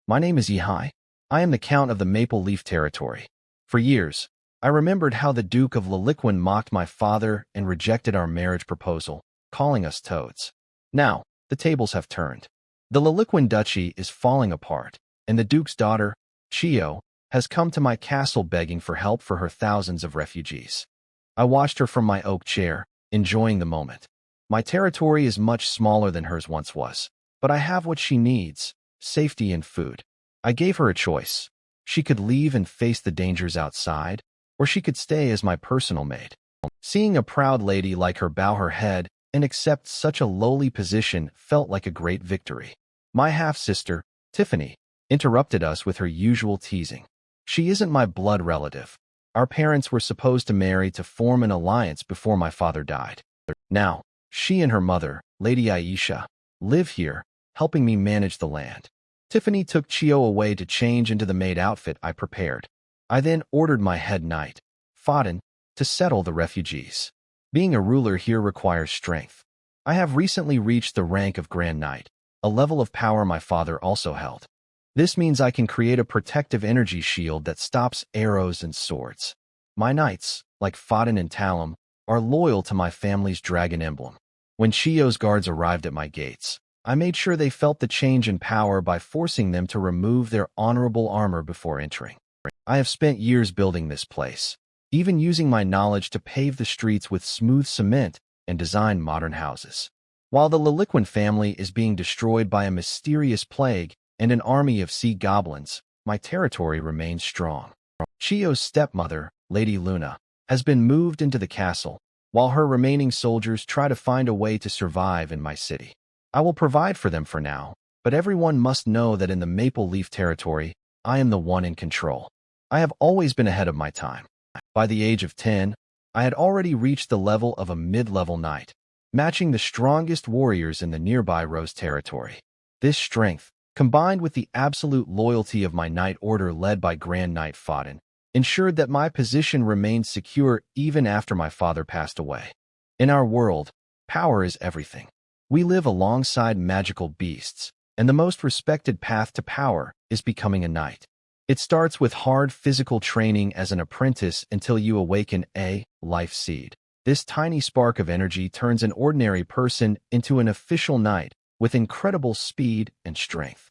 My name is Yihai. I am the Count of the Maple Leaf Territory. For years, I remembered how the Duke of Liliquin mocked my father and rejected our marriage proposal, calling us toads. Now, the tables have turned. The Liliquin Duchy is falling apart, and the Duke's daughter, Chio, has come to my castle begging for help for her thousands of refugees. I watched her from my oak chair, enjoying the moment. My territory is much smaller than hers once was, but I have what she needs: safety and food. I gave her a choice. She could leave and face the dangers outside, or she could stay as my personal maid. Seeing a proud lady like her bow her head and accept such a lowly position felt like a great victory. My half-sister, Tiffany, interrupted us with her usual teasing. She isn't my blood relative. Our parents were supposed to marry to form an alliance before my father died. Now, she and her mother, Lady Aisha, live here, helping me manage the land. Tiffany took Chio away to change into the maid outfit I prepared. I then ordered my head knight, Faden, to settle the refugees. Being a ruler here requires strength. I have recently reached the rank of Grand Knight, a level of power my father also held. This means I can create a protective energy shield that stops arrows and swords. My knights, like Faden and Talum, are loyal to my family's dragon emblem. When Chio's guards arrived at my gates, I made sure they felt the change in power by forcing them to remove their honorable armor before entering. I have spent years building this place, even using my knowledge to pave the streets with smooth cement and design modern houses. While the Liliquin family is being destroyed by a mysterious plague and an army of sea goblins, my territory remains strong. Chio's stepmother, Lady Luna, has been moved into the castle, while her remaining soldiers try to find a way to survive in my city. I will provide for them for now, but everyone must know that in the Maple Leaf Territory, I am the one in control. I have always been ahead of my time. By the age of 10, I had already reached the level of a mid-level knight, matching the strongest warriors in the nearby Rose Territory. This strength, combined with the absolute loyalty of my knight order led by Grand Knight Faden, ensured that my position remained secure even after my father passed away. In our world, power is everything. We live alongside magical beasts, and the most respected path to power is becoming a knight. It starts with hard physical training as an apprentice until you awaken a life seed. This tiny spark of energy turns an ordinary person into an official knight with incredible speed and strength.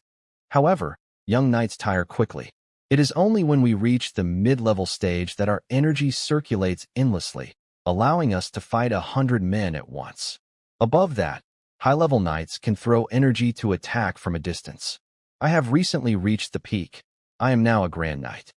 However, young knights tire quickly. It is only when we reach the mid-level stage that our energy circulates endlessly, allowing us to fight 100 men at once. Above that, high-level knights can throw energy to attack from a distance. I have recently reached the peak. I am now a Grand Knight.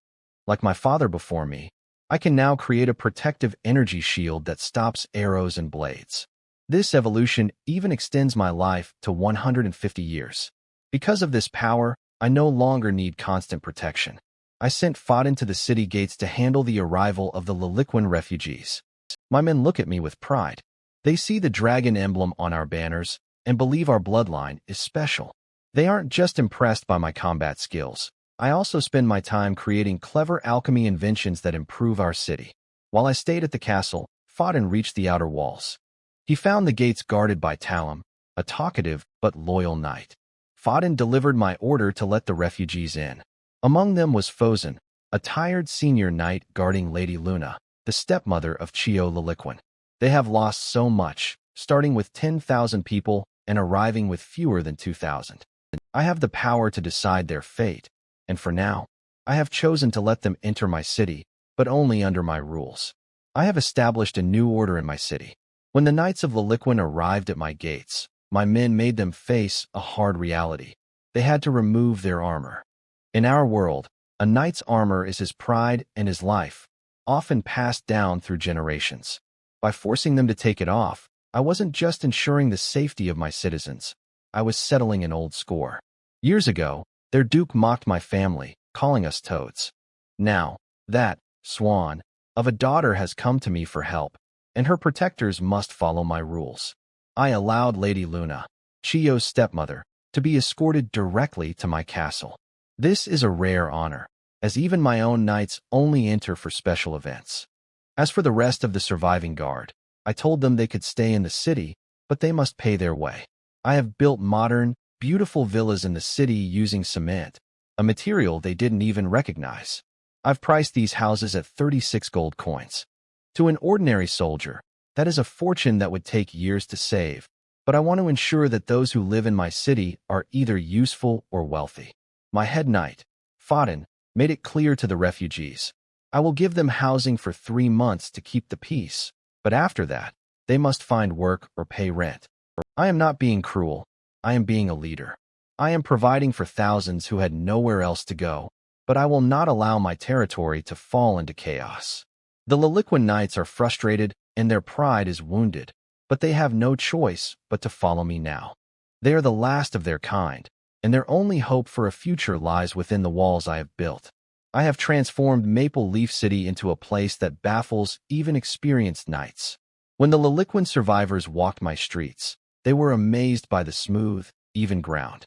Like my father before me, I can now create a protective energy shield that stops arrows and blades. This evolution even extends my life to 150 years. Because of this power, I no longer need constant protection. I sent Faden to the city gates to handle the arrival of the Liliquin refugees. My men look at me with pride. They see the dragon emblem on our banners and believe our bloodline is special. They aren't just impressed by my combat skills. I also spend my time creating clever alchemy inventions that improve our city. While I stayed at the castle, Faden reached the outer walls. He found the gates guarded by Talum, a talkative but loyal knight. Faden delivered my order to let the refugees in. Among them was Fozen, a tired senior knight guarding Lady Luna, the stepmother of Chio Liliquin. They have lost so much, starting with 10,000 people and arriving with fewer than 2,000. I have the power to decide their fate, and for now, I have chosen to let them enter my city, but only under my rules. I have established a new order in my city. When the Knights of Liliquin arrived at my gates, my men made them face a hard reality. They had to remove their armor. In our world, a knight's armor is his pride and his life, often passed down through generations. By forcing them to take it off, I wasn't just ensuring the safety of my citizens. I was settling an old score. Years ago, their duke mocked my family, calling us toads. Now, that swan of a daughter has come to me for help, and her protectors must follow my rules. I allowed Lady Luna, Chio's stepmother, to be escorted directly to my castle. This is a rare honor, as even my own knights only enter for special events. As for the rest of the surviving guard, I told them they could stay in the city, but they must pay their way. I have built modern, beautiful villas in the city using cement, a material they didn't even recognize. I've priced these houses at 36 gold coins. To an ordinary soldier, that is a fortune that would take years to save, but I want to ensure that those who live in my city are either useful or wealthy. My head knight, Faden, made it clear to the refugees. I will give them housing for 3 months to keep the peace, but after that, they must find work or pay rent. I am not being cruel. I am being a leader. I am providing for thousands who had nowhere else to go, but I will not allow my territory to fall into chaos. The Liliquin Knights are frustrated and their pride is wounded, but they have no choice but to follow me now. They are the last of their kind, and their only hope for a future lies within the walls I have built. I have transformed Maple Leaf City into a place that baffles even experienced knights. When the Liliquin survivors walked my streets, they were amazed by the smooth, even ground.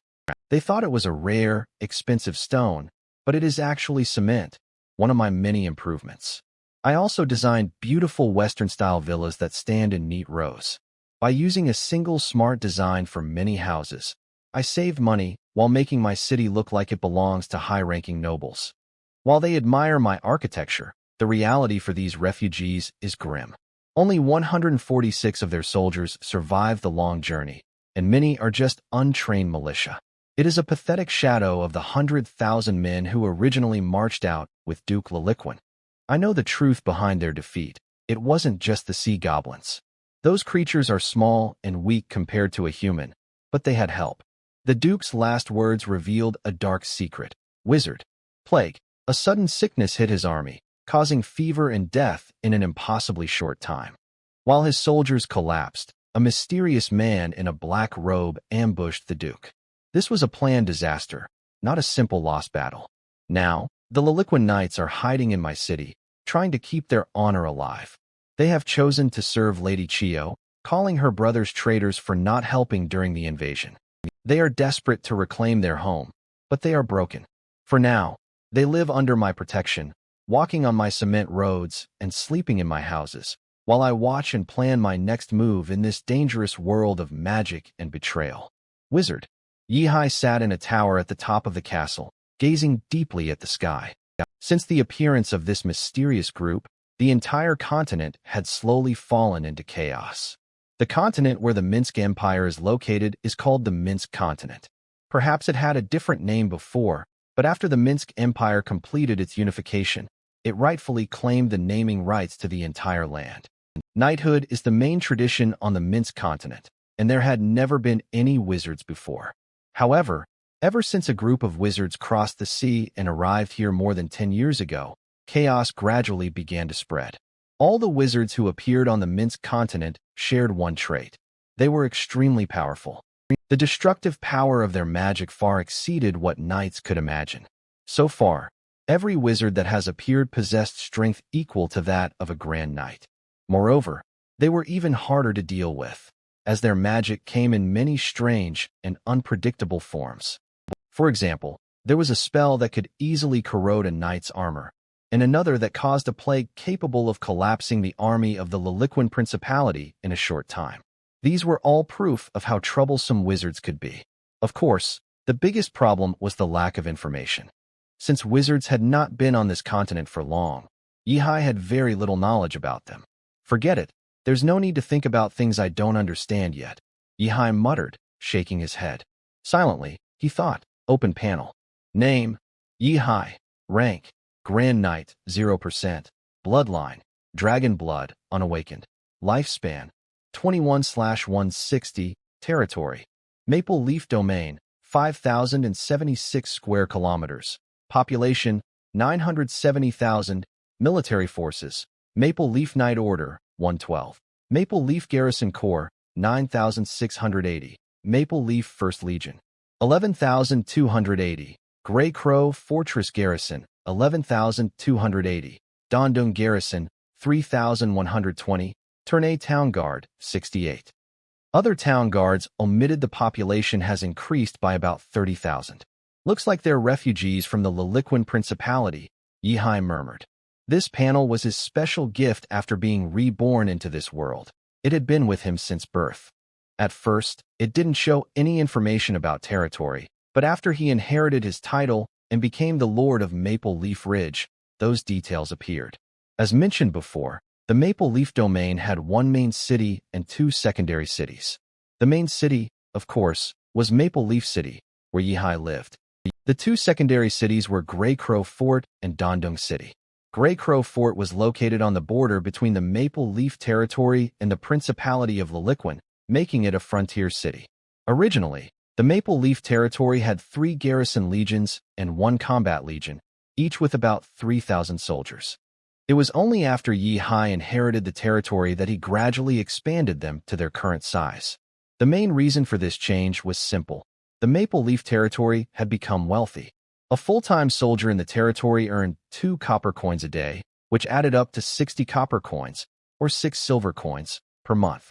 They thought it was a rare, expensive stone, but it is actually cement, one of my many improvements. I also designed beautiful Western-style villas that stand in neat rows. By using a single smart design for many houses, I saved money while making my city look like it belongs to high-ranking nobles. While they admire my architecture, the reality for these refugees is grim. Only 146 of their soldiers survive the long journey, and many are just untrained militia. It is a pathetic shadow of the 100,000 men who originally marched out with Duke Liliquin. I know the truth behind their defeat. It wasn't just the sea goblins. Those creatures are small and weak compared to a human, but they had help. The Duke's last words revealed a dark secret. Wizard. Plague. A sudden sickness hit his army, causing fever and death in an impossibly short time. While his soldiers collapsed, a mysterious man in a black robe ambushed the Duke. This was a planned disaster, not a simple lost battle. Now, the Liliquin Knights are hiding in my city, trying to keep their honor alive. They have chosen to serve Lady Chio, calling her brothers traitors for not helping during the invasion. They are desperate to reclaim their home, but they are broken. For now, they live under my protection, walking on my cement roads and sleeping in my houses, while I watch and plan my next move in this dangerous world of magic and betrayal. Wizard. Yihai sat in a tower at the top of the castle, gazing deeply at the sky. Since the appearance of this mysterious group, the entire continent had slowly fallen into chaos. The continent where the Minsk Empire is located is called the Minsk Continent. Perhaps it had a different name before, but after the Minsk Empire completed its unification, it rightfully claimed the naming rights to the entire land. Knighthood is the main tradition on the Minsk Continent, and there had never been any wizards before. However, ever since a group of wizards crossed the sea and arrived here more than 10 years ago, chaos gradually began to spread. All the wizards who appeared on the Minsk continent shared one trait. They were extremely powerful. The destructive power of their magic far exceeded what knights could imagine. So far, every wizard that has appeared possessed strength equal to that of a grand knight. Moreover, they were even harder to deal with, as their magic came in many strange and unpredictable forms. For example, there was a spell that could easily corrode a knight's armor, and another that caused a plague capable of collapsing the army of the Liliquin Principality in a short time. These were all proof of how troublesome wizards could be. Of course, the biggest problem was the lack of information. Since wizards had not been on this continent for long, Yihai had very little knowledge about them. Forget it. There's no need to think about things I don't understand yet, Yihai muttered, shaking his head. Silently, he thought. Open panel. Name, Yihai. Rank, Grand Knight, 0%. Bloodline, Dragon Blood, Unawakened. Lifespan, 21/160. Territory, Maple Leaf Domain, 5,076 square kilometers. Population, 970,000. Military forces, Maple Leaf Knight Order, 112. Maple Leaf Garrison Corps, 9,680. Maple Leaf 1st Legion, 11,280. Grey Crow Fortress Garrison, 11,280. Dondong Garrison, 3,120. Ternay Town Guard, 68. Other town guards omitted. The population has increased by about 30,000. Looks like they're refugees from the Liliquin Principality, Yihai murmured. This panel was his special gift after being reborn into this world. It had been with him since birth. At first, it didn't show any information about territory, but after he inherited his title, and became the Lord of Maple Leaf Ridge, those details appeared. As mentioned before, the Maple Leaf domain had one main city and two secondary cities. The main city, of course, was Maple Leaf City, where Yihai lived. The two secondary cities were Grey Crow Fort and Dandong City. Grey Crow Fort was located on the border between the Maple Leaf Territory and the Principality of Liliquin, making it a frontier city. Originally, the Maple Leaf Territory had 3 garrison legions and 1 combat legion, each with about 3,000 soldiers. It was only after Yihai inherited the territory that he gradually expanded them to their current size. The main reason for this change was simple. The Maple Leaf Territory had become wealthy. A full-time soldier in the territory earned 2 copper coins a day, which added up to 60 copper coins, or 6 silver coins, per month.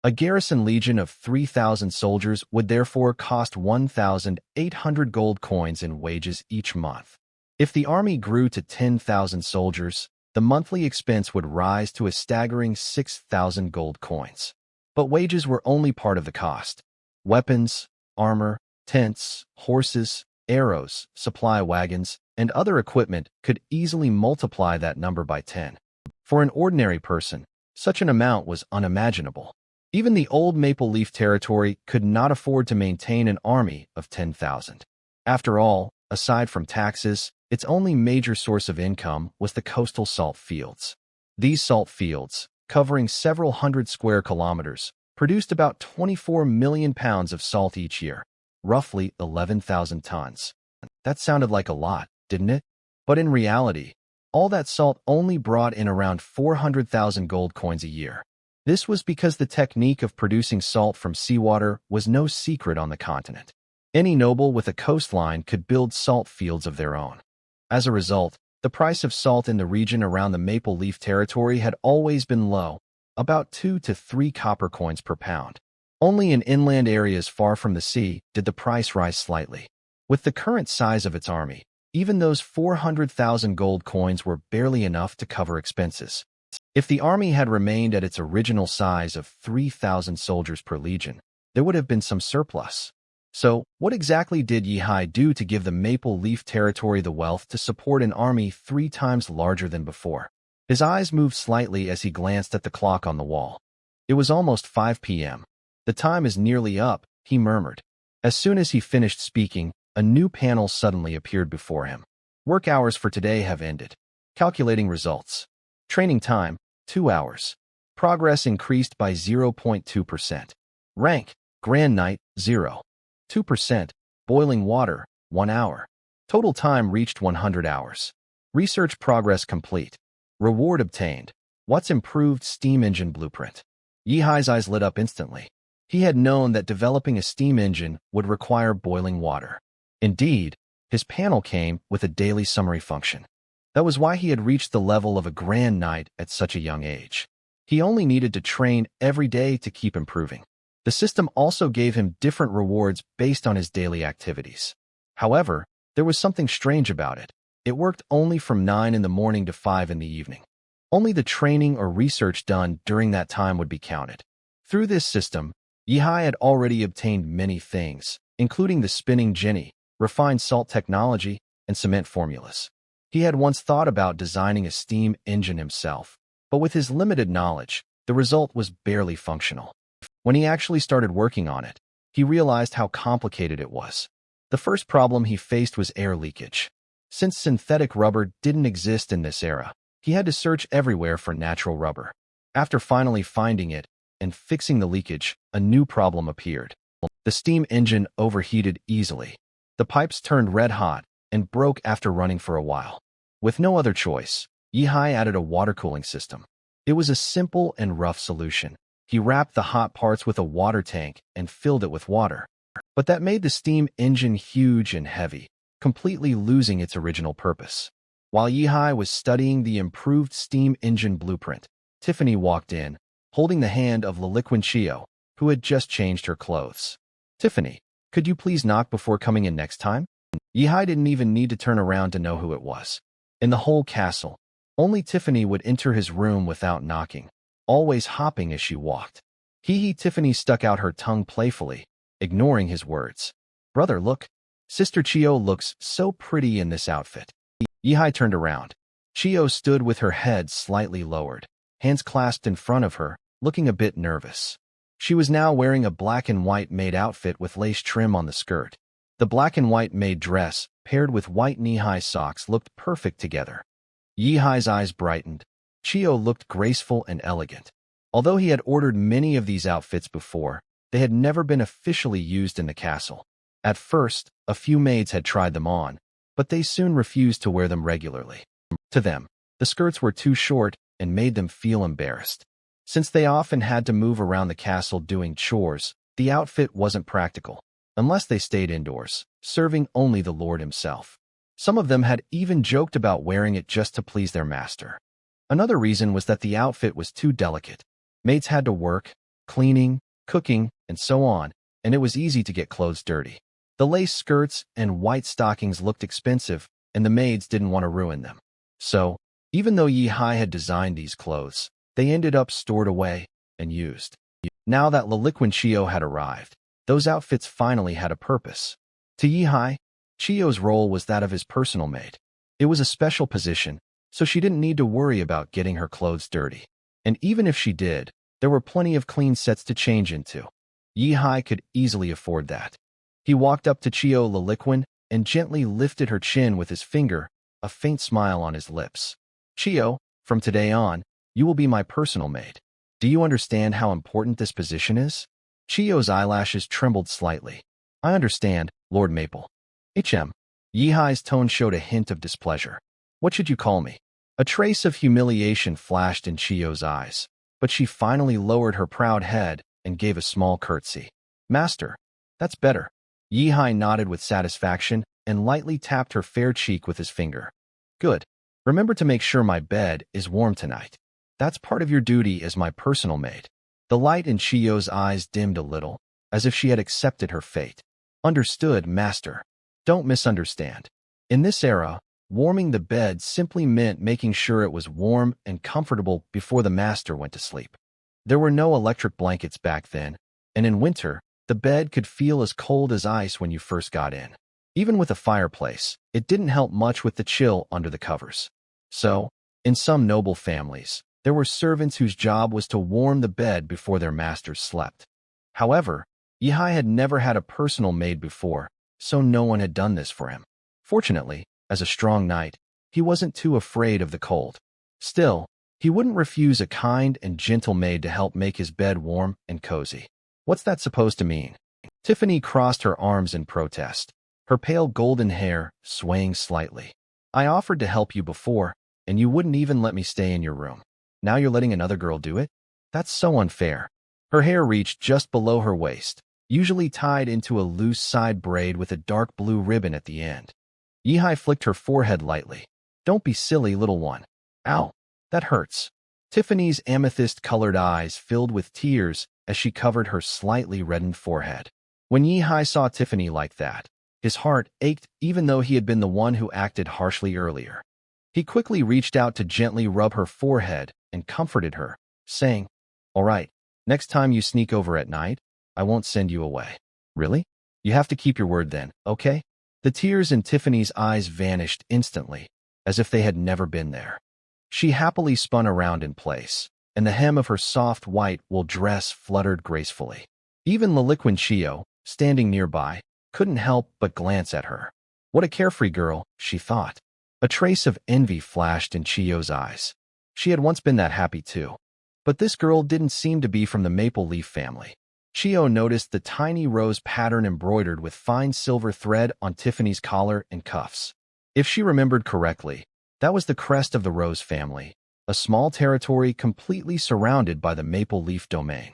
A garrison legion of 3,000 soldiers would therefore cost 1,800 gold coins in wages each month. If the army grew to 10,000 soldiers, the monthly expense would rise to a staggering 6,000 gold coins. But wages were only part of the cost. Weapons, armor, tents, horses, arrows, supply wagons, and other equipment could easily multiply that number by 10. For an ordinary person, such an amount was unimaginable. Even the old Maple Leaf Territory could not afford to maintain an army of 10,000. After all, aside from taxes, its only major source of income was the coastal salt fields. These salt fields, covering several hundred square kilometers, produced about 24 million pounds of salt each year, roughly 11,000 tons. That sounded like a lot, didn't it? But in reality, all that salt only brought in around 400,000 gold coins a year. This was because the technique of producing salt from seawater was no secret on the continent. Any noble with a coastline could build salt fields of their own. As a result, the price of salt in the region around the Maple Leaf Territory had always been low, about 2 to 3 copper coins per pound. Only in inland areas far from the sea did the price rise slightly. With the current size of its army, even those 400,000 gold coins were barely enough to cover expenses. If the army had remained at its original size of 3,000 soldiers per legion, there would have been some surplus. So, what exactly did Yihai do to give the Maple Leaf Territory the wealth to support an army 3 times larger than before? His eyes moved slightly as he glanced at the clock on the wall. It was almost 5 p.m. The time is nearly up, he murmured. As soon as he finished speaking, a new panel suddenly appeared before him. Work hours for today have ended. Calculating results. Training time, 2 hours. Progress increased by 0.2%. Rank, Grand Knight, 0. 2%. Boiling water, 1 hour. Total time reached 100 hours. Research progress complete. Reward obtained. What's improved steam engine blueprint? Yihai's eyes lit up instantly. He had known that developing a steam engine would require boiling water. Indeed, his panel came with a daily summary function. That was why he had reached the level of a Grand Knight at such a young age. He only needed to train every day to keep improving. The system also gave him different rewards based on his daily activities. However, there was something strange about it. It worked only from 9 in the morning to 5 in the evening. Only the training or research done during that time would be counted. Through this system, Yihai had already obtained many things, including the spinning jenny, refined salt technology, and cement formulas. He had once thought about designing a steam engine himself, but with his limited knowledge, the result was barely functional. When he actually started working on it, he realized how complicated it was. The first problem he faced was air leakage. Since synthetic rubber didn't exist in this era, he had to search everywhere for natural rubber. After finally finding it and fixing the leakage, a new problem appeared. The steam engine overheated easily. The pipes turned red hot and broke after running for a while. With no other choice, Yihai added a water cooling system. It was a simple and rough solution. He wrapped the hot parts with a water tank and filled it with water. But that made the steam engine huge and heavy, completely losing its original purpose. While Yihai was studying the improved steam engine blueprint, Tiffany walked in, holding the hand of Liliquin Chio, who had just changed her clothes. "Tiffany, could you please knock before coming in next time?" Yihai didn't even need to turn around to know who it was. In the whole castle, only Tiffany would enter his room without knocking, always hopping as she walked. Tiffany stuck out her tongue playfully, ignoring his words. "Brother, look." Sister Chio looks so pretty in this outfit. Yihai turned around. Chio stood with her head slightly lowered, hands clasped in front of her, looking a bit nervous. She was now wearing a black and white maid outfit with lace trim on the skirt. The black and white maid dress, paired with white knee-high socks, looked perfect together. Yihai's eyes brightened. Chio looked graceful and elegant. Although he had ordered many of these outfits before, they had never been officially used in the castle. At first, a few maids had tried them on, but they soon refused to wear them regularly. To them, the skirts were too short and made them feel embarrassed. Since they often had to move around the castle doing chores, the outfit wasn't practical, unless they stayed indoors, serving only the Lord himself. Some of them had even joked about wearing it just to please their master. Another reason was that the outfit was too delicate. Maids had to work, cleaning, cooking, and so on, and it was easy to get clothes dirty. The lace skirts and white stockings looked expensive, and the maids didn't want to ruin them. So, even though Yihai had designed these clothes, they ended up stored away and used. Now that Liliquin Chio had arrived, those outfits finally had a purpose. To Yihai, Chio's role was that of his personal maid. It was a special position, so she didn't need to worry about getting her clothes dirty. And even if she did, there were plenty of clean sets to change into. Yihai could easily afford that. He walked up to Chio Liliquin and gently lifted her chin with his finger, a faint smile on his lips. Chio, from today on, you will be my personal maid. Do you understand how important this position is? Chio's eyelashes trembled slightly. I understand, Lord Maple. Yihai's tone showed a hint of displeasure. What should you call me? A trace of humiliation flashed in Chio's eyes, but she finally lowered her proud head and gave a small curtsy. Master, that's better. Yihai nodded with satisfaction and lightly tapped her fair cheek with his finger. Good. Remember to make sure my bed is warm tonight. That's part of your duty as my personal maid. The light in Chio's eyes dimmed a little, as if she had accepted her fate. Understood, Master. Don't misunderstand. In this era, warming the bed simply meant making sure it was warm and comfortable before the master went to sleep. There were no electric blankets back then, and in winter, the bed could feel as cold as ice when you first got in. Even with a fireplace, it didn't help much with the chill under the covers. So, in some noble families, there were servants whose job was to warm the bed before their masters slept. However, Yihai had never had a personal maid before, so no one had done this for him. Fortunately, as a strong knight, he wasn't too afraid of the cold. Still, he wouldn't refuse a kind and gentle maid to help make his bed warm and cozy. What's that supposed to mean? Tiffany crossed her arms in protest, her pale golden hair swaying slightly. I offered to help you before, and you wouldn't even let me stay in your room. Now you're letting another girl do it? That's so unfair. Her hair reached just below her waist, usually tied into a loose side braid with a dark blue ribbon at the end. Yihai flicked her forehead lightly. Don't be silly, little one. Ow, that hurts. Tiffany's amethyst-colored eyes filled with tears as she covered her slightly reddened forehead. When Yihai saw Tiffany like that, his heart ached even though he had been the one who acted harshly earlier. He quickly reached out to gently rub her forehead and comforted her, saying, All right, next time you sneak over at night, I won't send you away. Really? You have to keep your word then, okay? The tears in Tiffany's eyes vanished instantly, as if they had never been there. She happily spun around in place, and the hem of her soft white wool dress fluttered gracefully. Even Liliquin Chio, standing nearby, couldn't help but glance at her. What a carefree girl, she thought. A trace of envy flashed in Chio's eyes. She had once been that happy too. But this girl didn't seem to be from the Maple Leaf family. Chio noticed the tiny rose pattern embroidered with fine silver thread on Tiffany's collar and cuffs. If she remembered correctly, that was the crest of the Rose family, a small territory completely surrounded by the Maple Leaf domain.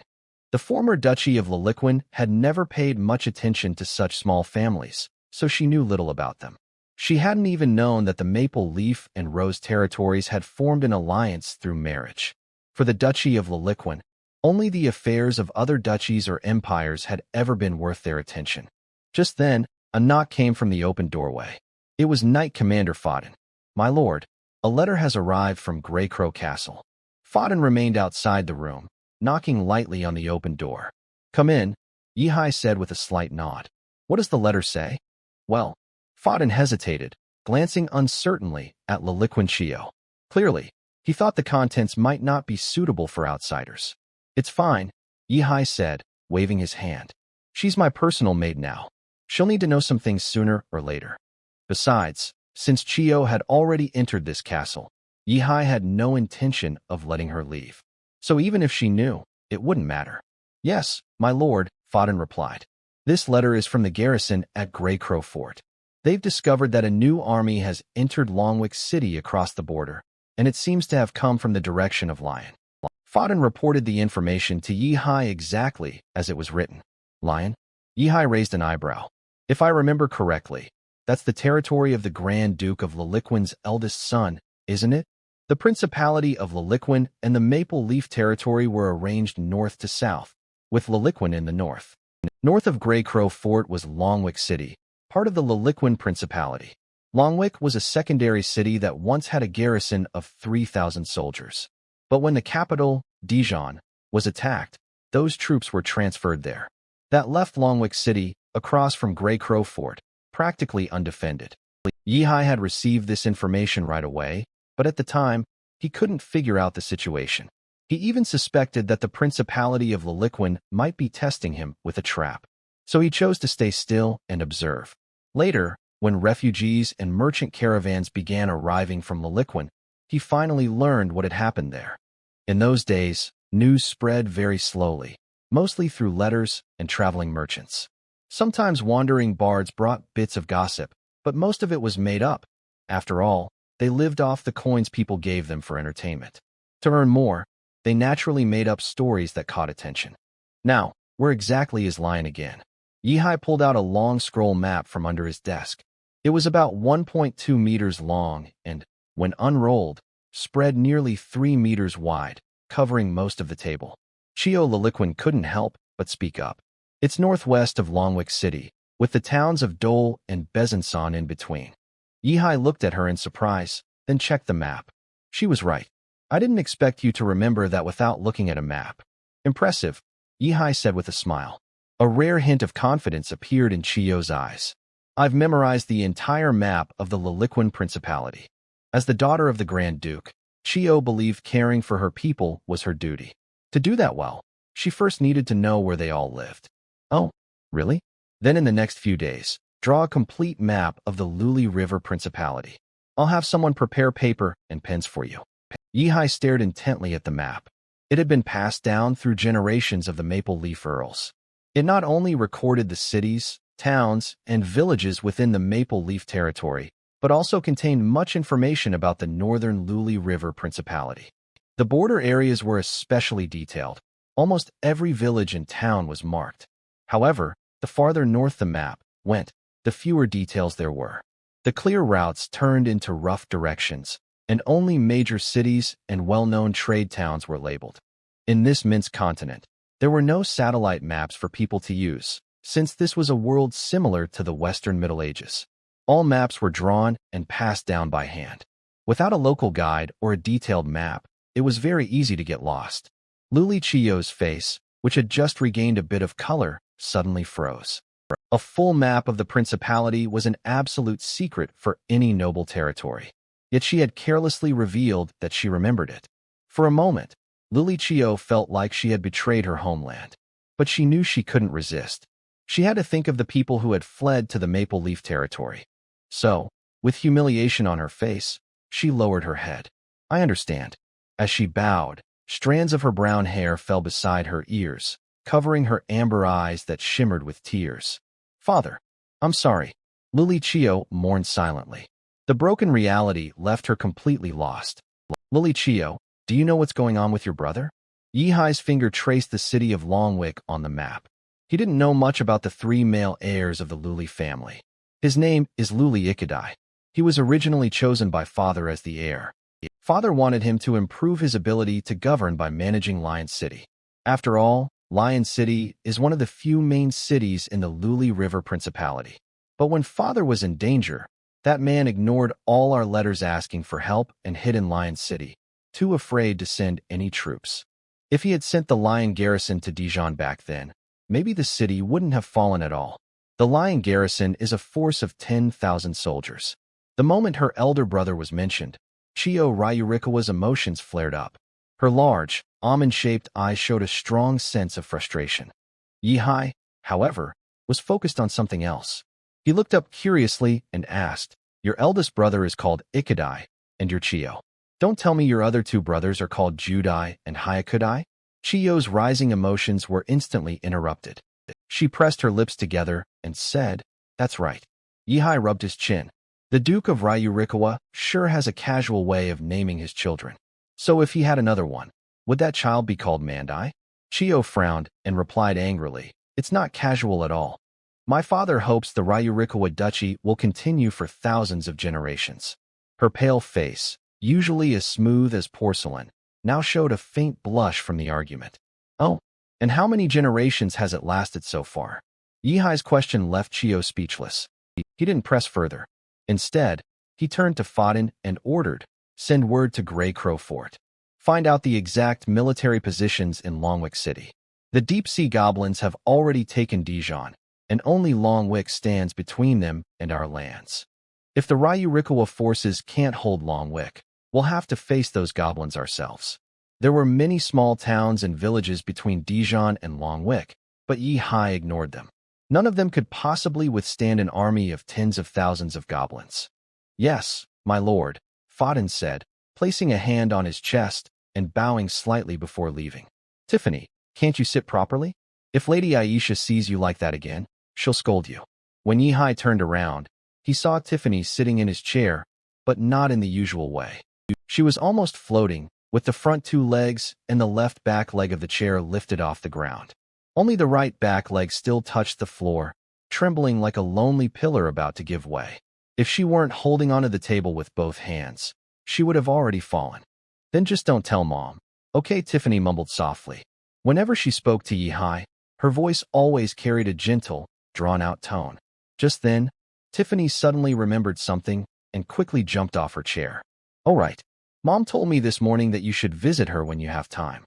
The former Duchy of Liliquin had never paid much attention to such small families, so she knew little about them. She hadn't even known that the Maple Leaf and Rose territories had formed an alliance through marriage. For the Duchy of Liliquin, only the affairs of other duchies or empires had ever been worth their attention. Just then, a knock came from the open doorway. It was Knight Commander Fodden. My lord, a letter has arrived from Greycrow Castle. Fodden remained outside the room, knocking lightly on the open door. Come in, Yihai said with a slight nod. What does the letter say? Well, Faden hesitated, glancing uncertainly at Liliquin Chio. Clearly, he thought the contents might not be suitable for outsiders. It's fine, Yihai said, waving his hand. She's my personal maid now. She'll need to know some things sooner or later. Besides, since Chio had already entered this castle, Yihai had no intention of letting her leave. So even if she knew, it wouldn't matter. Yes, my lord, Faden replied. This letter is from the garrison at Grey Crow Fort. They've discovered that a new army has entered Longwick City across the border, and it seems to have come from the direction of Lion. Faden reported the information to Yihai exactly as it was written. Lion? Yihai raised an eyebrow. If I remember correctly, that's the territory of the Grand Duke of Liliquin's eldest son, isn't it? The Principality of Liliquin and the Maple Leaf Territory were arranged north to south, with Liliquin in the north. North of Grey Crow Fort was Longwick City, part of the Liliquin Principality. Longwick was a secondary city that once had a garrison of 3,000 soldiers. But when the capital, Dijon, was attacked, those troops were transferred there. That left Longwick City, across from Grey Crow Fort, practically undefended. Yihai had received this information right away, but at the time, he couldn't figure out the situation. He even suspected that the Principality of Liliquin might be testing him with a trap. So he chose to stay still and observe. Later, when refugees and merchant caravans began arriving from Liliquin, he finally learned what had happened there. In those days, news spread very slowly, mostly through letters and traveling merchants. Sometimes wandering bards brought bits of gossip, but most of it was made up. After all, they lived off the coins people gave them for entertainment. To earn more, they naturally made up stories that caught attention. Now, where exactly is Lion again? Yihai pulled out a long scroll map from under his desk. It was about 1.2 meters long and, when unrolled, spread nearly 3 meters wide, covering most of the table. Chio Liliquin couldn't help but speak up. It's northwest of Longwick City, with the towns of Dole and Besançon in between. Yihai looked at her in surprise, then checked the map. She was right. I didn't expect you to remember that without looking at a map. Impressive, Yihai said with a smile. A rare hint of confidence appeared in Chio's eyes. I've memorized the entire map of the Liliquin Principality. As the daughter of the Grand Duke, Chio believed caring for her people was her duty. To do that well, she first needed to know where they all lived. Oh, really? Then in the next few days, draw a complete map of the Luli River Principality. I'll have someone prepare paper and pens for you. Yihai stared intently at the map. It had been passed down through generations of the Maple Leaf Earls. It not only recorded the cities, towns, and villages within the Maple Leaf Territory, but also contained much information about the northern Luli River Principality. The border areas were especially detailed. Almost every village and town was marked. However, the farther north the map went, the fewer details there were. The clear routes turned into rough directions, and only major cities and well-known trade towns were labeled. In this mince continent, there were no satellite maps for people to use, since this was a world similar to the Western Middle Ages. All maps were drawn and passed down by hand. Without a local guide or a detailed map, it was very easy to get lost. Luli Chio's face, which had just regained a bit of color, suddenly froze. A full map of the principality was an absolute secret for any noble territory. Yet she had carelessly revealed that she remembered it. For a moment, Luli Chio felt like she had betrayed her homeland. But she knew she couldn't resist. She had to think of the people who had fled to the Maple Leaf Territory. So, with humiliation on her face, she lowered her head. I understand. As she bowed, strands of her brown hair fell beside her ears, covering her amber eyes that shimmered with tears. Father, I'm sorry. Luli Chio mourned silently. The broken reality left her completely lost. Luli Chio, do you know what's going on with your brother? Yihai's finger traced the city of Longwick on the map. He didn't know much about the 3 male heirs of the Luli family. His name is Luli Ikadai. He was originally chosen by Father as the heir. Father wanted him to improve his ability to govern by managing Lion City. After all, Lion City is one of the few main cities in the Luli River Principality. But when Father was in danger, that man ignored all our letters asking for help and hid in Lion City, too afraid to send any troops. If he had sent the Lion garrison to Dijon back then, maybe the city wouldn't have fallen at all. The Lion Garrison is a force of 10,000 soldiers. The moment her elder brother was mentioned, Chiyo Ryurikawa's emotions flared up. Her large, almond-shaped eyes showed a strong sense of frustration. Yihai, however, was focused on something else. He looked up curiously and asked, "Your eldest brother is called Ikadai, and you're Chiyo. Don't tell me your other two brothers are called Judai and Hyakudai?" Chiyo's rising emotions were instantly interrupted. She pressed her lips together and said, "That's right." Yihai rubbed his chin. The Duke of Ryurikawa sure has a casual way of naming his children. So if he had another one, would that child be called Mandai? Chiyo frowned and replied angrily, "It's not casual at all. My father hopes the Ryurikawa duchy will continue for thousands of generations." Her pale face, usually as smooth as porcelain, now showed a faint blush from the argument. "Oh, and how many generations has it lasted so far?" Yihai's question left Chiyo speechless. He didn't press further. Instead, he turned to Faden and ordered, "Send word to Grey Crow Fort. Find out the exact military positions in Longwick City. The deep-sea goblins have already taken Dijon, and only Longwick stands between them and our lands. If the Ryurikawa forces can't hold Longwick, we'll have to face those goblins ourselves." There were many small towns and villages between Dijon and Longwick, but Yihai ignored them. None of them could possibly withstand an army of tens of thousands of goblins. "Yes, my lord," Faden said, placing a hand on his chest and bowing slightly before leaving. "Tiffany, can't you sit properly? If Lady Aisha sees you like that again, she'll scold you." When Yihai turned around, he saw Tiffany sitting in his chair, but not in the usual way. She was almost floating, with the front two legs and the left back leg of the chair lifted off the ground. Only the right back leg still touched the floor, trembling like a lonely pillar about to give way. If she weren't holding onto the table with both hands, she would have already fallen. "Then just don't tell Mom." "Okay," Tiffany mumbled softly. Whenever she spoke to Yihai, her voice always carried a gentle, drawn-out tone. Just then, Tiffany suddenly remembered something and quickly jumped off her chair. "All right. Mom told me this morning that you should visit her when you have time."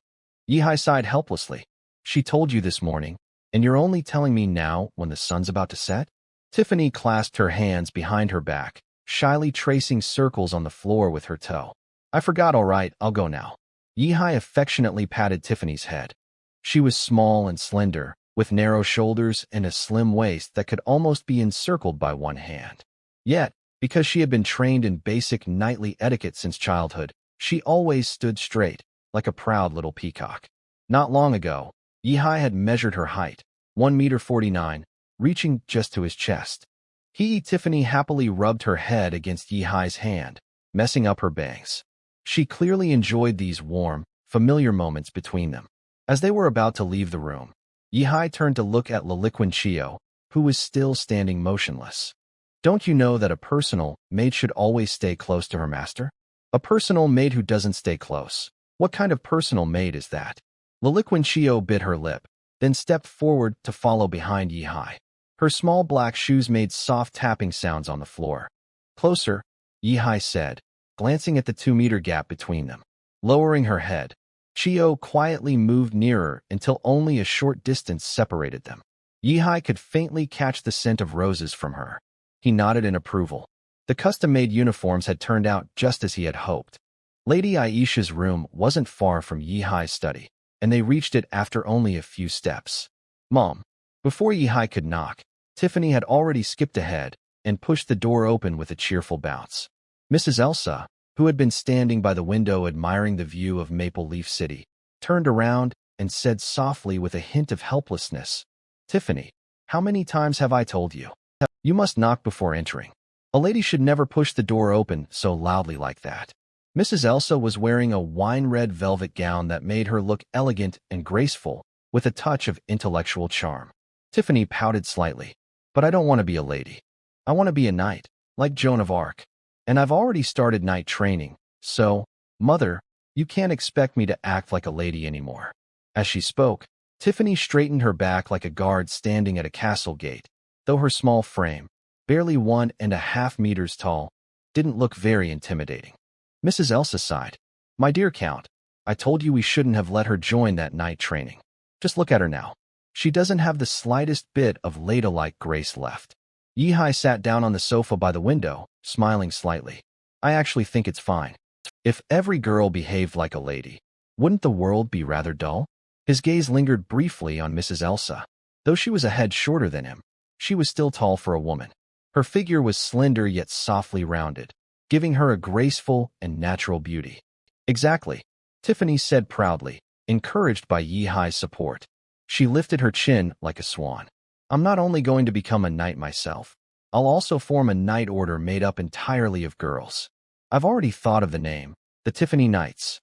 Yihai sighed helplessly. "She told you this morning, and you're only telling me now when the sun's about to set?" Tiffany clasped her hands behind her back, shyly tracing circles on the floor with her toe. "I forgot. All right, I'll go now." Yihai affectionately patted Tiffany's head. She was small and slender, with narrow shoulders and a slim waist that could almost be encircled by one hand. Yet, because she had been trained in basic knightly etiquette since childhood, she always stood straight, like a proud little peacock. Not long ago, Yihai had measured her height, 1.49 meters, reaching just to his chest. Tiffany happily rubbed her head against Yihai's hand, messing up her bangs. She clearly enjoyed these warm, familiar moments between them. As they were about to leave the room, Yihai turned to look at Liliquin Chiyo, who was still standing motionless. "Don't you know that a personal maid should always stay close to her master?" "A personal maid who doesn't stay close. What kind of personal maid is that?" Liliquin Chiyo bit her lip, then stepped forward to follow behind Yihai. Her small black shoes made soft tapping sounds on the floor. "Closer," Yihai said, glancing at the 2-meter gap between them. Lowering her head, Chiyo quietly moved nearer until only a short distance separated them. Yihai could faintly catch the scent of roses from her. He nodded in approval. The custom-made uniforms had turned out just as he had hoped. Lady Aisha's room wasn't far from Yihai's study, and they reached it after only a few steps. "Mom." Before Yihai could knock, Tiffany had already skipped ahead and pushed the door open with a cheerful bounce. Mrs. Elsa, who had been standing by the window admiring the view of Maple Leaf City, turned around and said softly with a hint of helplessness, "Tiffany, how many times have I told you? You must knock before entering. A lady should never push the door open so loudly like that." Mrs. Elsa was wearing a wine-red velvet gown that made her look elegant and graceful, with a touch of intellectual charm. Tiffany pouted slightly. "But I don't want to be a lady. I want to be a knight, like Joan of Arc. And I've already started knight training, so, Mother, you can't expect me to act like a lady anymore." As she spoke, Tiffany straightened her back like a guard standing at a castle gate, though her small frame, barely 1.5 meters tall, didn't look very intimidating. Mrs. Elsa sighed. "My dear Count, I told you we shouldn't have let her join that knight training. Just look at her now." She doesn't have the slightest bit of ladylike grace left. Yihai sat down on the sofa by the window, smiling slightly. I actually think it's fine. If every girl behaved like a lady, wouldn't the world be rather dull? His gaze lingered briefly on Mrs. Elsa. Though she was a head shorter than him, she was still tall for a woman. Her figure was slender yet softly rounded, giving her a graceful and natural beauty. Exactly, Tiffany said proudly, encouraged by Yihai's support. She lifted her chin like a swan. I'm not only going to become a knight myself, I'll also form a knight order made up entirely of girls. I've already thought of the name, the Tiffany Knights.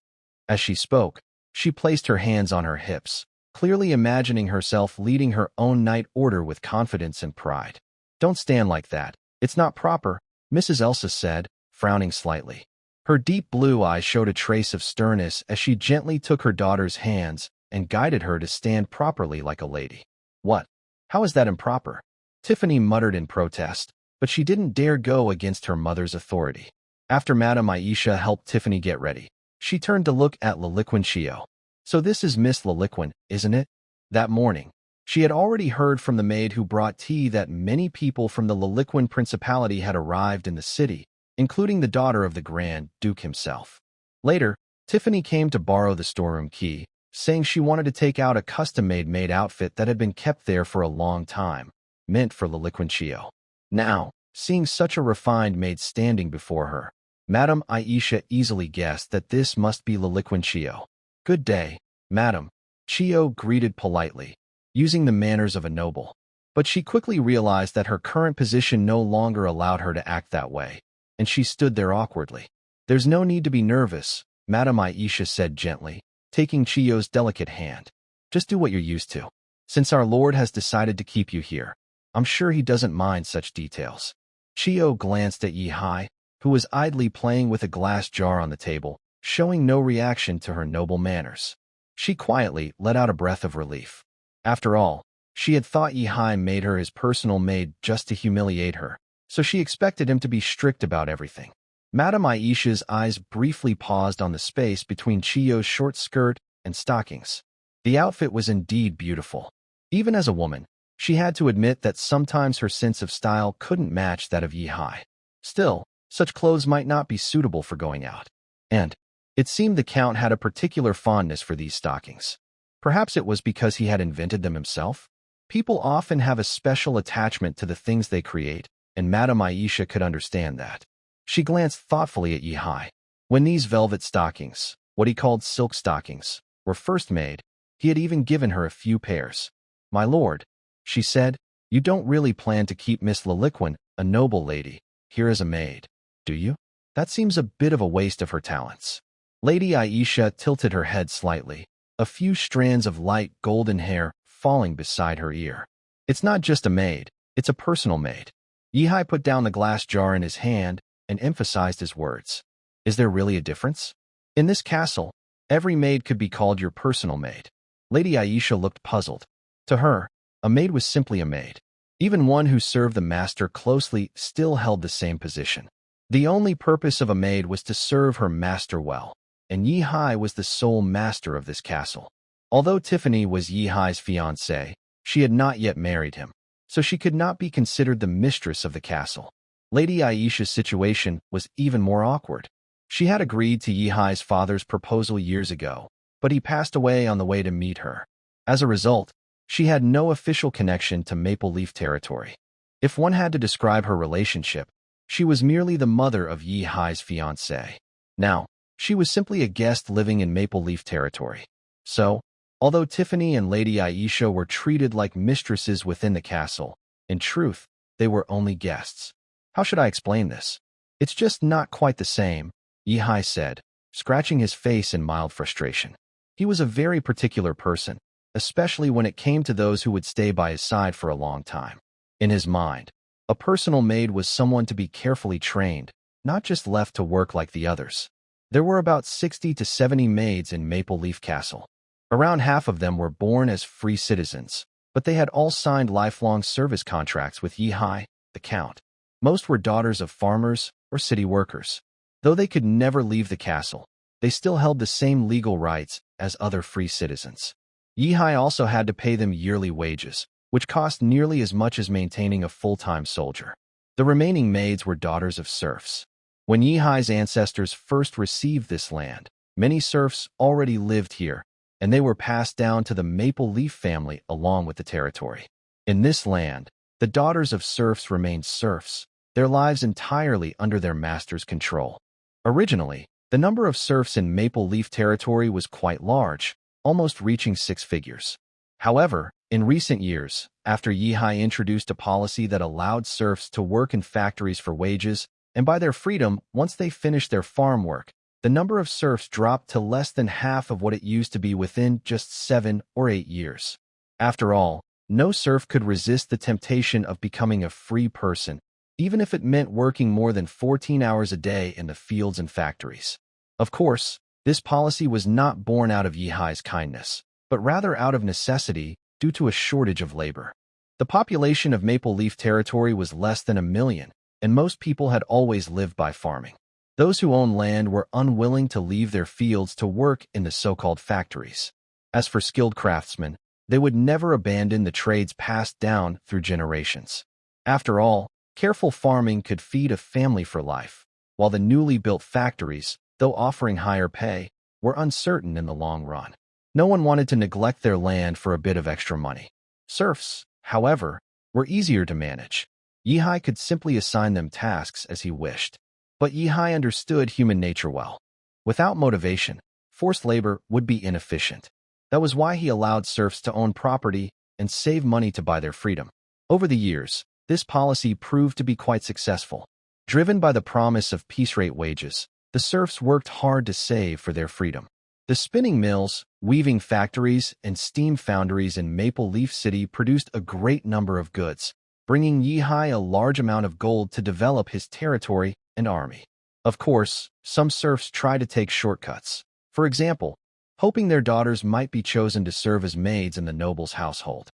As she spoke, she placed her hands on her hips, clearly imagining herself leading her own knight order with confidence and pride. Don't stand like that. It's not proper, Mrs. Elsa said, frowning slightly. Her deep blue eyes showed a trace of sternness as she gently took her daughter's hands and guided her to stand properly like a lady. What? How is that improper? Tiffany muttered in protest, but she didn't dare go against her mother's authority. After Madame Aisha helped Tiffany get ready, she turned to look at Liliquin Chio. So this is Miss Liliquin, isn't it? That morning, she had already heard from the maid who brought tea that many people from the Liliquin Principality had arrived in the city, including the daughter of the Grand Duke himself. Later, Tiffany came to borrow the storeroom key, saying she wanted to take out a custom-made maid outfit that had been kept there for a long time, meant for Liliquin Chio. Now, seeing such a refined maid standing before her, Madame Aisha easily guessed that this must be Liliquin Chio. Good day, Madam, Chio greeted politely, using the manners of a noble. But she quickly realized that her current position no longer allowed her to act that way, and she stood there awkwardly. There's no need to be nervous, Madame Aisha said gently, taking Chio's delicate hand. Just do what you're used to. Since our Lord has decided to keep you here, I'm sure he doesn't mind such details. Chio glanced at Yihai, who was idly playing with a glass jar on the table, showing no reaction to her noble manners. She quietly let out a breath of relief. After all, she had thought Yihai made her his personal maid just to humiliate her, so she expected him to be strict about everything. Madame Aisha's eyes briefly paused on the space between Chio's short skirt and stockings. The outfit was indeed beautiful. Even as a woman, she had to admit that sometimes her sense of style couldn't match that of Yihai. Still, such clothes might not be suitable for going out. And it seemed the Count had a particular fondness for these stockings. Perhaps it was because he had invented them himself? People often have a special attachment to the things they create, and Madame Aisha could understand that. She glanced thoughtfully at Yihai. When these velvet stockings, what he called silk stockings, were first made, he had even given her a few pairs. My lord, she said, you don't really plan to keep Miss Liliquin, a noble lady, here as a maid, do you? That seems a bit of a waste of her talents. Lady Aisha tilted her head slightly, a few strands of light golden hair falling beside her ear. It's not just a maid, it's a personal maid. Yihai put down the glass jar in his hand and emphasized his words. Is there really a difference? In this castle, every maid could be called your personal maid. Lady Aisha looked puzzled. To her, a maid was simply a maid. Even one who served the master closely still held the same position. The only purpose of a maid was to serve her master well, and Yihai was the sole master of this castle. Although Tiffany was Yihai's fiancée, she had not yet married him, so she could not be considered the mistress of the castle. Lady Aisha's situation was even more awkward. She had agreed to Yihai's father's proposal years ago, but he passed away on the way to meet her. As a result, she had no official connection to Maple Leaf territory. If one had to describe her relationship, she was merely the mother of Yihai's fiancé. Now, she was simply a guest living in Maple Leaf territory. So, although Tiffany and Lady Aisha were treated like mistresses within the castle, in truth, they were only guests. How should I explain this? It's just not quite the same, Yihai said, scratching his face in mild frustration. He was a very particular person, especially when it came to those who would stay by his side for a long time. In his mind, a personal maid was someone to be carefully trained, not just left to work like the others. There were about 60 to 70 maids in Maple Leaf Castle. Around half of them were born as free citizens, but they had all signed lifelong service contracts with Yihai, the Count. Most were daughters of farmers or city workers. Though they could never leave the castle, they still held the same legal rights as other free citizens. Yihai also had to pay them yearly wages, which cost nearly as much as maintaining a full-time soldier. The remaining maids were daughters of serfs. When Yihai's ancestors first received this land, many serfs already lived here, and they were passed down to the Maple Leaf family along with the territory. In this land, the daughters of serfs remained serfs, their lives entirely under their master's control. Originally, the number of serfs in Maple Leaf territory was quite large, almost reaching 6 figures. However, in recent years, after Yihai introduced a policy that allowed serfs to work in factories for wages and buy their freedom once they finished their farm work, the number of serfs dropped to less than half of what it used to be within just 7 or 8 years. After all, no serf could resist the temptation of becoming a free person, even if it meant working more than 14 hours a day in the fields and factories. Of course, this policy was not born out of Yihai's kindness, but rather out of necessity due to a shortage of labor. The population of Maple Leaf territory was less than 1 million, and most people had always lived by farming. Those who owned land were unwilling to leave their fields to work in the so-called factories. As for skilled craftsmen, they would never abandon the trades passed down through generations. After all, careful farming could feed a family for life, while the newly built factories, though offering higher pay, were uncertain in the long run. No one wanted to neglect their land for a bit of extra money. Serfs, however, were easier to manage. Yihai could simply assign them tasks as he wished. But Yihai understood human nature well. Without motivation, forced labor would be inefficient. That was why he allowed serfs to own property and save money to buy their freedom. Over the years, this policy proved to be quite successful. Driven by the promise of piece-rate wages, the serfs worked hard to save for their freedom. The spinning mills, weaving factories, and steam foundries in Maple Leaf City produced a great number of goods, bringing Yihai a large amount of gold to develop his territory and army. Of course, some serfs tried to take shortcuts. For example, hoping their daughters might be chosen to serve as maids in the noble's household.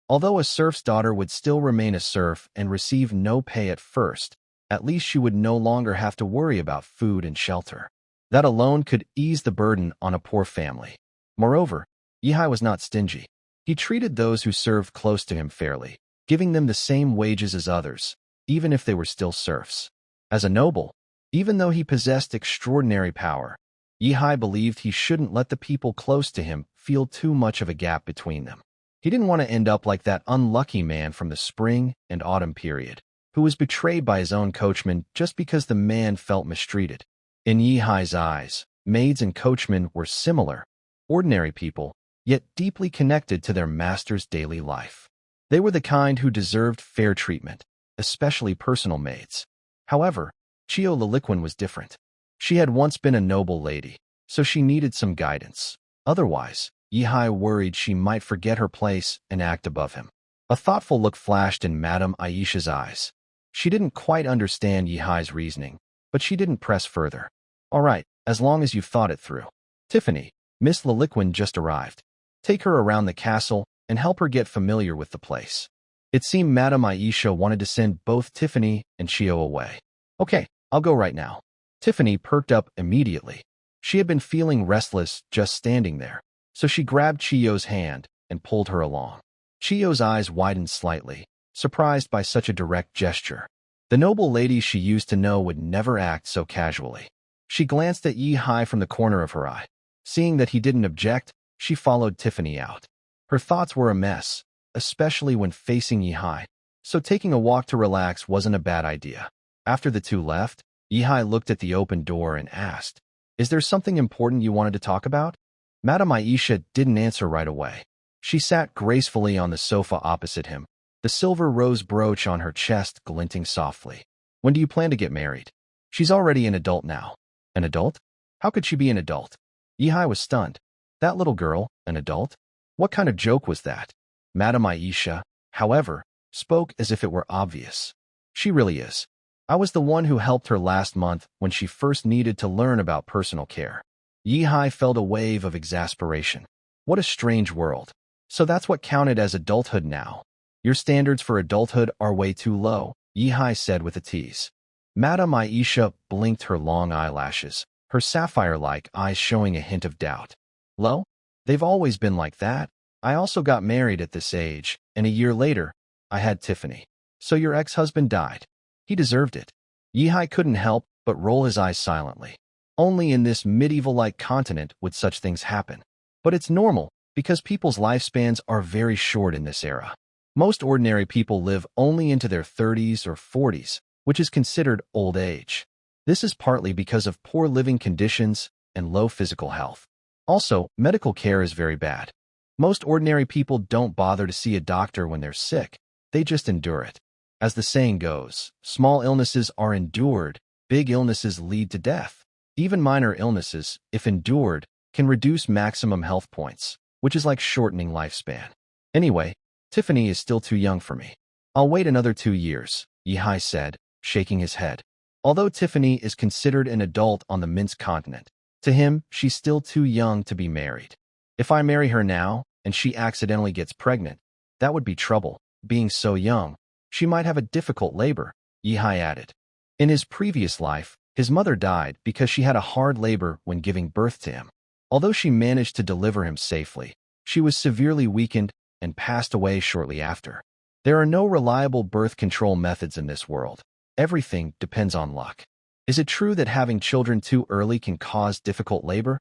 Although a serf's daughter would still remain a serf and receive no pay at first, at least she would no longer have to worry about food and shelter. That alone could ease the burden on a poor family. Moreover, Yihai was not stingy. He treated those who served close to him fairly, giving them the same wages as others, even if they were still serfs. As a noble, even though he possessed extraordinary power, Yihai believed he shouldn't let the people close to him feel too much of a gap between them. He didn't want to end up like that unlucky man from the spring and autumn period, who was betrayed by his own coachman just because the man felt mistreated. In Yihai's eyes, maids and coachmen were similar, ordinary people, yet deeply connected to their master's daily life. They were the kind who deserved fair treatment, especially personal maids. However, Chio Liliquin was different. She had once been a noble lady, so she needed some guidance. Otherwise, Yihai worried she might forget her place and act above him. A thoughtful look flashed in Madame Aisha's eyes. She didn't quite understand Yihai's reasoning, but she didn't press further. All right, as long as you've thought it through. Tiffany, Miss Liliquin just arrived. Take her around the castle and help her get familiar with the place. It seemed Madame Aisha wanted to send both Tiffany and Chio away. Okay, I'll go right now. Tiffany perked up immediately. She had been feeling restless just standing there, so she grabbed Chio's hand and pulled her along. Chio's eyes widened slightly, surprised by such a direct gesture. The noble lady she used to know would never act so casually. She glanced at Yihai from the corner of her eye. Seeing that he didn't object, she followed Tiffany out. Her thoughts were a mess, especially when facing Yihai, so taking a walk to relax wasn't a bad idea. After the two left, Yihai looked at the open door and asked, "Is there something important you wanted to talk about?" Madame Aisha didn't answer right away. She sat gracefully on the sofa opposite him, the silver rose brooch on her chest glinting softly. "When do you plan to get married?" "She's already an adult now." "An adult? How could she be an adult?" Yihai was stunned. That little girl, an adult? What kind of joke was that? Madame Aisha, however, spoke as if it were obvious. "She really is. I was the one who helped her last month when she first needed to learn about personal care." Yihai felt a wave of exasperation. What a strange world. So that's what counted as adulthood now. "Your standards for adulthood are way too low," Yihai said with a tease. Madame Aisha blinked her long eyelashes, her sapphire-like eyes showing a hint of doubt. "Low? They've always been like that. I also got married at this age, and a year later, I had Tiffany. So your ex-husband died. He deserved it. Yihai couldn't help but roll his eyes silently. Only in this medieval-like continent would such things happen. But it's normal, because people's lifespans are very short in this era. Most ordinary people live only into their 30s or 40s, which is considered old age. This is partly because of poor living conditions and low physical health. Also, medical care is very bad. Most ordinary people don't bother to see a doctor when they're sick, they just endure it. As the saying goes, small illnesses are endured, big illnesses lead to death. Even minor illnesses, if endured, can reduce maximum health points, which is like shortening lifespan. Anyway, Tiffany is still too young for me. I'll wait another 2 years, Yihai said, shaking his head. Although Tiffany is considered an adult on the Minsk continent, to him, she's still too young to be married. If I marry her now, and she accidentally gets pregnant, that would be trouble. Being so young, she might have a difficult labor, Yihai added. In his previous life, his mother died because she had a hard labor when giving birth to him. Although she managed to deliver him safely, she was severely weakened and passed away shortly after. There are no reliable birth control methods in this world. Everything depends on luck. Is it true that having children too early can cause difficult labor?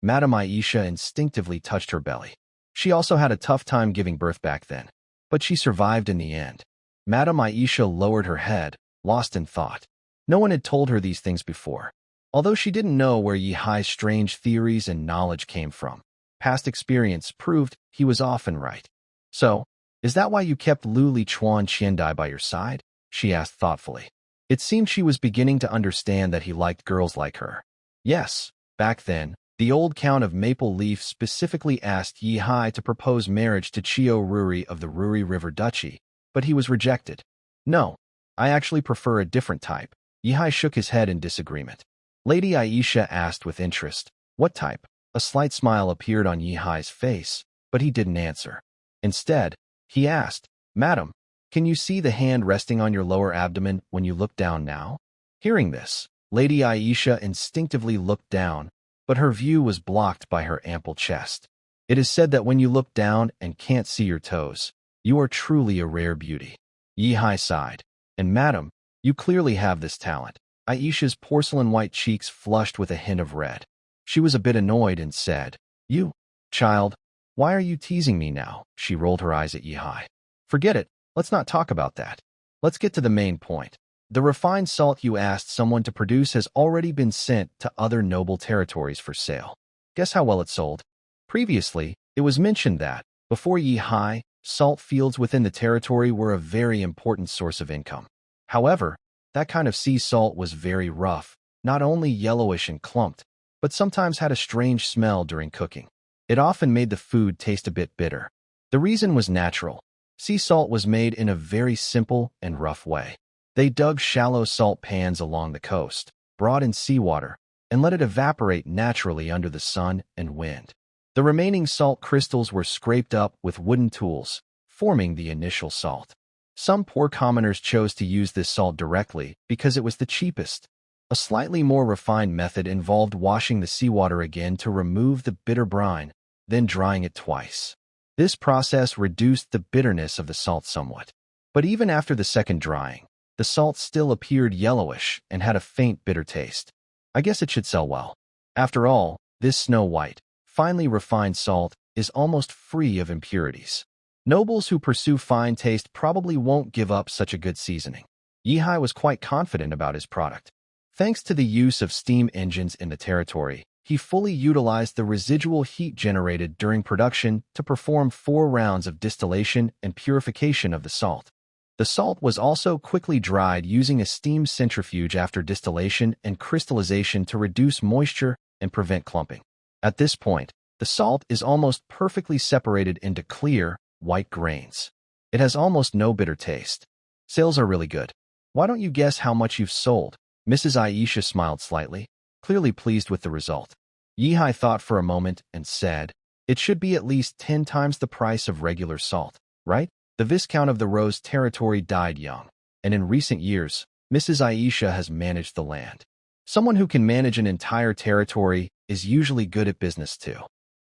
Madame Aisha instinctively touched her belly. She also had a tough time giving birth back then, but she survived in the end. Madame Aisha lowered her head, lost in thought. No one had told her these things before. Although she didn't know where Yihai's strange theories and knowledge came from, past experience proved he was often right. So, is that why you kept Lu Lichuan Qiandai by your side? She asked thoughtfully. It seemed she was beginning to understand that he liked girls like her. Yes, back then, the old Count of Maple Leaf specifically asked Yihai to propose marriage to Chio Ruri of the Ruri River Duchy, but he was rejected. No, I actually prefer a different type. Yihai shook his head in disagreement. Lady Aisha asked with interest, what type? A slight smile appeared on Yihai's face, but he didn't answer. Instead, he asked, Madam, can you see the hand resting on your lower abdomen when you look down now? Hearing this, Lady Aisha instinctively looked down, but her view was blocked by her ample chest. It is said that when you look down and can't see your toes, you are truly a rare beauty. Yihai sighed. And madam, you clearly have this talent. Aisha's porcelain-white cheeks flushed with a hint of red. She was a bit annoyed and said, You, child, why are you teasing me now? She rolled her eyes at Yihai. Forget it, let's not talk about that. Let's get to the main point. The refined salt you asked someone to produce has already been sent to other noble territories for sale. Guess how well it sold? Previously, it was mentioned that, before Yihai, salt fields within the territory were a very important source of income. However, that kind of sea salt was very rough, not only yellowish and clumped, but sometimes had a strange smell during cooking. It often made the food taste a bit bitter. The reason was natural. Sea salt was made in a very simple and rough way. They dug shallow salt pans along the coast, brought in seawater, and let it evaporate naturally under the sun and wind. The remaining salt crystals were scraped up with wooden tools, forming the initial salt. Some poor commoners chose to use this salt directly because it was the cheapest. A slightly more refined method involved washing the seawater again to remove the bitter brine, then drying it twice. This process reduced the bitterness of the salt somewhat. But even after the second drying, the salt still appeared yellowish and had a faint bitter taste. I guess it should sell well. After all, this snow-white, finely refined salt is almost free of impurities. Nobles who pursue fine taste probably won't give up such a good seasoning. Yihai was quite confident about his product. Thanks to the use of steam engines in the territory, he fully utilized the residual heat generated during production to perform 4 rounds of distillation and purification of the salt. The salt was also quickly dried using a steam centrifuge after distillation and crystallization to reduce moisture and prevent clumping. At this point, the salt is almost perfectly separated into clear, white grains. It has almost no bitter taste. Sales are really good. Why don't you guess how much you've sold? Mrs. Aisha smiled slightly, clearly pleased with the result. Yihai thought for a moment and said, It should be at least 10 times the price of regular salt, right? The Viscount of the Rose territory died young, and in recent years, Mrs. Aisha has managed the land. Someone who can manage an entire territory is usually good at business too.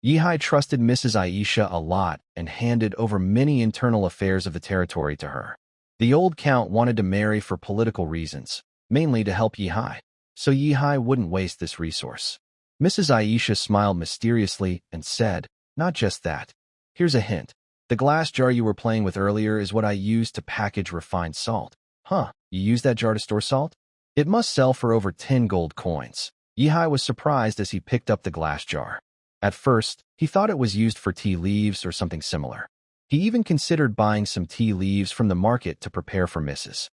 Yihai trusted Mrs. Aisha a lot and handed over many internal affairs of the territory to her. The old count wanted to marry for political reasons, mainly to help Yihai, so Yihai wouldn't waste this resource. Mrs. Aisha smiled mysteriously and said, "Not just that. Here's a hint. The glass jar you were playing with earlier is what I used to package refined salt." "Huh, you use that jar to store salt?" "It must sell for over 10 gold coins." Yihai was surprised as he picked up the glass jar. At first, he thought it was used for tea leaves or something similar. He even considered buying some tea leaves from the market to prepare for Mrs.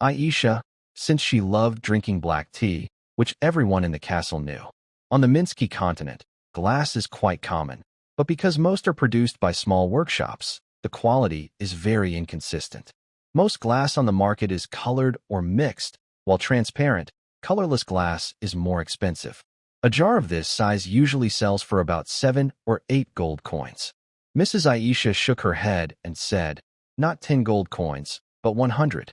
Aisha, since she loved drinking black tea, which everyone in the castle knew. On the Minsky continent, glass is quite common, but because most are produced by small workshops, the quality is very inconsistent. Most glass on the market is colored or mixed, while transparent, colorless glass is more expensive. A jar of this size usually sells for about 7 or 8 gold coins. Mrs. Aisha shook her head and said, "Not 10 gold coins, but 100.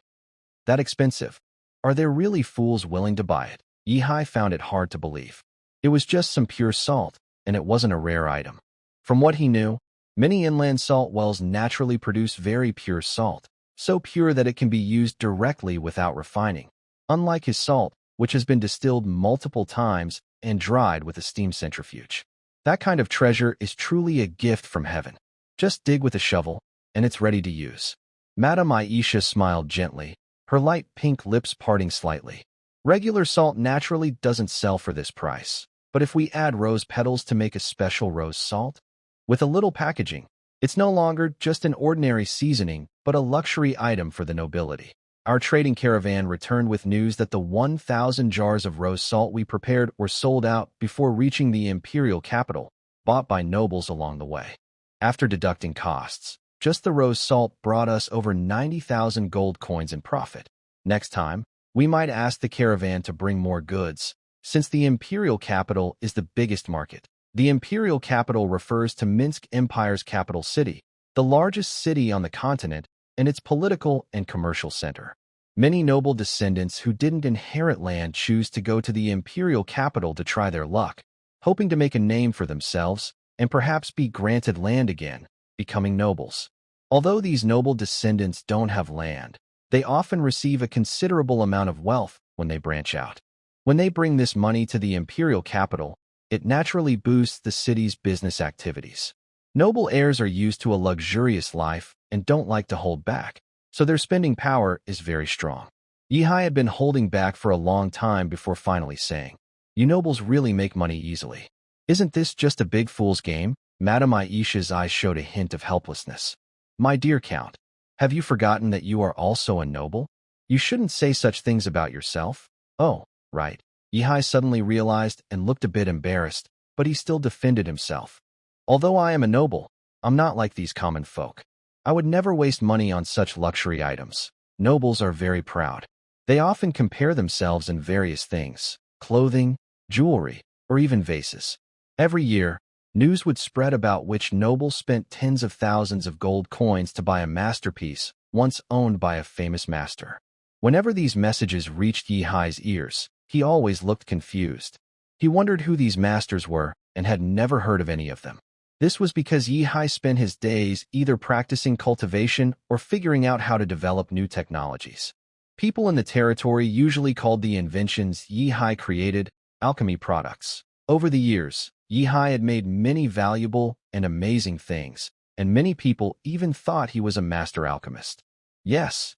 That expensive? Are there really fools willing to buy it?" Yihai found it hard to believe. It was just some pure salt, and it wasn't a rare item. From what he knew, many inland salt wells naturally produce very pure salt, so pure that it can be used directly without refining, unlike his salt, which has been distilled multiple times and dried with a steam centrifuge. That kind of treasure is truly a gift from heaven. Just dig with a shovel, and it's ready to use. Madame Aisha smiled gently, her light pink lips parting slightly. Regular salt naturally doesn't sell for this price, but if we add rose petals to make a special rose salt, with a little packaging, it's no longer just an ordinary seasoning, but a luxury item for the nobility. Our trading caravan returned with news that the 1,000 jars of rose salt we prepared were sold out before reaching the imperial capital, bought by nobles along the way. After deducting costs, just the rose salt brought us over 90,000 gold coins in profit. Next time, we might ask the caravan to bring more goods, since the imperial capital is the biggest market. The imperial capital refers to Minsk Empire's capital city, the largest city on the continent, and its political and commercial center. Many noble descendants who didn't inherit land choose to go to the imperial capital to try their luck, hoping to make a name for themselves and perhaps be granted land again, becoming nobles. Although these noble descendants don't have land, they often receive a considerable amount of wealth when they branch out. When they bring this money to the imperial capital, it naturally boosts the city's business activities. Noble heirs are used to a luxurious life and don't like to hold back, so their spending power is very strong. Yihai had been holding back for a long time before finally saying, "You nobles really make money easily. Isn't this just a big fool's game?" Madame Aisha's eyes showed a hint of helplessness. "My dear Count, have you forgotten that you are also a noble? You shouldn't say such things about yourself." "Oh, right." Yihai suddenly realized and looked a bit embarrassed, but he still defended himself. "Although I am a noble, I'm not like these common folk. I would never waste money on such luxury items. Nobles are very proud. They often compare themselves in various things, clothing, jewelry, or even vases. Every year, news would spread about which noble spent tens of thousands of gold coins to buy a masterpiece once owned by a famous master. Whenever these messages reached Yihai's ears, he always looked confused. He wondered who these masters were and had never heard of any of them. This was because Yihai spent his days either practicing cultivation or figuring out how to develop new technologies. People in the territory usually called the inventions Yihai created alchemy products. Over the years, Yihai had made many valuable and amazing things, and many people even thought he was a master alchemist. Yes,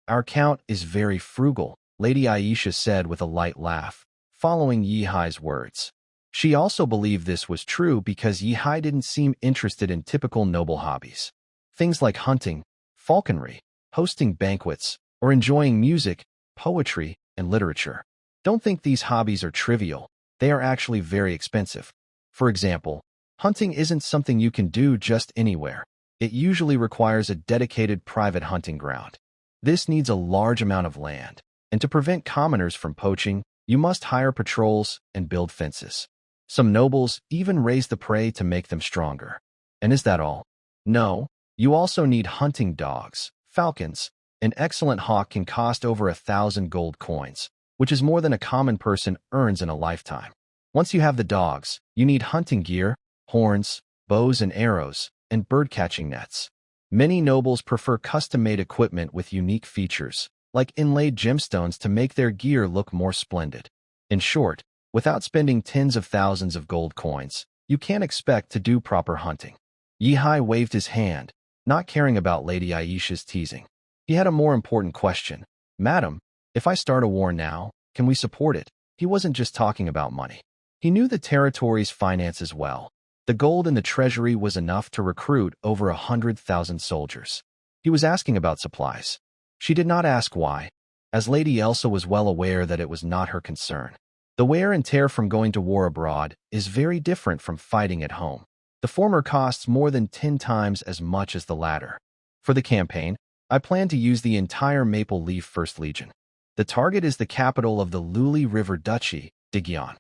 our count is very frugal," Lady Aisha said with a light laugh, following Yihai's words. She also believed this was true because Yihai didn't seem interested in typical noble hobbies. Things like hunting, falconry, hosting banquets, or enjoying music, poetry, and literature. Don't think these hobbies are trivial. They are actually very expensive. For example, hunting isn't something you can do just anywhere. It usually requires a dedicated private hunting ground. This needs a large amount of land, and to prevent commoners from poaching, you must hire patrols and build fences. Some nobles even raise the prey to make them stronger. And is that all? No, you also need hunting dogs, falcons. An excellent hawk can cost over 1,000 gold coins, which is more than a common person earns in a lifetime. Once you have the dogs, you need hunting gear, horns, bows and arrows, and bird-catching nets. Many nobles prefer custom-made equipment with unique features, like inlaid gemstones to make their gear look more splendid. In short, without spending tens of thousands of gold coins, you can't expect to do proper hunting. Yihai waved his hand, not caring about Lady Aisha's teasing. He had a more important question. Madam, if I start a war now, can we support it? He wasn't just talking about money. He knew the territory's finances well. The gold in the treasury was enough to recruit over 100,000 soldiers. He was asking about supplies. She did not ask why, as Lady Elsa was well aware that it was not her concern. The wear and tear from going to war abroad is very different from fighting at home. The former costs more than 10 times as much as the latter. For the campaign, I plan to use the entire Maple Leaf First Legion. The target is the capital of the Luli River Duchy, Digyon.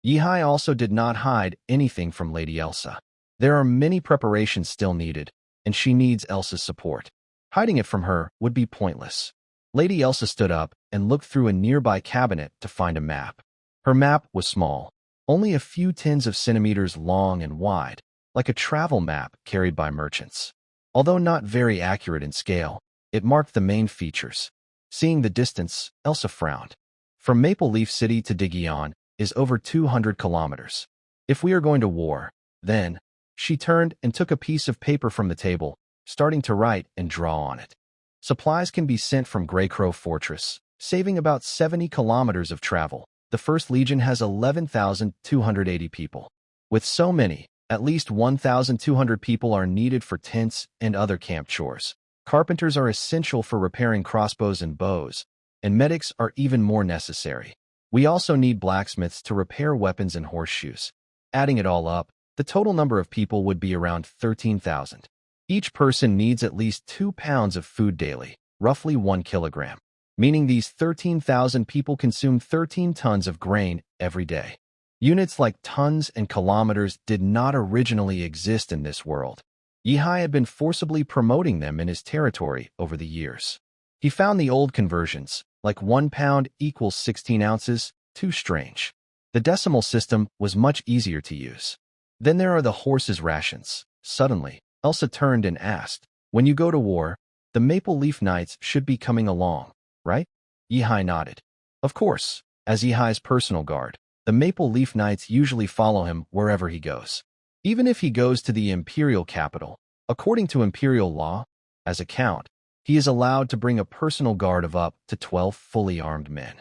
Yihai also did not hide anything from Lady Elsa. There are many preparations still needed, and she needs Elsa's support. Hiding it from her would be pointless. Lady Elsa stood up and looked through a nearby cabinet to find a map. Her map was small, only a few tens of centimeters long and wide, like a travel map carried by merchants. Although not very accurate in scale, it marked the main features. Seeing the distance, Elsa frowned. From Maple Leaf City to Digyon is over 200 kilometers. If we are going to war, then... She turned and took a piece of paper from the table, starting to write and draw on it. Supplies can be sent from Greycrow Fortress, saving about 70 kilometers of travel. The First Legion has 11,280 people. With so many, at least 1,200 people are needed for tents and other camp chores. Carpenters are essential for repairing crossbows and bows, and medics are even more necessary. We also need blacksmiths to repair weapons and horseshoes. Adding it all up, the total number of people would be around 13,000. Each person needs at least 2 pounds of food daily, roughly 1 kilogram, meaning these 13,000 people consume 13 tons of grain every day. Units like tons and kilometers did not originally exist in this world. Yihai had been forcibly promoting them in his territory over the years. He found the old conversions, like 1 pound equals 16 ounces, too strange. The decimal system was much easier to use. Then there are the horses' rations. Suddenly, Elsa turned and asked, when you go to war, the Maple Leaf Knights should be coming along, right? Yihai nodded. Of course, as Yihai's personal guard, the Maple Leaf Knights usually follow him wherever he goes. Even if he goes to the imperial capital, according to imperial law, as a count, he is allowed to bring a personal guard of up to 12 fully armed men.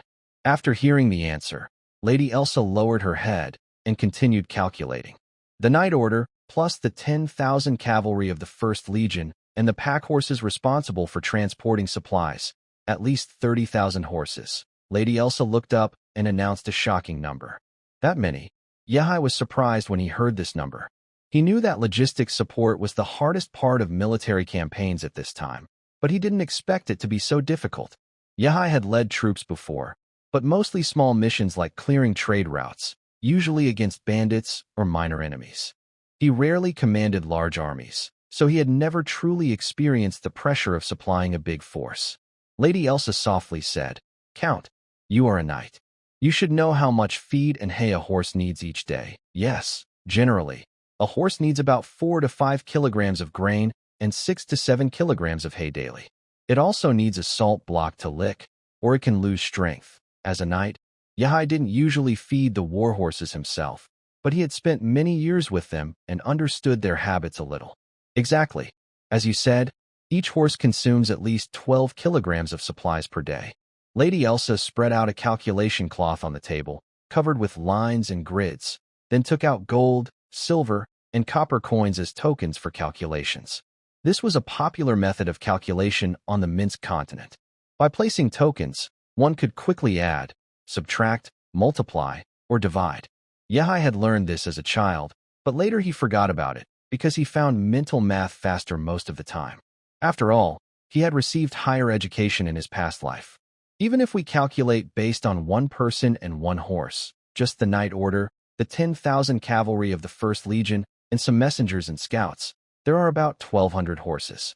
After hearing the answer, Lady Elsa lowered her head and continued calculating. The Knight Order, plus the 10,000 cavalry of the First Legion and the pack horses responsible for transporting supplies, at least 30,000 horses. Lady Elsa looked up and announced a shocking number. That many? Yihai was surprised when he heard this number. He knew that logistics support was the hardest part of military campaigns at this time, but he didn't expect it to be so difficult. Yihai had led troops before, but mostly small missions like clearing trade routes, usually against bandits or minor enemies. He rarely commanded large armies, so he had never truly experienced the pressure of supplying a big force. Lady Elsa softly said, Count, you are a knight. You should know how much feed and hay a horse needs each day. Yes, generally, a horse needs about 4 to 5 kilograms of grain and 6 to 7 kilograms of hay daily. It also needs a salt block to lick, or it can lose strength. As a knight, Yihai didn't usually feed the war horses himself, but he had spent many years with them and understood their habits a little. Exactly. As you said, each horse consumes at least 12 kilograms of supplies per day. Lady Elsa spread out a calculation cloth on the table, covered with lines and grids, then took out gold, silver, and copper coins as tokens for calculations. This was a popular method of calculation on the Minsk continent. By placing tokens, one could quickly add, subtract, multiply, or divide. Yihai had learned this as a child, but later he forgot about it because he found mental math faster most of the time. After all, he had received higher education in his past life. Even if we calculate based on 1 person and 1 horse, just the Knight Order, the 10,000 cavalry of the First Legion, and some messengers and scouts, there are about 1,200 horses.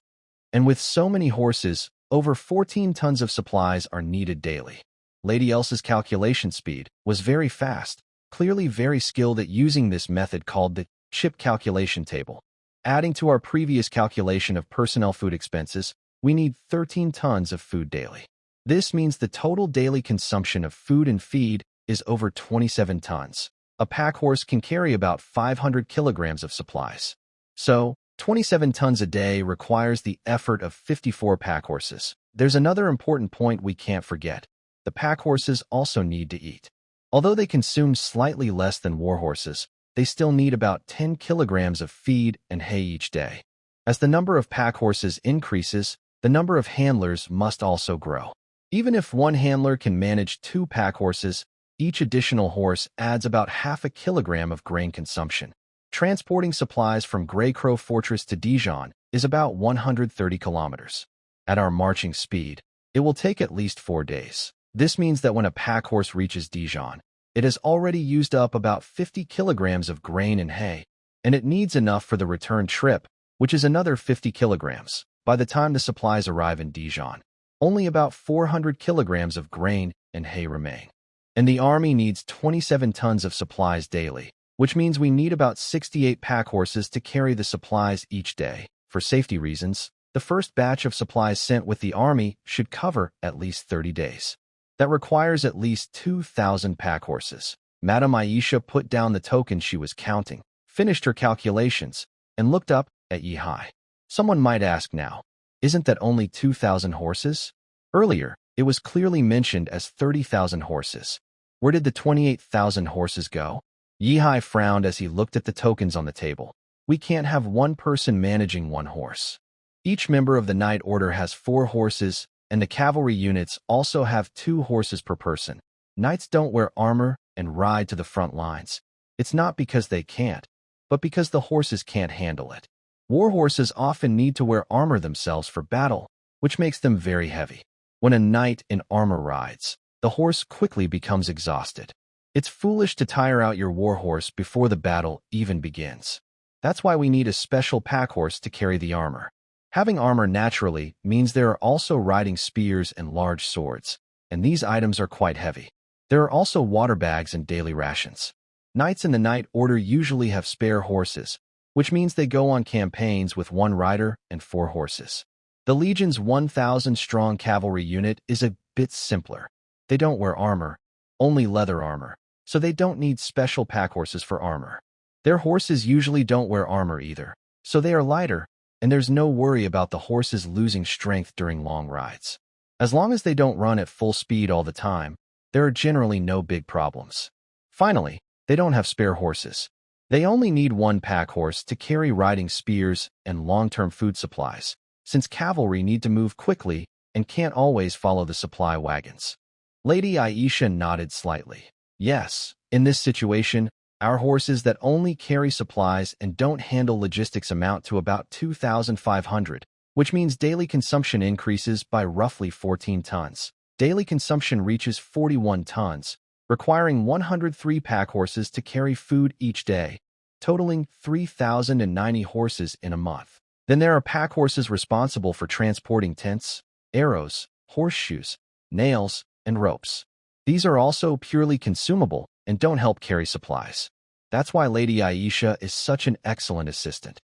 And with so many horses, over 14 tons of supplies are needed daily. Lady Elsa's calculation speed was very fast, clearly very skilled at using this method called the Chip calculation table. Adding to our previous calculation of personnel food expenses, we need 13 tons of food daily. This means the total daily consumption of food and feed is over 27 tons. A pack horse can carry about 500 kilograms of supplies. So, 27 tons a day requires the effort of 54 pack horses. There's another important point we can't forget. The pack horses also need to eat. Although they consume slightly less than war horses, they still need about 10 kilograms of feed and hay each day. As the number of pack horses increases, the number of handlers must also grow. Even if one handler can manage 2 pack horses, each additional horse adds about half a kilogram of grain consumption. Transporting supplies from Grey Crow Fortress to Dijon is about 130 kilometers. At our marching speed, it will take at least 4 days. This means that when a pack horse reaches Dijon, it has already used up about 50 kilograms of grain and hay, and it needs enough for the return trip, which is another 50 kilograms. By the time the supplies arrive in Dijon, only about 400 kilograms of grain and hay remain. And the army needs 27 tons of supplies daily, which means we need about 68 pack horses to carry the supplies each day. For safety reasons, the first batch of supplies sent with the army should cover at least 30 days. That requires at least 2,000 pack horses. Madame Aisha put down the token she was counting, finished her calculations, and looked up at Yihai. Someone might ask now, isn't that only 2,000 horses? Earlier, it was clearly mentioned as 30,000 horses. Where did the 28,000 horses go? Yihai frowned as he looked at the tokens on the table. We can't have one person managing one horse. Each member of the Knight Order has 4 horses, and the cavalry units also have 2 horses per person. Knights don't wear armor and ride to the front lines. It's not because they can't, but because the horses can't handle it. War horses often need to wear armor themselves for battle, which makes them very heavy. When a knight in armor rides, the horse quickly becomes exhausted. It's foolish to tire out your war horse before the battle even begins. That's why we need a special pack horse to carry the armor. Having armor naturally means there are also riding spears and large swords, and these items are quite heavy. There are also water bags and daily rations. Knights in the Knight Order usually have spare horses, which means they go on campaigns with 1 rider and 4 horses. The Legion's 1,000-strong cavalry unit is a bit simpler. They don't wear armor, only leather armor, so they don't need special pack horses for armor. Their horses usually don't wear armor either, so they are lighter, and there's no worry about the horses losing strength during long rides. As long as they don't run at full speed all the time, there are generally no big problems. Finally, they don't have spare horses. They only need 1 pack horse to carry riding spears and long-term food supplies, since cavalry need to move quickly and can't always follow the supply wagons. Lady Aisha nodded slightly. Yes, in this situation, our horses that only carry supplies and don't handle logistics amount to about 2,500, which means daily consumption increases by roughly 14 tons. Daily consumption reaches 41 tons, requiring 103 pack horses to carry food each day, totaling 3,090 horses in a month. Then there are pack horses responsible for transporting tents, arrows, horseshoes, nails, and ropes. These are also purely consumable and don't help carry supplies. That's why Lady Aisha is such an excellent assistant.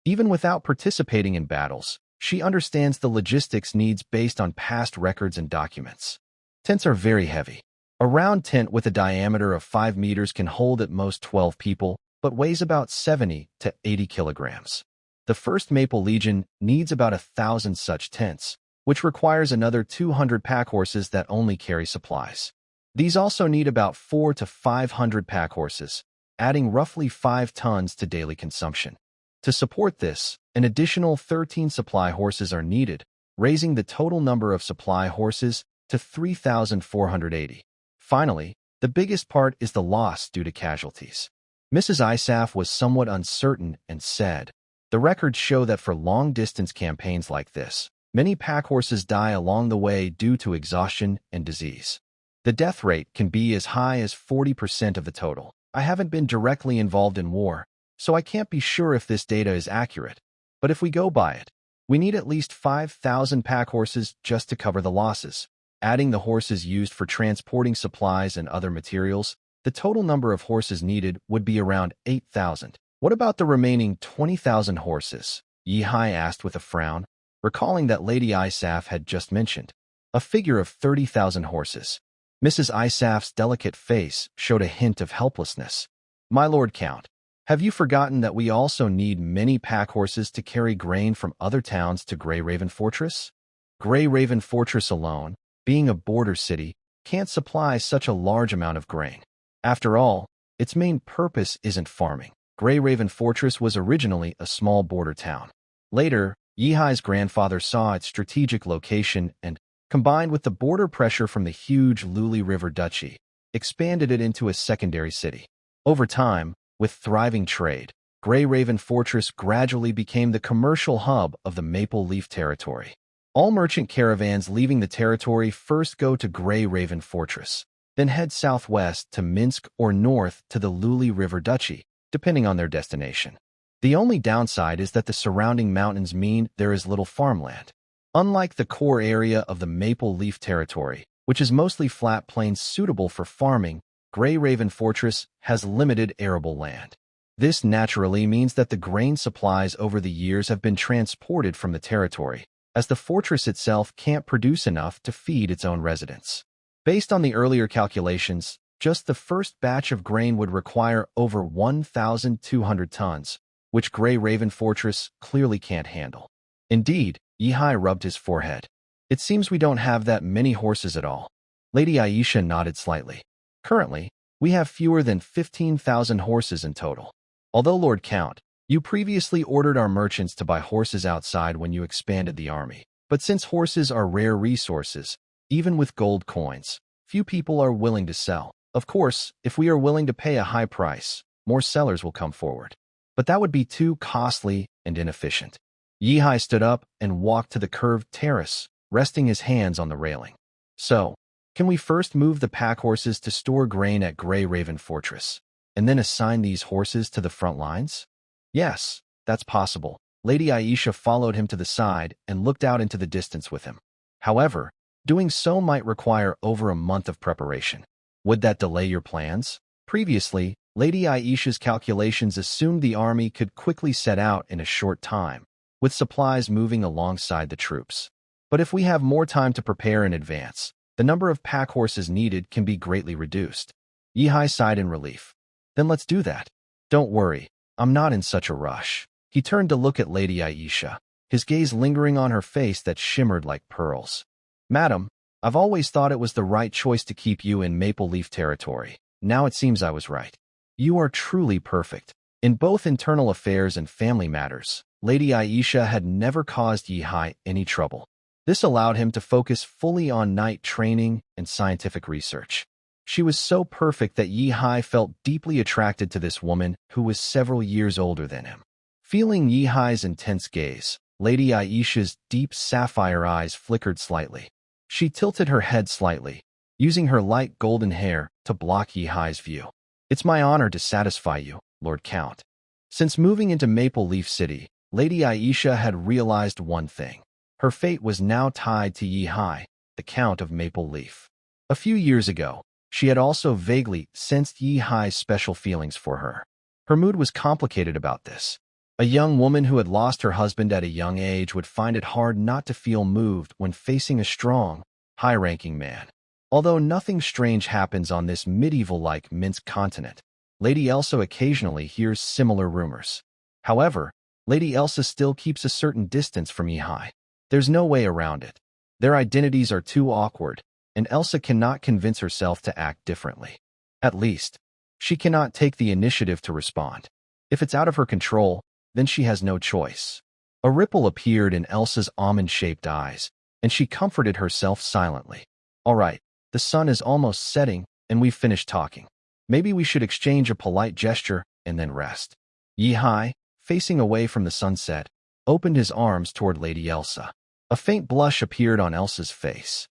Even without participating in battles, she understands the logistics needs based on past records and documents. Tents are very heavy. A round tent with a diameter of 5 meters can hold at most 12 people, but weighs about 70 to 80 kilograms. The 1st Maple Legion needs about 1,000 such tents, which requires another 200 pack horses that only carry supplies. These also need about 400 to 500 pack horses, adding roughly 5 tons to daily consumption. To support this, an additional 13 supply horses are needed, raising the total number of supply horses to 3,480. Finally, the biggest part is the loss due to casualties. Mrs. Isaf was somewhat uncertain and said, "The records show that for long-distance campaigns like this, many pack horses die along the way due to exhaustion and disease. The death rate can be as high as 40% of the total. I haven't been directly involved in war, so I can't be sure if this data is accurate. But if we go by it, we need at least 5,000 pack horses just to cover the losses. Adding the horses used for transporting supplies and other materials, the total number of horses needed would be around 8,000. What about the remaining 20,000 horses? Yihai asked with a frown, recalling that Lady Isaf had just mentioned. A figure of 30,000 horses. Mrs. Isaf's delicate face showed a hint of helplessness. My Lord Count, have you forgotten that we also need many pack horses to carry grain from other towns to Grey Raven Fortress? Grey Raven Fortress alone, being a border city, can't supply such a large amount of grain. After all, its main purpose isn't farming. Grey Raven Fortress was originally a small border town. Later, Yihai's grandfather saw its strategic location and, combined with the border pressure from the huge Luli River Duchy, expanded it into a secondary city. Over time, with thriving trade, Grey Raven Fortress gradually became the commercial hub of the Maple Leaf Territory. All merchant caravans leaving the territory first go to Grey Raven Fortress, then head southwest to Minsk or north to the Luli River Duchy, depending on their destination. The only downside is that the surrounding mountains mean there is little farmland. Unlike the core area of the Maple Leaf Territory, which is mostly flat plains suitable for farming, Grey Raven Fortress has limited arable land. This naturally means that the grain supplies over the years have been transported from the territory, as the fortress itself can't produce enough to feed its own residents. Based on the earlier calculations, just the first batch of grain would require over 1,200 tons, which Grey Raven Fortress clearly can't handle. Indeed, Yihai rubbed his forehead. It seems we don't have that many horses at all. Lady Aisha nodded slightly. Currently, we have fewer than 15,000 horses in total. Although Lord Count, you previously ordered our merchants to buy horses outside when you expanded the army. But since horses are rare resources, even with gold coins, few people are willing to sell. Of course, if we are willing to pay a high price, more sellers will come forward. But that would be too costly and inefficient. Yihai stood up and walked to the curved terrace, resting his hands on the railing. So, can we first move the pack horses to store grain at Grey Raven Fortress, and then assign these horses to the front lines? Yes, that's possible. Lady Aisha followed him to the side and looked out into the distance with him. However, doing so might require over a month of preparation. Would that delay your plans? Previously, Lady Aisha's calculations assumed the army could quickly set out in a short time, with supplies moving alongside the troops. But if we have more time to prepare in advance, the number of pack horses needed can be greatly reduced. Yihai sighed in relief. Then let's do that. Don't worry, I'm not in such a rush. He turned to look at Lady Aisha, his gaze lingering on her face that shimmered like pearls. Madam, I've always thought it was the right choice to keep you in Maple Leaf Territory. Now it seems I was right. You are truly perfect. In both internal affairs and family matters, Lady Aisha had never caused Yihai any trouble. This allowed him to focus fully on knight training and scientific research. She was so perfect that Yihai felt deeply attracted to this woman who was several years older than him. Feeling Yihai's intense gaze, Lady Aisha's deep sapphire eyes flickered slightly. She tilted her head slightly, using her light golden hair to block Yihai's view. It's my honor to satisfy you, Lord Count. Since moving into Maple Leaf City, Lady Aisha had realized one thing. Her fate was now tied to Yihai, the Count of Maple Leaf. A few years ago, she had also vaguely sensed Yihai's special feelings for her. Her mood was complicated about this. A young woman who had lost her husband at a young age would find it hard not to feel moved when facing a strong, high-ranking man. Although nothing strange happens on this medieval-like Minsk continent, Lady Elsa occasionally hears similar rumors. However, Lady Elsa still keeps a certain distance from Yihai. There's no way around it. Their identities are too awkward, and Elsa cannot convince herself to act differently. At least, she cannot take the initiative to respond. If it's out of her control, then she has no choice. A ripple appeared in Elsa's almond-shaped eyes, and she comforted herself silently. All right, the sun is almost setting, and we've finished talking. Maybe we should exchange a polite gesture and then rest. Yihai, facing away from the sunset, opened his arms toward Lady Elsa. A faint blush appeared on Elsa's face.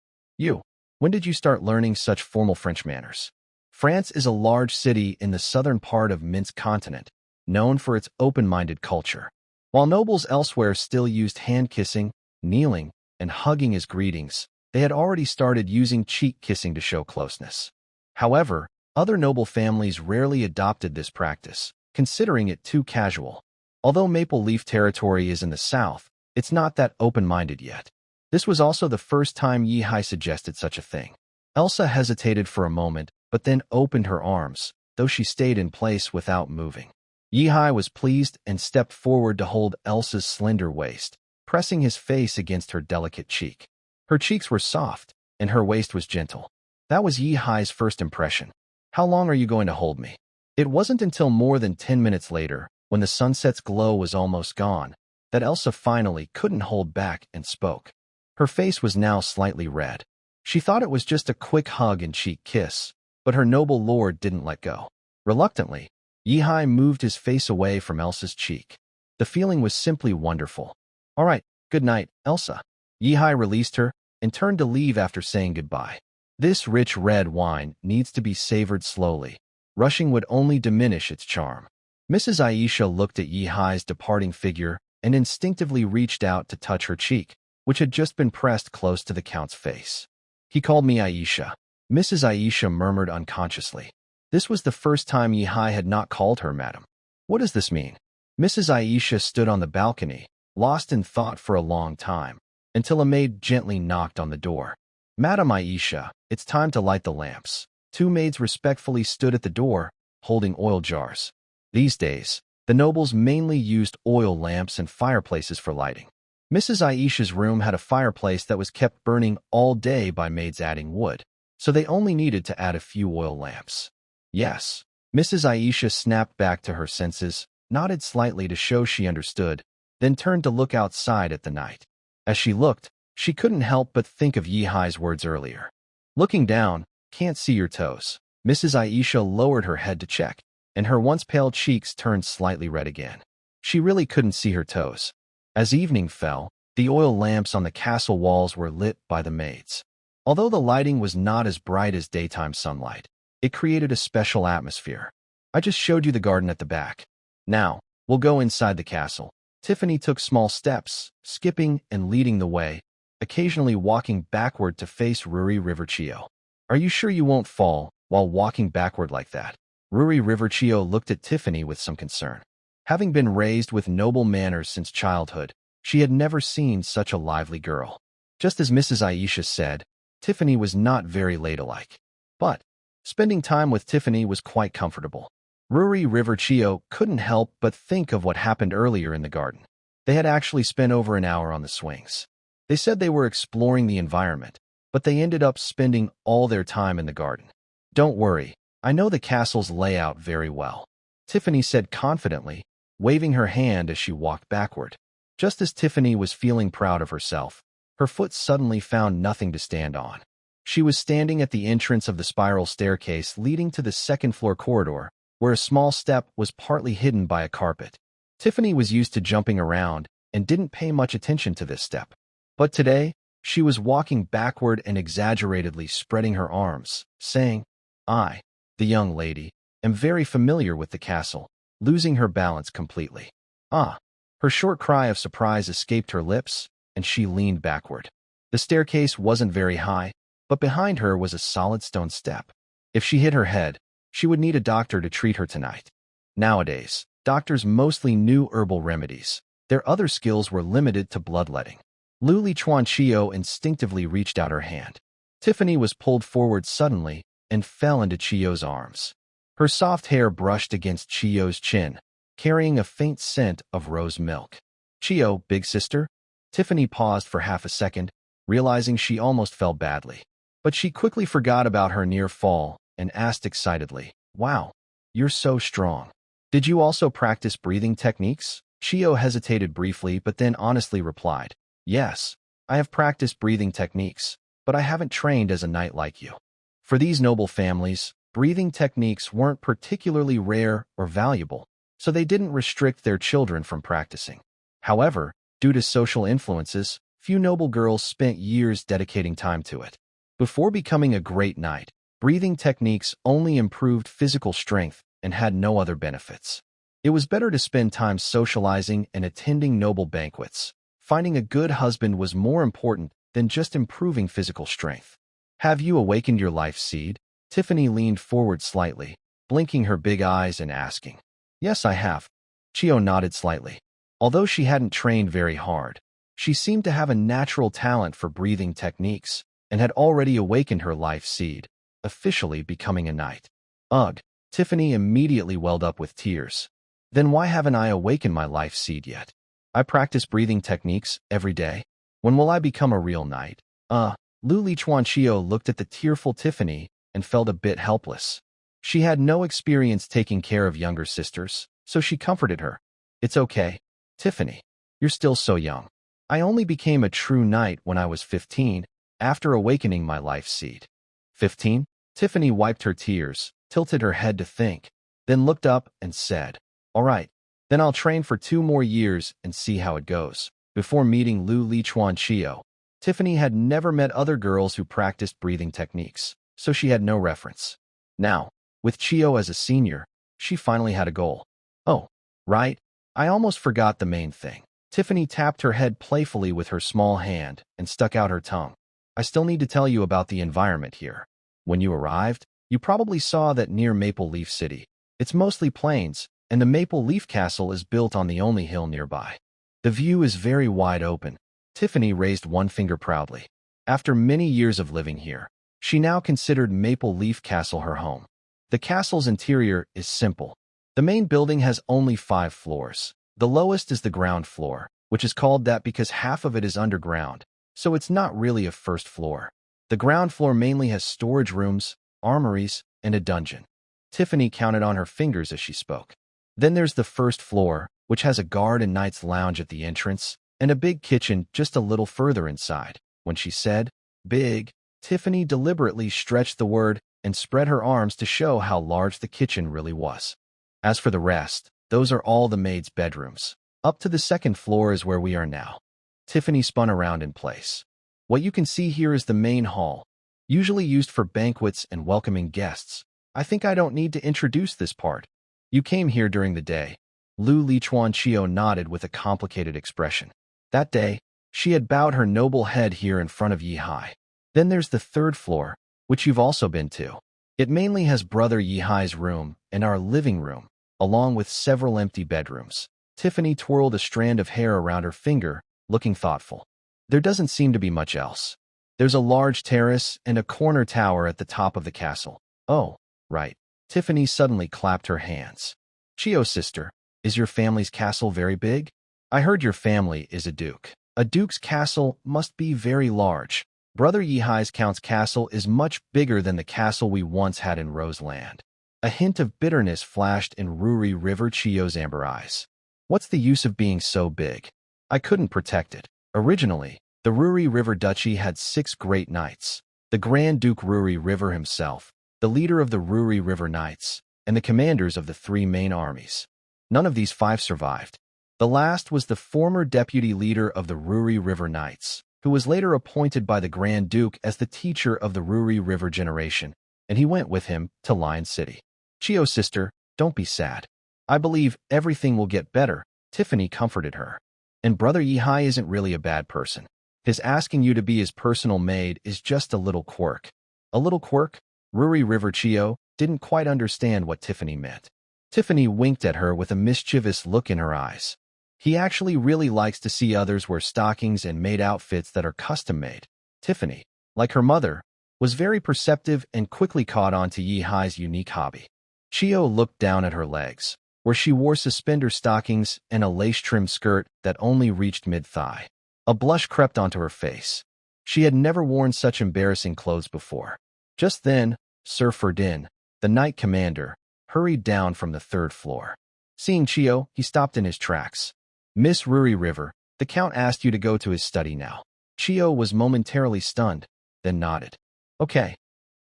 When did you start learning such formal French manners? France is a large city in the southern part of Minsk continent, known for its open-minded culture. While nobles elsewhere still used hand-kissing, kneeling, and hugging as greetings, they had already started using cheek-kissing to show closeness. However, other noble families rarely adopted this practice, considering it too casual. Although Maple Leaf territory is in the south, it's not that open-minded yet. This was also the first time Yihai suggested such a thing. Elsa hesitated for a moment, but then opened her arms, though she stayed in place without moving. Yihai was pleased and stepped forward to hold Elsa's slender waist, pressing his face against her delicate cheek. Her cheeks were soft, and her waist was gentle. That was Yihai's first impression. How long are you going to hold me? It wasn't until more than 10 minutes later, when the sunset's glow was almost gone, that Elsa finally couldn't hold back and spoke. Her face was now slightly red. She thought it was just a quick hug and cheek kiss, but her noble lord didn't let go. Reluctantly, Yihai moved his face away from Elsa's cheek. The feeling was simply wonderful. All right, good night, Elsa. Yihai released her and turned to leave after saying goodbye. This rich red wine needs to be savored slowly. Rushing would only diminish its charm. Mrs. Aisha looked at Yihai's departing figure and instinctively reached out to touch her cheek, which had just been pressed close to the Count's face. He called me Aisha. Mrs. Aisha murmured unconsciously. This was the first time Yihai had not called her madam. What does this mean? Mrs. Aisha stood on the balcony, lost in thought for a long time, until a maid gently knocked on the door. Madam Aisha, it's time to light the lamps. Two maids respectfully stood at the door, holding oil jars. These days, the nobles mainly used oil lamps and fireplaces for lighting. Mrs. Aisha's room had a fireplace that was kept burning all day by maids adding wood, so they only needed to add a few oil lamps. Yes. Mrs. Aisha snapped back to her senses, nodded slightly to show she understood, then turned to look outside at the night. As she looked, she couldn't help but think of Yihai's words earlier. Looking down, can't see your toes. Mrs. Aisha lowered her head to check, and her once pale cheeks turned slightly red again. She really couldn't see her toes. As evening fell, the oil lamps on the castle walls were lit by the maids. Although the lighting was not as bright as daytime sunlight, it created a special atmosphere. I just showed you the garden at the back. Now, we'll go inside the castle. Tiffany took small steps, skipping and leading the way, occasionally walking backward to face Ruri Riverchio. Are you sure you won't fall while walking backward like that? Ruri Riverchio looked at Tiffany with some concern. Having been raised with noble manners since childhood, she had never seen such a lively girl. Just as Mrs. Aisha said, Tiffany was not very ladylike. But spending time with Tiffany was quite comfortable. Ruri Riverchio couldn't help but think of what happened earlier in the garden. They had actually spent over an hour on the swings. They said they were exploring the environment, but they ended up spending all their time in the garden. Don't worry, I know the castle's layout very well, Tiffany said confidently, waving her hand as she walked backward. Just as Tiffany was feeling proud of herself, her foot suddenly found nothing to stand on. She was standing at the entrance of the spiral staircase leading to the second-floor corridor, where a small step was partly hidden by a carpet. Tiffany was used to jumping around and didn't pay much attention to this step. But today, she was walking backward and exaggeratedly spreading her arms, saying, I, the young lady, am very familiar with the castle, losing her balance completely. Ah! Her short cry of surprise escaped her lips, and she leaned backward. The staircase wasn't very high, but behind her was a solid stone step. If she hit her head, she would need a doctor to treat her tonight. Nowadays, doctors mostly knew herbal remedies. Their other skills were limited to bloodletting. Luli Chuanchio instinctively reached out her hand. Tiffany was pulled forward suddenly and fell into Chio's arms. Her soft hair brushed against Chio's chin, carrying a faint scent of rose milk. Chio, big sister? Tiffany paused for half a second, realizing she almost fell badly. But she quickly forgot about her near fall and asked excitedly, Wow, you're so strong. Did you also practice breathing techniques? Chio hesitated briefly but then honestly replied, Yes, I have practiced breathing techniques, but I haven't trained as a knight like you. For these noble families, breathing techniques weren't particularly rare or valuable, so they didn't restrict their children from practicing. However, due to social influences, few noble girls spent years dedicating time to it. Before becoming a great knight, breathing techniques only improved physical strength and had no other benefits. It was better to spend time socializing and attending noble banquets. Finding a good husband was more important than just improving physical strength. Have you awakened your life seed? Tiffany leaned forward slightly, blinking her big eyes and asking. Yes, I have. Chio nodded slightly. Although she hadn't trained very hard, she seemed to have a natural talent for breathing techniques and had already awakened her life seed, officially becoming a knight. Ugh, Tiffany immediately welled up with tears. Then why haven't I awakened my life seed yet? I practice breathing techniques every day. When will I become a real knight? Lu Chuanchio looked at the tearful Tiffany and felt a bit helpless. She had no experience taking care of younger sisters, so she comforted her. It's okay, Tiffany. You're still so young. I only became a true knight when I was 15, after awakening my life seed. 15? Tiffany wiped her tears, tilted her head to think, then looked up and said, All right, then I'll train for 2 more years and see how it goes. Before meeting Lu Chuanchio, Tiffany had never met other girls who practiced breathing techniques, so she had no reference. Now, with Chio as a senior, she finally had a goal. Oh, right, I almost forgot the main thing. Tiffany tapped her head playfully with her small hand and stuck out her tongue. I still need to tell you about the environment here. When you arrived, you probably saw that near Maple Leaf City. It's mostly plains, and the Maple Leaf Castle is built on the only hill nearby. The view is very wide open. Tiffany raised one finger proudly. After many years of living here, she now considered Maple Leaf Castle her home. The castle's interior is simple. The main building has only 5 floors. The lowest is the ground floor, which is called that because half of it is underground, so it's not really a first floor. The ground floor mainly has storage rooms, armories, and a dungeon. Tiffany counted on her fingers as she spoke. Then there's the first floor, which has a guard and knight's lounge at the entrance, and a big kitchen just a little further inside. When she said, big, Tiffany deliberately stretched the word and spread her arms to show how large the kitchen really was. As for the rest, those are all the maids' bedrooms. Up to the 2nd floor is where we are now. Tiffany spun around in place. What you can see here is the main hall, usually used for banquets and welcoming guests. I think I don't need to introduce this part. You came here during the day. Lu Chuanchio nodded with a complicated expression. That day, she had bowed her noble head here in front of Yihai. Then there's the 3rd floor, which you've also been to. It mainly has Brother Yihai's room and our living room, along with several empty bedrooms. Tiffany twirled a strand of hair around her finger, looking thoughtful. There doesn't seem to be much else. There's a large terrace and a corner tower at the top of the castle. Oh, right. Tiffany suddenly clapped her hands. Chio sister, is your family's castle very big? I heard your family is a duke. A duke's castle must be very large. Brother Yihai's count's castle is much bigger than the castle we once had in Roseland. A hint of bitterness flashed in Ruri River Chio's amber eyes. What's the use of being so big? I couldn't protect it. Originally, the Ruri River Duchy had 6 great knights. The Grand Duke Ruri River himself, the leader of the Ruri River Knights, and the commanders of the 3 main armies. None of these 5 survived. The last was the former deputy leader of the Ruri River Knights, who was later appointed by the Grand Duke as the teacher of the Ruri River generation, and he went with him to Lion City. Chio sister, don't be sad. I believe everything will get better, Tiffany comforted her. And Brother Yihai isn't really a bad person. His asking you to be his personal maid is just a little quirk. A little quirk? Ruri River Chio didn't quite understand what Tiffany meant. Tiffany winked at her with a mischievous look in her eyes. He actually really likes to see others wear stockings and maid outfits that are custom-made. Tiffany, like her mother, was very perceptive and quickly caught on to Yihai's unique hobby. Chio looked down at her legs, where she wore suspender stockings and a lace-trimmed skirt that only reached mid-thigh. A blush crept onto her face. She had never worn such embarrassing clothes before. Just then, Sir Ferdin, the knight commander, hurried down from the 3rd floor. Seeing Chio, he stopped in his tracks. Miss Ruri River, the Count asked you to go to his study now. Chio was momentarily stunned, then nodded. Okay.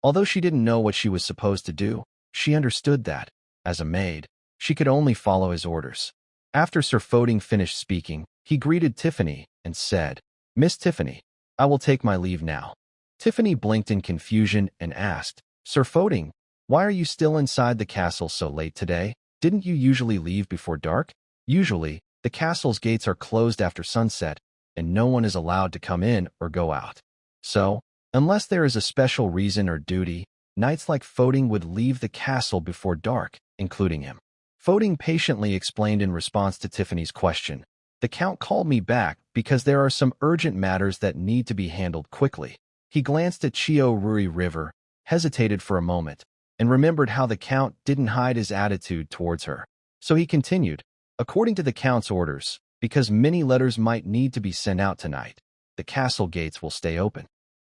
Although she didn't know what she was supposed to do, she understood that, as a maid, she could only follow his orders. After Sir Foding finished speaking, he greeted Tiffany and said, Miss Tiffany, I will take my leave now. Tiffany blinked in confusion and asked, Sir Foding, why are you still inside the castle so late today? Didn't you usually leave before dark? Usually, the castle's gates are closed after sunset, and no one is allowed to come in or go out. So, unless there is a special reason or duty, knights like Foding would leave the castle before dark, including him. Foding patiently explained in response to Tiffany's question. The Count called me back because there are some urgent matters that need to be handled quickly. He glanced at Chio Ruri River, hesitated for a moment, and remembered how the Count didn't hide his attitude towards her. So he continued, according to the Count's orders, because many letters might need to be sent out tonight, the castle gates will stay open.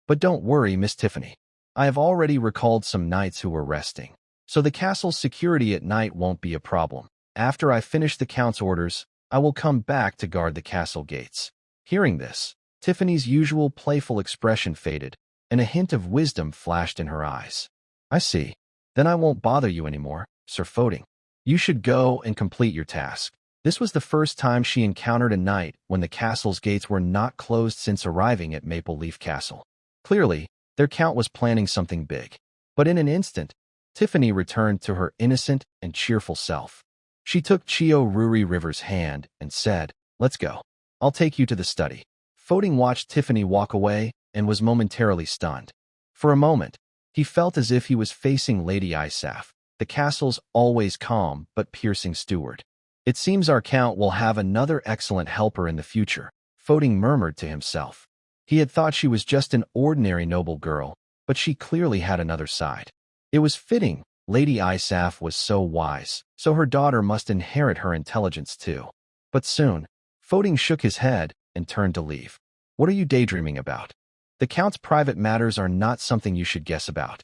But don't worry, Miss Tiffany. I have already recalled some knights who were resting, so the castle's security at night won't be a problem. After I finish the Count's orders, I will come back to guard the castle gates. Hearing this, Tiffany's usual playful expression faded, and a hint of wisdom flashed in her eyes. I see. Then I won't bother you anymore, Sir Foding. You should go and complete your task. This was the first time she encountered a night when the castle's gates were not closed since arriving at Maple Leaf Castle. Clearly, their Count was planning something big. But in an instant, Tiffany returned to her innocent and cheerful self. She took Chio Ruri River's hand and said, "Let's go. I'll take you to the study." Foding watched Tiffany walk away and was momentarily stunned. For a moment, he felt as if he was facing Lady Isaf, the castle's always calm but piercing steward. It seems our Count will have another excellent helper in the future, Foding murmured to himself. He had thought she was just an ordinary noble girl, but she clearly had another side. It was fitting. Lady Isaf was so wise, so her daughter must inherit her intelligence too. But soon, Foding shook his head and turned to leave. What are you daydreaming about? The Count's private matters are not something you should guess about.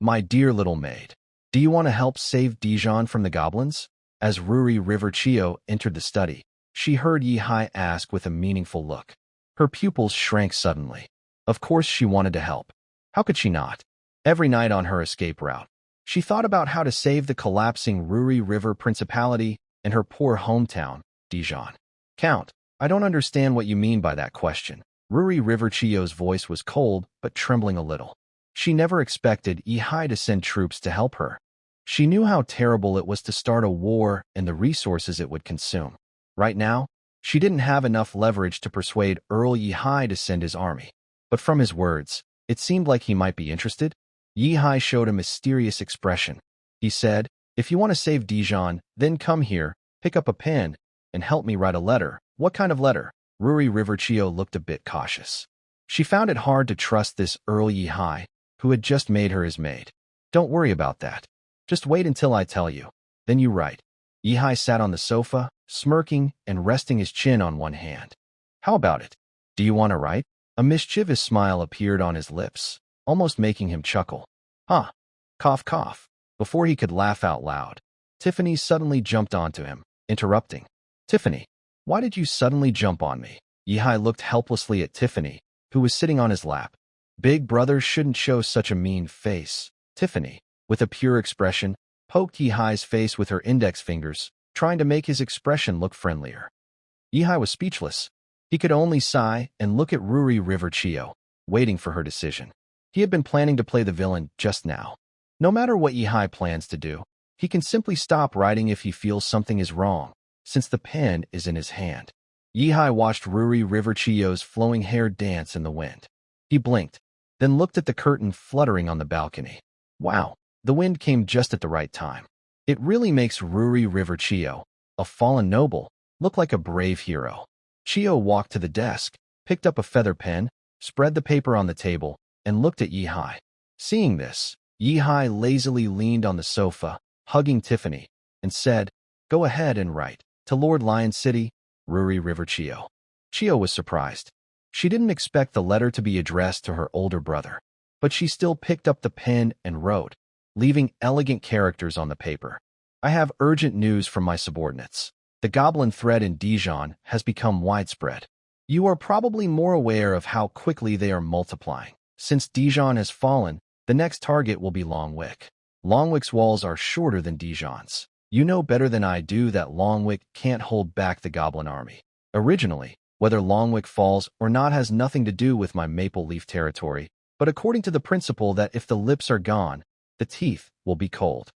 My dear little maid, do you want to help save Dijon from the goblins? As Ruri River Chio entered the study, she heard Yihai ask with a meaningful look. Her pupils shrank suddenly. Of course she wanted to help. How could she not? Every night on her escape route, she thought about how to save the collapsing Ruri River Principality and her poor hometown, Dijon. Count, I don't understand what you mean by that question. Ruri River Chio's voice was cold but trembling a little. She never expected Yihai to send troops to help her. She knew how terrible it was to start a war and the resources it would consume. Right now, she didn't have enough leverage to persuade Earl Yihai to send his army. But from his words, it seemed like he might be interested. Yihai showed a mysterious expression. He said, "If you want to save Dijon, then come here, pick up a pen, and help me write a letter." What kind of letter? Ruri River Chio looked a bit cautious. She found it hard to trust this Earl Yihai, who had just made her his maid. Don't worry about that. Just wait until I tell you. Then you write. Yihai sat on the sofa, smirking and resting his chin on one hand. How about it? Do you want to write? A mischievous smile appeared on his lips, almost making him chuckle. Huh. Cough, cough. Before he could laugh out loud, Tiffany suddenly jumped onto him, interrupting. Tiffany, why did you suddenly jump on me? Yihai looked helplessly at Tiffany, who was sitting on his lap. Big brother shouldn't show such a mean face. Tiffany, with a pure expression, poked Yihai's face with her index fingers, trying to make his expression look friendlier. Yihai was speechless. He could only sigh and look at Ruri River Chio, waiting for her decision. He had been planning to play the villain just now. No matter what Yihai plans to do, he can simply stop writing if he feels something is wrong, since the pen is in his hand. Yihai watched Ruri River Chio's flowing hair dance in the wind. He blinked, then looked at the curtain fluttering on the balcony. Wow, the wind came just at the right time. It really makes Ruri River Chio, a fallen noble, look like a brave hero. Chio walked to the desk, picked up a feather pen, spread the paper on the table, and looked at Yihai. Seeing this, Yihai lazily leaned on the sofa, hugging Tiffany, and said, "Go ahead and write. To Lord Lion City, Ruri River Chio." Chio was surprised. She didn't expect the letter to be addressed to her older brother, but she still picked up the pen and wrote, leaving elegant characters on the paper. I have urgent news from my subordinates. The goblin threat in Dijon has become widespread. You are probably more aware of how quickly they are multiplying. Since Dijon has fallen, the next target will be Longwick. Longwick's walls are shorter than Dijon's. You know better than I do that Longwick can't hold back the goblin army. Originally, whether Longwick falls or not has nothing to do with my Maple Leaf territory, but according to the principle that if the lips are gone, the teeth will be cold.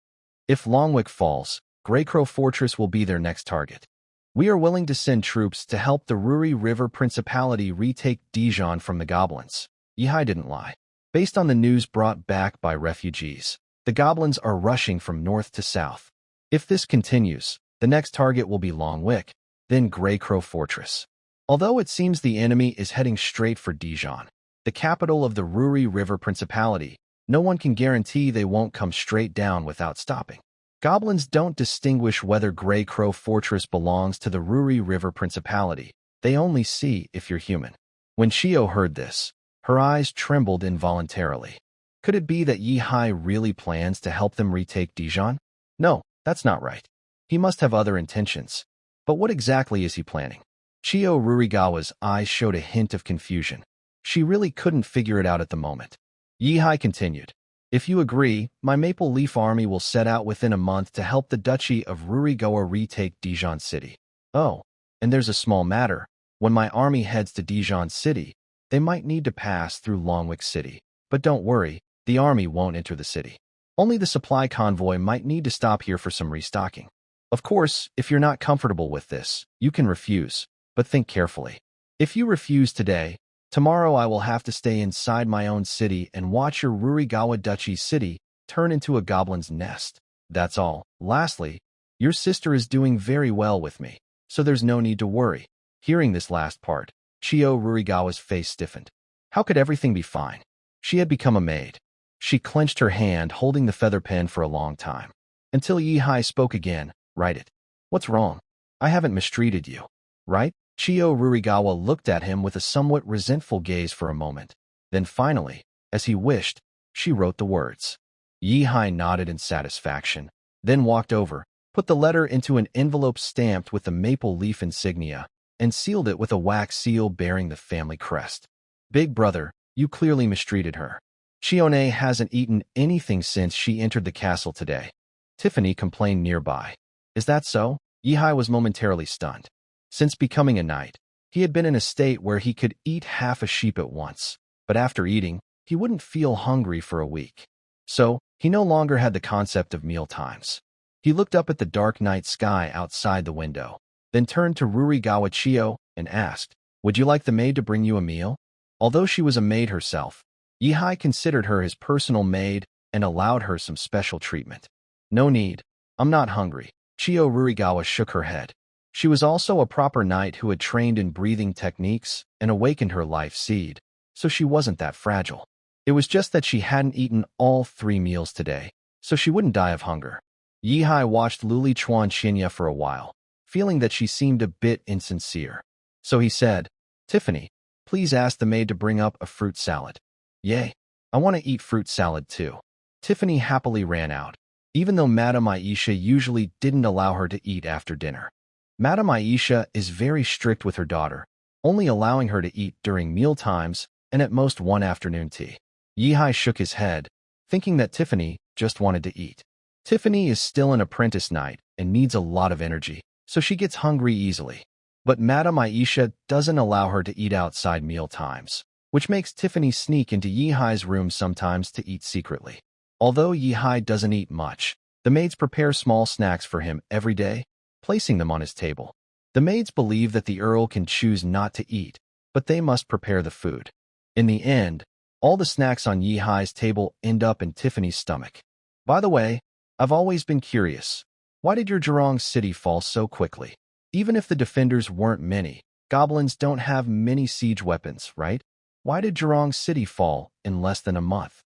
If Longwick falls, Greycrow Fortress will be their next target. We are willing to send troops to help the Ruri River Principality retake Dijon from the goblins. Yihai didn't lie. Based on the news brought back by refugees, the goblins are rushing from north to south. If this continues, the next target will be Longwick, then Grey Crow Fortress. Although it seems the enemy is heading straight for Dijon, the capital of the Ruri River Principality, no one can guarantee they won't come straight down without stopping. Goblins don't distinguish whether Grey Crow Fortress belongs to the Ruri River Principality. They only see if you're human. When Shio heard this, her eyes trembled involuntarily. Could it be that Yihai really plans to help them retake Dijon? No, that's not right. He must have other intentions. But what exactly is he planning? Chio Rurigawa's eyes showed a hint of confusion. She really couldn't figure it out at the moment. Yihai continued, "If you agree, my Maple Leaf army will set out within a month to help the Duchy of Rurigawa retake Dijon City. Oh, and there's a small matter. When my army heads to Dijon City, they might need to pass through Longwick City. But don't worry, the army won't enter the city. Only the supply convoy might need to stop here for some restocking. Of course, if you're not comfortable with this, you can refuse, but think carefully. If you refuse today, tomorrow I will have to stay inside my own city and watch your Rurigawa Duchy city turn into a goblin's nest. That's all. Lastly, your sister is doing very well with me, so there's no need to worry." Hearing this last part, Chio Rurigawa's face stiffened. How could everything be fine? She had become a maid. She clenched her hand, holding the feather pen for a long time. Until Yihai spoke again. "Write it. What's wrong? I haven't mistreated you, right?" Chio Rurigawa looked at him with a somewhat resentful gaze for a moment. Then finally, as he wished, she wrote the words. Yihai nodded in satisfaction, then walked over, put the letter into an envelope stamped with the maple leaf insignia, and sealed it with a wax seal bearing the family crest. "Big brother, you clearly mistreated her. Chione hasn't eaten anything since she entered the castle today." Tiffany complained nearby. "Is that so?" Yihai was momentarily stunned. Since becoming a knight, he had been in a state where he could eat half a sheep at once, but after eating, he wouldn't feel hungry for a week. So, he no longer had the concept of meal times. He looked up at the dark night sky outside the window, then turned to Rurigawa Chio and asked, "Would you like the maid to bring you a meal?" Although she was a maid herself, Yihai considered her his personal maid and allowed her some special treatment. "No need. I'm not hungry." Chio Rurigawa shook her head. She was also a proper knight who had trained in breathing techniques and awakened her life seed, so she wasn't that fragile. It was just that she hadn't eaten all 3 meals today, so she wouldn't die of hunger. Yihai watched Luli Chuan Xinya for a while, feeling that she seemed a bit insincere. So he said, "Tiffany, please ask the maid to bring up a fruit salad." "Yay, I want to eat fruit salad too." Tiffany happily ran out, even though Madame Aisha usually didn't allow her to eat after dinner. Madame Aisha is very strict with her daughter, only allowing her to eat during meal times and at most one afternoon tea. Yihai shook his head, thinking that Tiffany just wanted to eat. Tiffany is still an apprentice knight and needs a lot of energy, so she gets hungry easily. But Madame Aisha doesn't allow her to eat outside meal times, which makes Tiffany sneak into Yihai's room sometimes to eat secretly. Although Yihai doesn't eat much, the maids prepare small snacks for him every day, placing them on his table. The maids believe that the Earl can choose not to eat, but they must prepare the food. In the end, all the snacks on Yihai's table end up in Tiffany's stomach. "By the way, I've always been curious. Why did your Jurong city fall so quickly? Even if the defenders weren't many, goblins don't have many siege weapons, right? Why did Jurong city fall in less than a month?"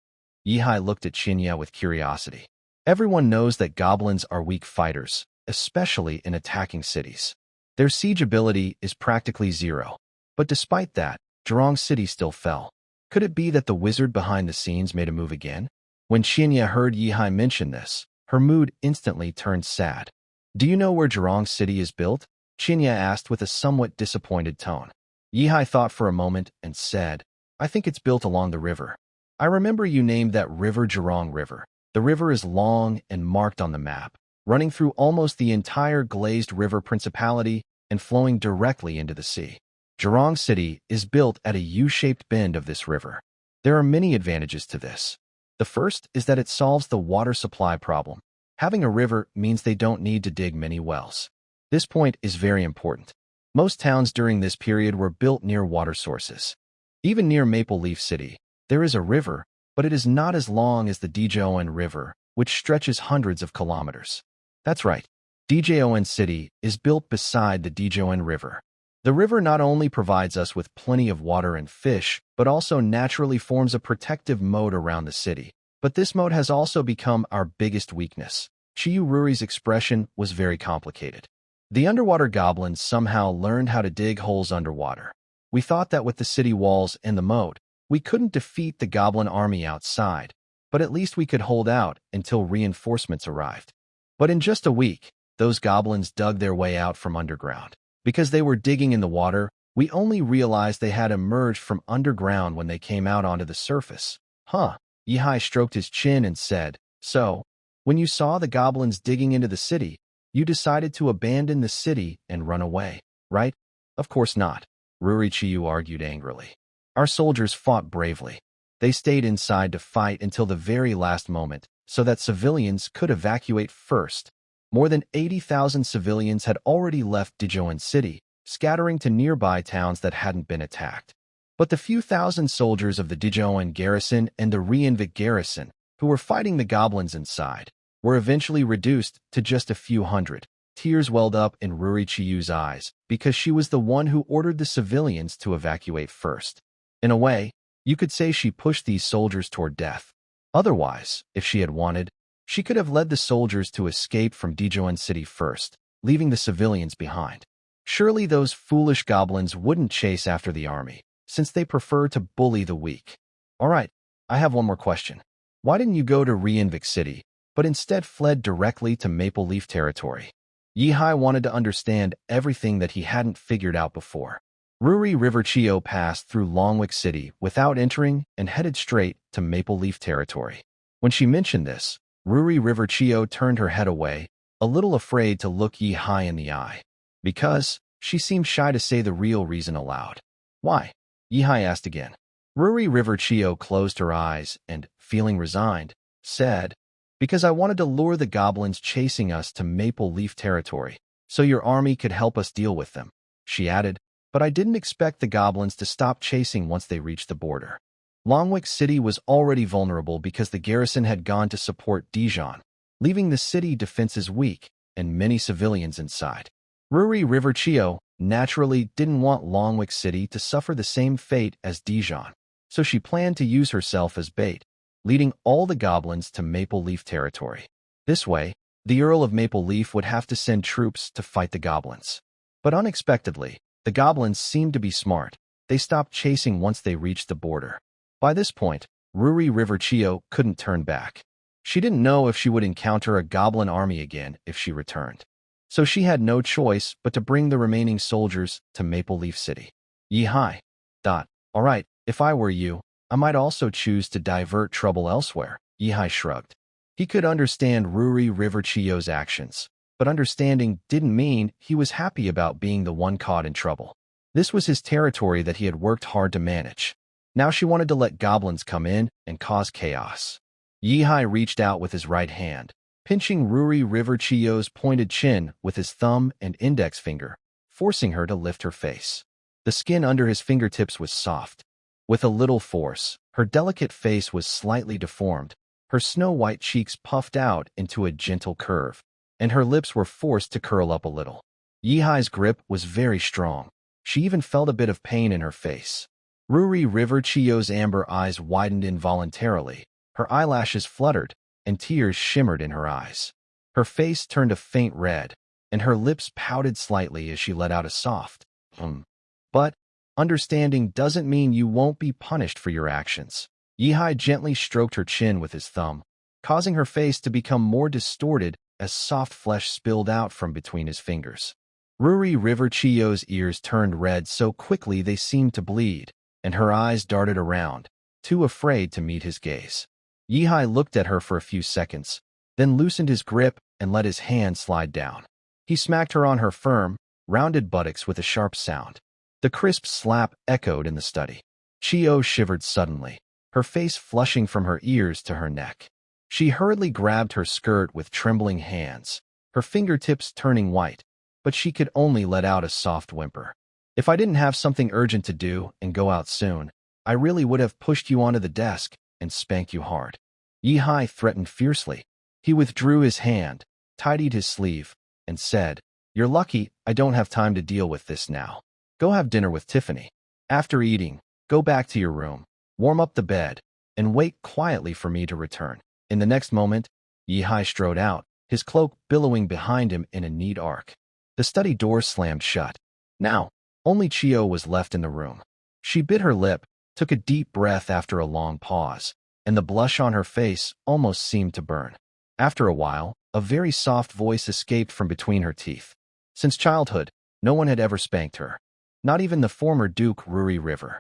Yihai looked at Xinya with curiosity. Everyone knows that goblins are weak fighters, especially in attacking cities. Their siege ability is practically 0. But despite that, Jurong City still fell. Could it be that the wizard behind the scenes made a move again? When Xinya heard Yihai mention this, her mood instantly turned sad. "Do you know where Jurong City is built?" Xinya asked with a somewhat disappointed tone. Yihai thought for a moment and said, "I think it's built along the river. I remember you named that river Jurong River. The river is long and marked on the map, running through almost the entire glazed river principality and flowing directly into the sea. Jurong City is built at a U-shaped bend of this river. There are many advantages to this. The first is that it solves the water supply problem. Having a river means they don't need to dig many wells. This point is very important. Most towns during this period were built near water sources. Even near Maple Leaf City, there is a river, but it is not as long as the Dijon River, which stretches hundreds of kilometers. That's right. Djon City is built beside the Djon River. The river not only provides us with plenty of water and fish, but also naturally forms a protective moat around the city. But this moat has also become our biggest weakness. Chiyu Ruri's expression was very complicated. The underwater goblins somehow learned how to dig holes underwater. We thought that with the city walls and the moat, we couldn't defeat the goblin army outside, but at least we could hold out until reinforcements arrived. But in just a week, those goblins dug their way out from underground. Because they were digging in the water, we only realized they had emerged from underground when they came out onto the surface. Huh. Yihai stroked his chin and said, "So, when you saw the goblins digging into the city, you decided to abandon the city and run away, right?" "Of course not," Ruri-Chiyu argued angrily. "Our soldiers fought bravely. They stayed inside to fight until the very last moment, so that civilians could evacuate first. More than 80,000 civilians had already left Djon City, scattering to nearby towns that hadn't been attacked. But the few thousand soldiers of the Djon garrison and the Invade garrison, who were fighting the goblins inside, were eventually reduced to just a few hundred." Tears welled up in Ruri-Chiyu's eyes because she was the one who ordered the civilians to evacuate first. In a way, you could say she pushed these soldiers toward death. Otherwise, if she had wanted, she could have led the soldiers to escape from Djon City first, leaving the civilians behind. Surely those foolish goblins wouldn't chase after the army, since they prefer to bully the weak. All right, I have one more question. Why didn't you go to Invade City, but instead fled directly to Maple Leaf Territory? Yihai wanted to understand everything that he hadn't figured out before. Ruri River-Chiyo passed through Longwick City without entering and headed straight to Maple Leaf Territory. When she mentioned this, Ruri River-Chiyo turned her head away, a little afraid to look Yihai in the eye. Because she seemed shy to say the real reason aloud. "Why?" Yihai asked again. Ruri River-Chiyo closed her eyes and, feeling resigned, said, "Because I wanted to lure the goblins chasing us to Maple Leaf Territory, so your army could help us deal with them." She added, "But I didn't expect the goblins to stop chasing once they reached the border." Longwick City was already vulnerable because the garrison had gone to support Dijon, leaving the city defenses weak and many civilians inside. Ruri River-Chiyo naturally didn't want Longwick City to suffer the same fate as Dijon, so she planned to use herself as bait, leading all the goblins to Maple Leaf Territory. This way, the Earl of Maple Leaf would have to send troops to fight the goblins. But unexpectedly, the goblins seemed to be smart. They stopped chasing once they reached the border. By this point, Ruri River-Chiyo couldn't turn back. She didn't know if she would encounter a goblin army again if she returned. So she had no choice but to bring the remaining soldiers to Maple Leaf City. Yihai. All right, if I were you, I might also choose to divert trouble elsewhere. Yihai shrugged. He could understand Ruri River-Chiyo's actions, but understanding didn't mean he was happy about being the one caught in trouble. This was his territory that he had worked hard to manage. Now she wanted to let goblins come in and cause chaos. Yihai reached out with his right hand, pinching Ruri River-Chiyo's pointed chin with his thumb and index finger, forcing her to lift her face. The skin under his fingertips was soft. With a little force, her delicate face was slightly deformed, her snow-white cheeks puffed out into a gentle curve, and her lips were forced to curl up a little. Yihai's grip was very strong. She even felt a bit of pain in her face. Ruri River-Chiyo's amber eyes widened involuntarily, her eyelashes fluttered, and tears shimmered in her eyes. Her face turned a faint red, and her lips pouted slightly as she let out a soft, But understanding doesn't mean you won't be punished for your actions. Yihai gently stroked her chin with his thumb, causing her face to become more distorted as soft flesh spilled out from between his fingers. Ruri River-Chiyo's ears turned red so quickly they seemed to bleed, and her eyes darted around, too afraid to meet his gaze. Yihai looked at her for a few seconds, then loosened his grip and let his hand slide down. He smacked her on her firm, rounded buttocks with a sharp sound. The crisp slap echoed in the study. Chiyo shivered suddenly, her face flushing from her ears to her neck. She hurriedly grabbed her skirt with trembling hands, her fingertips turning white, but she could only let out a soft whimper. "If I didn't have something urgent to do and go out soon, I really would have pushed you onto the desk and spanked you hard." Yihai threatened fiercely. He withdrew his hand, tidied his sleeve, and said, "You're lucky I don't have time to deal with this now. Go have dinner with Tiffany. After eating, go back to your room, warm up the bed, and wait quietly for me to return." In the next moment, Yihai strode out, his cloak billowing behind him in a neat arc. The study door slammed shut. Now, only Chiyo was left in the room. She bit her lip, took a deep breath after a long pause, and the blush on her face almost seemed to burn. After a while, a very soft voice escaped from between her teeth. Since childhood, no one had ever spanked her. Not even the former Duke Ruri River.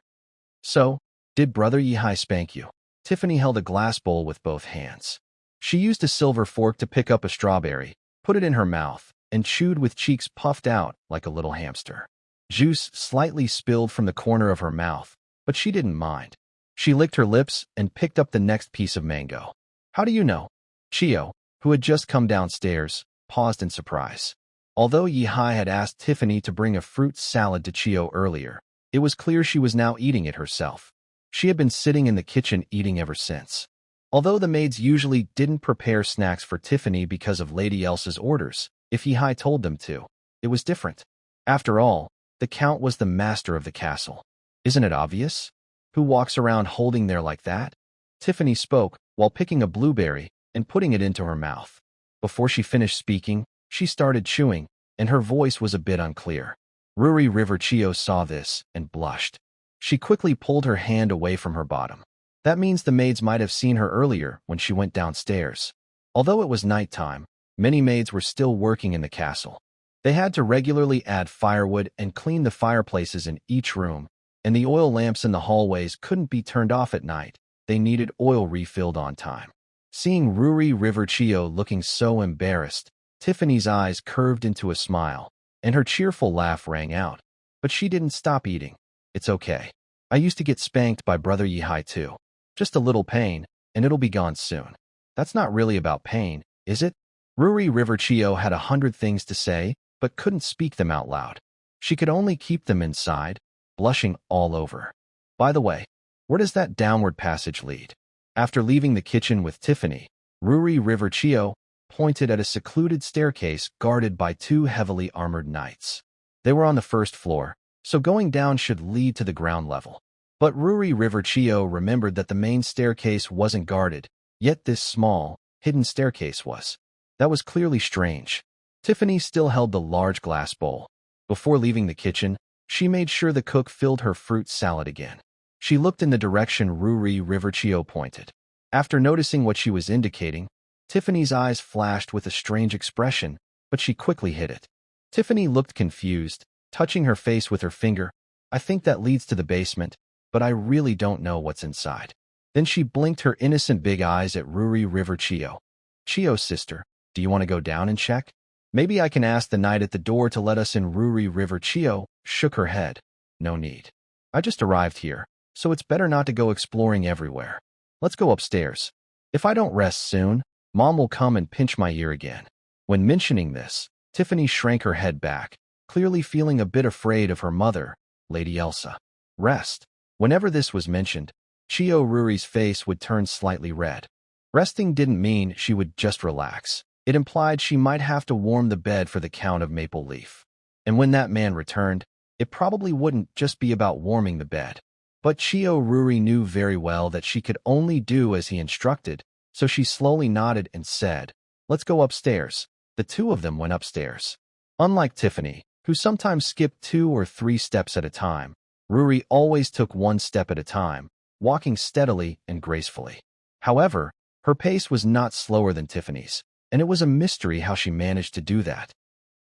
"So, did Brother Yihai spank you?" Tiffany held a glass bowl with both hands. She used a silver fork to pick up a strawberry, put it in her mouth, and chewed with cheeks puffed out like a little hamster. Juice slightly spilled from the corner of her mouth, but she didn't mind. She licked her lips and picked up the next piece of mango. "How do you know?" Chiyo, who had just come downstairs, paused in surprise. Although Yihai had asked Tiffany to bring a fruit salad to Chiyo earlier, it was clear she was now eating it herself. She had been sitting in the kitchen eating ever since. Although the maids usually didn't prepare snacks for Tiffany because of Lady Elsa's orders, if Yihai told them to, it was different. After all, the Count was the master of the castle. Isn't it obvious? Who walks around holding there like that? Tiffany spoke while picking a blueberry and putting it into her mouth. Before she finished speaking, she started chewing, and her voice was a bit unclear. Ruri River Chiyo saw this and blushed. She quickly pulled her hand away from her bottom. That means the maids might have seen her earlier when she went downstairs. Although it was nighttime, many maids were still working in the castle. They had to regularly add firewood and clean the fireplaces in each room, and the oil lamps in the hallways couldn't be turned off at night. They needed oil refilled on time. Seeing Ruri River Chiyo looking so embarrassed, Tiffany's eyes curved into a smile, and her cheerful laugh rang out. But she didn't stop eating. "It's okay. I used to get spanked by Brother Yihai too. Just a little pain, and it'll be gone soon." "That's not really about pain, is it?" Ruri River Chiyo had 100 things to say, but couldn't speak them out loud. She could only keep them inside, blushing all over. "By the way, where does that downward passage lead?" After leaving the kitchen with Tiffany, Ruri River Chiyo pointed at a secluded staircase guarded by 2 heavily armored knights. They were on the first floor, so going down should lead to the ground level. But Ruri River Chiyo remembered that the main staircase wasn't guarded, yet this small, hidden staircase was. That was clearly strange. Tiffany still held the large glass bowl. Before leaving the kitchen, she made sure the cook filled her fruit salad again. She looked in the direction Ruri River Chiyo pointed. After noticing what she was indicating, Tiffany's eyes flashed with a strange expression, but she quickly hid it. Tiffany looked confused, touching her face with her finger. "I think that leads to the basement, but I really don't know what's inside." Then she blinked her innocent big eyes at Ruri River Chiyo. "Chiyo's sister, do you want to go down and check? Maybe I can ask the knight at the door to let us in." Ruri River Chiyo shook her head. "No need. I just arrived here, so it's better not to go exploring everywhere. Let's go upstairs. If I don't rest soon, Mom will come and pinch my ear again." When mentioning this, Tiffany shrank her head back, clearly feeling a bit afraid of her mother, Lady Elsa. Rest. Whenever this was mentioned, Chiyo Ruri's face would turn slightly red. Resting didn't mean she would just relax. It implied she might have to warm the bed for the Count of Maple Leaf. And when that man returned, it probably wouldn't just be about warming the bed. But Chiyo Ruri knew very well that she could only do as he instructed, so she slowly nodded and said, "Let's go upstairs." The two of them went upstairs. Unlike Tiffany, who sometimes skipped 2 or 3 steps at a time, Ruri always took 1 step at a time, walking steadily and gracefully. However, her pace was not slower than Tiffany's, and it was a mystery how she managed to do that.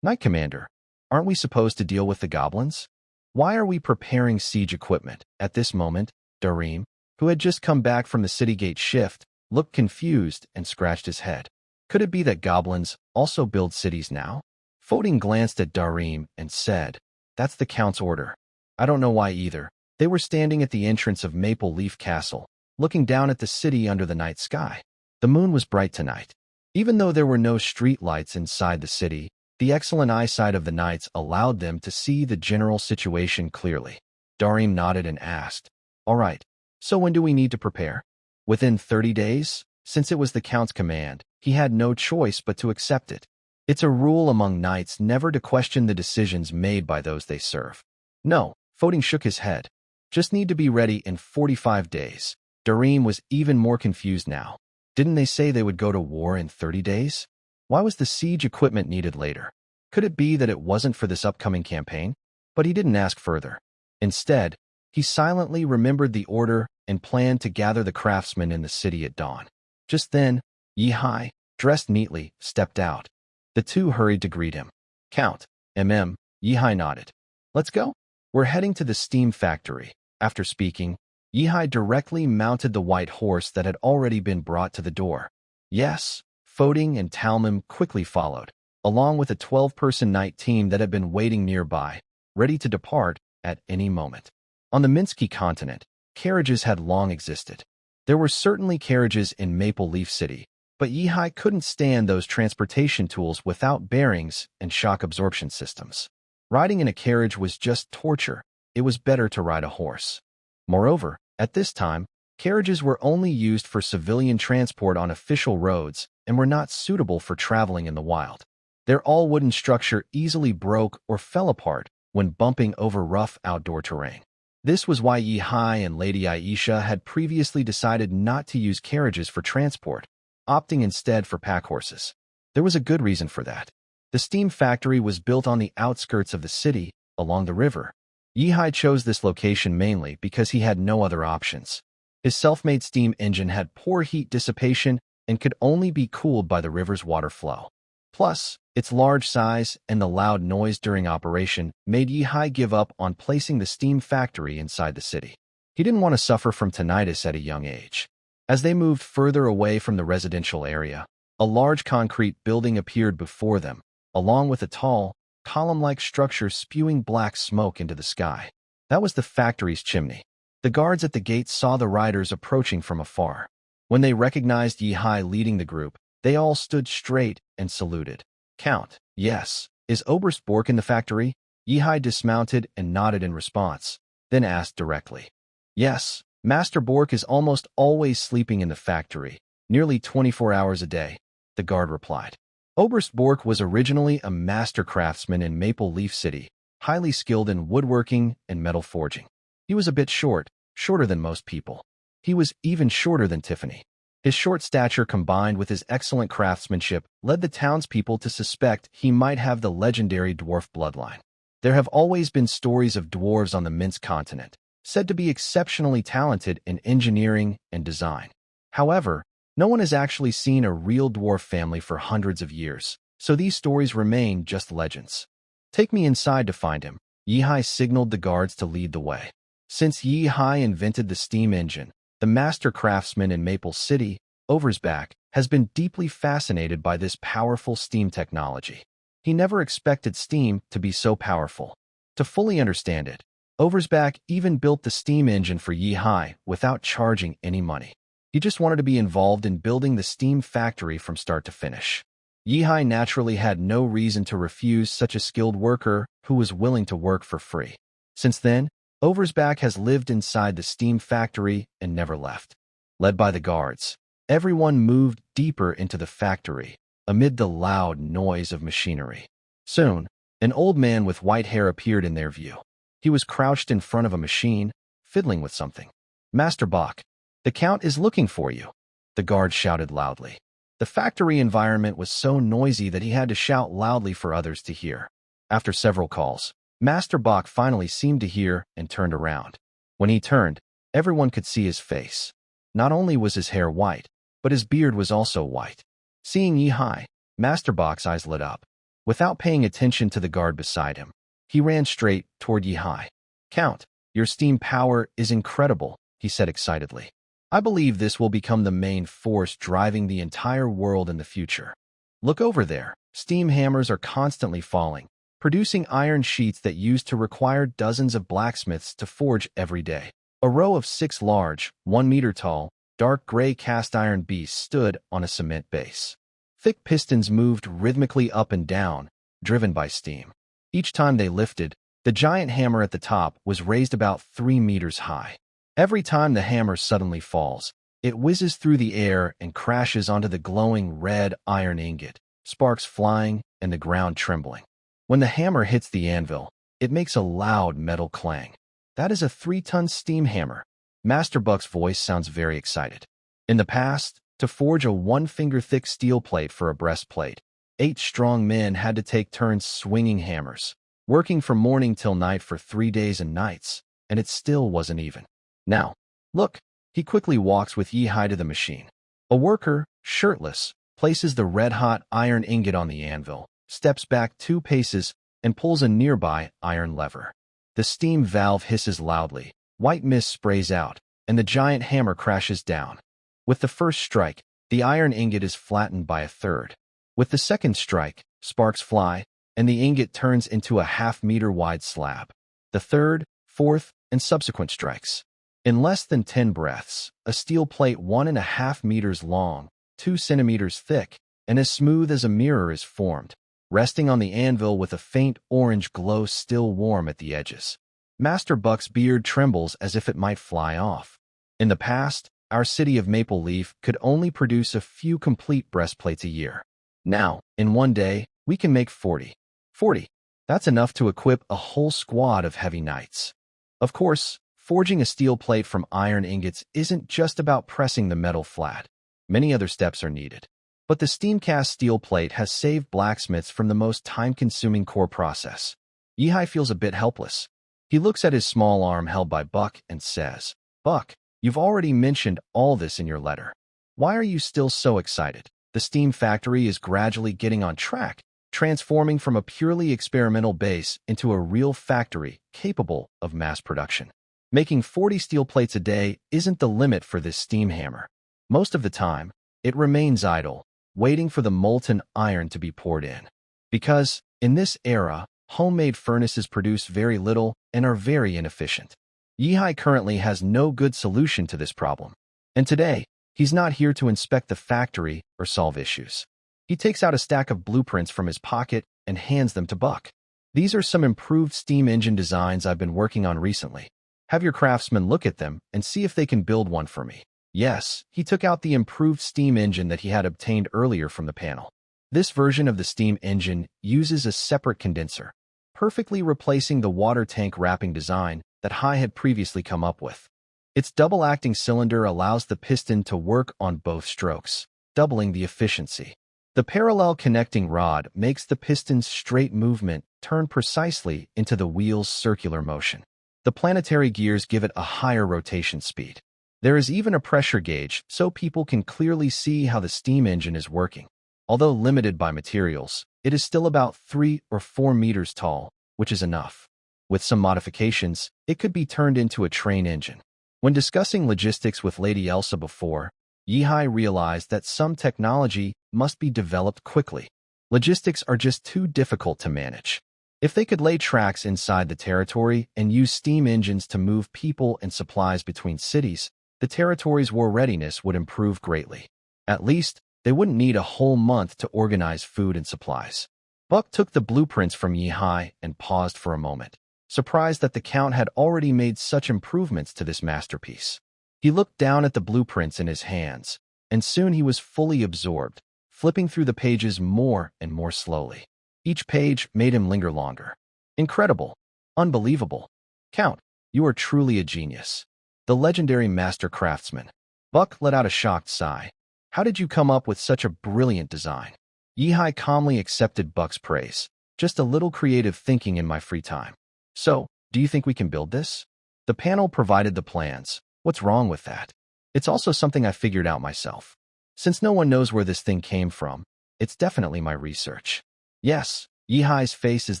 "Knight Commander, aren't we supposed to deal with the goblins? Why are we preparing siege equipment?" At this moment, Darim, who had just come back from the city gate shift, looked confused and scratched his head. Could it be that goblins also build cities now? Foding glanced at Darim and said, "That's the Count's order." I don't know why either. They were standing at the entrance of Maple Leaf Castle, looking down at the city under the night sky. The moon was bright tonight. Even though there were no street lights inside the city, the excellent eyesight of the knights allowed them to see the general situation clearly. Darim nodded and asked, "All right, so when do we need to prepare?" "Within 30 days? Since it was the Count's command, he had no choice but to accept it. It's a rule among knights never to question the decisions made by those they serve. No, Foding shook his head. Just need to be ready in 45 days. Dareem was even more confused now. Didn't they say they would go to war in 30 days? Why was the siege equipment needed later? Could it be that it wasn't for this upcoming campaign? But he didn't ask further. Instead, he silently remembered the order and planned to gather the craftsmen in the city at dawn. Just then, Yi-Hai, dressed neatly, stepped out. The two hurried to greet him. Count, Yi-Hai nodded. Let's go. We're heading to the steam factory. After speaking, Yi-Hai directly mounted the white horse that had already been brought to the door. Yes, Foding and Talmim quickly followed, along with a 12-person knight team that had been waiting nearby, ready to depart at any moment. On the Minsky continent, carriages had long existed. There were certainly carriages in Maple Leaf City, but Yi-Hai couldn't stand those transportation tools without bearings and shock absorption systems. Riding in a carriage was just torture. It was better to ride a horse. Moreover, at this time, carriages were only used for civilian transport on official roads and were not suitable for traveling in the wild. Their all-wooden structure easily broke or fell apart when bumping over rough outdoor terrain. This was why Yi-Hai and Lady Aisha had previously decided not to use carriages for transport, opting instead for pack horses. There was a good reason for that. The steam factory was built on the outskirts of the city, along the river. Yi-Hai chose this location mainly because he had no other options. His self-made steam engine had poor heat dissipation and could only be cooled by the river's water flow. Plus, its large size and the loud noise during operation made Yi-Hai give up on placing the steam factory inside the city. He didn't want to suffer from tinnitus at a young age. As they moved further away from the residential area, a large concrete building appeared before them, along with a tall, column-like structure spewing black smoke into the sky. That was the factory's chimney. The guards at the gate saw the riders approaching from afar. When they recognized Yi-Hai leading the group, they all stood straight and saluted. Count, yes. Is Oberst Bork in the factory? Yi-Hai dismounted and nodded in response, then asked directly. Yes, Master Bork is almost always sleeping in the factory, nearly 24 hours a day, the guard replied. Oberst Bork was originally a master craftsman in Maple Leaf City, highly skilled in woodworking and metal forging. He was a bit shorter than most people. He was even shorter than Tiffany. His short stature combined with his excellent craftsmanship led the townspeople to suspect he might have the legendary dwarf bloodline. There have always been stories of dwarves on the Minsk continent, said to be exceptionally talented in engineering and design. However, no one has actually seen a real dwarf family for hundreds of years, so these stories remain just legends. Take me inside to find him. Yi-Hai signaled the guards to lead the way. Since Yi-Hai invented the steam engine, the master craftsman in Maple City, Oversback, has been deeply fascinated by this powerful steam technology. He never expected steam to be so powerful. To fully understand it, Oversback even built the steam engine for Yi-Hai without charging any money. He just wanted to be involved in building the steam factory from start to finish. Yi-Hai naturally had no reason to refuse such a skilled worker who was willing to work for free. Since then, Oversback has lived inside the steam factory and never left. Led by the guards, everyone moved deeper into the factory, amid the loud noise of machinery. Soon, an old man with white hair appeared in their view. He was crouched in front of a machine, fiddling with something. Master Bach, the Count is looking for you, the guard shouted loudly. The factory environment was so noisy that he had to shout loudly for others to hear. After several calls, Master Bach finally seemed to hear and turned around. When he turned, everyone could see his face. Not only was his hair white, but his beard was also white. Seeing Yi-Hai, Master Bach's eyes lit up. Without paying attention to the guard beside him, he ran straight toward Yi-Hai. Count, your steam power is incredible, he said excitedly. I believe this will become the main force driving the entire world in the future. Look over there. Steam hammers are constantly falling, producing iron sheets that used to require dozens of blacksmiths to forge every day. A row of 6 large, 1 meter tall, dark gray cast iron beasts stood on a cement base. Thick pistons moved rhythmically up and down, driven by steam. Each time they lifted, the giant hammer at the top was raised about 3 meters high. Every time the hammer suddenly falls, it whizzes through the air and crashes onto the glowing red iron ingot, sparks flying, and the ground trembling. When the hammer hits the anvil, it makes a loud metal clang. That is a 3-ton steam hammer. Master Buck's voice sounds very excited. In the past, to forge a 1-finger-thick steel plate for a breastplate, 8 strong men had to take turns swinging hammers, working from morning till night for 3 days and nights, and it still wasn't even. Now, look, he quickly walks with Yi-Hai to the machine. A worker, shirtless, places the red-hot iron ingot on the anvil, steps back 2 paces, and pulls a nearby iron lever. The steam valve hisses loudly, white mist sprays out, and the giant hammer crashes down. With the first strike, the iron ingot is flattened by a third. With the second strike, sparks fly, and the ingot turns into a half-meter-wide slab. The third, fourth, and subsequent strikes. In less than 10 breaths, a steel plate 1.5 meters long, 2 centimeters thick, and as smooth as a mirror is formed, resting on the anvil with a faint orange glow still warm at the edges. Master Buck's beard trembles as if it might fly off. In the past, our city of Maple Leaf could only produce a few complete breastplates a year. Now, in one day, we can make 40. 40. That's enough to equip a whole squad of heavy knights. Of course, forging a steel plate from iron ingots isn't just about pressing the metal flat. Many other steps are needed. But the steam-cast steel plate has saved blacksmiths from the most time-consuming core process. Yi-Hai feels a bit helpless. He looks at his small arm held by Buck and says, "Buck, you've already mentioned all this in your letter. Why are you still so excited? The steam factory is gradually getting on track, transforming from a purely experimental base into a real factory capable of mass production. Making 40 steel plates a day isn't the limit for this steam hammer. Most of the time, it remains idle, waiting for the molten iron to be poured in. Because, in this era, homemade furnaces produce very little and are very inefficient. Yi-Hai currently has no good solution to this problem. And today, he's not here to inspect the factory or solve issues. He takes out a stack of blueprints from his pocket and hands them to Buck. These are some improved steam engine designs I've been working on recently. Have your craftsmen look at them and see if they can build one for me." Yes, he took out the improved steam engine that he had obtained earlier from the panel. This version of the steam engine uses a separate condenser, perfectly replacing the water tank wrapping design that Hai had previously come up with. Its double-acting cylinder allows the piston to work on both strokes, doubling the efficiency. The parallel connecting rod makes the piston's straight movement turn precisely into the wheel's circular motion. The planetary gears give it a higher rotation speed. There is even a pressure gauge so people can clearly see how the steam engine is working. Although limited by materials, it is still about 3 or 4 meters tall, which is enough. With some modifications, it could be turned into a train engine. When discussing logistics with Lady Elsa before, Yi-Hai realized that some technology must be developed quickly. Logistics are just too difficult to manage. If they could lay tracks inside the territory and use steam engines to move people and supplies between cities, the territory's war readiness would improve greatly. At least, they wouldn't need a whole month to organize food and supplies. Buck took the blueprints from Yi-Hai and paused for a moment, surprised that the Count had already made such improvements to this masterpiece. He looked down at the blueprints in his hands, and soon he was fully absorbed, flipping through the pages more and more slowly. Each page made him linger longer. Incredible. Unbelievable. Count, you are truly a genius. The legendary master craftsman. Buck let out a shocked sigh. How did you come up with such a brilliant design? Yi-Hai calmly accepted Buck's praise. Just a little creative thinking in my free time. So, do you think we can build this? The panel provided the plans. What's wrong with that? It's also something I figured out myself. Since no one knows where this thing came from, it's definitely my research. Yes, Yi-Hai's face is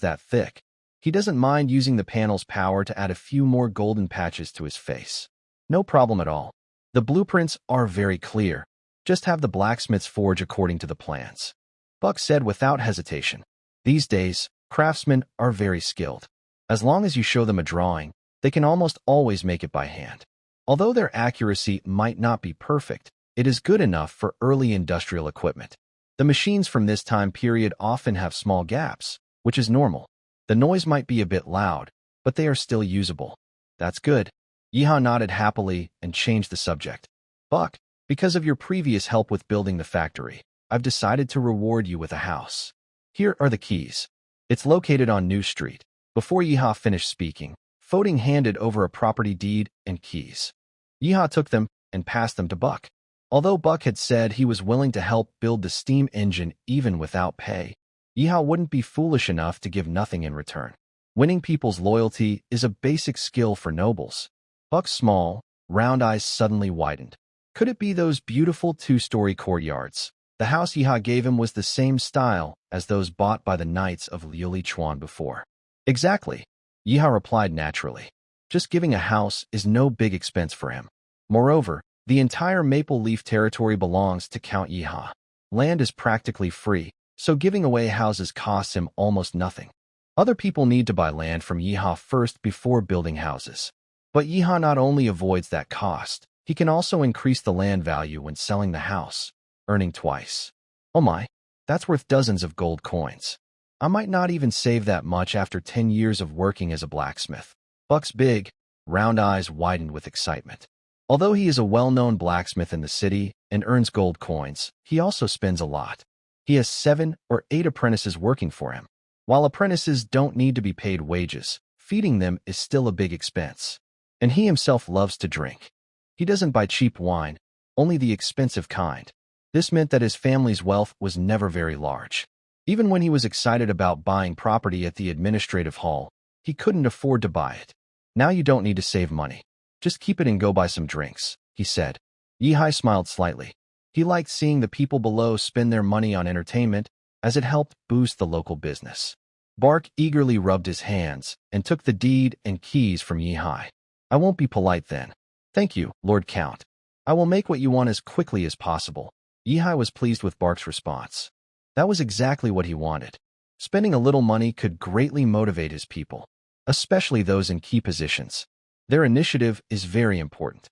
that thick. He doesn't mind using the panel's power to add a few more golden patches to his face. No problem at all. The blueprints are very clear. Just have the blacksmiths forge according to the plans. Buck said without hesitation. These days, craftsmen are very skilled. As long as you show them a drawing, they can almost always make it by hand. Although their accuracy might not be perfect, it is good enough for early industrial equipment. The machines from this time period often have small gaps, which is normal. The noise might be a bit loud, but they are still usable. That's good. Yi-Hai nodded happily and changed the subject. Buck, because of your previous help with building the factory, I've decided to reward you with a house. Here are the keys. It's located on New Street. Before Yeehaw finished speaking, Foding handed over a property deed and keys. Yeehaw took them and passed them to Buck. Although Buck had said he was willing to help build the steam engine even without pay, Yeehaw wouldn't be foolish enough to give nothing in return. Winning people's loyalty is a basic skill for nobles. Buck's small, round eyes suddenly widened. Could it be those beautiful two-story courtyards? The house Yeehaw gave him was the same style as those bought by the knights of Liuli Chuan before. Exactly, Yeehaw replied naturally. Just giving a house is no big expense for him. Moreover, the entire Maple Leaf territory belongs to Count Yeehaw. Land is practically free, so giving away houses costs him almost nothing. Other people need to buy land from Yeehaw first before building houses. But Yeehaw not only avoids that cost, he can also increase the land value when selling the house, earning twice. Oh my, that's worth dozens of gold coins. I might not even save that much after 10 years of working as a blacksmith. Buck's big, round eyes widened with excitement. Although he is a well-known blacksmith in the city and earns gold coins, he also spends a lot. He has 7 or 8 apprentices working for him. While apprentices don't need to be paid wages, feeding them is still a big expense. And he himself loves to drink. He doesn't buy cheap wine, only the expensive kind. This meant that his family's wealth was never very large. Even when he was excited about buying property at the administrative hall, he couldn't afford to buy it. Now you don't need to save money. Just keep it and go buy some drinks, he said. Yeehaw smiled slightly. He liked seeing the people below spend their money on entertainment, as it helped boost the local business. Bark eagerly rubbed his hands and took the deed and keys from Yeehaw. I won't be polite then. Thank you, Lord Count. I will make what you want as quickly as possible. Yeehaw was pleased with Bark's response. That was exactly what he wanted. Spending a little money could greatly motivate his people, especially those in key positions. Their initiative is very important.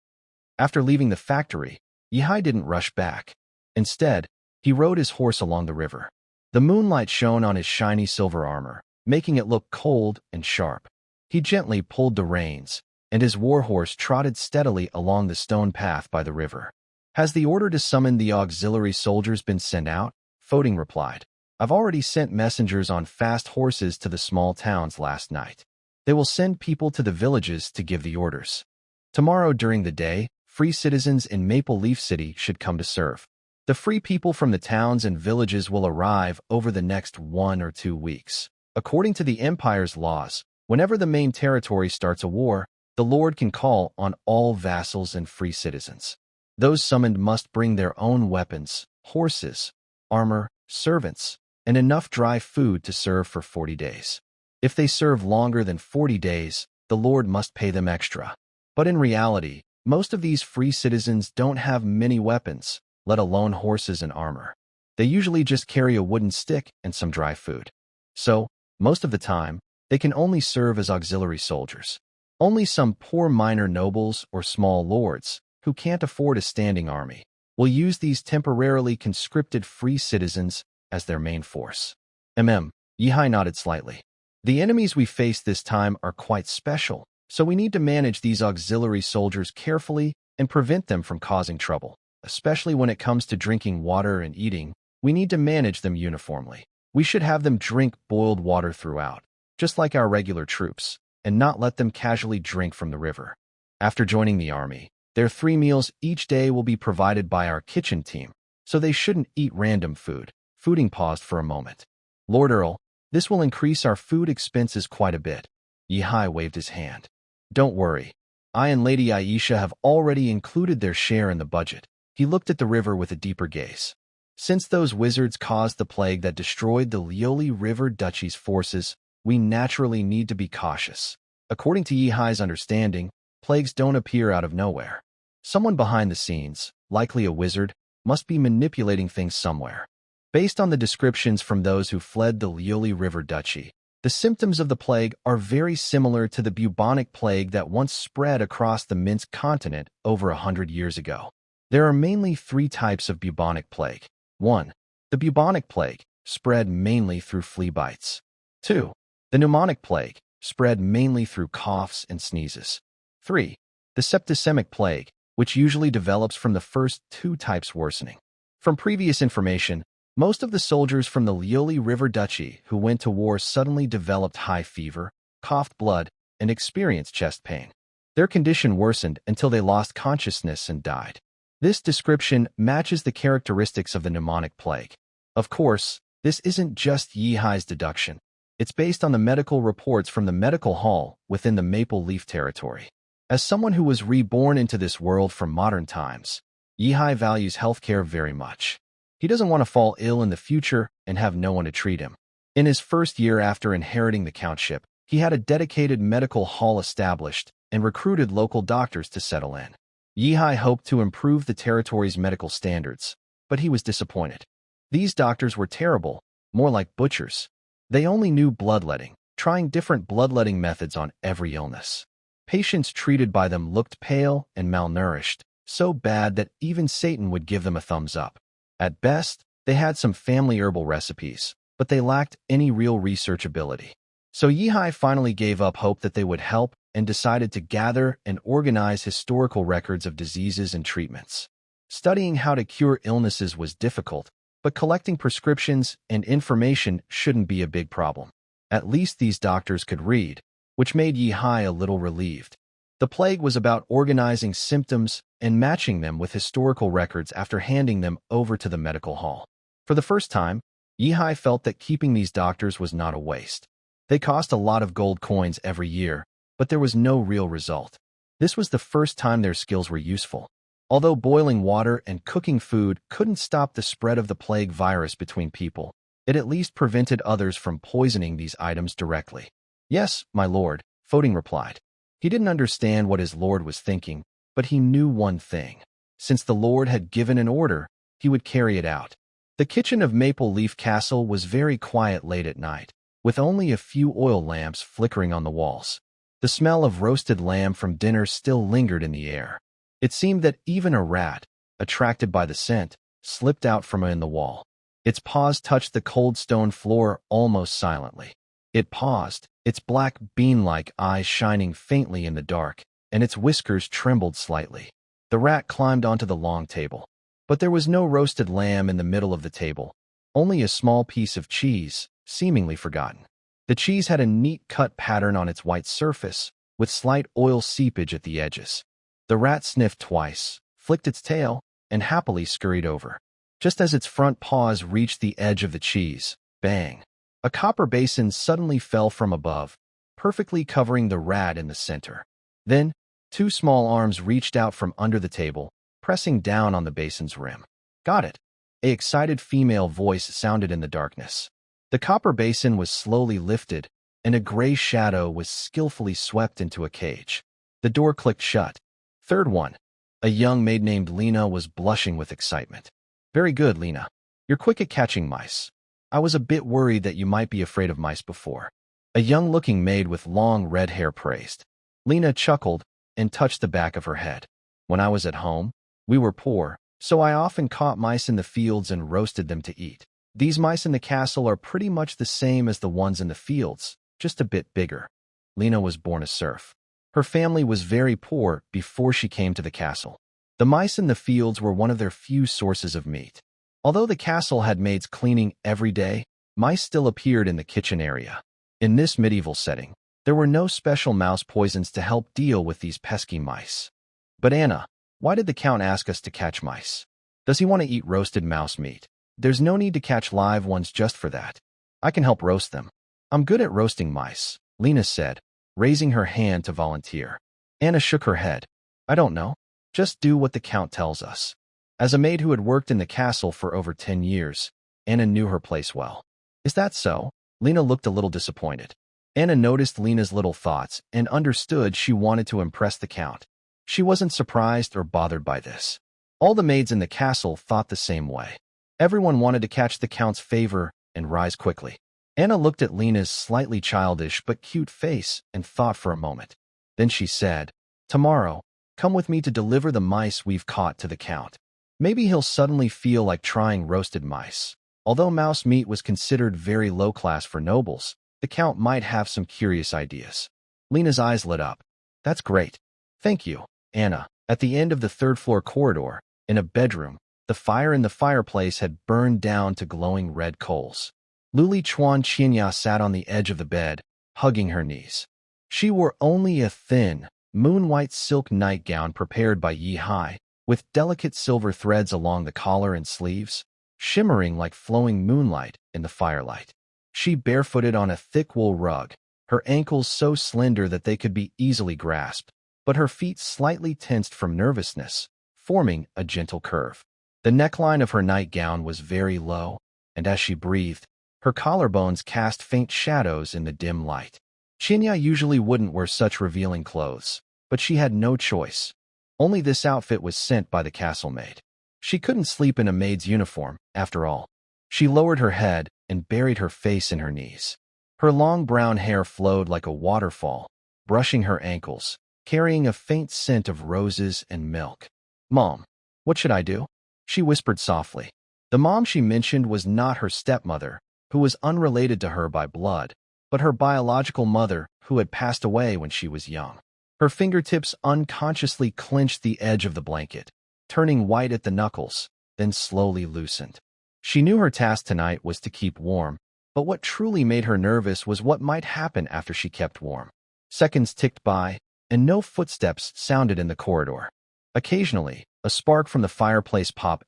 After leaving the factory, Yeehaw didn't rush back. Instead, he rode his horse along the river. The moonlight shone on his shiny silver armor, making it look cold and sharp. He gently pulled the reins, and his warhorse trotted steadily along the stone path by the river. Has the order to summon the auxiliary soldiers been sent out? Foding replied. I've already sent messengers on fast horses to the small towns last night. They will send people to the villages to give the orders. Tomorrow during the day, free citizens in Maple Leaf City should come to serve. The free people from the towns and villages will arrive over the next 1 or 2 weeks. According to the Empire's laws, whenever the main territory starts a war, the Lord can call on all vassals and free citizens. Those summoned must bring their own weapons, horses, armor, servants, and enough dry food to serve for 40 days. If they serve longer than 40 days, the Lord must pay them extra. But in reality, most of these free citizens don't have many weapons, let alone horses and armor. They usually just carry a wooden stick and some dry food. So, most of the time, they can only serve as auxiliary soldiers. Only some poor minor nobles or small lords, who can't afford a standing army, will use these temporarily conscripted free citizens as their main force. Yeehaw nodded slightly. The enemies we face this time are quite special, so we need to manage these auxiliary soldiers carefully and prevent them from causing trouble. Especially when it comes to drinking water and eating, we need to manage them uniformly. We should have them drink boiled water throughout, just like our regular troops, and not let them casually drink from the river. After joining the army, their 3 meals each day will be provided by our kitchen team, so they shouldn't eat random food. Foding paused for a moment. Lord Earl, this will increase our food expenses quite a bit. Yeehaw waved his hand. Don't worry. I and Lady Aisha have already included their share in the budget. He looked at the river with a deeper gaze. Since those wizards caused the plague that destroyed the Liuli River Duchy's forces, we naturally need to be cautious. According to Yeehai's understanding, plagues don't appear out of nowhere. Someone behind the scenes, likely a wizard, must be manipulating things somewhere. Based on the descriptions from those who fled the Liuli River Duchy, the symptoms of the plague are very similar to the bubonic plague that once spread across the Minsk continent over 100 years ago. There are mainly 3 types of bubonic plague. 1. The bubonic plague, spread mainly through flea bites. 2. The pneumonic plague, spread mainly through coughs and sneezes. 3. The septicemic plague, which usually develops from the first 2 types worsening. From previous information, Most of the soldiers from the Lioli River Duchy who went to war suddenly developed high fever, coughed blood, and experienced chest pain. Their condition worsened until they lost consciousness and died. This description matches the characteristics of the pneumonic plague. Of course, this isn't just Yihai's deduction. It's based on the medical reports from the medical hall within the Maple Leaf Territory. As someone who was reborn into this world from modern times, Yihai values healthcare very much. He doesn't want to fall ill in the future and have no one to treat him. In his first year after inheriting the countship, he had a dedicated medical hall established and recruited local doctors to settle in. Yihai hoped to improve the territory's medical standards, but he was disappointed. These doctors were terrible, more like butchers. They only knew bloodletting, trying different bloodletting methods on every illness. Patients treated by them looked pale and malnourished, so bad that even Satan would give them a thumbs up. At best, they had some family herbal recipes, but they lacked any real research ability. So Yihai finally gave up hope that they would help and decided to gather and organize historical records of diseases and treatments. Studying how to cure illnesses was difficult, but collecting prescriptions and information shouldn't be a big problem. At least these doctors could read, which made Yihai a little relieved. The plague was about organizing symptoms and matching them with historical records after handing them over to the medical hall. For the first time, Yihai felt that keeping these doctors was not a waste. They cost a lot of gold coins every year, but there was no real result. This was the first time their skills were useful. Although boiling water and cooking food couldn't stop the spread of the plague virus between people, it at least prevented others from poisoning these items directly. "Yes, my lord," Foding replied. He didn't understand what his lord was thinking, but he knew one thing. Since the lord had given an order, he would carry it out. The kitchen of Maple Leaf Castle was very quiet late at night, with only a few oil lamps flickering on the walls. The smell of roasted lamb from dinner still lingered in the air. It seemed that even a rat, attracted by the scent, slipped out from in the wall. Its paws touched the cold stone floor almost silently. It paused, its black bean-like eyes shining faintly in the dark, and its whiskers trembled slightly. The rat climbed onto the long table. But there was no roasted lamb in the middle of the table, only a small piece of cheese, seemingly forgotten. The cheese had a neat cut pattern on its white surface, with slight oil seepage at the edges. The rat sniffed twice, flicked its tail, and happily scurried over. Just as its front paws reached the edge of the cheese, bang! A copper basin suddenly fell from above, perfectly covering the rat in the center. Then, two small arms reached out from under the table, pressing down on the basin's rim. "Got it!" An excited female voice sounded in the darkness. The copper basin was slowly lifted, and a gray shadow was skillfully swept into a cage. The door clicked shut. Third one. A young maid named Lena was blushing with excitement. "Very good, Lena. You're quick at catching mice. I was a bit worried that you might be afraid of mice before." A young-looking maid with long red hair praised. Lena chuckled and touched the back of her head. "When I was at home, we were poor, so I often caught mice in the fields and roasted them to eat. These mice in the castle are pretty much the same as the ones in the fields, just a bit bigger." Lena was born a serf. Her family was very poor before she came to the castle. The mice in the fields were one of their few sources of meat. Although the castle had maids cleaning every day, mice still appeared in the kitchen area. In this medieval setting, there were no special mouse poisons to help deal with these pesky mice. "But Anna, why did the Count ask us to catch mice? Does he want to eat roasted mouse meat?" "There's no need to catch live ones just for that. I can help roast them. I'm good at roasting mice," Lena said, raising her hand to volunteer. Anna shook her head. "I don't know. Just do what the Count tells us." As a maid who had worked in the castle for over 10 years, Anna knew her place well. "Is that so?" Lena looked a little disappointed. Anna noticed Lena's little thoughts and understood she wanted to impress the Count. She wasn't surprised or bothered by this. All the maids in the castle thought the same way. Everyone wanted to catch the Count's favor and rise quickly. Anna looked at Lena's slightly childish but cute face and thought for a moment. Then she said, "Tomorrow, come with me to deliver the mice we've caught to the Count. Maybe he'll suddenly feel like trying roasted mice." Although mouse meat was considered very low class for nobles, the Count might have some curious ideas. Lena's eyes lit up. "That's great. Thank you, Anna." At the end of the third-floor corridor, in a bedroom, The fire in the fireplace had burned down to glowing red coals. Luli Chuan Qinya sat on the edge of the bed, hugging her knees. She wore only a thin, moon-white silk nightgown prepared by Yi Hai, with delicate silver threads along the collar and sleeves, shimmering like flowing moonlight in the firelight. She barefooted on a thick wool rug, her ankles so slender that they could be easily grasped, but her feet slightly tensed from nervousness, forming a gentle curve. The neckline of her nightgown was very low, and as she breathed, her collarbones cast faint shadows in the dim light. Qinya usually wouldn't wear such revealing clothes, but she had no choice. Only this outfit was sent by the castle maid. She couldn't sleep in a maid's uniform, after all. She lowered her head and buried her face in her knees. Her long brown hair flowed like a waterfall, brushing her ankles, carrying a faint scent of roses and milk. "Mom, what should I do?" she whispered softly. The mom she mentioned was not her stepmother, who was unrelated to her by blood, but her biological mother, who had passed away when she was young. Her fingertips unconsciously clenched the edge of the blanket, turning white at the knuckles, then slowly loosened. She knew her task tonight was to keep warm, but what truly made her nervous was what might happen after she kept warm. Seconds ticked by, and no footsteps sounded in the corridor. Occasionally, a spark from the fireplace popped,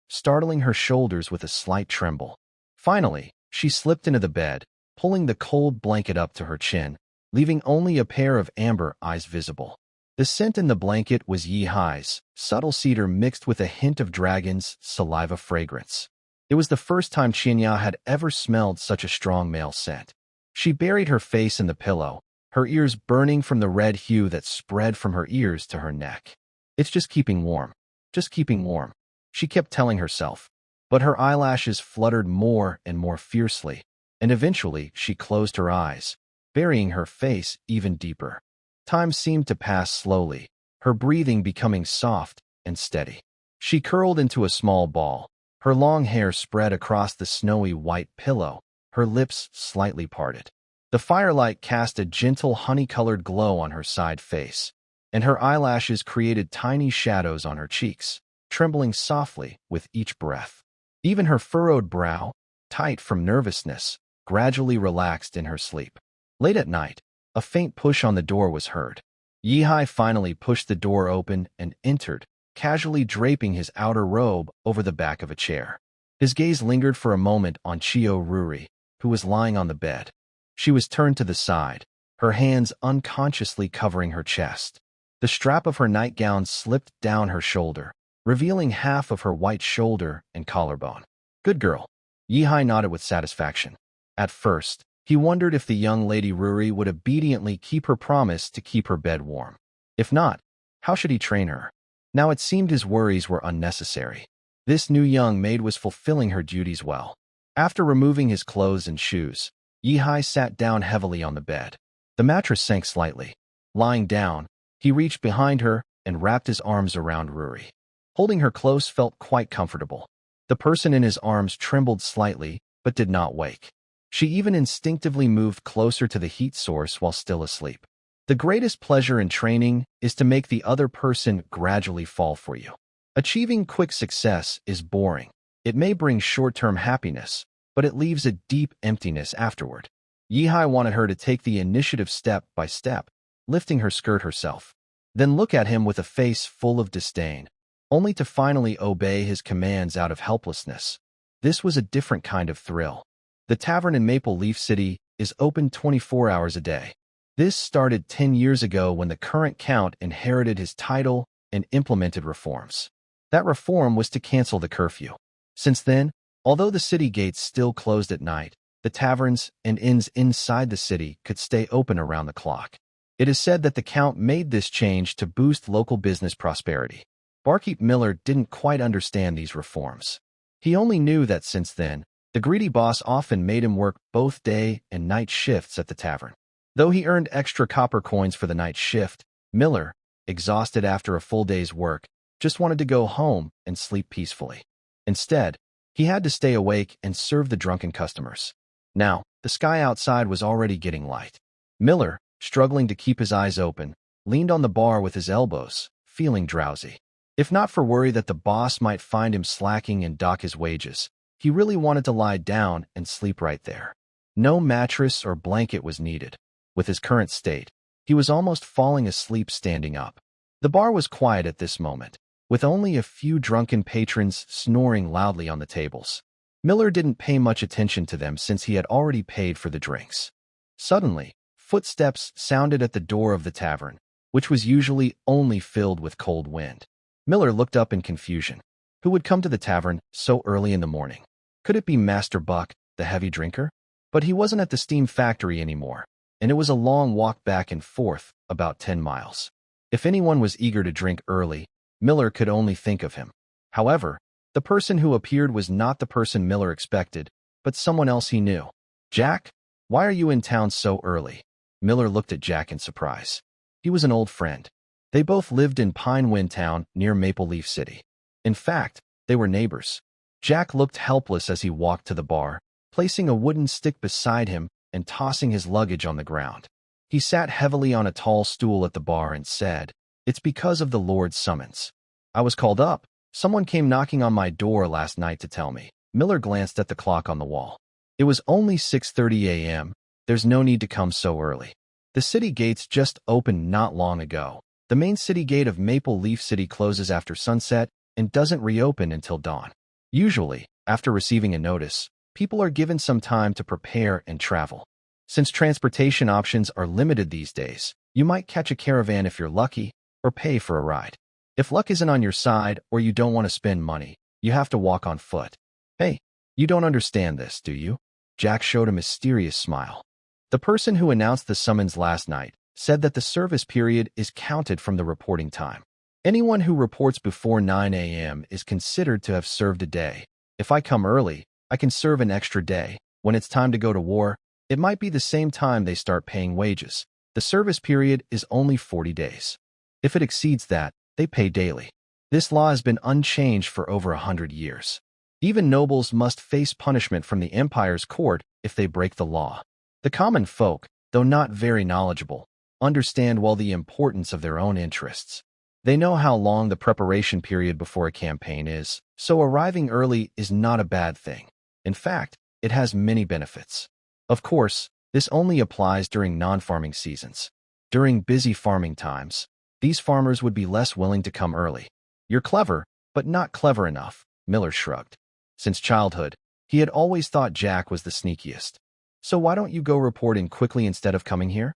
startling her shoulders with a slight tremble. Finally, she slipped into the bed, pulling the cold blanket up to her chin, leaving only a pair of amber eyes visible. The scent in the blanket was Yi Hai's, subtle cedar mixed with a hint of dragon's saliva fragrance. It was the first time Qinya had ever smelled such a strong male scent. She buried her face in the pillow, her ears burning from the red hue that spread from her ears to her neck. "It's just keeping warm. Just keeping warm," she kept telling herself. But her eyelashes fluttered more and more fiercely, and eventually she closed her eyes, burying her face even deeper. Time seemed to pass slowly, her breathing becoming soft and steady. She curled into a small ball, her long hair spread across the snowy white pillow, her lips slightly parted. The firelight cast a gentle honey-colored glow on her side face, and her eyelashes created tiny shadows on her cheeks, trembling softly with each breath. Even her furrowed brow, tight from nervousness, gradually relaxed in her sleep. Late at night, a faint push on the door was heard. Yi Hai finally pushed the door open and entered, casually draping his outer robe over the back of a chair. His gaze lingered for a moment on Chio Ruri, who was lying on the bed. She was turned to the side, her hands unconsciously covering her chest. The strap of her nightgown slipped down her shoulder, revealing half of her white shoulder and collarbone. "Good girl." Yi Hai nodded with satisfaction. At first, he wondered if the young lady Ruri would obediently keep her promise to keep her bed warm. If not, how should he train her? Now it seemed his worries were unnecessary. This new young maid was fulfilling her duties well. After removing his clothes and shoes, Yi Hai sat down heavily on the bed. The mattress sank slightly. Lying down, he reached behind her and wrapped his arms around Ruri. Holding her close felt quite comfortable. The person in his arms trembled slightly, but did not wake. She even instinctively moved closer to the heat source while still asleep. The greatest pleasure in training is to make the other person gradually fall for you. Achieving quick success is boring. It may bring short-term happiness, but it leaves a deep emptiness afterward. Yi Hai wanted her to take the initiative step by step, lifting her skirt herself, then look at him with a face full of disdain, only to finally obey his commands out of helplessness. This was a different kind of thrill. The Tavern in Maple Leaf City is open 24 hours a day. This started 10 years ago when the current count inherited his title and implemented reforms. That reform was to cancel the curfew. Since then, although the city gates still closed at night, the taverns and inns inside the city could stay open around the clock. It is said that the count made this change to boost local business prosperity. Barkeep Miller didn't quite understand these reforms. He only knew that since then, the greedy boss often made him work both day and night shifts at the tavern. Though he earned extra copper coins for the night shift, Miller, exhausted after a full day's work, just wanted to go home and sleep peacefully. Instead, he had to stay awake and serve the drunken customers. Now, the sky outside was already getting light. Miller, struggling to keep his eyes open, leaned on the bar with his elbows, feeling drowsy. If not for worry that the boss might find him slacking and dock his wages, he really wanted to lie down and sleep right there. No mattress or blanket was needed. With his current state, he was almost falling asleep standing up. The bar was quiet at this moment, with only a few drunken patrons snoring loudly on the tables. Miller didn't pay much attention to them since he had already paid for the drinks. Suddenly, footsteps sounded at the door of the tavern, which was usually only filled with cold wind. Miller looked up in confusion. Who would come to the tavern so early in the morning? Could it be Master Buck, the heavy drinker? But he wasn't at the steam factory anymore, and it was a long walk back and forth, about 10 miles. If anyone was eager to drink early, Miller could only think of him. However, the person who appeared was not the person Miller expected, but someone else he knew. Jack? Why are you in town so early? Miller looked at Jack in surprise. He was an old friend. They both lived in Pine Wind Town near Maple Leaf City. In fact, they were neighbors. Jack looked helpless as he walked to the bar, placing a wooden stick beside him and tossing his luggage on the ground. He sat heavily on a tall stool at the bar and said, "It's because of the Lord's summons. I was called up. Someone came knocking on my door last night to tell me." Miller glanced at the clock on the wall. It was only 6:30 a.m. There's no need to come so early. The city gates just opened not long ago. The main city gate of Maple Leaf City closes after sunset and doesn't reopen until dawn. Usually, after receiving a notice, people are given some time to prepare and travel. Since transportation options are limited these days, you might catch a caravan if you're lucky, or pay for a ride. If luck isn't on your side or you don't want to spend money, you have to walk on foot. Hey, you don't understand this, do you? Jack showed a mysterious smile. The person who announced the summons last night said that the service period is counted from the reporting time. Anyone who reports before 9 a.m. is considered to have served a day. If I come early, I can serve an extra day. When it's time to go to war, it might be the same time they start paying wages. The service period is only 40 days. If it exceeds that, they pay daily. This law has been unchanged for over 100 years. Even nobles must face punishment from the empire's court if they break the law. The common folk, though not very knowledgeable, understand well the importance of their own interests. They know how long the preparation period before a campaign is, so arriving early is not a bad thing. In fact, it has many benefits. Of course, this only applies during non-farming seasons. During busy farming times, these farmers would be less willing to come early. You're clever, but not clever enough, Miller shrugged. Since childhood, he had always thought Jack was the sneakiest. So why don't you go report in quickly instead of coming here?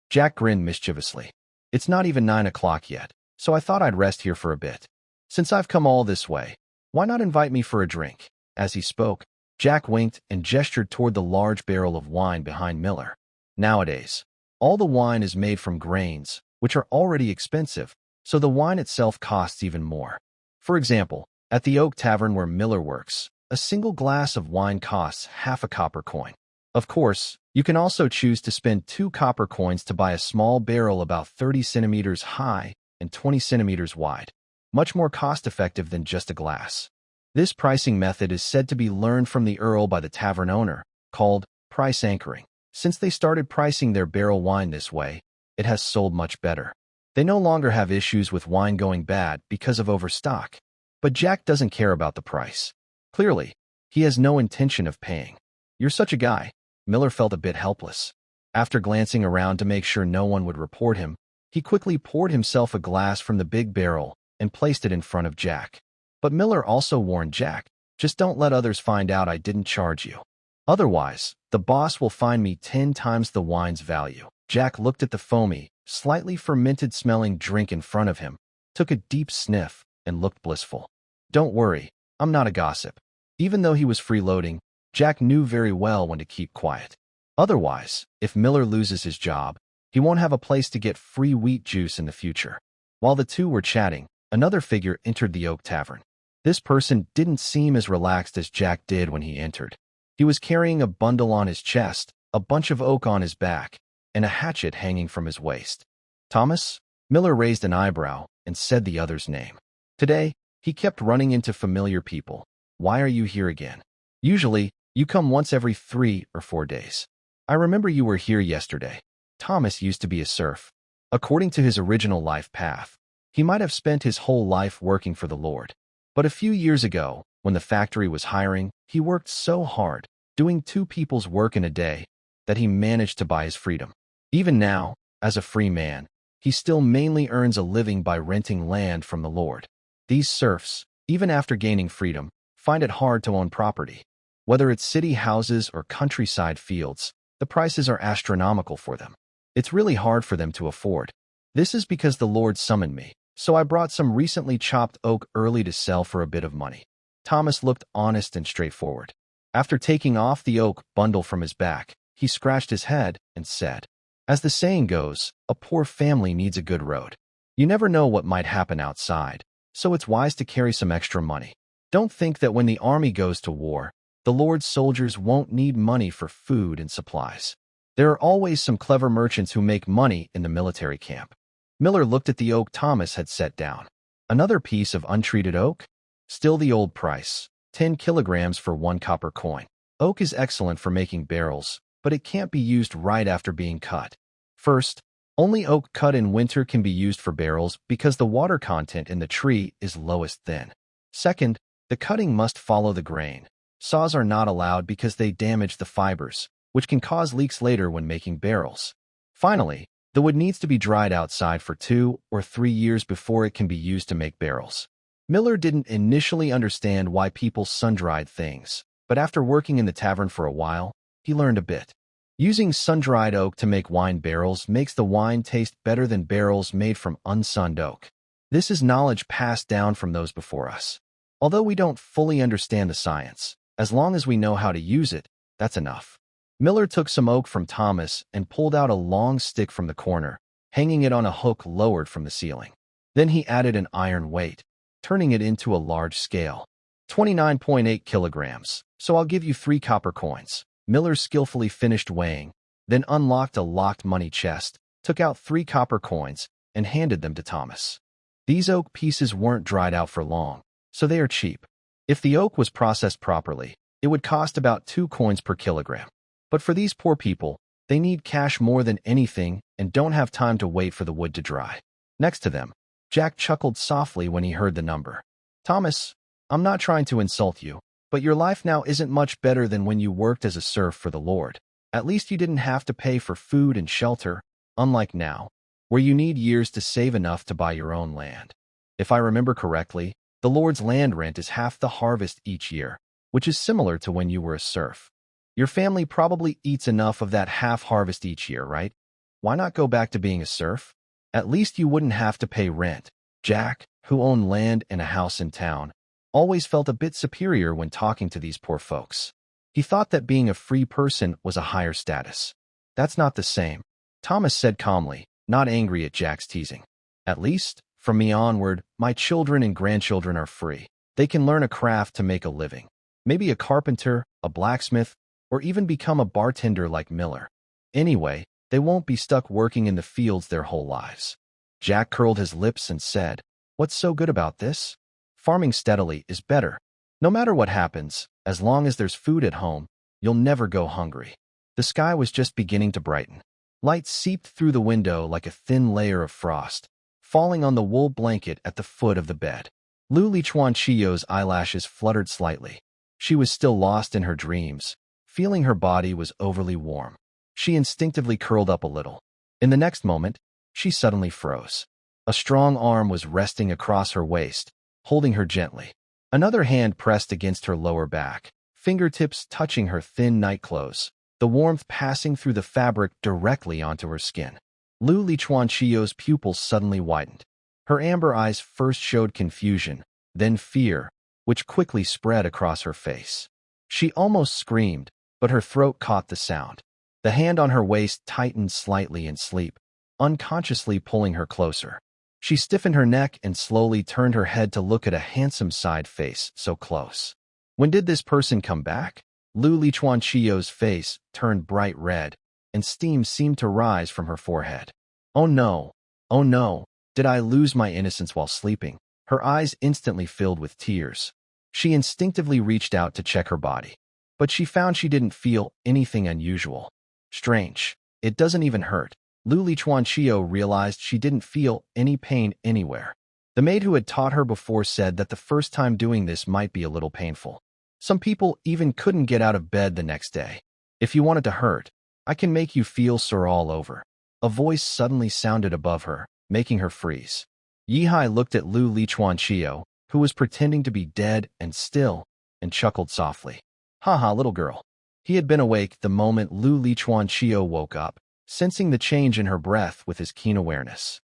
Jack grinned mischievously. It's not even 9 o'clock yet, so I thought I'd rest here for a bit. Since I've come all this way, why not invite me for a drink? As he spoke, Jack winked and gestured toward the large barrel of wine behind Miller. Nowadays, all the wine is made from grains, which are already expensive, so the wine itself costs even more. For example, at the Oak Tavern where Miller works, a single glass of wine costs half a copper coin. Of course, you can also choose to spend 2 copper coins to buy a small barrel about 30 centimeters high and 20 centimeters wide, much more cost-effective than just a glass. This pricing method is said to be learned from the Earl by the tavern owner, called price anchoring. Since they started pricing their barrel wine this way, it has sold much better. They no longer have issues with wine going bad because of overstock. But Jack doesn't care about the price. Clearly, he has no intention of paying. You're such a guy. Miller felt a bit helpless. After glancing around to make sure no one would report him, he quickly poured himself a glass from the big barrel and placed it in front of Jack. But Miller also warned Jack, just don't let others find out I didn't charge you. Otherwise, the boss will find me 10 times the wine's value. Jack looked at the foamy, slightly fermented-smelling drink in front of him, took a deep sniff, and looked blissful. Don't worry, I'm not a gossip. Even though he was freeloading, Jack knew very well when to keep quiet. Otherwise, if Miller loses his job, he won't have a place to get free wheat juice in the future. While the two were chatting, another figure entered the Oak Tavern. This person didn't seem as relaxed as Jack did when he entered. He was carrying a bundle on his chest, a bunch of oak on his back, and a hatchet hanging from his waist. Thomas? Miller raised an eyebrow and said the other's name. Today, he kept running into familiar people. Why are you here again? Usually, you come once every 3 or 4 days. I remember you were here yesterday. Thomas used to be a serf. According to his original life path, He might have spent his whole life working for the Lord. But a few years ago, when the factory was hiring, he worked so hard, doing 2 people's work in a day, that he managed to buy his freedom. Even now, as a free man, he still mainly earns a living by renting land from the Lord. These serfs, even after gaining freedom, find it hard to own property. Whether it's city houses or countryside fields, the prices are astronomical for them. It's really hard for them to afford. This is because the Lord summoned me, so I brought some recently chopped oak early to sell for a bit of money. Thomas looked honest and straightforward. After taking off the oak bundle from his back, he scratched his head and said, "As the saying goes, a poor family needs a good road. You never know what might happen outside, so it's wise to carry some extra money. Don't think that when the army goes to war, the Lord's soldiers won't need money for food and supplies. There are always some clever merchants who make money in the military camp." Miller looked at the oak Thomas had set down. Another piece of untreated oak? Still the old price, 10 kilograms for 1 copper coin. Oak is excellent for making barrels, but it can't be used right after being cut. First, only oak cut in winter can be used for barrels because the water content in the tree is lowest then. Second, the cutting must follow the grain. Saws are not allowed because they damage the fibers, which can cause leaks later when making barrels. Finally, the wood needs to be dried outside for 2 or 3 years before it can be used to make barrels. Miller didn't initially understand why people sun-dried things, but after working in the tavern for a while, he learned a bit. Using sun-dried oak to make wine barrels makes the wine taste better than barrels made from unsunned oak. This is knowledge passed down from those before us. Although we don't fully understand the science, as long as we know how to use it, that's enough. Miller took some oak from Thomas and pulled out a long stick from the corner, hanging it on a hook lowered from the ceiling. Then he added an iron weight, turning it into a large scale. 29.8 kilograms, so I'll give you 3 copper coins. Miller skillfully finished weighing, then unlocked a locked money chest, took out 3 copper coins, and handed them to Thomas. These oak pieces weren't dried out for long, so they are cheap. If the oak was processed properly, it would cost about 2 coins per kilogram. But for these poor people, they need cash more than anything and don't have time to wait for the wood to dry. Next to them, Jack chuckled softly when he heard the number. "Thomas, I'm not trying to insult you, but your life now isn't much better than when you worked as a serf for the Lord. At least you didn't have to pay for food and shelter, unlike now, where you need years to save enough to buy your own land. If I remember correctly, the Lord's land rent is half the harvest each year, which is similar to when you were a serf. Your family probably eats enough of that half harvest each year, right? Why not go back to being a serf? At least you wouldn't have to pay rent." Jack, who owned land and a house in town, always felt a bit superior when talking to these poor folks. He thought that being a free person was a higher status. "That's not the same," Thomas said calmly, not angry at Jack's teasing. "At least, from me onward, my children and grandchildren are free. They can learn a craft to make a living. Maybe a carpenter, a blacksmith, or even become a bartender like Miller. Anyway, they won't be stuck working in the fields their whole lives." Jack curled his lips and said, "What's so good about this? Farming steadily is better. No matter what happens, as long as there's food at home, you'll never go hungry." The sky was just beginning to brighten. Light seeped through the window like a thin layer of frost, falling on the wool blanket at the foot of the bed. Lu Lichuanchio's eyelashes fluttered slightly. She was still lost in her dreams, feeling her body was overly warm. She instinctively curled up a little. In the next moment, she suddenly froze. A strong arm was resting across her waist, holding her gently. Another hand pressed against her lower back, fingertips touching her thin nightclothes, the warmth passing through the fabric directly onto her skin. Lu Lichuanchio's pupils suddenly widened. Her amber eyes first showed confusion, then fear, which quickly spread across her face. She almost screamed, but her throat caught the sound. The hand on her waist tightened slightly in sleep, unconsciously pulling her closer. She stiffened her neck and slowly turned her head to look at a handsome side face so close. When did this person come back? Lu Lichuanchio's face turned bright red, and steam seemed to rise from her forehead. Oh no, did I lose my innocence while sleeping? Her eyes instantly filled with tears. She instinctively reached out to check her body, but she found she didn't feel anything unusual. Strange. It doesn't even hurt. Lu Lichuanchio realized she didn't feel any pain anywhere. The maid who had taught her before said that the first time doing this might be a little painful. Some people even couldn't get out of bed the next day. If you want it to hurt, I can make you feel sore all over. A voice suddenly sounded above her, making her freeze. Yihai looked at Lu Lichuanchio, who was pretending to be dead and still, and chuckled softly. Haha, little girl. He had been awake the moment Lu Lichuanchio woke up, sensing the change in her breath with his keen awareness.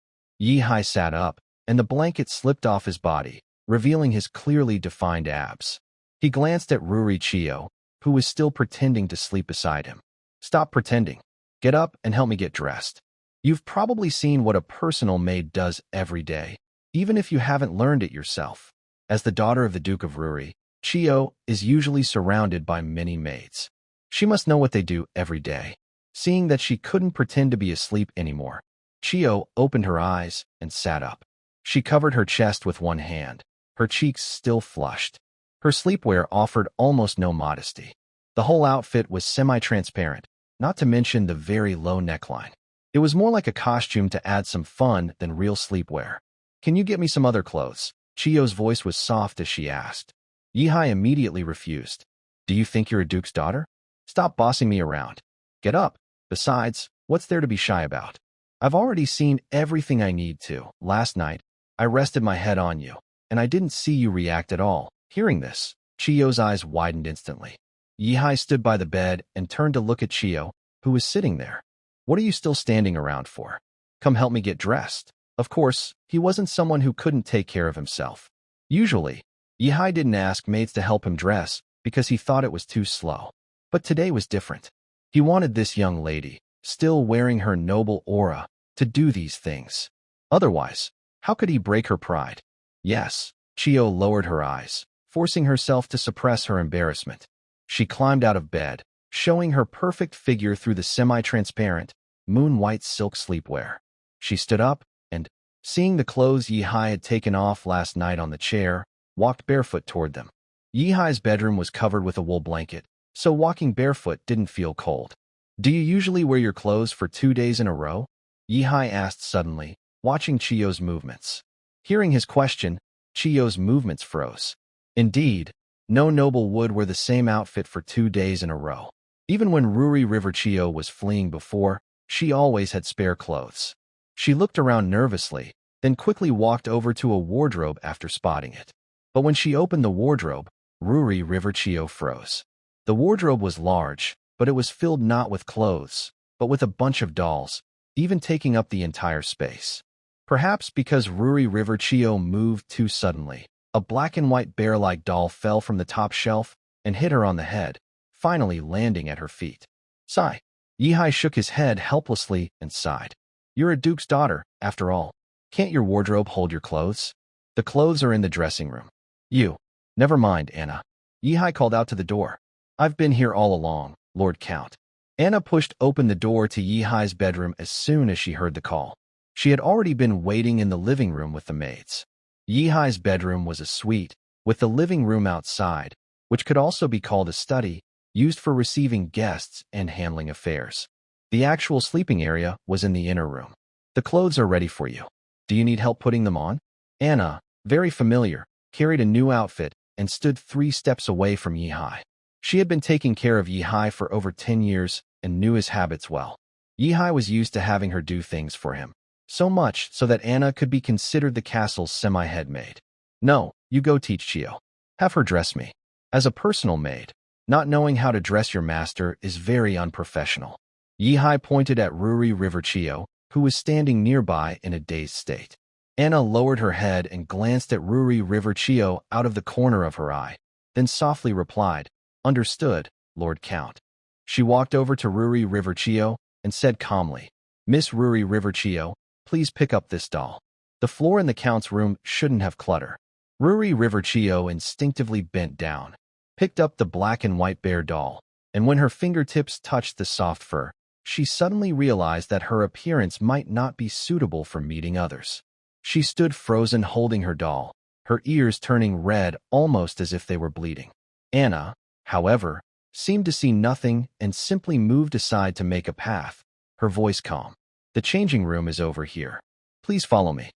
Yihai sat up, and the blanket slipped off his body, revealing his clearly defined abs. He glanced at Ruri Chio, who was still pretending to sleep beside him. Stop pretending. Get up and help me get dressed. You've probably seen what a personal maid does every day, even if you haven't learned it yourself. As the daughter of the Duke of Ruri, Chio is usually surrounded by many maids. She must know what they do every day. Seeing that she couldn't pretend to be asleep anymore, Chio opened her eyes and sat up. She covered her chest with one hand, her cheeks still flushed. Her sleepwear offered almost no modesty. The whole outfit was semi-transparent, not to mention the very low neckline. It was more like a costume to add some fun than real sleepwear. Can you get me some other clothes? Chio's voice was soft as she asked. Yihai immediately refused. Do you think you're a duke's daughter? Stop bossing me around. Get up. Besides, what's there to be shy about? I've already seen everything I need to. Last night, I rested my head on you, and I didn't see you react at all. Hearing this, Chio's eyes widened instantly. Yihai stood by the bed and turned to look at Chio, who was sitting there. What are you still standing around for? Come help me get dressed. Of course, he wasn't someone who couldn't take care of himself. Usually, Yihai didn't ask maids to help him dress because he thought it was too slow. But today was different. He wanted this young lady, still wearing her noble aura, to do these things. Otherwise, how could he break her pride? Yes, Chio lowered her eyes, forcing herself to suppress her embarrassment. She climbed out of bed, showing her perfect figure through the semi-transparent, moon-white silk sleepwear. She stood up and, seeing the clothes Yihai had taken off last night on the chair, walked barefoot toward them. Yihai's bedroom was covered with a wool blanket, so walking barefoot didn't feel cold. Do you usually wear your clothes for 2 days in a row? Yihai asked suddenly, watching Chio's movements. Hearing his question, Chio's movements froze. Indeed, no noble would wear the same outfit for 2 days in a row. Even when Ruri River Chio was fleeing before, she always had spare clothes. She looked around nervously, then quickly walked over to a wardrobe after spotting it. But when she opened the wardrobe, Ruri River Chio froze. The wardrobe was large, but it was filled not with clothes, but with a bunch of dolls, even taking up the entire space. Perhaps because Ruri River Chio moved too suddenly, a black and white bear-like doll fell from the top shelf and hit her on the head, finally landing at her feet. Sigh. Yihai shook his head helplessly and sighed. You're a duke's daughter, after all. Can't your wardrobe hold your clothes? The clothes are in the dressing room. You. Never mind, Anna. Yihai called out to the door. I've been here all along, Lord Count. Anna pushed open the door to Yihai's bedroom as soon as she heard the call. She had already been waiting in the living room with the maids. Yihai's bedroom was a suite, with the living room outside, which could also be called a study, used for receiving guests and handling affairs. The actual sleeping area was in the inner room. The clothes are ready for you. Do you need help putting them on? Anna, very familiar, carried a new outfit and stood 3 steps away from Yihai. She had been taking care of Yihai for over 10 years and knew his habits well. Yihai was used to having her do things for him, so much so that Anna could be considered the castle's semi-head maid. No, you go teach Chio. Have her dress me. As a personal maid, not knowing how to dress your master is very unprofessional. Yihai pointed at Ruri River Chio, who was standing nearby in a dazed state. Anna lowered her head and glanced at Ruri River Chio out of the corner of her eye, then softly replied, Understood, Lord Count. She walked over to Ruri River Chio and said calmly, Miss Ruri River Chio, please pick up this doll. The floor in the Count's room shouldn't have clutter. Ruri River Chio instinctively bent down, picked up the black and white bear doll, and when her fingertips touched the soft fur, she suddenly realized that her appearance might not be suitable for meeting others. She stood frozen holding her doll, her ears turning red almost as if they were bleeding. Anna, however, seemed to see nothing and simply moved aside to make a path, her voice calm. The changing room is over here. Please follow me.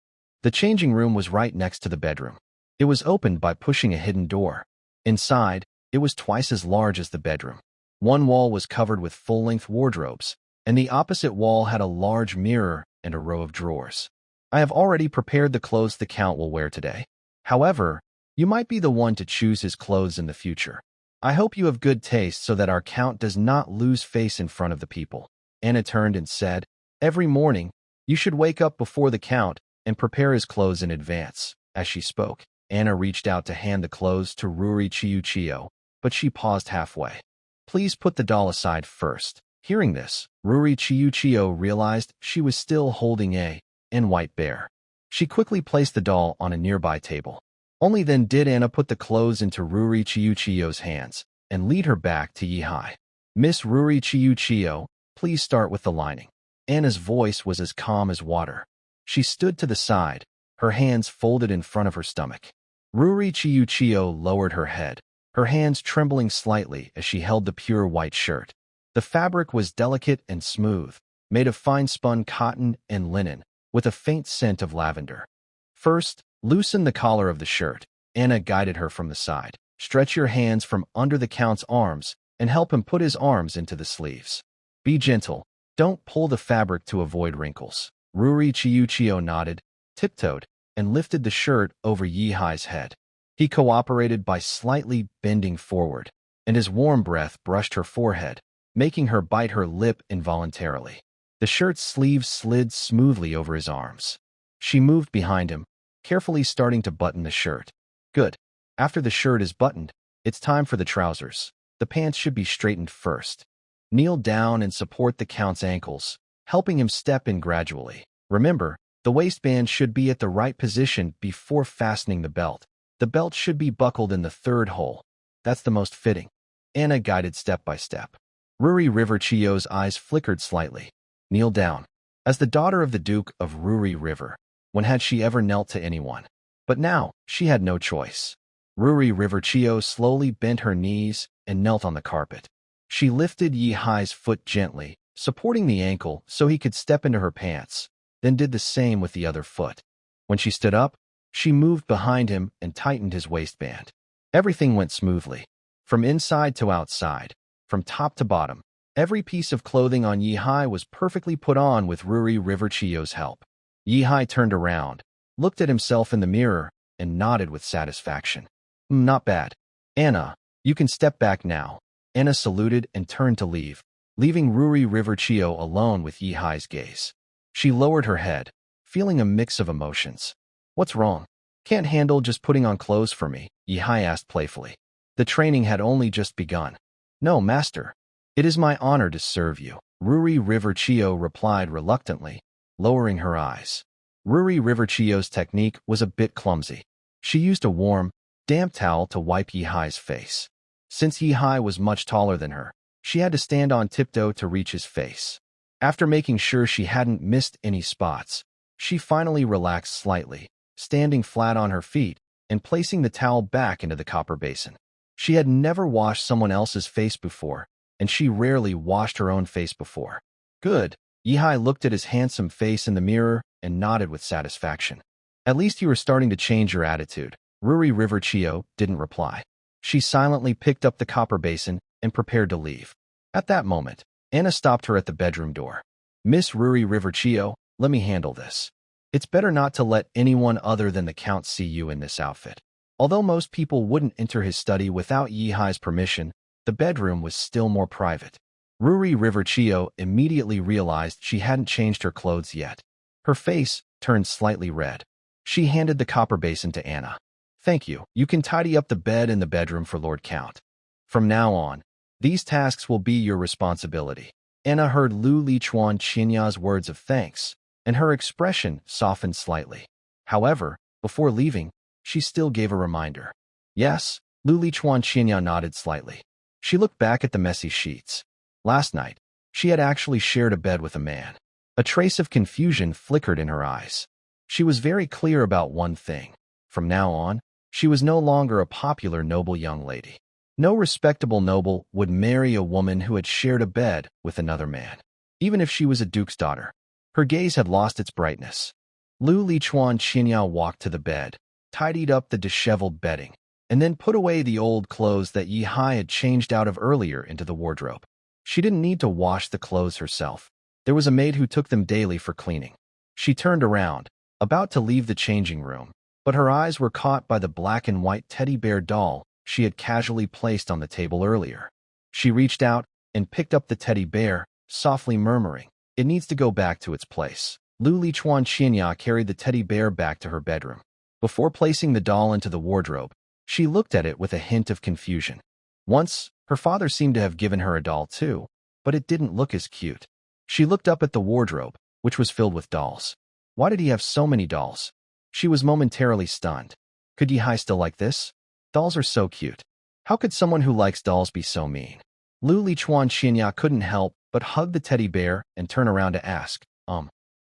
The changing room was right next to the bedroom. It was opened by pushing a hidden door. Inside, it was twice as large as the bedroom. One wall was covered with full-length wardrobes, and the opposite wall had a large mirror and a row of drawers. I have already prepared the clothes the Count will wear today. However, you might be the one to choose his clothes in the future. I hope you have good taste so that our Count does not lose face in front of the people. Anna turned and said, every morning, you should wake up before the Count and prepare his clothes in advance. As she spoke, Anna reached out to hand the clothes to Ruri Chiuchio, but she paused halfway. Please put the doll aside first. Hearing this, Ruri Chiuchio realized she was still holding a white bear. She quickly placed the doll on a nearby table. Only then did Anna put the clothes into Ruri Chiuchio's hands and lead her back to Yihai. Miss Ruri Chiuchio, please start with the lining. Anna's voice was as calm as water. She stood to the side, her hands folded in front of her stomach. Ruri Chiuchio lowered her head, her hands trembling slightly as she held the pure white shirt. The fabric was delicate and smooth, made of fine-spun cotton and linen, with a faint scent of lavender. First, loosen the collar of the shirt. Anna guided her from the side. Stretch your hands from under the Count's arms and help him put his arms into the sleeves. Be gentle. Don't pull the fabric to avoid wrinkles. Ruri Chiuchio nodded, tiptoed, and lifted the shirt over Yihai's head. He cooperated by slightly bending forward, and his warm breath brushed her forehead, making her bite her lip involuntarily. The shirt's sleeves slid smoothly over his arms. She moved behind him, carefully starting to button the shirt. Good. After the shirt is buttoned, it's time for the trousers. The pants should be straightened first. Kneel down and support the Count's ankles, helping him step in gradually. Remember, the waistband should be at the right position before fastening the belt. The belt should be buckled in the third hole. That's the most fitting. Anna guided step by step. Ruri Riverchio's eyes flickered slightly. Kneel down. As the daughter of the Duke of Ruri River, when had she ever knelt to anyone? But now, she had no choice. Ruri Riverchio slowly bent her knees and knelt on the carpet. She lifted Yihai's foot gently, supporting the ankle so he could step into her pants, then did the same with the other foot. When she stood up, she moved behind him and tightened his waistband. Everything went smoothly. From inside to outside, from top to bottom, every piece of clothing on Yihai was perfectly put on with Ruri Riverchio's help. Yihai turned around, looked at himself in the mirror, and nodded with satisfaction. Not bad. Anna, you can step back now. Anna saluted and turned to leave, leaving Ruri Riverchio alone with Yihai's gaze. She lowered her head, feeling a mix of emotions. What's wrong? Can't handle just putting on clothes for me? Yihai asked playfully. The training had only just begun. No, master. It is my honor to serve you, Ruri Riverchio replied reluctantly, lowering her eyes. Ruri Riverchio's technique was a bit clumsy. She used a warm, damp towel to wipe Yihai's face. Since Yihai was much taller than her, she had to stand on tiptoe to reach his face. After making sure she hadn't missed any spots, she finally relaxed slightly, standing flat on her feet and placing the towel back into the copper basin. She had never washed someone else's face before, and she rarely washed her own face before. Good. Yihai looked at his handsome face in the mirror and nodded with satisfaction. At least you are starting to change your attitude. Ruri Riverchio didn't reply. She silently picked up the copper basin and prepared to leave. At that moment, Anna stopped her at the bedroom door. Miss Ruri Riverchio, let me handle this. It's better not to let anyone other than the Count see you in this outfit. Although most people wouldn't enter his study without Yihai's permission, the bedroom was still more private. Ruri Riverchio immediately realized she hadn't changed her clothes yet. Her face turned slightly red. She handed the copper basin to Anna. Thank you. You can tidy up the bed and the bedroom for Lord Count. From now on, these tasks will be your responsibility. Anna heard Lu Lichuan Chinya's words of thanks, and her expression softened slightly. However, before leaving, she still gave a reminder. Yes, Lu Lichuan Chinya nodded slightly. She looked back at the messy sheets. Last night, she had actually shared a bed with a man. A trace of confusion flickered in her eyes. She was very clear about one thing. From now on, she was no longer a popular noble young lady. No respectable noble would marry a woman who had shared a bed with another man, even if she was a duke's daughter. Her gaze had lost its brightness. Lu Lichuan Qinya walked to the bed, tidied up the disheveled bedding, and then put away the old clothes that Yi Hai had changed out of earlier into the wardrobe. She didn't need to wash the clothes herself. There was a maid who took them daily for cleaning. She turned around, about to leave the changing room, but her eyes were caught by the black and white teddy bear doll she had casually placed on the table earlier. She reached out and picked up the teddy bear, softly murmuring, "It needs to go back to its place." Lu Lichuan Qinya carried the teddy bear back to her bedroom. Before placing the doll into the wardrobe, she looked at it with a hint of confusion. Once, her father seemed to have given her a doll too, but it didn't look as cute. She looked up at the wardrobe, which was filled with dolls. Why did he have so many dolls? She was momentarily stunned. Could Yi Hai still like this? Dolls are so cute. How could someone who likes dolls be so mean? Lu Lichuan Qinya couldn't help but hug the teddy bear and turn around to ask,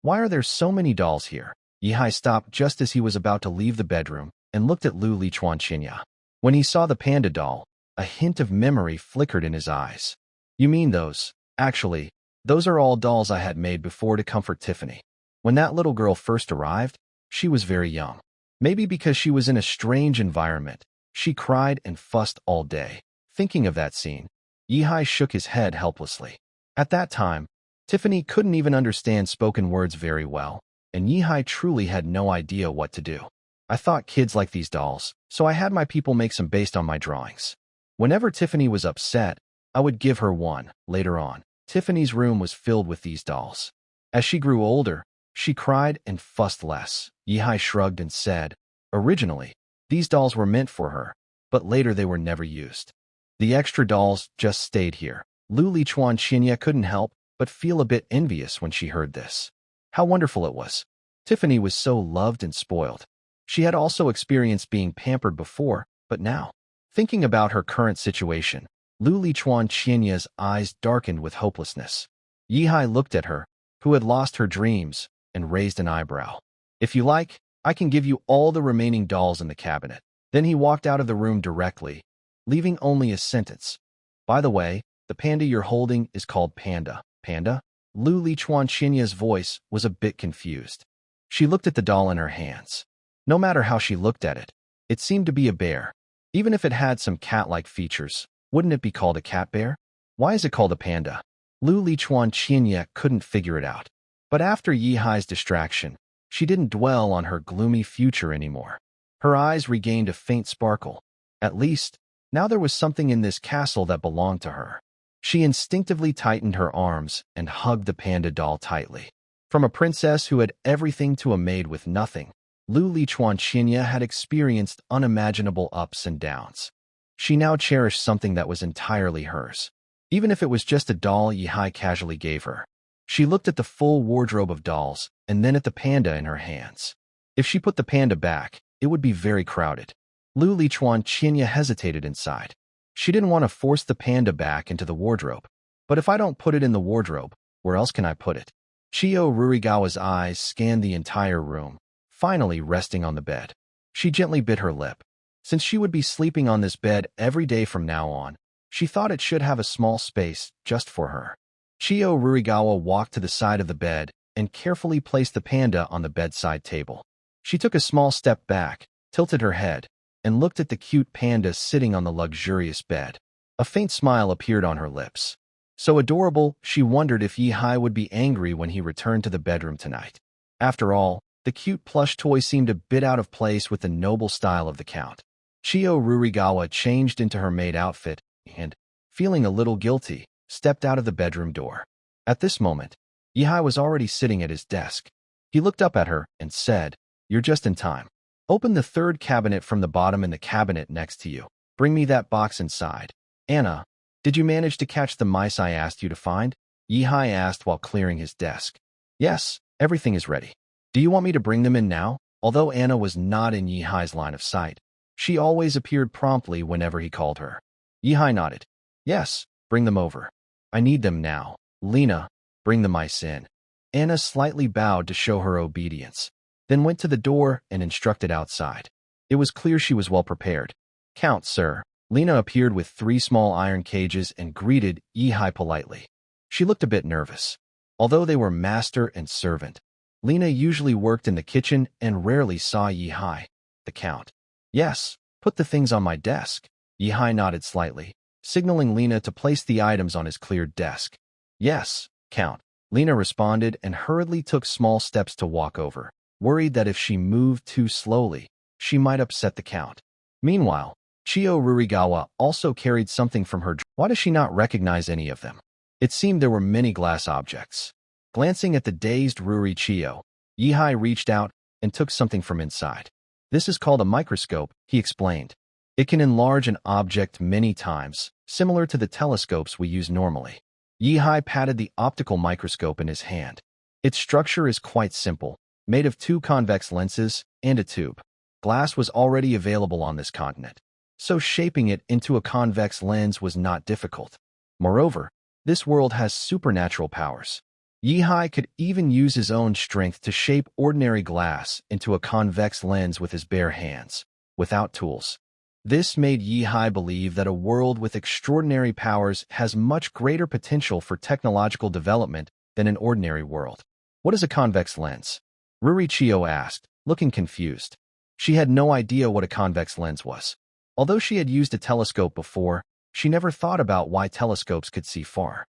why are there so many dolls here? Yi Hai stopped just as he was about to leave the bedroom and looked at Lu Lichuan Qinya. When he saw the panda doll, a hint of memory flickered in his eyes. You mean those? Actually, those are all dolls I had made before to comfort Tiffany. When that little girl first arrived, she was very young. Maybe because she was in a strange environment, she cried and fussed all day. Thinking of that scene, Yi Hai shook his head helplessly. At that time, Tiffany couldn't even understand spoken words very well, and Yi Hai truly had no idea what to do. I thought kids like these dolls, so I had my people make some based on my drawings. Whenever Tiffany was upset, I would give her one. Later on, Tiffany's room was filled with these dolls. As she grew older, she cried and fussed less. Yi Hai shrugged and said, originally, these dolls were meant for her, but later they were never used. The extra dolls just stayed here. Lu Lichuan Qinya couldn't help but feel a bit envious when she heard this. How wonderful it was. Tiffany was so loved and spoiled. She had also experienced being pampered before, but now, thinking about her current situation, Lu Lichuan Qinya's eyes darkened with hopelessness. Yi Hai looked at her, who had lost her dreams, and raised an eyebrow. If you like, I can give you all the remaining dolls in the cabinet. Then he walked out of the room directly, leaving only a sentence. By the way, the panda you're holding is called Panda. Panda? Lu Lichuan Qinya's voice was a bit confused. She looked at the doll in her hands. No matter how she looked at it, it seemed to be a bear. Even if it had some cat-like features, wouldn't it be called a cat bear? Why is it called a panda? Lu Lichuan Qinya couldn't figure it out. But after Yi Hai's distraction, she didn't dwell on her gloomy future anymore. Her eyes regained a faint sparkle. At least, now there was something in this castle that belonged to her. She instinctively tightened her arms and hugged the panda doll tightly. From a princess who had everything to a maid with nothing, Lu Lichuan Qinya had experienced unimaginable ups and downs. She now cherished something that was entirely hers, even if it was just a doll Yi Hai casually gave her. She looked at the full wardrobe of dolls and then at the panda in her hands. If she put the panda back, it would be very crowded. Lu Lichuan Qinya hesitated inside. She didn't want to force the panda back into the wardrobe. But if I don't put it in the wardrobe, where else can I put it? Chiyo Rurigawa's eyes scanned the entire room, finally resting on the bed. She gently bit her lip. Since she would be sleeping on this bed every day from now on, she thought it should have a small space just for her. Chiyo Rurigawa walked to the side of the bed and carefully placed the panda on the bedside table. She took a small step back, tilted her head, and looked at the cute panda sitting on the luxurious bed. A faint smile appeared on her lips. So adorable, she wondered if Yi Hai would be angry when he returned to the bedroom tonight. After all, the cute plush toy seemed a bit out of place with the noble style of the Count. Chiyo Rurigawa changed into her maid outfit and, feeling a little guilty, stepped out of the bedroom door. At this moment, Yi Hai was already sitting at his desk. He looked up at her and said, "You're just in time. Open the third cabinet from the bottom in the cabinet next to you. Bring me that box inside." "Anna, did you manage to catch the mice I asked you to find?" Yi Hai asked while clearing his desk. "Yes, everything is ready. Do you want me to bring them in now?" Although Anna was not in Yi Hai's line of sight, she always appeared promptly whenever he called her. Yi Hai nodded. "Yes, bring them over. I need them now. Lena, bring the mice in." Anna slightly bowed to show her obedience, then went to the door and instructed outside. It was clear she was well prepared. "Count, sir." Lena appeared with 3 small iron cages and greeted Yi Hai politely. She looked a bit nervous. Although they were master and servant, Lena usually worked in the kitchen and rarely saw Yihai. The Count. Yes, put the things on my desk. Yihai nodded slightly, signaling Lena to place the items on his cleared desk. Yes, Count. Lena responded and hurriedly took small steps to walk over, worried that if she moved too slowly, she might upset the Count. Meanwhile, Chiyo Rurigawa also carried something from her. Why does she not recognize any of them? It seemed there were many glass objects. Glancing at the dazed Ruri Chiyo, Yihai reached out and took something from inside. This is called a microscope, he explained. It can enlarge an object many times, similar to the telescopes we use normally. Yihai patted the optical microscope in his hand. Its structure is quite simple, made of 2 convex lenses and a tube. Glass was already available on this continent, so shaping it into a convex lens was not difficult. Moreover, this world has supernatural powers. Yihai could even use his own strength to shape ordinary glass into a convex lens with his bare hands, without tools. This made Yihai believe that a world with extraordinary powers has much greater potential for technological development than an ordinary world. What is a convex lens? Ruri Chiyo asked, looking confused. She had no idea what a convex lens was. Although she had used a telescope before, she never thought about why telescopes could see far.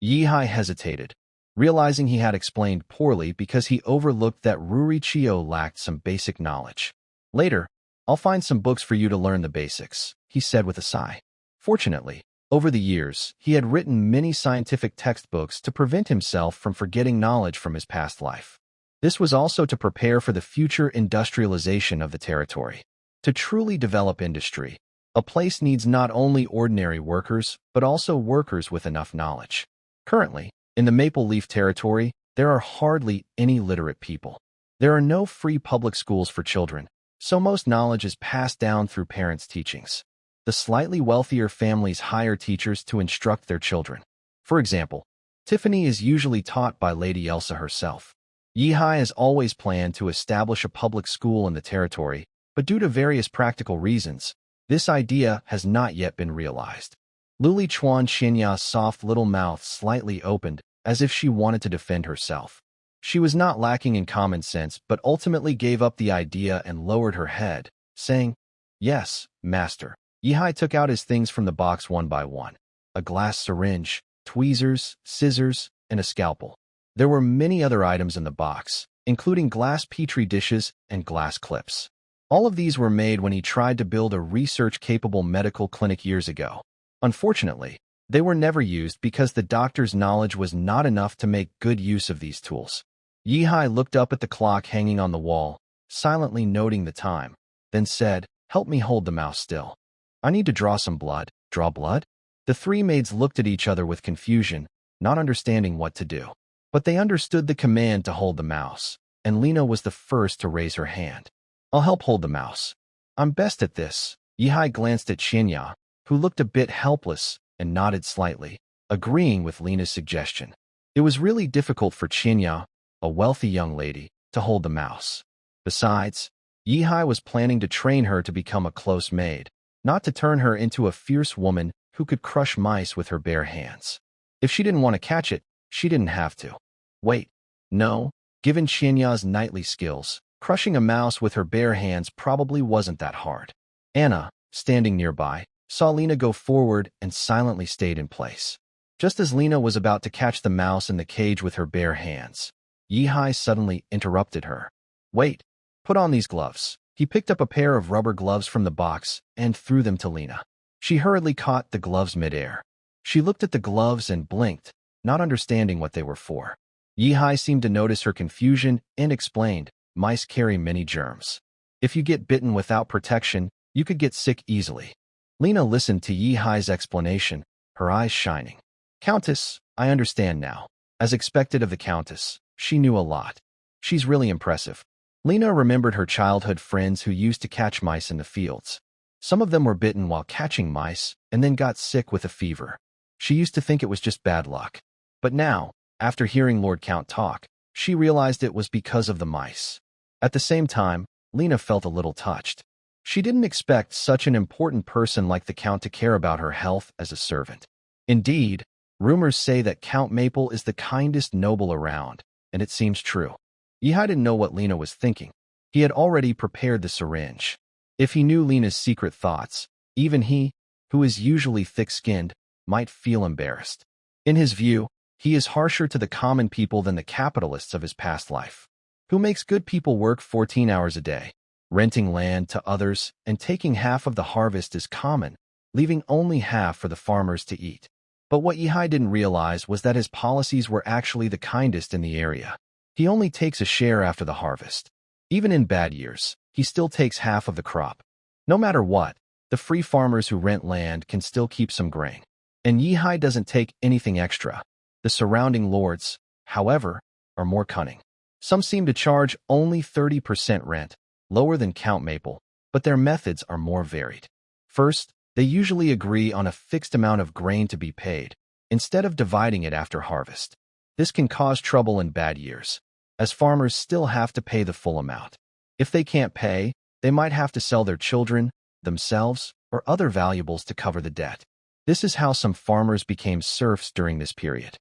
Yihai hesitated, realizing he had explained poorly because he overlooked that Ruri Chiyo lacked some basic knowledge. Later, I'll find some books for you to learn the basics, he said with a sigh. Fortunately, over the years, he had written many scientific textbooks to prevent himself from forgetting knowledge from his past life. This was also to prepare for the future industrialization of the territory. To truly develop industry, a place needs not only ordinary workers, but also workers with enough knowledge. Currently, in the Maple Leaf Territory, there are hardly any literate people. There are no free public schools for children, so most knowledge is passed down through parents' teachings. The slightly wealthier families hire teachers to instruct their children. For example, Tiffany is usually taught by Lady Elsa herself. Yihai has always planned to establish a public school in the territory, but due to various practical reasons, this idea has not yet been realized. Luli Chuan Xinya's soft little mouth slightly opened, as if she wanted to defend herself. She was not lacking in common sense, but ultimately gave up the idea and lowered her head, saying, "Yes, master." Yihai took out his things from the box one by one. A glass syringe, tweezers, scissors, and a scalpel. There were many other items in the box, including glass petri dishes and glass clips. All of these were made when he tried to build a research-capable medical clinic years ago. Unfortunately, they were never used because the doctor's knowledge was not enough to make good use of these tools. Yihai looked up at the clock hanging on the wall, silently noting the time, then said, "Help me hold the mouse still. I need to draw some blood." Draw blood? The 3 maids looked at each other with confusion, not understanding what to do. But they understood the command to hold the mouse, and Lena was the first to raise her hand. "I'll help hold the mouse. I'm best at this." Yihai glanced at Xinya, who looked a bit helpless, and nodded slightly, agreeing with Lena's suggestion. It was really difficult for Xinya, a wealthy young lady, to hold the mouse. Besides, Yihai was planning to train her to become a close maid, not to turn her into a fierce woman who could crush mice with her bare hands. If she didn't want to catch it, she didn't have to. Wait, no, given Xinya's knightly skills, crushing a mouse with her bare hands probably wasn't that hard. Anna, standing nearby, saw Lena go forward and silently stayed in place. Just as Lena was about to catch the mouse in the cage with her bare hands, Yihai suddenly interrupted her. "Wait, put on these gloves." He picked up a pair of rubber gloves from the box and threw them to Lena. She hurriedly caught the gloves midair. She looked at the gloves and blinked, not understanding what they were for. Yihai seemed to notice her confusion and explained, "Mice carry many germs. If you get bitten without protection, you could get sick easily." Lena listened to Yihai's explanation, her eyes shining. "Countess, I understand now." As expected of the Countess, she knew a lot. She's really impressive. Lena remembered her childhood friends who used to catch mice in the fields. Some of them were bitten while catching mice and then got sick with a fever. She used to think it was just bad luck. But now, after hearing Lord Count talk, she realized it was because of the mice. At the same time, Lena felt a little touched. She didn't expect such an important person like the Count to care about her health as a servant. Indeed, rumors say that Count Maple is the kindest noble around, and it seems true. Yihai didn't know what Lena was thinking. He had already prepared the syringe. If he knew Lena's secret thoughts, even he, who is usually thick-skinned, might feel embarrassed. In his view, he is harsher to the common people than the capitalists of his past life, who makes good people work 14 hours a day. Renting land to others and taking half of the harvest is common, leaving only half for the farmers to eat. But what Yihai didn't realize was that his policies were actually the kindest in the area. He only takes a share after the harvest. Even in bad years, he still takes half of the crop. No matter what, the free farmers who rent land can still keep some grain. And Yihai doesn't take anything extra. The surrounding lords, however, are more cunning. Some seem to charge only 30% rent, lower than Count Maple, but their methods are more varied. First, they usually agree on a fixed amount of grain to be paid, instead of dividing it after harvest. This can cause trouble in bad years, as farmers still have to pay the full amount. If they can't pay, they might have to sell their children, themselves, or other valuables to cover the debt. This is how some farmers became serfs during this period.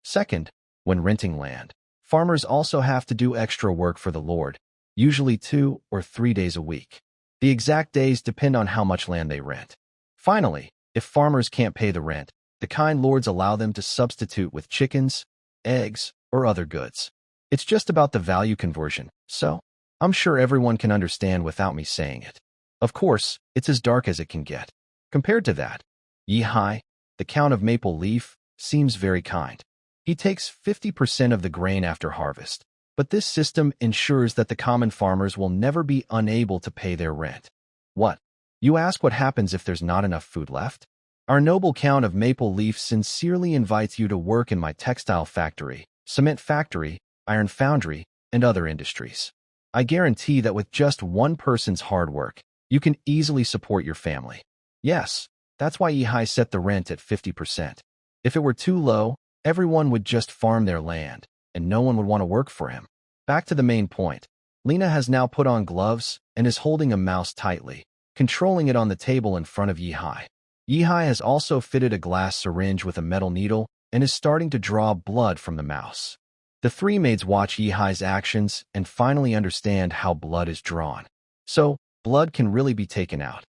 Second, when renting land, farmers also have to do extra work for the lord, usually 2 or 3 days a week. The exact days depend on how much land they rent. Finally, if farmers can't pay the rent, the kind lords allow them to substitute with chickens, eggs, or other goods. It's just about the value conversion, so I'm sure everyone can understand without me saying it. Of course, it's as dark as it can get. Compared to that, Yihai, the Count of Maple Leaf, seems very kind. He takes 50% of the grain after harvest, but this system ensures that the common farmers will never be unable to pay their rent. What? You ask what happens if there's not enough food left? Our noble Count of Maple Leaf sincerely invites you to work in my textile factory, cement factory, iron foundry, and other industries. I guarantee that with just one person's hard work, you can easily support your family. Yes, that's why Yihai set the rent at 50%. If it were too low, everyone would just farm their land, and no one would want to work for him. Back to the main point. Lena has now put on gloves and is holding a mouse tightly, controlling it on the table in front of Yihai. Yihai has also fitted a glass syringe with a metal needle and is starting to draw blood from the mouse. The 3 maids watch Yihai's actions and finally understand how blood is drawn. So, blood can really be taken out.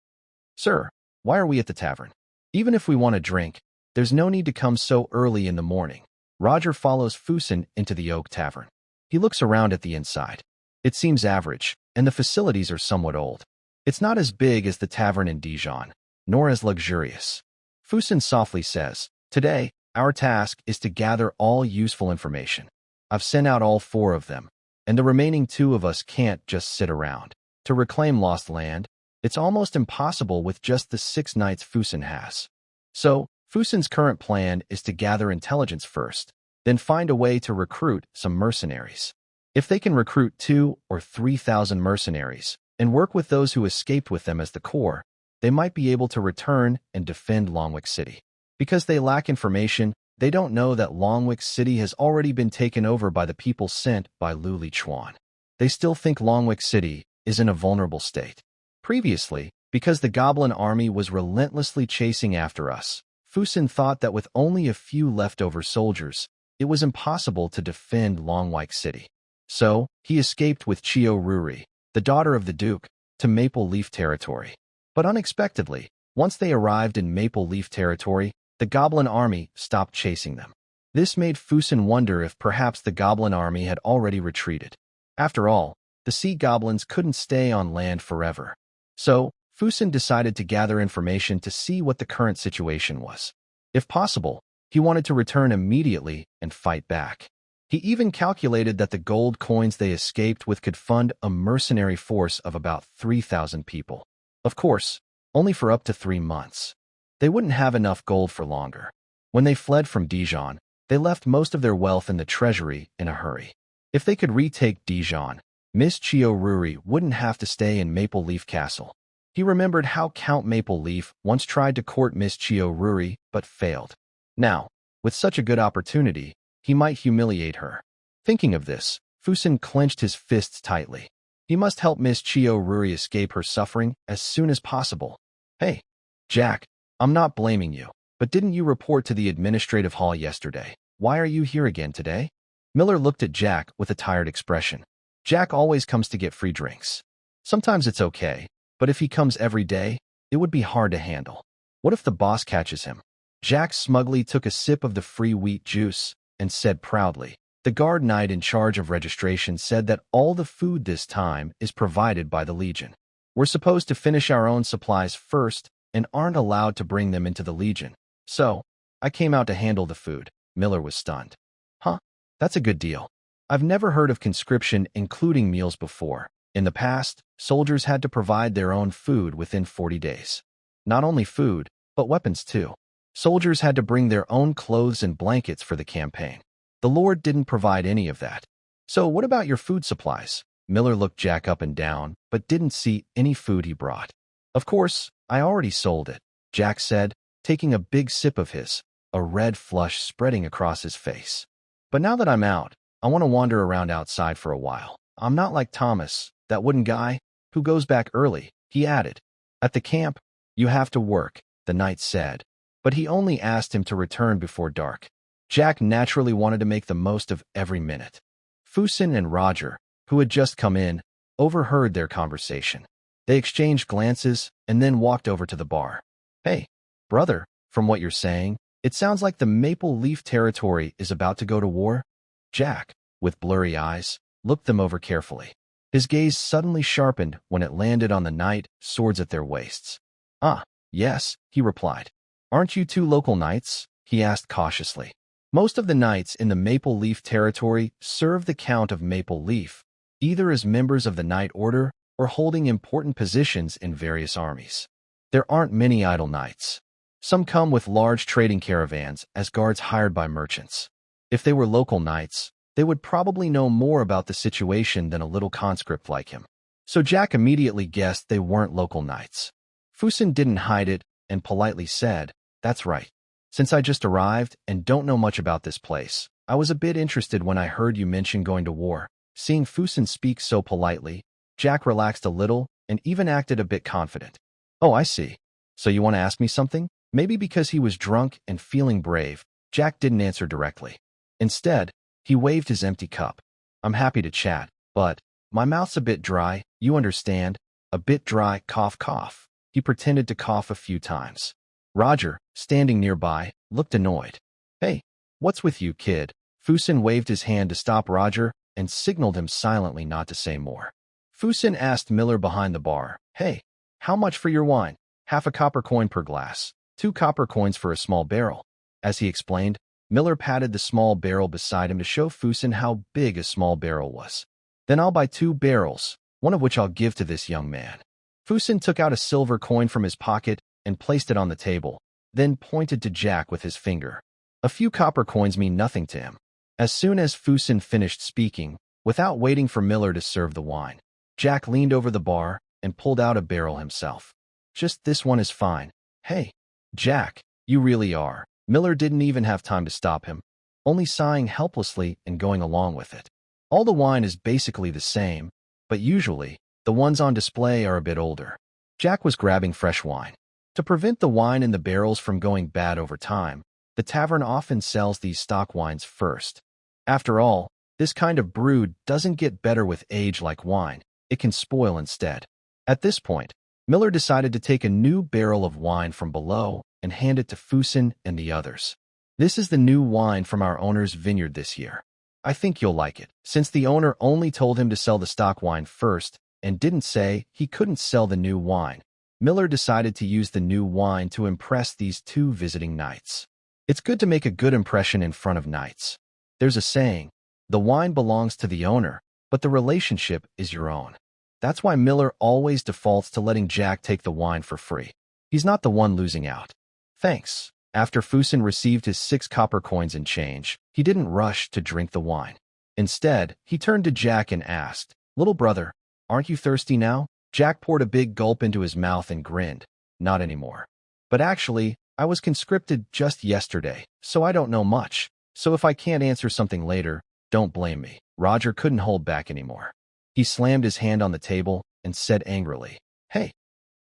Sir, why are we at the tavern? Even if we want a drink, there's no need to come so early in the morning. Roger follows Fusen into the Oak Tavern. He looks around at the inside. It seems average, and the facilities are somewhat old. It's not as big as the tavern in Dijon, nor as luxurious. Fusen softly says, "Today, our task is to gather all useful information. I've sent out all 4 of them, and the remaining 2 of us can't just sit around. To reclaim lost land, it's almost impossible with just the 6 knights Fusen has. So, Fusen's current plan is to gather intelligence first, then find a way to recruit some mercenaries. If they can recruit 2 or 3,000 mercenaries, and work with those who escaped with them as the core, they might be able to return and defend Longwick City. Because they lack information, they don't know that Longwick City has already been taken over by the people sent by Lu Lichuan. They still think Longwick City is in a vulnerable state. Previously, because the Goblin army was relentlessly chasing after us, Fusen thought that with only a few leftover soldiers, it was impossible to defend Longwick City. So, he escaped with Chio Ruri, the daughter of the Duke, to Maple Leaf Territory. But unexpectedly, once they arrived in Maple Leaf Territory, the Goblin army stopped chasing them. This made Fusen wonder if perhaps the Goblin army had already retreated. After all, the sea goblins couldn't stay on land forever. So, Fusen decided to gather information to see what the current situation was. If possible, he wanted to return immediately and fight back. He even calculated that the gold coins they escaped with could fund a mercenary force of about 3,000 people. Of course, only for up to 3 months. They wouldn't have enough gold for longer. When they fled from Dijon, they left most of their wealth in the treasury in a hurry. If they could retake Dijon, Miss Chio Ruri wouldn't have to stay in Maple Leaf Castle. He remembered how Count Maple Leaf once tried to court Miss Chio Ruri but failed. Now, with such a good opportunity, he might humiliate her. Thinking of this, Fusen clenched his fists tightly. He must help Miss Chio Ruri escape her suffering as soon as possible. Hey, Jack, I'm not blaming you, but didn't you report to the administrative hall yesterday? Why are you here again today? Miller looked at Jack with a tired expression. Jack always comes to get free drinks. Sometimes it's okay, but if he comes every day, it would be hard to handle. What if the boss catches him? Jack smugly took a sip of the free wheat juice and said proudly, "The guard knight in charge of registration said that all the food this time is provided by the Legion. We're supposed to finish our own supplies first and aren't allowed to bring them into the Legion. So, I came out to handle the food." Miller was stunned. Huh? That's a good deal. I've never heard of conscription including meals before. In the past, soldiers had to provide their own food within 40 days. Not only food, but weapons too. Soldiers had to bring their own clothes and blankets for the campaign. The Lord didn't provide any of that. So what about your food supplies? Miller looked Jack up and down, but didn't see any food he brought. Of course, I already sold it, Jack said, taking a big sip of his, a red flush spreading across his face. But now that I'm out, I want to wander around outside for a while. I'm not like Thomas, that wooden guy, who goes back early, he added. At the camp, you have to work, the knight said, but he only asked him to return before dark. Jack naturally wanted to make the most of every minute. Fusen and Roger, who had just come in, overheard their conversation. They exchanged glances and then walked over to the bar. Hey, brother, from what you're saying, it sounds like the Maple Leaf Territory is about to go to war? Jack, with blurry eyes, looked them over carefully. His gaze suddenly sharpened when it landed on the knight, swords at their waists. Ah, yes, he replied. Aren't you two local knights? He asked cautiously. Most of the knights in the Maple Leaf Territory serve the Count of Maple Leaf, either as members of the Knight Order or holding important positions in various armies. There aren't many idle knights. Some come with large trading caravans as guards hired by merchants. If they were local knights, they would probably know more about the situation than a little conscript like him. So Jack immediately guessed they weren't local knights. Fusen didn't hide it and politely said, "That's right. Since I just arrived and don't know much about this place, I was a bit interested when I heard you mention going to war." Seeing Fusen speak so politely, Jack relaxed a little and even acted a bit confident. "Oh, I see. So you want to ask me something?" Maybe because he was drunk and feeling brave, Jack didn't answer directly. Instead, he waved his empty cup. "I'm happy to chat, but my mouth's a bit dry, you understand? A bit dry, cough, cough." He pretended to cough a few times. Roger, standing nearby, looked annoyed. "Hey, what's with you, kid?" Fusen waved his hand to stop Roger and signaled him silently not to say more. Fusen asked Miller behind the bar, "Hey, how much for your wine?" "Half a copper coin per glass, 2 copper coins for a small barrel." As he explained, Miller patted the small barrel beside him to show Fusen how big a small barrel was. "Then I'll buy 2 barrels, one of which I'll give to this young man." Fusen took out a silver coin from his pocket and placed it on the table, then pointed to Jack with his finger. A few copper coins mean nothing to him. As soon as Fusen finished speaking, without waiting for Miller to serve the wine, Jack leaned over the bar and pulled out a barrel himself. "Just this one is fine." "Hey, Jack, you really are." Miller didn't even have time to stop him, only sighing helplessly and going along with it. All the wine is basically the same, but usually, the ones on display are a bit older. Jack was grabbing fresh wine. To prevent the wine in the barrels from going bad over time, the tavern often sells these stock wines first. After all, this kind of brew doesn't get better with age like wine, it can spoil instead. At this point, Miller decided to take a new barrel of wine from below and hand it to Fusen and the others. "This is the new wine from our owner's vineyard this year. I think you'll like it." Since the owner only told him to sell the stock wine first and didn't say he couldn't sell the new wine, Miller decided to use the new wine to impress these 2 visiting knights. It's good to make a good impression in front of knights. There's a saying, the wine belongs to the owner, but the relationship is your own. That's why Miller always defaults to letting Jack take the wine for free. He's not the one losing out. "Thanks." After Fusen received his 6 copper coins in change, he didn't rush to drink the wine. Instead, he turned to Jack and asked, "Little brother, aren't you thirsty now?" Jack poured a big gulp into his mouth and grinned. "Not anymore. But actually, I was conscripted just yesterday, so I don't know much. So if I can't answer something later, don't blame me." Roger couldn't hold back anymore. He slammed his hand on the table and said angrily, "Hey,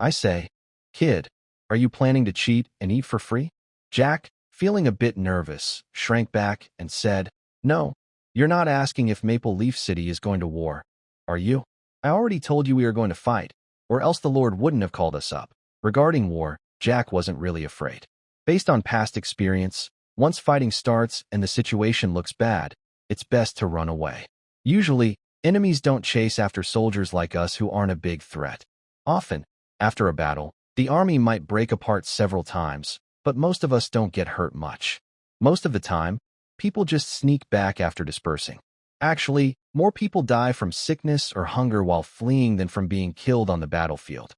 I say, kid, are you planning to cheat and eat for free?" Jack, feeling a bit nervous, shrank back and said, "No, you're not asking if Maple Leaf City is going to war. Are you? I already told you we are going to fight, or else the Lord wouldn't have called us up. Regarding war, Jack wasn't really afraid. Based on past experience, once fighting starts and the situation looks bad, it's best to run away. Usually, enemies don't chase after soldiers like us who aren't a big threat. Often, after a battle, the army might break apart several times, but most of us don't get hurt much. Most of the time, people just sneak back after dispersing. Actually, more people die from sickness or hunger while fleeing than from being killed on the battlefield.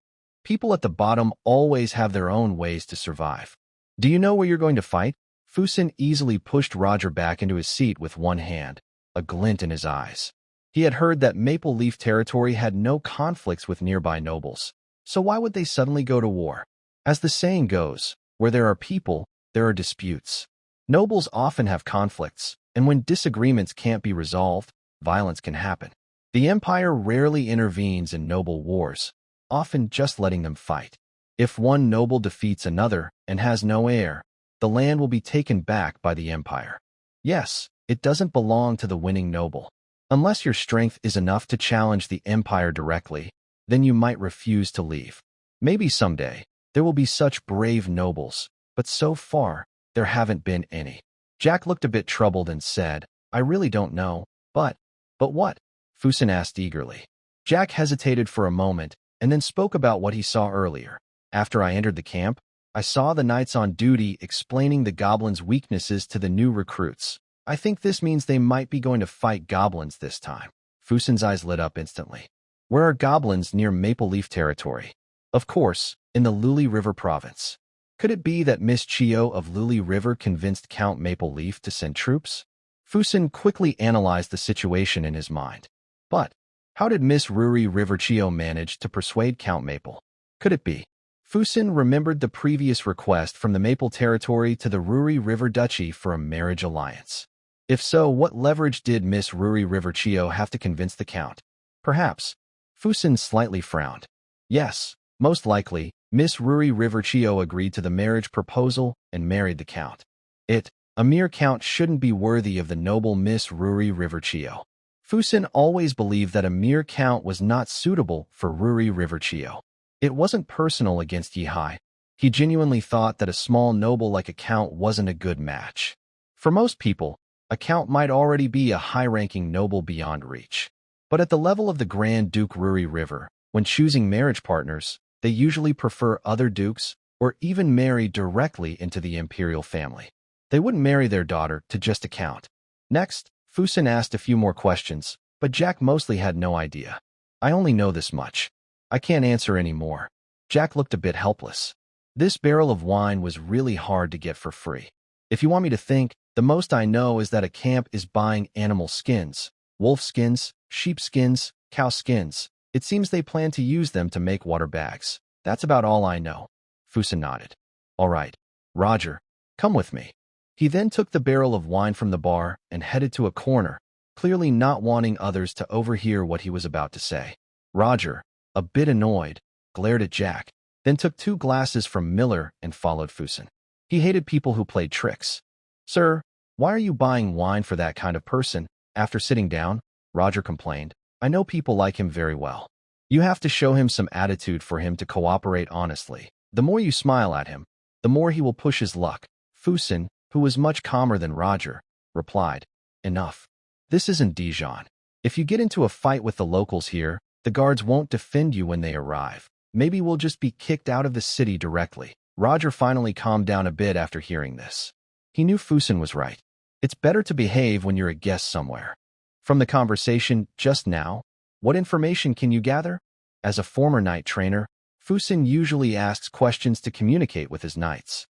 People at the bottom always have their own ways to survive. Do you know where you're going to fight? Fusen easily pushed Roger back into his seat with one hand, a glint in his eyes. He had heard that Maple Leaf territory had no conflicts with nearby nobles, so why would they suddenly go to war? As the saying goes, where there are people, there are disputes. Nobles often have conflicts, and when disagreements can't be resolved, violence can happen. The Empire rarely intervenes in noble wars, often just letting them fight. If one noble defeats another and has no heir, the land will be taken back by the Empire. Yes, it doesn't belong to the winning noble. Unless your strength is enough to challenge the Empire directly, then you might refuse to leave. Maybe someday, there will be such brave nobles, but so far, there haven't been any. Jack looked a bit troubled and said, I really don't know, but what? Fusen asked eagerly. Jack hesitated for a moment and then spoke about what he saw earlier. After I entered the camp, I saw the knights on duty explaining the goblins' weaknesses to the new recruits. I think this means they might be going to fight goblins this time. Fusen's eyes lit up instantly. Where are goblins near Maple Leaf territory? Of course, in the Luli River province. Could it be that Miss Chio of Luli River convinced Count Maple Leaf to send troops? Fusen quickly analyzed the situation in his mind. But how did Miss Ruri River Chio manage to persuade Count Maple? Could it be? Fusen remembered the previous request from the Maple territory to the Ruri River Duchy for a marriage alliance. If so, what leverage did Miss Ruri River Chio have to convince the Count? Perhaps. Fusen slightly frowned. Yes, most likely, Miss Ruri River Chio agreed to the marriage proposal and married the Count. A mere Count shouldn't be worthy of the noble Miss Ruri River Chio. Fusen always believed that a mere Count was not suitable for Ruri River Chio. It wasn't personal against Yihai. He genuinely thought that a small noble like a Count wasn't a good match. For most people, a Count might already be a high-ranking noble beyond reach. But at the level of the Grand Duke Ruri River, when choosing marriage partners, they usually prefer other dukes or even marry directly into the imperial family. They wouldn't marry their daughter to just a Count. Next, Fusen asked a few more questions, but Jack mostly had no idea. I only know this much. I can't answer any more. Jack looked a bit helpless. This barrel of wine was really hard to get for free. If you want me to think, the most I know is that a camp is buying animal skins, wolf skins, sheep skins, cow skins. It seems they plan to use them to make water bags. That's about all I know. Fusen nodded. All right, Roger, come with me. He then took the barrel of wine from the bar and headed to a corner, clearly not wanting others to overhear what he was about to say. Roger, a bit annoyed, glared at Jack, then took 2 glasses from Miller and followed Fusen. He hated people who played tricks. Sir, why are you buying wine for that kind of person? After sitting down, Roger complained. I know people like him very well. You have to show him some attitude for him to cooperate honestly. The more you smile at him, the more he will push his luck. Fusen, who was much calmer than Roger, replied, Enough. This isn't Dijon. If you get into a fight with the locals here, the guards won't defend you when they arrive. Maybe we'll just be kicked out of the city directly. Roger finally calmed down a bit after hearing this. He knew Fusen was right. It's better to behave when you're a guest somewhere. From the conversation just now, what information can you gather? As a former knight trainer, Fusen usually asks questions to communicate with his knights.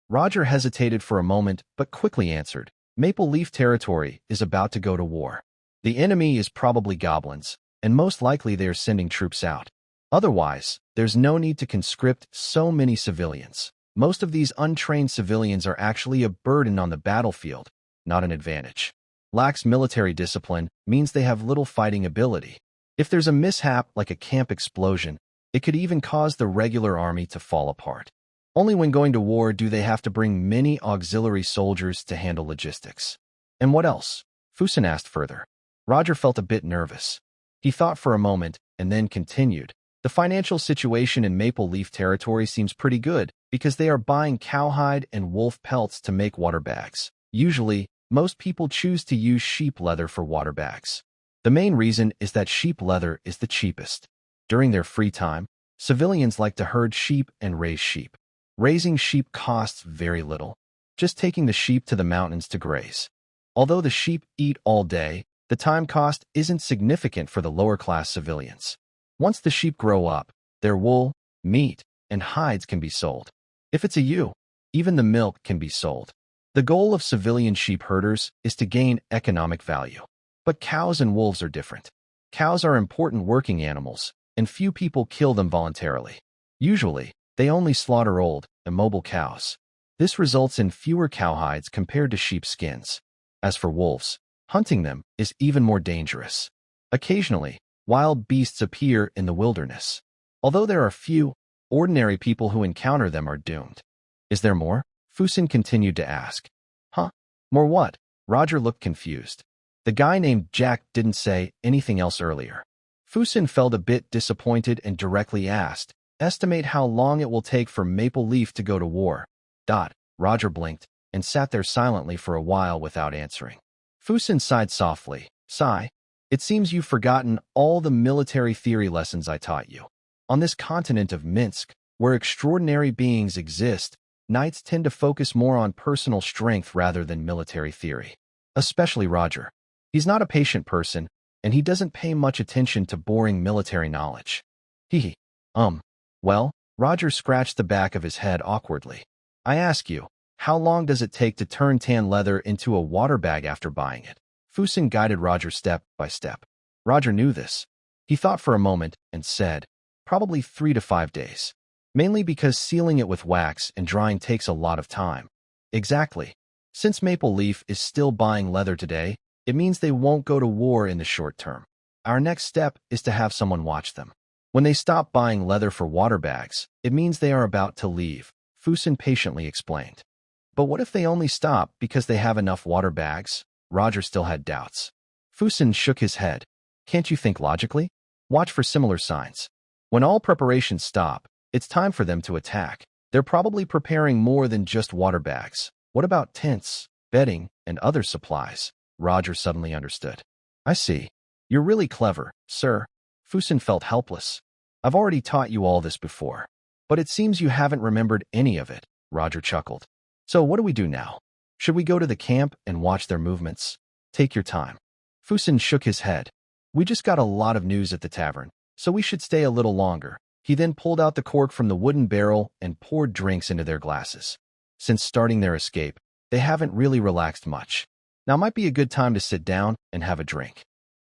Roger hesitated for a moment but quickly answered. Maple Leaf territory is about to go to war. The enemy is probably goblins, and most likely they are sending troops out. Otherwise, there's no need to conscript so many civilians. Most of these untrained civilians are actually a burden on the battlefield, not an advantage. Lax military discipline means they have little fighting ability. If there's a mishap like a camp explosion, it could even cause the regular army to fall apart. Only when going to war do they have to bring many auxiliary soldiers to handle logistics. And what else? Fusen asked further. Roger felt a bit nervous. He thought for a moment and then continued. The financial situation in Maple Leaf Territory seems pretty good because they are buying cowhide and wolf pelts to make water bags. Usually, most people choose to use sheep leather for water bags. The main reason is that sheep leather is the cheapest. During their free time, civilians like to herd sheep and raise sheep. Raising sheep costs very little, just taking the sheep to the mountains to graze. Although the sheep eat all day, the time cost isn't significant for the lower-class civilians. Once the sheep grow up, their wool, meat, and hides can be sold. If it's a ewe, even the milk can be sold. The goal of civilian sheep herders is to gain economic value. But cows and wolves are different. Cows are important working animals, and few people kill them voluntarily. Usually, they only slaughter old, immobile cows. This results in fewer cowhides compared to sheep skins. As for wolves, hunting them is even more dangerous. Occasionally, wild beasts appear in the wilderness. Although there are few, ordinary people who encounter them are doomed. Is there more? Fusen continued to ask. Huh? More what? Roger looked confused. The guy named Jack didn't say anything else earlier. Fusen felt a bit disappointed and directly asked, estimate how long it will take for Maple Leaf to go to war. Roger blinked and sat there silently for a while without answering. Fusen sighed softly. Sigh. It seems you've forgotten all the military theory lessons I taught you. On this continent of Minsk, where extraordinary beings exist, knights tend to focus more on personal strength rather than military theory. Especially Roger. He's not a patient person, and he doesn't pay much attention to boring military knowledge. Well, Roger scratched the back of his head awkwardly. I ask you, how long does it take to turn tan leather into a water bag after buying it? Fusen guided Roger step by step. Roger knew this. He thought for a moment and said, probably 3 to 5 days. Mainly because sealing it with wax and drying takes a lot of time. Exactly. Since Maple Leaf is still buying leather today, it means they won't go to war in the short term. Our next step is to have someone watch them. When they stop buying leather for water bags, it means they are about to leave, Fusen patiently explained. But what if they only stop because they have enough water bags? Roger still had doubts. Fusen shook his head. Can't you think logically? Watch for similar signs. When all preparations stop, it's time for them to attack. They're probably preparing more than just water bags. What about tents, bedding, and other supplies? Roger suddenly understood. I see. You're really clever, sir. Fusen felt helpless. I've already taught you all this before. But it seems you haven't remembered any of it, Roger chuckled. So what do we do now? Should we go to the camp and watch their movements? Take your time. Fusen shook his head. We just got a lot of news at the tavern, so we should stay a little longer. He then pulled out the cork from the wooden barrel and poured drinks into their glasses. Since starting their escape, they haven't really relaxed much. Now might be a good time to sit down and have a drink.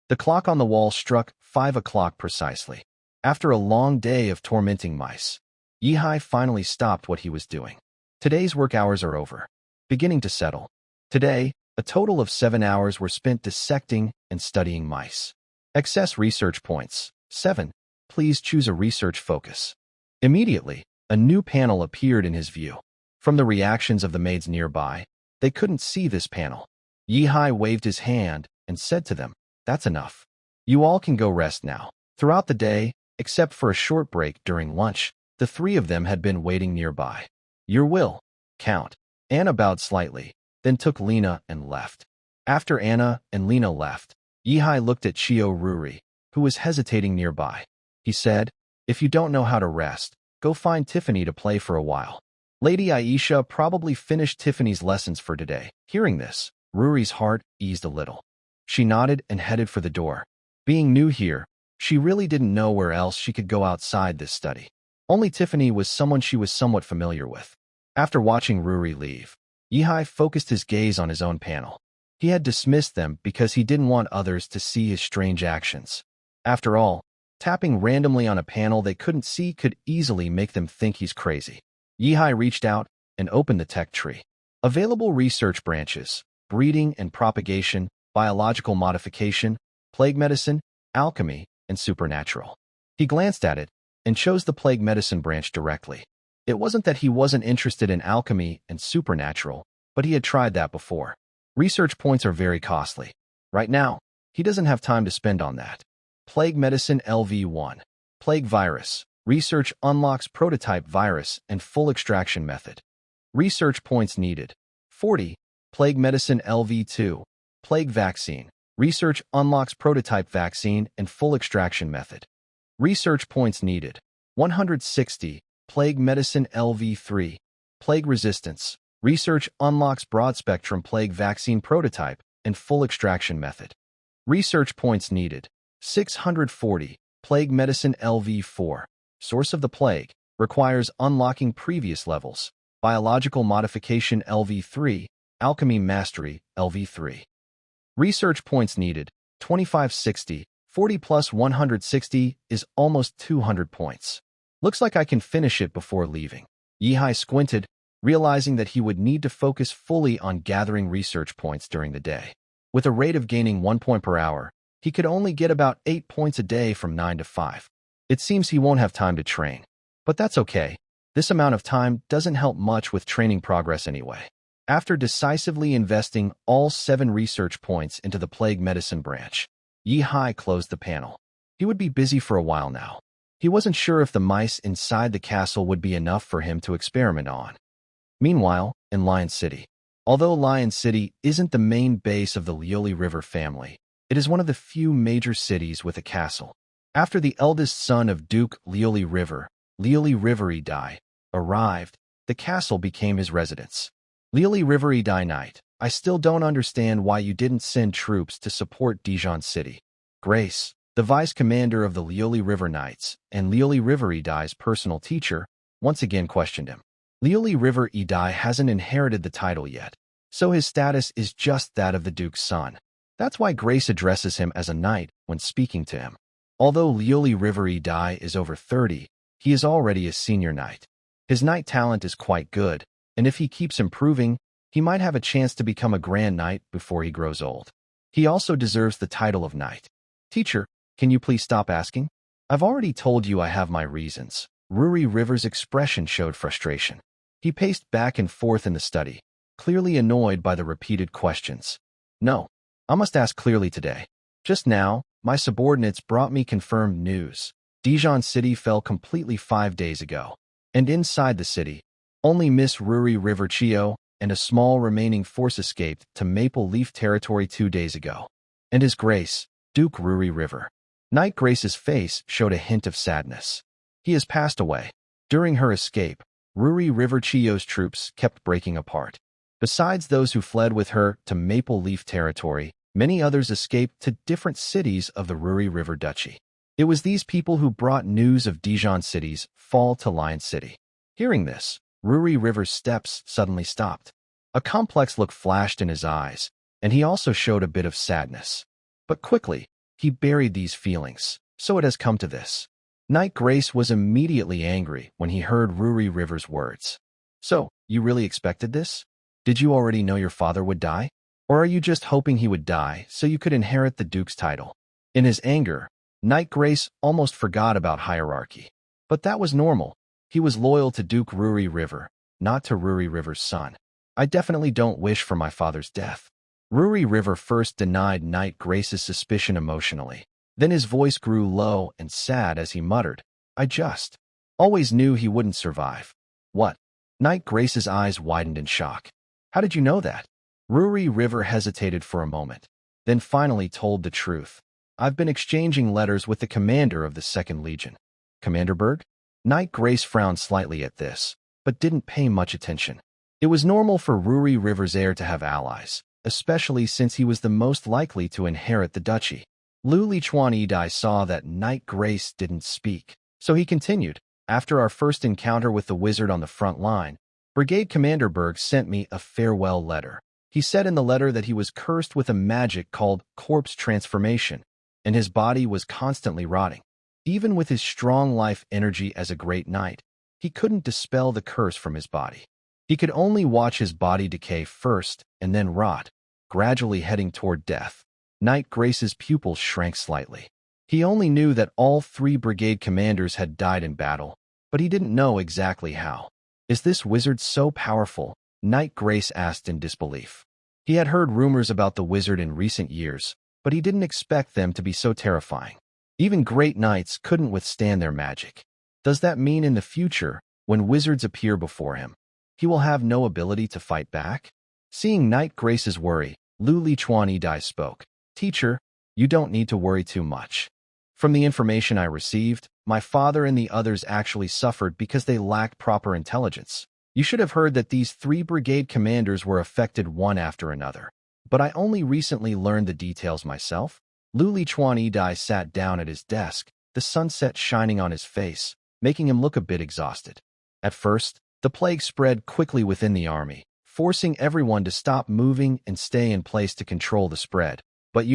The clock on the wall struck 5 o'clock precisely. After a long day of tormenting mice, Yihai finally stopped what he was doing. Today's work hours are over. Beginning to settle. Today, a total of 7 hours were spent dissecting and studying mice. Excess research points. 7. Please choose a research focus. Immediately, a new panel appeared in his view. From the reactions of the maids nearby, they couldn't see this panel. Yihai waved his hand and said to them, that's enough. You all can go rest now. Throughout the day, except for a short break during lunch, the 3 of them had been waiting nearby. Your will, Count. Anna bowed slightly, then took Lena and left. After Anna and Lena left, Yihai looked at Chio Ruri, who was hesitating nearby. He said, if you don't know how to rest, go find Tiffany to play for a while. Lady Aisha probably finished Tiffany's lessons for today. Hearing this, Ruri's heart eased a little. She nodded and headed for the door. Being new here, she really didn't know where else she could go outside this study. Only Tiffany was someone she was somewhat familiar with. After watching Ruri leave, Yihai focused his gaze on his own panel. He had dismissed them because he didn't want others to see his strange actions. After all, tapping randomly on a panel they couldn't see could easily make them think he's crazy. Yihai reached out and opened the tech tree. Available research branches: breeding and propagation, biological modification, plague medicine, alchemy, and supernatural. He glanced at it and chose the plague medicine branch directly. It wasn't that he wasn't interested in alchemy and supernatural, but he had tried that before. Research points are very costly. Right now, he doesn't have time to spend on that. Plague Medicine LV1. Plague Virus. Research unlocks prototype virus and full extraction method. Research points needed. 40. Plague Medicine LV2. Plague Vaccine. Research unlocks prototype vaccine and full extraction method. Research points needed. 160. Plague Medicine LV3. Plague Resistance. Research unlocks broad-spectrum plague vaccine prototype and full extraction method. Research points needed. 640. Plague Medicine LV4. Source of the Plague. Requires unlocking previous levels. Biological Modification LV3. Alchemy Mastery LV3. Research points needed. 2560. 40 plus 160 is almost 200 points. Looks like I can finish it before leaving. Yihai squinted, realizing that he would need to focus fully on gathering research points during the day. With a rate of gaining 1 point per hour, he could only get about 8 points a day from 9 to 5. It seems he won't have time to train. But that's okay. This amount of time doesn't help much with training progress anyway. After decisively investing all 7 research points into the Plague Medicine branch, Yihai closed the panel. He would be busy for a while now. He wasn't sure if the mice inside the castle would be enough for him to experiment on. Meanwhile, in Lion City. Although Lion City isn't the main base of the Lioli River family, it is one of the few major cities with a castle. After the eldest son of Duke Lioli Rivery arrived, the castle became his residence. Lioli Rivery Knight, I still don't understand why you didn't send troops to support Dijon City. Grace, the vice commander of the Lioli River Knights and Lioli Rivery personal teacher, once again questioned him. Lioli River hasn't inherited the title yet, so his status is just that of the Duke's son. That's why Grace addresses him as a knight when speaking to him. Although Lioli River is over 30, he is already a senior knight. His knight talent is quite good, and if he keeps improving, he might have a chance to become a grand knight before he grows old. He also deserves the title of knight. Teacher, can you please stop asking? I've already told you I have my reasons. Ruri River's expression showed frustration. He paced back and forth in the study, clearly annoyed by the repeated questions. No, I must ask clearly today. Just now, my subordinates brought me confirmed news. Dijon City fell completely 5 days ago. And inside the city, only Miss Ruri River Chio and a small remaining force escaped to Maple Leaf Territory 2 days ago. And His Grace, Duke Ruri River. Knight Grace's face showed a hint of sadness. He has passed away. During her escape, Ruri River Chio's troops kept breaking apart. Besides those who fled with her to Maple Leaf Territory, many others escaped to different cities of the Ruri River Duchy. It was these people who brought news of Dijon City's fall to Lion City. Hearing this, Ruri River's steps suddenly stopped. A complex look flashed in his eyes, and he also showed a bit of sadness. But quickly, he buried these feelings. So it has come to this. Knight Grace was immediately angry when he heard Ruri River's words. So, you really expected this? Did you already know your father would die? Or are you just hoping he would die so you could inherit the Duke's title? In his anger, Knight Grace almost forgot about hierarchy. But that was normal. He was loyal to Duke Ruri River, not to Ruri River's son. I definitely don't wish for my father's death. Ruri River first denied Knight Grace's suspicion emotionally. Then his voice grew low and sad as he muttered, I just always knew he wouldn't survive. What? Knight Grace's eyes widened in shock. How did you know that? Ruri River hesitated for a moment, then finally told the truth. I've been exchanging letters with the commander of the 2nd Legion. Commander Berg? Knight Grace frowned slightly at this, but didn't pay much attention. It was normal for Ruri River's heir to have allies, especially since he was the most likely to inherit the duchy. Lu Lichuan Yidai saw that Knight Grace didn't speak, so he continued. After our first encounter with the wizard on the front line, Brigade Commander Berg sent me a farewell letter. He said in the letter that he was cursed with a magic called corpse transformation, and his body was constantly rotting. Even with his strong life energy as a great knight, he couldn't dispel the curse from his body. He could only watch his body decay first and then rot, gradually heading toward death. Knight Grace's pupils shrank slightly. He only knew that all 3 brigade commanders had died in battle, but he didn't know exactly how. Is this wizard so powerful? Knight Grace asked in disbelief. He had heard rumors about the wizard in recent years, but he didn't expect them to be so terrifying. Even great knights couldn't withstand their magic. Does that mean in the future, when wizards appear before him, he will have no ability to fight back? Seeing Knight Grace's worry, Lu Lichuan Yidai spoke. Teacher, you don't need to worry too much. From the information I received, my father and the others actually suffered because they lacked proper intelligence. You should have heard that these 3 brigade commanders were affected one after another. But I only recently learned the details myself. Lu Lichuan Yidai sat down at his desk, the sunset shining on his face, making him look a bit exhausted. At first, the plague spread quickly within the army, forcing everyone to stop moving and stay in place to control the spread. But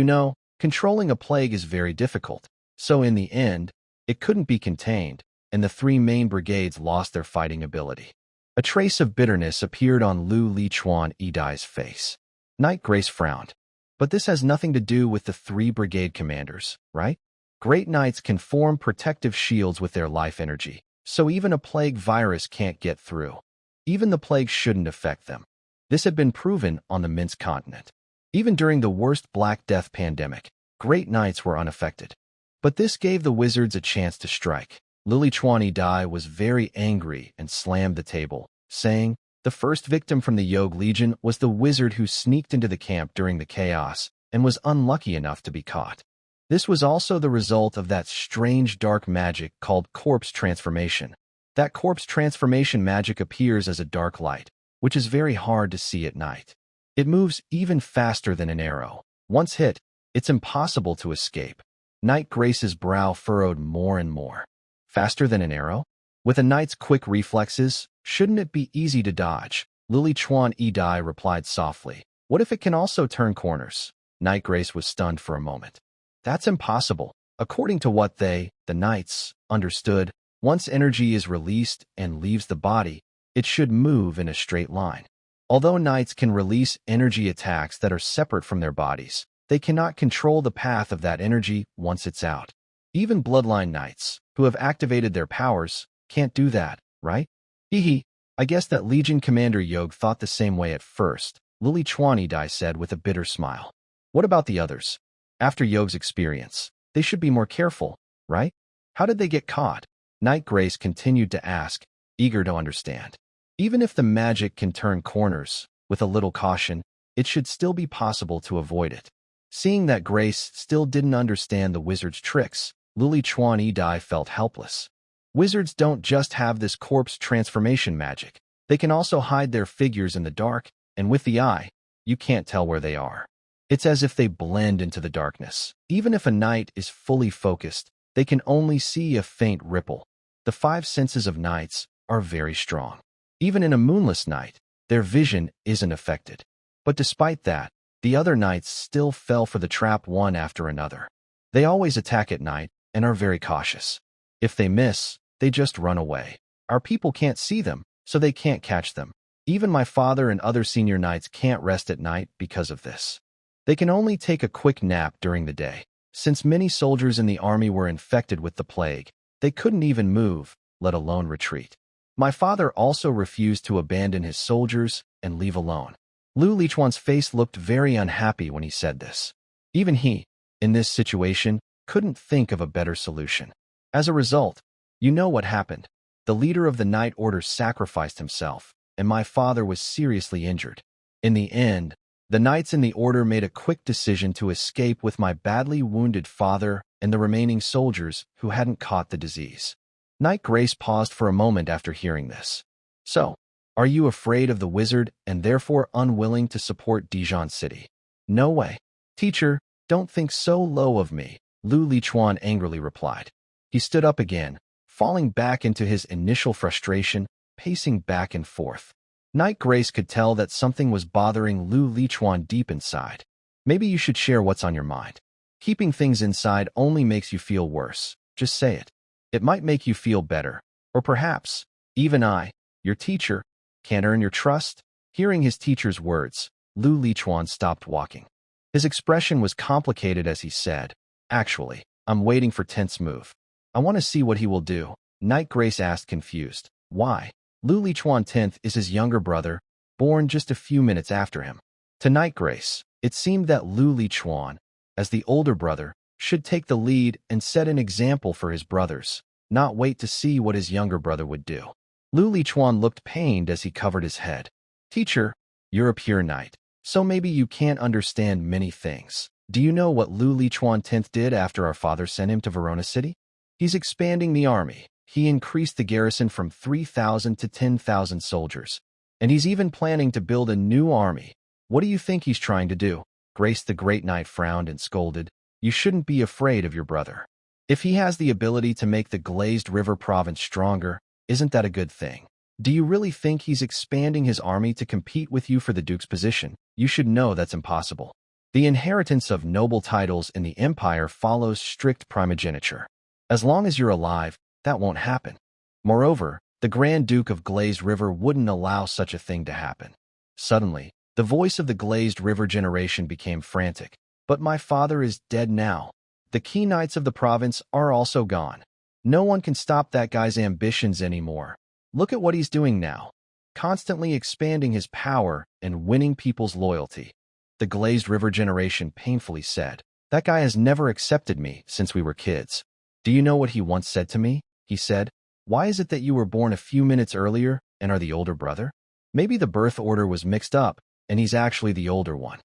controlling a plague is very difficult. So in the end, it couldn't be contained, and the 3 main brigades lost their fighting ability. A trace of bitterness appeared on Lu Lichuan Yidai's face. Knight Grace frowned. But this has nothing to do with the 3 brigade commanders, right? Great knights can form protective shields with their life energy, so even a plague virus can't get through. Even the plague shouldn't affect them. This had been proven on the Minsk continent. Even during the worst Black Death pandemic, great knights were unaffected. But this gave the wizards a chance to strike. Lu Lichuan Yidai was very angry and slammed the table, saying, the first victim from the Yogg Legion was the wizard who sneaked into the camp during the chaos and was unlucky enough to be caught. This was also the result of that strange dark magic called corpse transformation. That corpse transformation magic appears as a dark light, which is very hard to see at night. It moves even faster than an arrow. Once hit, it's impossible to escape. Knight Grace's brow furrowed more and more. Faster than an arrow? With a knight's quick reflexes, shouldn't it be easy to dodge? Lu Lichuan Yidai replied softly. What if it can also turn corners? Knight Grace was stunned for a moment. That's impossible. According to what the knights, understood, once energy is released and leaves the body, it should move in a straight line. Although knights can release energy attacks that are separate from their bodies, they cannot control the path of that energy once it's out. Even Bloodline knights, who have activated their powers, can't do that, right? Hehe, I guess that Legion Commander Yogg thought the same way at first, Lu Lichuan Yidai said with a bitter smile. What about the others? After Yogg's experience, they should be more careful, right? How did they get caught? Knight Grace continued to ask, eager to understand. Even if the magic can turn corners, with a little caution, it should still be possible to avoid it. Seeing that Grace still didn't understand the wizard's tricks, Lu Lichuan Yidai felt helpless. Wizards don't just have this corpse transformation magic. They can also hide their figures in the dark, and with the eye, you can't tell where they are. It's as if they blend into the darkness. Even if a knight is fully focused, they can only see a faint ripple. The 5 senses of knights are very strong. Even in a moonless night, their vision isn't affected. But despite that, the other knights still fell for the trap one after another. They always attack at night and are very cautious. If they miss, they just run away. Our people can't see them, so they can't catch them. Even my father and other senior knights can't rest at night because of this. They can only take a quick nap during the day. Since many soldiers in the army were infected with the plague, they couldn't even move, let alone retreat. My father also refused to abandon his soldiers and leave alone. Lu Lichuan's face looked very unhappy when he said this. Even he, in this situation, couldn't think of a better solution. As a result, you know what happened. The leader of the Night Order sacrificed himself, and my father was seriously injured. In the end, the knights in the order made a quick decision to escape with my badly wounded father and the remaining soldiers who hadn't caught the disease. Knight Grace paused for a moment after hearing this. So, are you afraid of the wizard and therefore unwilling to support Dijon City? No way. Teacher, don't think so low of me, Lu Lichuan angrily replied. He stood up again, falling back into his initial frustration, pacing back and forth. Knight Grace could tell that something was bothering Lu Lichuan deep inside. Maybe you should share what's on your mind. Keeping things inside only makes you feel worse. Just say it. It might make you feel better. Or perhaps, even I, your teacher, can't earn your trust? Hearing his teacher's words, Lu Lichuan stopped walking. His expression was complicated as he said, Actually, I'm waiting for Tent's move. I want to see what he will do. Knight Grace asked confused. Why? Lu Lichuan Tenth is his younger brother, born just a few minutes after him. To Knight Grace, it seemed that Lu Lichuan, as the older brother, should take the lead and set an example for his brothers, not wait to see what his younger brother would do. Lu Lichuan looked pained as he covered his head. Teacher, you're a pure knight, so maybe you can't understand many things. Do you know what Lu Lichuan 10th did after our father sent him to Verona City? He's expanding the army. He increased the garrison from 3,000 to 10,000 soldiers. And he's even planning to build a new army. What do you think he's trying to do? Grace the Great Knight frowned and scolded. You shouldn't be afraid of your brother. If he has the ability to make the Glazed River province stronger, isn't that a good thing? Do you really think he's expanding his army to compete with you for the Duke's position? You should know that's impossible. The inheritance of noble titles in the Empire follows strict primogeniture. As long as you're alive, that won't happen. Moreover, the Grand Duke of Glazed River wouldn't allow such a thing to happen. Suddenly, the voice of the Glazed River generation became frantic. But my father is dead now. The key knights of the province are also gone. No one can stop that guy's ambitions anymore. Look at what he's doing now. Constantly expanding his power and winning people's loyalty. The Glazed River generation painfully said, that guy has never accepted me since we were kids. Do you know what he once said to me? He said, why is it that you were born a few minutes earlier and are the older brother? Maybe the birth order was mixed up and he's actually the older one.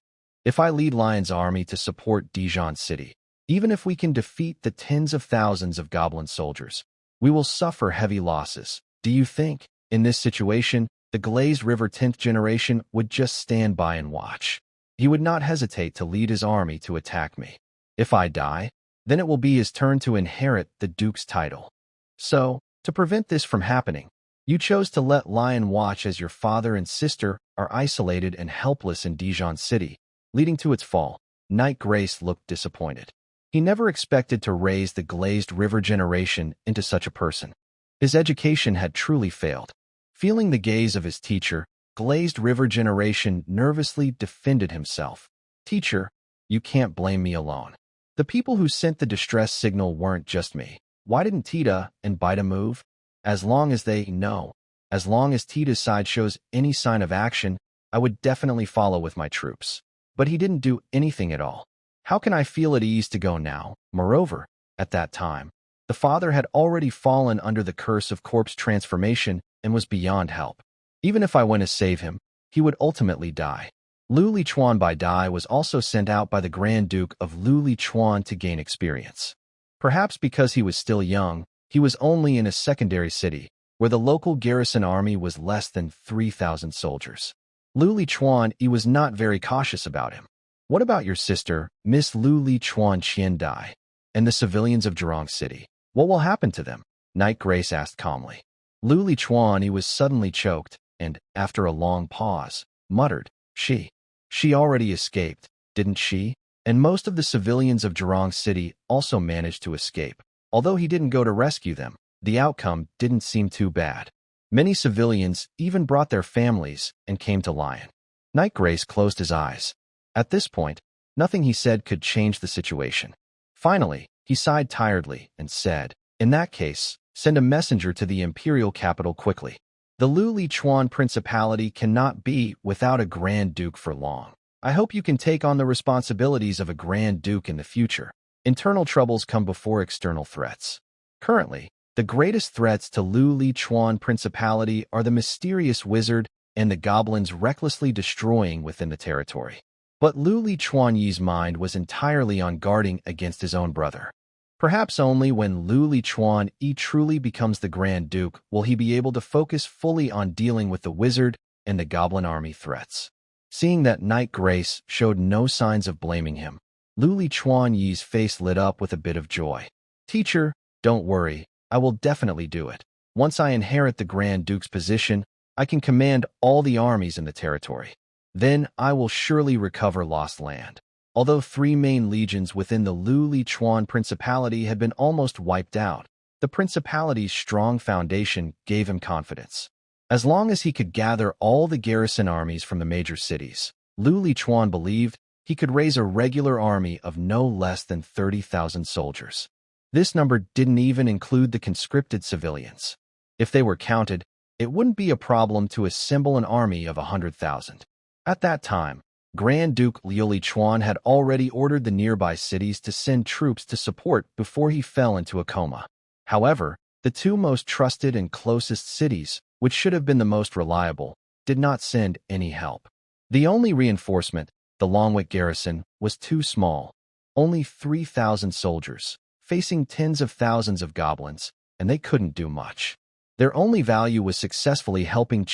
If I lead Lion's army to support Dijon City, even if we can defeat the tens of thousands of goblin soldiers, we will suffer heavy losses. Do you think, in this situation, the Glazed River 10th generation would just stand by and watch? He would not hesitate to lead his army to attack me. If I die, then it will be his turn to inherit the Duke's title. So, to prevent this from happening, you chose to let Lion watch as your father and sister are isolated and helpless in Dijon City, leading to its fall. Knight Grace looked disappointed. He never expected to raise the Glazed River generation into such a person. His education had truly failed. Feeling the gaze of his teacher, Glazed River generation nervously defended himself. Teacher, you can't blame me alone. The people who sent the distress signal weren't just me. Why didn't Tita and Bida move? As long as as long as Tita's side shows any sign of action, I would definitely follow with my troops. But he didn't do anything at all. How can I feel at ease to go now? Moreover, at that time, the father had already fallen under the curse of corpse transformation and was beyond help. Even if I went to save him, he would ultimately die. Lu Lichuan Bai Dai was also sent out by the Grand Duke of Lu Lichuan to gain experience. Perhaps because he was still young, he was only in a secondary city, where the local garrison army was less than 3,000 soldiers. Lu Lichuan, he was not very cautious about him. What about your sister, Miss Lu Lichuan Qian Dai, and the civilians of Zhurong City? What will happen to them? Knight Grace asked calmly. Lu Lichuan, he was suddenly choked, and, after a long pause, muttered, She already escaped, didn't she? And most of the civilians of Zhurong City also managed to escape. Although he didn't go to rescue them, the outcome didn't seem too bad. Many civilians even brought their families and came to Lion. Knight Grace closed his eyes. At this point, nothing he said could change the situation. Finally, he sighed tiredly and said, in that case, send a messenger to the imperial capital quickly. The Lu Lichuan Principality cannot be without a Grand Duke for long. I hope you can take on the responsibilities of a Grand Duke in the future. Internal troubles come before external threats. Currently, the greatest threats to Lu Lichuan Principality are the mysterious wizard and the goblins recklessly destroying within the territory. But Lu Lichuan Yi's mind was entirely on guarding against his own brother. Perhaps only when Lu Lichuan Yi truly becomes the Grand Duke will he be able to focus fully on dealing with the wizard and the goblin army threats. Seeing that Knight Grace showed no signs of blaming him, Lu Lichuan Yi's face lit up with a bit of joy. Teacher, don't worry, I will definitely do it. Once I inherit the Grand Duke's position, I can command all the armies in the territory. Then I will surely recover lost land. Although 3 main legions within the Lu Lichuan Principality had been almost wiped out, the Principality's strong foundation gave him confidence. As long as he could gather all the garrison armies from the major cities, Lu Lichuan believed he could raise a regular army of no less than 30,000 soldiers. This number didn't even include the conscripted civilians. If they were counted, it wouldn't be a problem to assemble an army of 100,000. At that time, Grand Duke Liu Chuan had already ordered the nearby cities to send troops to support before he fell into a coma. However, the two most trusted and closest cities, which should have been the most reliable, did not send any help. The only reinforcement, the Longwick garrison, was too small. Only 3,000 soldiers, facing tens of thousands of goblins, and they couldn't do much. Their only value was successfully helping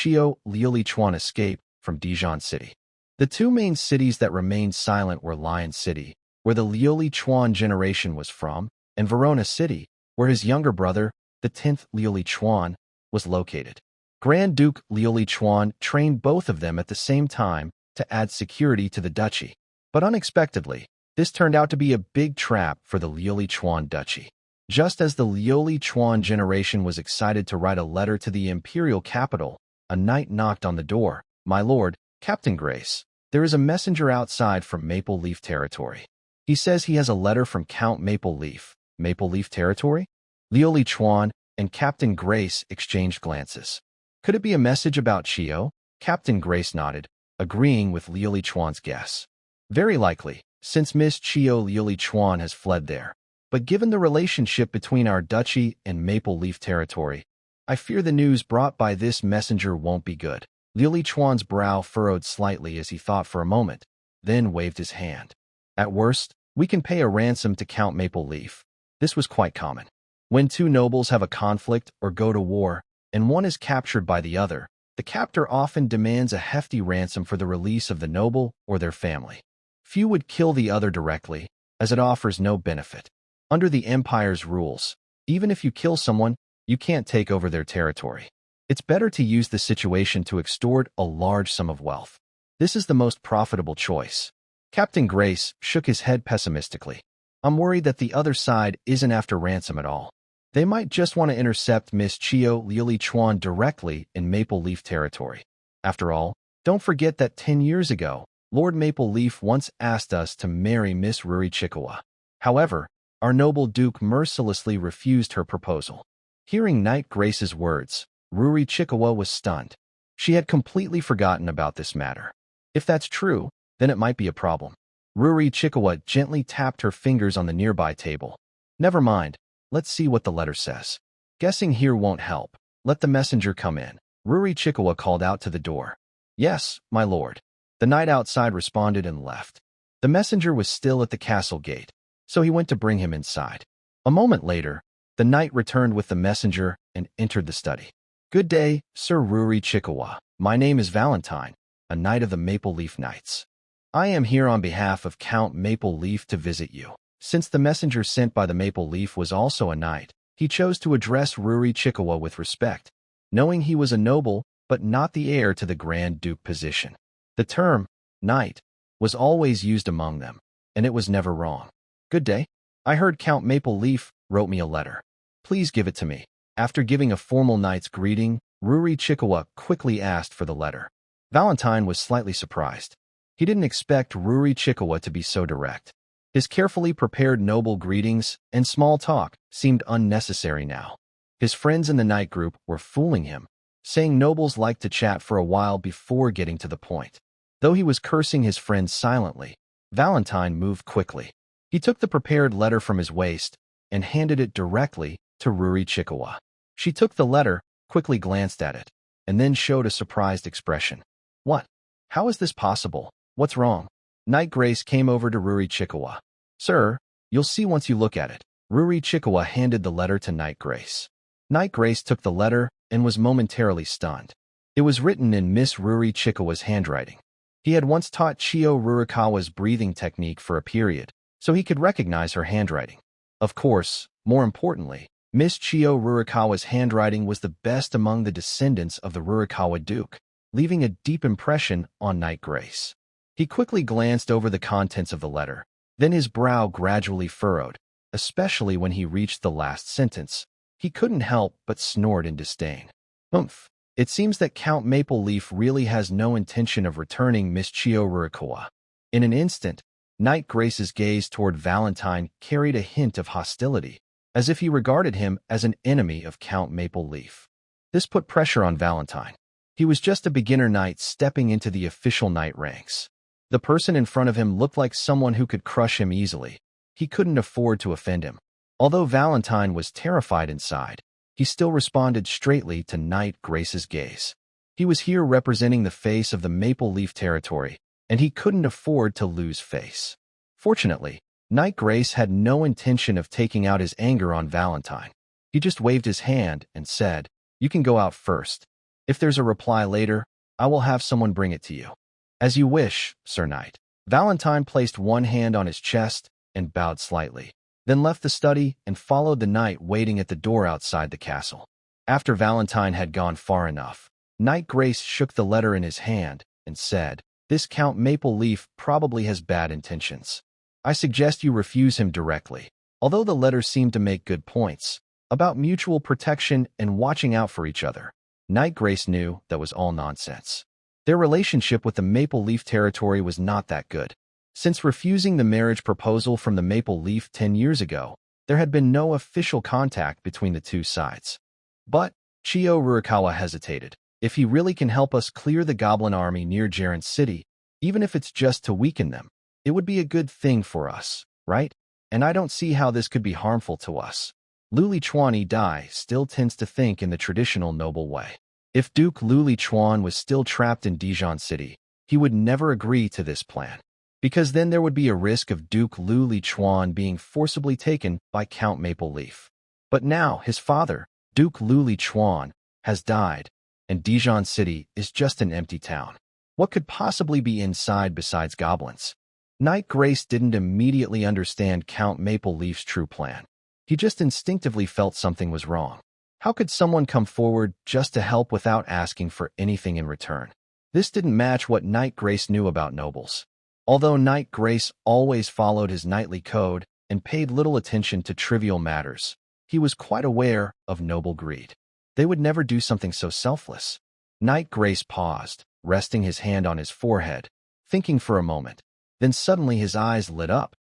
Liu Chuan escape from Dijon City. The two main cities that remained silent were Lion City, where the Liu Chuan generation was from, and Verona City, where his younger brother, the 10th Liu Chuan, was located. Grand Duke Liu Chuan trained both of them at the same time to add security to the duchy. But unexpectedly, this turned out to be a big trap for the Liu Chuan duchy. Just as the Liu Chuan generation was excited to write a letter to the imperial capital, a knight knocked on the door. "My lord, Captain Grace, there is a messenger outside from Maple Leaf Territory. He says he has a letter from Count Maple Leaf." Maple Leaf Territory? Liu Chuan and Captain Grace exchanged glances. Could it be a message about Chio? Captain Grace nodded, agreeing with Liu Chuan's guess. Very likely, since Miss Chio Liu Chuan has fled there. But given the relationship between our duchy and Maple Leaf Territory, I fear the news brought by this messenger won't be good. Liu Chuan's brow furrowed slightly as he thought for a moment, then waved his hand. At worst, we can pay a ransom to Count Maple Leaf. This was quite common. When two nobles have a conflict or go to war, and one is captured by the other, the captor often demands a hefty ransom for the release of the noble or their family. Few would kill the other directly, as it offers no benefit. Under the Empire's rules, even if you kill someone, you can't take over their territory. It's better to use the situation to extort a large sum of wealth. This is the most profitable choice. Captain Grace shook his head pessimistically. I'm worried that the other side isn't after ransom at all. They might just want to intercept Miss Chio Liu Chuan directly in Maple Leaf Territory. After all, don't forget that 10 years ago, Lord Maple Leaf once asked us to marry Miss Ruri Chikawa. However, our noble duke mercilessly refused her proposal. Hearing Knight Grace's words, Ruri Chikawa was stunned. She had completely forgotten about this matter. If that's true, then it might be a problem. Ruri Chikawa gently tapped her fingers on the nearby table. Never mind, let's see what the letter says. Guessing here won't help. Let the messenger come in. Ruri Chikawa called out to the door. Yes, my lord. The knight outside responded and left. The messenger was still at the castle gate, so he went to bring him inside. A moment later, the knight returned with the messenger and entered the study. Good day, Sir Ruri Chikawa. My name is Valentine, a knight of the Maple Leaf Knights. I am here on behalf of Count Maple Leaf to visit you. Since the messenger sent by the Maple Leaf was also a knight, he chose to address Ruri Chikawa with respect, knowing he was a noble but not the heir to the Grand Duke position. The term, knight, was always used among them, and it was never wrong. Good day. I heard Count Maple Leaf wrote me a letter. Please give it to me. After giving a formal knight's greeting, Ruri Chikawa quickly asked for the letter. Valentine was slightly surprised. He didn't expect Ruri Chikawa to be so direct. His carefully prepared noble greetings and small talk seemed unnecessary now. His friends in the knight group were fooling him, saying nobles like to chat for a while before getting to the point. Though he was cursing his friends silently, Valentine moved quickly. He took the prepared letter from his waist and handed it directly to Ruri Chikawa. She took the letter, quickly glanced at it, and then showed a surprised expression. What? How is this possible? What's wrong? Knight Grace came over to Ruri Chikawa. Sir, you'll see once you look at it. Ruri Chikawa handed the letter to Knight Grace. Knight Grace took the letter and was momentarily stunned. It was written in Miss Ruri Chikawa's handwriting. He had once taught Chio Rurikawa's breathing technique for a period, so he could recognize her handwriting. Of course, more importantly, Miss Chio Rurikawa's handwriting was the best among the descendants of the Rurikawa Duke, leaving a deep impression on Knight Grace. He quickly glanced over the contents of the letter, then his brow gradually furrowed, especially when he reached the last sentence. He couldn't help but snort in disdain. Oomph! It seems that Count Maple Leaf really has no intention of returning Miss Chio Rurikawa. In an instant, Knight Grace's gaze toward Valentine carried a hint of hostility, as if he regarded him as an enemy of Count Maple Leaf. This put pressure on Valentine. He was just a beginner knight stepping into the official knight ranks. The person in front of him looked like someone who could crush him easily. He couldn't afford to offend him. Although Valentine was terrified inside, he still responded straightly to Knight Grace's gaze. He was here representing the face of the Maple Leaf Territory, and he couldn't afford to lose face. Fortunately, Knight Grace had no intention of taking out his anger on Valentine. He just waved his hand and said, "You can go out first. If there's a reply later, I will have someone bring it to you." "As you wish, Sir Knight." Valentine placed one hand on his chest and bowed slightly, then left the study and followed the knight waiting at the door outside the castle. After Valentine had gone far enough, Knight Grace shook the letter in his hand and said, "This Count Maple Leaf probably has bad intentions. I suggest you refuse him directly." Although the letter seemed to make good points about mutual protection and watching out for each other, Knight Grace knew that was all nonsense. Their relationship with the Maple Leaf Territory was not that good. Since refusing the marriage proposal from the Maple Leaf 10 years ago, there had been no official contact between the two sides. But Chio Ruikawa hesitated. "If he really can help us clear the goblin army near Jaren City, even if it's just to weaken them, it would be a good thing for us, right? And I don't see how this could be harmful to us." Luli Chuan Dai still tends to think in the traditional noble way. If Duke Luli Chuan was still trapped in Dijon City, he would never agree to this plan, because then there would be a risk of Duke Luli Chuan being forcibly taken by Count Maple Leaf. But now his father, Duke Luli Chuan, has died, and Dijon City is just an empty town. What could possibly be inside besides goblins? Knight Grace didn't immediately understand Count Maple Leaf's true plan. He just instinctively felt something was wrong. How could someone come forward just to help without asking for anything in return? This didn't match what Knight Grace knew about nobles. Although Knight Grace always followed his knightly code and paid little attention to trivial matters, he was quite aware of noble greed. They would never do something so selfless. Knight Grace paused, resting his hand on his forehead, thinking for a moment. Then suddenly his eyes lit up.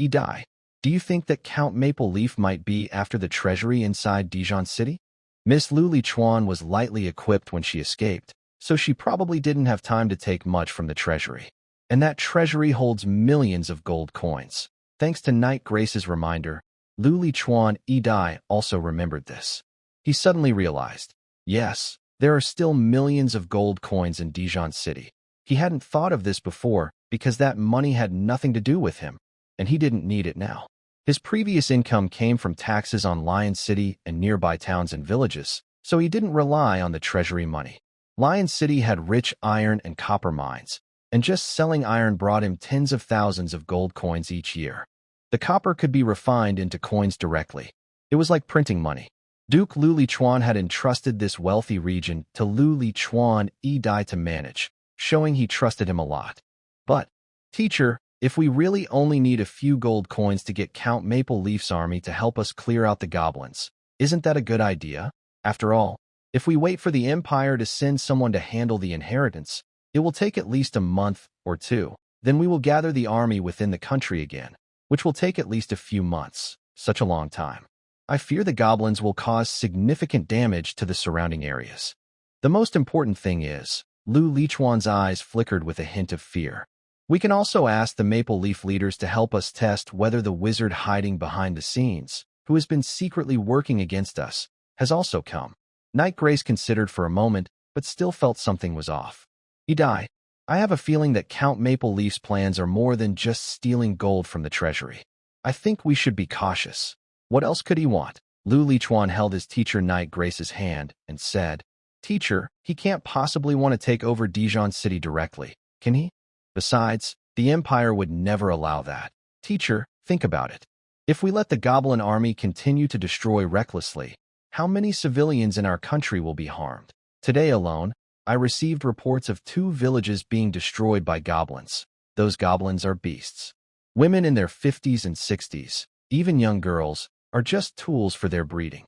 "Idai, do you think that Count Maple Leaf might be after the treasury inside Dijon City?" Miss Luli Chuan was lightly equipped when she escaped, so she probably didn't have time to take much from the treasury. And that treasury holds millions of gold coins. Thanks to Knight Grace's reminder, Luli Chuan Idai also remembered this. He suddenly realized, yes, there are still millions of gold coins in Dijon City. He hadn't thought of this before because that money had nothing to do with him, and he didn't need it now. His previous income came from taxes on Lion City and nearby towns and villages, so he didn't rely on the treasury money. Lion City had rich iron and copper mines, and just selling iron brought him tens of thousands of gold coins each year. The copper could be refined into coins directly. It was like printing money. Duke Luli Chuan had entrusted this wealthy region to Luli Chuan Idai to manage, showing he trusted him a lot. "But, teacher, if we really only need a few gold coins to get Count Maple Leaf's army to help us clear out the goblins, isn't that a good idea? After all, if we wait for the Empire to send someone to handle the inheritance, it will take at least a month or two. Then we will gather the army within the country again, which will take at least a few months. Such a long time. I fear the goblins will cause significant damage to the surrounding areas. The most important thing is," Lu Lichuan's eyes flickered with a hint of fear. "We can also ask the Maple Leaf leaders to help us test whether the wizard hiding behind the scenes, who has been secretly working against us, has also come." Knight Grace considered for a moment, but still felt something was off. "Idai, I have a feeling that Count Maple Leaf's plans are more than just stealing gold from the treasury. I think we should be cautious. What else could he want?" Lu Lichuan held his teacher Knight Grace's hand and said, "Teacher, he can't possibly want to take over Dijon City directly, can he? Besides, the Empire would never allow that. Teacher, think about it. If we let the Goblin army continue to destroy recklessly, how many civilians in our country will be harmed? Today alone, I received reports of 2 villages being destroyed by goblins. Those goblins are beasts. Women in their 50s and 60s, even young girls, are just tools for their breeding.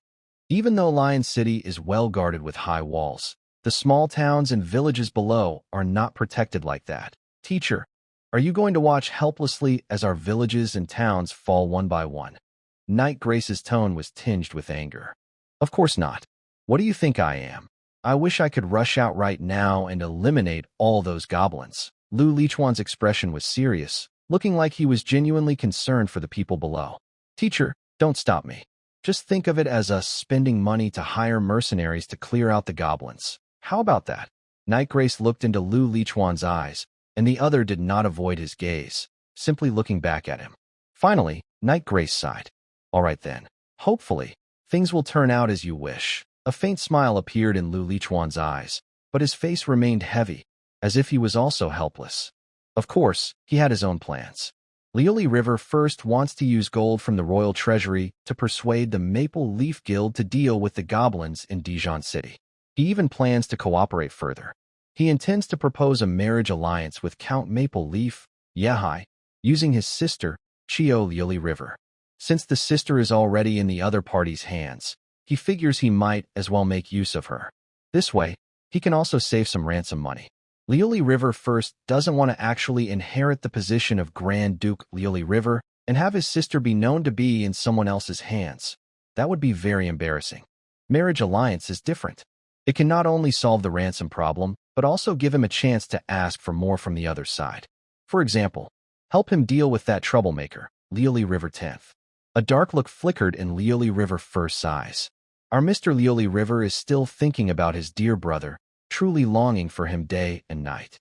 Even though Lion City is well guarded with high walls, the small towns and villages below are not protected like that. Teacher, are you going to watch helplessly as our villages and towns fall one by one?" Knight Grace's tone was tinged with anger. "Of course not. What do you think I am? I wish I could rush out right now and eliminate all those goblins." Lu Lichuan's expression was serious, looking like he was genuinely concerned for the people below. Teacher, don't stop me. Just think of it as us spending money to hire mercenaries to clear out the goblins. How about that? Night Grace looked into Lu Lichuan's eyes, and the other did not avoid his gaze, simply looking back at him. Finally, Night Grace sighed. All right then. Hopefully, things will turn out as you wish. A faint smile appeared in Lu Lichuan's eyes, but his face remained heavy, as if he was also helpless. Of course, he had his own plans. Liuli River first wants to use gold from the royal treasury to persuade the Maple Leaf Guild to deal with the goblins in Dijon City. He even plans to cooperate further. He intends to propose a marriage alliance with Count Maple Leaf, Yehai, using his sister, Chio Liuli River. Since the sister is already in the other party's hands, he figures he might as well make use of her. This way, he can also save some ransom money. Liuli River first doesn't want to actually inherit the position of Grand Duke Liuli River and have his sister be known to be in someone else's hands. That would be very embarrassing. Marriage alliance is different. It can not only solve the ransom problem, but also give him a chance to ask for more from the other side. For example, help him deal with that troublemaker, Liuli River 10th. A dark look flickered in Liuli River First's eyes. Our Mr. Liuli River is still thinking about his dear brother, truly longing for him day and night.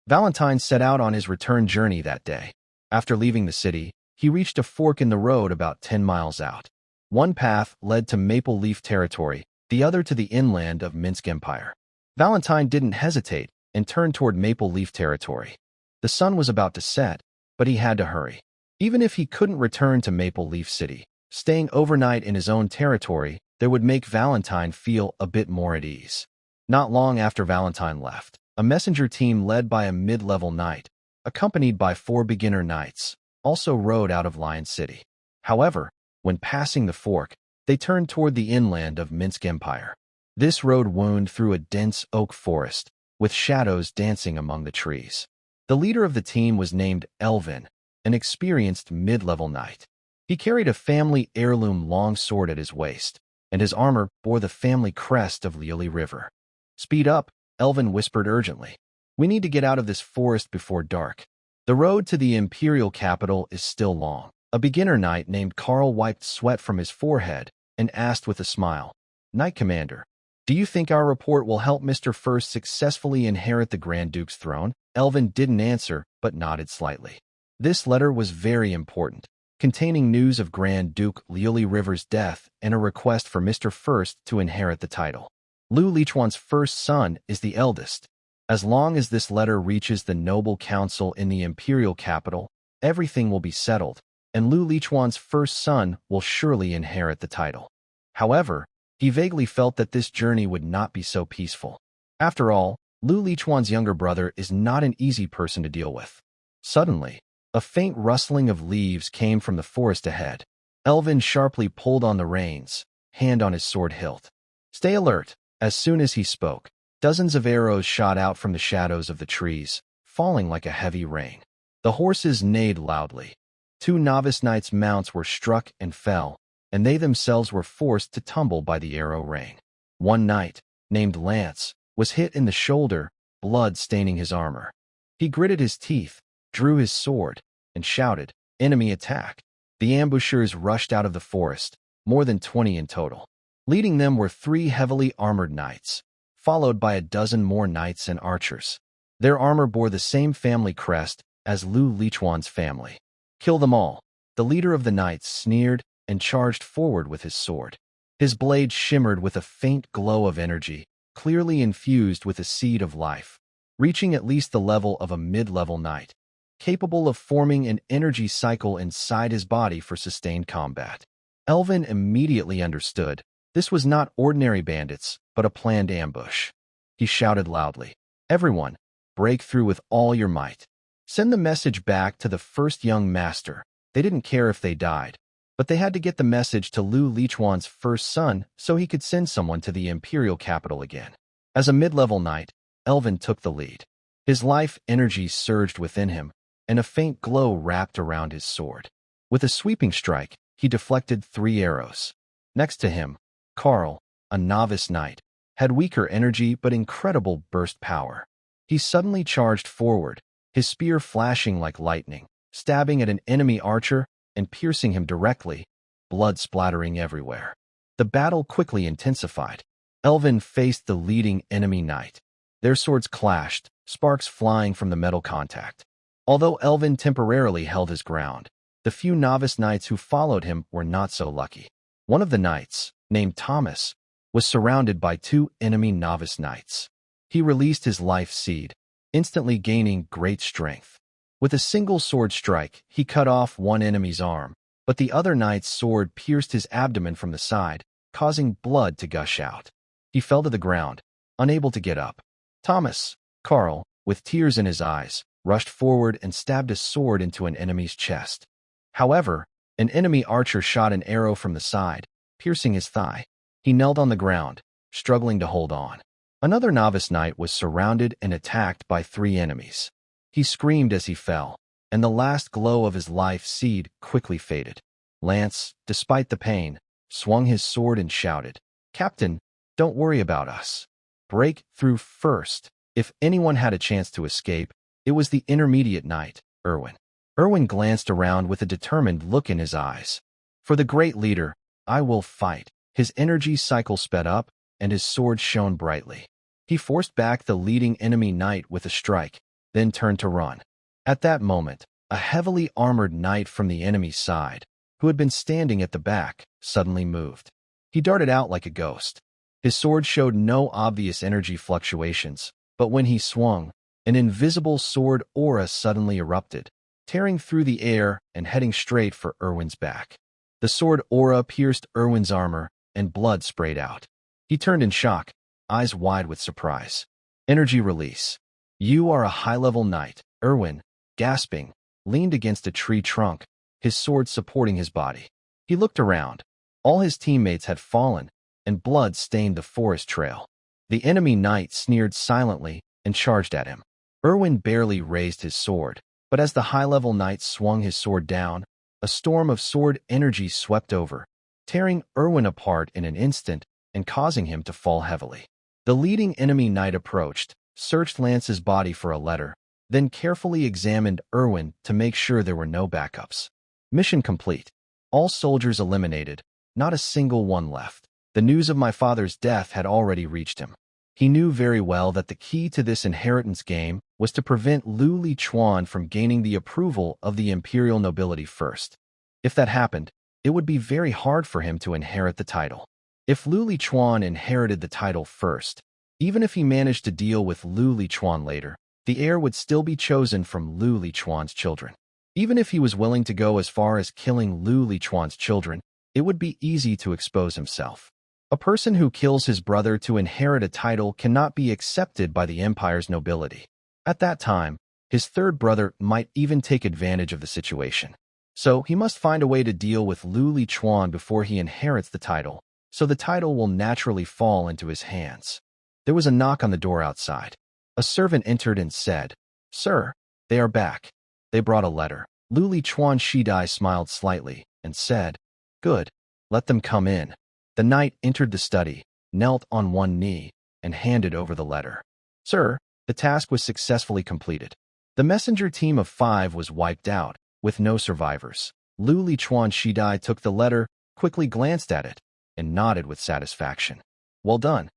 Valentine set out on his return journey that day. After leaving the city, he reached a fork in the road about 10 miles out. One path led to Maple Leaf territory, the other to the inland of Minsk Empire. Valentine didn't hesitate and turned toward Maple Leaf territory. The sun was about to set, but he had to hurry. Even if he couldn't return to Maple Leaf City, staying overnight in his own territory, there would make Valentine feel a bit more at ease. Not long after Valentine left, a messenger team led by a mid-level knight, accompanied by 4 beginner knights, also rode out of Lion City. However, when passing the fork, they turned toward the inland of Minsk Empire. This road wound through a dense oak forest, with shadows dancing among the trees. The leader of the team was named Elven, an experienced mid-level knight. He carried a family heirloom long sword at his waist, and his armor bore the family crest of Liuli River. Speed up, Elven whispered urgently. We need to get out of this forest before dark. The road to the imperial capital is still long. A beginner knight named Carl wiped sweat from his forehead and asked with a smile, Knight Commander, do you think our report will help Mr. First successfully inherit the Grand Duke's throne? Elven didn't answer, but nodded slightly. This letter was very important, containing news of Grand Duke Liuli River's death and a request for Mr. First to inherit the title. Lu Lichuan's first son is the eldest. As long as this letter reaches the noble council in the imperial capital, everything will be settled, and Lu Lichuan's first son will surely inherit the title. However, he vaguely felt that this journey would not be so peaceful. After all, Lu Lichuan's younger brother is not an easy person to deal with. Suddenly, a faint rustling of leaves came from the forest ahead. Elven sharply pulled on the reins, hand on his sword hilt. Stay alert. As soon as he spoke, dozens of arrows shot out from the shadows of the trees, falling like a heavy rain. The horses neighed loudly. 2 novice knights' mounts were struck and fell, and they themselves were forced to tumble by the arrow rain. One knight, named Lance, was hit in the shoulder, blood staining his armor. He gritted his teeth, drew his sword, and shouted, Enemy attack! The ambushers rushed out of the forest, more than 20 in total. Leading them were 3 heavily armored knights, followed by a dozen more knights and archers. Their armor bore the same family crest as Lu Lichuan's family. Kill them all, the leader of the knights sneered and charged forward with his sword. His blade shimmered with a faint glow of energy, clearly infused with a seed of life, reaching at least the level of a mid-level knight, capable of forming an energy cycle inside his body for sustained combat. Elven immediately understood. This was not ordinary bandits, but a planned ambush. He shouted loudly, Everyone, break through with all your might. Send the message back to the first young master. They didn't care if they died, but they had to get the message to Lu Lichuan's first son so he could send someone to the imperial capital again. As a mid-level knight, Elven took the lead. His life energy surged within him, and a faint glow wrapped around his sword. With a sweeping strike, he deflected 3 arrows. Next to him, Carl, a novice knight, had weaker energy but incredible burst power. He suddenly charged forward, his spear flashing like lightning, stabbing at an enemy archer and piercing him directly, blood splattering everywhere. The battle quickly intensified. Elven faced the leading enemy knight. Their swords clashed, sparks flying from the metal contact. Although Elven temporarily held his ground, the few novice knights who followed him were not so lucky. One of the knights, named Thomas, was surrounded by two enemy novice knights. He released his life seed, instantly gaining great strength. With a single sword strike, he cut off one enemy's arm, but the other knight's sword pierced his abdomen from the side, causing blood to gush out. He fell to the ground, unable to get up. Thomas, Carl, with tears in his eyes, rushed forward and stabbed his sword into an enemy's chest. However, an enemy archer shot an arrow from the side, piercing his thigh. He knelt on the ground, struggling to hold on. Another novice knight was surrounded and attacked by three enemies. He screamed as he fell, and the last glow of his life seed quickly faded. Lance, despite the pain, swung his sword and shouted, "Captain, don't worry about us. Break through first." If anyone had a chance to escape, it was the intermediate knight, Erwin. Erwin glanced around with a determined look in his eyes. For the great leader, I will fight. His energy cycle sped up, and his sword shone brightly. He forced back the leading enemy knight with a strike, then turned to run. At that moment, a heavily armored knight from the enemy's side, who had been standing at the back, suddenly moved. He darted out like a ghost. His sword showed no obvious energy fluctuations, but when he swung, an invisible sword aura suddenly erupted, tearing through the air and heading straight for Erwin's back. The sword aura pierced Erwin's armor, and blood sprayed out. He turned in shock, eyes wide with surprise. Energy release. You are a high-level knight. Erwin, gasping, leaned against a tree trunk, his sword supporting his body. He looked around. All his teammates had fallen, and blood stained the forest trail. The enemy knight sneered silently and charged at him. Erwin barely raised his sword, but as the high-level knight swung his sword down, a storm of sword energy swept over, tearing Erwin apart in an instant and causing him to fall heavily. The leading enemy knight approached, searched Lance's body for a letter, then carefully examined Erwin to make sure there were no backups. Mission complete. All soldiers eliminated, not a single one left. The news of my father's death had already reached him. He knew very well that the key to this inheritance game was to prevent Lu Lichuan from gaining the approval of the imperial nobility first. If that happened, it would be very hard for him to inherit the title. If Lu Lichuan inherited the title first, even if he managed to deal with Lu Lichuan later, the heir would still be chosen from Lu Lichuan's children. Even if he was willing to go as far as killing Lu Lichuan's children, it would be easy to expose himself. A person who kills his brother to inherit a title cannot be accepted by the empire's nobility. At that time, his third brother might even take advantage of the situation. So he must find a way to deal with Lu Lichuan before he inherits the title, so the title will naturally fall into his hands. There was a knock on the door outside. A servant entered and said, "Sir, they are back. They brought a letter." Lu Lichuan Shidai smiled slightly and said, "Good, let them come in." The knight entered the study, knelt on one knee, and handed over the letter. "Sir, the task was successfully completed. The messenger team of 5 was wiped out, with no survivors." Lu Lichuan Shidai took the letter, quickly glanced at it, and nodded with satisfaction. "Well done.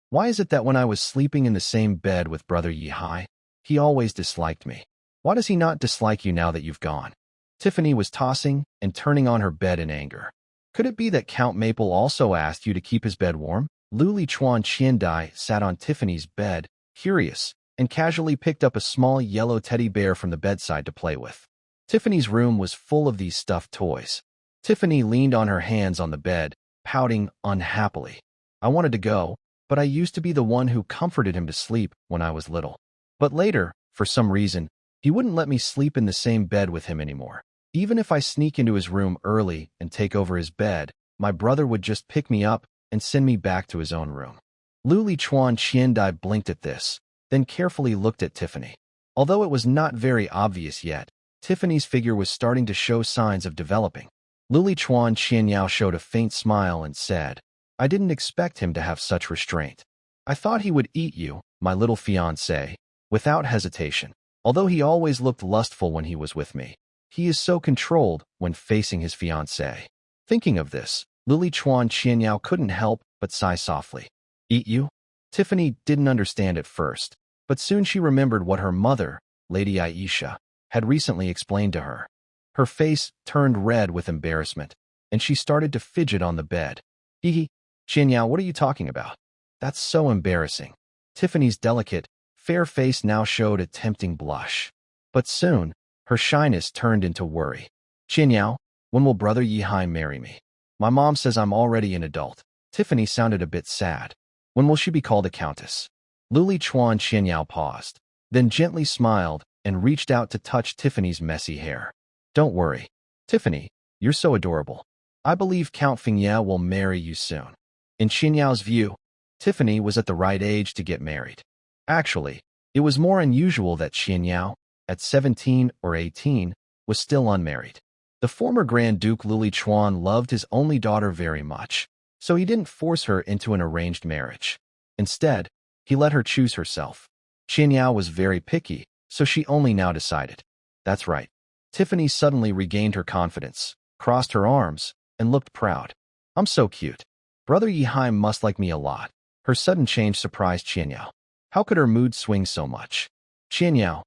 Why is it that when I was sleeping in the same bed with Brother Yihai, he always disliked me? Why does he not dislike you now that you've gone?" Tiffany was tossing and turning on her bed in anger. "Could it be that Count Maple also asked you to keep his bed warm?" Lu Lichuan Qiandai sat on Tiffany's bed, curious, and casually picked up a small yellow teddy bear from the bedside to play with. Tiffany's room was full of these stuffed toys. Tiffany leaned on her hands on the bed, pouting unhappily. "I wanted to go, but I used to be the one who comforted him to sleep when I was little. But later, for some reason, he wouldn't let me sleep in the same bed with him anymore. Even if I sneak into his room early and take over his bed, my brother would just pick me up and send me back to his own room." Lu Lichuan Qiandai blinked at this, then carefully looked at Tiffany. Although it was not very obvious yet, Tiffany's figure was starting to show signs of developing. Lu Lichuan Qianyao showed a faint smile and said, "I didn't expect him to have such restraint. I thought he would eat you, my little fiancé." Without hesitation, Although he always looked lustful when he was with me, he is so controlled when facing his fiancée. Thinking of this, Lily Chuan Qianyao couldn't help but sigh softly. Eat you? Tiffany didn't understand at first, but soon she remembered what her mother, Lady Aisha, had recently explained to her. Her face turned red with embarrassment, and she started to fidget on the bed. Hee, Qianyao, what are you talking about? That's so embarrassing. Tiffany's delicate, fair face now showed a tempting blush. But soon, her shyness turned into worry. Qianyao, when will Brother Yihai marry me? My mom says I'm already an adult. Tiffany sounded a bit sad. When will she be called a countess? Lily Chuan Qianyao paused, then gently smiled and reached out to touch Tiffany's messy hair. Don't worry. Tiffany, you're so adorable. I believe Count Fingye will marry you soon. In Qianyao's view, Tiffany was at the right age to get married. Actually, it was more unusual that Qianyao, at 17 or 18, was still unmarried. The former Grand Duke Luli Chuan loved his only daughter very much, so he didn't force her into an arranged marriage. Instead, he let her choose herself. Qianyao was very picky, so she only now decided. That's right. Tiffany suddenly regained her confidence, crossed her arms, and looked proud. I'm so cute. Brother Yihai must like me a lot. Her sudden change surprised Qianyao. How could her mood swing so much? Qianyao,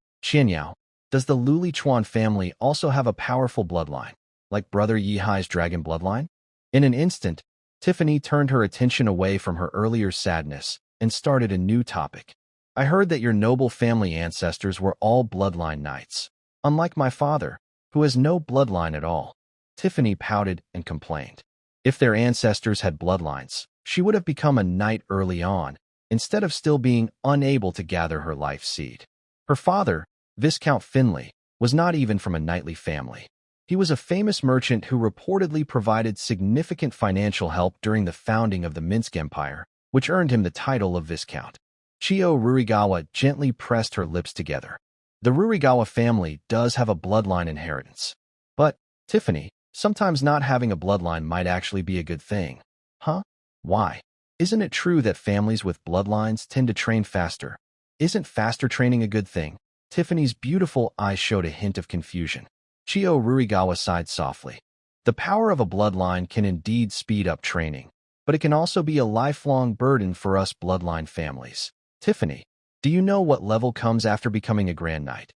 does the Luli Chuan family also have a powerful bloodline, like Brother Yihai's dragon bloodline? In an instant, Tiffany turned her attention away from her earlier sadness and started a new topic. I heard that your noble family ancestors were all bloodline knights, unlike my father, who has no bloodline at all. Tiffany pouted and complained. If their ancestors had bloodlines, she would have become a knight early on, instead of still being unable to gather her life seed. Her father, Viscount Finley, was not even from a knightly family. He was a famous merchant who reportedly provided significant financial help during the founding of the Minsk Empire, which earned him the title of Viscount. Chiyo Rurigawa gently pressed her lips together. The Rurigawa family does have a bloodline inheritance. But, Tiffany, sometimes not having a bloodline might actually be a good thing. Huh? Why? Isn't it true that families with bloodlines tend to train faster? Isn't faster training a good thing? Tiffany's beautiful eyes showed a hint of confusion. Chiyo Rurigawa sighed softly. The power of a bloodline can indeed speed up training, but it can also be a lifelong burden for us bloodline families. Tiffany, do you know what level comes after becoming a Grand Knight?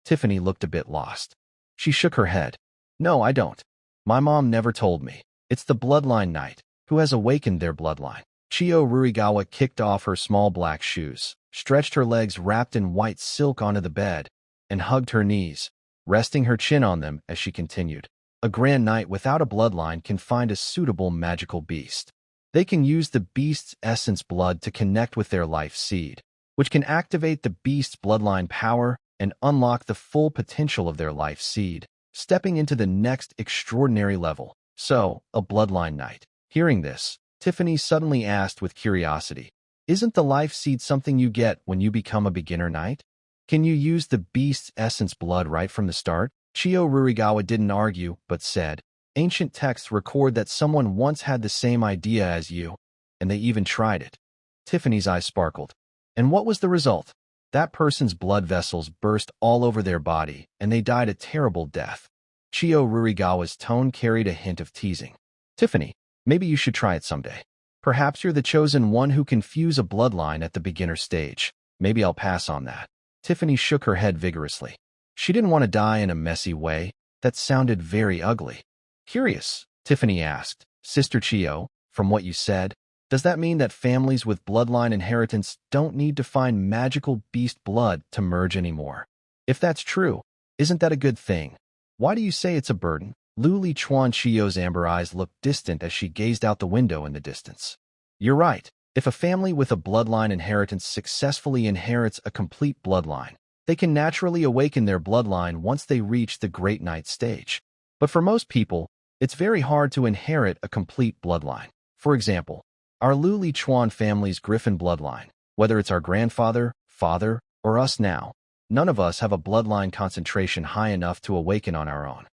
Tiffany looked a bit lost. She shook her head. No, I don't. My mom never told me. It's the Bloodline Knight who has awakened their bloodline. Chiyo Rurigawa kicked off her small black shoes, stretched her legs wrapped in white silk onto the bed, and hugged her knees, resting her chin on them as she continued. A Grand Knight without a bloodline can find a suitable magical beast. They can use the beast's essence blood to connect with their life seed, which can activate the beast's bloodline power and unlock the full potential of their life seed, stepping into the next extraordinary level. So, a Bloodline Knight. Hearing this, Tiffany suddenly asked with curiosity, isn't the life seed something you get when you become a beginner knight? Can you use the beast's essence blood right from the start? Chiyo Rurigawa didn't argue, but said, ancient texts record that someone once had the same idea as you, and they even tried it. Tiffany's eyes sparkled. And what was the result? That person's blood vessels burst all over their body, and they died a terrible death. Chiyo Rurigawa's tone carried a hint of teasing. Tiffany, maybe you should try it someday. Perhaps you're the chosen one who can fuse a bloodline at the beginner stage. Maybe I'll pass on that. Tiffany shook her head vigorously. She didn't want to die in a messy way. That sounded very ugly. Curious, Tiffany asked. Sister Chiyo, from what you said, does that mean that families with bloodline inheritance don't need to find magical beast blood to merge anymore? If that's true, isn't that a good thing? Why do you say it's a burden? Luli Chuan Chiyo's amber eyes looked distant as she gazed out the window in the distance. You're right. If a family with a bloodline inheritance successfully inherits a complete bloodline, they can naturally awaken their bloodline once they reach the Great Knight stage. But for most people, it's very hard to inherit a complete bloodline. For example, our Luli Chuan family's Griffin bloodline, whether it's our grandfather, father, or us now, none of us have a bloodline concentration high enough to awaken on our own.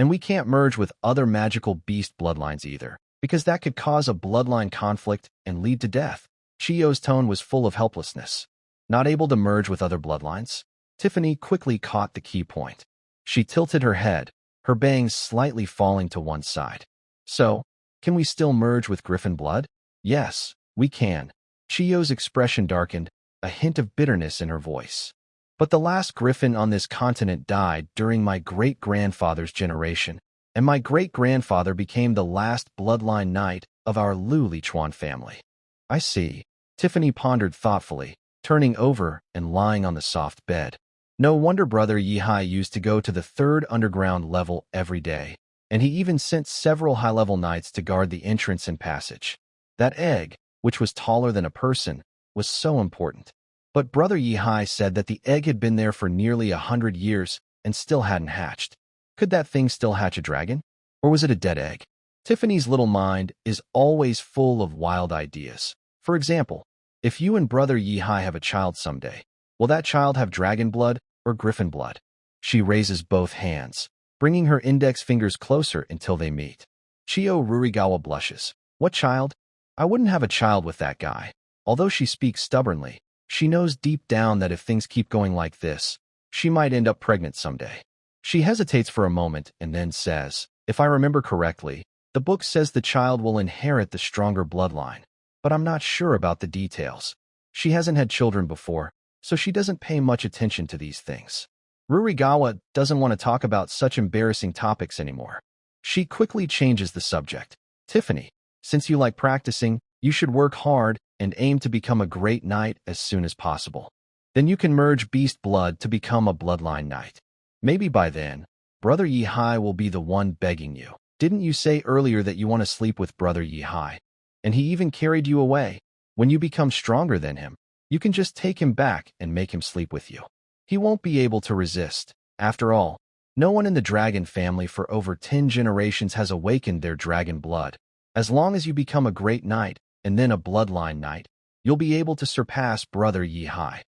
And we can't merge with other magical beast bloodlines either, because that could cause a bloodline conflict and lead to death. Chiyo's tone was full of helplessness. Not able to merge with other bloodlines? Tiffany quickly caught the key point. She tilted her head, her bangs slightly falling to one side. So, can we still merge with Griffin blood? Yes, we can. Chiyo's expression darkened, a hint of bitterness in her voice. But the last Griffin on this continent died during my great-grandfather's generation, and my great-grandfather became the last bloodline knight of our Liu Lichuan family. I see. Tiffany pondered thoughtfully, turning over and lying on the soft bed. No wonder Brother Yihai used to go to the third underground level every day, and he even sent several high-level knights to guard the entrance and passage. That egg, which was taller than a person, was so important. But Brother Yihai said that the egg had been there for nearly 100 years and still hadn't hatched. Could that thing still hatch a dragon? Or was it a dead egg? Tiffany's little mind is always full of wild ideas. For example, if you and Brother Yihai have a child someday, will that child have dragon blood or griffin blood? She raises both hands, bringing her index fingers closer until they meet. Chiyo Rurigawa blushes. What child? I wouldn't have a child with that guy. Although she speaks stubbornly, she knows deep down that if things keep going like this, she might end up pregnant someday. She hesitates for a moment and then says, if I remember correctly, the book says the child will inherit the stronger bloodline, but I'm not sure about the details. She hasn't had children before, so she doesn't pay much attention to these things. Rurigawa doesn't want to talk about such embarrassing topics anymore. She quickly changes the subject. Tiffany, since you like practicing, you should work hard and aim to become a great knight as soon as possible. Then you can merge beast blood to become a bloodline knight. Maybe by then, Brother Yihai will be the one begging you. Didn't you say earlier that you want to sleep with Brother Yihai? And he even carried you away. When you become stronger than him, you can just take him back and make him sleep with you. He won't be able to resist. After all, no one in the dragon family for over 10 generations has awakened their dragon blood. As long as you become a great knight, and then a bloodline knight, you'll be able to surpass Brother Yihai.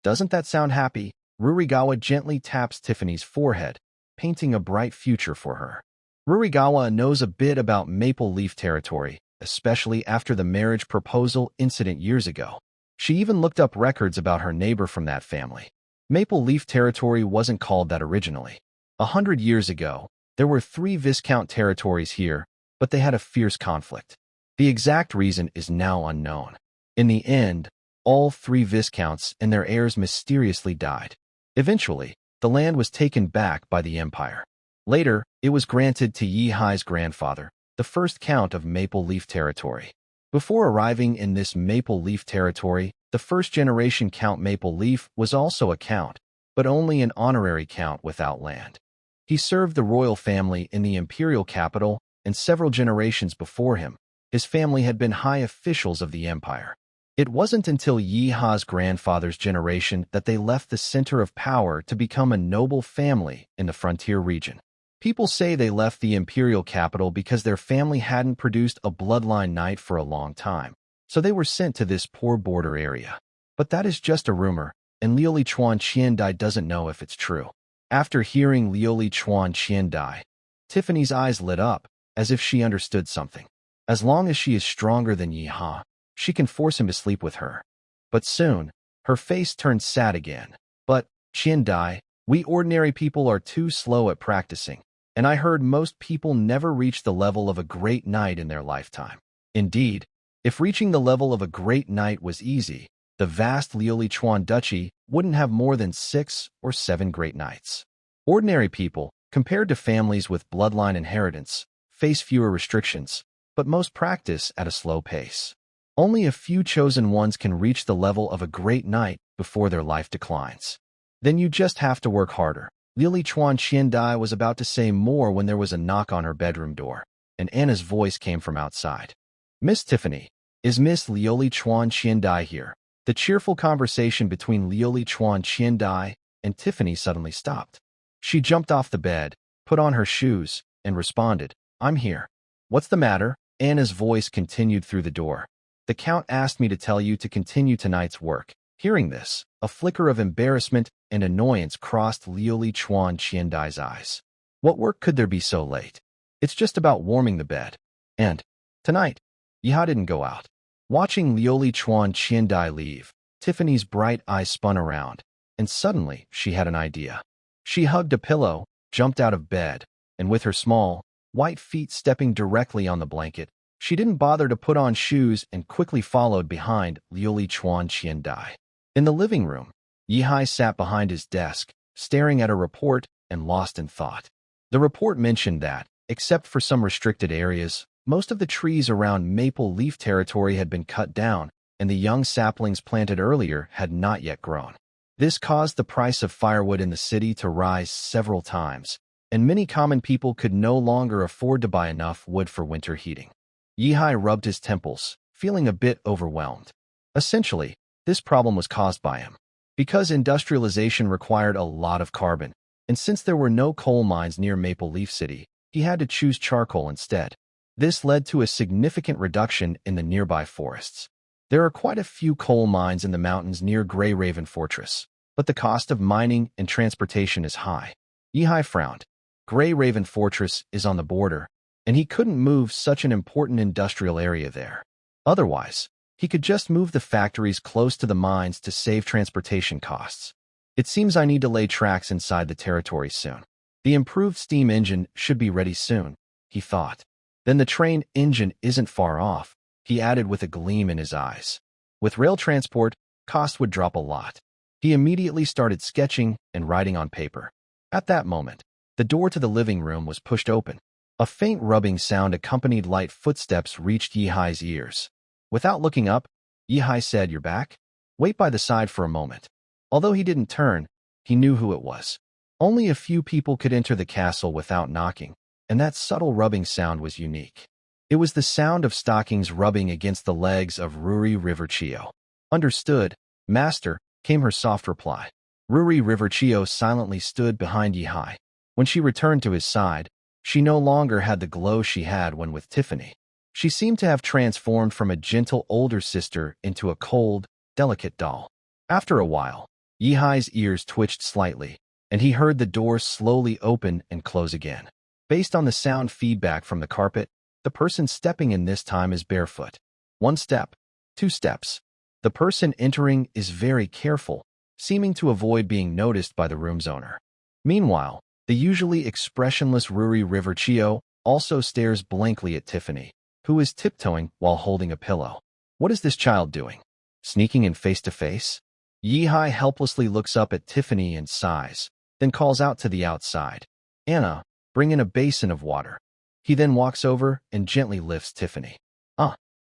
Doesn't that sound happy? Rurigawa gently taps Tiffany's forehead, painting a bright future for her. Rurigawa knows a bit about Maple Leaf territory, especially after the marriage proposal incident years ago. She even looked up records about her neighbor from that family. Maple Leaf territory wasn't called that originally. 100 years ago, there were 3 Viscount territories here, but they had a fierce conflict. The exact reason is now unknown. In the end, all 3 Viscounts and their heirs mysteriously died. Eventually, the land was taken back by the Empire. Later, it was granted to Yihai's grandfather, the first Count of Maple Leaf territory. Before arriving in this Maple Leaf territory, the first-generation Count Maple Leaf was also a count, but only an honorary count without land. He served the royal family in the imperial capital, and several generations before him, his family had been high officials of the empire. It wasn't until Yihai's grandfather's generation that they left the center of power to become a noble family in the frontier region. People say they left the imperial capital because their family hadn't produced a bloodline knight for a long time, so they were sent to this poor border area. But that is just a rumor, and Liu Lichuan Qiandai doesn't know if it's true. After hearing Liu Lichuan Qiandai, Tiffany's eyes lit up, as if she understood something. As long as she is stronger than Yihai, she can force him to sleep with her. But soon, her face turned sad again. But, Qiandai, we ordinary people are too slow at practicing, and I heard most people never reach the level of a great knight in their lifetime. Indeed, if reaching the level of a great knight was easy, the vast Liu Lichuan Duchy wouldn't have more than 6 or 7 great knights. Ordinary people, compared to families with bloodline inheritance, face fewer restrictions, but most practice at a slow pace. Only a few chosen ones can reach the level of a great knight before their life declines. Then you just have to work harder. Liu Lichuan Qiandai was about to say more when there was a knock on her bedroom door, and Anna's voice came from outside. Miss Tiffany, is Miss Liu Lichuan Qiandai here? The cheerful conversation between Liu Lichuan Qiandai and Tiffany suddenly stopped. She jumped off the bed, put on her shoes, and responded, I'm here. What's the matter? Anna's voice continued through the door. The Count asked me to tell you to continue tonight's work. Hearing this, a flicker of embarrassment and annoyance crossed Liu Lichuan Qiandai's eyes. What work could there be so late? It's just about warming the bed. And, tonight, Yihai didn't go out. Watching Liu Lichuan Qiandai leave, Tiffany's bright eyes spun around, and suddenly she had an idea. She hugged a pillow, jumped out of bed, and with her small, white feet stepping directly on the blanket, she didn't bother to put on shoes and quickly followed behind Liuli Chuan Qiandai. In the living room, Yihai sat behind his desk, staring at a report and lost in thought. The report mentioned that, except for some restricted areas, most of the trees around Maple Leaf Territory had been cut down, and the young saplings planted earlier had not yet grown. This caused the price of firewood in the city to rise several times, and many common people could no longer afford to buy enough wood for winter heating. Yihai rubbed his temples, feeling a bit overwhelmed. Essentially, this problem was caused by him. Because industrialization required a lot of carbon, and since there were no coal mines near Maple Leaf City, he had to choose charcoal instead. This led to a significant reduction in the nearby forests. There are quite a few coal mines in the mountains near Grey Raven Fortress, but the cost of mining and transportation is high. Yihai frowned. Grey Raven Fortress is on the border, and he couldn't move such an important industrial area there. Otherwise, he could just move the factories close to the mines to save transportation costs. It seems I need to lay tracks inside the territory soon. The improved steam engine should be ready soon, he thought. Then the train engine isn't far off, he added with a gleam in his eyes. With rail transport, cost would drop a lot. He immediately started sketching and writing on paper. At that moment, the door to the living room was pushed open. A faint rubbing sound accompanied light footsteps reached Yihai's ears. Without looking up, Yihai said, "You're back?" Wait by the side for a moment. Although he didn't turn, he knew who it was. Only a few people could enter the castle without knocking, and that subtle rubbing sound was unique. It was the sound of stockings rubbing against the legs of Ruri Riverchio. "Understood, master," came her soft reply. Ruri Riverchio silently stood behind Yihai. When she returned to his side, she no longer had the glow she had when with Tiffany. She seemed to have transformed from a gentle older sister into a cold, delicate doll. After a while, Yihai's ears twitched slightly, and he heard the door slowly open and close again. Based on the sound feedback from the carpet, the person stepping in this time is barefoot. 1 step, 2 steps. The person entering is very careful, seeming to avoid being noticed by the room's owner. Meanwhile, the usually expressionless Ruri Riverchio also stares blankly at Tiffany, who is tiptoeing while holding a pillow. What is this child doing? Sneaking in face-to-face? Yihai helplessly looks up at Tiffany and sighs, then calls out to the outside, "Anna, bring in a basin of water." He then walks over and gently lifts Tiffany.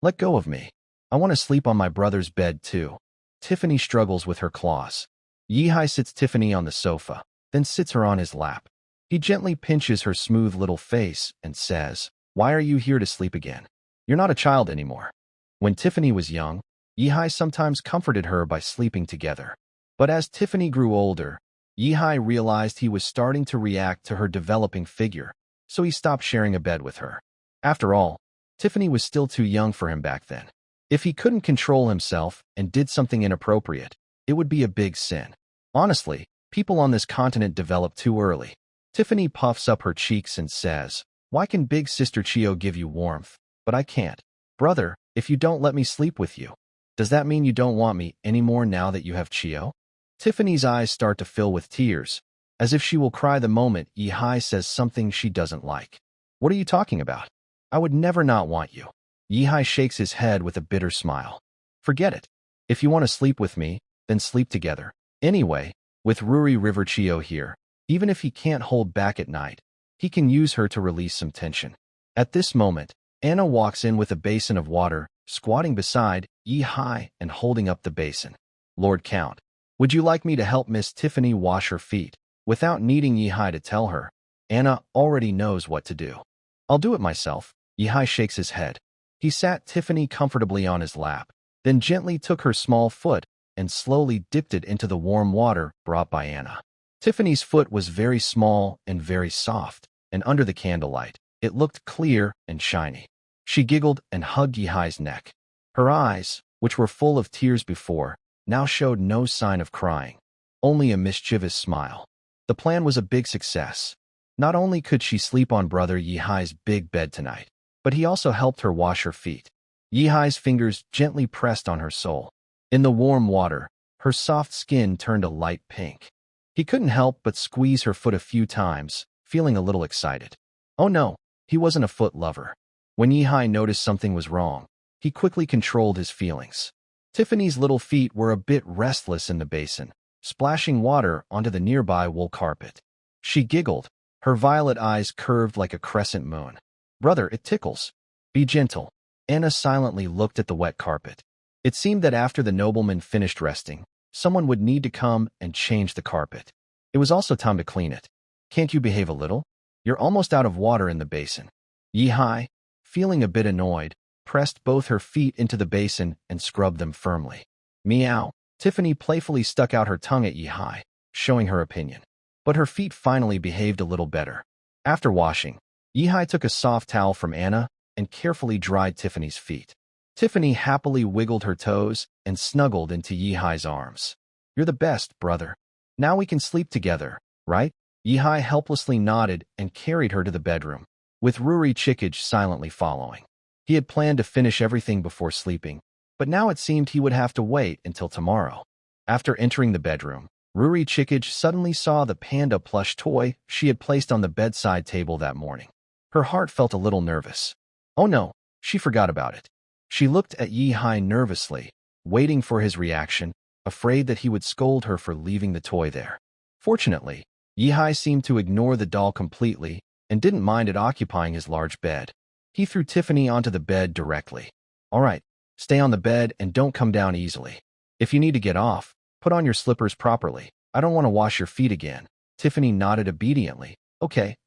Let go of me. I want to sleep on my brother's bed too." Tiffany struggles with her claws. Yihai sits Tiffany on the sofa, then sits her on his lap. He gently pinches her smooth little face and says, "Why are you here to sleep again? You're not a child anymore." When Tiffany was young, Yihai sometimes comforted her by sleeping together. But as Tiffany grew older, Yihai realized he was starting to react to her developing figure, so he stopped sharing a bed with her. After all, Tiffany was still too young for him back then. If he couldn't control himself and did something inappropriate, it would be a big sin. Honestly, people on this continent develop too early. Tiffany puffs up her cheeks and says, "Why can Big Sister Chio give you warmth, but I can't? Brother, if you don't let me sleep with you, does that mean you don't want me anymore now that you have Chio?" Tiffany's eyes start to fill with tears, as if she will cry the moment Yihai says something she doesn't like. "What are you talking about? I would never not want you." Yihai shakes his head with a bitter smile. "Forget it. If you want to sleep with me, then sleep together. Anyway, with Ruri Riverchio here, even if he can't hold back at night, he can use her to release some tension." At this moment, Anna walks in with a basin of water, squatting beside Yihai and holding up the basin. "Lord Count, would you like me to help Miss Tiffany wash her feet?" Without needing Yihai to tell her, Anna already knows what to do. "I'll do it myself." Yihai shakes his head. He sat Tiffany comfortably on his lap, then gently took her small foot and slowly dipped it into the warm water brought by Anna. Tiffany's foot was very small and very soft, and under the candlelight, it looked clear and shiny. She giggled and hugged Yihai's neck. Her eyes, which were full of tears before, now showed no sign of crying, only a mischievous smile. The plan was a big success. Not only could she sleep on Brother Yihai's big bed tonight, but he also helped her wash her feet. Yihai's fingers gently pressed on her sole. In the warm water, Her soft skin turned a light pink. He couldn't help but squeeze her foot a few times, feeling a little excited. Oh no, he wasn't a foot lover. When Yihai noticed something was wrong, he quickly controlled his feelings. Tiffany's little feet were a bit restless in the basin, splashing water onto the nearby wool carpet. She giggled, her violet eyes curved like a crescent moon. Brother, it tickles. Be gentle. Anna silently looked at the wet carpet. It seemed that after the nobleman finished resting, someone would need to come and change the carpet. It was also time to clean it. Can't you behave a little? You're almost out of water in the basin. Yihai, feeling a bit annoyed, pressed both her feet into the basin and scrubbed them firmly. Meow. Tiffany playfully stuck out her tongue at Yihai, showing her opinion. But her feet finally behaved a little better. After washing, Yihai took a soft towel from Anna and carefully dried Tiffany's feet. Tiffany happily wiggled her toes and snuggled into Yihai's arms. You're the best, brother. Now we can sleep together, right? Yihai helplessly nodded and carried her to the bedroom, with Ruri Chikage silently following. He had planned to finish everything before sleeping, but now it seemed he would have to wait until tomorrow. After entering the bedroom, Ruri Chikage suddenly saw the panda plush toy she had placed on the bedside table that morning. Her heart felt a little nervous. Oh no, she forgot about it. She looked at Yihai nervously, waiting for his reaction, afraid that he would scold her for leaving the toy there. Fortunately, Yihai seemed to ignore the doll completely and didn't mind it occupying his large bed. He threw Tiffany onto the bed directly. All right, stay on the bed and don't come down easily. If you need to get off, put on your slippers properly. I don't want to wash your feet again. Tiffany nodded obediently. Okay.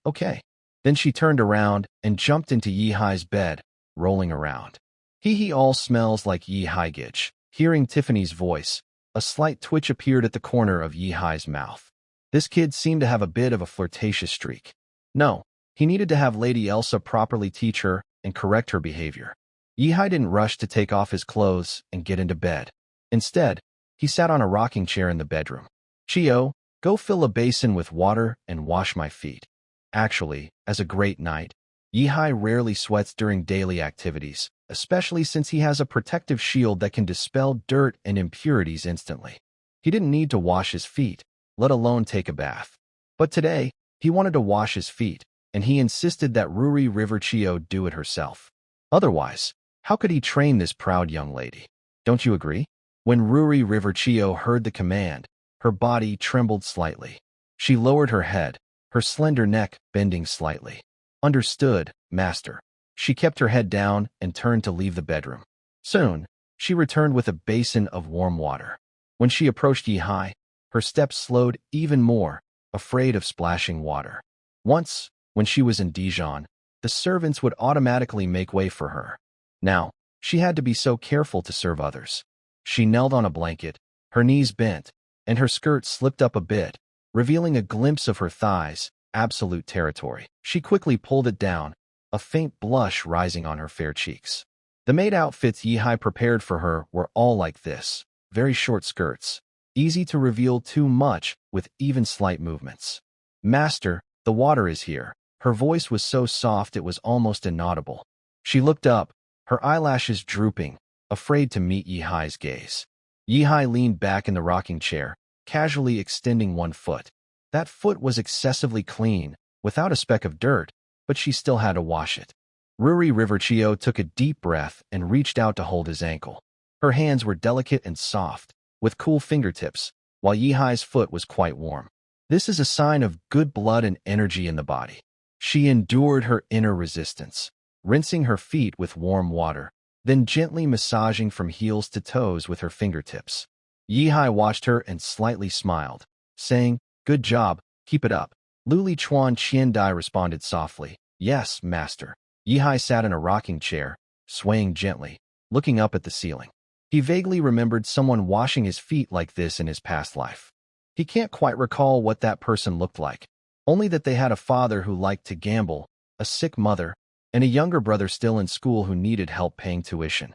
Then she turned around and jumped into Yihai's bed, rolling around. He all smells like Yihai. Hearing Tiffany's voice, a slight twitch appeared at the corner of Yihai's mouth. This kid seemed to have a bit of a flirtatious streak. No, he needed to have Lady Elsa properly teach her and correct her behavior. Yihai didn't rush to take off his clothes and get into bed. Instead, he sat on a rocking chair in the bedroom. Chio, go fill a basin with water and wash my feet. Actually, as a great knight, Yihai rarely sweats during daily activities, especially since he has a protective shield that can dispel dirt and impurities instantly. He didn't need to wash his feet, let alone take a bath. But today, he wanted to wash his feet, and he insisted that Ruri Riverchio do it herself. Otherwise, how could he train this proud young lady? Don't you agree? When Ruri Riverchio heard the command, her body trembled slightly. She lowered her head, her slender neck bending slightly. Understood, master. She kept her head down and turned to leave the bedroom. Soon, she returned with a basin of warm water. When she approached Yihai, her steps slowed even more, afraid of splashing water. Once, when she was in Dijon, the servants would automatically make way for her. Now, she had to be so careful to serve others. She knelt on a blanket, her knees bent, and her skirt slipped up a bit, revealing a glimpse of her thighs, absolute territory. She quickly pulled it down, a faint blush rising on her fair cheeks. The maid outfits Yihai prepared for her were all like this, very short skirts, easy to reveal too much with even slight movements. Master, the water is here. Her voice was so soft it was almost inaudible. She looked up, her eyelashes drooping, afraid to meet Yihai's gaze. Yihai leaned back in the rocking chair, casually extending one foot. That foot was excessively clean, without a speck of dirt, but she still had to wash it. Ruri Riverchio took a deep breath and reached out to hold his ankle. Her hands were delicate and soft, with cool fingertips, while Yihai's foot was quite warm. This is a sign of good blood and energy in the body. She endured her inner resistance, rinsing her feet with warm water, then gently massaging from heels to toes with her fingertips. Yihai watched her and slightly smiled, saying, "Good job, keep it up." Luli Chuan Qiandai responded softly, "Yes, master." Yihai sat in a rocking chair, swaying gently, looking up at the ceiling. He vaguely remembered someone washing his feet like this in his past life. He can't quite recall what that person looked like, only that they had a father who liked to gamble, a sick mother, and a younger brother still in school who needed help paying tuition.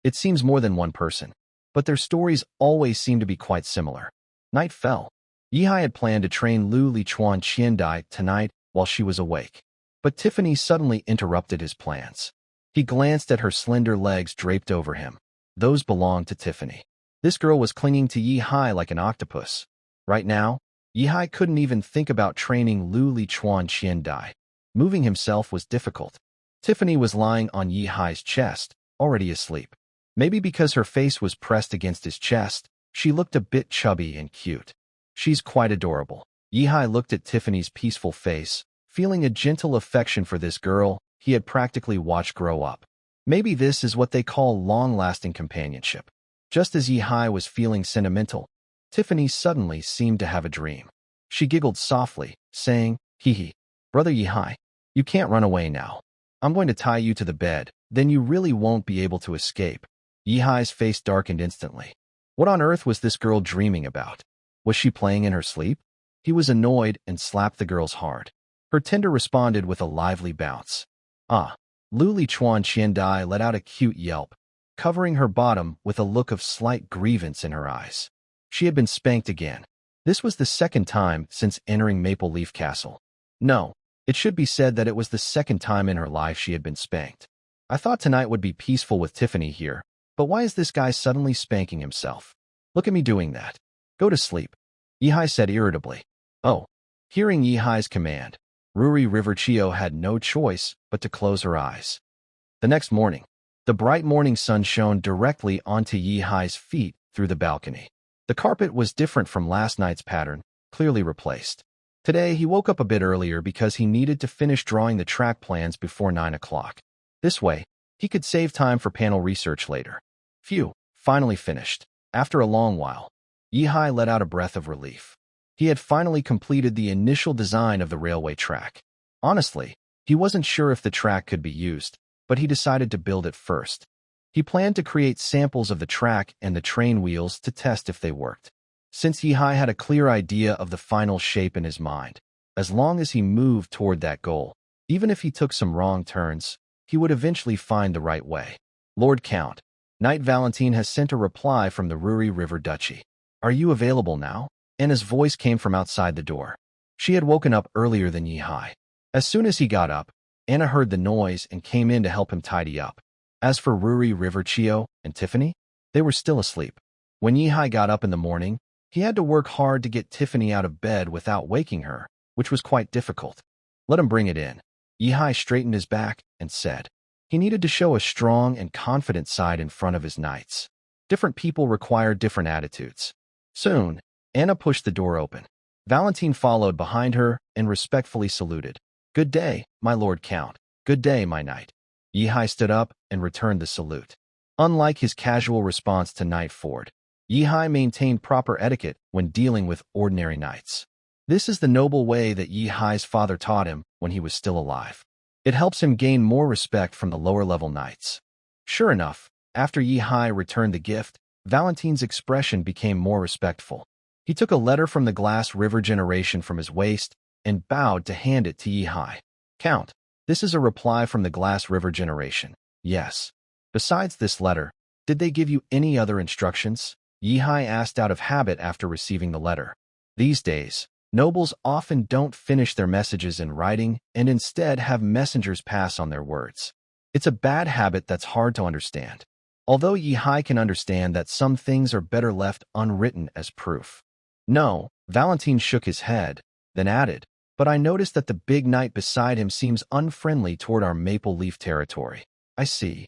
It seems more than one person, but their stories always seem to be quite similar. Night fell. Yihai had planned to train Lu Lichuan Qiandai tonight while she was awake, but Tiffany suddenly interrupted his plans. He glanced at her slender legs draped over him. Those belonged to Tiffany. This girl was clinging to Yi-hai like an octopus. Right now, Yi-hai couldn't even think about training Lu Lichuan Qian-dai. Moving himself was difficult. Tiffany was lying on Yi-hai's chest, already asleep. Maybe because her face was pressed against his chest, she looked a bit chubby and cute. She's quite adorable. Yi-hai looked at Tiffany's peaceful face, feeling a gentle affection for this girl he had practically watched grow up. Maybe this is what they call long-lasting companionship. Just as Yi-hai was feeling sentimental, Tiffany suddenly seemed to have a dream. She giggled softly, saying, "Hee hee. Brother Yi-hai, you can't run away now. I'm going to tie you to the bed, then you really won't be able to escape." Yi-hai's face darkened instantly. What on earth was this girl dreaming about? Was she playing in her sleep? He was annoyed and slapped the girl's hard. Her tender responded with a lively bounce. Ah! Lu Lichuan Qian-dai let out a cute yelp, covering her bottom with a look of slight grievance in her eyes. She had been spanked again. This was the second time since entering Maple Leaf Castle. No, it should be said that it was the second time in her life she had been spanked. I thought tonight would be peaceful with Tiffany here, but why is this guy suddenly spanking himself? Look at me doing that. Go to sleep, Yi-hai said irritably. Oh. Hearing Yi-hai's command, Ruri Riverchio had no choice but to close her eyes. The next morning, the bright morning sun shone directly onto Yi-hai's feet through the balcony. The carpet was different from last night's pattern, clearly replaced. Today, he woke up a bit earlier because he needed to finish drawing the track plans before 9 o'clock. This way, he could save time for panel research later. Phew, finally finished. After a long while, Yi-hai let out a breath of relief. He had finally completed the initial design of the railway track. Honestly, he wasn't sure if the track could be used, but he decided to build it first. He planned to create samples of the track and the train wheels to test if they worked. Since Yi-hai had a clear idea of the final shape in his mind, as long as he moved toward that goal, even if he took some wrong turns, he would eventually find the right way. Lord Count, Knight Valentine has sent a reply from the Ruri River Duchy. Are you available now? Anna's voice came from outside the door. She had woken up earlier than Yi-hai. As soon as he got up, Anna heard the noise and came in to help him tidy up. As for Ruri Riverchio and Tiffany, they were still asleep. When Yi-hai got up in the morning, he had to work hard to get Tiffany out of bed without waking her, which was quite difficult. Let him bring it in. Yi-hai straightened his back and said. He needed to show a strong and confident side in front of his knights. Different people require different attitudes. Soon, Anna pushed the door open. Valentine followed behind her and respectfully saluted. Good day, my Lord Count. Good day, my knight. Yi-hai stood up and returned the salute. Unlike his casual response to Knight Ford, Yi-hai maintained proper etiquette when dealing with ordinary knights. This is the noble way that Yi-hai's father taught him when he was still alive. It helps him gain more respect from the lower-level knights. Sure enough, after Yi-hai returned the gift, Valentine's expression became more respectful. He took a letter from the Glass River Generation from his waist and bowed to hand it to Yi-hai. Count, this is a reply from the Glass River Generation. Yes. Besides this letter, did they give you any other instructions? Yi-hai asked out of habit after receiving the letter. These days, nobles often don't finish their messages in writing and instead have messengers pass on their words. It's a bad habit that's hard to understand. Although Yi-hai can understand that some things are better left unwritten as proof. No, Valentine shook his head, then added, but I noticed that the big knight beside him seems unfriendly toward our Maple Leaf territory. I see.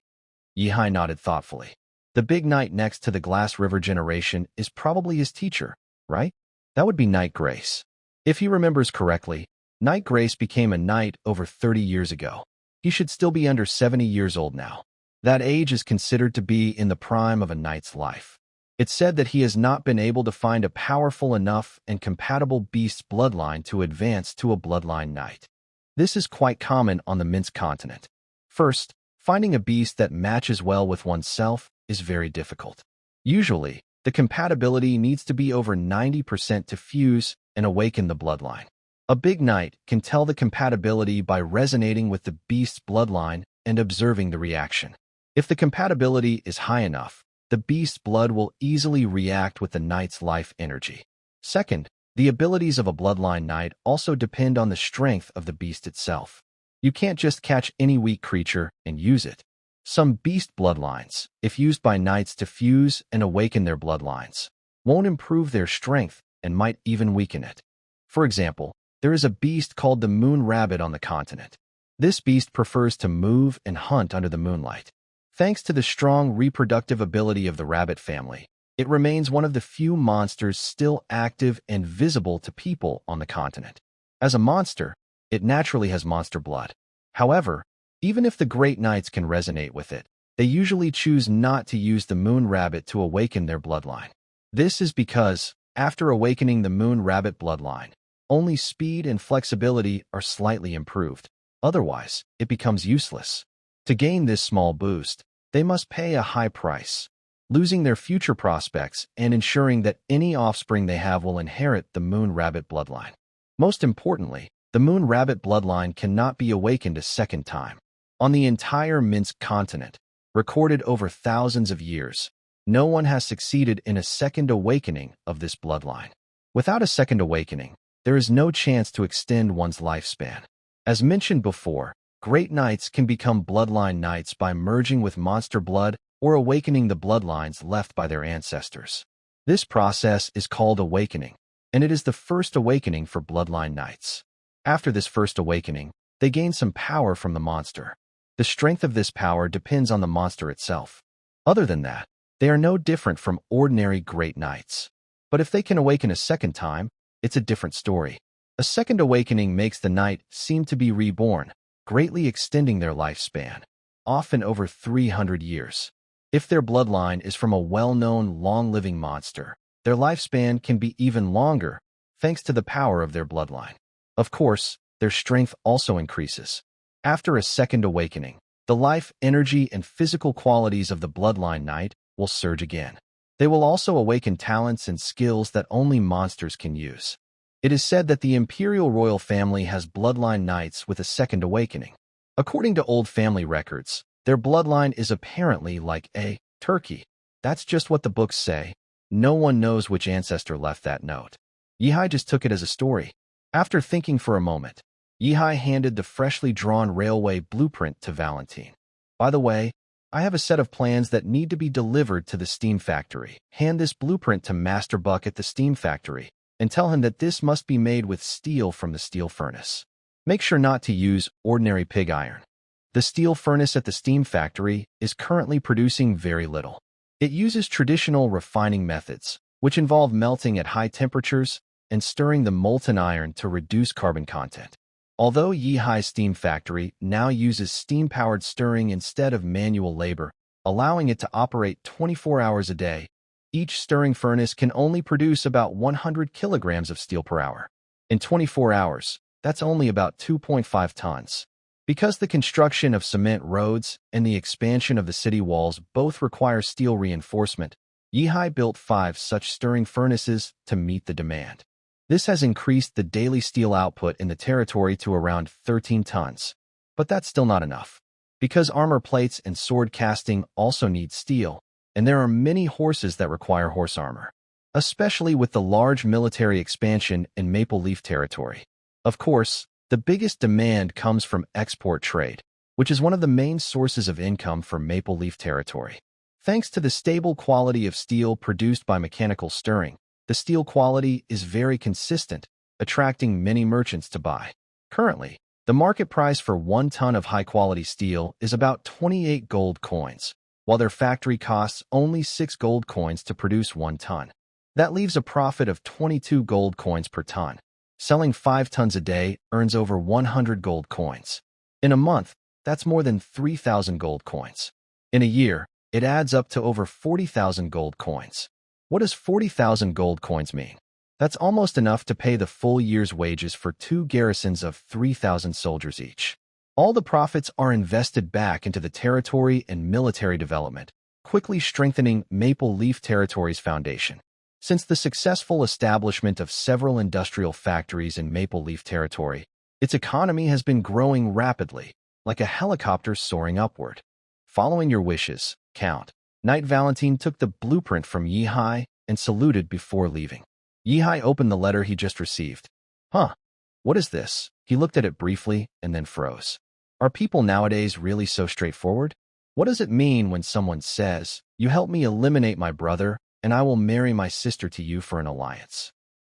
Yi-hai nodded thoughtfully. The big knight next to the Glass River Generation is probably his teacher, right? That would be Knight Grace. If he remembers correctly, Knight Grace became a knight over 30 years ago. He should still be under 70 years old now. That age is considered to be in the prime of a knight's life. It's said that he has not been able to find a powerful enough and compatible beast's bloodline to advance to a bloodline knight. This is quite common on the Minsk continent. First, finding a beast that matches well with oneself is very difficult. Usually, the compatibility needs to be over 90% to fuse and awaken the bloodline. A big knight can tell the compatibility by resonating with the beast's bloodline and observing the reaction. If the compatibility is high enough, the beast's blood will easily react with the knight's life energy. Second, the abilities of a bloodline knight also depend on the strength of the beast itself. You can't just catch any weak creature and use it. Some beast bloodlines, if used by knights to fuse and awaken their bloodlines, won't improve their strength and might even weaken it. For example, there is a beast called the moon rabbit on the continent. This beast prefers to move and hunt under the moonlight. Thanks to the strong reproductive ability of the rabbit family, it remains one of the few monsters still active and visible to people on the continent. As a monster, it naturally has monster blood. However, even if the great knights can resonate with it, they usually choose not to use the moon rabbit to awaken their bloodline. This is because, after awakening the moon rabbit bloodline, only speed and flexibility are slightly improved. Otherwise, it becomes useless. To gain this small boost, they must pay a high price, losing their future prospects and ensuring that any offspring they have will inherit the moon rabbit bloodline. Most importantly, the moon rabbit bloodline cannot be awakened a second time. On the entire Minsk continent, recorded over thousands of years, no one has succeeded in a second awakening of this bloodline. Without a second awakening, there is no chance to extend one's lifespan. As mentioned before, great knights can become bloodline knights by merging with monster blood or awakening the bloodlines left by their ancestors. This process is called awakening, and it is the first awakening for bloodline knights. After this first awakening, they gain some power from the monster. The strength of this power depends on the monster itself. Other than that, they are no different from ordinary great knights. But if they can awaken a second time, it's a different story. A second awakening makes the knight seem to be reborn, greatly extending their lifespan, often over 300 years. If their bloodline is from a well-known, long-living monster, their lifespan can be even longer, thanks to the power of their bloodline. Of course, their strength also increases. After a second awakening, the life, energy, and physical qualities of the bloodline knight will surge again. They will also awaken talents and skills that only monsters can use. It is said that the imperial royal family has bloodline knights with a second awakening. According to old family records, their bloodline is apparently like a turkey. That's just what the books say. No one knows which ancestor left that note. Yihai just took it as a story. After thinking for a moment, Yihai handed the freshly drawn railway blueprint to Valentine. By the way, I have a set of plans that need to be delivered to the steam factory. Hand this blueprint to Master Buck at the steam factory and tell him that this must be made with steel from the steel furnace. Make sure not to use ordinary pig iron. The steel furnace at the steam factory is currently producing very little. It uses traditional refining methods, which involve melting at high temperatures and stirring the molten iron to reduce carbon content. Although Yihai's steam factory now uses steam-powered stirring instead of manual labor, allowing it to operate 24 hours a day, each stirring furnace can only produce about 100 kilograms of steel per hour. In 24 hours, that's only about 2.5 tons. Because the construction of cement roads and the expansion of the city walls both require steel reinforcement, Yihai built 5 such stirring furnaces to meet the demand. This has increased the daily steel output in the territory to around 13 tons. But that's still not enough. Because armor plates and sword casting also need steel, and there are many horses that require horse armor, especially with the large military expansion in Maple Leaf territory. Of course, the biggest demand comes from export trade, which is one of the main sources of income for Maple Leaf territory. Thanks to the stable quality of steel produced by mechanical stirring, the steel quality is very consistent, attracting many merchants to buy. Currently, the market price for 1 ton of high-quality steel is about 28 gold coins, while their factory costs only 6 gold coins to produce 1 ton. That leaves a profit of 22 gold coins per ton. Selling 5 tons a day earns over 100 gold coins. In a month, that's more than 3,000 gold coins. In a year, it adds up to over 40,000 gold coins. What does 40,000 gold coins mean? That's almost enough to pay the full year's wages for 2 garrisons of 3,000 soldiers each. All the profits are invested back into the territory and military development, quickly strengthening Maple Leaf Territory's foundation. Since the successful establishment of several industrial factories in Maple Leaf Territory, its economy has been growing rapidly, like a helicopter soaring upward. Following your wishes, Count, Knight Valentine took the blueprint from Yihai and saluted before leaving. Yihai opened the letter he just received. Huh, what is this? He looked at it briefly and then froze. Are people nowadays really so straightforward? What does it mean when someone says, "You help me eliminate my brother, and I will marry my sister to you for an alliance"?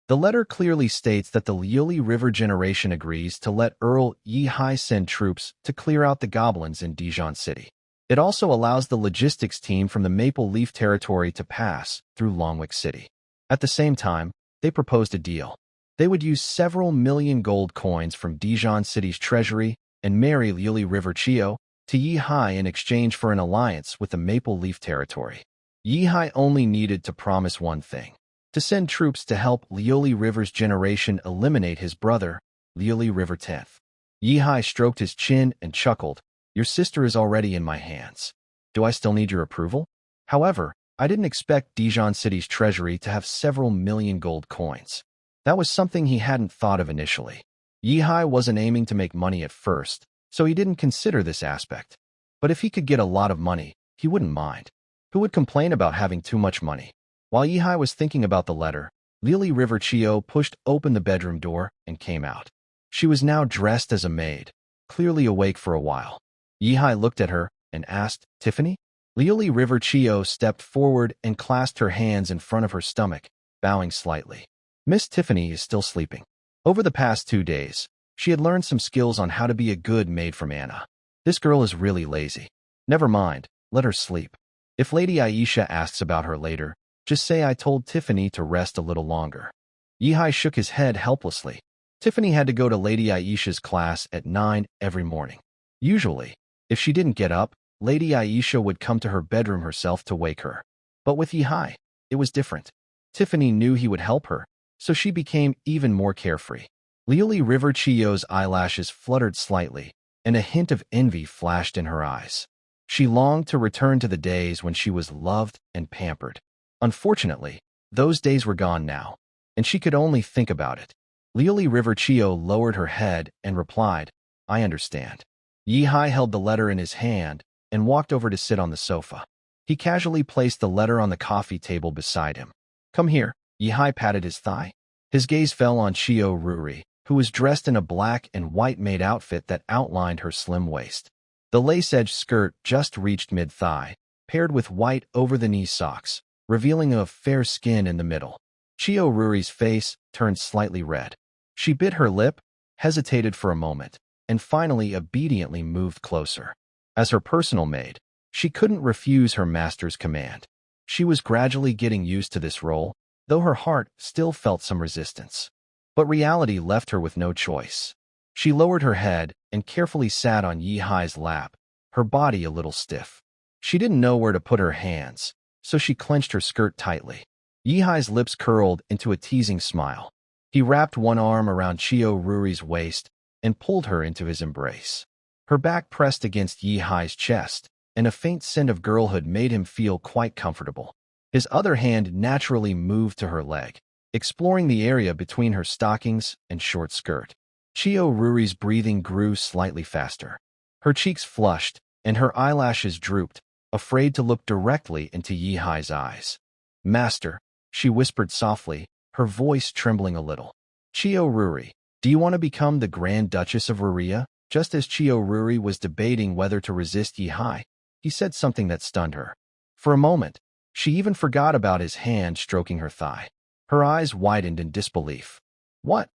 The letter clearly states that the Liuli River generation agrees to let Earl Yi-hai send troops to clear out the goblins in Dijon City. It also allows the logistics team from the Maple Leaf Territory to pass through Longwick City. At the same time, they proposed a deal. They would use several million gold coins from Dijon City's treasury and marry Liuli River Chio to Yi-hai in exchange for an alliance with the Maple Leaf Territory. Yi-hai only needed to promise one thing: to send troops to help Liuli River's generation eliminate his brother, Liuli River 10th. Yi-hai stroked his chin and chuckled. "Your sister is already in my hands. Do I still need your approval?" However, I didn't expect Dijon City's treasury to have several million gold coins. That was something he hadn't thought of initially. Yi-hai wasn't aiming to make money at first, so he didn't consider this aspect. But if he could get a lot of money, he wouldn't mind. Who would complain about having too much money? While Yi-hai was thinking about the letter, Liuli River Chio pushed open the bedroom door and came out. She was now dressed as a maid, clearly awake for a while. Yi-hai looked at her and asked, "Tiffany?" Liuli River Chio stepped forward and clasped her hands in front of her stomach, bowing slightly. Miss Tiffany is still sleeping. Over the past 2 days, she had learned some skills on how to be a good maid from Anna. This girl is really lazy. Never mind, let her sleep. If Lady Aisha asks about her later, just say I told Tiffany to rest a little longer. Yi-hai shook his head helplessly. Tiffany had to go to Lady Aisha's class at 9 every morning. Usually, if she didn't get up, Lady Aisha would come to her bedroom herself to wake her. But with Yi-hai, it was different. Tiffany knew he would help her, so she became even more carefree. Liuli River Chio's eyelashes fluttered slightly, and a hint of envy flashed in her eyes. She longed to return to the days when she was loved and pampered. Unfortunately, those days were gone now, and she could only think about it. Liuli River Chio lowered her head and replied, "I understand." Yi-hai held the letter in his hand and walked over to sit on the sofa. He casually placed the letter on the coffee table beside him. "Come here." Yi-hai patted his thigh. His gaze fell on Chio Ruri, who was dressed in a black and white maid outfit that outlined her slim waist. The lace-edged skirt just reached mid-thigh, paired with white over-the-knee socks, revealing a fair skin in the middle. Chio Ruri's face turned slightly red. She bit her lip, hesitated for a moment, and finally obediently moved closer. As her personal maid, she couldn't refuse her master's command. She was gradually getting used to this role, though her heart still felt some resistance. But reality left her with no choice. She lowered her head and carefully sat on Yi-hai's lap, her body a little stiff. She didn't know where to put her hands, so she clenched her skirt tightly. Yi-hai's lips curled into a teasing smile. He wrapped one arm around Chio Ruri's waist and pulled her into his embrace. Her back pressed against Yi-hai's chest, and a faint scent of girlhood made him feel quite comfortable. His other hand naturally moved to her leg, exploring the area between her stockings and short skirt. Chio Ruri's breathing grew slightly faster. Her cheeks flushed, and her eyelashes drooped, afraid to look directly into Yi-hai's eyes. "Master," she whispered softly, her voice trembling a little. "Chio Ruri, do you want to become the Grand Duchess of Ruria?" Just as Chio Ruri was debating whether to resist Yi-hai, he said something that stunned her. For a moment, she even forgot about his hand stroking her thigh. Her eyes widened in disbelief. "What?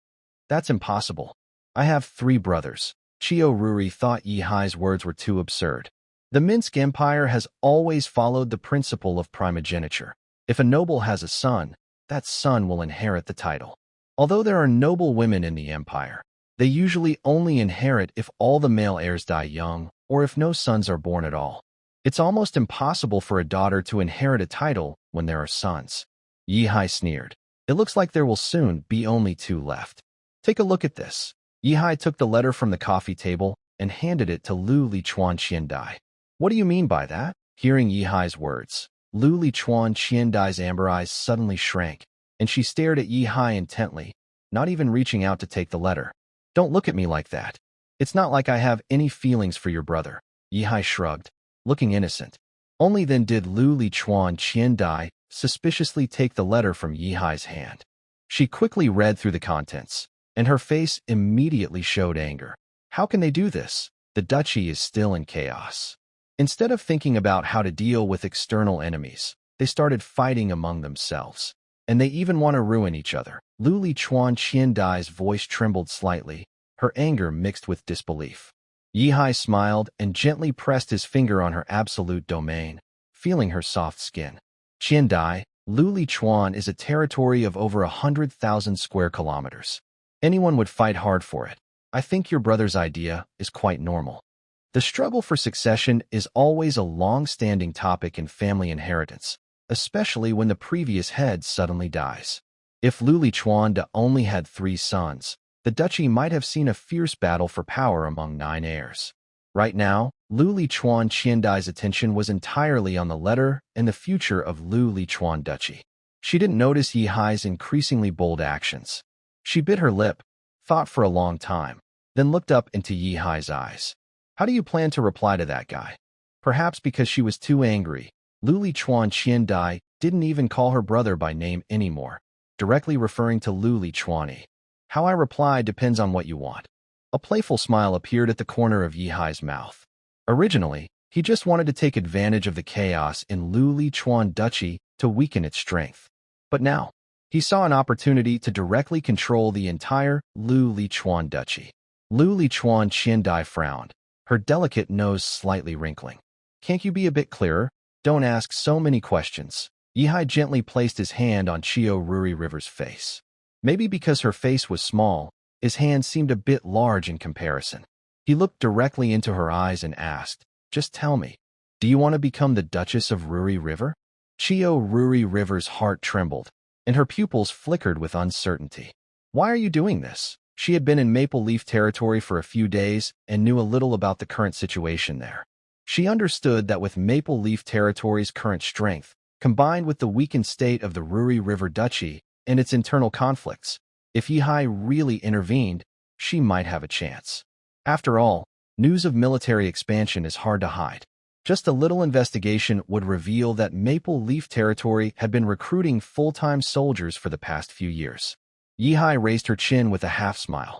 That's impossible. I have 3 brothers." Chio Ruri thought Yi-hai's words were too absurd. The Minsk Empire has always followed the principle of primogeniture. If a noble has a son, that son will inherit the title. Although there are noble women in the empire, they usually only inherit if all the male heirs die young or if no sons are born at all. It's almost impossible for a daughter to inherit a title when there are sons. Yi-hai sneered. "It looks like there will soon be only 2 left. Take a look at this." Yi-hai took the letter from the coffee table and handed it to Lu Lichuan Qiandai. "What do you mean by that?" Hearing Yi-hai's words, Lu Lichuan Qiandai's amber eyes suddenly shrank, and she stared at Yi-hai intently, not even reaching out to take the letter. "Don't look at me like that. It's not like I have any feelings for your brother." Yi-hai shrugged, looking innocent. Only then did Lu Lichuan Qiandai suspiciously take the letter from Yi-hai's hand. She quickly read through the contents, and her face immediately showed anger. How can they do this? The duchy is still in chaos. Instead of thinking about how to deal with external enemies, they started fighting among themselves. And they even want to ruin each other. Luli Chuan Qiandai's voice trembled slightly, her anger mixed with disbelief. Yihai smiled and gently pressed his finger on her absolute domain, feeling her soft skin. Qiandai, Luli Chuan is a territory of over 100,000 square kilometers. Anyone would fight hard for it. I think your brother's idea is quite normal. The struggle for succession is always a long-standing topic in family inheritance, especially when the previous head suddenly dies. If Luli Chuan only had 3 sons, the duchy might have seen a fierce battle for power among 9 heirs. Right now, Luli Chuan Qiandai's attention was entirely on the letter and the future of Luli Chuan Duchy. She didn't notice Yihai's increasingly bold actions. She bit her lip, thought for a long time, then looked up into Yihai's eyes. How do you plan to reply to that guy? Perhaps because she was too angry, Luli Chuan Qiandai didn't even call her brother by name anymore, directly referring to Luli Chuani. How I reply depends on what you want. A playful smile appeared at the corner of Yihai's mouth. Originally, he just wanted to take advantage of the chaos in Luli Chuan Duchy to weaken its strength. But now, he saw an opportunity to directly control the entire Luli Chuan Duchy. Luli Chuan Qiandai frowned, her delicate nose slightly wrinkling. Can't you be a bit clearer? Don't ask so many questions. Yihai gently placed his hand on Chio Ruri River's face. Maybe because her face was small, his hand seemed a bit large in comparison. He looked directly into her eyes and asked, just tell me, do you want to become the Duchess of Ruri River? Chio Ruri River's heart trembled, and her pupils flickered with uncertainty. Why are you doing this? She had been in Maple Leaf territory for a few days and knew a little about the current situation there. She understood that with Maple Leaf territory's current strength, combined with the weakened state of the Ruri River Duchy and its internal conflicts, if Yihai really intervened, she might have a chance. After all, news of military expansion is hard to hide. Just a little investigation would reveal that Maple Leaf territory had been recruiting full-time soldiers for the past few years. Yihai raised her chin with a half-smile.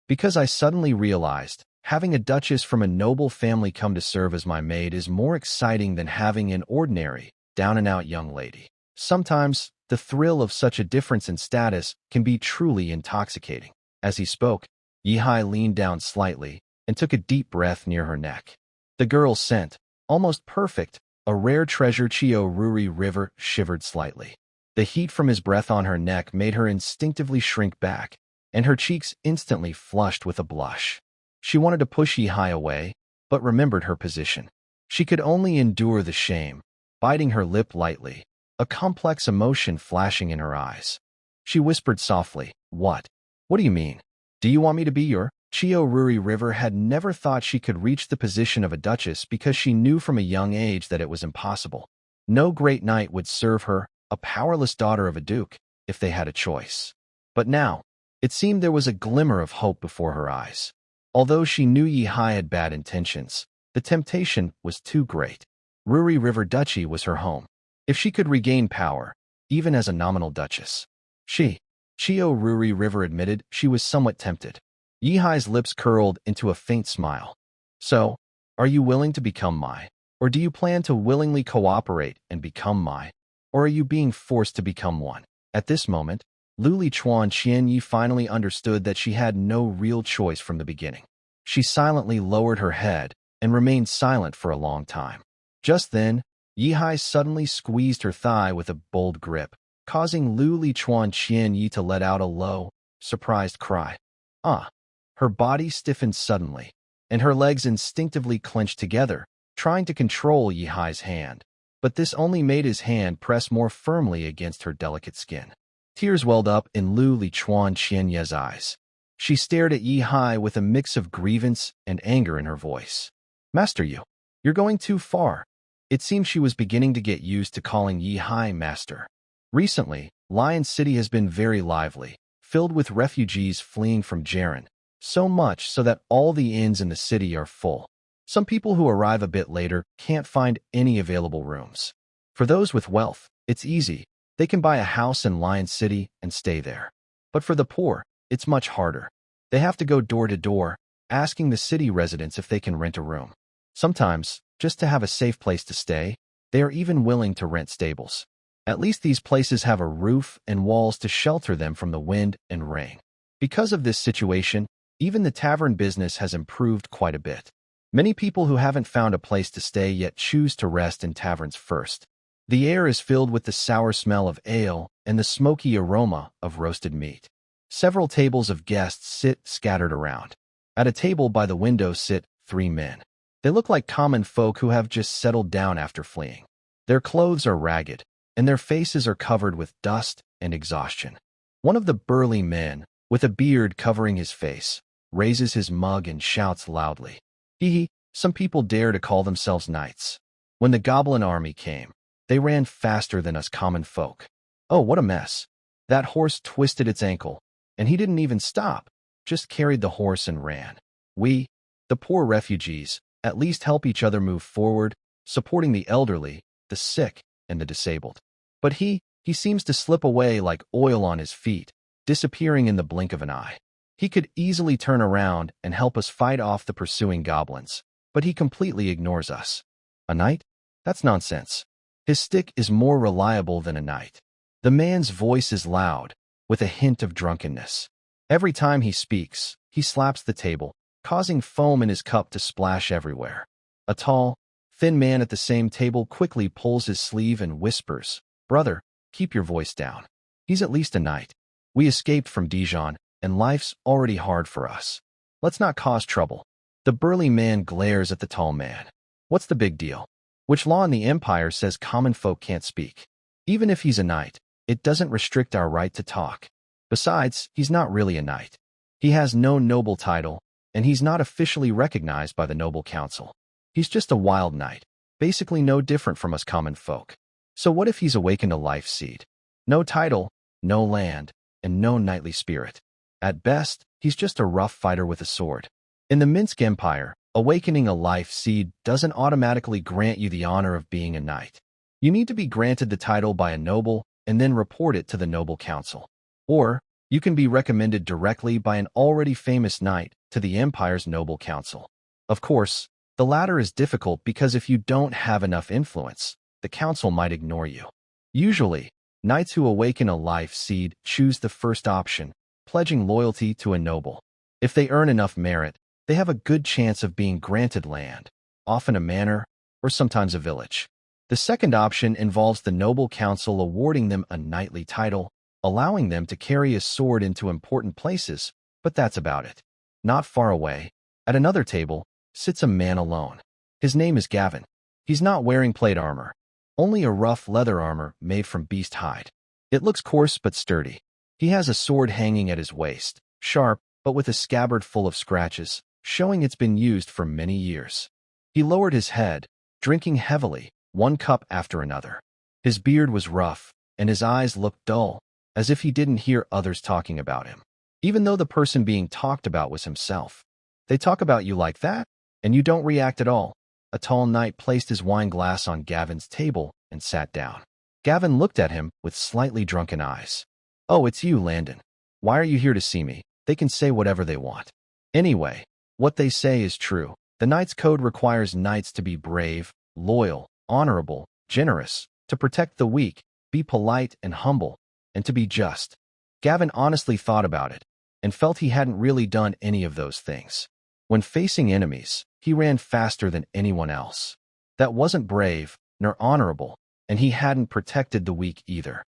Because I suddenly realized, having a duchess from a noble family come to serve as my maid is more exciting than having an ordinary, down-and-out young lady. Sometimes, the thrill of such a difference in status can be truly intoxicating. As he spoke, Yihai leaned down slightly and took a deep breath near her neck. The girl's scent, almost perfect, a rare treasure. Chio Ruri River shivered slightly. The heat from his breath on her neck made her instinctively shrink back, and her cheeks instantly flushed with a blush. She wanted to push Yihai away, but remembered her position. She could only endure the shame, biting her lip lightly, a complex emotion flashing in her eyes. She whispered softly, What? What do you mean? Do you want me to be your? Chio Ruri River had never thought she could reach the position of a duchess because she knew from a young age that it was impossible. No great knight would serve her, a powerless daughter of a duke, if they had a choice. But now, it seemed there was a glimmer of hope before her eyes. Although she knew Yihai had bad intentions, the temptation was too great. Ruri River Duchy was her home. If she could regain power, even as a nominal duchess, Chio Ruri River admitted she was somewhat tempted. Yihai's lips curled into a faint smile. So, are you willing to become my? Or do you plan to willingly cooperate and become my? Or are you being forced to become one? At this moment, Luli Chuan Qianyi finally understood that she had no real choice from the beginning. She silently lowered her head and remained silent for a long time. Just then, Yihai suddenly squeezed her thigh with a bold grip, causing Luli Chuan Qianyi to let out a low, surprised cry. Ah! Her body stiffened suddenly, and her legs instinctively clenched together, trying to control Yihai's hand. But this only made his hand press more firmly against her delicate skin. Tears welled up in Luli Chuan Qianyi's eyes. She stared at Yihai with a mix of grievance and anger in her voice. Master, you're going too far. It seemed she was beginning to get used to calling Yihai master. Recently, Lion City has been very lively, filled with refugees fleeing from Jaren, so much so that all the inns in the city are full. Some people who arrive a bit later can't find any available rooms. For those with wealth, it's easy. They can buy a house in Lion City and stay there. But for the poor, it's much harder. They have to go door to door, asking the city residents if they can rent a room. Sometimes, just to have a safe place to stay. They are even willing to rent stables. At least these places have a roof and walls to shelter them from the wind and rain. Because of this situation, even the tavern business has improved quite a bit. Many people who haven't found a place to stay yet choose to rest in taverns first. The air is filled with the sour smell of ale and the smoky aroma of roasted meat. Several tables of guests sit scattered around. At a table by the window sit 3 men. They look like common folk who have just settled down after fleeing. Their clothes are ragged, and their faces are covered with dust and exhaustion. One of the burly men, with a beard covering his face, raises his mug and shouts loudly. Some people dare to call themselves knights. When the goblin army came, they ran faster than us common folk. Oh, what a mess. That horse twisted its ankle, and he didn't even stop, just carried the horse and ran. We, the poor refugees, at least help each other move forward, supporting the elderly, the sick, and the disabled. But he seems to slip away like oil on his feet, disappearing in the blink of an eye. He could easily turn around and help us fight off the pursuing goblins, but he completely ignores us. A knight? That's nonsense. His stick is more reliable than a knight. The man's voice is loud, with a hint of drunkenness. Every time he speaks, he slaps the table, causing foam in his cup to splash everywhere. A tall, thin man at the same table quickly pulls his sleeve and whispers, "Brother, keep your voice down. He's at least a knight. We escaped from Dijon, and life's already hard for us. Let's not cause trouble." The burly man glares at the tall man. What's the big deal? Which law in the Empire says common folk can't speak? Even if he's a knight, it doesn't restrict our right to talk. Besides, he's not really a knight. He has no noble title, and he's not officially recognized by the noble council. He's just a wild knight, basically no different from us common folk. So what if he's awakened a life seed? No title, no land, and no knightly spirit. At best, he's just a rough fighter with a sword. In the Minsk Empire, awakening a life seed doesn't automatically grant you the honor of being a knight. You need to be granted the title by a noble and then report it to the noble council. Or, you can be recommended directly by an already famous knight to the Empire's noble council. Of course, the latter is difficult because if you don't have enough influence, the council might ignore you. Usually, knights who awaken a life seed choose the first option, pledging loyalty to a noble. If they earn enough merit, they have a good chance of being granted land, often a manor, or sometimes a village. The second option involves the noble council awarding them a knightly title, allowing them to carry a sword into important places, but that's about it. Not far away, at another table, sits a man alone. His name is Gavin. He's not wearing plate armor, only a rough leather armor made from beast hide. It looks coarse but sturdy. He has a sword hanging at his waist, sharp but with a scabbard full of scratches, showing it's been used for many years. He lowered his head, drinking heavily, one cup after another. His beard was rough, and his eyes looked dull, as if he didn't hear others talking about him. Even though the person being talked about was himself. They talk about you like that, and you don't react at all. A tall knight placed his wine glass on Gavin's table and sat down. Gavin looked at him with slightly drunken eyes. "Oh, it's you, Landon. Why are you here to see me? They can say whatever they want. Anyway, what they say is true. The Knight's Code requires knights to be brave, loyal, honorable, generous, to protect the weak, be polite and humble, and to be just." Gavin honestly thought about it, and felt he hadn't really done any of those things. When facing enemies, he ran faster than anyone else. That wasn't brave, nor honorable, and he hadn't protected the weak either.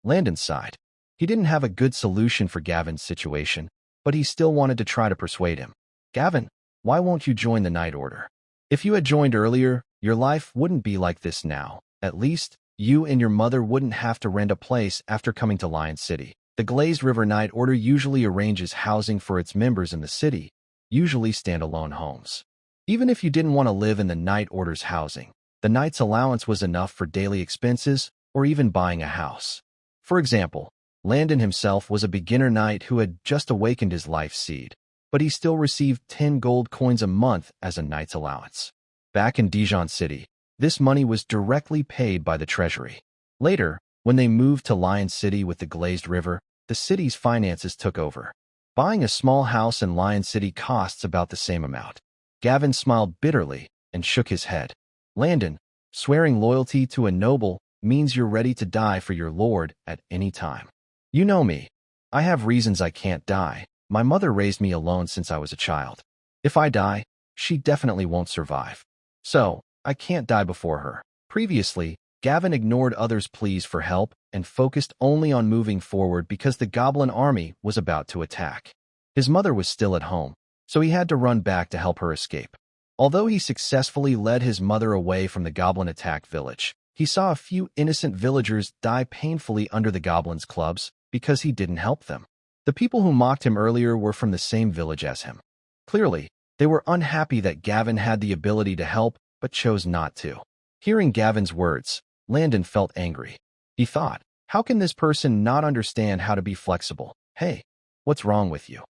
Landon sighed. He didn't have a good solution for Gavin's situation, but he still wanted to try to persuade him. "Gavin, why won't you join the Knight Order? If you had joined earlier, your life wouldn't be like this now. At least, you and your mother wouldn't have to rent a place after coming to Lion City. The Glazed River Knight Order usually arranges housing for its members in the city, usually standalone homes. Even if you didn't want to live in the Knight Order's housing, the Knight's allowance was enough for daily expenses or even buying a house. For example, Landon himself was a beginner knight who had just awakened his life seed, but he still received 10 gold coins a month as a knight's allowance. Back in Dijon City, this money was directly paid by the treasury. Later, when they moved to Lion City with the Glazed River, the city's finances took over. Buying a small house in Lion City costs about the same amount. Gavin smiled bitterly and shook his head. Landon, swearing loyalty to a noble means you're ready to die for your lord at any time. You know me. I have reasons I can't die. My mother raised me alone since I was a child. If I die, she definitely won't survive. So, I can't die before her. Previously, Gavin ignored others' pleas for help and focused only on moving forward because the goblin army was about to attack. His mother was still at home, so he had to run back to help her escape. Although he successfully led his mother away from the goblin attack village, he saw a few innocent villagers die painfully under the goblins' clubs because he didn't help them. The people who mocked him earlier were from the same village as him. Clearly, they were unhappy that Gavin had the ability to help but chose not to. Hearing Gavin's words, Landon felt angry. He thought, how can this person not understand how to be flexible? Hey, what's wrong with you?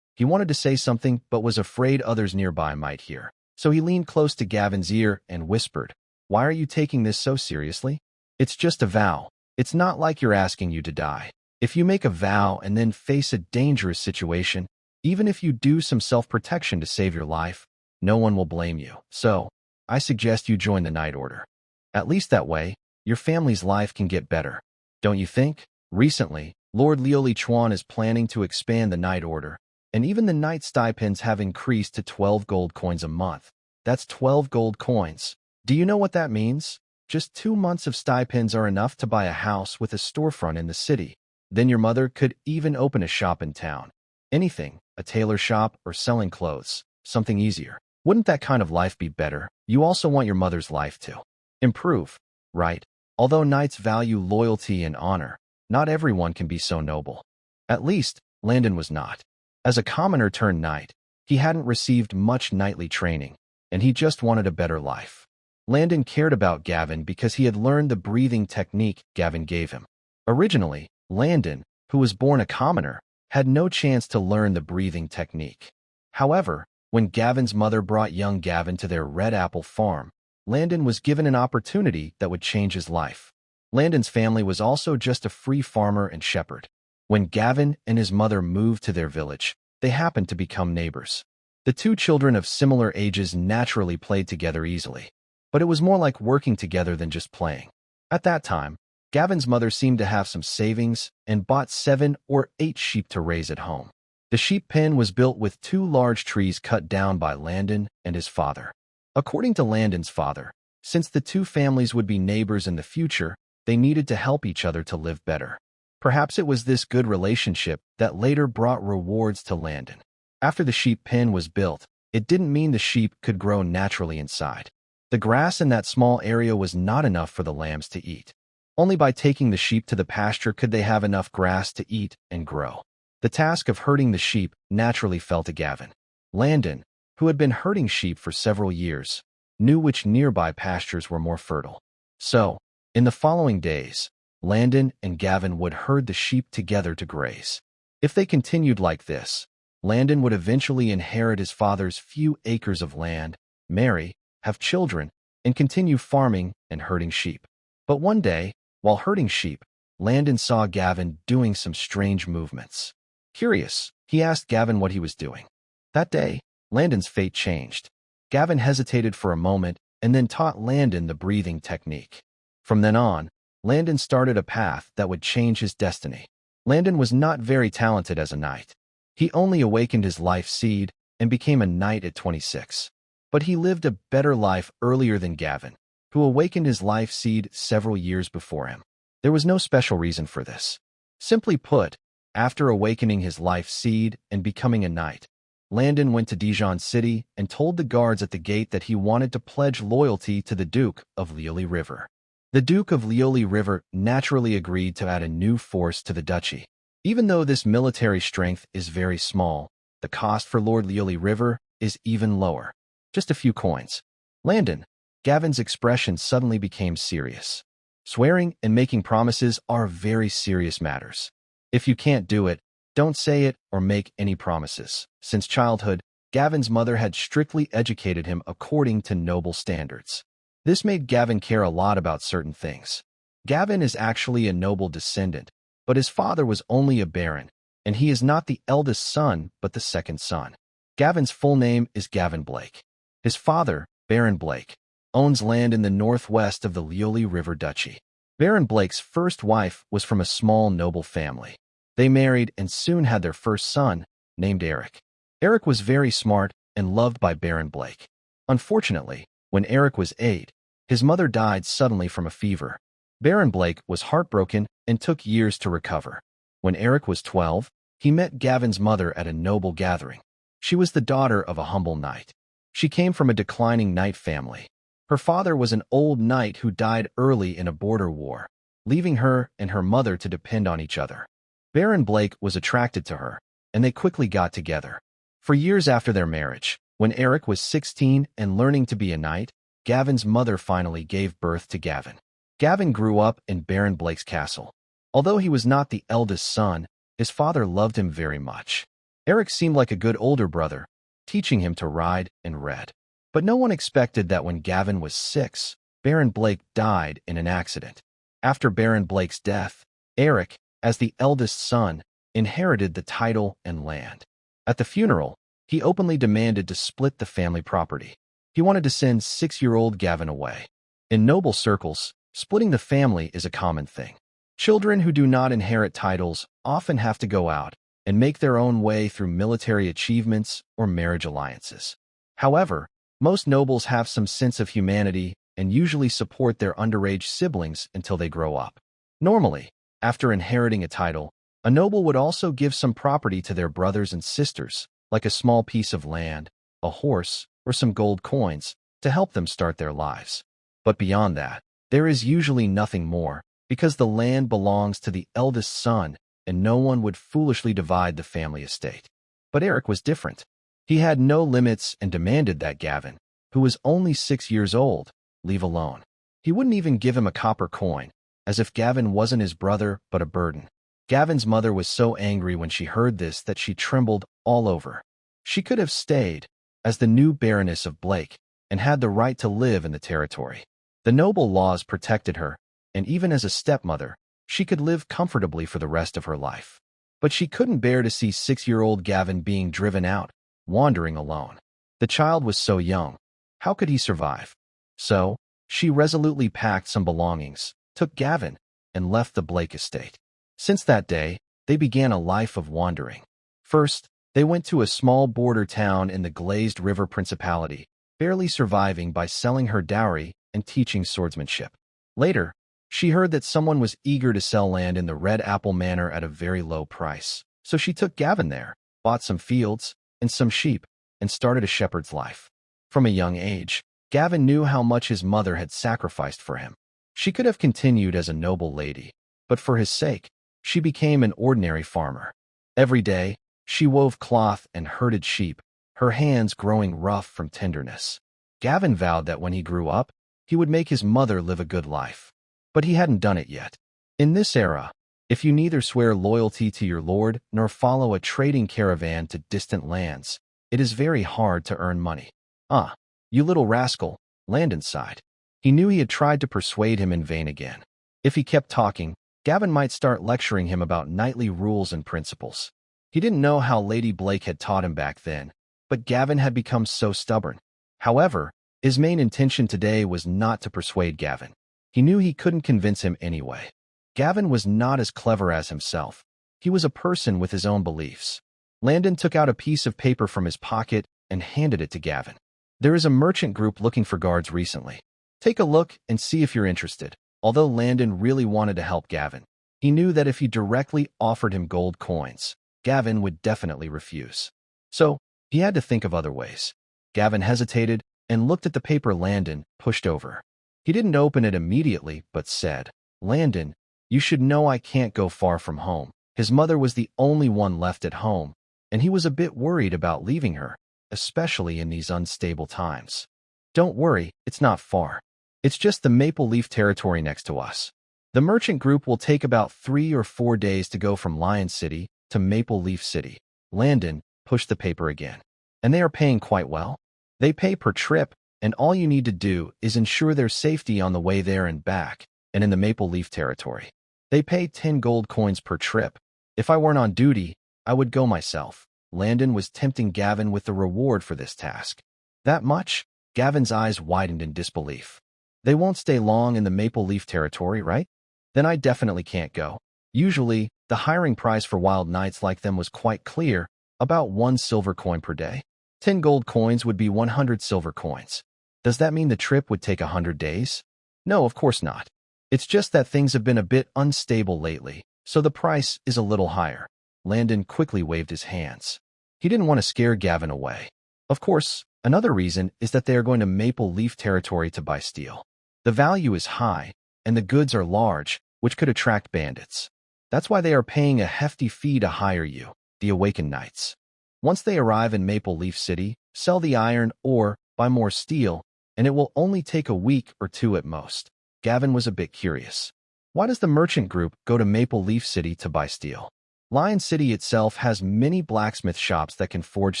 He wanted to say something but was afraid others nearby might hear. So he leaned close to Gavin's ear and whispered, "Why are you taking this so seriously? It's just a vow. It's not like you're asking you to die. If you make a vow and then face a dangerous situation, even if you do some self-protection to save your life, no one will blame you. So, I suggest you join the Night Order. At least that way, your family's life can get better. Don't you think?" Recently, Lord Lioli Chuan is planning to expand the Night Order, and even the Knight stipends have increased to 12 gold coins a month. That's 12 gold coins. Do you know what that means? Just 2 months of stipends are enough to buy a house with a storefront in the city. Then your mother could even open a shop in town. Anything, a tailor shop or selling clothes, something easier. Wouldn't that kind of life be better? You also want your mother's life to improve, right? Although knights value loyalty and honor, not everyone can be so noble. At least, Landon was not. As a commoner turned knight, he hadn't received much knightly training, and he just wanted a better life. Landon cared about Gavin because he had learned the breathing technique Gavin gave him. Originally, Landon, who was born a commoner, had no chance to learn the breathing technique. However, when Gavin's mother brought young Gavin to their Red Apple farm, Landon was given an opportunity that would change his life. Landon's family was also just a free farmer and shepherd. When Gavin and his mother moved to their village, they happened to become neighbors. The two children of similar ages naturally played together easily, but it was more like working together than just playing. At that time, Gavin's mother seemed to have some savings and bought 7 or 8 sheep to raise at home. The sheep pen was built with 2 large trees cut down by Landon and his father. According to Landon's father, since the two families would be neighbors in the future, they needed to help each other to live better. Perhaps it was this good relationship that later brought rewards to Landon. After the sheep pen was built, it didn't mean the sheep could grow naturally inside. The grass in that small area was not enough for the lambs to eat. Only by taking the sheep to the pasture could they have enough grass to eat and grow. The task of herding the sheep naturally fell to Gavin. Landon, who had been herding sheep for several years, knew which nearby pastures were more fertile. So, in the following days, Landon and Gavin would herd the sheep together to graze. If they continued like this, Landon would eventually inherit his father's few acres of land, marry, have children, and continue farming and herding sheep. But one day, while herding sheep, Landon saw Gavin doing some strange movements. Curious, he asked Gavin what he was doing. That day, Landon's fate changed. Gavin hesitated for a moment and then taught Landon the breathing technique. From then on, Landon started a path that would change his destiny. Landon was not very talented as a knight. He only awakened his life seed and became a knight at 26. But he lived a better life earlier than Gavin, who awakened his life seed several years before him. There was no special reason for this. Simply put, after awakening his life seed and becoming a knight, Landon went to Dijon City and told the guards at the gate that he wanted to pledge loyalty to the Duke of Lioli River. The Duke of Lioli River naturally agreed to add a new force to the duchy. Even though this military strength is very small, the cost for Lord Lioli River is even lower. Just a few coins. Landon, Gavin's expression suddenly became serious. Swearing and making promises are very serious matters. If you can't do it, don't say it or make any promises. Since childhood, Gavin's mother had strictly educated him according to noble standards. This made Gavin care a lot about certain things. Gavin is actually a noble descendant, but his father was only a baron, and he is not the eldest son but the second son. Gavin's full name is Gavin Blake. His father, Baron Blake, owns land in the northwest of the Lioli River Duchy. Baron Blake's first wife was from a small noble family. They married and soon had their first son, named Eric. Eric was very smart and loved by Baron Blake. Unfortunately, when Eric was 8, his mother died suddenly from a fever. Baron Blake was heartbroken and took years to recover. When Eric was 12, he met Gavin's mother at a noble gathering. She was the daughter of a humble knight. She came from a declining knight family. Her father was an old knight who died early in a border war, leaving her and her mother to depend on each other. Baron Blake was attracted to her, and they quickly got together. For years after their marriage, when Eric was 16 and learning to be a knight, Gavin's mother finally gave birth to Gavin. Gavin grew up in Baron Blake's castle. Although he was not the eldest son, his father loved him very much. Eric seemed like a good older brother, teaching him to ride and read. But no one expected that when Gavin was 6, Baron Blake died in an accident. After Baron Blake's death, Eric, as the eldest son, inherited the title and land. At the funeral, he openly demanded to split the family property. He wanted to send 6-year-old Gavin away. In noble circles, splitting the family is a common thing. Children who do not inherit titles often have to go out and make their own way through military achievements or marriage alliances. However, most nobles have some sense of humanity and usually support their underage siblings until they grow up. Normally, after inheriting a title, a noble would also give some property to their brothers and sisters, like a small piece of land, a horse, or some gold coins, to help them start their lives. But beyond that, there is usually nothing more, because the land belongs to the eldest son, and no one would foolishly divide the family estate. But Eric was different. He had no limits and demanded that Gavin, who was only 6 years old, leave alone. He wouldn't even give him a copper coin, as if Gavin wasn't his brother but a burden. Gavin's mother was so angry when she heard this that she trembled all over. She could have stayed as the new Baroness of Blake and had the right to live in the territory. The noble laws protected her, and even as a stepmother, she could live comfortably for the rest of her life. But she couldn't bear to see 6-year-old Gavin being driven out, wandering alone. The child was so young. How could he survive? So, she resolutely packed some belongings, took Gavin, and left the Blake estate. Since that day, they began a life of wandering. First, they went to a small border town in the Glazed River Principality, barely surviving by selling her dowry and teaching swordsmanship. Later, she heard that someone was eager to sell land in the Red Apple Manor at a very low price. So she took Gavin there, bought some fields and some sheep, and started a shepherd's life. From a young age, Gavin knew how much his mother had sacrificed for him. She could have continued as a noble lady, but for his sake, she became an ordinary farmer. Every day, she wove cloth and herded sheep, her hands growing rough from tenderness. Gavin vowed that when he grew up, he would make his mother live a good life. But he hadn't done it yet. In this era, if you neither swear loyalty to your lord nor follow a trading caravan to distant lands, it is very hard to earn money. "Ah, you little rascal," Landon sighed. He knew he had tried to persuade him in vain again. If he kept talking, Gavin might start lecturing him about knightly rules and principles. He didn't know how Lady Blake had taught him back then, but Gavin had become so stubborn. However, his main intention today was not to persuade Gavin. He knew he couldn't convince him anyway. Gavin was not as clever as himself. He was a person with his own beliefs. Landon took out a piece of paper from his pocket and handed it to Gavin. "There is a merchant group looking for guards recently. Take a look and see if you're interested." Although Landon really wanted to help Gavin, he knew that if he directly offered him gold coins, Gavin would definitely refuse. So, he had to think of other ways. Gavin hesitated and looked at the paper Landon pushed over. He didn't open it immediately, but said, "Landon, you should know I can't go far from home." His mother was the only one left at home, and he was a bit worried about leaving her, especially in these unstable times. "Don't worry, it's not far. It's just the Maple Leaf territory next to us. The merchant group will take about 3 or 4 days to go from Lion City to Maple Leaf City." Landon pushed the paper again. "And they are paying quite well. They pay per trip, and all you need to do is ensure their safety on the way there and back, and in the Maple Leaf territory. They pay 10 gold coins per trip. If I weren't on duty, I would go myself." Landon was tempting Gavin with the reward for this task. "That much? Gavin's eyes widened in disbelief. They won't stay long in the Maple Leaf territory, right? Then I definitely can't go. Usually, the hiring price for wild knights like them was quite clear, about 1 silver coin per day. 10 gold coins would be 100 silver coins. Does that mean the trip would take 100 days? No, of course not. It's just that things have been a bit unstable lately, so the price is a little higher. Landon quickly waved his hands. He didn't want to scare Gavin away. Of course, another reason is that they are going to Maple Leaf territory to buy steel. The value is high, and the goods are large, which could attract bandits. That's why they are paying a hefty fee to hire you, the Awakened Knights. Once they arrive in Maple Leaf City, sell the iron or buy more steel, and it will only take a week or 2 at most. Gavin was a bit curious. Why does the merchant group go to Maple Leaf City to buy steel? Lion City itself has many blacksmith shops that can forge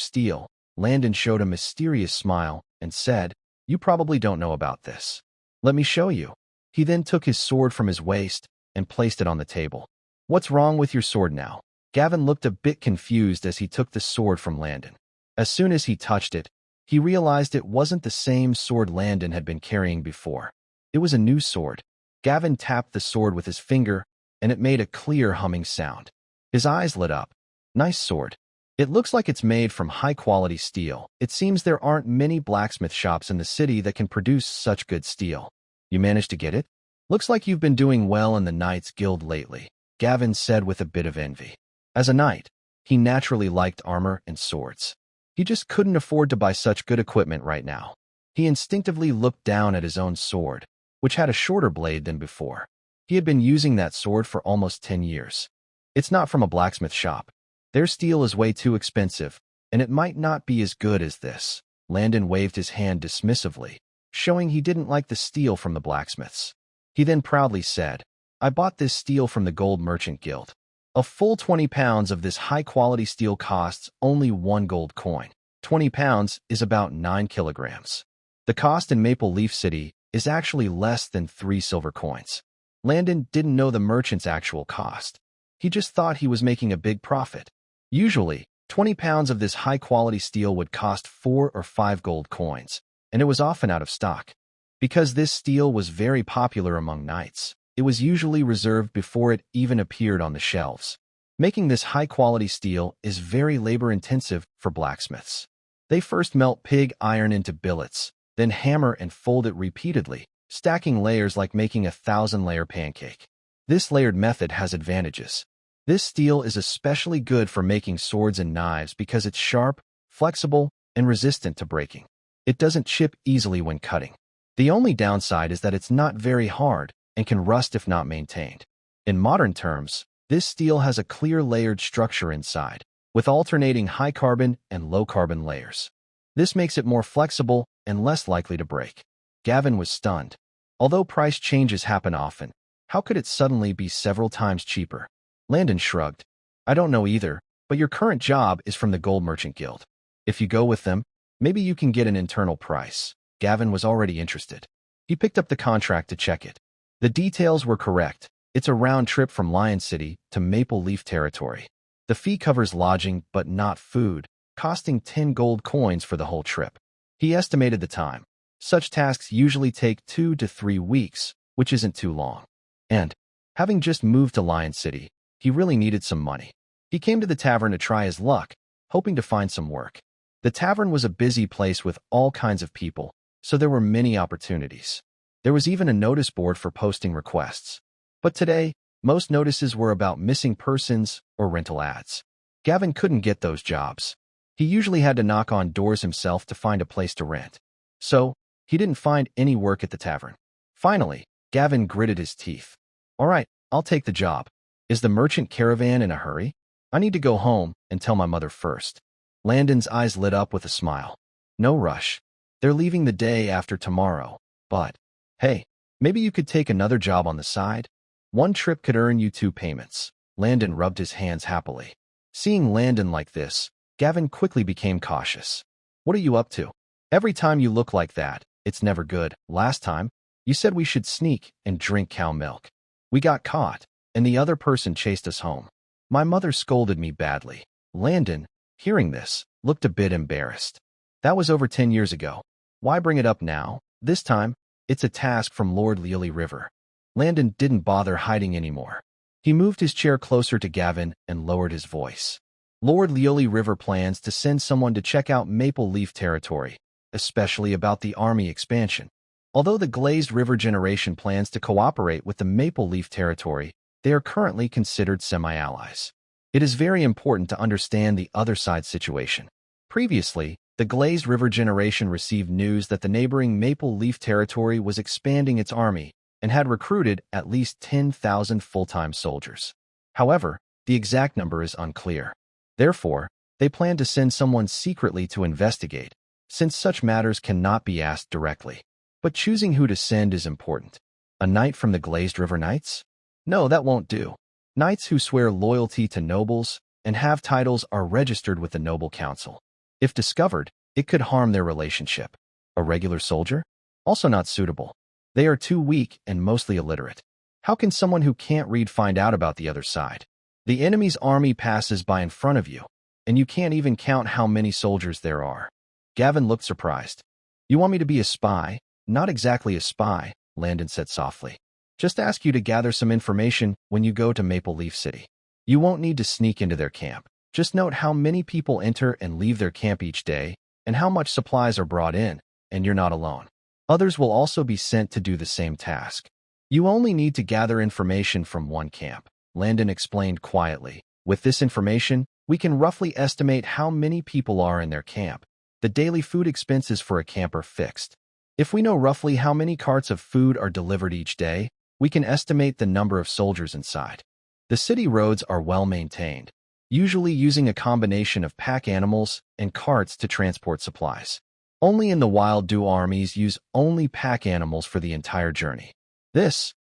steel. Landon showed a mysterious smile and said, "You probably don't know about this. Let me show you." He then took his sword from his waist and placed it on the table. "What's wrong with your sword now?" Gavin looked a bit confused as he took the sword from Landon. As soon as he touched it, he realized it wasn't the same sword Landon had been carrying before. It was a new sword. Gavin tapped the sword with his finger, and it made a clear humming sound. His eyes lit up. "Nice sword. It looks like it's made from high-quality steel. It seems there aren't many blacksmith shops in the city that can produce such good steel. You managed to get it? Looks like you've been doing well in the Knights Guild lately," Gavin said with a bit of envy. As a knight, he naturally liked armor and swords. He just couldn't afford to buy such good equipment right now. He instinctively looked down at his own sword, which had a shorter blade than before. He had been using that sword for almost 10 years. It's not from a blacksmith shop. Their steel is way too expensive, and it might not be as good as this. Landon waved his hand dismissively, showing he didn't like the steel from the blacksmiths. He then proudly said, "I bought this steel from the Gold Merchant Guild. A full 20 pounds of this high-quality steel costs only 1 gold coin. 20 pounds is about 9 kilograms. The cost in Maple Leaf City is actually less than 3 silver coins." Landon didn't know the merchant's actual cost. He just thought he was making a big profit. Usually, 20 pounds of this high-quality steel would cost 4 or 5 gold coins, and it was often out of stock. Because this steel was very popular among knights, it was usually reserved before it even appeared on the shelves. Making this high-quality steel is very labor-intensive for blacksmiths. They first melt pig iron into billets, then hammer and fold it repeatedly, stacking layers like making a 1,000-layer pancake. This layered method has advantages. This steel is especially good for making swords and knives because it's sharp, flexible, and resistant to breaking. It doesn't chip easily when cutting. The only downside is that it's not very hard and can rust if not maintained. In modern terms, this steel has a clear layered structure inside, with alternating high-carbon and low-carbon layers. This makes it more flexible and less likely to break. Gavin was stunned. Although price changes happen often, how could it suddenly be several times cheaper? Landon shrugged. "I don't know either, but your current job is from the Gold Merchant Guild. If you go with them, maybe you can get an internal price." Gavin was already interested. He picked up the contract to check it. The details were correct. It's a round trip from Lion City to Maple Leaf territory. The fee covers lodging but not food, costing 10 gold coins for the whole trip. He estimated the time. Such tasks usually take 2 to 3 weeks, which isn't too long. And, having just moved to Lion City, he really needed some money. He came to the tavern to try his luck, hoping to find some work. The tavern was a busy place with all kinds of people, so there were many opportunities. There was even a notice board for posting requests. But today, most notices were about missing persons or rental ads. Gavin couldn't get those jobs. He usually had to knock on doors himself to find a place to rent. So, he didn't find any work at the tavern. Finally, Gavin gritted his teeth. "All right, I'll take the job. Is the merchant caravan in a hurry? I need to go home and tell my mother first." Landon's eyes lit up with a smile. "No rush. They're leaving the day after tomorrow. But, hey, maybe you could take another job on the side? One trip could earn you 2 payments." Landon rubbed his hands happily. Seeing Landon like this, Gavin quickly became cautious. "What are you up to? Every time you look like that, it's never good. Last time, you said we should sneak and drink cow milk. We got caught, and the other person chased us home. My mother scolded me badly." Landon, hearing this, looked a bit embarrassed. That was over 10 years ago. Why bring it up now? This time, it's a task from Lord Leoli River. Landon didn't bother hiding anymore. He moved his chair closer to Gavin and lowered his voice. Lord Leoli River plans to send someone to check out Maple Leaf Territory, especially about the army expansion. Although the Glazed River generation plans to cooperate with the Maple Leaf Territory, they are currently considered semi-allies. It is very important to understand the other side's situation. Previously, the Glazed River generation received news that the neighboring Maple Leaf Territory was expanding its army and had recruited at least 10,000 full-time soldiers. However, the exact number is unclear. Therefore, they plan to send someone secretly to investigate, since such matters cannot be asked directly. But choosing who to send is important. A knight from the Glazed River Knights? No, that won't do. Knights who swear loyalty to nobles and have titles are registered with the Noble Council. If discovered, it could harm their relationship. A regular soldier? Also not suitable. They are too weak and mostly illiterate. How can someone who can't read find out about the other side? The enemy's army passes by in front of you, and you can't even count how many soldiers there are. Gavin looked surprised. You want me to be a spy? Not exactly a spy, Landon said softly. Just ask you to gather some information when you go to Maple Leaf City. You won't need to sneak into their camp. Just note how many people enter and leave their camp each day, and how much supplies are brought in, and you're not alone. Others will also be sent to do the same task. You only need to gather information from one camp, Landon explained quietly. With this information, we can roughly estimate how many people are in their camp. The daily food expenses for a camp are fixed. If we know roughly how many carts of food are delivered each day, we can estimate the number of soldiers inside. The city roads are well maintained, usually using a combination of pack animals and carts to transport supplies. Only in the wild do armies use only pack animals for the entire journey.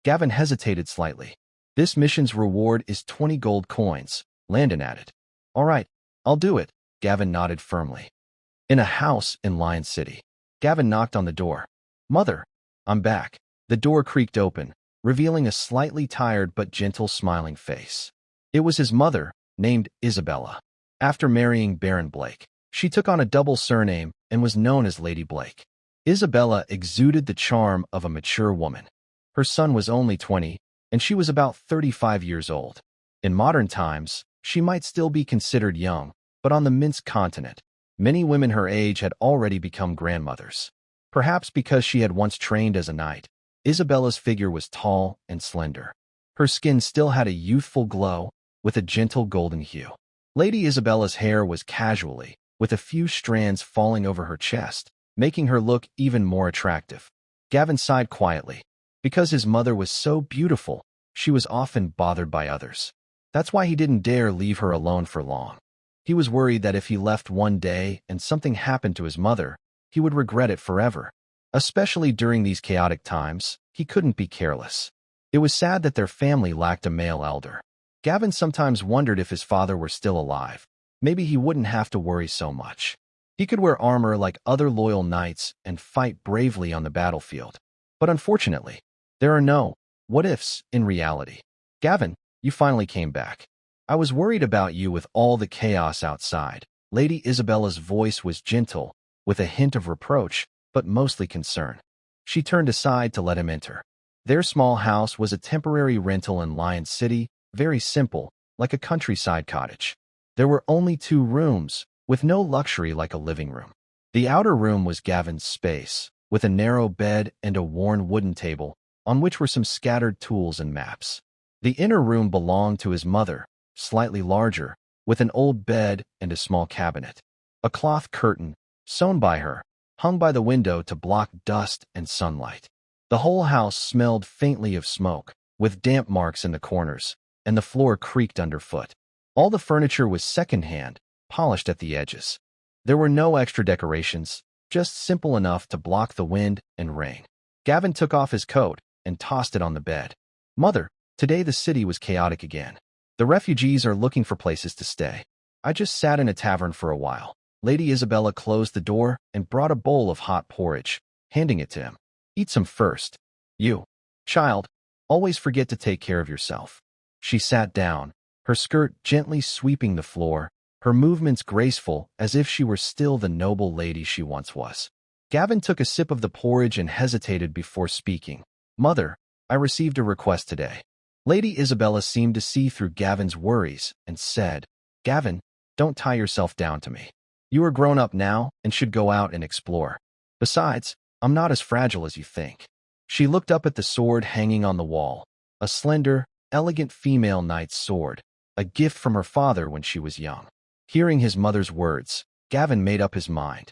Gavin hesitated slightly. This mission's reward is 20 gold coins, Landon added. All right, I'll do it, Gavin nodded firmly. In a house in Lion City, Gavin knocked on the door. Mother, I'm back. The door creaked open, revealing a slightly tired but gentle smiling face. It was his mother, named Isabella. After marrying Baron Blake, she took on a double surname and was known as Lady Blake. Isabella exuded the charm of a mature woman. Her son was only 20, and she was about 35 years old. In modern times, she might still be considered young, but on the Minsk continent, many women her age had already become grandmothers. Perhaps because she had once trained as a knight, Isabella's figure was tall and slender. Her skin still had a youthful glow, with a gentle golden hue. Lady Isabella's hair was casually, with a few strands falling over her chest, making her look even more attractive. Gavin sighed quietly. Because his mother was so beautiful, she was often bothered by others. That's why he didn't dare leave her alone for long. He was worried that if he left one day and something happened to his mother, he would regret it forever. Especially during these chaotic times, he couldn't be careless. It was sad that their family lacked a male elder. Gavin sometimes wondered if his father were still alive. Maybe he wouldn't have to worry so much. He could wear armor like other loyal knights and fight bravely on the battlefield. But unfortunately, there are no what-ifs in reality. Gavin, you finally came back. I was worried about you with all the chaos outside. Lady Isabella's voice was gentle, with a hint of reproach, but mostly concern. She turned aside to let him enter. Their small house was a temporary rental in Lion City, very simple, like a countryside cottage. There were only 2 rooms, with no luxury like a living room. The outer room was Gavin's space, with a narrow bed and a worn wooden table, on which were some scattered tools and maps. The inner room belonged to his mother, slightly larger, with an old bed and a small cabinet. A cloth curtain, sewn by her, hung by the window to block dust and sunlight. The whole house smelled faintly of smoke, with damp marks in the corners, and the floor creaked underfoot. All the furniture was second-hand, polished at the edges. There were no extra decorations, just simple enough to block the wind and rain. Gavin took off his coat and tossed it on the bed. Mother, today the city was chaotic again. The refugees are looking for places to stay. I just sat in a tavern for a while. Lady Isabella closed the door and brought a bowl of hot porridge, handing it to him. Eat some first. You, child, always forget to take care of yourself. She sat down, her skirt gently sweeping the floor, her movements graceful as if she were still the noble lady she once was. Gavin took a sip of the porridge and hesitated before speaking. Mother, I received a request today. Lady Isabella seemed to see through Gavin's worries and said, Gavin, don't tie yourself down to me. You are grown up now and should go out and explore. Besides, I'm not as fragile as you think. She looked up at the sword hanging on the wall, a slender, elegant female knight's sword, a gift from her father when she was young. Hearing his mother's words, Gavin made up his mind.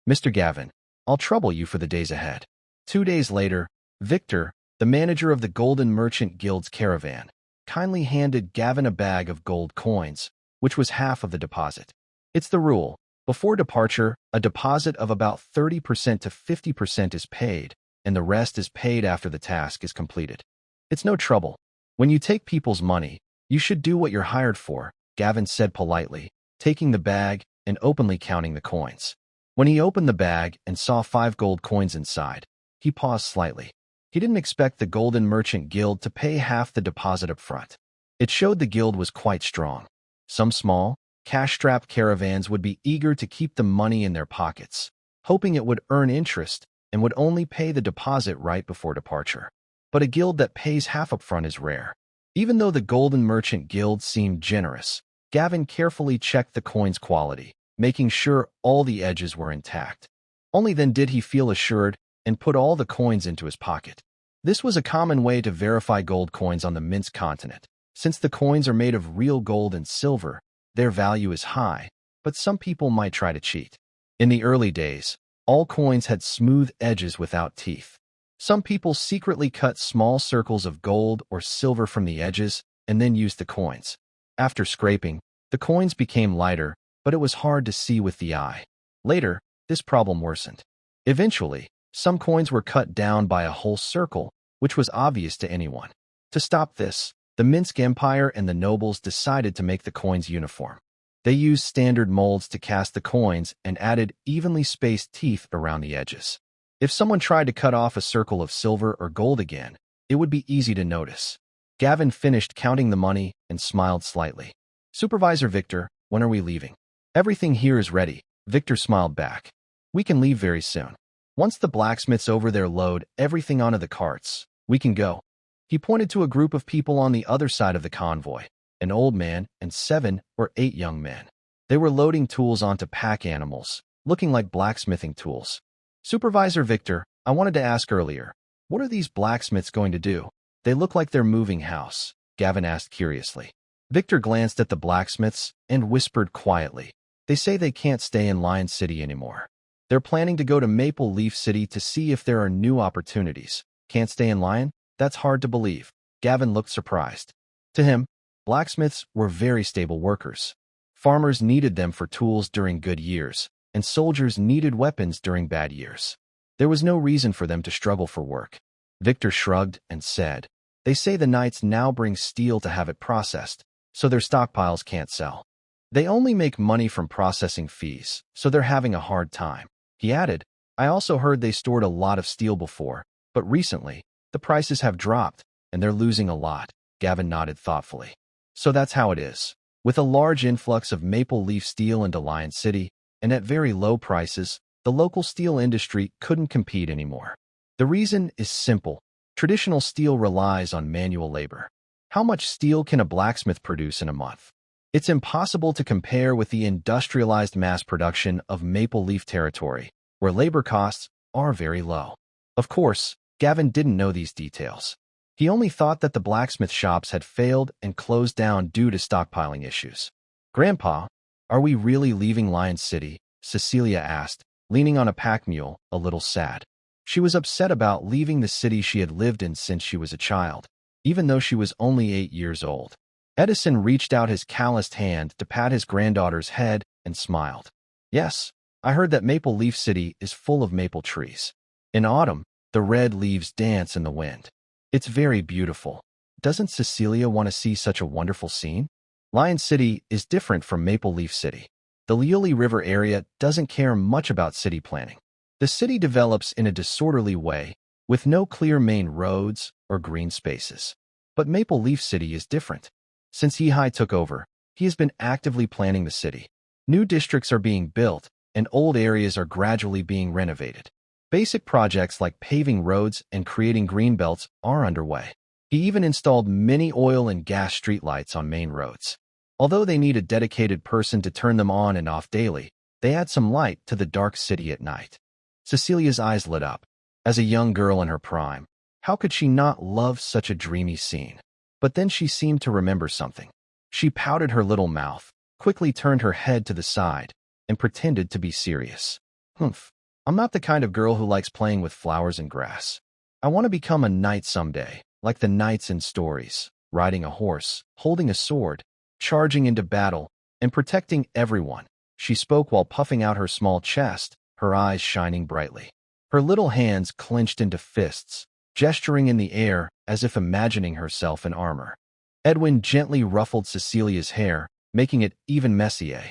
Mr. Gavin, I'll trouble you for the days ahead. 2 days later, Victor, the manager of the Golden Merchant Guild's caravan, kindly handed Gavin a bag of gold coins, which was half of the deposit. It's the rule. Before departure, a deposit of about 30% to 50% is paid, and the rest is paid after the task is completed. It's no trouble. When you take people's money, you should do what you're hired for, Gavin said politely, taking the bag and openly counting the coins. When he opened the bag and saw 5 gold coins inside, he paused slightly. He didn't expect the Golden Merchant Guild to pay half the deposit up front. It showed the guild was quite strong. Some small, cash-strapped caravans would be eager to keep the money in their pockets, hoping it would earn interest and would only pay the deposit right before departure. But a guild that pays half up front is rare. Even though the Golden Merchant Guild seemed generous, Gavin carefully checked the coin's quality, making sure all the edges were intact. Only then did he feel assured and put all the coins into his pocket. This was a common way to verify gold coins on the Minsk continent. Since the coins are made of real gold and silver, their value is high, but some people might try to cheat. In the early days, all coins had smooth edges without teeth. Some people secretly cut small circles of gold or silver from the edges and then used the coins. After scraping, the coins became lighter, but it was hard to see with the eye. Later, this problem worsened. Eventually, some coins were cut down by a whole circle, which was obvious to anyone. To stop this, the Minsk Empire and the nobles decided to make the coins uniform. They used standard molds to cast the coins and added evenly spaced teeth around the edges. If someone tried to cut off a circle of silver or gold again, it would be easy to notice. Gavin finished counting the money and smiled slightly. Supervisor Victor, when are we leaving? Everything here is ready, Victor smiled back. We can leave very soon. Once the blacksmiths over there load everything onto the carts, we can go. He pointed to a group of people on the other side of the convoy, an old man and 7 or 8 young men. They were loading tools onto pack animals, looking like blacksmithing tools. Supervisor Victor, I wanted to ask earlier, what are these blacksmiths going to do? They look like they're moving house, Gavin asked curiously. Victor glanced at the blacksmiths and whispered quietly. They say they can't stay in Lion City anymore. They're planning to go to Maple Leaf City to see if there are new opportunities. Can't stay in Lion? That's hard to believe. Gavin looked surprised. To him, blacksmiths were very stable workers. Farmers needed them for tools during good years, and soldiers needed weapons during bad years. There was no reason for them to struggle for work. Victor shrugged and said, They say the knights now bring steel to have it processed, so their stockpiles can't sell. They only make money from processing fees, so they're having a hard time. He added, I also heard they stored a lot of steel before, but recently, the prices have dropped, and they're losing a lot. Gavin nodded thoughtfully. So that's how it is. With a large influx of maple leaf steel into Lion City, and at very low prices, the local steel industry couldn't compete anymore. The reason is simple. Traditional steel relies on manual labor. How much steel can a blacksmith produce in a month? It's impossible to compare with the industrialized mass production of Maple Leaf Territory, where labor costs are very low. Of course, Gavin didn't know these details. He only thought that the blacksmith shops had failed and closed down due to stockpiling issues. Grandpa, are we really leaving Lion City? Cecilia asked, leaning on a pack mule, a little sad. She was upset about leaving the city she had lived in since she was a child, even though she was only 8 years old. Edison reached out his calloused hand to pat his granddaughter's head and smiled. Yes, I heard that Maple Leaf City is full of maple trees. In autumn, the red leaves dance in the wind. It's very beautiful. Doesn't Cecilia want to see such a wonderful scene? Lion City is different from Maple Leaf City. The Liuli River area doesn't care much about city planning. The city develops in a disorderly way, with no clear main roads or green spaces. But Maple Leaf City is different. Since Yihai took over, he has been actively planning the city. New districts are being built, and old areas are gradually being renovated. Basic projects like paving roads and creating green belts are underway. He even installed many oil and gas streetlights on main roads. Although they need a dedicated person to turn them on and off daily, they add some light to the dark city at night. Cecilia's eyes lit up. As a young girl in her prime, how could she not love such a dreamy scene? But then she seemed to remember something. She pouted her little mouth, quickly turned her head to the side, and pretended to be serious. Humph. I'm not the kind of girl who likes playing with flowers and grass. I want to become a knight someday, like the knights in stories, riding a horse, holding a sword, charging into battle, and protecting everyone. She spoke while puffing out her small chest, her eyes shining brightly. Her little hands clenched into fists, gesturing in the air as if imagining herself in armor. Edwin gently ruffled Cecilia's hair, making it even messier.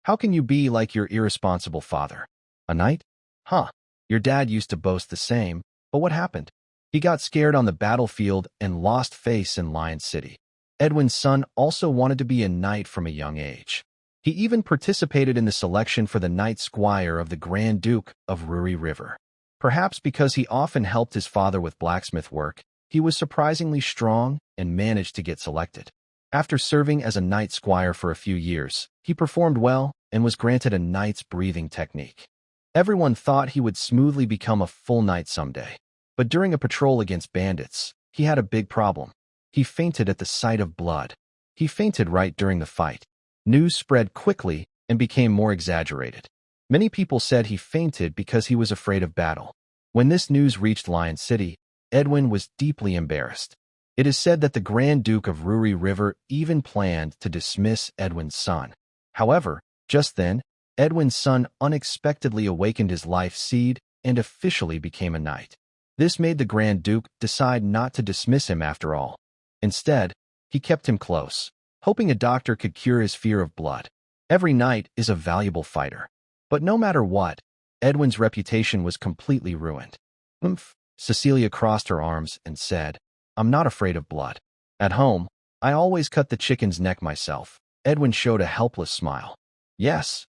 How can you be like your irresponsible father? A knight? Huh. Your dad used to boast the same, but what happened? He got scared on the battlefield and lost face in Lion City. Edwin's son also wanted to be a knight from a young age. He even participated in the selection for the Knight Squire of the Grand Duke of Ruri River. Perhaps because he often helped his father with blacksmith work, he was surprisingly strong and managed to get selected. After serving as a Knight Squire for a few years, he performed well and was granted a knight's breathing technique. Everyone thought he would smoothly become a full knight someday. But during a patrol against bandits, he had a big problem. He fainted at the sight of blood. He fainted right during the fight. News spread quickly and became more exaggerated. Many people said he fainted because he was afraid of battle. When this news reached Lion City, Edwin was deeply embarrassed. It is said that the Grand Duke of Ruri River even planned to dismiss Edwin's son. However, just then, Edwin's son unexpectedly awakened his life seed and officially became a knight. This made the Grand Duke decide not to dismiss him after all. Instead, he kept him close, hoping a doctor could cure his fear of blood. Every knight is a valuable fighter. But no matter what, Edwin's reputation was completely ruined. Humph. Cecilia crossed her arms and said, I'm not afraid of blood. At home, I always cut the chicken's neck myself. Edwin showed a helpless smile. Yes,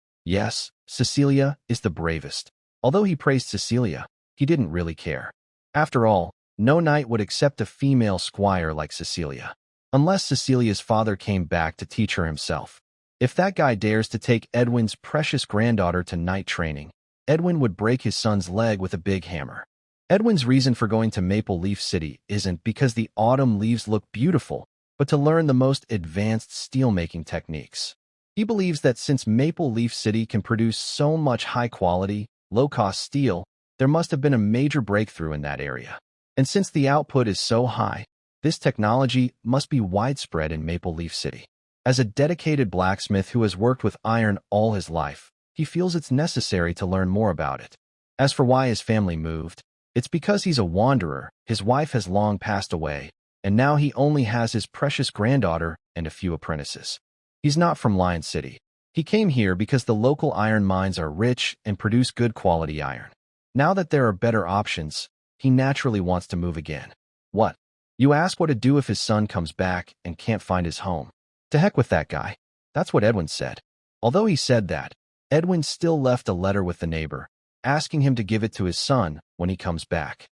Cecilia is the bravest. Although he praised Cecilia, he didn't really care. After all, no knight would accept a female squire like Cecilia, unless Cecilia's father came back to teach her himself. If that guy dares to take Edwin's precious granddaughter to knight training, Edwin would break his son's leg with a big hammer. Edwin's reason for going to Maple Leaf City isn't because the autumn leaves look beautiful, but to learn the most advanced steelmaking techniques. He believes that since Maple Leaf City can produce so much high-quality, low-cost steel, there must have been a major breakthrough in that area. And since the output is so high, this technology must be widespread in Maple Leaf City. As a dedicated blacksmith who has worked with iron all his life, he feels it's necessary to learn more about it. As for why his family moved, it's because he's a wanderer, his wife has long passed away, and now he only has his precious granddaughter and a few apprentices. He's not from Lion City. He came here because the local iron mines are rich and produce good quality iron. Now that there are better options, he naturally wants to move again. What? You ask what to do if his son comes back and can't find his home. To heck with that guy. That's what Edwin said. Although he said that, Edwin still left a letter with the neighbor, asking him to give it to his son when he comes back.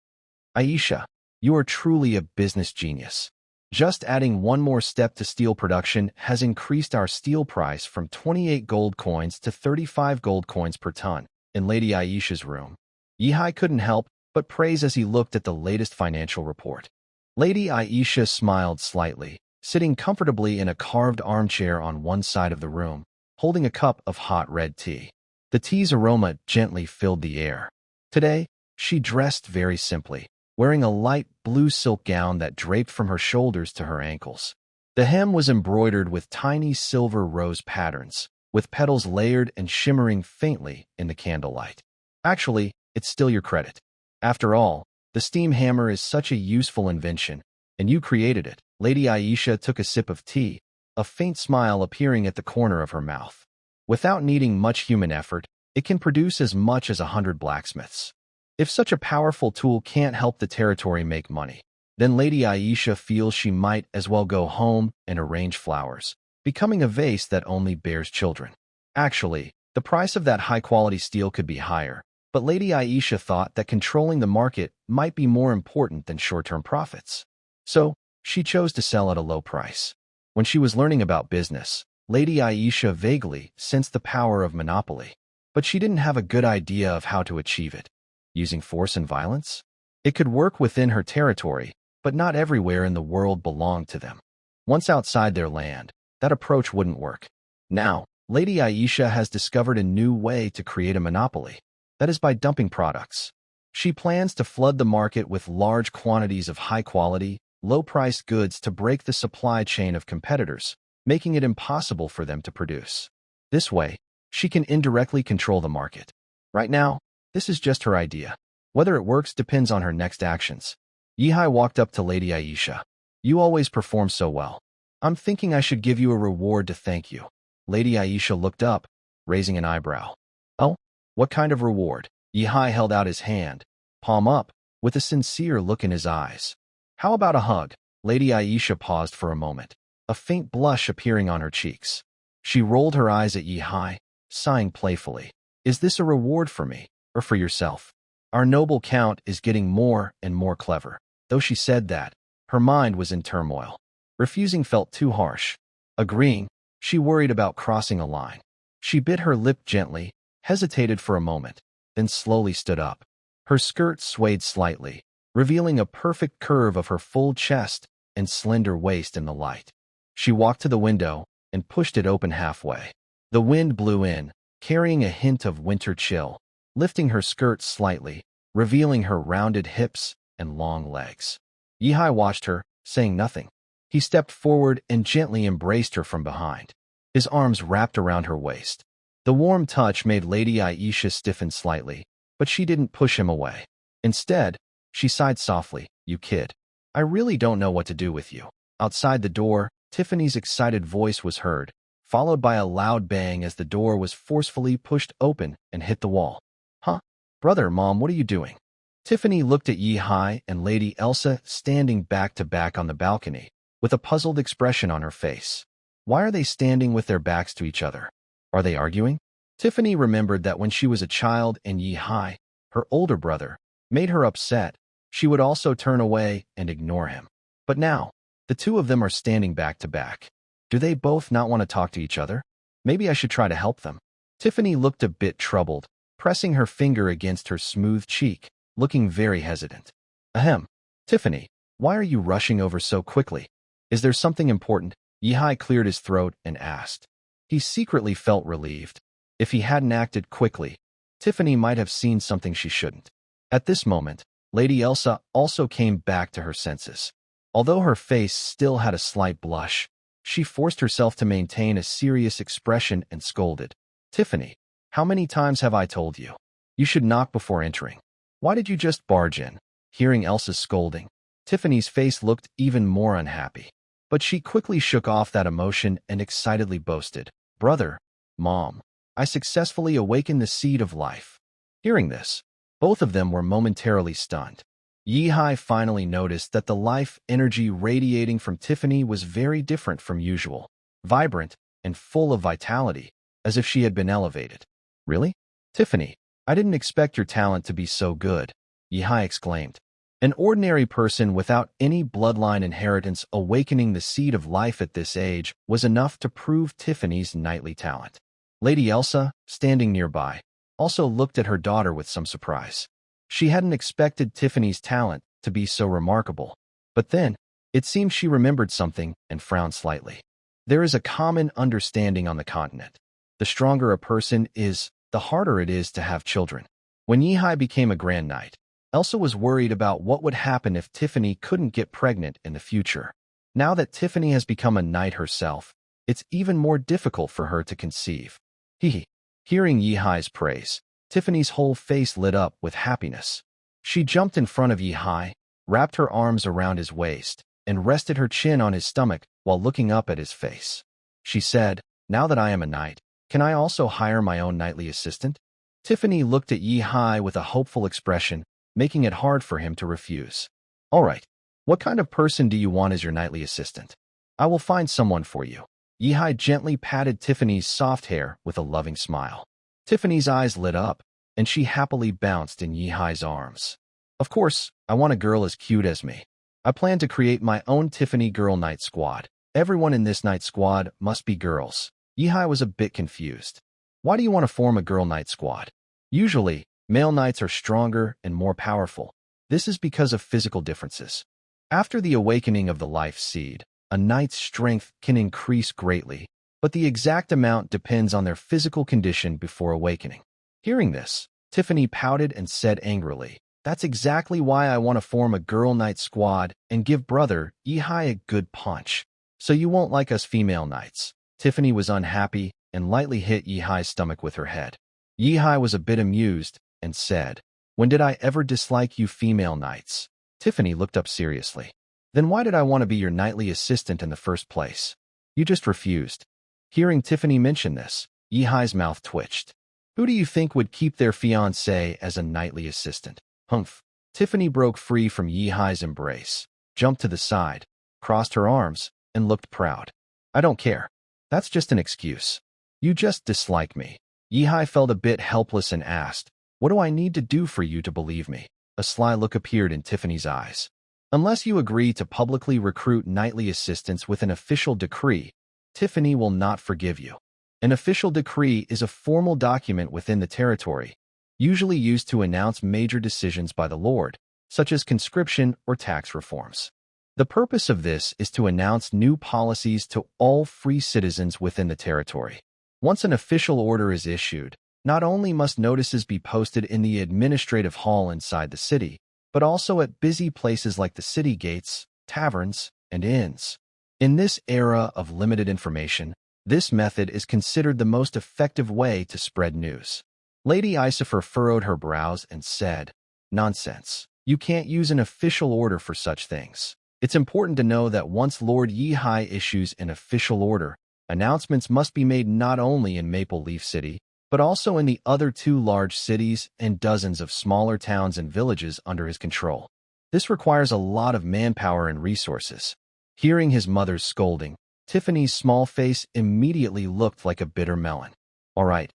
Aisha, you are truly a business genius. Just adding one more step to steel production has increased our steel price from 28 gold coins to 35 gold coins per ton. In Lady Aisha's room, Yihai couldn't help but praise as he looked at the latest financial report. Lady Aisha smiled slightly, sitting comfortably in a carved armchair on one side of the room, holding a cup of hot red tea. The tea's aroma gently filled the air. Today, she dressed very simply, wearing a light blue silk gown that draped from her shoulders to her ankles. The hem was embroidered with tiny silver rose patterns, with petals layered and shimmering faintly in the candlelight. Actually, it's still your credit. After all, the steam hammer is such a useful invention, and you created it. Lady Aisha took a sip of tea, a faint smile appearing at the corner of her mouth. Without needing much human effort, it can produce as much as 100 blacksmiths. If such a powerful tool can't help the territory make money, then Lady Aisha feels she might as well go home and arrange flowers, becoming a vase that only bears children. Actually, The price of that high-quality steel could be higher, but Lady Aisha thought that controlling the market might be more important than short-term profits. So, she chose to sell at a low price. When she was learning about business, Lady Aisha vaguely sensed the power of monopoly, but she didn't have a good idea of how to achieve it. Using force and violence? It could work within her territory, but not everywhere in the world belonged to them. Once outside their land, that approach wouldn't work. Now, Lady Aisha has discovered a new way to create a monopoly. That is by dumping products. She plans to flood the market with large quantities of high-quality, low-priced goods to break the supply chain of competitors, making it impossible for them to produce. This way, she can indirectly control the market. Right now, this is just her idea. Whether it works depends on her next actions. Yihai walked up to Lady Aisha. You always perform so well. I'm thinking I should give you a reward to thank you. Lady Aisha looked up, raising an eyebrow. Oh, what kind of reward? Yihai held out his hand, palm up, with a sincere look in his eyes. How about a hug? Lady Aisha paused for a moment, a faint blush appearing on her cheeks. She rolled her eyes at Yihai, sighing playfully. Is this a reward for me, or for yourself? Our noble count is getting more and more clever. Though she said that, her mind was in turmoil. Refusing felt too harsh. Agreeing, she worried about crossing a line. She bit her lip gently, hesitated for a moment, then slowly stood up. Her skirt swayed slightly, revealing a perfect curve of her full chest and slender waist in the light. She walked to the window and pushed it open halfway. The wind blew in, carrying a hint of winter chill, lifting her skirt slightly, revealing her rounded hips and long legs. Yihai watched her, saying nothing. He stepped forward and gently embraced her from behind, his arms wrapped around her waist. The warm touch made Lady Aisha stiffen slightly, but she didn't push him away. Instead, she sighed softly. You kid. I really don't know what to do with you. Outside the door, Tiffany's excited voice was heard, followed by a loud bang as the door was forcefully pushed open and hit the wall. Huh? Brother, Mom, what are you doing? Tiffany looked at Yihai and Lady Elsa standing back to back on the balcony, with a puzzled expression on her face. Why are they standing with their backs to each other? Are they arguing? Tiffany remembered that when she was a child and Yihai, her older brother, made her upset, she would also turn away and ignore him. But now, the two of them are standing back to back. Do they both not want to talk to each other? Maybe I should try to help them. Tiffany looked a bit troubled, pressing her finger against her smooth cheek, looking very hesitant. Ahem. Tiffany, why are you rushing over so quickly? Is there something important? Yihai cleared his throat and asked. He secretly felt relieved. If he hadn't acted quickly, Tiffany might have seen something she shouldn't. At this moment, Lady Elsa also came back to her senses. Although her face still had a slight blush, she forced herself to maintain a serious expression and scolded. Tiffany, how many times have I told you? You should knock before entering. Why did you just barge in? Hearing Elsa's scolding, Tiffany's face looked even more unhappy. But she quickly shook off that emotion and excitedly boasted. Brother, Mom, I successfully awakened the seed of life. Hearing this, both of them were momentarily stunned. Yihai finally noticed that the life energy radiating from Tiffany was very different from usual, vibrant and full of vitality, as if she had been elevated. Really? Tiffany, I didn't expect your talent to be so good, Yihai exclaimed. An ordinary person without any bloodline inheritance awakening the seed of life at this age was enough to prove Tiffany's knightly talent. Lady Elsa, standing nearby, also looked at her daughter with some surprise. She hadn't expected Tiffany's talent to be so remarkable, but then, it seemed she remembered something and frowned slightly. There is a common understanding on the continent. The stronger a person is, the harder it is to have children. When Yihai became a Grand Knight, Elsa was worried about what would happen if Tiffany couldn't get pregnant in the future. Now that Tiffany has become a knight herself, it's even more difficult for her to conceive. Hearing Yihai's praise, Tiffany's whole face lit up with happiness. She jumped in front of Yihai, wrapped her arms around his waist, and rested her chin on his stomach while looking up at his face. She said, now that I am a knight, can I also hire my own knightly assistant? Tiffany looked at Yihai with a hopeful expression, making it hard for him to refuse. All right, what kind of person do you want as your knightly assistant? I will find someone for you. Yihai gently patted Tiffany's soft hair with a loving smile. Tiffany's eyes lit up, and she happily bounced in Yihai's arms. Of course, I want a girl as cute as me. I plan to create my own Tiffany Girl Night Squad. Everyone in this night squad must be girls. Yihai was a bit confused. Why do you want to form a girl night squad? Usually, male knights are stronger and more powerful. This is because of physical differences. After the awakening of the life seed, a knight's strength can increase greatly, but the exact amount depends on their physical condition before awakening. Hearing this, Tiffany pouted and said angrily, "That's exactly why I want to form a girl knight squad and give brother Yihai a good punch. So you won't like us female knights." Tiffany was unhappy and lightly hit Yihai's stomach with her head. Yihai was a bit amused and said, "When did I ever dislike you female knights?" Tiffany looked up seriously. "Then why did I want to be your knightly assistant in the first place? You just refused." Hearing Tiffany mention this, Yihai's mouth twitched. Who do you think would keep their fiancé as a knightly assistant? Humph. Tiffany broke free from Yihai's embrace, jumped to the side, crossed her arms, and looked proud. "I don't care. That's just an excuse. You just dislike me." Yihai felt a bit helpless and asked, "What do I need to do for you to believe me?" A sly look appeared in Tiffany's eyes. "Unless you agree to publicly recruit knightly assistants with an official decree, Tiffany will not forgive you." An official decree is a formal document within the territory, usually used to announce major decisions by the Lord, such as conscription or tax reforms. The purpose of this is to announce new policies to all free citizens within the territory. Once an official order is issued, not only must notices be posted in the administrative hall inside the city, but also at busy places like the city gates, taverns, and inns. In this era of limited information, this method is considered the most effective way to spread news. Lady Isefer furrowed her brows and said, "Nonsense. You can't use an official order for such things. It's important to know that once Lord Yihai issues an official order, announcements must be made not only in Maple Leaf City, but also in the other 2 large cities and dozens of smaller towns and villages under his control. This requires a lot of manpower and resources." Hearing his mother's scolding, Tiffany's small face immediately looked like a bitter melon. All right.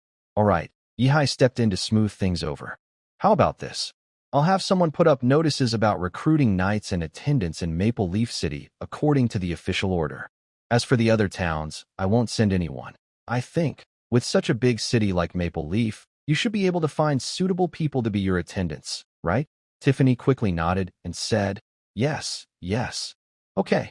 Yihai stepped in to smooth things over. "How about this? I'll have someone put up notices about recruiting knights and attendants in Maple Leaf City according to the official order. As for the other towns, I won't send anyone. I think, with such a big city like Maple Leaf, you should be able to find suitable people to be your attendants, right?" Tiffany quickly nodded and said, Yes. Okay."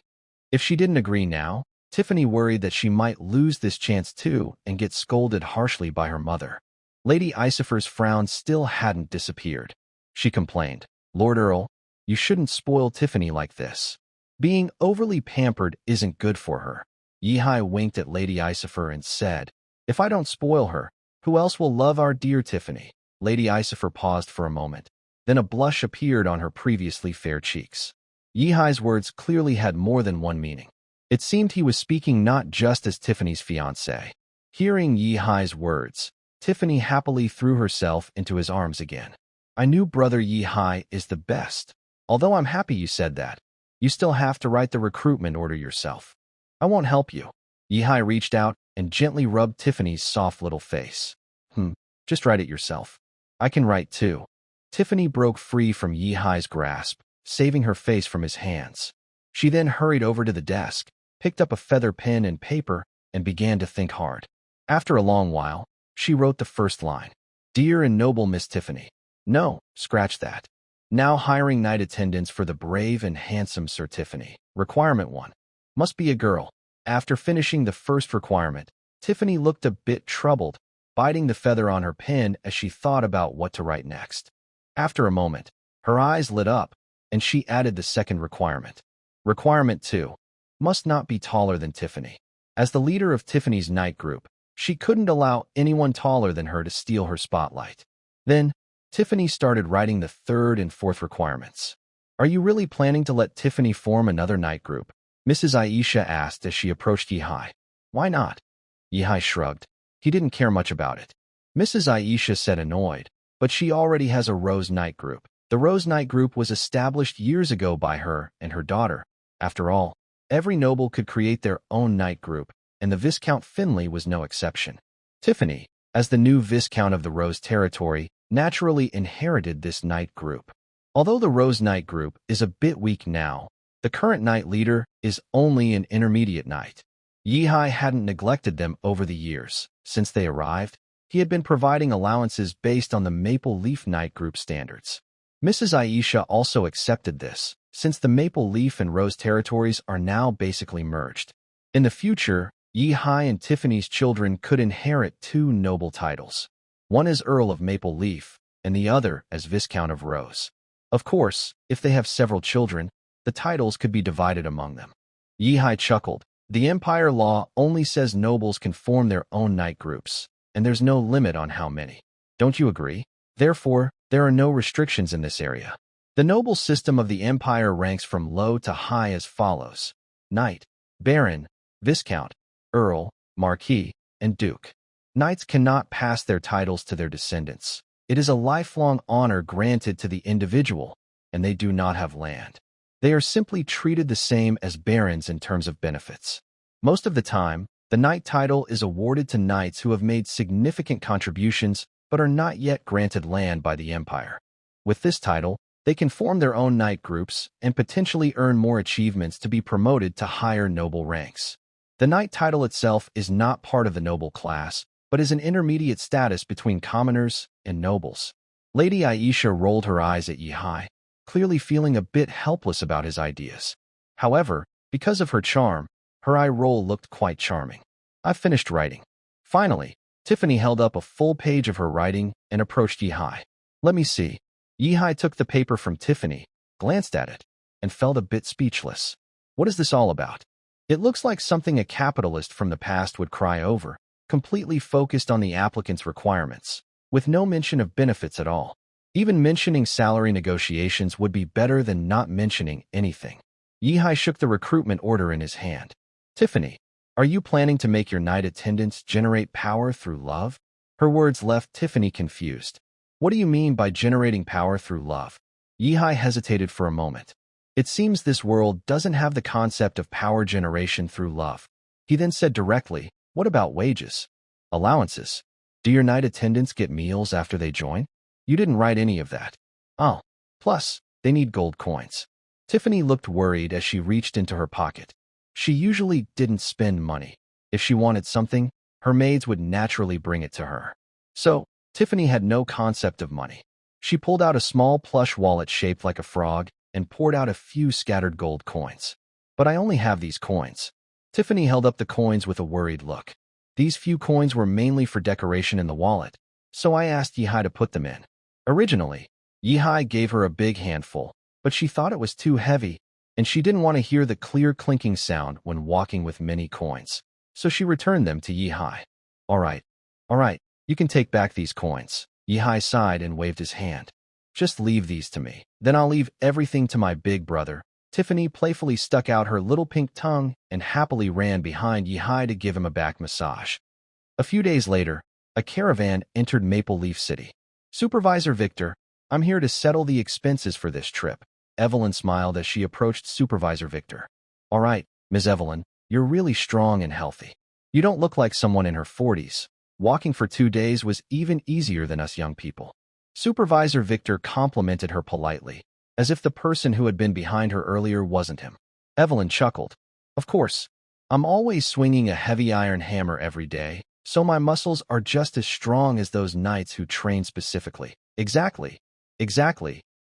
If she didn't agree now, Tiffany worried that she might lose this chance too and get scolded harshly by her mother. Lady Isefer's frown still hadn't disappeared. She complained, "Lord Earl, you shouldn't spoil Tiffany like this. Being overly pampered isn't good for her." Yihai winked at Lady Isefer and said, "If I don't spoil her, who else will love our dear Tiffany?" Lady Isefer paused for a moment. Then a blush appeared on her previously fair cheeks. Yihai's words clearly had more than one meaning. It seemed he was speaking not just as Tiffany's fiancé. Hearing Yihai's words, Tiffany happily threw herself into his arms again. "I knew brother Yihai is the best. Although I'm happy you said that, you still have to write the recruitment order yourself. I won't help you." Yihai reached out and gently rubbed Tiffany's soft little face. Just write it yourself. I can write too." Tiffany broke free from Yihai's grasp, saving her face from his hands. She then hurried over to the desk, picked up a feather pen and paper, and began to think hard. After a long while, she wrote the first line. "Dear and noble Miss Tiffany." No, scratch that. "Now hiring night attendants for the brave and handsome Sir Tiffany. Requirement 1. Must be a girl." After finishing the first requirement, Tiffany looked a bit troubled, biting the feather on her pen as she thought about what to write next. After a moment, her eyes lit up, and she added the second requirement. Requirement 2. Must not be taller than Tiffany. As the leader of Tiffany's night group, she couldn't allow anyone taller than her to steal her spotlight. Then, Tiffany started writing the third and fourth requirements. "Are you really planning to let Tiffany form another night group?" Mrs. Aisha asked as she approached Yihai. "Why not?" Yihai shrugged. He didn't care much about it. Mrs. Aisha said annoyed, "But she already has a Rose Night group. The Rose Night group was established years ago by her and her daughter. After all, every noble could create their own night group, and the Viscount Finley was no exception." "Tiffany, as the new Viscount of the Rose Territory naturally inherited this knight group. Although the Rose Knight group is a bit weak now, the current knight leader is only an intermediate knight. Yihai hadn't neglected them over the years. Since they arrived, he had been providing allowances based on the Maple Leaf Knight group standards. Mrs. Aisha also accepted this, since the Maple Leaf and Rose territories are now basically merged. In the future, Yihai and Tiffany's children could inherit two noble titles, one as Earl of Maple Leaf, and the other as Viscount of Rose. Of course, if they have several children, the titles could be divided among them. Yihai chuckled. The Empire law only says nobles can form their own knight groups, and there's no limit on how many. Don't you agree? Therefore, there are no restrictions in this area. The noble system of the Empire ranks from low to high as follows: Knight, Baron, Viscount, Earl, Marquis, and Duke. Knights cannot pass their titles to their descendants. It is a lifelong honor granted to the individual, and they do not have land. They are simply treated the same as barons in terms of benefits. Most of the time, the knight title is awarded to knights who have made significant contributions but are not yet granted land by the Empire. With this title, they can form their own knight groups and potentially earn more achievements to be promoted to higher noble ranks. The knight title itself is not part of the noble class, but is an intermediate status between commoners and nobles. Lady Aisha rolled her eyes at Yihai, clearly feeling a bit helpless about his ideas. However, because of her charm, her eye roll looked quite charming. I've finished writing. Finally, Tiffany held up a full page of her writing and approached Yihai. Let me see. Yihai took the paper from Tiffany, glanced at it, and felt a bit speechless. What is this all about? It looks like something a capitalist from the past would cry over, completely focused on the applicant's requirements, with no mention of benefits at all. Even mentioning salary negotiations would be better than not mentioning anything. Yihai shook the recruitment order in his hand. Tiffany, are you planning to make your knight attendants generate power through love? Her words left Tiffany confused. What do you mean by generating power through love? Yihai hesitated for a moment. It seems this world doesn't have the concept of power generation through love. He then said directly, what about wages? Allowances? Do your knight attendants get meals after they join? You didn't write any of that. Oh, plus, they need gold coins. Tiffany looked worried as she reached into her pocket. She usually didn't spend money. If she wanted something, her maids would naturally bring it to her. So, Tiffany had no concept of money. She pulled out a small plush wallet shaped like a frog and poured out a few scattered gold coins. But I only have these coins. Tiffany held up the coins with a worried look. These few coins were mainly for decoration in the wallet, so I asked Yihai to put them in. Originally, Yihai gave her a big handful, but she thought it was too heavy, and she didn't want to hear the clear clinking sound when walking with many coins, so she returned them to Yihai. All right, you can take back these coins. Yihai sighed and waved his hand. Just leave these to me. Then I'll leave everything to my big brother. Tiffany playfully stuck out her little pink tongue and happily ran behind Yihai to give him a back massage. A few days later, a caravan entered Maple Leaf City. Supervisor Victor, I'm here to settle the expenses for this trip. Evelyn smiled as she approached Supervisor Victor. All right, Ms. Evelyn, you're really strong and healthy. You don't look like someone in her 40s. Walking for 2 days was even easier than us young people. Supervisor Victor complimented her politely, as if the person who had been behind her earlier wasn't him. Evelyn chuckled. Of course, I'm always swinging a heavy iron hammer every day, so my muscles are just as strong as those knights who train specifically. Exactly.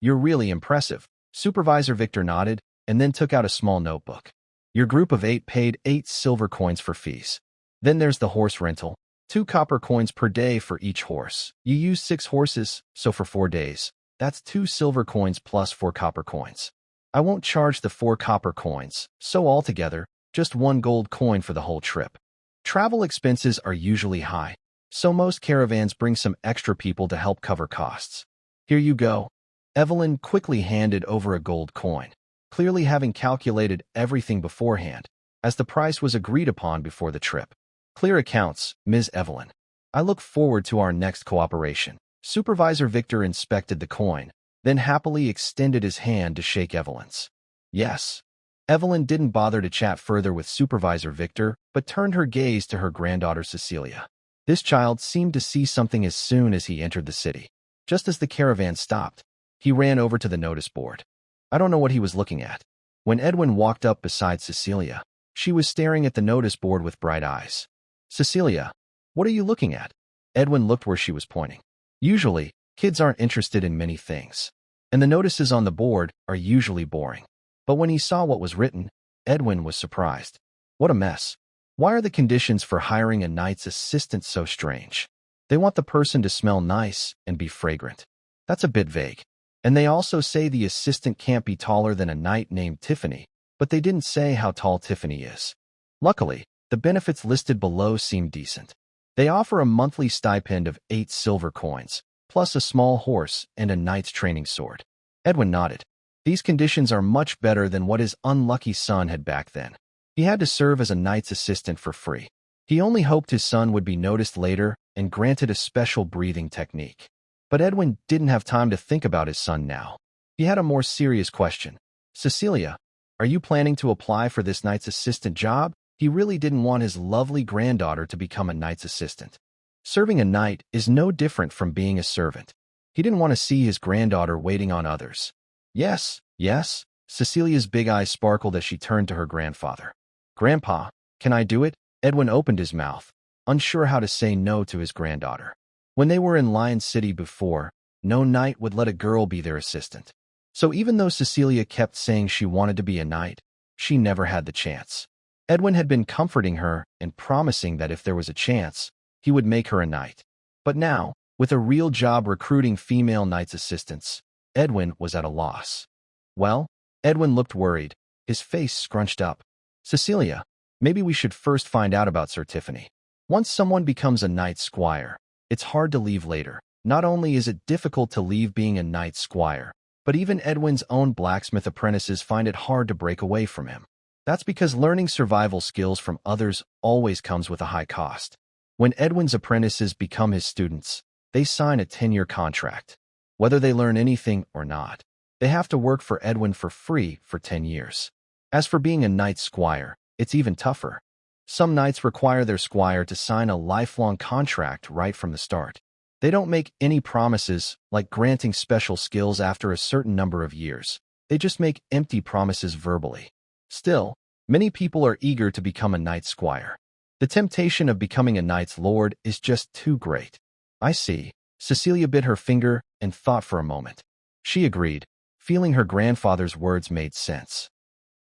You're really impressive. Supervisor Victor nodded and then took out a small notebook. Your group of 8 paid 8 silver coins for fees. Then there's the horse rental. 2 copper coins per day for each horse. You use 6 horses, so for 4 days, that's 2 silver coins plus 4 copper coins. I won't charge the 4 copper coins, so altogether, just 1 gold coin for the whole trip. Travel expenses are usually high, so most caravans bring some extra people to help cover costs. Here you go. Evelyn quickly handed over a gold coin, clearly having calculated everything beforehand, as the price was agreed upon before the trip. Clear accounts, Ms. Evelyn. I look forward to our next cooperation. Supervisor Victor inspected the coin, then happily extended his hand to shake Evelyn's. Yes. Evelyn didn't bother to chat further with Supervisor Victor, but turned her gaze to her granddaughter Cecilia. This child seemed to see something as soon as he entered the city. Just as the caravan stopped, he ran over to the notice board. I don't know what he was looking at. When Edwin walked up beside Cecilia, she was staring at the notice board with bright eyes. Cecilia, what are you looking at? Edwin looked where she was pointing. Usually, kids aren't interested in many things, and the notices on the board are usually boring. But when he saw what was written, Edwin was surprised. What a mess. Why are the conditions for hiring a knight's assistant so strange? They want the person to smell nice and be fragrant. That's a bit vague. And they also say the assistant can't be taller than a knight named Tiffany, but they didn't say how tall Tiffany is. Luckily, the benefits listed below seem decent. They offer a monthly stipend of 8 silver coins, plus a small horse and a knight's training sword. Edwin nodded. These conditions are much better than what his unlucky son had back then. He had to serve as a knight's assistant for free. He only hoped his son would be noticed later and granted a special breathing technique. But Edwin didn't have time to think about his son now. He had a more serious question. Cecilia, are you planning to apply for this knight's assistant job? He really didn't want his lovely granddaughter to become a knight's assistant. Serving a knight is no different from being a servant. He didn't want to see his granddaughter waiting on others. Yes, yes, Cecilia's big eyes sparkled as she turned to her grandfather. Grandpa, can I do it? Edwin opened his mouth, unsure how to say no to his granddaughter. When they were in Lion City before, no knight would let a girl be their assistant. So even though Cecilia kept saying she wanted to be a knight, she never had the chance. Edwin had been comforting her and promising that if there was a chance, he would make her a knight. But now, with a real job recruiting female knights' assistants, Edwin was at a loss. Well, Edwin looked worried, his face scrunched up. Cecilia, maybe we should first find out about Sir Tiffany. Once someone becomes a knight squire, it's hard to leave later. Not only is it difficult to leave being a knight squire, but even Edwin's own blacksmith apprentices find it hard to break away from him. That's because learning survival skills from others always comes with a high cost. When Edwin's apprentices become his students, they sign a 10-year contract. Whether they learn anything or not, they have to work for Edwin for free for 10 years. As for being a knight squire, it's even tougher. Some knights require their squire to sign a lifelong contract right from the start. They don't make any promises, like granting special skills after a certain number of years. They just make empty promises verbally. Still, many people are eager to become a knight squire. The temptation of becoming a knight's lord is just too great. I see. Cecilia bit her finger and thought for a moment. She agreed, feeling her grandfather's words made sense.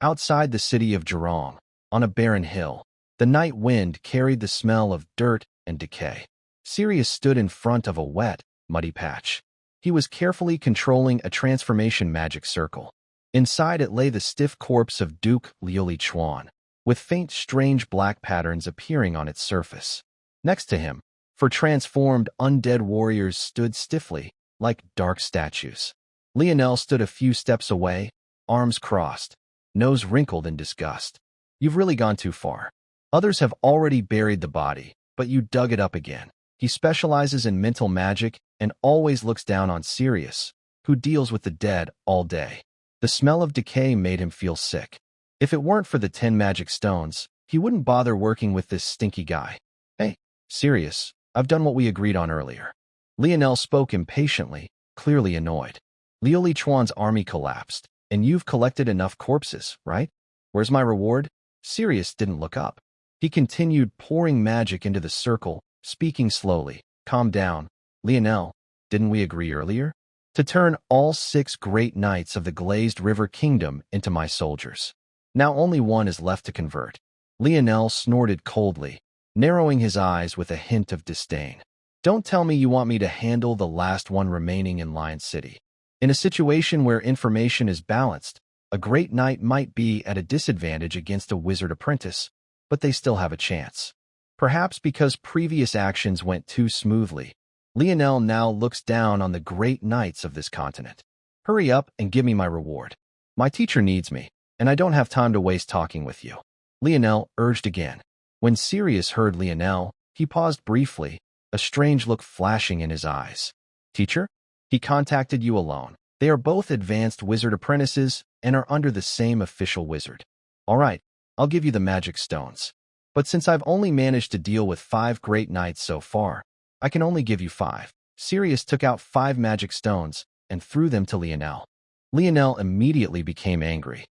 Outside the city of Jurong, on a barren hill, the night wind carried the smell of dirt and decay. Sirius stood in front of a wet, muddy patch. He was carefully controlling a transformation magic circle. Inside it lay the stiff corpse of Duke Liuli Chuan, with faint strange black patterns appearing on its surface. Next to him, 4 transformed undead warriors stood stiffly, like dark statues. Lionel stood a few steps away, arms crossed, nose wrinkled in disgust. You've really gone too far. Others have already buried the body, but you dug it up again. He specializes in mental magic and always looks down on Sirius, who deals with the dead all day. The smell of decay made him feel sick. If it weren't for the 10 magic stones, he wouldn't bother working with this stinky guy. Hey, Sirius, I've done what we agreed on earlier. Lionel spoke impatiently, clearly annoyed. Liuli Chuan's army collapsed, and you've collected enough corpses, right? Where's my reward? Sirius didn't look up. He continued pouring magic into the circle, speaking slowly. Calm down. Lionel, didn't we agree earlier? To turn all 6 great knights of the Glazed River Kingdom into my soldiers. Now only one is left to convert. Lionel snorted coldly, narrowing his eyes with a hint of disdain. Don't tell me you want me to handle the last one remaining in Lion City. In a situation where information is balanced, a great knight might be at a disadvantage against a wizard apprentice, but they still have a chance. Perhaps because previous actions went too smoothly, Lionel now looks down on the great knights of this continent. Hurry up and give me my reward. My teacher needs me, and I don't have time to waste talking with you. Lionel urged again. When Sirius heard Lionel, he paused briefly, a strange look flashing in his eyes. Teacher? He contacted you alone. They are both advanced wizard apprentices and are under the same official wizard. All right, I'll give you the magic stones. But since I've only managed to deal with 5 great knights so far, I can only give you 5. Sirius took out 5 magic stones and threw them to Lionel. Lionel immediately became angry.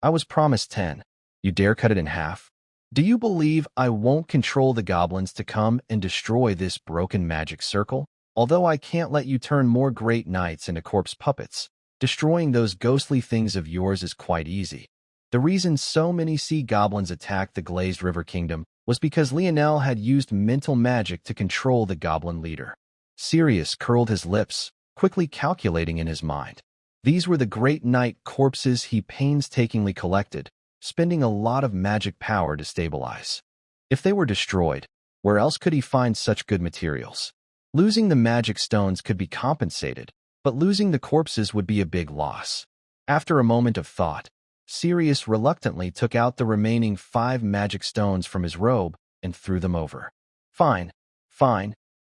I was promised 10. You dare cut it in half? Do you believe I won't control the goblins to come and destroy this broken magic circle? Although I can't let you turn more great knights into corpse puppets, destroying those ghostly things of yours is quite easy. The reason so many sea goblins attacked the Glazed River Kingdom was because Lionel had used mental magic to control the goblin leader. Sirius curled his lips, quickly calculating in his mind. These were the great knight corpses he painstakingly collected, spending a lot of magic power to stabilize. If they were destroyed, where else could he find such good materials? Losing the magic stones could be compensated, but losing the corpses would be a big loss. After a moment of thought, Sirius reluctantly took out the remaining 5 magic stones from his robe and threw them over. Fine.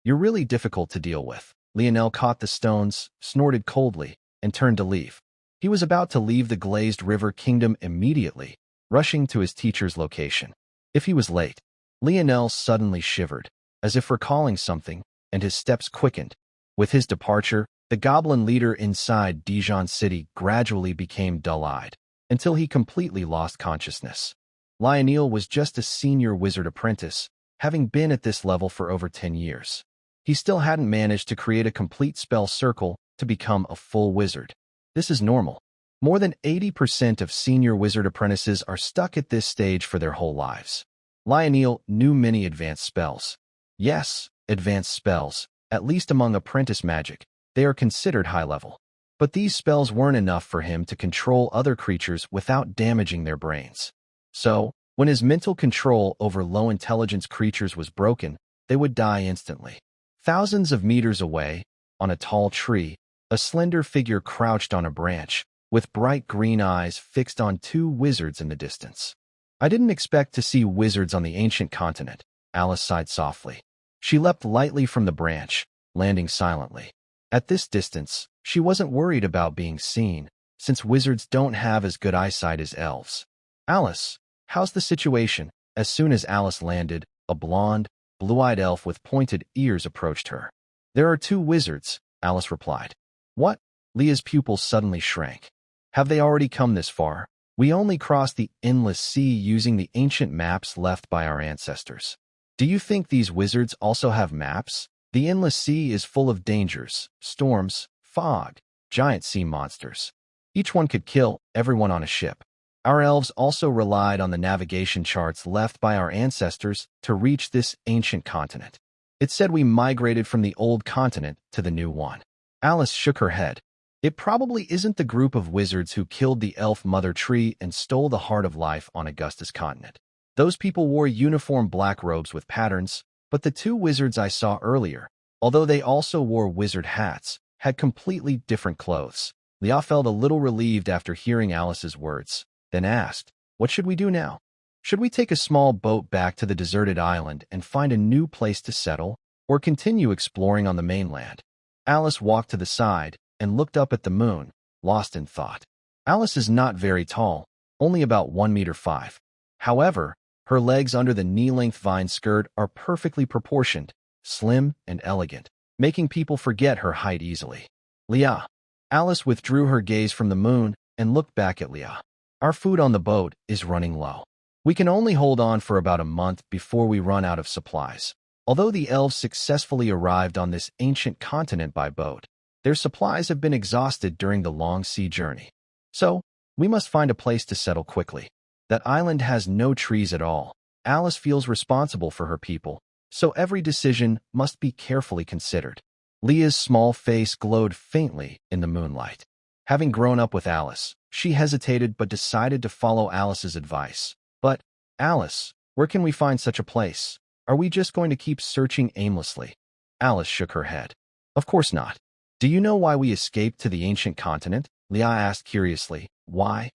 You're really difficult to deal with. Lionel caught the stones, snorted coldly, and turned to leave. He was about to leave the Glazed River Kingdom immediately, rushing to his teacher's location. If he was late, Lionel suddenly shivered, as if recalling something, and his steps quickened. With his departure, the goblin leader inside Dijon City gradually became dull-eyed, until he completely lost consciousness. Lionel was just a senior wizard apprentice, having been at this level for over 10 years. He still hadn't managed to create a complete spell circle to become a full wizard. This is normal. More than 80% of senior wizard apprentices are stuck at this stage for their whole lives. Lionel knew many advanced spells. Yes, advanced spells, at least among apprentice magic, they are considered high level. But these spells weren't enough for him to control other creatures without damaging their brains. So, when his mental control over low-intelligence creatures was broken, they would die instantly. Thousands of meters away, on a tall tree, a slender figure crouched on a branch, with bright green eyes fixed on 2 wizards in the distance. I didn't expect to see wizards on the ancient continent, Alice sighed softly. She leapt lightly from the branch, landing silently. At this distance, she wasn't worried about being seen, since wizards don't have as good eyesight as elves. Alice, how's the situation? As soon as Alice landed, a blonde, blue-eyed elf with pointed ears approached her. There are 2 wizards, Alice replied. What? Leah's pupils suddenly shrank. Have they already come this far? We only crossed the endless sea using the ancient maps left by our ancestors. Do you think these wizards also have maps? The endless sea is full of dangers, storms, fog, giant sea monsters. Each one could kill everyone on a ship. Our elves also relied on the navigation charts left by our ancestors to reach this ancient continent. It said we migrated from the old continent to the new one. Alice shook her head. It probably isn't the group of wizards who killed the elf mother tree and stole the heart of life on Augustus continent. Those people wore uniform black robes with patterns, but the 2 wizards I saw earlier, although they also wore wizard hats, had completely different clothes. Leah felt a little relieved after hearing Alice's words, then asked, what should we do now? Should we take a small boat back to the deserted island and find a new place to settle, or continue exploring on the mainland? Alice walked to the side and looked up at the moon, lost in thought. Alice is not very tall, only about 1.5 meters. However, her legs under the knee-length vine skirt are perfectly proportioned, slim and elegant, making people forget her height easily. Leah. Alice withdrew her gaze from the moon and looked back at Leah. Our food on the boat is running low. We can only hold on for about a month before we run out of supplies. Although the elves successfully arrived on this ancient continent by boat, their supplies have been exhausted during the long sea journey. So, we must find a place to settle quickly. That island has no trees at all. Alice feels responsible for her people, so every decision must be carefully considered. Leah's small face glowed faintly in the moonlight. Having grown up with Alice, she hesitated but decided to follow Alice's advice. But, Alice, where can we find such a place? Are we just going to keep searching aimlessly? Alice shook her head. Of course not. Do you know why we escaped to the ancient continent? Leah asked curiously. Why?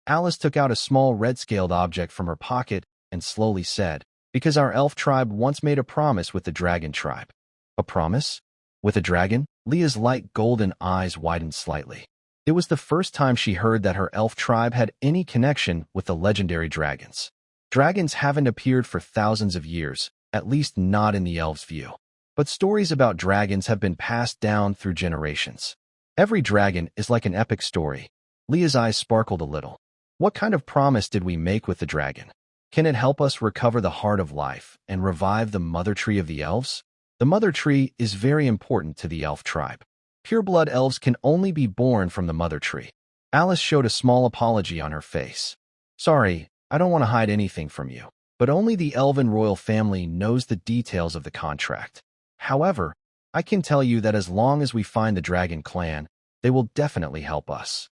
Alice took out a small red-scaled object from her pocket and slowly said, because our elf tribe once made a promise with the dragon tribe. A promise? With a dragon? Leah's light golden eyes widened slightly. It was the first time she heard that her elf tribe had any connection with the legendary dragons. Dragons haven't appeared for thousands of years, at least not in the elves' view. But stories about dragons have been passed down through generations. Every dragon is like an epic story. Leah's eyes sparkled a little. What kind of promise did we make with the dragon? Can it help us recover the heart of life and revive the mother tree of the elves? The mother tree is very important to the elf tribe. Pureblood elves can only be born from the mother tree. Alice showed a small apology on her face. Sorry, I don't want to hide anything from you, but only the Elven royal family knows the details of the contract. However, I can tell you that as long as we find the dragon clan, they will definitely help us.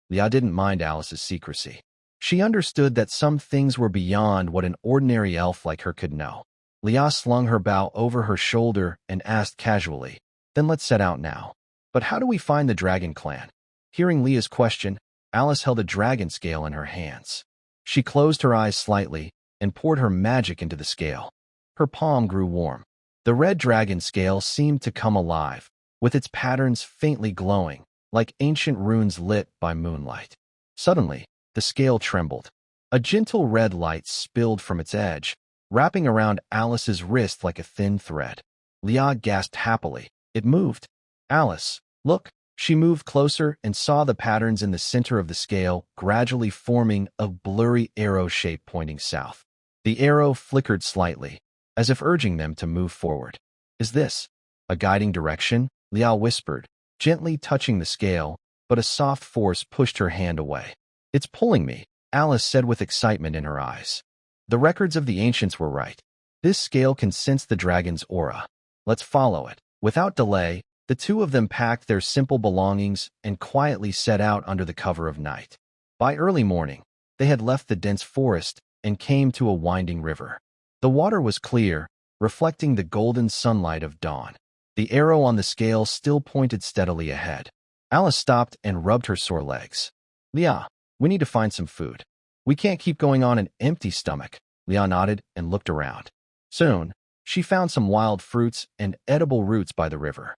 Leah didn't mind Alice's secrecy. She understood that some things were beyond what an ordinary elf like her could know. Leah slung her bow over her shoulder and asked casually, Then let's set out now. But how do we find the dragon clan? Hearing Leah's question, Alice held a dragon scale in her hands. She closed her eyes slightly and poured her magic into the scale. Her palm grew warm. The red dragon scale seemed to come alive, with its patterns faintly glowing, like ancient runes lit by moonlight. Suddenly, the scale trembled. A gentle red light spilled from its edge, wrapping around Alice's wrist like a thin thread. Leah gasped happily. It moved. Alice, look. She moved closer and saw the patterns in the center of the scale gradually forming a blurry arrow shape pointing south. The arrow flickered slightly, as if urging them to move forward. Is this a guiding direction? Leah whispered, gently touching the scale, but a soft force pushed her hand away. It's pulling me, Alice said with excitement in her eyes. The records of the ancients were right. This scale can sense the dragon's aura. Let's follow it. Without delay, the two of them packed their simple belongings and quietly set out under the cover of night. By early morning, they had left the dense forest and came to a winding river. The water was clear, reflecting the golden sunlight of dawn. The arrow on the scale still pointed steadily ahead. Alice stopped and rubbed her sore legs. Leah, we need to find some food. We can't keep going on an empty stomach. Leah nodded and looked around. Soon, she found some wild fruits and edible roots by the river.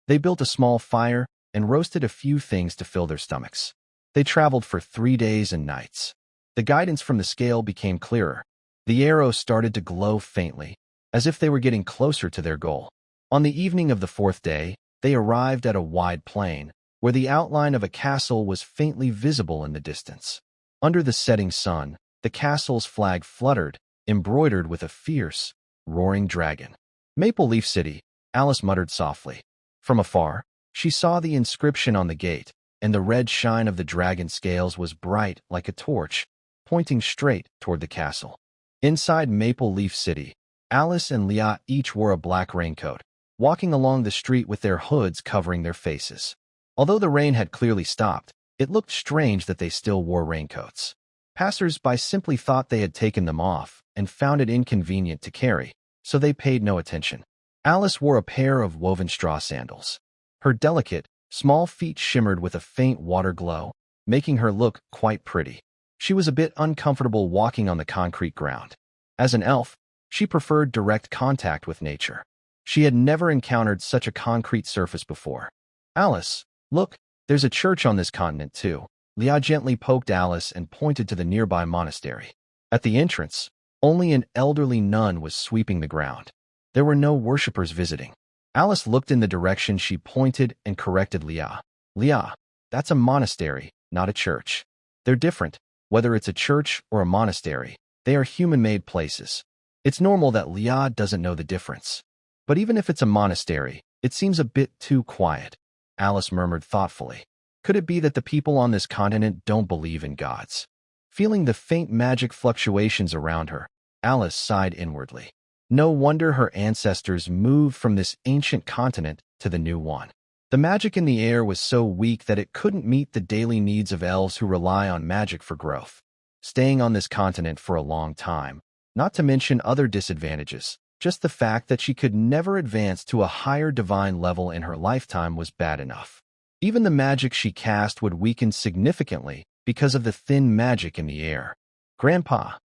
They built a small fire and roasted a few things to fill their stomachs. They traveled for 3 days and nights. The guidance from the scale became clearer. The arrow started to glow faintly, as if they were getting closer to their goal. On the evening of the 4th day, they arrived at a wide plain, where the outline of a castle was faintly visible in the distance. Under the setting sun, the castle's flag fluttered, embroidered with a fierce, roaring dragon. Maple Leaf City, Alice muttered softly. From afar, she saw the inscription on the gate, and the red shine of the dragon scales was bright like a torch, pointing straight toward the castle. Inside Maple Leaf City, Alice and Leah each wore a black raincoat, walking along the street with their hoods covering their faces. Although the rain had clearly stopped, it looked strange that they still wore raincoats. Passers-by simply thought they had taken them off and found it inconvenient to carry, so they paid no attention. Alice wore a pair of woven straw sandals. Her delicate, small feet shimmered with a faint water glow, making her look quite pretty. She was a bit uncomfortable walking on the concrete ground. As an elf, she preferred direct contact with nature. She had never encountered such a concrete surface before. Alice, look, there's a church on this continent too. Leah gently poked Alice and pointed to the nearby monastery. At the entrance, only an elderly nun was sweeping the ground. There were no worshippers visiting. Alice looked in the direction she pointed and corrected Leah. Leah, that's a monastery, not a church. They're different. Whether it's a church or a monastery, they are human-made places. It's normal that Leah doesn't know the difference. But even if it's a monastery, it seems a bit too quiet, Alice murmured thoughtfully. Could it be that the people on this continent don't believe in gods? Feeling the faint magic fluctuations around her, Alice sighed inwardly. No wonder her ancestors moved from this ancient continent to the new one. The magic in the air was so weak that it couldn't meet the daily needs of elves who rely on magic for growth. Staying on this continent for a long time, not to mention other disadvantages, just the fact that she could never advance to a higher divine level in her lifetime was bad enough. Even the magic she cast would weaken significantly because of the thin magic in the air. Grandpa,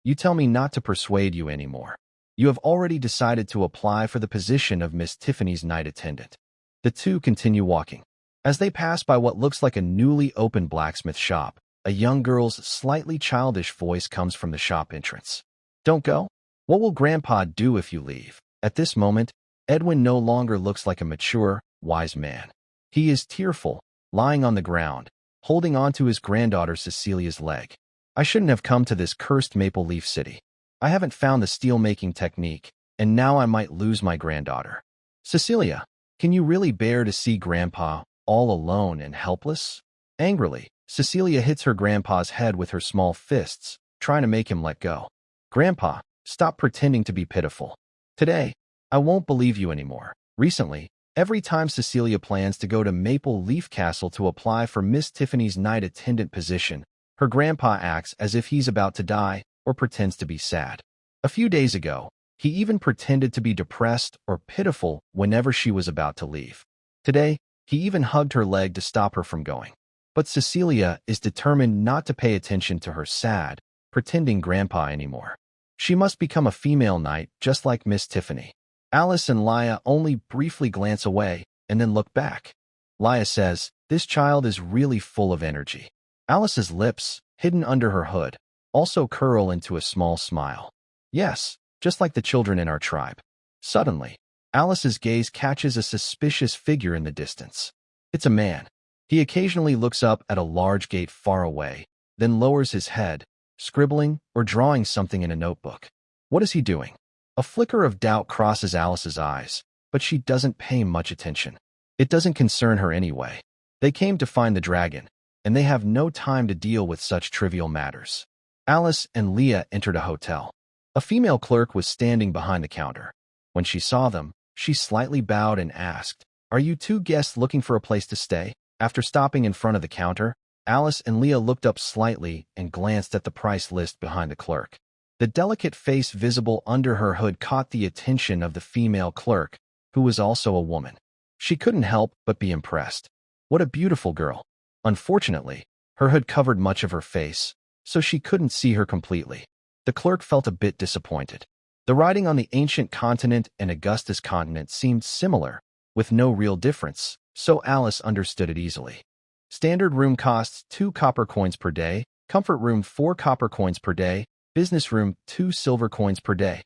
you tell me not to persuade you anymore. You have already decided to apply for the position of Miss Tiffany's night attendant. The two continue walking. As they pass by what looks like a newly opened blacksmith shop, A young girl's slightly childish voice comes from the shop entrance. Don't go? What will Grandpa do if you leave? At this moment, Edwin no longer looks like a mature, wise man. He is tearful, lying on the ground, holding on to his granddaughter Cecilia's leg. I shouldn't have come to this cursed Maple Leaf City. I haven't found the steel-making technique, and now I might lose my granddaughter. Cecilia, can you really bear to see Grandpa all alone and helpless? Angrily, Cecilia hits her grandpa's head with her small fists, trying to make him let go. Grandpa, stop pretending to be pitiful. Today, I won't believe you anymore. Recently, every time Cecilia plans to go to Maple Leaf Castle to apply for Miss Tiffany's night attendant position, her grandpa acts as if he's about to die or pretends to be sad. A few days ago, he even pretended to be depressed or pitiful whenever she was about to leave. Today, he even hugged her leg to stop her from going. But Cecilia is determined not to pay attention to her sad, pretending grandpa anymore. She must become a female knight just like Miss Tiffany. Alice and Leia only briefly glance away and then look back. Leia says, "This child is really full of energy." Alice's lips, hidden under her hood, also curl into a small smile. Yes, just like the children in our tribe. Suddenly, Alice's gaze catches a suspicious figure in the distance. It's a man. He occasionally looks up at a large gate far away, then lowers his head, scribbling or drawing something in a notebook. What is he doing? A flicker of doubt crosses Alice's eyes, but she doesn't pay much attention. It doesn't concern her anyway. They came to find the dragon, and they have no time to deal with such trivial matters. Alice and Leah entered a hotel. A female clerk was standing behind the counter. When she saw them, she slightly bowed and asked, "Are you two guests looking for a place to stay?" After stopping in front of the counter, Alice and Leah looked up slightly and glanced at the price list behind the clerk. The delicate face visible under her hood caught the attention of the female clerk, who was also a woman. She couldn't help but be impressed. What a beautiful girl. Unfortunately, her hood covered much of her face, so she couldn't see her completely. The clerk felt a bit disappointed. The writing on the ancient continent and Augustus continent seemed similar, with no real difference, so Alice understood it easily. Standard room costs 2 copper coins per day, comfort room 4 copper coins per day, business room 2 silver coins per day.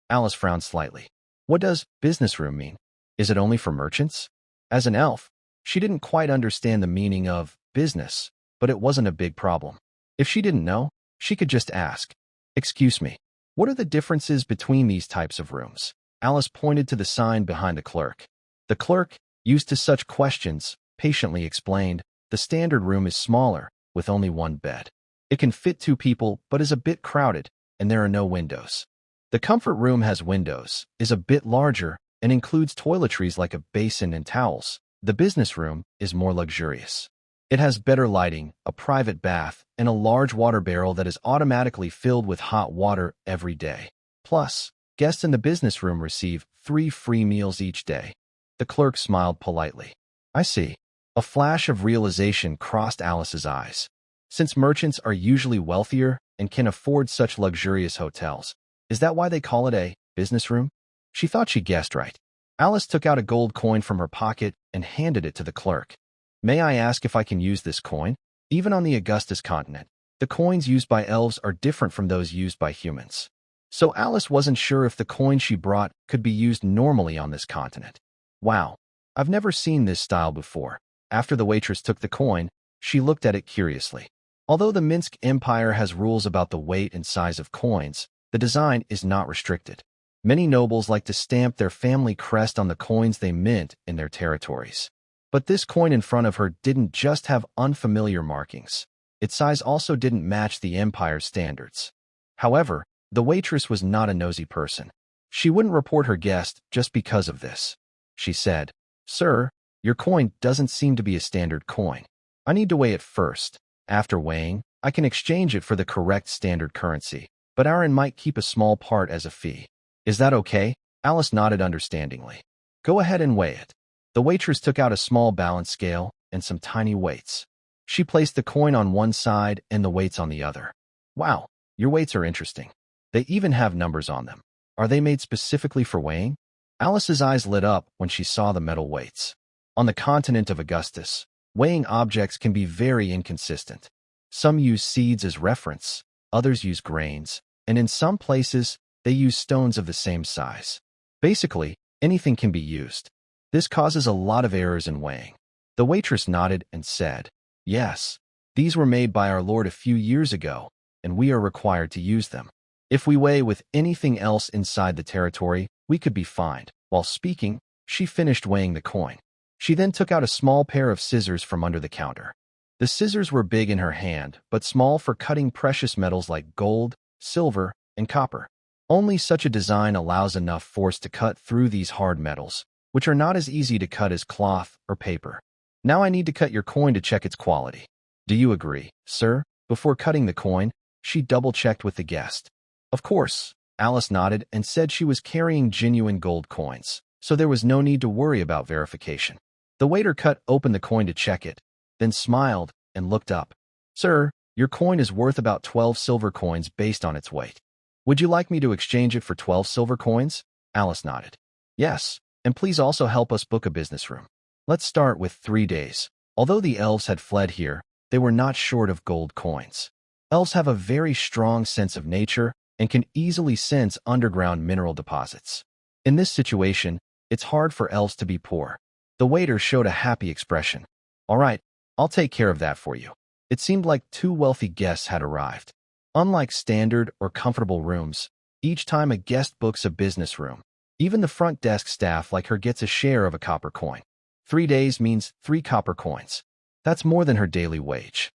Alice frowned slightly. What does business room mean? Is it only for merchants? As an elf, she didn't quite understand the meaning of business, but it wasn't a big problem. If she didn't know, she could just ask. Excuse me, what are the differences between these types of rooms? Alice pointed to the sign behind the clerk. The clerk, used to such questions, patiently explained, the standard room is smaller, with only one bed. It can fit 2 people, but is a bit crowded, and there are no windows. The comfort room has windows, is a bit larger, and includes toiletries like a basin and towels. The business room is more luxurious. It has better lighting, a private bath, and a large water barrel that is automatically filled with hot water every day. Plus, guests in the business room receive 3 free meals each day. The clerk smiled politely. I see. A flash of realization crossed Alice's eyes. Since merchants are usually wealthier and can afford such luxurious hotels, is that why they call it a business room? She thought she guessed right. Alice took out a gold coin from her pocket and handed it to the clerk. May I ask if I can use this coin? Even on the Augustus continent, the coins used by elves are different from those used by humans. So Alice wasn't sure if the coin she brought could be used normally on this continent. Wow, I've never seen this style before. After the waitress took the coin, she looked at it curiously. Although the Minsk Empire has rules about the weight and size of coins, the design is not restricted. Many nobles like to stamp their family crest on the coins they mint in their territories. But this coin in front of her didn't just have unfamiliar markings. Its size also didn't match the Empire's standards. However, the waitress was not a nosy person. She wouldn't report her guest just because of this. She said, "Sir, your coin doesn't seem to be a standard coin. I need to weigh it first. After weighing, I can exchange it for the correct standard currency, but Aaron might keep a small part as a fee. Is that okay?" Alice nodded understandingly. "Go ahead and weigh it." The waitress took out a small balance scale and some tiny weights. She placed the coin on one side and the weights on the other. Wow, your weights are interesting. They even have numbers on them. Are they made specifically for weighing? Alice's eyes lit up when she saw the metal weights. On the continent of Augustus, weighing objects can be very inconsistent. Some use seeds as reference, others use grains, and in some places, they use stones of the same size. Basically, anything can be used. This causes a lot of errors in weighing. The waitress nodded and said, "Yes, these were made by our lord a few years ago, and we are required to use them. If we weigh with anything else inside the territory, we could be fined." While speaking, she finished weighing the coin. She then took out a small pair of scissors from under the counter. The scissors were big in her hand, but small for cutting precious metals like gold, silver, and copper. Only such a design allows enough force to cut through these hard metals, which are not as easy to cut as cloth or paper. Now I need to cut your coin to check its quality. Do you agree, sir? Before cutting the coin, she double-checked with the guest. Of course, Alice nodded and said she was carrying genuine gold coins, so there was no need to worry about verification. The waiter cut open the coin to check it, then smiled and looked up. "Sir, your coin is worth about 12 silver coins based on its weight. Would you like me to exchange it for 12 silver coins?" Alice nodded. "Yes, and please also help us book a business room. Let's start with 3 days." Although the elves had fled here, they were not short of gold coins. Elves have a very strong sense of nature and can easily sense underground mineral deposits. In this situation, it's hard for elves to be poor. The waiter showed a happy expression. "All right, I'll take care of that for you." It seemed like 2 wealthy guests had arrived. Unlike standard or comfortable rooms, each time a guest books a business room, even the front desk staff like her gets a share of a copper coin. 3 days means 3 copper coins. That's more than her daily wage.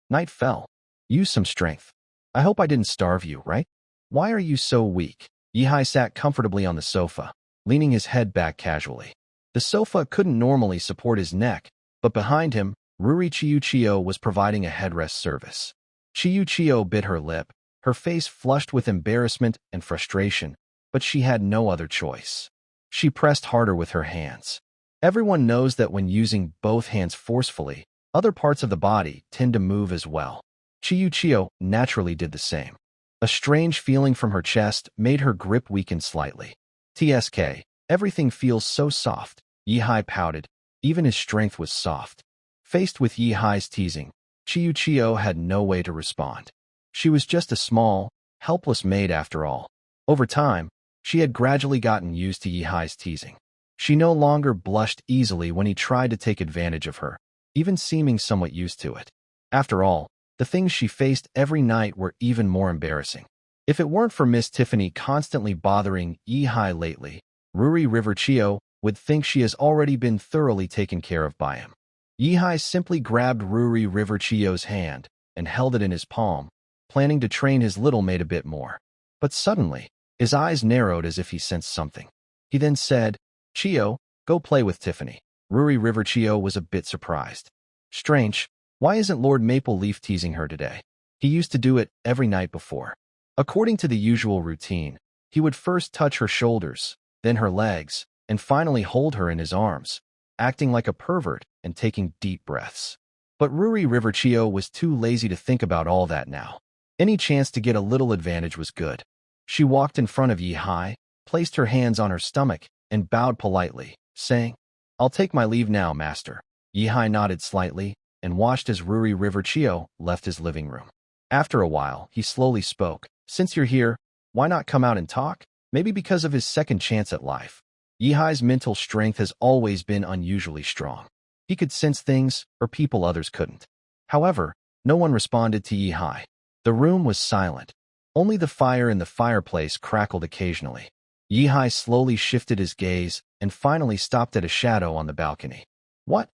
Night fell. Use some strength. I hope I didn't starve you, right? Why are you so weak? Yihai sat comfortably on the sofa, leaning his head back casually. The sofa couldn't normally support his neck, but behind him, Ruri Chiuchio was providing a headrest service. Chiuchio bit her lip, her face flushed with embarrassment and frustration, but she had no other choice. She pressed harder with her hands. Everyone knows that when using both hands forcefully, other parts of the body tend to move as well. Chiuchio naturally did the same. A strange feeling from her chest made her grip weaken slightly. "TSK, everything feels so soft." Yihai pouted. Even his strength was soft. Faced with Yihai's teasing, Chiuchio had no way to respond. She was just a small, helpless maid after all. Over time, she had gradually gotten used to Yihai's teasing. She no longer blushed easily when he tried to take advantage of her, even seeming somewhat used to it. After all, the things she faced every night were even more embarrassing. If it weren't for Miss Tiffany constantly bothering Yihai lately, Ruri Riverchio would think she has already been thoroughly taken care of by him. Yihai simply grabbed Ruri Riverchio's hand and held it in his palm, planning to train his little maid a bit more. But suddenly, his eyes narrowed as if he sensed something. He then said, "Chio, go play with Tiffany." Ruri Riverchio was a bit surprised. Strange, why isn't Lord Maple Leaf teasing her today? He used to do it every night before. According to the usual routine, he would first touch her shoulders, then her legs, and finally hold her in his arms, acting like a pervert and taking deep breaths. But Ruri Riverchio was too lazy to think about all that now. Any chance to get a little advantage was good. She walked in front of Yihai, placed her hands on her stomach, and bowed politely, saying, "I'll take my leave now, master." Yihai nodded slightly and watched as Ruri Riverchio left his living room. After a while, he slowly spoke. "Since you're here, why not come out and talk?" Maybe because of his second chance at life. Yihai's mental strength has always been unusually strong. He could sense things or people others couldn't. However, no one responded to Yihai. The room was silent. Only the fire in the fireplace crackled occasionally. Yihai slowly shifted his gaze and finally stopped at a shadow on the balcony. "What?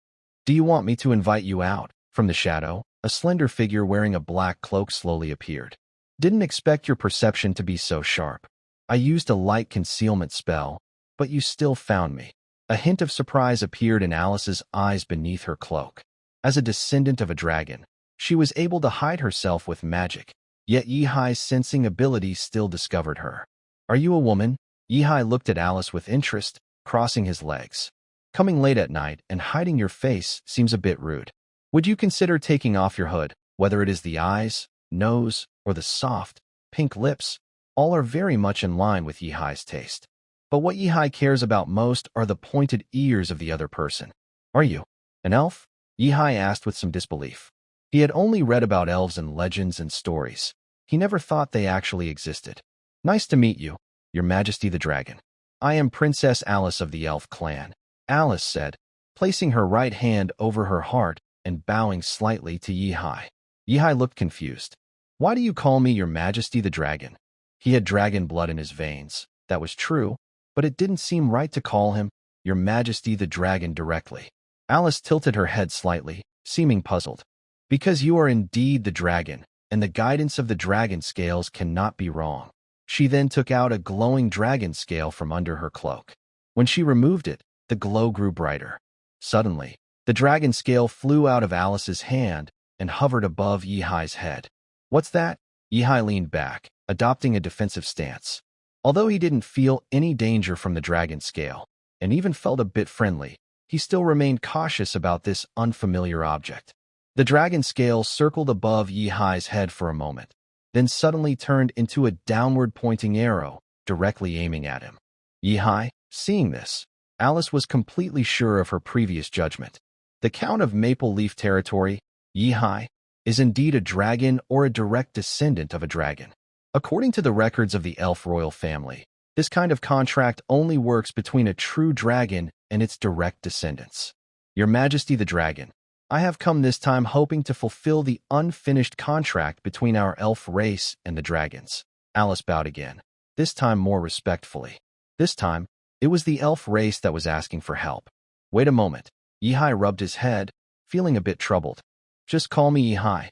Do you want me to invite you out?" From the shadow, a slender figure wearing a black cloak slowly appeared. "Didn't expect your perception to be so sharp. I used a light concealment spell, but you still found me." A hint of surprise appeared in Alice's eyes beneath her cloak. As a descendant of a dragon, she was able to hide herself with magic, yet Yihai's sensing ability still discovered her. "Are you a woman?" Yihai looked at Alice with interest, crossing his legs. "Coming late at night and hiding your face seems a bit rude. Would you consider taking off your hood, whether it is the eyes, nose, or the soft, pink lips? All are very much in line with Yihai's taste. But what Yihai cares about most are the pointed ears of the other person." "Are you an elf?" Yihai asked with some disbelief. He had only read about elves in legends and stories. He never thought they actually existed. Nice to meet you, Your Majesty the Dragon. I am Princess Alice of the Elf clan, Alice said, placing her right hand over her heart and bowing slightly to Yihai. Yihai looked confused. Why do you call me Your Majesty the Dragon? He had dragon blood in his veins. That was true, but it didn't seem right to call him Your Majesty the Dragon directly. Alice tilted her head slightly, seeming puzzled. Because you are indeed the dragon, and the guidance of the dragon scales cannot be wrong. She then took out a glowing dragon scale from under her cloak. When she removed it, the glow grew brighter. Suddenly, the dragon scale flew out of Alice's hand and hovered above Yihai's head. What's that? Yihai leaned back, adopting a defensive stance. Although he didn't feel any danger from the dragon scale, and even felt a bit friendly, he still remained cautious about this unfamiliar object. The dragon scale circled above Yihai's head for a moment, then suddenly turned into a downward-pointing arrow, directly aiming at him. Yihai, seeing this, Alice was completely sure of her previous judgment. The Count of Maple Leaf Territory, Yihai, is indeed a dragon or a direct descendant of a dragon. According to the records of the elf royal family, this kind of contract only works between a true dragon and its direct descendants. Your Majesty the Dragon, I have come this time hoping to fulfill the unfinished contract between our elf race and the dragons. Alice bowed again, this time more respectfully. This time, it was the elf race that was asking for help. Wait a moment. Yihai rubbed his head, feeling a bit troubled. Just call me Yihai.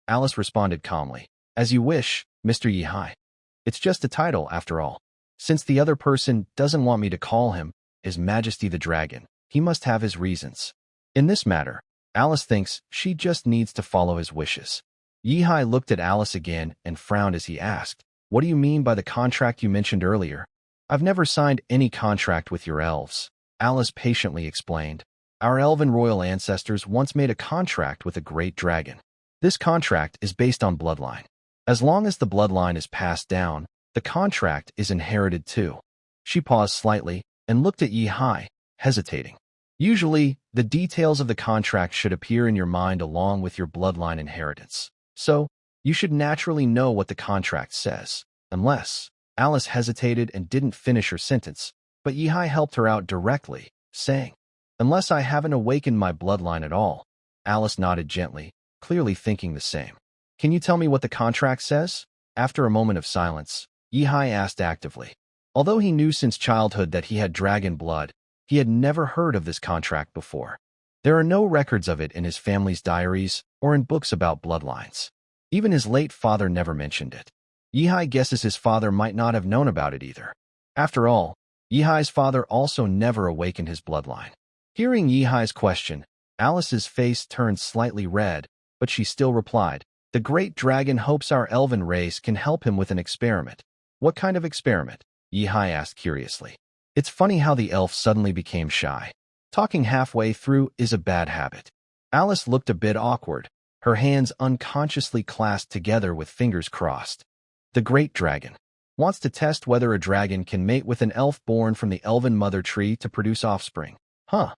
Alice responded calmly. As you wish, Mr. Yihai. It's just a title, after all. Since the other person doesn't want me to call him His Majesty the Dragon, he must have his reasons. In this matter, Alice thinks she just needs to follow his wishes. Yihai looked at Alice again and frowned as he asked, What do you mean by the contract you mentioned earlier? I've never signed any contract with your elves. Alice patiently explained. Our elven royal ancestors once made a contract with a great dragon. This contract is based on bloodline. As long as the bloodline is passed down, the contract is inherited too. She paused slightly and looked at Yihai, hesitating. Usually, the details of the contract should appear in your mind along with your bloodline inheritance. So, you should naturally know what the contract says. Unless, Alice hesitated and didn't finish her sentence, but Yihai helped her out directly, saying, Unless I haven't awakened my bloodline at all. Alice nodded gently, clearly thinking the same. Can you tell me what the contract says? After a moment of silence, Yihai asked actively. Although he knew since childhood that he had dragon blood, he had never heard of this contract before. There are no records of it in his family's diaries or in books about bloodlines. Even his late father never mentioned it. Yihai guesses his father might not have known about it either. After all, Yihai's father also never awakened his bloodline. Hearing Yihai's question, Alice's face turned slightly red, but she still replied, The great dragon hopes our elven race can help him with an experiment. What kind of experiment? Yihai asked curiously. It's funny how the elf suddenly became shy. Talking halfway through is a bad habit. Alice looked a bit awkward, her hands unconsciously clasped together with fingers crossed. The great dragon wants to test whether a dragon can mate with an elf born from the elven mother tree to produce offspring. Huh?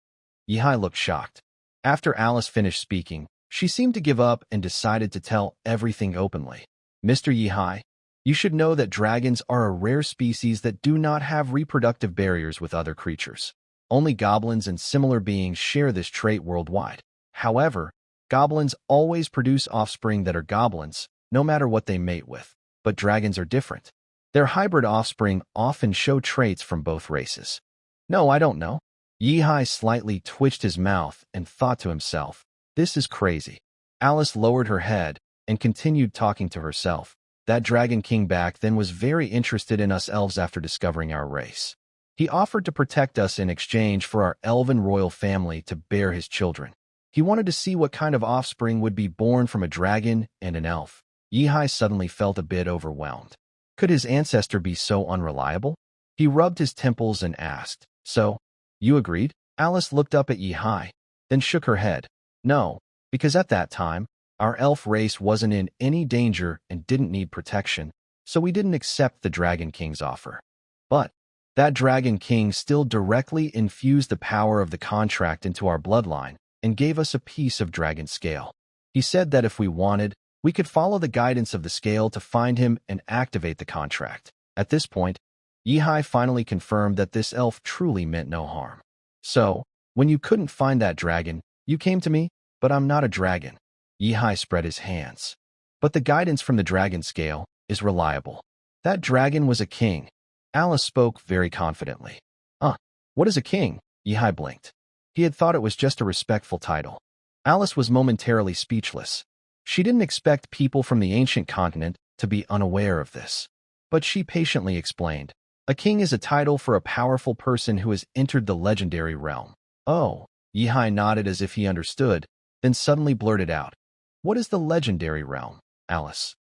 Yihai looked shocked. After Alice finished speaking, she seemed to give up and decided to tell everything openly. Mr. Yihai, you should know that dragons are a rare species that do not have reproductive barriers with other creatures. Only goblins and similar beings share this trait worldwide. However, goblins always produce offspring that are goblins, no matter what they mate with. But dragons are different. Their hybrid offspring often show traits from both races. No, I don't know. Yihai slightly twitched his mouth and thought to himself, This is crazy. Alice lowered her head and continued talking to herself. That Dragon King back then was very interested in us elves after discovering our race. He offered to protect us in exchange for our elven royal family to bear his children. He wanted to see what kind of offspring would be born from a dragon and an elf. Yihai suddenly felt a bit overwhelmed. Could his ancestor be so unreliable? He rubbed his temples and asked, So, you agreed? Alice looked up at Yihai, then shook her head. No, because at that time, our elf race wasn't in any danger and didn't need protection, so we didn't accept the Dragon King's offer. But that Dragon King still directly infused the power of the contract into our bloodline and gave us a piece of dragon scale. He said that if we wanted, we could follow the guidance of the scale to find him and activate the contract. At this point, Yihai finally confirmed that this elf truly meant no harm. So, when you couldn't find that dragon, you came to me, but I'm not a dragon. Yihai spread his hands. But the guidance from the dragon scale is reliable. That dragon was a king. Alice spoke very confidently. What is a king? Yihai blinked. He had thought it was just a respectful title. Alice was momentarily speechless. She didn't expect people from the ancient continent to be unaware of this. But she patiently explained. A king is a title for a powerful person who has entered the legendary realm. Oh, Yihai nodded as if he understood, then suddenly blurted out. What is the legendary realm, Alice?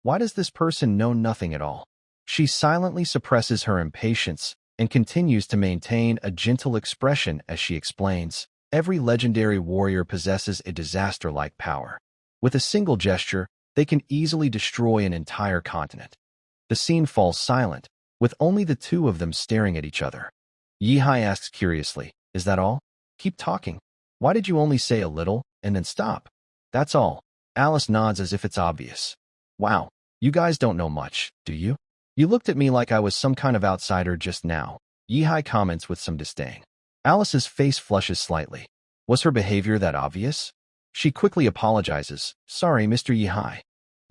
Why does this person know nothing at all? She silently suppresses her impatience and continues to maintain a gentle expression as she explains. Every legendary warrior possesses a disaster-like power. With a single gesture, they can easily destroy an entire continent. The scene falls silent, with only the two of them staring at each other. Yihai asks curiously, is that all? Keep talking. Why did you only say a little, and then stop? That's all. Alice nods as if it's obvious. Wow, you guys don't know much, do you? You looked at me like I was some kind of outsider just now. Yihai comments with some disdain. Alice's face flushes slightly. Was her behavior that obvious? She quickly apologizes. Sorry, Mr. Yihai.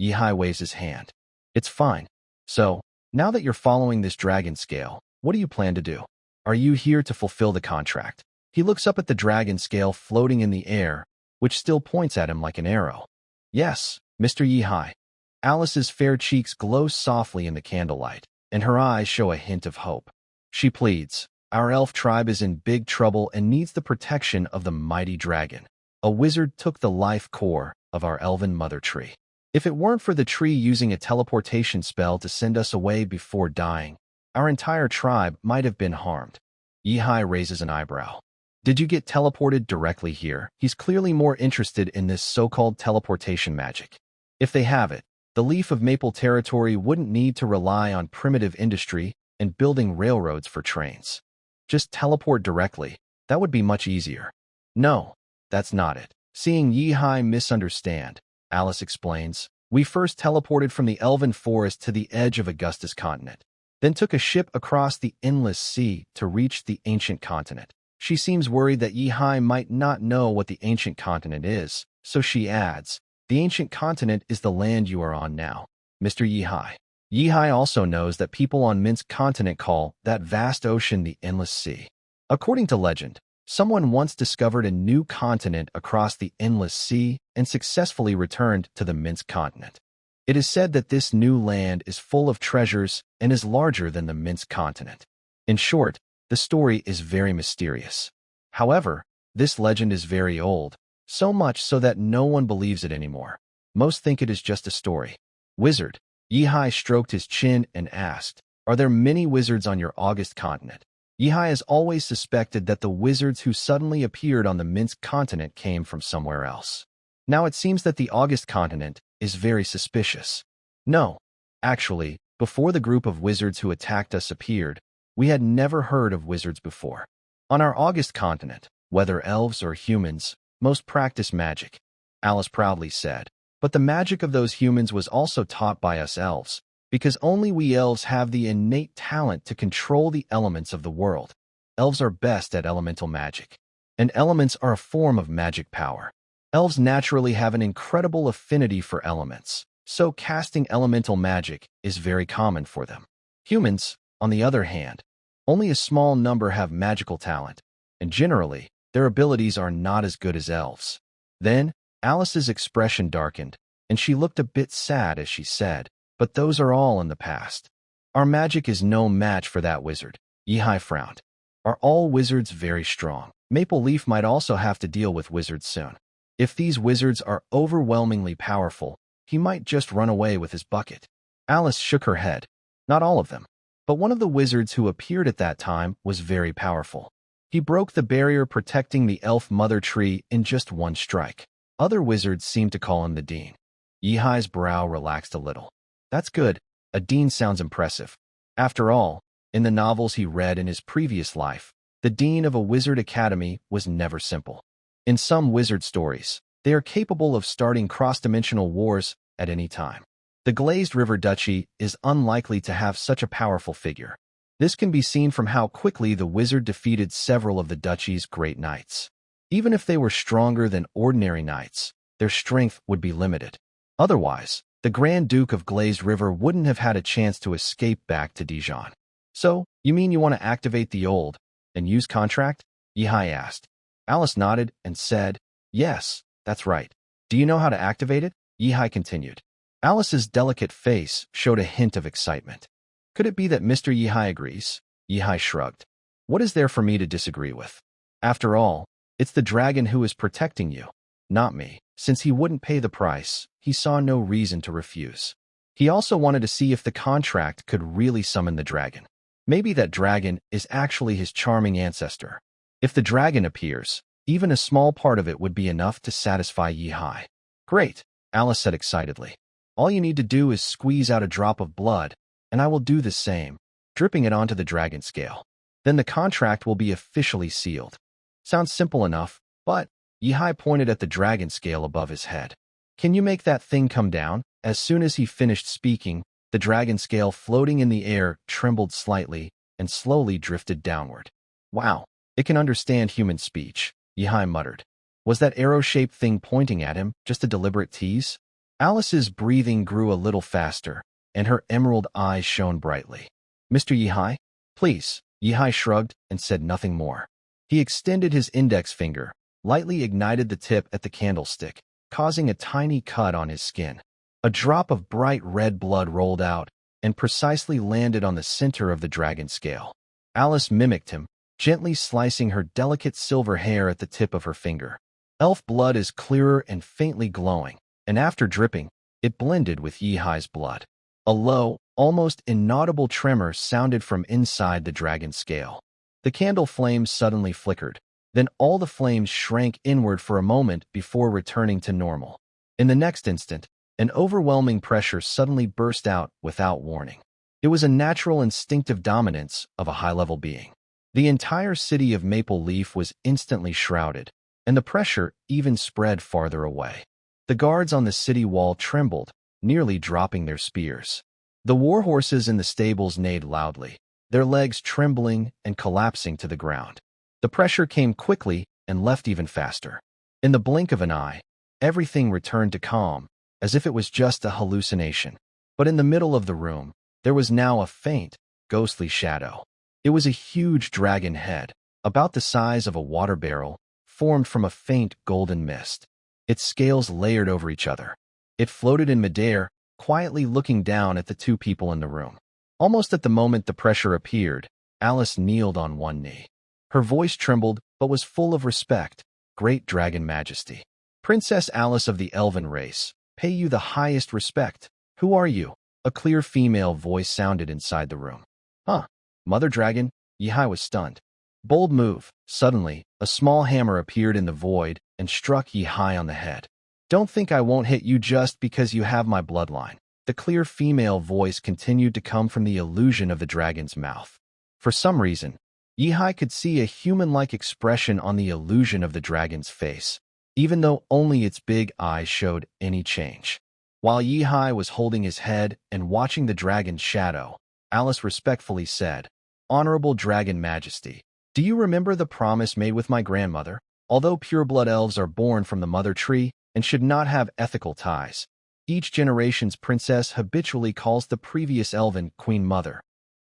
Yihai waves his hand. It's fine. So, now that you're following this dragon scale, what do you plan to do? Are you here to fulfill the contract? He looks up at the dragon scale floating in the air, which still points at him like an arrow. Yes, Mr. Yihai. Alice's fair cheeks glow softly in the candlelight, and her eyes show a hint of hope. She pleads, our elf tribe is in big trouble and needs the protection of the mighty dragon. A wizard took the life core of our elven mother tree. If it weren't for the tree using a teleportation spell to send us away before dying, our entire tribe might have been harmed. Yihai raises an eyebrow. Did you get teleported directly here? He's clearly more interested in this so-called teleportation magic. If they have it, the Leaf of Maple territory wouldn't need to rely on primitive industry and building railroads for trains. Just teleport directly. That would be much easier. No, that's not it. Seeing Yihai misunderstand, Alice explains, we first teleported from the Elven forest to the edge of Augustus continent, then took a ship across the endless sea to reach the ancient continent. She seems worried that Yihai might not know what the ancient continent is, so she adds, the ancient continent is the land you are on now, Mr. Yihai. Yihai also knows that people on Mint's continent call that vast ocean the Endless Sea. According to legend, someone once discovered a new continent across the Endless Sea and successfully returned to the Mint's continent. It is said that this new land is full of treasures and is larger than the Mint's continent. In short, the story is very mysterious. However, this legend is very old, so much so that no one believes it anymore. Most think it is just a story. Wizard. Yihai stroked his chin and asked, are there many wizards on your August continent? Yihai has always suspected that the wizards who suddenly appeared on the Mint's continent came from somewhere else. Now it seems that the August continent is very suspicious. No, actually, before the group of wizards who attacked us appeared, we had never heard of wizards before. On our August continent, whether elves or humans, most practice magic, Alice proudly said. But the magic of those humans was also taught by us elves, because only we elves have the innate talent to control the elements of the world. Elves are best at elemental magic, and elements are a form of magic power. Elves naturally have an incredible affinity for elements, so casting elemental magic is very common for them. Humans, on the other hand, only a small number have magical talent, and generally, their abilities are not as good as elves. Then, Alice's expression darkened, and she looked a bit sad as she said, but those are all in the past. Our magic is no match for that wizard. Yihai frowned. Are all wizards very strong? Maple Leaf might also have to deal with wizards soon. If these wizards are overwhelmingly powerful, he might just run away with his bucket. Alice shook her head. Not all of them. But one of the wizards who appeared at that time was very powerful. He broke the barrier protecting the elf mother tree in just one strike. Other wizards seemed to call him the Dean. Yihai's brow relaxed a little. That's good. A Dean sounds impressive. After all, in the novels he read in his previous life, the Dean of a wizard academy was never simple. In some wizard stories, They are capable of starting cross-dimensional wars at any time. The Glazed River Duchy is unlikely to have such a powerful figure. This can be seen from how quickly the wizard defeated several of the duchy's great knights. Even if they were stronger than ordinary knights, their strength would be limited. Otherwise, the Grand Duke of Glazed River wouldn't have had a chance to escape back to Dijon. So, you mean you want to activate the old and use contract? Yihai asked. Alice nodded and said, yes, that's right. Do you know how to activate it? Yihai continued. Alice's delicate face showed a hint of excitement. Could it be that Mr. Yihai agrees? Yihai shrugged. What is there for me to disagree with? After all, it's the dragon who is protecting you, not me. Since he wouldn't pay the price, he saw no reason to refuse. He also wanted to see if the contract could really summon the dragon. Maybe that dragon is actually his charming ancestor. If the dragon appears, even a small part of it would be enough to satisfy Yihai. Great, Alice said excitedly. All you need to do is squeeze out a drop of blood, and I will do the same, dripping it onto the dragon scale. Then the contract will be officially sealed. Sounds simple enough, but Yihai pointed at the dragon scale above his head. Can you make that thing come down? As soon as he finished speaking, the dragon scale floating in the air trembled slightly and slowly drifted downward. Wow, it can understand human speech, Yihai muttered. Was that arrow-shaped thing pointing at him just a deliberate tease? Alice's breathing grew a little faster, and her emerald eyes shone brightly. Mr. Yihai? Please. Yihai shrugged and said nothing more. He extended his index finger, lightly ignited the tip at the candlestick, causing a tiny cut on his skin. A drop of bright red blood rolled out and precisely landed on the center of the dragon scale. Alice mimicked him, gently slicing her delicate silver hair at the tip of her finger. Elf blood is clearer and faintly glowing, and after dripping, it blended with Yihai's blood. A low, almost inaudible tremor sounded from inside the dragon scale. The candle flames suddenly flickered. Then all the flames shrank inward for a moment before returning to normal. In the next instant, an overwhelming pressure suddenly burst out without warning. It was a natural instinctive dominance of a high-level being. The entire city of Maple Leaf was instantly shrouded, and the pressure even spread farther away. The guards on the city wall trembled, nearly dropping their spears. The war horses in the stables neighed loudly, their legs trembling and collapsing to the ground. The pressure came quickly and left even faster. In the blink of an eye, everything returned to calm, as if it was just a hallucination. But in the middle of the room, there was now a faint, ghostly shadow. It was a huge dragon head, about the size of a water barrel, formed from a faint golden mist. Its scales layered over each other. It floated in midair, quietly looking down at the two people in the room. Almost at the moment the pressure appeared, Alice kneeled on one knee. Her voice trembled, but was full of respect. Great Dragon Majesty. Princess Alice of the Elven race, pay you the highest respect. Who are you? A clear female voice sounded inside the room. Huh? Mother Dragon? Yihai was stunned. Bold move. Suddenly, a small hammer appeared in the void and struck Yihai on the head. Don't think I won't hit you just because you have my bloodline. The clear female voice continued to come from the illusion of the dragon's mouth. For some reason, Yihai could see a human-like expression on the illusion of the dragon's face, even though only its big eyes showed any change. While Yihai was holding his head and watching the dragon's shadow, Alice respectfully said, Honorable Dragon Majesty, do you remember the promise made with my grandmother? Although pureblood elves are born from the mother tree and should not have ethical ties, each generation's princess habitually calls the previous elven queen mother.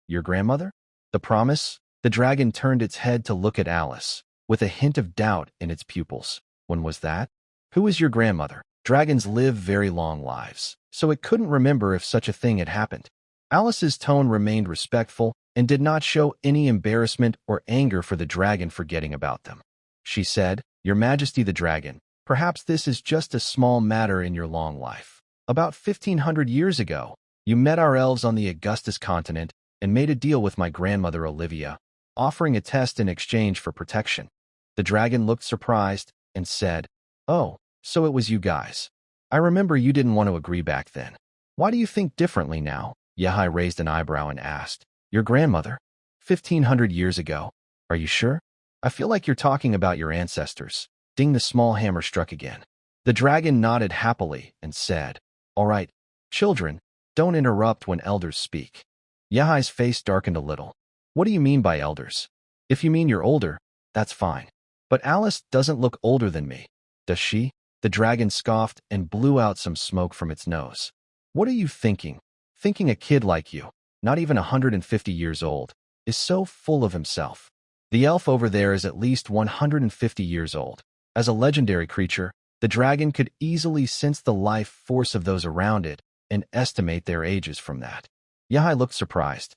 Your grandmother? The promise? The dragon turned its head to look at Alice, with a hint of doubt in its pupils. When was that? Who is your grandmother? Dragons live very long lives, so it couldn't remember if such a thing had happened. Alice's tone remained respectful and did not show any embarrassment or anger for the dragon forgetting about them. She said, Your Majesty the dragon, perhaps this is just a small matter in your long life. About 1,500 years ago, you met our elves on the Augustus continent and made a deal with my grandmother Olivia, offering a test in exchange for protection. The dragon looked surprised and said, Oh, so it was you guys. I remember you didn't want to agree back then. Why do you think differently now? Yihai raised an eyebrow and asked, Your grandmother? 1,500 years ago? Are you sure? I feel like you're talking about your ancestors. Ding, the small hammer struck again. The dragon nodded happily and said, "All right, children, don't interrupt when elders speak." Yahai's face darkened a little. "What do you mean by elders? If you mean you're older, that's fine. But Alice doesn't look older than me, does she?" The dragon scoffed and blew out some smoke from its nose. "What are you thinking? Thinking a kid like you, not even 150 years old, is so full of himself. The elf over there is at least 150 years old. As a legendary creature, the dragon could easily sense the life force of those around it and estimate their ages from that." Yahai looked surprised.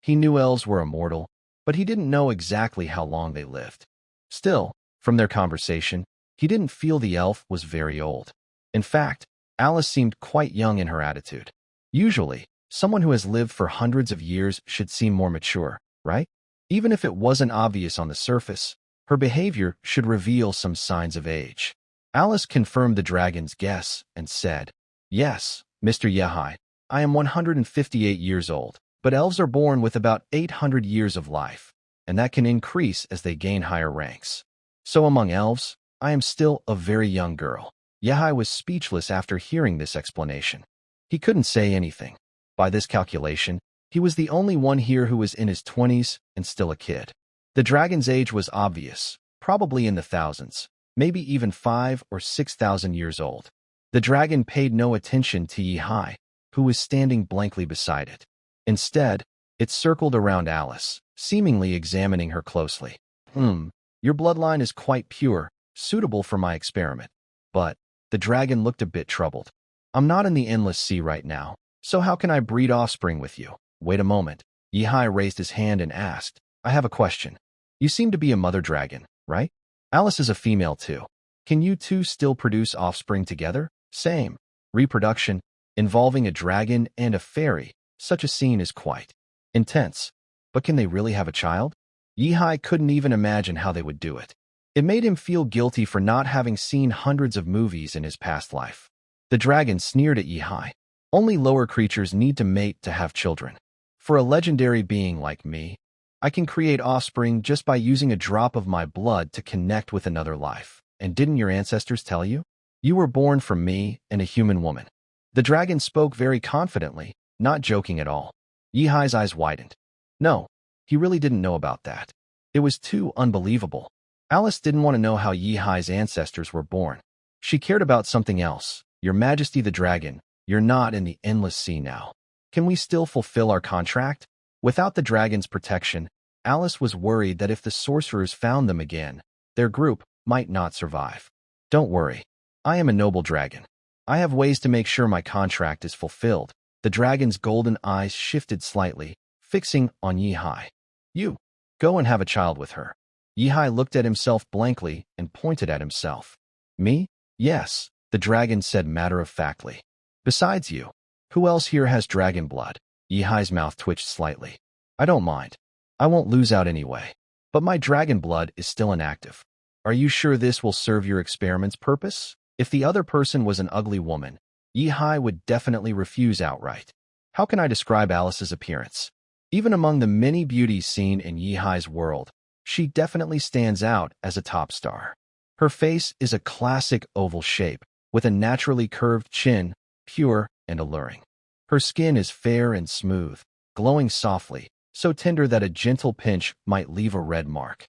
He knew elves were immortal, but he didn't know exactly how long they lived. Still, from their conversation, he didn't feel the elf was very old. In fact, Alice seemed quite young in her attitude. Usually, someone who has lived for hundreds of years should seem more mature, right? Even if it wasn't obvious on the surface, her behavior should reveal some signs of age. Alice confirmed the dragon's guess and said, "Yes, Mr. Yahai, I am 158 years old, but elves are born with about 800 years of life, and that can increase as they gain higher ranks. So among elves, I am still a very young girl." Yahai was speechless after hearing this explanation. He couldn't say anything. By this calculation, he was the only one here who was in his 20s and still a kid. The dragon's age was obvious, probably in the thousands, maybe even 5,000 or 6,000 years old. The dragon paid no attention to Yahai, who was standing blankly beside it. Instead, it circled around Alice, seemingly examining her closely. Your bloodline is quite pure, suitable for my experiment. But the dragon looked a bit troubled. "I'm not in the endless sea right now, so how can I breed offspring with you?" "Wait a moment." Yahai raised his hand and asked, "I have a question. You seem to be a mother dragon, right? Alice is a female too. Can you two still produce offspring together?" "Same. Reproduction, involving a dragon and a fairy. Such a scene is quite intense. But can they really have a child?" Yahai couldn't even imagine how they would do it. It made him feel guilty for not having seen hundreds of movies in his past life. The dragon sneered at Yahai. "Only lower creatures need to mate to have children. For a legendary being like me, I can create offspring just by using a drop of my blood to connect with another life. And didn't your ancestors tell you? You were born from me and a human woman." The dragon spoke very confidently, not joking at all. Yihai's eyes widened. No, he really didn't know about that. It was too unbelievable. Alice didn't want to know how Yihai's ancestors were born. She cared about something else. "Your Majesty the dragon, you're not in the endless sea now. Can we still fulfill our contract?" Without the dragon's protection, Alice was worried that if the sorcerers found them again, their group might not survive. "Don't worry. I am a noble dragon. I have ways to make sure my contract is fulfilled." The dragon's golden eyes shifted slightly, fixing on Yihai. "You, go and have a child with her." Yihai looked at himself blankly and pointed at himself. "Me? Yes," the dragon said matter-of-factly. "Besides you, who else here has dragon blood?" Yihai's mouth twitched slightly. "I don't mind. I won't lose out anyway. But my dragon blood is still inactive. Are you sure this will serve your experiment's purpose?" If the other person was an ugly woman, Yihai would definitely refuse outright. How can I describe Alice's appearance? Even among the many beauties seen in Yihai's world, she definitely stands out as a top star. Her face is a classic oval shape, with a naturally curved chin, pure and alluring. Her skin is fair and smooth, glowing softly, so tender that a gentle pinch might leave a red mark.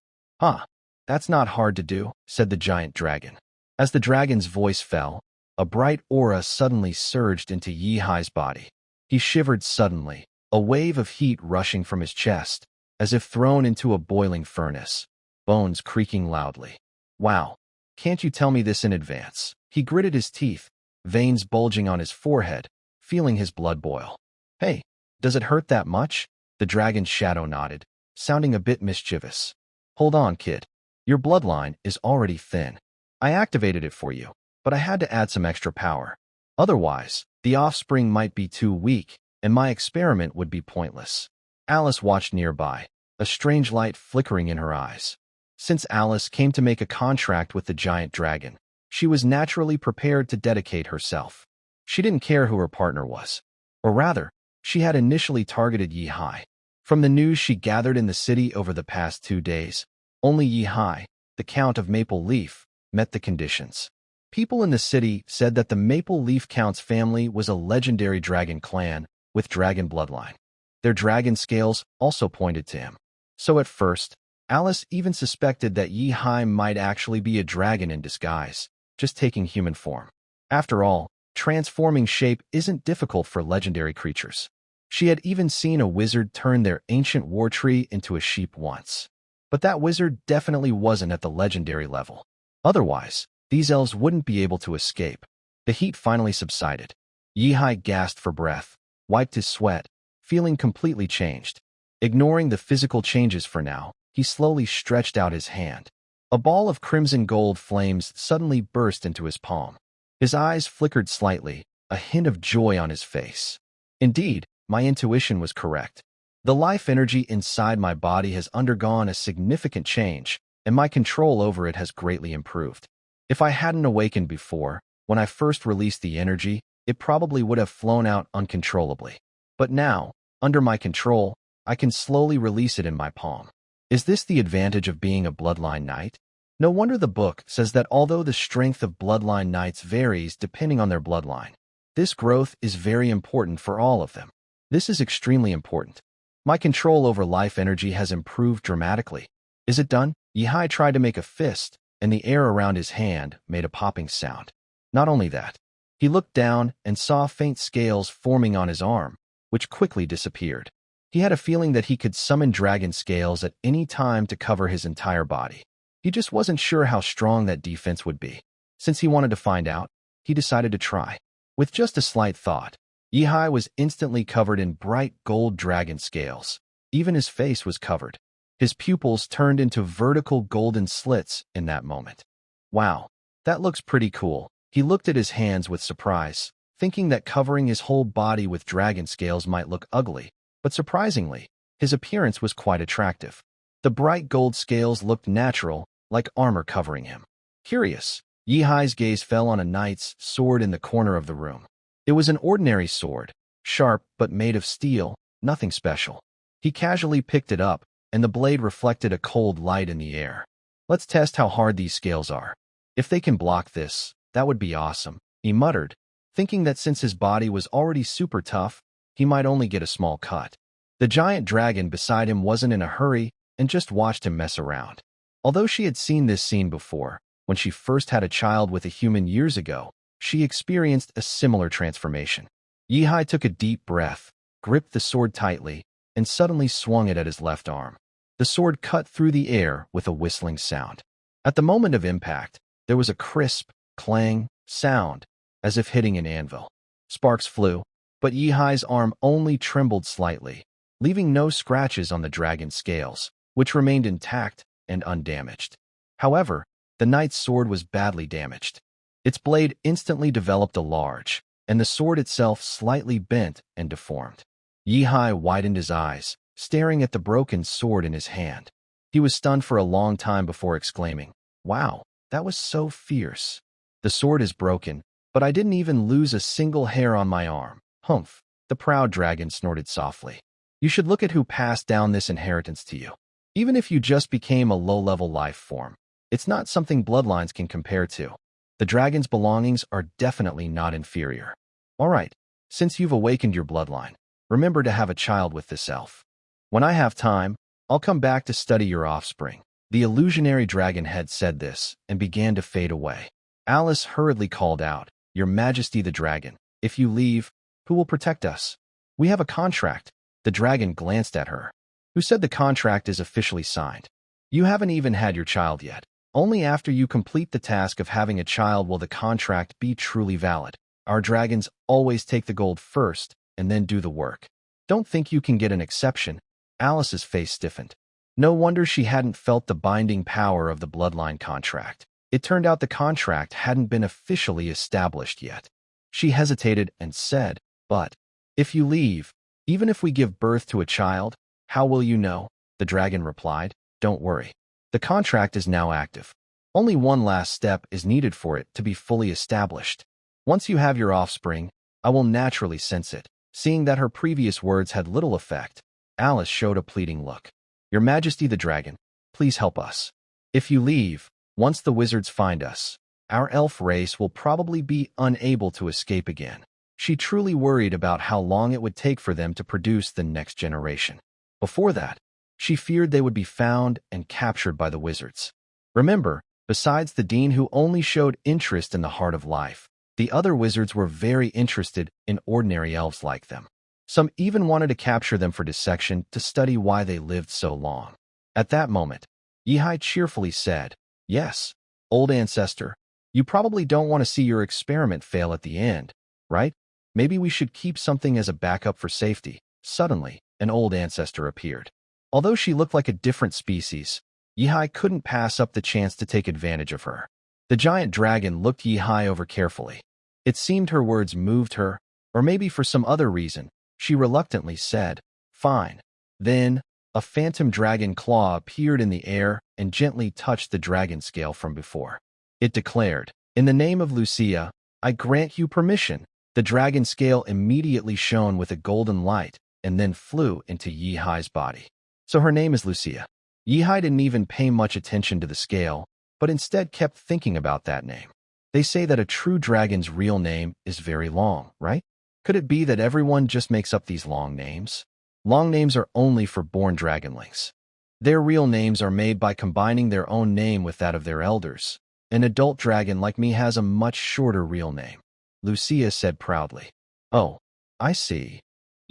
That's not hard to do," said the giant dragon. As the dragon's voice fell, a bright aura suddenly surged into Yihai's body. He shivered suddenly, a wave of heat rushing from his chest, as if thrown into a boiling furnace, bones creaking loudly. "Wow, can't you tell me this in advance?" He gritted his teeth, veins bulging on his forehead, feeling his blood boil. "Hey, does it hurt that much?" The dragon's shadow nodded, sounding a bit mischievous. "Hold on, kid. Your bloodline is already thin. I activated it for you, but I had to add some extra power. Otherwise, the offspring might be too weak, and my experiment would be pointless." Alice watched nearby, a strange light flickering in her eyes. Since Alice came to make a contract with the giant dragon, she was naturally prepared to dedicate herself. She didn't care who her partner was. Or rather, she had initially targeted Yihai. From the news she gathered in the city over the past 2 days, only Yihai, the Count of Maple Leaf, met the conditions. People in the city said that the Maple Leaf Count's family was a legendary dragon clan with dragon bloodline. Their dragon scales also pointed to him. So at first, Alice even suspected that Yi Hai might actually be a dragon in disguise, just taking human form. After all, transforming shape isn't difficult for legendary creatures. She had even seen a wizard turn their ancient war tree into a sheep once. But that wizard definitely wasn't at the legendary level. Otherwise, these elves wouldn't be able to escape. The heat finally subsided. Yi Hai gasped for breath, wiped his sweat, feeling completely changed. Ignoring the physical changes for now, he slowly stretched out his hand. A ball of crimson gold flames suddenly burst into his palm. His eyes flickered slightly, a hint of joy on his face. Indeed, my intuition was correct. The life energy inside my body has undergone a significant change, and my control over it has greatly improved. If I hadn't awakened before, when I first released the energy, it probably would have flown out uncontrollably. But now, under my control, I can slowly release it in my palm. Is this the advantage of being a Bloodline Knight? No wonder the book says that although the strength of Bloodline Knights varies depending on their bloodline, this growth is very important for all of them. This is extremely important. My control over life energy has improved dramatically. Is it done? Yi Hai tried to make a fist, and the air around his hand made a popping sound. Not only that, he looked down and saw faint scales forming on his arm, which quickly disappeared. He had a feeling that he could summon dragon scales at any time to cover his entire body. He just wasn't sure how strong that defense would be. Since he wanted to find out, he decided to try. With just a slight thought, Yi Hai was instantly covered in bright gold dragon scales. Even his face was covered. His pupils turned into vertical golden slits in that moment. Wow, that looks pretty cool. He looked at his hands with surprise, thinking that covering his whole body with dragon scales might look ugly, but surprisingly, his appearance was quite attractive. The bright gold scales looked natural, like armor covering him. Curious, Yi Hai's gaze fell on a knight's sword in the corner of the room. It was an ordinary sword, sharp but made of steel, nothing special. He casually picked it up, and the blade reflected a cold light in the air. Let's test how hard these scales are. If they can block this, that would be awesome, he muttered, thinking that since his body was already super tough, he might only get a small cut. The giant dragon beside him wasn't in a hurry and just watched him mess around. Although she had seen this scene before, when she first had a child with a human years ago, she experienced a similar transformation. Yi Hai took a deep breath, gripped the sword tightly, and suddenly swung it at his left arm. The sword cut through the air with a whistling sound. At the moment of impact, there was a crisp, clang sound, as if hitting an anvil. Sparks flew, but Yi Hai's arm only trembled slightly, leaving no scratches on the dragon's scales, which remained intact and undamaged. However, the knight's sword was badly damaged. Its blade instantly developed a large, and the sword itself slightly bent and deformed. Yi Hai widened his eyes, staring at the broken sword in his hand. He was stunned for a long time before exclaiming, "Wow, that was so fierce. The sword is broken, but I didn't even lose a single hair on my arm." Humph, the proud dragon snorted softly. "You should look at who passed down this inheritance to you. Even if you just became a low-level life form, it's not something bloodlines can compare to. The dragon's belongings are definitely not inferior. Alright, since you've awakened your bloodline, remember to have a child with this elf. When I have time, I'll come back to study your offspring." The illusionary dragon had said this and began to fade away. Alice hurriedly called out, "Your Majesty the dragon, if you leave, who will protect us? We have a contract." The dragon glanced at her. "Who said the contract is officially signed? You haven't even had your child yet. Only after you complete the task of having a child will the contract be truly valid. Our dragons always take the gold first and then do the work. Don't think you can get an exception." Alice's face stiffened. No wonder she hadn't felt the binding power of the bloodline contract. It turned out the contract hadn't been officially established yet. She hesitated and said, "But if you leave, even if we give birth to a child, how will you know?" The dragon replied, "Don't worry. The contract is now active. Only one last step is needed for it to be fully established. Once you have your offspring, I will naturally sense it." Seeing that her previous words had little effect, Alice showed a pleading look. "Your Majesty the dragon, please help us. If you leave, once the wizards find us, our elf race will probably be unable to escape again. She truly worried about how long it would take for them to produce the next generation. Before that, she feared they would be found and captured by the wizards. Remember, besides the dean who only showed interest in the heart of life, the other wizards were very interested in ordinary elves like them. Some even wanted to capture them for dissection to study why they lived so long. At that moment, Yihai cheerfully said, "Yes, old ancestor, you probably don't want to see your experiment fail at the end, right? Maybe we should keep something as a backup for safety." Suddenly, an old ancestor appeared. Although she looked like a different species, Yihai couldn't pass up the chance to take advantage of her. The giant dragon looked Yihai over carefully. It seemed her words moved her, or maybe for some other reason, she reluctantly said, "Fine." Then, a phantom dragon claw appeared in the air and gently touched the dragon scale from before. It declared, "In the name of Lucia, I grant you permission." The dragon scale immediately shone with a golden light and then flew into Yihai's body. So her name is Lucia. Yihai didn't even pay much attention to the scale, but instead kept thinking about that name. They say that a true dragon's real name is very long, right? Could it be that everyone just makes up these long names? Long names are only for born dragonlings. Their real names are made by combining their own name with that of their elders. An adult dragon like me has a much shorter real name," Lucia said proudly. "Oh, I see."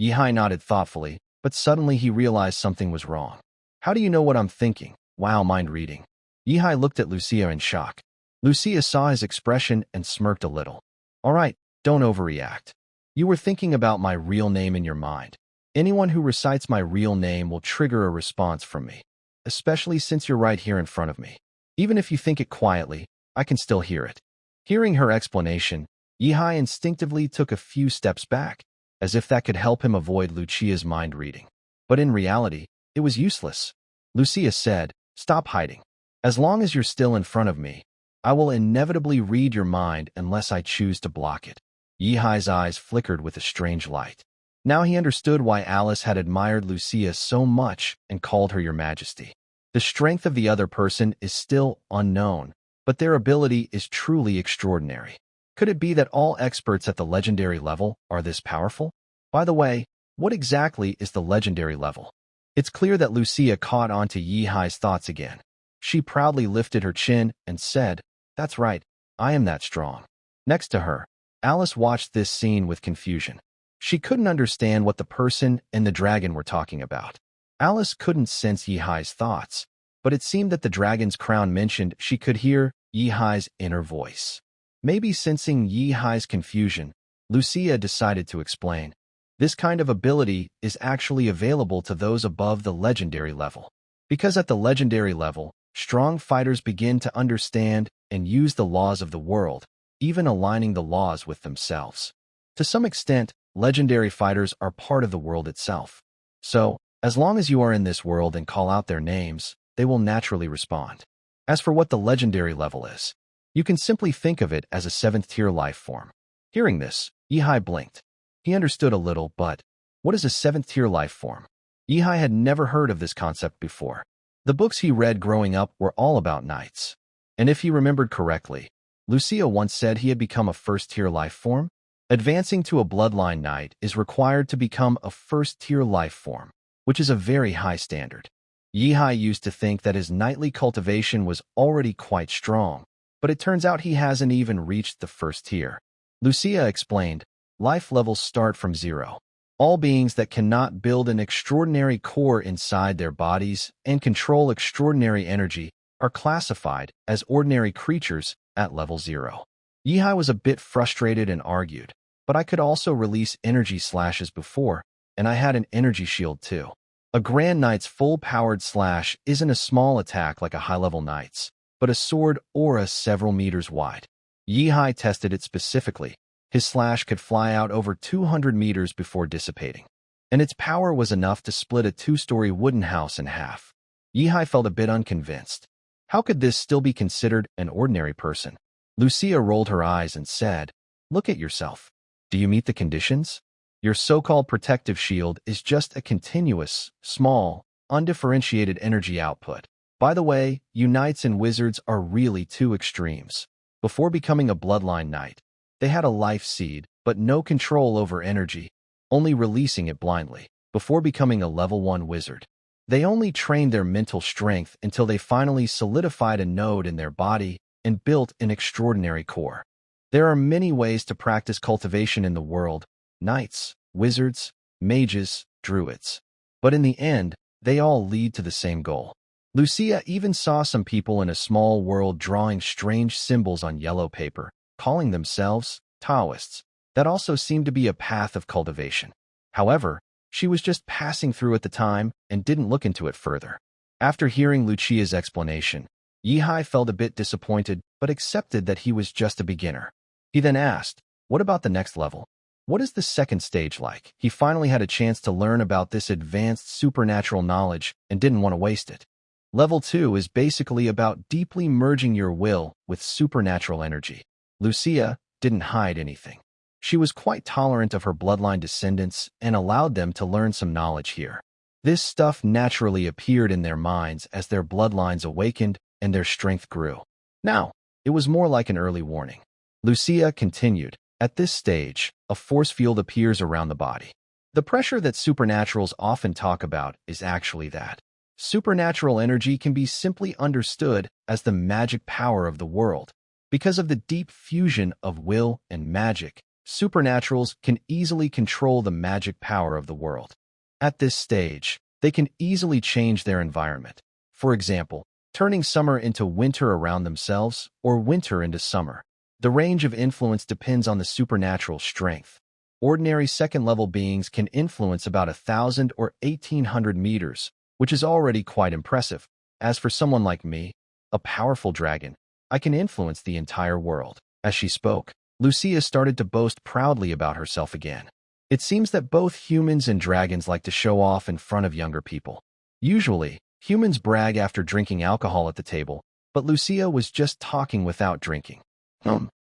Yihai nodded thoughtfully, but suddenly he realized something was wrong. "How do you know what I'm thinking?" "Wow, mind reading." Yihai looked at Lucia in shock. Lucia saw his expression and smirked a little. "All right, don't overreact. You were thinking about my real name in your mind. Anyone who recites my real name will trigger a response from me, especially since you're right here in front of me. Even if you think it quietly, I can still hear it." Hearing her explanation, Yihai instinctively took a few steps back, as if that could help him avoid Lucia's mind reading. But in reality, it was useless. Lucia said, "Stop hiding. As long as you're still in front of me, I will inevitably read your mind unless I choose to block it." Yihai's eyes flickered with a strange light. Now he understood why Alice had admired Lucia so much and called her Your Majesty. The strength of the other person is still unknown, but their ability is truly extraordinary. Could it be that all experts at the legendary level are this powerful? By the way, what exactly is the legendary level? It's clear that Lucia caught on to Yihai's thoughts again. She proudly lifted her chin and said, "That's right, I am that strong." Next to her, Alice watched this scene with confusion. She couldn't understand what the person and the dragon were talking about. Alice couldn't sense Yihai's thoughts, but it seemed that the dragon's crown mentioned she could hear Yihai's inner voice. Maybe sensing Yihai's confusion, Lucia decided to explain. This kind of ability is actually available to those above the legendary level. Because at the legendary level, strong fighters begin to understand and use the laws of the world, even aligning the laws with themselves. To some extent, legendary fighters are part of the world itself. So, as long as you are in this world and call out their names, they will naturally respond. As for what the legendary level is, you can simply think of it as a 7th-tier life form. Hearing this, Yihai blinked. He understood a little, but what is a 7th-tier life form? Yihai had never heard of this concept before. The books he read growing up were all about knights. And if he remembered correctly, Lucia once said he had become a 1st-tier life form. Advancing to a bloodline knight is required to become a 1st-tier life form, which is a very high standard. Yihai used to think that his knightly cultivation was already quite strong, but it turns out he hasn't even reached the 1st tier. Lucia explained, "Life levels start from 0. All beings that cannot build an extraordinary core inside their bodies and control extraordinary energy are classified as ordinary creatures at level 0. Yihai was a bit frustrated and argued, "But I could also release energy slashes before, and I had an energy shield too." A Grand Knight's full-powered slash isn't a small attack like a high-level knight's, but a sword aura several meters wide. Yihai tested it specifically. His slash could fly out over 200 meters before dissipating, and its power was enough to split a 2-story wooden house in half. Yihai felt a bit unconvinced. How could this still be considered an ordinary person? Lucia rolled her eyes and said, "Look at yourself. Do you meet the conditions? Your so-called protective shield is just a continuous, small, undifferentiated energy output. By the way, you knights and wizards are really two extremes. Before becoming a Bloodline knight, they had a life seed, but no control over energy, only releasing it blindly. Before becoming a level 1 wizard, they only trained their mental strength until they finally solidified a node in their body and built an extraordinary core. There are many ways to practice cultivation in the world: knights, wizards, mages, druids. But in the end, they all lead to the same goal. Lucia even saw some people in a small world drawing strange symbols on yellow paper, calling themselves Taoists. That also seemed to be a path of cultivation. However, she was just passing through at the time and didn't look into it further. After hearing Lucia's explanation, Yihai felt a bit disappointed but accepted that he was just a beginner. He then asked, "What about the next level? What is the second stage like?" He finally had a chance to learn about this advanced supernatural knowledge and didn't want to waste it. Level 2 is basically about deeply merging your will with supernatural energy. Lucia didn't hide anything. She was quite tolerant of her bloodline descendants and allowed them to learn some knowledge here. This stuff naturally appeared in their minds as their bloodlines awakened and their strength grew. Now, it was more like an early warning. Lucia continued, "At this stage, a force field appears around the body. The pressure that supernaturals often talk about is actually that. Supernatural energy can be simply understood as the magic power of the world. Because of the deep fusion of will and magic, supernaturals can easily control the magic power of the world. At this stage, they can easily change their environment. For example, turning summer into winter around themselves or winter into summer. The range of influence depends on the supernatural strength. Ordinary second-level beings can influence about 1,000 or 1,800 meters, which is already quite impressive. As for someone like me, a powerful dragon, I can influence the entire world." As she spoke, Lucia started to boast proudly about herself again. It seems that both humans and dragons like to show off in front of younger people. Usually, humans brag after drinking alcohol at the table, but Lucia was just talking without drinking.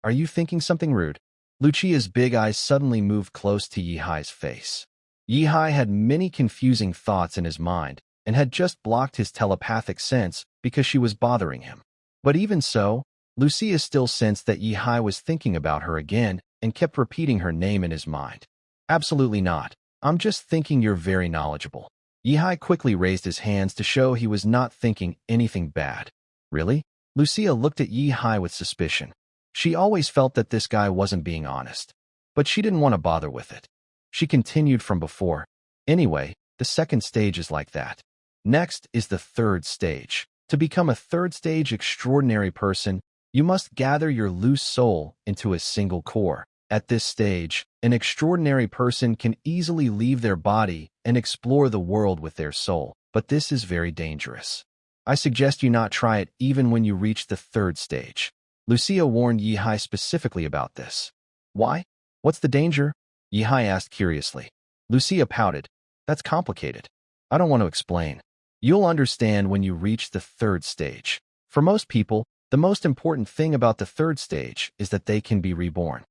Are you thinking something rude?" Lucia's big eyes suddenly moved close to Yihai's face. Yihai had many confusing thoughts in his mind and had just blocked his telepathic sense because she was bothering him. But even so, Lucia still sensed that Yihai was thinking about her again and kept repeating her name in his mind. "Absolutely not. I'm just thinking you're very knowledgeable." Yihai quickly raised his hands to show he was not thinking anything bad. "Really?" Lucia looked at Yihai with suspicion. She always felt that this guy wasn't being honest, but she didn't want to bother with it. She continued from before. "Anyway, the second stage is like that. Next is the third stage. To become a third stage extraordinary person, you must gather your loose soul into a single core. At this stage, an extraordinary person can easily leave their body and explore the world with their soul, but this is very dangerous. I suggest you not try it even when you reach the third stage." Lucia warned Yihai specifically about this. "Why? What's the danger?" Yihai asked curiously. Lucia pouted. "That's complicated. I don't want to explain. You'll understand when you reach the third stage. For most people, the most important thing about the third stage is that they can be reborn.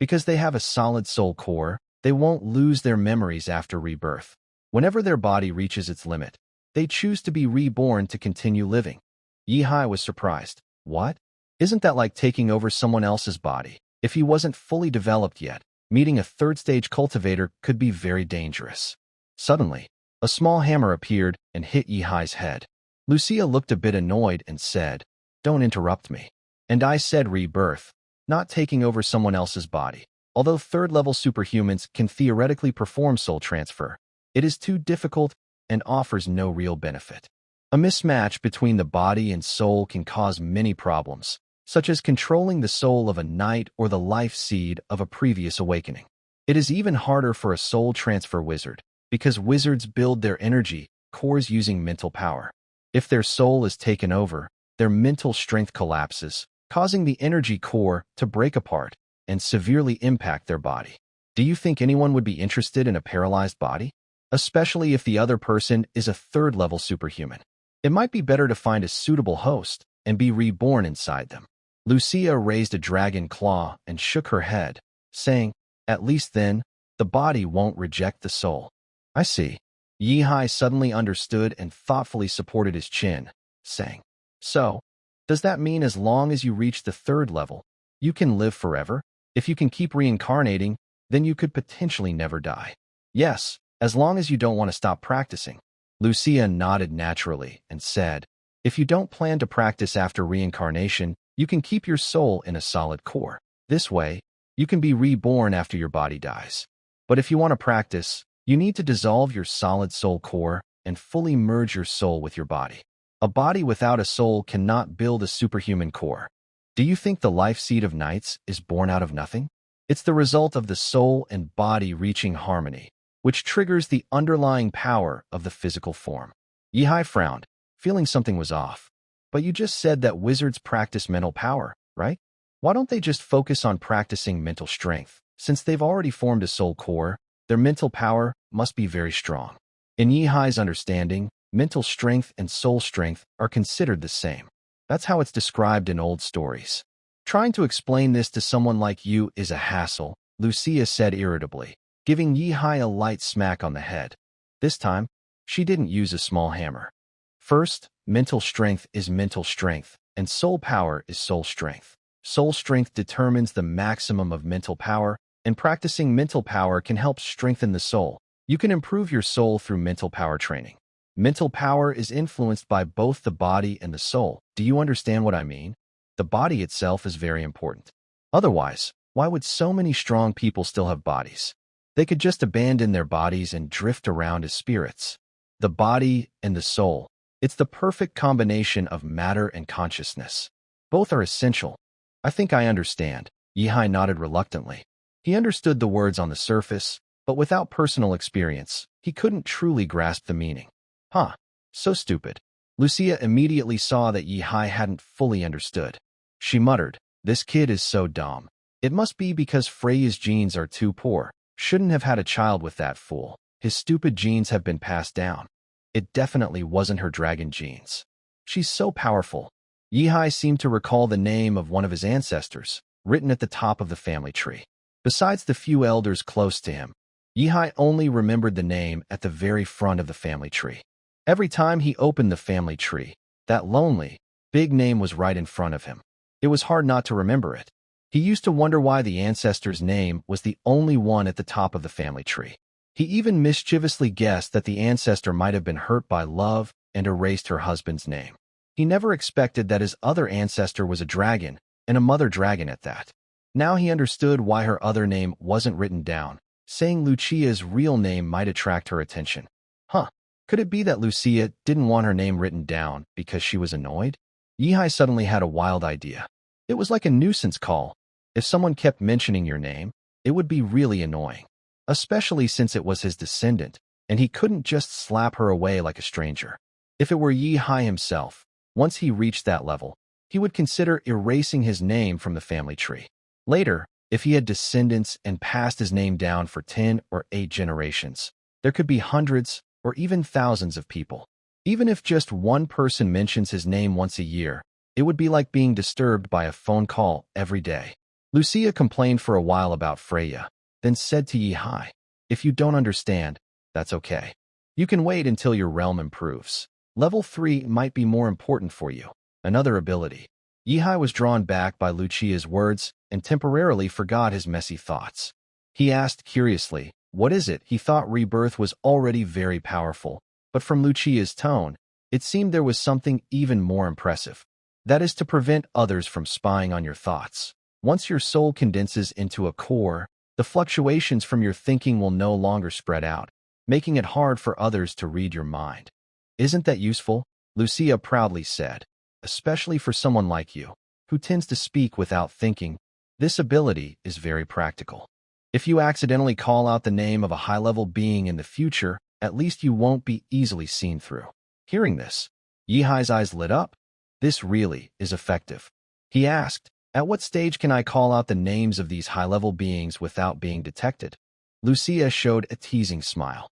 Because they have a solid soul core, they won't lose their memories after rebirth. Whenever their body reaches its limit, they choose to be reborn to continue living." Yihai was surprised. "What? Isn't that like taking over someone else's body?" If he wasn't fully developed yet, meeting a third-stage cultivator could be very dangerous. Suddenly, a small hammer appeared and hit Yihai's head. Lucia looked a bit annoyed and said, "Don't interrupt me." "And I said rebirth, not taking over someone else's body. Although third-level superhumans can theoretically perform soul transfer, it is too difficult and offers no real benefit. A mismatch between the body and soul can cause many problems, such as controlling the soul of a knight or the life seed of a previous awakening. It is even harder for a soul transfer wizard, because wizards build their energy cores using mental power. If their soul is taken over, their mental strength collapses, causing the energy core to break apart and severely impact their body. Do you think anyone would be interested in a paralyzed body? Especially if the other person is a third-level superhuman. It might be better to find a suitable host and be reborn inside them." Lucia raised a dragon claw and shook her head, saying, "At least then, the body won't reject the soul." "I see." Yihai suddenly understood and thoughtfully supported his chin, saying, "So, Does that mean as long as you reach the third level, you can live forever? If you can keep reincarnating, then you could potentially never die. Yes, as long as you don't want to stop practicing. Lucia nodded naturally and said, if you don't plan to practice after reincarnation, you can keep your soul in a solid core. This way, you can be reborn after your body dies. But if you want to practice, you need to dissolve your solid soul core and fully merge your soul with your body. A body without a soul cannot build a superhuman core. Do you think the life seed of knights is born out of nothing? It's the result of the soul and body reaching harmony, which triggers the underlying power of the physical form. Yihai frowned, feeling something was off. But you just said that wizards practice mental power, right? Why don't they just focus on practicing mental strength? Since they've already formed a soul core, their mental power must be very strong. In Yihai's understanding, mental strength and soul strength are considered the same. That's how it's described in old stories. Trying to explain this to someone like you is a hassle, Lucia said irritably, giving Yihai a light smack on the head. This time, she didn't use a small hammer. First, mental strength is mental strength, and soul power is soul strength. Soul strength determines the maximum of mental power, and practicing mental power can help strengthen the soul. You can improve your soul through mental power training. Mental power is influenced by both the body and the soul. Do you understand what I mean? The body itself is very important. Otherwise, why would so many strong people still have bodies? They could just abandon their bodies and drift around as spirits. The body and the soul. It's the perfect combination of matter and consciousness. Both are essential. I think I understand. Yihai nodded reluctantly. He understood the words on the surface, but without personal experience, he couldn't truly grasp the meaning. Huh, so stupid. Lucia immediately saw that Yihai hadn't fully understood. She muttered, this kid is so dumb. It must be because Freya's genes are too poor. Shouldn't have had a child with that fool. His stupid genes have been passed down. It definitely wasn't her dragon genes. She's so powerful. Yihai seemed to recall the name of one of his ancestors, written at the top of the family tree. Besides the few elders close to him, Yihai only remembered the name at the very front of the family tree. Every time he opened the family tree, that lonely, big name was right in front of him. It was hard not to remember it. He used to wonder why the ancestor's name was the only one at the top of the family tree. He even mischievously guessed that the ancestor might have been hurt by love and erased her husband's name. He never expected that his other ancestor was a dragon, and a mother dragon at that. Now he understood why her other name wasn't written down. Saying Lucia's real name might attract her attention. Huh. Could it be that Lucia didn't want her name written down because she was annoyed? Yihai suddenly had a wild idea. It was like a nuisance call. If someone kept mentioning your name, it would be really annoying. Especially since it was his descendant, and he couldn't just slap her away like a stranger. If it were Yihai himself, once he reached that level, he would consider erasing his name from the family tree. Later, if he had descendants and passed his name down for 10 or 8 generations, there could be hundreds or even thousands of people. Even if just one person mentions his name once a year, it would be like being disturbed by a phone call every day. Lucia complained for a while about Freya, then said to Yihai, if you don't understand, that's okay. You can wait until your realm improves. Level 3 might be more important for you. Another ability. Yihai was drawn back by Lucia's words and temporarily forgot his messy thoughts. He asked curiously, what is it? He thought rebirth was already very powerful, but from Lucia's tone, it seemed there was something even more impressive. That is to prevent others from spying on your thoughts. Once your soul condenses into a core, the fluctuations from your thinking will no longer spread out, making it hard for others to read your mind. Isn't that useful? Lucia proudly said. Especially for someone like you, who tends to speak without thinking, this ability is very practical. If you accidentally call out the name of a high-level being in the future, at least you won't be easily seen through. Hearing this, Yihai's eyes lit up. This really is effective. He asked, at what stage can I call out the names of these high-level beings without being detected? Lucia showed a teasing smile.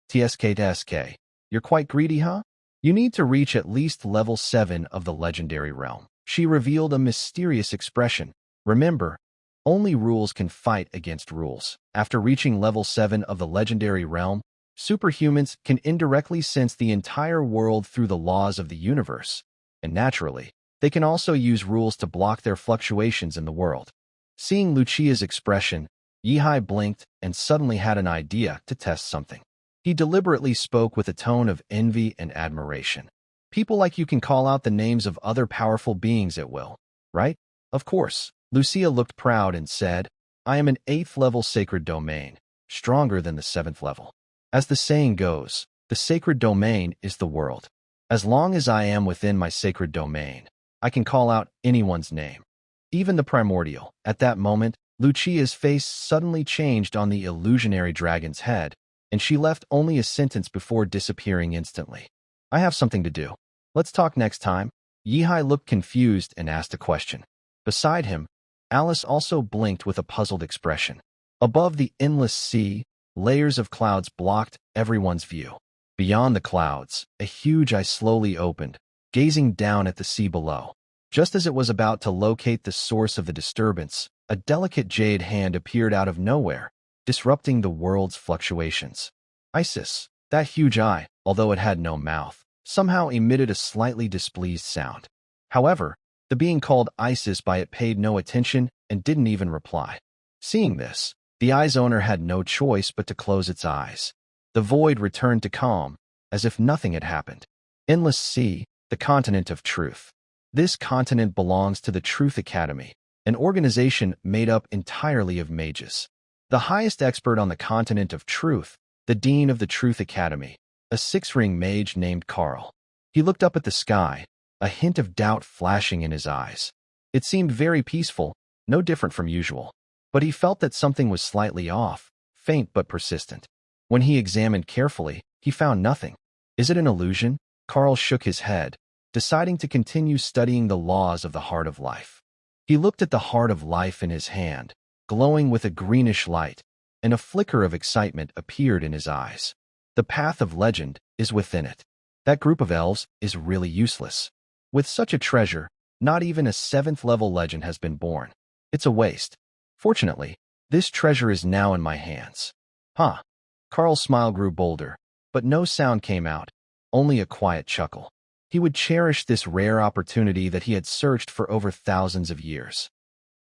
TSK, you're quite greedy, huh? You need to reach at least level 7 of the legendary realm. She revealed a mysterious expression. Remember, only rules can fight against rules. After reaching level 7 of the legendary realm, superhumans can indirectly sense the entire world through the laws of the universe. And naturally, They can also use rules to block their fluctuations in the world. Seeing Lucia's expression, Yihai blinked and suddenly had an idea to test something. He deliberately spoke with a tone of envy and admiration. People like you can call out the names of other powerful beings at will, right? Of course. Lucia looked proud and said, I am an 8th level sacred domain, stronger than the 7th level. As the saying goes, the sacred domain is the world. As long as I am within my sacred domain, I can call out anyone's name. Even the primordial. At that moment, Lucia's face suddenly changed on the illusionary dragon's head, and she left only a sentence before disappearing instantly. I have something to do. Let's talk next time. Yihai looked confused and asked a question. Beside him, Alice also blinked with a puzzled expression. Above the endless sea, layers of clouds blocked everyone's view. Beyond the clouds, a huge eye slowly opened, gazing down at the sea below. Just as it was about to locate the source of the disturbance, a delicate jade hand appeared out of nowhere, disrupting the world's fluctuations. Isis, that huge eye, although it had no mouth, somehow emitted a slightly displeased sound. However, the being called Isis by it paid no attention and didn't even reply. Seeing this, the eye's owner had no choice but to close its eyes. The void returned to calm, as if nothing had happened. Endless Sea, the continent of truth. This continent belongs to the Truth Academy, an organization made up entirely of mages. The highest expert on the continent of truth, the dean of the Truth Academy, a 6-ring mage named Carl. He looked up at the sky, a hint of doubt flashing in his eyes. It seemed very peaceful, no different from usual. But he felt that something was slightly off, faint but persistent. When he examined carefully, he found nothing. Is it an illusion? Carl shook his head, deciding to continue studying the laws of the heart of life. He looked at the heart of life in his hand, glowing with a greenish light, and a flicker of excitement appeared in his eyes. The path of legend is within it. That group of elves is really useless. With such a treasure, not even a 7th level legend has been born. It's a waste. Fortunately, this treasure is now in my hands. Huh. Carl's smile grew bolder, but no sound came out, only a quiet chuckle. He would cherish this rare opportunity that he had searched for over thousands of years.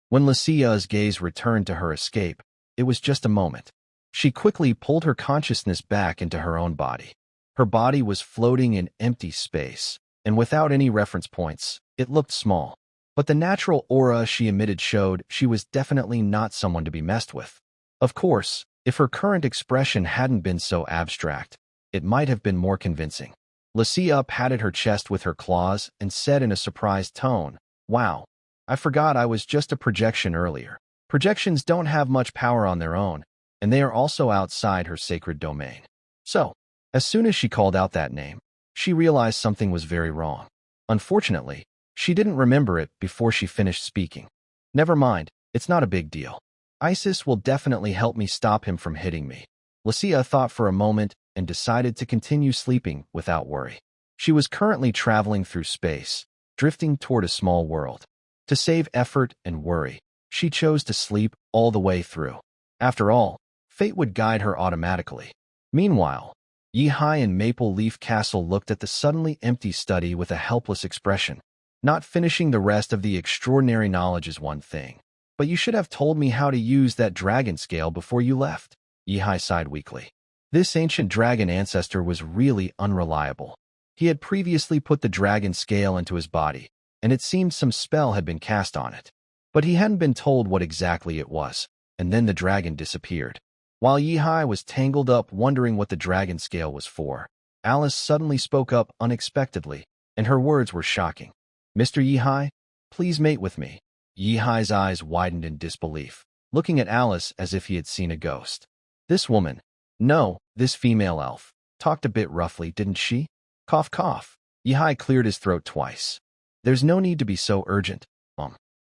When Lucia's gaze returned to her escape, it was just a moment. She quickly pulled her consciousness back into her own body. Her body was floating in empty space, and without any reference points, it looked small. But the natural aura she emitted showed she was definitely not someone to be messed with. Of course, if her current expression hadn't been so abstract, it might have been more convincing. Lucia patted her chest with her claws and said in a surprised tone, Wow, I forgot I was just a projection earlier. Projections don't have much power on their own, and they are also outside her sacred domain. So, as soon as she called out that name, she realized something was very wrong. Unfortunately, she didn't remember it before she finished speaking. Never mind, it's not a big deal. Isis will definitely help me stop him from hitting me. Lucia thought for a moment and decided to continue sleeping without worry. She was currently traveling through space, drifting toward a small world. To save effort and worry, she chose to sleep all the way through. After all, fate would guide her automatically. Meanwhile, Yihai and Maple Leaf Castle looked at the suddenly empty study with a helpless expression. Not finishing the rest of the extraordinary knowledge is one thing, but you should have told me how to use that dragon scale before you left. Yihai sighed weakly. This ancient dragon ancestor was really unreliable. He had previously put the dragon scale into his body, and it seemed some spell had been cast on it. But he hadn't been told what exactly it was, and then the dragon disappeared. While Yihai was tangled up wondering what the dragon scale was for, Alice suddenly spoke up unexpectedly, and her words were shocking. Mr. Yihai, please mate with me. Yihai's eyes widened in disbelief, looking at Alice as if he had seen a ghost. This woman, no, this female elf, talked a bit roughly, didn't she? Cough, cough. Yihai cleared his throat twice. There's no need to be so urgent,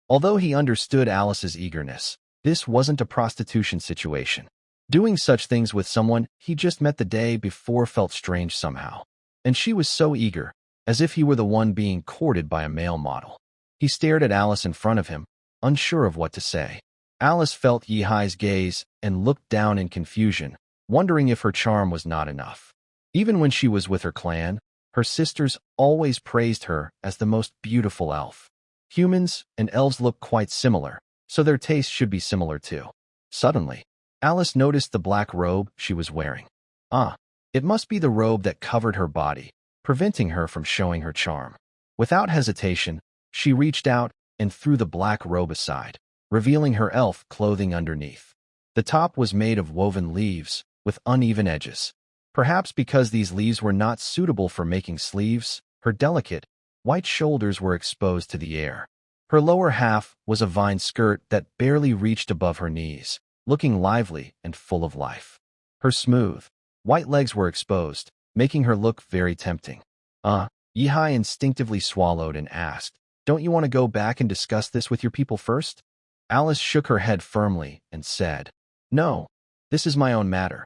Although he understood Alice's eagerness, this wasn't a prostitution situation. Doing such things with someone he just met the day before felt strange somehow. And she was so eager, as if he were the one being courted by a male model. He stared at Alice in front of him, unsure of what to say. Alice felt Yihai's gaze and looked down in confusion, wondering if her charm was not enough. Even when she was with her clan, Her sisters always praised her as the most beautiful elf. Humans and elves look quite similar, so their tastes should be similar too. Suddenly, Alice noticed the black robe she was wearing. It must be the robe that covered her body, preventing her from showing her charm. Without hesitation, she reached out and threw the black robe aside, revealing her elf clothing underneath. The top was made of woven leaves with uneven edges. Perhaps because these leaves were not suitable for making sleeves, her delicate, white shoulders were exposed to the air. Her lower half was a vine skirt that barely reached above her knees, looking lively and full of life. Her smooth, white legs were exposed, making her look very tempting. Yihai instinctively swallowed and asked, "Don't you want to go back and discuss this with your people first?" Alice shook her head firmly and said, "No, this is my own matter."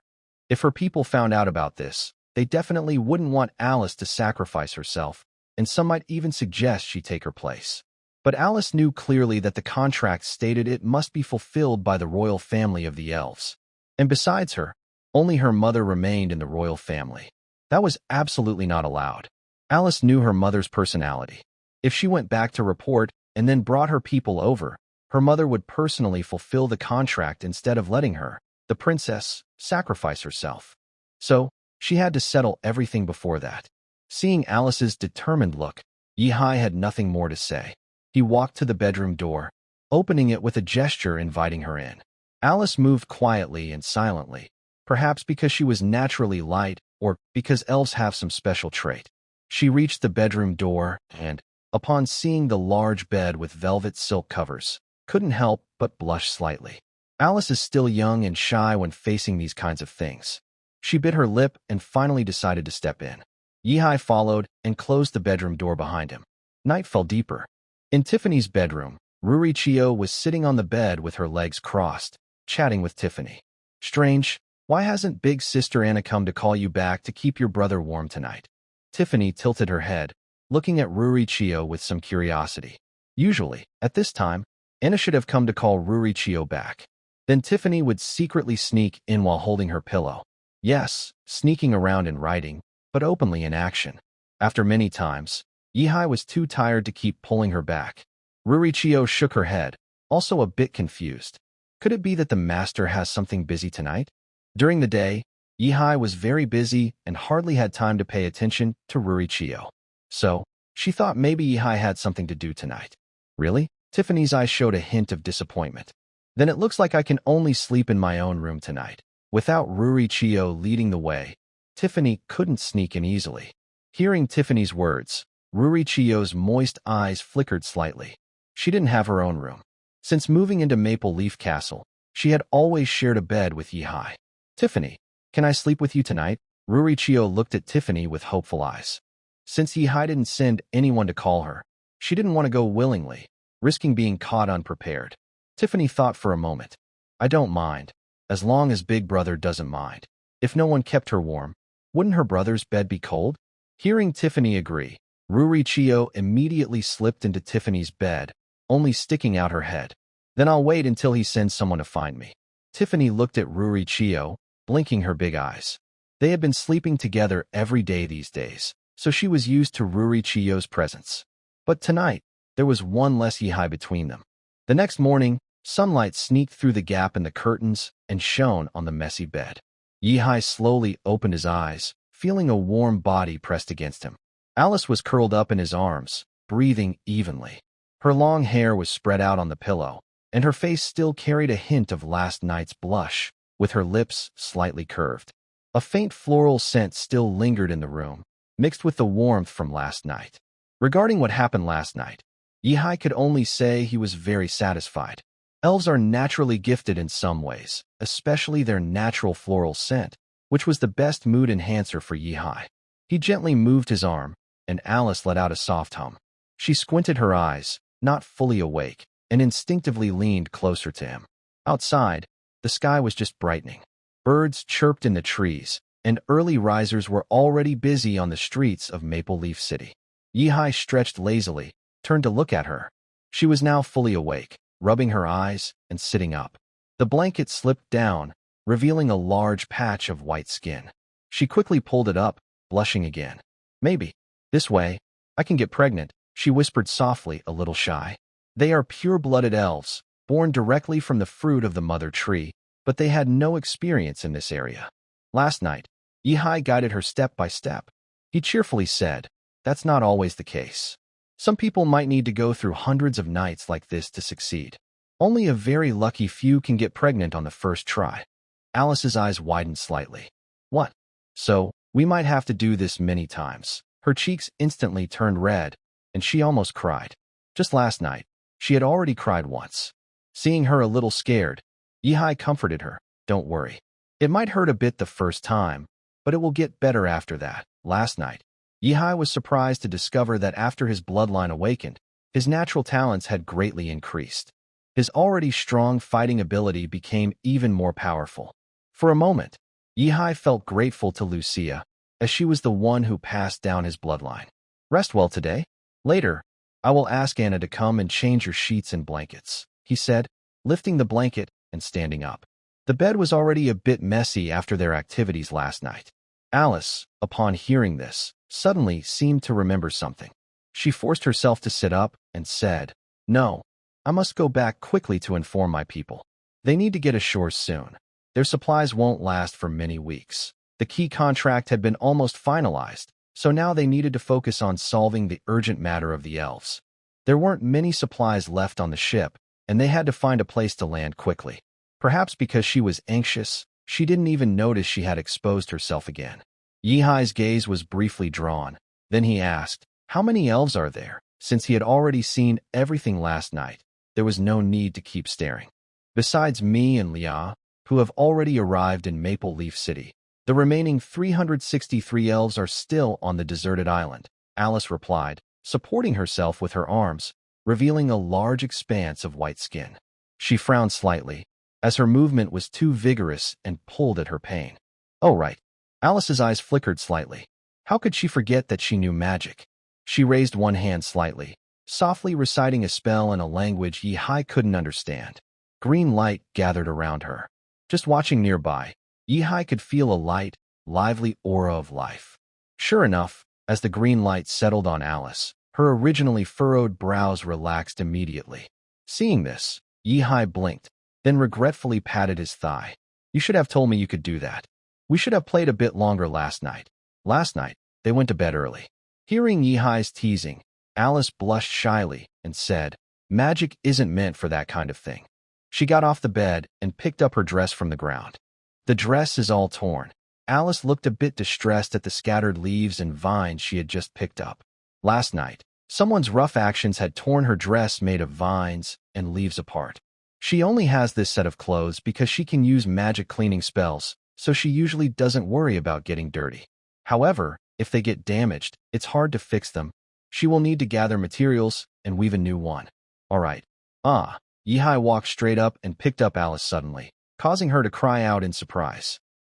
If her people found out about this, they definitely wouldn't want Alice to sacrifice herself, and some might even suggest she take her place. But Alice knew clearly that the contract stated it must be fulfilled by the royal family of the elves. And besides her, only her mother remained in the royal family. That was absolutely not allowed. Alice knew her mother's personality. If she went back to report and then brought her people over, her mother would personally fulfill the contract instead of letting her, the princess, sacrifice herself. So, she had to settle everything before that. Seeing Alice's determined look, Yihai had nothing more to say. He walked to the bedroom door, opening it with a gesture inviting her in. Alice moved quietly and silently, perhaps because she was naturally light or because elves have some special trait. She reached the bedroom door and, upon seeing the large bed with velvet silk covers, couldn't help but blush slightly. Alice is still young and shy when facing these kinds of things. She bit her lip and finally decided to step in. Yihai followed and closed the bedroom door behind him. Night fell deeper. In Tiffany's bedroom, Rurichio was sitting on the bed with her legs crossed, chatting with Tiffany. "Strange, why hasn't big sister Anna come to call you back to keep your brother warm tonight?" Tiffany tilted her head, looking at Rurichio with some curiosity. Usually, at this time, Anna should have come to call Rurichio back. Then Tiffany would secretly sneak in while holding her pillow. Yes, sneaking around in writing, but openly in action. After many times, Yihai was too tired to keep pulling her back. Rurichio shook her head, also a bit confused. Could it be that the master has something busy tonight? During the day, Yihai was very busy and hardly had time to pay attention to Rurichio. So, she thought maybe Yihai had something to do tonight. Really? Tiffany's eyes showed a hint of disappointment. Then it looks like I can only sleep in my own room tonight. Without Rurichio leading the way, Tiffany couldn't sneak in easily. Hearing Tiffany's words, Rurichio's moist eyes flickered slightly. She didn't have her own room. Since moving into Maple Leaf Castle, she had always shared a bed with Yihai. "Tiffany, can I sleep with you tonight?" Rurichio looked at Tiffany with hopeful eyes. Since Yihai didn't send anyone to call her, she didn't want to go willingly, risking being caught unprepared. Tiffany thought for a moment. "I don't mind, as long as Big Brother doesn't mind." If no one kept her warm, wouldn't her brother's bed be cold? Hearing Tiffany agree, Rurichio immediately slipped into Tiffany's bed, only sticking out her head. "Then I'll wait until he sends someone to find me." Tiffany looked at Rurichio, blinking her big eyes. They had been sleeping together every day these days, so she was used to Rurichio's presence. But tonight, there was one less Yihai between them. The next morning, sunlight sneaked through the gap in the curtains and shone on the messy bed. Yihai slowly opened his eyes, feeling a warm body pressed against him. Alice was curled up in his arms, breathing evenly. Her long hair was spread out on the pillow, and her face still carried a hint of last night's blush, with her lips slightly curved. A faint floral scent still lingered in the room, mixed with the warmth from last night. Regarding what happened last night, Yihai could only say he was very satisfied. Elves are naturally gifted in some ways, especially their natural floral scent, which was the best mood enhancer for Yihai. He gently moved his arm, and Alice let out a soft hum. She squinted her eyes, not fully awake, and instinctively leaned closer to him. Outside, the sky was just brightening. Birds chirped in the trees, and early risers were already busy on the streets of Maple Leaf City. Yihai stretched lazily, turned to look at her. She was now fully awake, rubbing her eyes and sitting up. The blanket slipped down, revealing a large patch of white skin. She quickly pulled it up, blushing again. Maybe. This way, I can get pregnant, she whispered softly, a little shy. They are pure-blooded elves, born directly from the fruit of the mother tree, but they had no experience in this area. Last night, Yihai guided her step by step. He cheerfully said, "That's not always the case. Some people might need to go through hundreds of nights like this to succeed. Only a very lucky few can get pregnant on the first try." Alice's eyes widened slightly. What? So, we might have to do this many times. Her cheeks instantly turned red, and she almost cried. Just last night, she had already cried once. Seeing her a little scared, Yihai comforted her. "Don't worry. It might hurt a bit the first time, but it will get better after that." Last night, Yihai was surprised to discover that after his bloodline awakened, his natural talents had greatly increased. His already strong fighting ability became even more powerful. For a moment, Yihai felt grateful to Lucia, as she was the one who passed down his bloodline. "Rest well today. Later, I will ask Anna to come and change your sheets and blankets," he said, lifting the blanket and standing up. The bed was already a bit messy after their activities last night. Alice, upon hearing this, suddenly seemed to remember something. She forced herself to sit up and said, "No, I must go back quickly to inform my people. They need to get ashore soon. Their supplies won't last for many weeks." The key contract had been almost finalized, so now they needed to focus on solving the urgent matter of the elves. There weren't many supplies left on the ship, and they had to find a place to land quickly. Perhaps because she was anxious, she didn't even notice she had exposed herself again. Yihai's gaze was briefly drawn. Then he asked, "How many elves are there?" Since he had already seen everything last night, there was no need to keep staring. "Besides me and Lia, who have already arrived in Maple Leaf City, the remaining 363 elves are still on the deserted island," Alice replied, supporting herself with her arms, revealing a large expanse of white skin. She frowned slightly, as her movement was too vigorous and pulled at her pain. "Oh right." Alice's eyes flickered slightly. How could she forget that she knew magic? She raised one hand slightly, softly reciting a spell in a language Yihai couldn't understand. Green light gathered around her. Just watching nearby, Yihai could feel a light, lively aura of life. Sure enough, as the green light settled on Alice, her originally furrowed brows relaxed immediately. Seeing this, Yihai blinked, then regretfully patted his thigh. "You should have told me you could do that. We should have played a bit longer last night." Last night, they went to bed early. Hearing Yihai's teasing, Alice blushed shyly and said, "Magic isn't meant for that kind of thing." She got off the bed and picked up her dress from the ground. The dress is all torn. Alice looked a bit distressed at the scattered leaves and vines she had just picked up. Last night, someone's rough actions had torn her dress made of vines and leaves apart. She only has this set of clothes because she can use magic cleaning spells, so she usually doesn't worry about getting dirty. However, if they get damaged, it's hard to fix them. She will need to gather materials and weave a new one. All right. Yihai walked straight up and picked up Alice suddenly, causing her to cry out in surprise.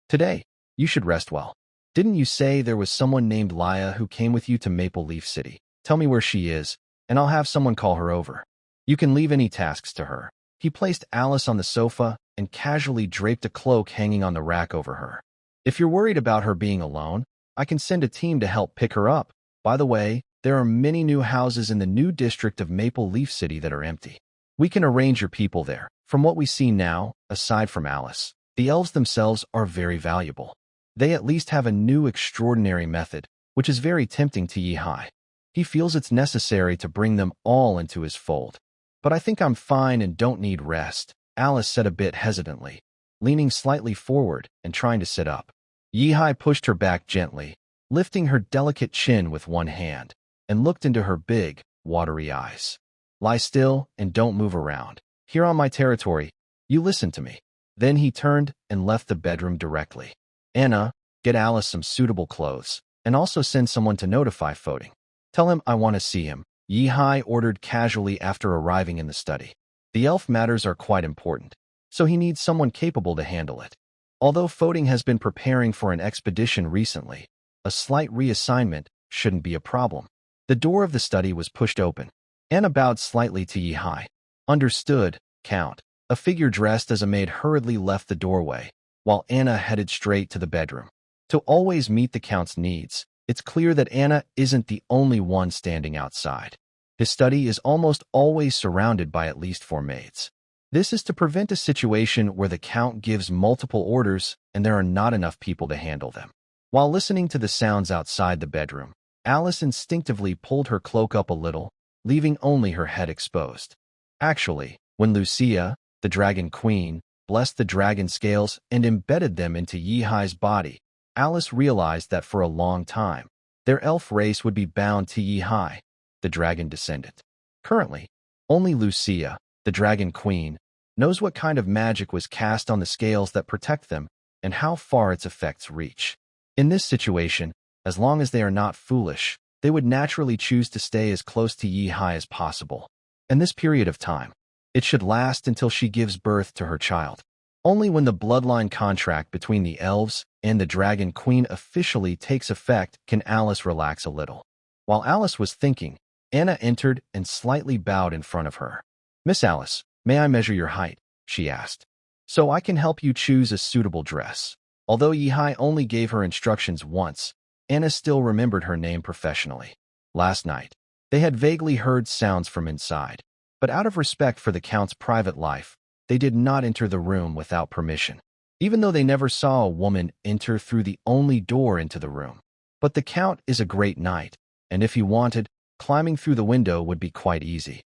"Today, you should rest well. Didn't you say there was someone named Lia who came with you to Maple Leaf City? Tell me where she is, and I'll have someone call her over. You can leave any tasks to her." He placed Alice on the sofa and casually draped a cloak hanging on the rack over her. "If you're worried about her being alone, I can send a team to help pick her up. By the way, there are many new houses in the new district of Maple Leaf City that are empty. We can arrange your people there. From what we see now, aside from Alice, the elves themselves are very valuable. They at least have a new extraordinary method, which is very tempting to Yihai. He feels it's necessary to bring them all into his fold. But I think I'm fine and don't need rest," Alice said a bit hesitantly, leaning slightly forward and trying to sit up. Yihai pushed her back gently, lifting her delicate chin with one hand, and looked into her big, watery eyes. "Lie still and don't move around. Here on my territory, you listen to me." Then he turned and left the bedroom directly. "Anna, get Alice some suitable clothes, and also send someone to notify Foding. Tell him I want to see him," Yihai ordered casually after arriving in the study. The elf matters are quite important, so he needs someone capable to handle it. Although Foding has been preparing for an expedition recently, a slight reassignment shouldn't be a problem. The door of the study was pushed open. Anna bowed slightly to Yihai. "Understood, Count." A figure dressed as a maid hurriedly left the doorway, while Anna headed straight to the bedroom. To always meet the Count's needs, it's clear that Anna isn't the only one standing outside. His study is almost always surrounded by at least 4 maids. This is to prevent a situation where the Count gives multiple orders and there are not enough people to handle them. While listening to the sounds outside the bedroom, Alice instinctively pulled her cloak up a little, leaving only her head exposed. Actually, when Lucia, the Dragon Queen, blessed the dragon scales and embedded them into Yihai's body, Alice realized that for a long time, their elf race would be bound to Yihai, the dragon descendant. Currently, only Lucia, the Dragon Queen, knows what kind of magic was cast on the scales that protect them and how far its effects reach. In this situation, as long as they are not foolish, they would naturally choose to stay as close to Yihai as possible. And this period of time, it should last until she gives birth to her child. Only when the bloodline contract between the elves and the Dragon Queen officially takes effect can Alice relax a little. While Alice was thinking, Anna entered and slightly bowed in front of her. "Miss Alice, may I measure your height?" she asked. "So I can help you choose a suitable dress." Although Yihai only gave her instructions once, Anna still remembered her name professionally. Last night, they had vaguely heard sounds from inside, but out of respect for the Count's private life, they did not enter the room without permission, even though they never saw a woman enter through the only door into the room. But the Count is a great knight, and if he wanted, climbing through the window would be quite easy.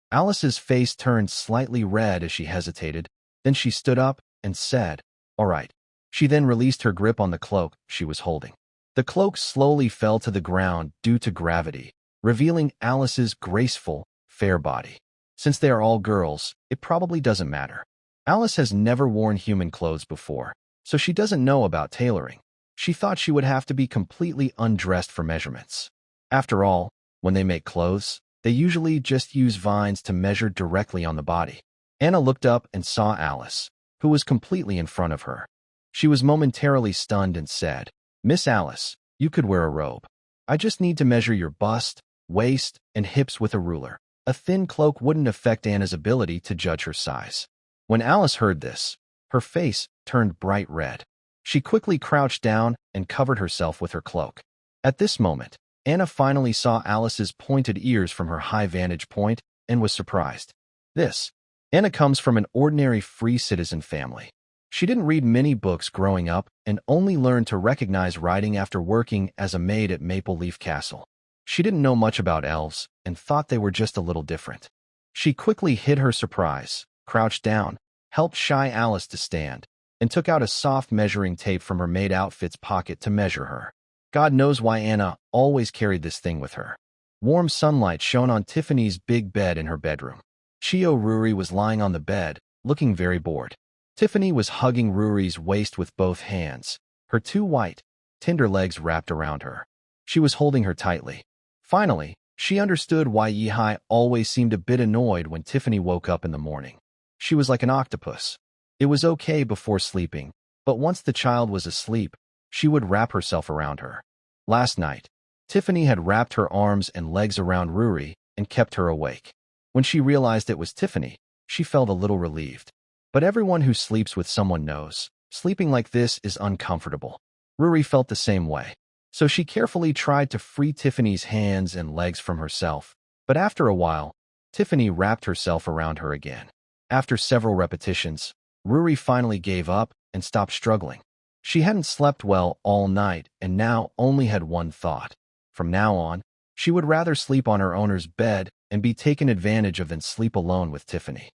Alice's face turned slightly red as she hesitated, then she stood up and said, "All right." She then released her grip on the cloak she was holding. The cloak slowly fell to the ground due to gravity, revealing Alice's graceful, fair body. Since they are all girls, it probably doesn't matter. Alice has never worn human clothes before, so she doesn't know about tailoring. She thought she would have to be completely undressed for measurements. After all, when they make clothes, they usually just use vines to measure directly on the body. Anna looked up and saw Alice, who was completely in front of her. She was momentarily stunned and said, "Miss Alice, you could wear a robe. I just need to measure your bust, waist, and hips with a ruler." A thin cloak wouldn't affect Anna's ability to judge her size. When Alice heard this, her face turned bright red. She quickly crouched down and covered herself with her cloak. At this moment, Anna finally saw Alice's pointed ears from her high vantage point and was surprised. Anna comes from an ordinary free citizen family. She didn't read many books growing up and only learned to recognize writing after working as a maid at Maple Leaf Castle. She didn't know much about elves and thought they were just a little different. She quickly hid her surprise, crouched down, helped shy Alice to stand, and took out a soft measuring tape from her maid outfit's pocket to measure her. God knows why Anna always carried this thing with her. Warm sunlight shone on Tiffany's big bed in her bedroom. Chio Ruri was lying on the bed, looking very bored. Tiffany was hugging Ruri's waist with both hands, her 2 white, tender legs wrapped around her. She was holding her tightly. Finally, she understood why Yihai always seemed a bit annoyed when Tiffany woke up in the morning. She was like an octopus. It was okay before sleeping, but once the child was asleep, she would wrap herself around her. Last night, Tiffany had wrapped her arms and legs around Ruri and kept her awake. When she realized it was Tiffany, she felt a little relieved. But everyone who sleeps with someone knows, sleeping like this is uncomfortable. Ruri felt the same way. So she carefully tried to free Tiffany's hands and legs from herself, but after a while, Tiffany wrapped herself around her again. After several repetitions, Ruri finally gave up and stopped struggling. She hadn't slept well all night and now only had one thought. From now on, she would rather sleep on her owner's bed and be taken advantage of than sleep alone with Tiffany.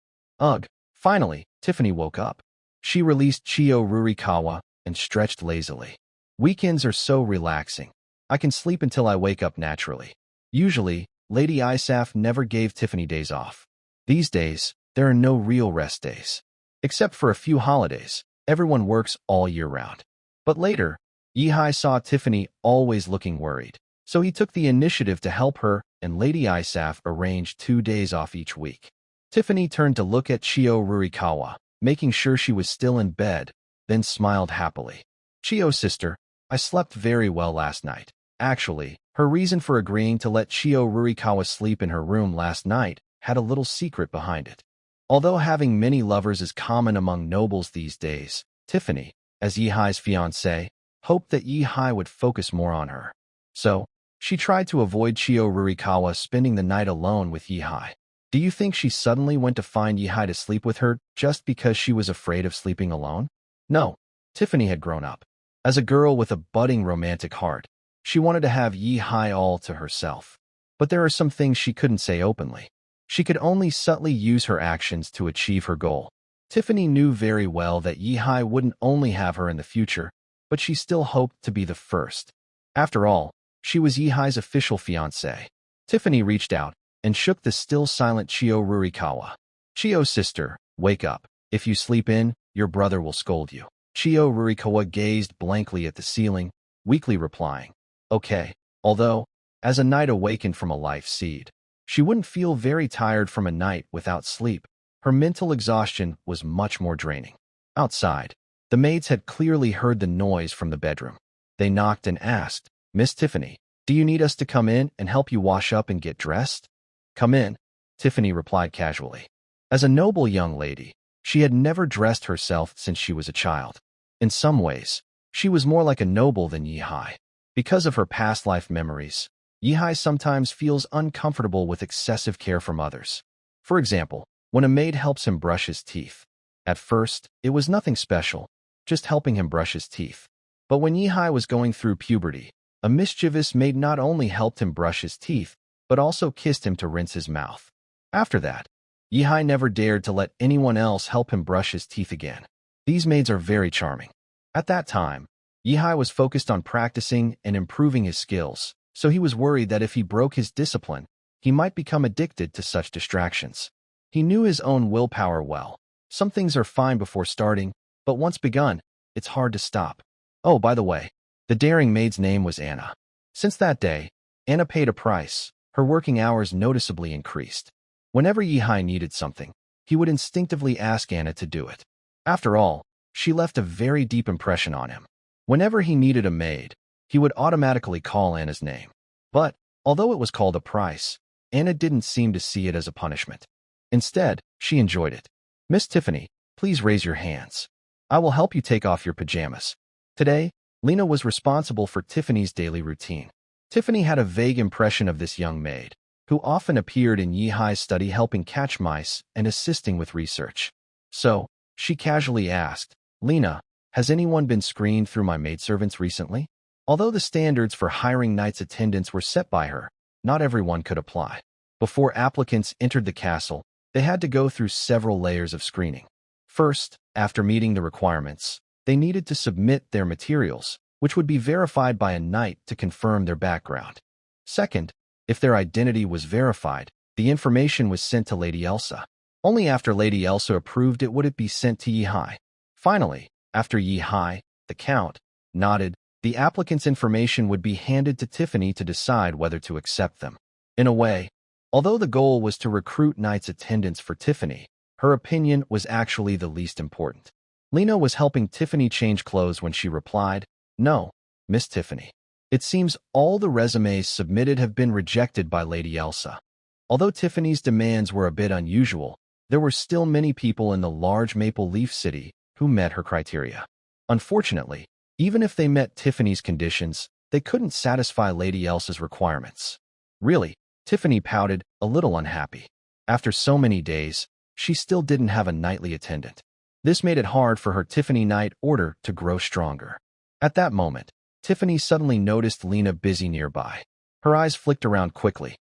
Ugh! Finally, Tiffany woke up. She released Chio Rurikawa and stretched lazily. Weekends are so relaxing. I can sleep until I wake up naturally. Usually, Lady Isaf never gave Tiffany days off. These days, there are no real rest days. Except for a few holidays, everyone works all year round. But later, Yihai saw Tiffany always looking worried, so he took the initiative to help her, and Lady Isaf arranged 2 days off each week. Tiffany turned to look at Chio Rurikawa, making sure she was still in bed, then smiled happily. "Chio, sister, I slept very well last night." Actually, her reason for agreeing to let Chio Rurikawa sleep in her room last night had a little secret behind it. Although having many lovers is common among nobles these days, Tiffany, as Yihai's fiancée, hoped that Yi-hai would focus more on her. So, she tried to avoid Chio Rurikawa spending the night alone with Yi-hai. Do you think she suddenly went to find Yi-hai to sleep with her just because she was afraid of sleeping alone? No, Tiffany had grown up. As a girl with a budding romantic heart, she wanted to have Yi-hai all to herself. But there are some things she couldn't say openly. She could only subtly use her actions to achieve her goal. Tiffany knew very well that Yi-hai wouldn't only have her in the future, but she still hoped to be the first. After all, she was Yi-hai's official fiancée. Tiffany reached out and shook the still silent Chio Rurikawa. Chio sister, wake up. If you sleep in, your brother will scold you. Chio Rurikawa gazed blankly at the ceiling, weakly replying, okay, although, as a night awakened from a life seed, she wouldn't feel very tired from a night without sleep. Her mental exhaustion was much more draining. Outside, the maids had clearly heard the noise from the bedroom. They knocked and asked, Miss Tiffany, do you need us to come in and help you wash up and get dressed? Come in, Tiffany replied casually. As a noble young lady, she had never dressed herself since she was a child. In some ways, she was more like a noble than Yi-hai. Because of her past life memories, Yi-hai sometimes feels uncomfortable with excessive care from others. For example, when a maid helps him brush his teeth. At first, it was nothing special, just helping him brush his teeth. But when Yi-hai was going through puberty, a mischievous maid not only helped him brush his teeth, but also kissed him to rinse his mouth. After that, Yi-hai never dared to let anyone else help him brush his teeth again. These maids are very charming. At that time, Yi-hai was focused on practicing and improving his skills, so he was worried that if he broke his discipline, he might become addicted to such distractions. He knew his own willpower well. Some things are fine before starting, but once begun, it's hard to stop. Oh, by the way, the daring maid's name was Anna. Since that day, Anna paid a price. Her working hours noticeably increased. Whenever Yi-hai needed something, he would instinctively ask Anna to do it. After all, she left a very deep impression on him. Whenever he needed a maid, he would automatically call Anna's name. But, although it was called a price, Anna didn't seem to see it as a punishment. Instead, she enjoyed it. Miss Tiffany, please raise your hands. I will help you take off your pajamas. Today, Lena was responsible for Tiffany's daily routine. Tiffany had a vague impression of this young maid, who often appeared in Yi-hai's study helping catch mice and assisting with research. So, she casually asked, Lena, has anyone been screened through my maidservants recently? Although the standards for hiring knights attendants were set by her, not everyone could apply. Before applicants entered the castle, they had to go through several layers of screening. First, after meeting the requirements, they needed to submit their materials, which would be verified by a knight to confirm their background. Second, if their identity was verified, the information was sent to Lady Elsa. Only after Lady Elsa approved it would it be sent to Yi-hai. Finally, after Yi-hai, the Count, nodded, the applicant's information would be handed to Tiffany to decide whether to accept them. In a way, although the goal was to recruit knights attendants for Tiffany, her opinion was actually the least important. Lena was helping Tiffany change clothes when she replied, No, Miss Tiffany. It seems all the resumes submitted have been rejected by Lady Elsa. Although Tiffany's demands were a bit unusual, there were still many people in the large Maple Leaf City who met her criteria. Unfortunately, even if they met Tiffany's conditions, they couldn't satisfy Lady Elsa's requirements. Really, Tiffany pouted, a little unhappy. After so many days, she still didn't have a nightly attendant. This made it hard for her Tiffany Knight order to grow stronger. At that moment, Tiffany suddenly noticed Lena busy nearby. Her eyes flicked around quickly.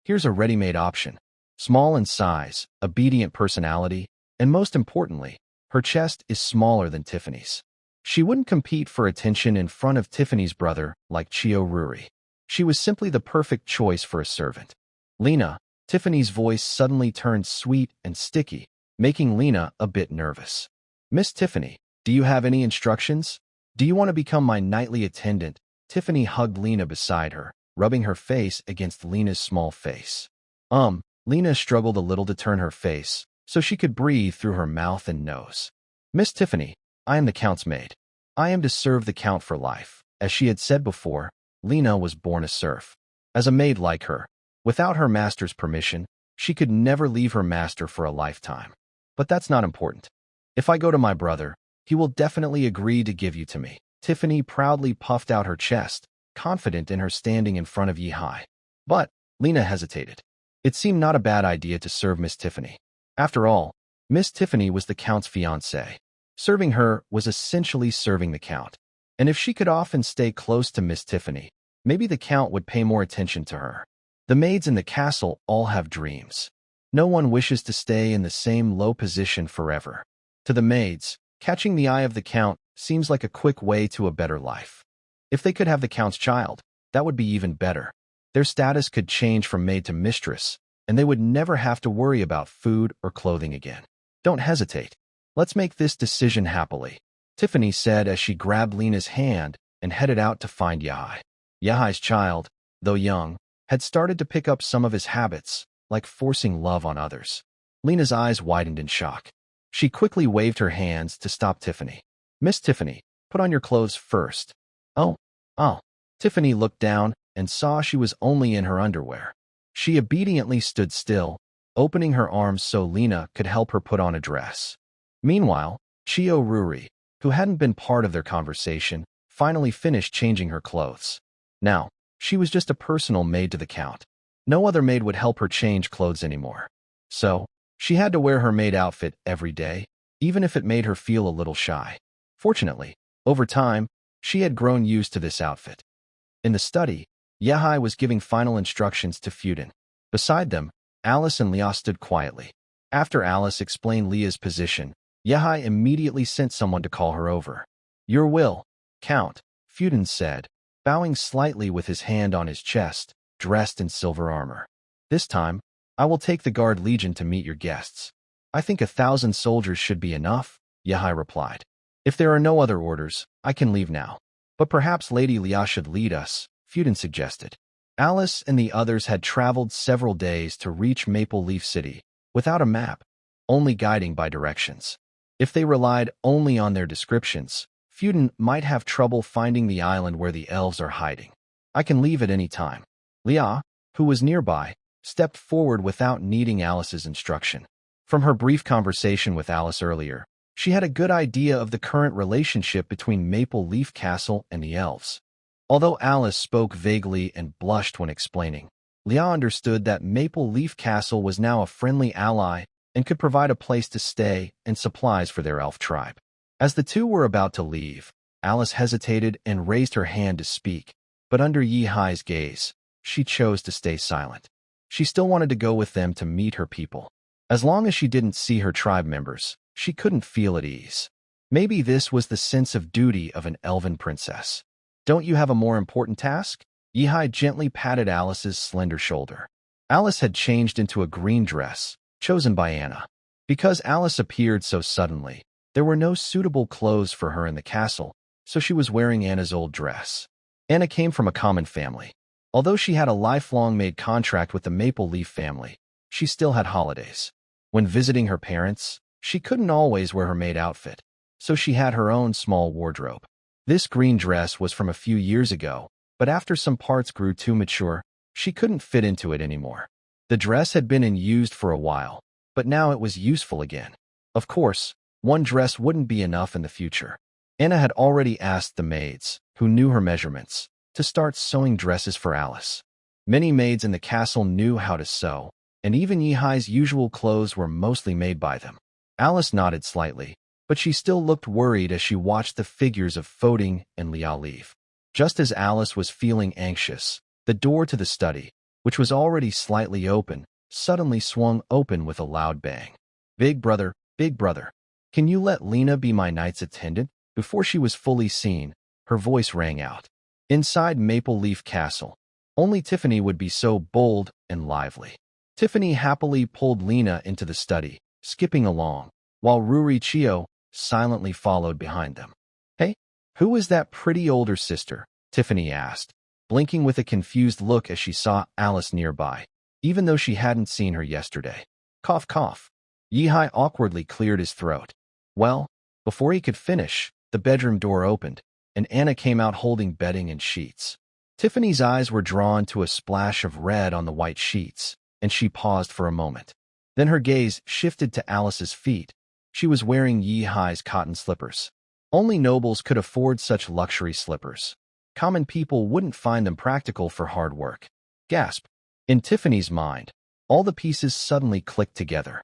Here's a ready-made option. Small in size, obedient personality, and most importantly, her chest is smaller than Tiffany's. She wouldn't compete for attention in front of Tiffany's brother like Chio Ruri. She was simply the perfect choice for a servant. Lena, Tiffany's voice suddenly turned sweet and sticky, making Lena a bit nervous. Miss Tiffany, do you have any instructions? Do you want to become my nightly attendant? Tiffany hugged Lena beside her, rubbing her face against Lena's small face. Lena struggled a little to turn her face, so she could breathe through her mouth and nose. Miss Tiffany, I am the Count's maid. I am to serve the Count for life. As she had said before, Lena was born a serf. As a maid like her, without her master's permission, she could never leave her master for a lifetime. But that's not important. If I go to my brother, he will definitely agree to give you to me. Tiffany proudly puffed out her chest, confident in her standing in front of Yi-Hai. But Lena hesitated. It seemed not a bad idea to serve Miss Tiffany. After all, Miss Tiffany was the Count's fiancée. Serving her was essentially serving the Count. And if she could often stay close to Miss Tiffany, maybe the Count would pay more attention to her. The maids in the castle all have dreams. No one wishes to stay in the same low position forever. To the maids, catching the eye of the Count seems like a quick way to a better life. If they could have the Count's child, that would be even better. Their status could change from maid to mistress, and they would never have to worry about food or clothing again. Don't hesitate. Let's make this decision happily, Tiffany said as she grabbed Lena's hand and headed out to find Yi-Hai. Yi-Hai's child, though young, had started to pick up some of his habits, like forcing love on others. Lena's eyes widened in shock. She quickly waved her hands to stop Tiffany. Miss Tiffany, put on your clothes first. Oh. Tiffany looked down and saw she was only in her underwear. She obediently stood still, opening her arms so Lena could help her put on a dress. Meanwhile, Chio Ruri, who hadn't been part of their conversation, finally finished changing her clothes. Now, she was just a personal maid to the Count. No other maid would help her change clothes anymore. So, she had to wear her maid outfit every day, even if it made her feel a little shy. Fortunately, over time, she had grown used to this outfit. In the study, Yi-Hai was giving final instructions to Fuden. Beside them, Alice and Leah stood quietly. After Alice explained Leah's position, Yi-Hai immediately sent someone to call her over. Your will, Count, Fuden said, bowing slightly with his hand on his chest, dressed in silver armor. This time, I will take the Guard Legion to meet your guests. I think 1,000 soldiers should be enough, Yi-Hai replied. If there are no other orders, I can leave now. But perhaps Lady Leah should lead us, Fuden suggested. Alice and the others had traveled several days to reach Maple Leaf City, without a map, only guiding by directions. If they relied only on their descriptions, Fuden might have trouble finding the island where the elves are hiding. I can leave at any time. Leah, who was nearby, stepped forward without needing Alice's instruction. From her brief conversation with Alice earlier, she had a good idea of the current relationship between Maple Leaf Castle and the elves. Although Alice spoke vaguely and blushed when explaining, Leah understood that Maple Leaf Castle was now a friendly ally and could provide a place to stay and supplies for their elf tribe. As the two were about to leave, Alice hesitated and raised her hand to speak, but under Yi-Hai's gaze, she chose to stay silent. She still wanted to go with them to meet her people. As long as she didn't see her tribe members, she couldn't feel at ease. Maybe this was the sense of duty of an elven princess. Don't you have a more important task? Yi-Hai gently patted Alice's slender shoulder. Alice had changed into a green dress, chosen by Anna. Because Alice appeared so suddenly, there were no suitable clothes for her in the castle, so she was wearing Anna's old dress. Anna came from a common family. Although she had a lifelong maid contract with the Maple Leaf family, she still had holidays. When visiting her parents, she couldn't always wear her maid outfit, so she had her own small wardrobe. This green dress was from a few years ago, but after some parts grew too mature, she couldn't fit into it anymore. The dress had been in used for a while, but now it was useful again. Of course, one dress wouldn't be enough in the future. Anna had already asked the maids, who knew her measurements, to start sewing dresses for Alice. Many maids in the castle knew how to sew, and even Yi-Hai's usual clothes were mostly made by them. Alice nodded slightly, but she still looked worried as she watched the figures of Foding and Leah leave. Just as Alice was feeling anxious, the door to the study, which was already slightly open, suddenly swung open with a loud bang. Big brother, can you let Lena be my knight's attendant? Before she was fully seen, her voice rang out. Inside Maple Leaf Castle, only Tiffany would be so bold and lively. Tiffany happily pulled Lena into the study, skipping along, while Ruri Chio silently followed behind them. Hey, who is that pretty older sister? Tiffany asked, blinking with a confused look as she saw Alice nearby, even though she hadn't seen her yesterday. Cough, cough. Yi-Hai awkwardly cleared his throat. Well, before he could finish, the bedroom door opened, and Anna came out holding bedding and sheets. Tiffany's eyes were drawn to a splash of red on the white sheets, and she paused for a moment. Then her gaze shifted to Alice's feet. She was wearing Yi-Hai's cotton slippers. Only nobles could afford such luxury slippers. Common people wouldn't find them practical for hard work. Gasp. In Tiffany's mind, all the pieces suddenly clicked together.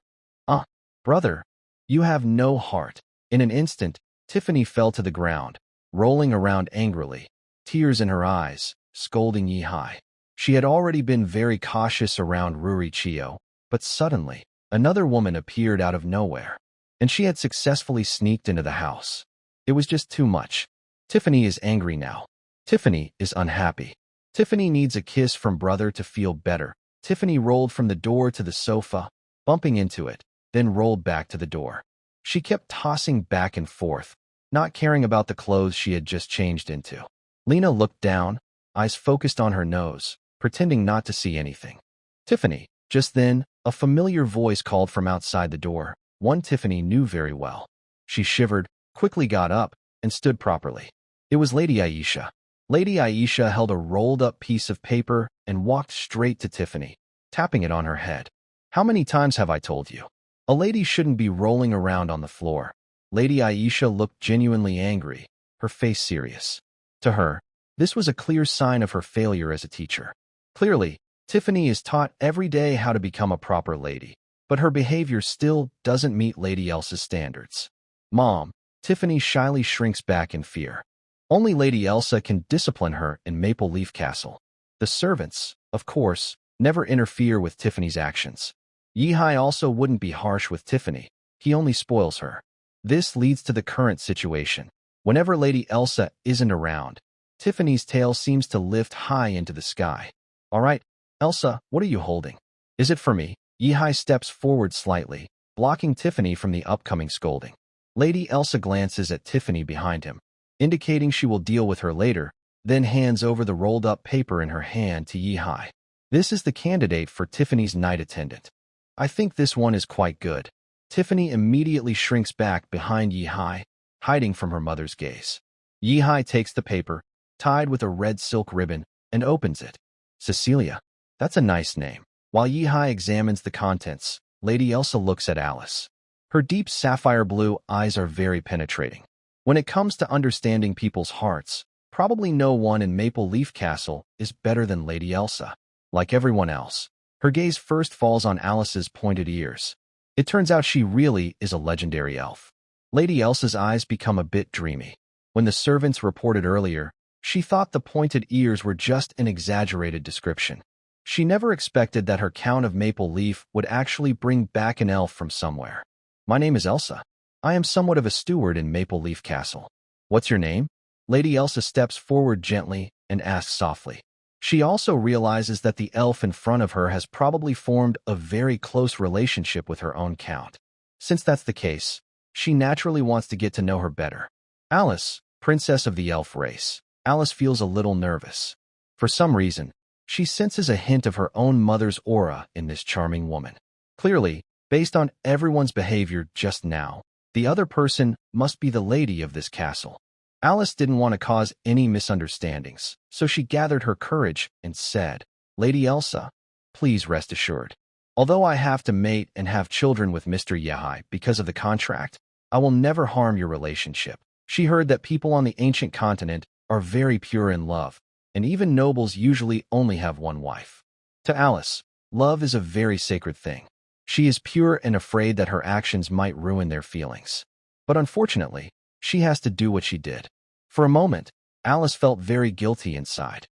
Brother, you have no heart. In an instant, Tiffany fell to the ground, rolling around angrily, tears in her eyes, scolding Yihai. She had already been very cautious around Ruri Chio, but suddenly, another woman appeared out of nowhere, and she had successfully sneaked into the house. It was just too much. Tiffany is angry now. Tiffany is unhappy. Tiffany needs a kiss from brother to feel better. Tiffany rolled from the door to the sofa, bumping into it, then rolled back to the door. She kept tossing back and forth, not caring about the clothes she had just changed into. Lena looked down, eyes focused on her nose, pretending not to see anything. Tiffany. Just then, a familiar voice called from outside the door, one Tiffany knew very well. She shivered, quickly got up, and stood properly. It was Lady Aisha. Lady Aisha held a rolled-up piece of paper and walked straight to Tiffany, tapping it on her head. How many times have I told you? A lady shouldn't be rolling around on the floor. Lady Aisha looked genuinely angry, her face serious. To her, this was a clear sign of her failure as a teacher. Clearly, Tiffany is taught every day how to become a proper lady, but her behavior still doesn't meet Lady Elsa's standards. Mom, Tiffany shyly shrinks back in fear. Only Lady Elsa can discipline her in Maple Leaf Castle. The servants, of course, never interfere with Tiffany's actions. Yihai also wouldn't be harsh with Tiffany, he only spoils her. This leads to the current situation. Whenever Lady Elsa isn't around, Tiffany's tail seems to lift high into the sky. All right, Elsa, what are you holding? Is it for me? Yihai steps forward slightly, blocking Tiffany from the upcoming scolding. Lady Elsa glances at Tiffany behind him, indicating she will deal with her later, then hands over the rolled-up paper in her hand to Yihai. This is the candidate for Tiffany's night attendant. I think this one is quite good. Tiffany immediately shrinks back behind Yihai, hiding from her mother's gaze. Yihai takes the paper, tied with a red silk ribbon, and opens it. Cecilia. That's a nice name. While Yihai examines the contents, Lady Elsa looks at Alice. Her deep sapphire blue eyes are very penetrating. When it comes to understanding people's hearts, probably no one in Maple Leaf Castle is better than Lady Elsa. Like everyone else, her gaze first falls on Alice's pointed ears. It turns out she really is a legendary elf. Lady Elsa's eyes become a bit dreamy. When the servants reported earlier, she thought the pointed ears were just an exaggerated description. She never expected that her Count of Maple Leaf would actually bring back an elf from somewhere. My name is Elsa. I am somewhat of a steward in Maple Leaf Castle. What's your name? Lady Elsa steps forward gently and asks softly. She also realizes that the elf in front of her has probably formed a very close relationship with her own count. Since that's the case, she naturally wants to get to know her better. Alice, princess of the elf race. Alice feels a little nervous. For some reason, she senses a hint of her own mother's aura in this charming woman. Clearly, based on everyone's behavior just now, the other person must be the lady of this castle. Alice didn't want to cause any misunderstandings, so she gathered her courage and said, Lady Elsa, please rest assured. Although I have to mate and have children with Mr. Yehai because of the contract, I will never harm your relationship. She heard that people on the ancient continent are very pure in love, and even nobles usually only have one wife. To Alice, love is a very sacred thing. She is pure and afraid that her actions might ruin their feelings. But unfortunately, she has to do what she did. For a moment, Alice felt very guilty inside.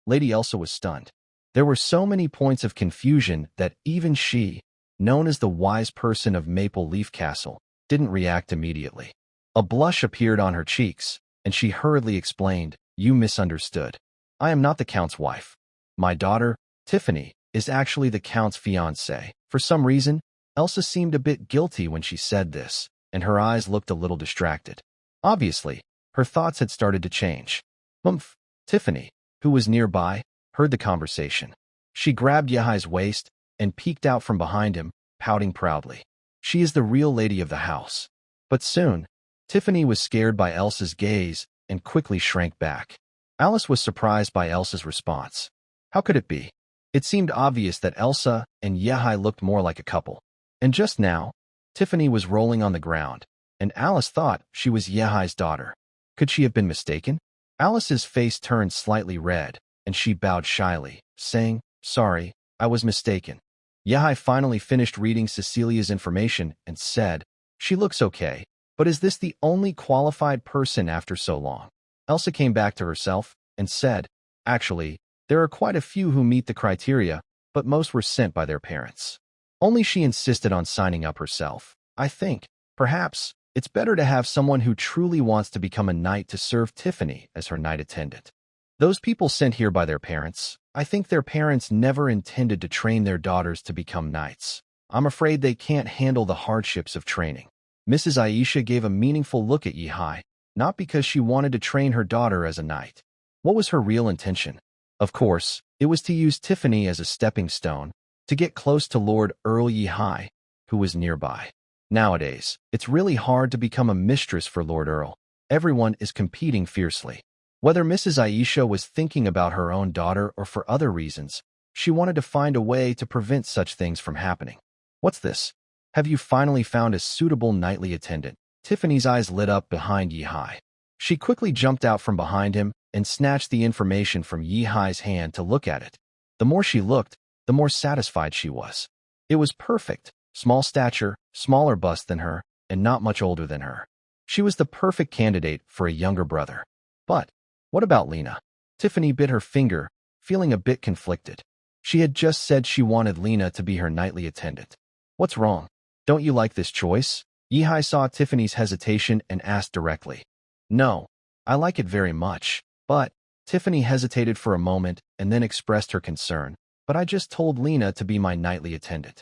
Lady Elsa was stunned. There were so many points of confusion that even she, known as the wise person of Maple Leaf Castle, didn't react immediately. A blush appeared on her cheeks, and she hurriedly explained, You misunderstood. I am not the Count's wife. My daughter, Tiffany, is actually the Count's fiancée. For some reason, Elsa seemed a bit guilty when she said this, and her eyes looked a little distracted. Obviously, her thoughts had started to change. Tiffany, who was nearby, heard the conversation. She grabbed Yehai's waist and peeked out from behind him, pouting proudly. She is the real lady of the house. But soon, Tiffany was scared by Elsa's gaze and quickly shrank back. Alice was surprised by Elsa's response. How could it be? It seemed obvious that Elsa and Yehai looked more like a couple. And just now, Tiffany was rolling on the ground, and Alice thought she was Yehai's daughter. Could she have been mistaken? Alice's face turned slightly red, and she bowed shyly, saying, "Sorry, I was mistaken." Yehai finally finished reading Cecilia's information and said, "She looks okay, but is this the only qualified person after so long?" Elsa came back to herself and said, "Actually, there are quite a few who meet the criteria, but most were sent by their parents. Only she insisted on signing up herself. I think, perhaps, it's better to have someone who truly wants to become a knight to serve Tiffany as her knight attendant. Those people sent here by their parents, I think their parents never intended to train their daughters to become knights. I'm afraid they can't handle the hardships of training." Mrs. Aisha gave a meaningful look at Yehai, not because she wanted to train her daughter as a knight. What was her real intention? Of course, it was to use Tiffany as a stepping stone, to get close to Lord Earl Yehai, who was nearby. Nowadays, it's really hard to become a mistress for Lord Earl. Everyone is competing fiercely. Whether Mrs. Aisha was thinking about her own daughter or for other reasons, she wanted to find a way to prevent such things from happening. "What's this? Have you finally found a suitable knightly attendant?" Tiffany's eyes lit up behind Yehai. She quickly jumped out from behind him and snatched the information from Yehai's hand to look at it. The more she looked, the more satisfied she was. It was perfect, small stature, smaller bust than her, and not much older than her. She was the perfect candidate for a younger brother. But what about Lena? Tiffany bit her finger, feeling a bit conflicted. She had just said she wanted Lena to be her knightly attendant. What's wrong? Don't you like this choice? Yehai saw Tiffany's hesitation and asked directly. No, I like it very much, but Tiffany hesitated for a moment and then expressed her concern. But I just told Lena to be my knightly attendant.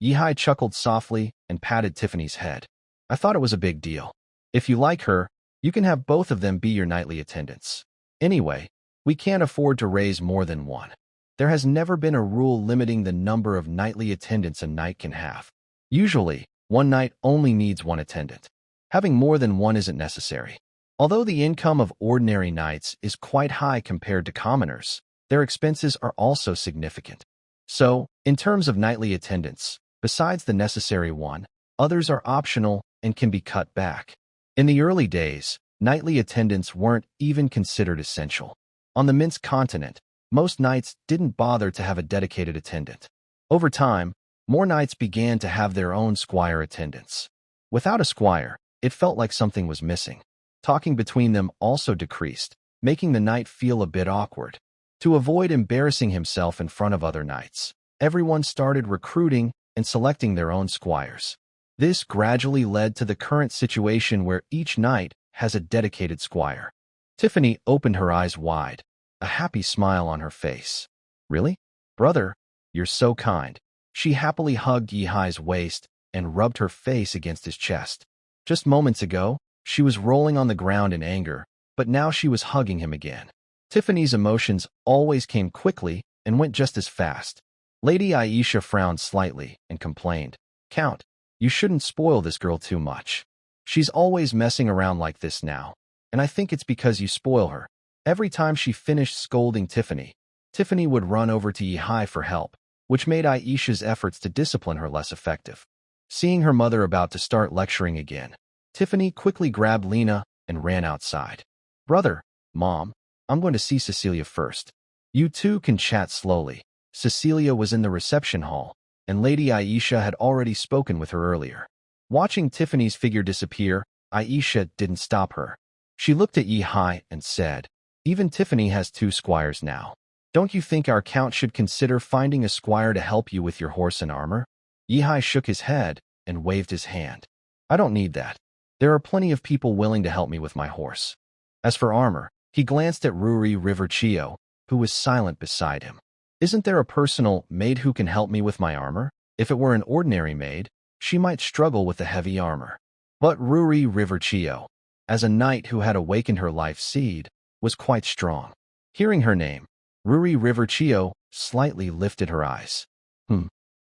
Yehai chuckled softly and patted Tiffany's head. I thought it was a big deal. If you like her, you can have both of them be your knightly attendants. Anyway, we can't afford to raise more than one. There has never been a rule limiting the number of knightly attendants a knight can have. Usually, one knight only needs one attendant. Having more than one isn't necessary. Although the income of ordinary knights is quite high compared to commoners, their expenses are also significant. So, in terms of knightly attendants, besides the necessary one, others are optional and can be cut back. In the early days, knightly attendants weren't even considered essential. On the Minsk continent, most knights didn't bother to have a dedicated attendant. Over time, more knights began to have their own squire attendants. Without a squire, it felt like something was missing. Talking between them also decreased, making the knight feel a bit awkward. To avoid embarrassing himself in front of other knights, everyone started recruiting and selecting their own squires. This gradually led to the current situation where each knight has a dedicated squire. Tiffany opened her eyes wide, a happy smile on her face. Really? Brother, you're so kind. She happily hugged Yehai's waist and rubbed her face against his chest. Just moments ago, she was rolling on the ground in anger, but now she was hugging him again. Tiffany's emotions always came quickly and went just as fast. Lady Aisha frowned slightly and complained, "Count, you shouldn't spoil this girl too much. She's always messing around like this now, and I think it's because you spoil her." Every time she finished scolding Tiffany, Tiffany would run over to Yehai for help, which made Aisha's efforts to discipline her less effective. Seeing her mother about to start lecturing again, Tiffany quickly grabbed Lena and ran outside. "Brother, Mom, I'm going to see Cecilia first. You two can chat slowly." Cecilia was in the reception hall, and Lady Aisha had already spoken with her earlier. Watching Tiffany's figure disappear, Aisha didn't stop her. She looked at Yehai and said, "Even Tiffany has 2 squires now. Don't you think our count should consider finding a squire to help you with your horse and armor?" Yehai shook his head and waved his hand. "I don't need that. There are plenty of people willing to help me with my horse." As for armor, he glanced at Ruri Riverchio, who was silent beside him. "Isn't there a personal maid who can help me with my armor? If it were an ordinary maid, she might struggle with the heavy armor." But Ruri Riverchio, as a knight who had awakened her life seed, was quite strong. Hearing her name, Ruri Riverchio slightly lifted her eyes.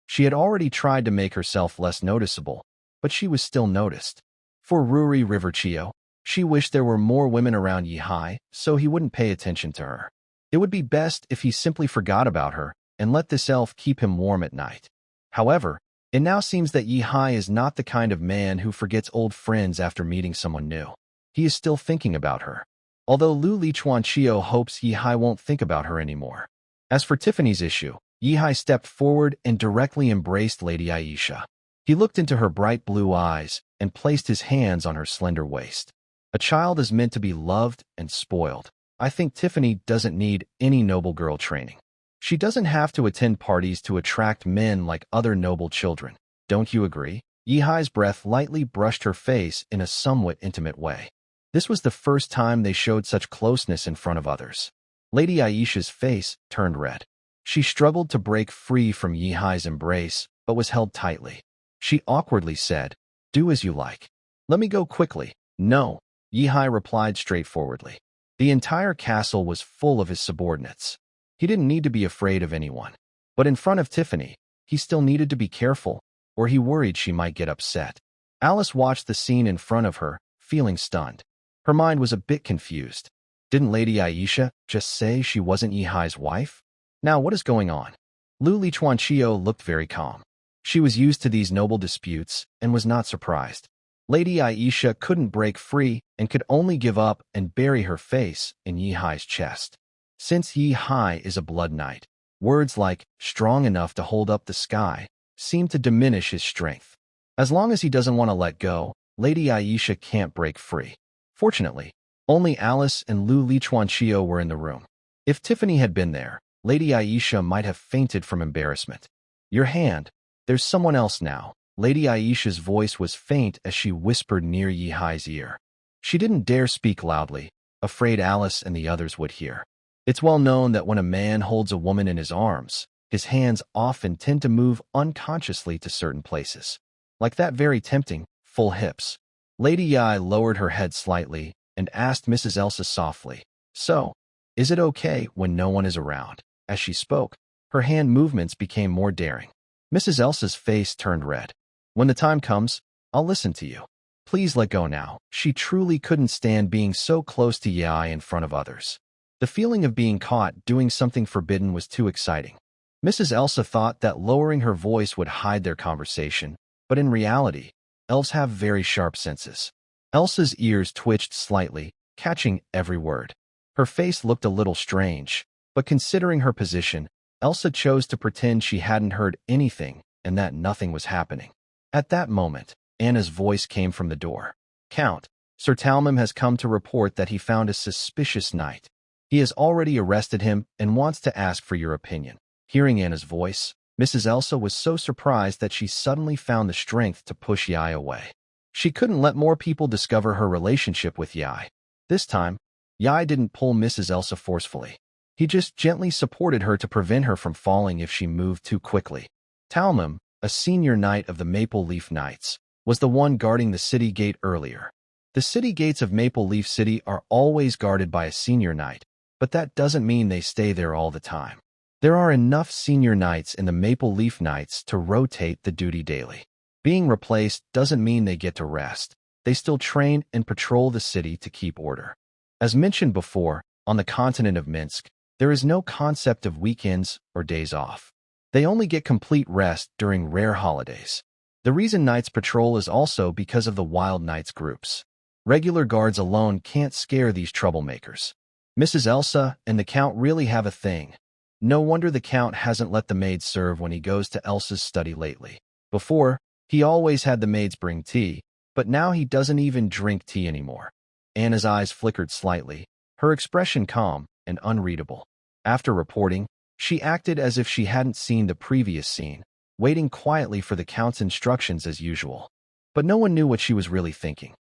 She had already tried to make herself less noticeable, but she was still noticed. For Ruri Riverchio, she wished there were more women around Yehai so he wouldn't pay attention to her. It would be best if he simply forgot about her and let this elf keep him warm at night. However, It now seems that Yi-hai is not the kind of man who forgets old friends after meeting someone new. He is still thinking about her. Although Lu Lichuanchio hopes Yi-hai won't think about her anymore. As for Tiffany's issue, Yi-hai stepped forward and directly embraced Lady Aisha. He looked into her bright blue eyes and placed his hands on her slender waist. A child is meant to be loved and spoiled. I think Tiffany doesn't need any noble girl training. She doesn't have to attend parties to attract men like other noble children. Don't you agree? Yi-hai's breath lightly brushed her face in a somewhat intimate way. This was the first time they showed such closeness in front of others. Lady Aisha's face turned red. She struggled to break free from Yi-hai's embrace, but was held tightly. She awkwardly said, "Do as you like." "Let me go quickly." "No," Yi-hai replied straightforwardly. The entire castle was full of his subordinates. He didn't need to be afraid of anyone. But in front of Tiffany, he still needed to be careful, or he worried she might get upset. Alice watched the scene in front of her, feeling stunned. Her mind was a bit confused. Didn't Lady Aisha just say she wasn't Yi-hai's wife? Now what is going on? Lu Lichuanchio looked very calm. She was used to these noble disputes and was not surprised. Lady Aisha couldn't break free and could only give up and bury her face in Yi-hai's chest. Since Yi-hai is a blood knight, words like strong enough to hold up the sky seem to diminish his strength. As long as he doesn't want to let go, Lady Aisha can't break free. Fortunately, only Alice and Lu Lichuanchio were in the room. If Tiffany had been there, Lady Aisha might have fainted from embarrassment. "Your hand. There's someone else now." Lady Aisha's voice was faint as she whispered near Yi-hai's ear. She didn't dare speak loudly, afraid Alice and the others would hear. It's well known that when a man holds a woman in his arms, his hands often tend to move unconsciously to certain places. Like that very tempting, full hips. Lady Yi lowered her head slightly and asked Mrs. Elsa softly, "So, is it okay when no one is around?" As she spoke, her hand movements became more daring. Mrs. Elsa's face turned red. "When the time comes, I'll listen to you. Please let go now." She truly couldn't stand being so close to Yi in front of others. The feeling of being caught doing something forbidden was too exciting. Mrs. Elsa thought that lowering her voice would hide their conversation, but in reality, elves have very sharp senses. Elsa's ears twitched slightly, catching every word. Her face looked a little strange, but considering her position, Elsa chose to pretend she hadn't heard anything and that nothing was happening. At that moment, Anna's voice came from the door. "Count, Sir Talmum has come to report that he found a suspicious knight. He has already arrested him and wants to ask for your opinion." Hearing Anna's voice, Mrs. Elsa was so surprised that she suddenly found the strength to push Yi away. She couldn't let more people discover her relationship with Yi. This time, Yi didn't pull Mrs. Elsa forcefully. He just gently supported her to prevent her from falling if she moved too quickly. Talmum, a senior knight of the Maple Leaf Knights, was the one guarding the city gate earlier. The city gates of Maple Leaf City are always guarded by a senior knight, but that doesn't mean they stay there all the time. There are enough senior knights in the Maple Leaf Knights to rotate the duty daily. Being replaced doesn't mean they get to rest. They still train and patrol the city to keep order. As mentioned before, on the continent of Minsk, there is no concept of weekends or days off. They only get complete rest during rare holidays. The reason knights patrol is also because of the wild knights groups. Regular guards alone can't scare these troublemakers. Mrs. Elsa and the Count really have a thing. No wonder the Count hasn't let the maids serve when he goes to Elsa's study lately. Before, he always had the maids bring tea, but now he doesn't even drink tea anymore. Anna's eyes flickered slightly, her expression calm and unreadable. After reporting, she acted as if she hadn't seen the previous scene, waiting quietly for the Count's instructions as usual. But no one knew what she was really thinking.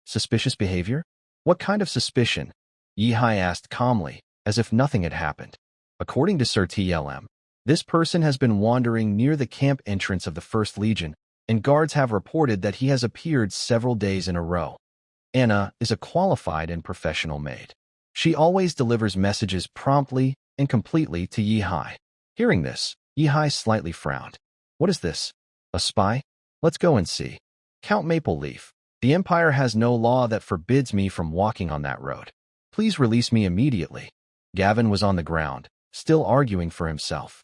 Suspicious behavior? What kind of suspicion? Yi-hai asked calmly, as if nothing had happened. According to Sir TLM, this person has been wandering near the camp entrance of the First Legion, and guards have reported that he has appeared several days in a row. Anna is a qualified and professional maid. She always delivers messages promptly and completely to Yi-hai. Hearing this, Yi-hai slightly frowned. What is this? A spy? Let's go and see. Count Maple Leaf, the Empire has no law that forbids me from walking on that road. Please release me immediately. Gavin was on the ground, still arguing for himself.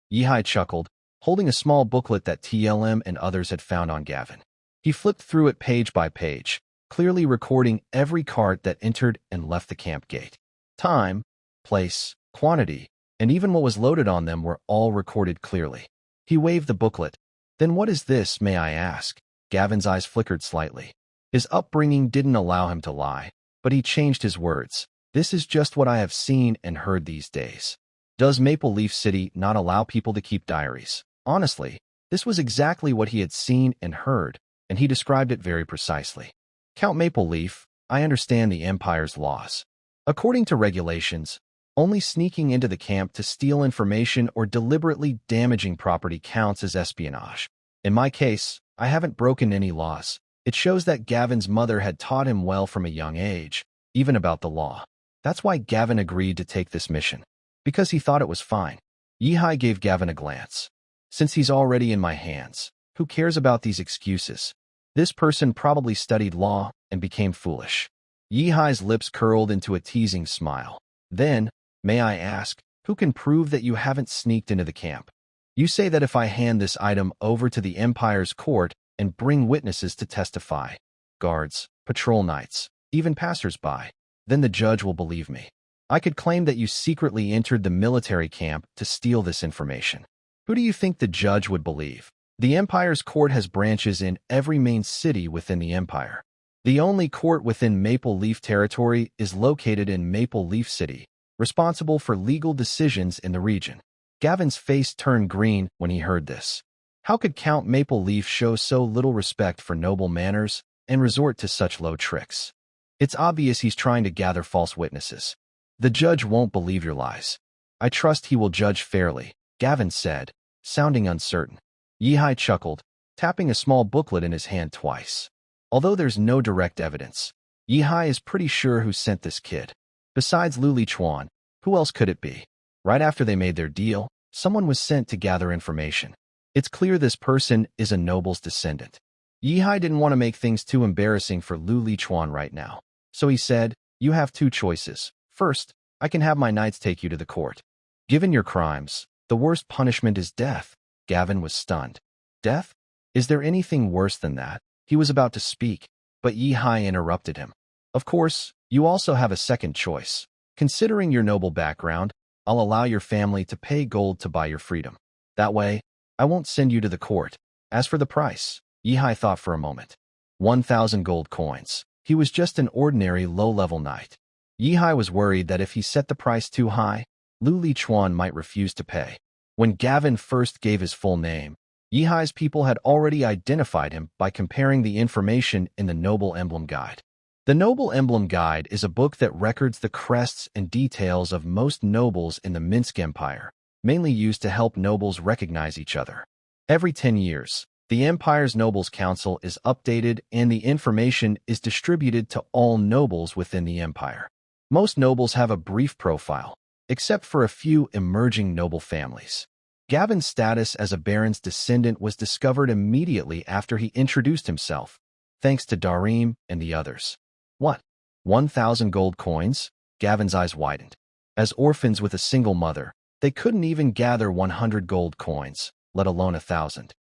Yi-hai chuckled, holding a small booklet that TLM and others had found on Gavin. He flipped through it page by page, clearly recording every cart that entered and left the camp gate. Time, place, quantity, and even what was loaded on them were all recorded clearly. He waved the booklet. Then what is this, may I ask? Gavin's eyes flickered slightly. His upbringing didn't allow him to lie, but he changed his words. This is just what I have seen and heard these days. Does Maple Leaf City not allow people to keep diaries? Honestly, this was exactly what he had seen and heard, and he described it very precisely. Count Maple Leaf, I understand the Empire's laws. According to regulations, only sneaking into the camp to steal information or deliberately damaging property counts as espionage. In my case, I haven't broken any laws. It shows that Gavin's mother had taught him well from a young age, even about the law. That's why Gavin agreed to take this mission. Because he thought it was fine. Yihai gave Gavin a glance. Since he's already in my hands, who cares about these excuses? This person probably studied law and became foolish. Yihai's lips curled into a teasing smile. Then, may I ask, who can prove that you haven't sneaked into the camp? You say that if I hand this item over to the Empire's court and bring witnesses to testify, guards, patrol knights, even passers-by, then the judge will believe me. I could claim that you secretly entered the military camp to steal this information. Who do you think the judge would believe? The Empire's court has branches in every main city within the Empire. The only court within Maple Leaf territory is located in Maple Leaf City, responsible for legal decisions in the region. Gavin's face turned green when he heard this. How could Count Maple Leaf show so little respect for noble manners and resort to such low tricks? It's obvious he's trying to gather false witnesses. The judge won't believe your lies. I trust he will judge fairly, Gavin said, sounding uncertain. Yihai chuckled, tapping a small booklet in his hand twice. Although there's no direct evidence, Yihai is pretty sure who sent this kid. Besides Lu Lichuan, who else could it be? Right after they made their deal, someone was sent to gather information. It's clear this person is a noble's descendant. Yihai didn't want to make things too embarrassing for Lu Lichuan right now, so he said, you have two choices. First, I can have my knights take you to the court. Given your crimes, the worst punishment is death. Gavin was stunned. Death? Is there anything worse than that? He was about to speak, but Yihai interrupted him. Of course, you also have a second choice. Considering your noble background, I'll allow your family to pay gold to buy your freedom. That way, I won't send you to the court. As for the price, Yihai thought for a moment. 1,000 gold coins. He was just an ordinary low-level knight. Yihai was worried that if he set the price too high, Lu Lichuan might refuse to pay. When Gavin first gave his full name, Yihai's people had already identified him by comparing the information in the Noble Emblem Guide. The Noble Emblem Guide is a book that records the crests and details of most nobles in the Minsk Empire, mainly used to help nobles recognize each other. Every 10 years, the Empire's Nobles Council is updated and the information is distributed to all nobles within the Empire. Most nobles have a brief profile, except for a few emerging noble families. Gavin's status as a baron's descendant was discovered immediately after he introduced himself, thanks to Darim and the others. What? 1,000 gold coins? Gavin's eyes widened. As orphans with a single mother, they couldn't even gather 100 gold coins, let alone 1,000.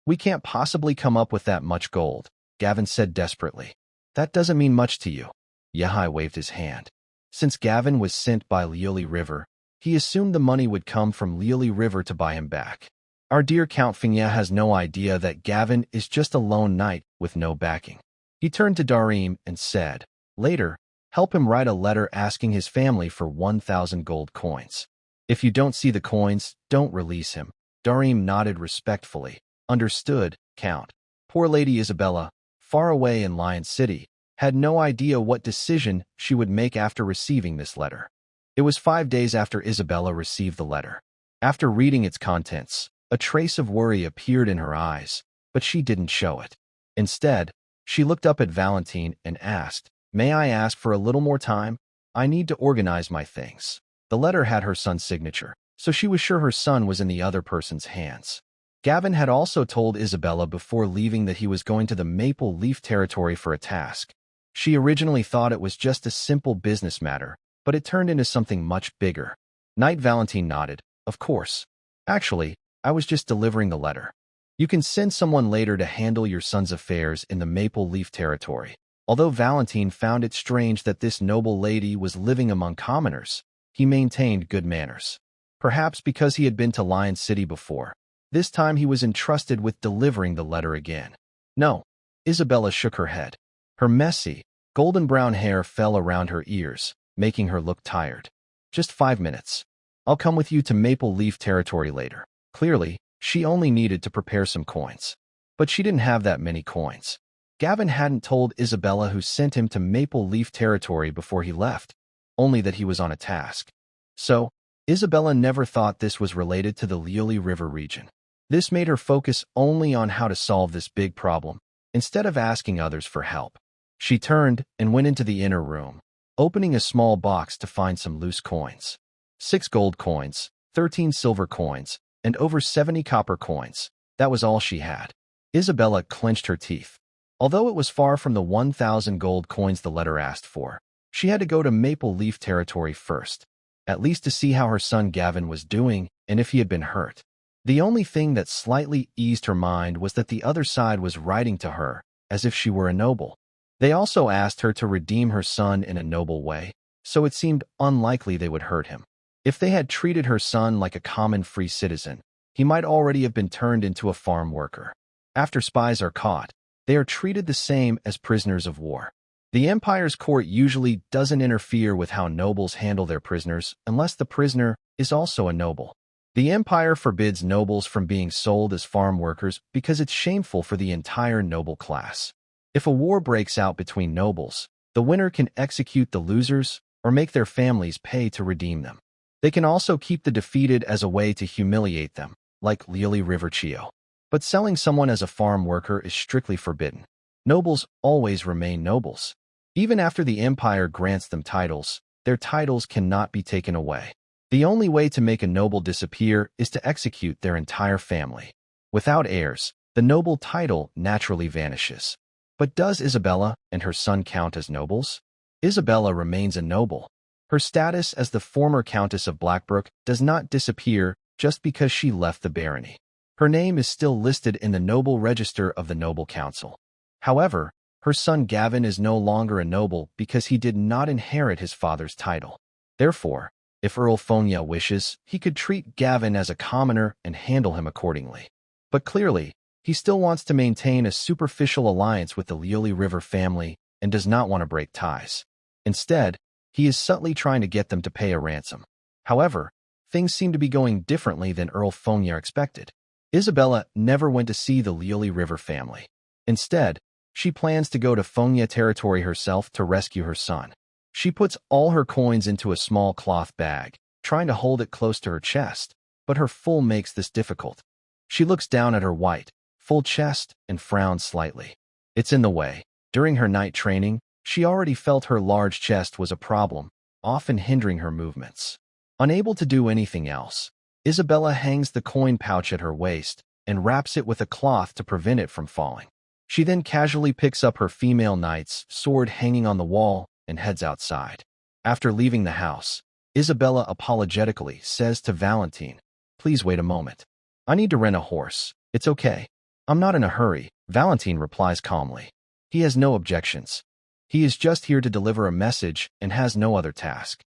We can't possibly come up with that much gold, Gavin said desperately. That doesn't mean much to you. Yihai waved his hand. Since Gavin was sent by Liuli River, he assumed the money would come from Liuli River to buy him back. Our dear Count Fingya has no idea that Gavin is just a lone knight with no backing. He turned to Darim and said, later, help him write a letter asking his family for 1,000 gold coins. If you don't see the coins, don't release him. Darim nodded respectfully. Understood, Count. Poor Lady Isabella, far away in Lion City, had no idea what decision she would make after receiving this letter. It was 5 days after Isabella received the letter. After reading its contents, a trace of worry appeared in her eyes, but she didn't show it. Instead, she looked up at Valentine and asked, may I ask for a little more time? I need to organize my things. The letter had her son's signature, so she was sure her son was in the other person's hands. Gavin had also told Isabella before leaving that he was going to the Maple Leaf territory for a task. She originally thought it was just a simple business matter, but it turned into something much bigger. Knight Valentine nodded. Of course. Actually, I was just delivering the letter. You can send someone later to handle your son's affairs in the Maple Leaf Territory. Although Valentine found it strange that this noble lady was living among commoners, he maintained good manners. Perhaps because he had been to Lion City before. This time he was entrusted with delivering the letter again. No. Isabella shook her head. Her messy, golden brown hair fell around her ears, making her look tired. Just 5 minutes. I'll come with you to Maple Leaf Territory later. Clearly, she only needed to prepare some coins. But she didn't have that many coins. Gavin hadn't told Isabella who sent him to Maple Leaf Territory before he left, only that he was on a task. So, Isabella never thought this was related to the Lioli River region. This made her focus only on how to solve this big problem, instead of asking others for help. She turned and went into the inner room, opening a small box to find some loose coins. 6 gold coins, 13 silver coins, and over 70 copper coins. That was all she had. Isabella clenched her teeth. Although it was far from the 1,000 gold coins the letter asked for, she had to go to Maple Leaf Territory first, at least to see how her son Gavin was doing and if he had been hurt. The only thing that slightly eased her mind was that the other side was writing to her, as if she were a noble. They also asked her to redeem her son in a noble way, so it seemed unlikely they would hurt him. If they had treated her son like a common free citizen, he might already have been turned into a farm worker. After spies are caught, they are treated the same as prisoners of war. The Empire's court usually doesn't interfere with how nobles handle their prisoners unless the prisoner is also a noble. The Empire forbids nobles from being sold as farm workers because it's shameful for the entire noble class. If a war breaks out between nobles, the winner can execute the losers or make their families pay to redeem them. They can also keep the defeated as a way to humiliate them, like Lioli River Chio. But selling someone as a farm worker is strictly forbidden. Nobles always remain nobles. Even after the Empire grants them titles, their titles cannot be taken away. The only way to make a noble disappear is to execute their entire family. Without heirs, the noble title naturally vanishes. But does Isabella and her son count as nobles? Isabella remains a noble. Her status as the former Countess of Blackbrook does not disappear just because she left the barony. Her name is still listed in the noble register of the Noble Council. However, her son Gavin is no longer a noble because he did not inherit his father's title. Therefore, if Earl Fonya wishes, he could treat Gavin as a commoner and handle him accordingly. But clearly, he still wants to maintain a superficial alliance with the Lioli River family and does not want to break ties. Instead, he is subtly trying to get them to pay a ransom. However, things seem to be going differently than Earl Fonya expected. Isabella never went to see the Lioli River family. Instead, she plans to go to Fonya Territory herself to rescue her son. She puts all her coins into a small cloth bag, trying to hold it close to her chest, but her full makes this difficult. She looks down at her white, full chest and frowns slightly. It's in the way. During her night training, she already felt her large chest was a problem, often hindering her movements. Unable to do anything else, Isabella hangs the coin pouch at her waist and wraps it with a cloth to prevent it from falling. She then casually picks up her female knight's sword hanging on the wall and heads outside. After leaving the house, Isabella apologetically says to Valentine, "Please wait a moment. I need to rent a horse. It's okay. I'm not in a hurry," Valentine replies calmly. He has no objections. He is just here to deliver a message and has no other task.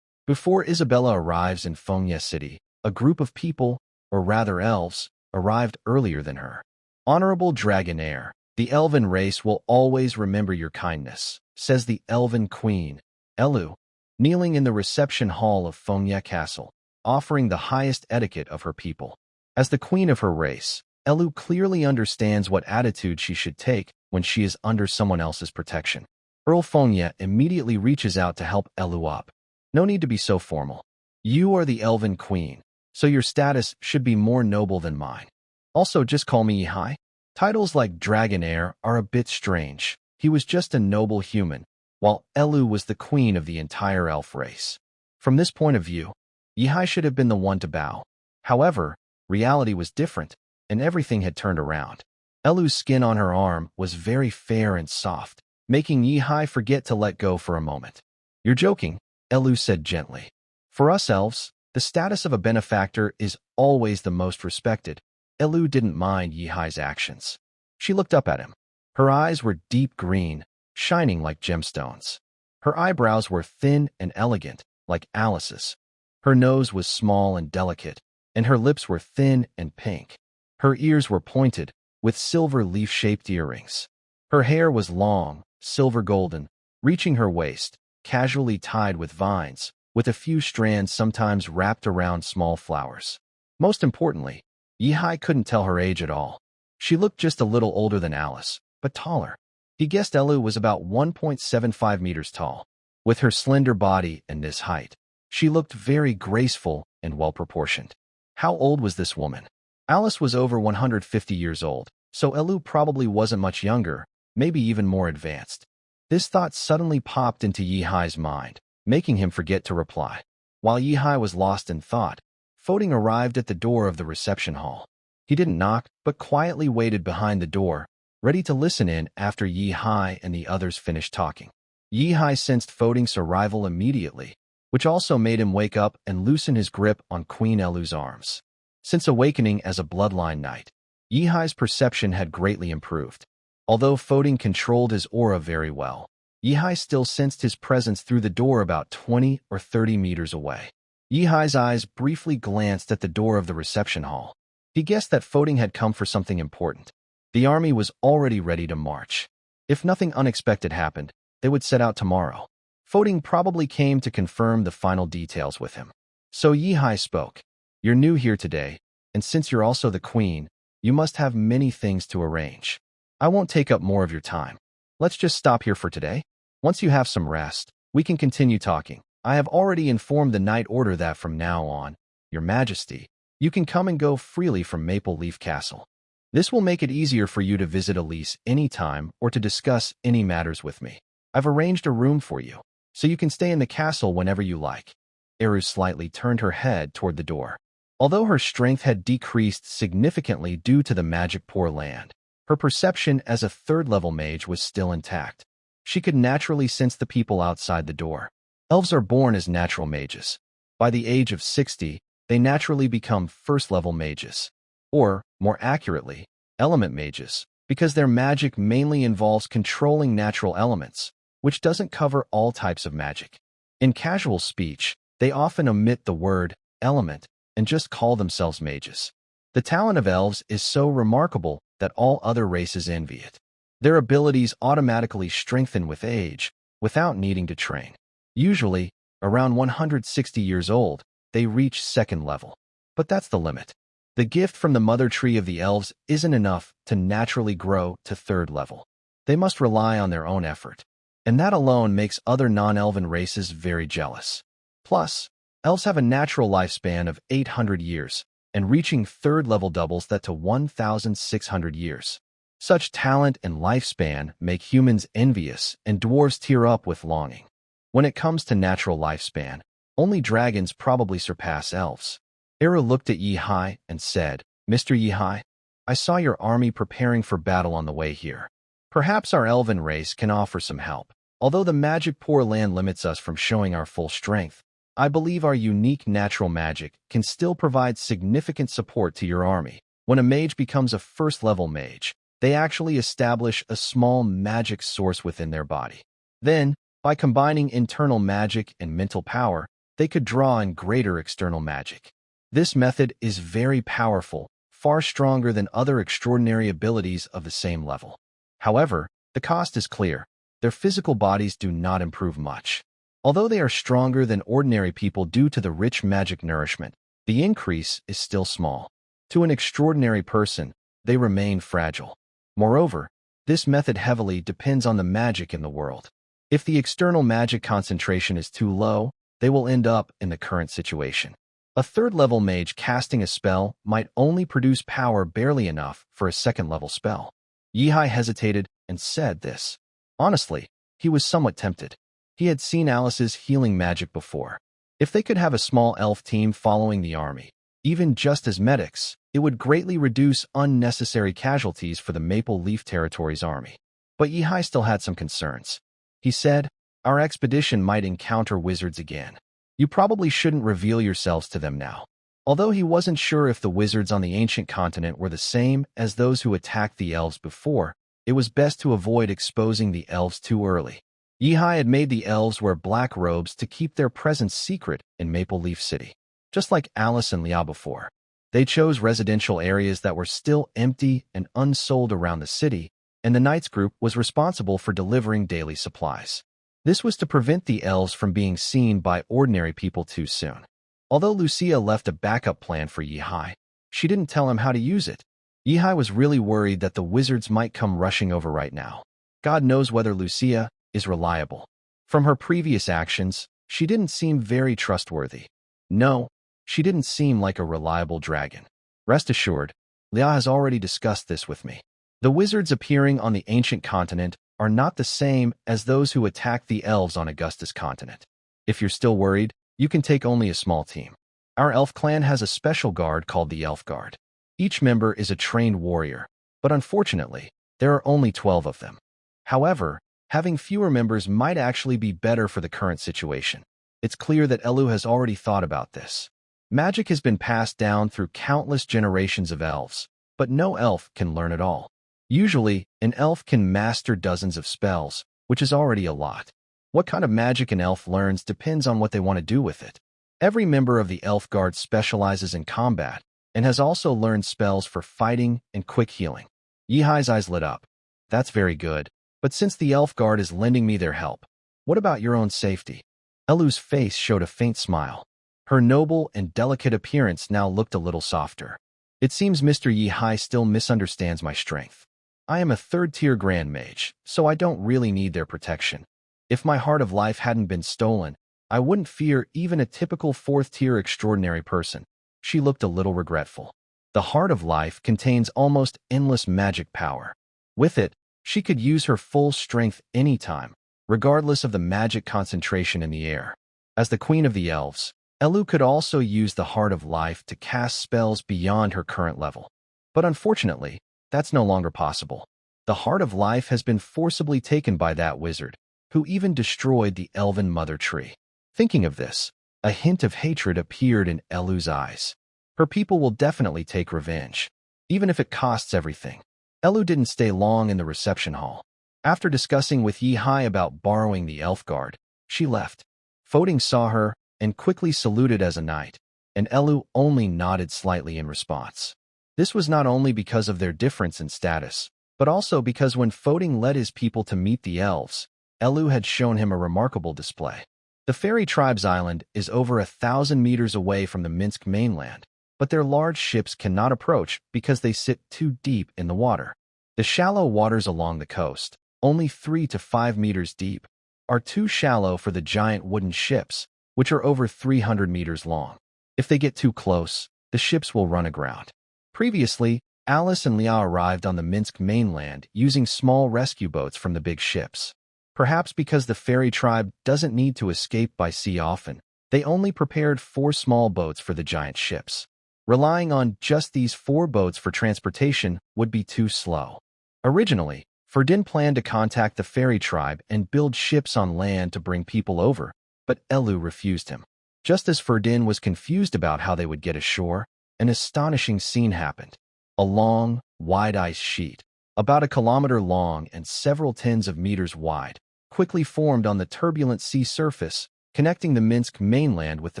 Before Isabella arrives in Fonya City, a group of people, or rather elves, arrived earlier than her. "Honorable Dragonair, the Elven race will always remember your kindness," says the Elven Queen, Elu, kneeling in the reception hall of Fonya Castle, offering the highest etiquette of her people. As the queen of her race, Elu clearly understands what attitude she should take when she is under someone else's protection. Earl Fonya immediately reaches out to help Elu up. "No need to be so formal. You are the Elven Queen, so your status should be more noble than mine. Also, just call me Yihai." Titles like Dragonair are a bit strange. He was just a noble human, while Elu was the queen of the entire elf race. From this point of view, Yihai should have been the one to bow. However, reality was different, and everything had turned around. Elu's skin on her arm was very fair and soft, making Yihai forget to let go for a moment. "You're joking," Elu said gently. "For us elves, The status of a benefactor is always the most respected. Elu didn't mind Yihai's actions. She looked up at him. Her eyes were deep green, shining like gemstones. Her eyebrows were thin and elegant, like Alice's. Her nose was small and delicate, and her lips were thin and pink. Her ears were pointed, with silver leaf-shaped earrings. Her hair was long, silver-golden, reaching her waist, casually tied with vines, with a few strands sometimes wrapped around small flowers. Most importantly, Yihai couldn't tell her age at all. She looked just a little older than Alice, but taller. He guessed Elu was about 1.75 meters tall. With her slender body and this height, she looked very graceful and well-proportioned. How old was this woman? Alice was over 150 years old, so Elu probably wasn't much younger, maybe even more advanced. This thought suddenly popped into Yihai's mind, making him forget to reply. While Yihai was lost in thought, Foding arrived at the door of the reception hall. He didn't knock, but quietly waited behind the door, ready to listen in after Yihai and the others finished talking. Yihai sensed Foding's arrival immediately, which also made him wake up and loosen his grip on Queen Elu's arms. Since awakening as a Bloodline knight, Yihai's perception had greatly improved. Although Foding controlled his aura very well, Yihai still sensed his presence through the door about 20 or 30 meters away. Yihai's eyes briefly glanced at the door of the reception hall. He guessed that Foding had come for something important. The army was already ready to march. If nothing unexpected happened, they would set out tomorrow. Foding probably came to confirm the final details with him. So Yihai spoke. You're new here today, and since you're also the queen, you must have many things to arrange. I won't take up more of your time. Let's just stop here for today. Once you have some rest, we can continue talking. I have already informed the Knight Order that from now on, Your Majesty, you can come and go freely from Maple Leaf Castle. This will make it easier for you to visit Elise anytime or to discuss any matters with me. I've arranged a room for you, so you can stay in the castle whenever you like. Eru slightly turned her head toward the door. Although her strength had decreased significantly due to the magic poor land, her perception as a third-level mage was still intact. She could naturally sense the people outside the door. Elves are born as natural mages. By the age of 60, they naturally become first-level mages. Or, more accurately, element mages, because their magic mainly involves controlling natural elements, which doesn't cover all types of magic. In casual speech, they often omit the word element and just call themselves mages. The talent of elves is so remarkable that all other races envy it. Their abilities automatically strengthen with age, without needing to train. Usually, around 160 years old, they reach second level. But that's the limit. The gift from the mother tree of the elves isn't enough to naturally grow to third level. They must rely on their own effort. And that alone makes other non-elven races very jealous. Plus, elves have a natural lifespan of 800 years, and reaching third level doubles that to 1,600 years. Such talent and lifespan make humans envious and dwarves tear up with longing. When it comes to natural lifespan, only dragons probably surpass elves. Eru looked at Yihai and said, Mr. Yihai, I saw your army preparing for battle on the way here. Perhaps our elven race can offer some help. Although the magic poor land limits us from showing our full strength, I believe our unique natural magic can still provide significant support to your army. When a mage becomes a first-level mage, they actually establish a small magic source within their body. Then, by combining internal magic and mental power, they could draw in greater external magic. This method is very powerful, far stronger than other extraordinary abilities of the same level. However, the cost is clear. Their physical bodies do not improve much. Although they are stronger than ordinary people due to the rich magic nourishment, the increase is still small. To an extraordinary person, they remain fragile. Moreover, this method heavily depends on the magic in the world. If the external magic concentration is too low, they will end up in the current situation. A third-level mage casting a spell might only produce power barely enough for a second-level spell. Yihai hesitated and said this. Honestly, he was somewhat tempted. He had seen Alice's healing magic before. If they could have a small elf team following the army, even just as medics, it would greatly reduce unnecessary casualties for the Maple Leaf Territory's army. But Yihai still had some concerns. He said, our expedition might encounter wizards again. You probably shouldn't reveal yourselves to them now. Although he wasn't sure if the wizards on the ancient continent were the same as those who attacked the elves before, it was best to avoid exposing the elves too early. Yihai had made the elves wear black robes to keep their presence secret in Maple Leaf City. Just like Alice and Liao before, they chose residential areas that were still empty and unsold around the city, and the Knights group was responsible for delivering daily supplies. This was to prevent the elves from being seen by ordinary people too soon. Although Lucia left a backup plan for Yihai, she didn't tell him how to use it. Yihai was really worried that the wizards might come rushing over right now. God knows whether Lucia is reliable. From her previous actions, she didn't seem very trustworthy. No, she didn't seem like a reliable dragon. Rest assured, Liao has already discussed this with me. The wizards appearing on the ancient continent are not the same as those who attacked the elves on Augustus continent. If you're still worried, you can take only a small team. Our elf clan has a special guard called the Elf Guard. Each member is a trained warrior, but unfortunately, there are only 12 of them. However, having fewer members might actually be better for the current situation. It's clear that Elu has already thought about this. Magic has been passed down through countless generations of elves, but no elf can learn it all. Usually, an elf can master dozens of spells, which is already a lot. What kind of magic an elf learns depends on what they want to do with it. Every member of the Elf Guard specializes in combat and has also learned spells for fighting and quick healing. Yihai's eyes lit up. That's very good, but since the Elf Guard is lending me their help, what about your own safety? Elu's face showed a faint smile. Her noble and delicate appearance now looked a little softer. It seems Mr. Yihai still misunderstands my strength. I am a third-tier Grand Mage, so I don't really need their protection. If my Heart of Life hadn't been stolen, I wouldn't fear even a typical fourth-tier extraordinary person. She looked a little regretful. The Heart of Life contains almost endless magic power. With it, she could use her full strength anytime, regardless of the magic concentration in the air. As the Queen of the Elves, Elu could also use the Heart of Life to cast spells beyond her current level. But unfortunately, that's no longer possible. The Heart of Life has been forcibly taken by that wizard, who even destroyed the Elven Mother Tree. Thinking of this, a hint of hatred appeared in Elu's eyes. Her people will definitely take revenge, even if it costs everything. Elu didn't stay long in the reception hall. After discussing with Yihai about borrowing the Elf Guard, she left. Foding saw her and quickly saluted as a knight, and Elu only nodded slightly in response. This was not only because of their difference in status, but also because when Foding led his people to meet the elves, Elu had shown him a remarkable display. The Fairy Tribe's island is over 1,000 meters away from the Minsk mainland, but their large ships cannot approach because they sit too deep in the water. The shallow waters along the coast, only 3 to 5 meters deep, are too shallow for the giant wooden ships, which are over 300 meters long. If they get too close, the ships will run aground. Previously, Alice and Liao arrived on the Minsk mainland using small rescue boats from the big ships. Perhaps because the Fairy Tribe doesn't need to escape by sea often, they only prepared 4 small boats for the giant ships. Relying on just these 4 boats for transportation would be too slow. Originally, Ferdin planned to contact the Fairy Tribe and build ships on land to bring people over, but Elu refused him. Just as Ferdin was confused about how they would get ashore, an astonishing scene happened. A long, wide ice sheet, about 1 kilometer long and several tens of meters wide, quickly formed on the turbulent sea surface, connecting the Minsk mainland with the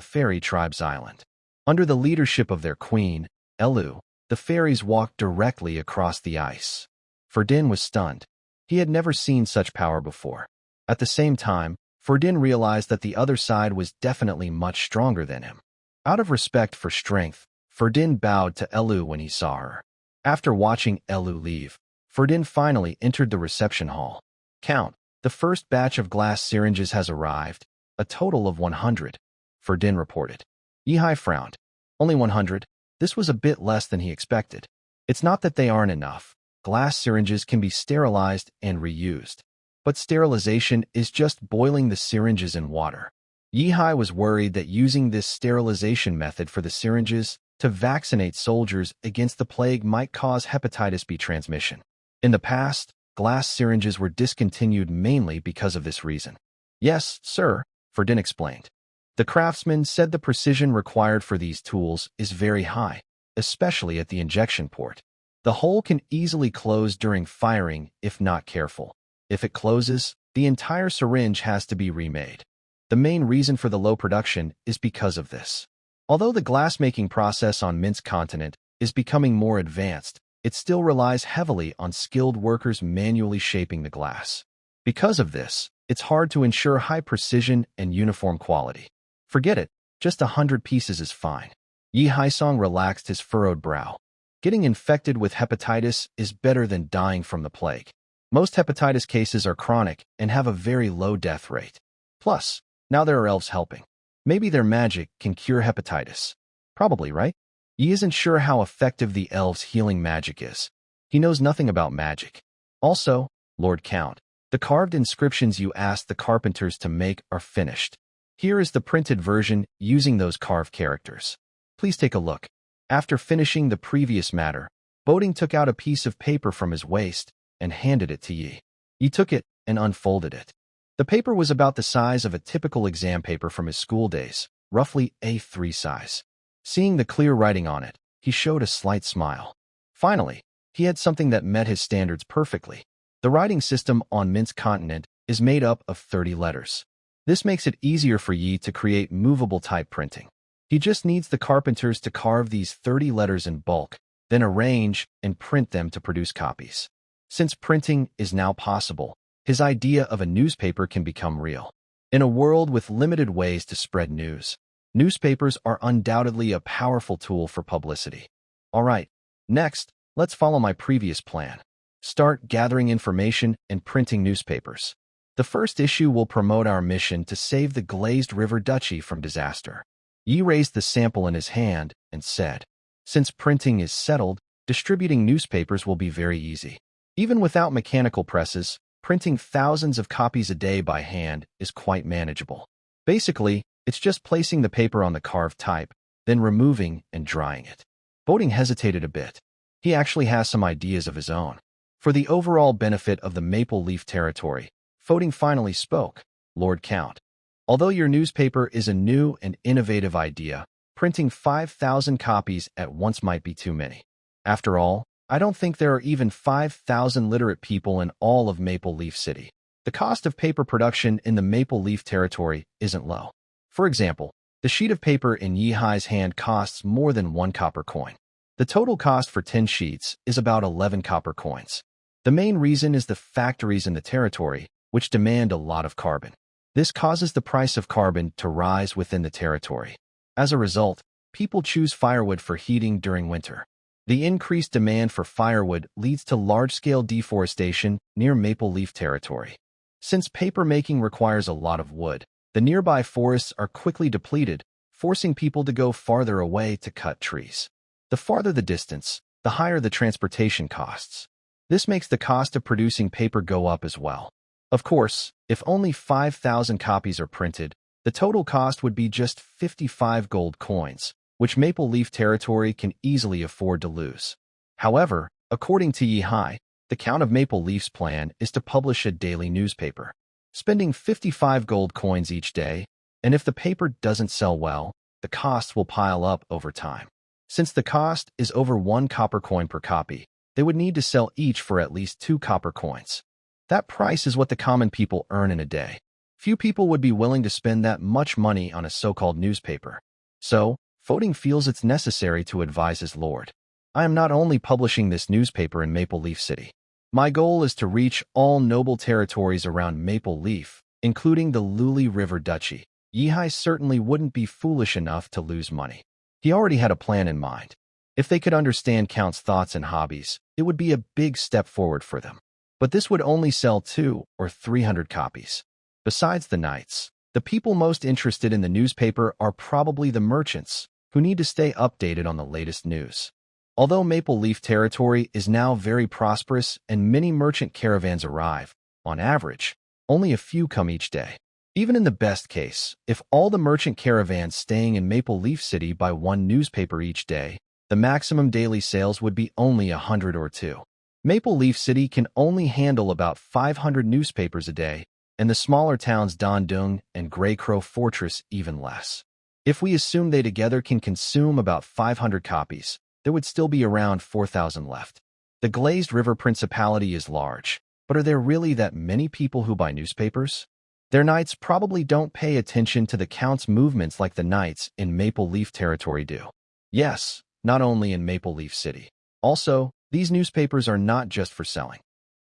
Fairy Tribe's island. Under the leadership of their queen, Elu, the fairies walked directly across the ice. Ferdin was stunned. He had never seen such power before. At the same time, Ferdin realized that the other side was definitely much stronger than him. Out of respect for strength, Ferdin bowed to Elu when he saw her. After watching Elu leave, Ferdin finally entered the reception hall. Count, the first batch of glass syringes has arrived, a total of 100, Ferdin reported. Yihai frowned. Only 100? This was a bit less than he expected. It's not that they aren't enough. Glass syringes can be sterilized and reused. But sterilization is just boiling the syringes in water. Yihai was worried that using this sterilization method for the syringes to vaccinate soldiers against the plague might cause hepatitis B transmission. In the past, glass syringes were discontinued mainly because of this reason. Yes, sir, Ferdin explained. The craftsman said the precision required for these tools is very high, especially at the injection port. The hole can easily close during firing if not careful. If it closes, the entire syringe has to be remade. The main reason for the low production is because of this. Although the glass-making process on Mint's continent is becoming more advanced, it still relies heavily on skilled workers manually shaping the glass. Because of this, it's hard to ensure high precision and uniform quality. Forget it, just 100 pieces is fine. Yi Haisong relaxed his furrowed brow. Getting infected with hepatitis is better than dying from the plague. Most hepatitis cases are chronic and have a very low death rate. Plus, now there are elves helping. Maybe their magic can cure hepatitis. Probably, right? Yi isn't sure how effective the elves' healing magic is. He knows nothing about magic. Also, Lord Count, the carved inscriptions you asked the carpenters to make are finished. Here is the printed version using those carved characters. Please take a look. After finishing the previous matter, Boding took out a piece of paper from his waist and handed it to Yi. Yi took it and unfolded it. The paper was about the size of a typical exam paper from his school days, roughly A3 size. Seeing the clear writing on it, he showed a slight smile. Finally, he had something that met his standards perfectly. The writing system on Mint's continent is made up of 30 letters. This makes it easier for Yi to create movable type printing. He just needs the carpenters to carve these 30 letters in bulk, then arrange and print them to produce copies. Since printing is now possible, his idea of a newspaper can become real. In a world with limited ways to spread news, newspapers are undoubtedly a powerful tool for publicity. All right, next, let's follow my previous plan. Start gathering information and printing newspapers. The first issue will promote our mission to save the Glazed River Duchy from disaster. Yi raised the sample in his hand and said, "Since printing is settled, distributing newspapers will be very easy. Even without mechanical presses, printing thousands of copies a day by hand is quite manageable. Basically, it's just placing the paper on the carved type, then removing and drying it." Boding hesitated a bit. He actually has some ideas of his own. For the overall benefit of the Maple Leaf territory, Boding finally spoke, "Lord Count, although your newspaper is a new and innovative idea, printing 5,000 copies at once might be too many. After all, I don't think there are even 5,000 literate people in all of Maple Leaf City. The cost of paper production in the Maple Leaf territory isn't low. For example, the sheet of paper in Yihai's hand costs more than 1 copper coin. The total cost for 10 sheets is about 11 copper coins. The main reason is the factories in the territory, which demand a lot of carbon. This causes the price of carbon to rise within the territory. As a result, people choose firewood for heating during winter. The increased demand for firewood leads to large-scale deforestation near Maple Leaf territory. Since paper making requires a lot of wood, the nearby forests are quickly depleted, forcing people to go farther away to cut trees. The farther the distance, the higher the transportation costs. This makes the cost of producing paper go up as well. Of course, if only 5,000 copies are printed, the total cost would be just 55 gold coins, which Maple Leaf territory can easily afford to lose. However, according to Yihai, the Count of Maple Leaf's plan is to publish a daily newspaper, spending 55 gold coins each day, and if the paper doesn't sell well, the costs will pile up over time. Since the cost is over 1 copper coin per copy, they would need to sell each for at least 2 copper coins. That price is what the common people earn in a day. Few people would be willing to spend that much money on a so-called newspaper. So, Boding feels it's necessary to advise his lord. I am not only publishing this newspaper in Maple Leaf City. My goal is to reach all noble territories around Maple Leaf, including the Luli River Duchy. Yihai certainly wouldn't be foolish enough to lose money. He already had a plan in mind. If they could understand Count's thoughts and hobbies, it would be a big step forward for them. But this would only sell 200 or 300 copies. Besides the knights, the people most interested in the newspaper are probably the merchants, who need to stay updated on the latest news. Although Maple Leaf territory is now very prosperous and many merchant caravans arrive, on average, only a few come each day. Even in the best case, if all the merchant caravans staying in Maple Leaf City buy 1 newspaper each day, the maximum daily sales would be only 100 or 2. Maple Leaf City can only handle about 500 newspapers a day, and the smaller towns Dandong and Grey Crow Fortress even less. If we assume they together can consume about 500 copies, there would still be around 4,000 left. The Glazed River Principality is large, but are there really that many people who buy newspapers? Their knights probably don't pay attention to the Count's movements like the knights in Maple Leaf Territory do. Yes, not only in Maple Leaf City. Also, these newspapers are not just for selling.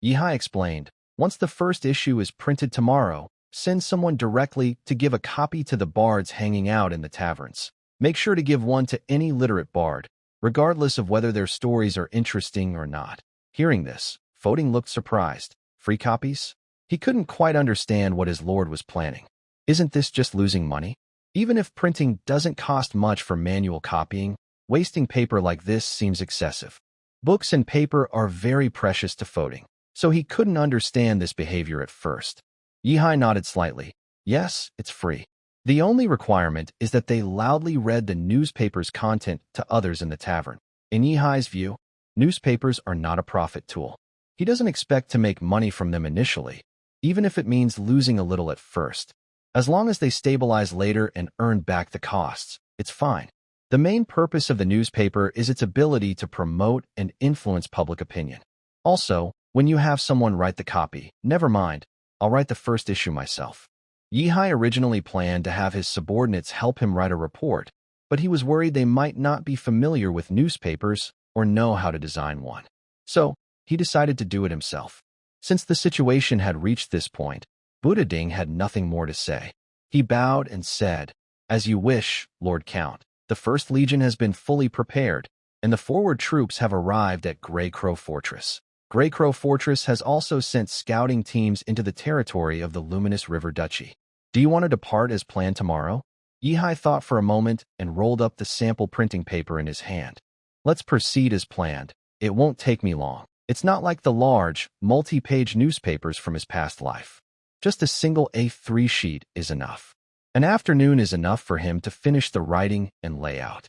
Yihai explained, once the first issue is printed tomorrow, send someone directly to give a copy to the bards hanging out in the taverns. Make sure to give one to any literate bard, regardless of whether their stories are interesting or not. Hearing this, Foding looked surprised. Free copies? He couldn't quite understand what his lord was planning. Isn't this just losing money? Even if printing doesn't cost much for manual copying, wasting paper like this seems excessive. Books and paper are very precious to Foding, so he couldn't understand this behavior at first. Yihai nodded slightly. Yes, it's free. The only requirement is that they loudly read the newspaper's content to others in the tavern. In Yihai's view, newspapers are not a profit tool. He doesn't expect to make money from them initially, even if it means losing a little at first. As long as they stabilize later and earn back the costs, it's fine. The main purpose of the newspaper is its ability to promote and influence public opinion. Also, when you have someone write the copy, never mind, I'll write the first issue myself. Yihai originally planned to have his subordinates help him write a report, but he was worried they might not be familiar with newspapers or know how to design one. So, he decided to do it himself. Since the situation had reached this point, Buddha Ding had nothing more to say. He bowed and said, "As you wish, Lord Count. The First Legion has been fully prepared, and the forward troops have arrived at Grey Crow Fortress. Grey Crow Fortress has also sent scouting teams into the territory of the Luminous River Duchy. Do you want to depart as planned tomorrow?" Yihai thought for a moment and rolled up the sample printing paper in his hand. "Let's proceed as planned. It won't take me long. It's not like the large, multi-page newspapers from his past life. Just a single A3 sheet is enough. An afternoon is enough for him to finish the writing and layout."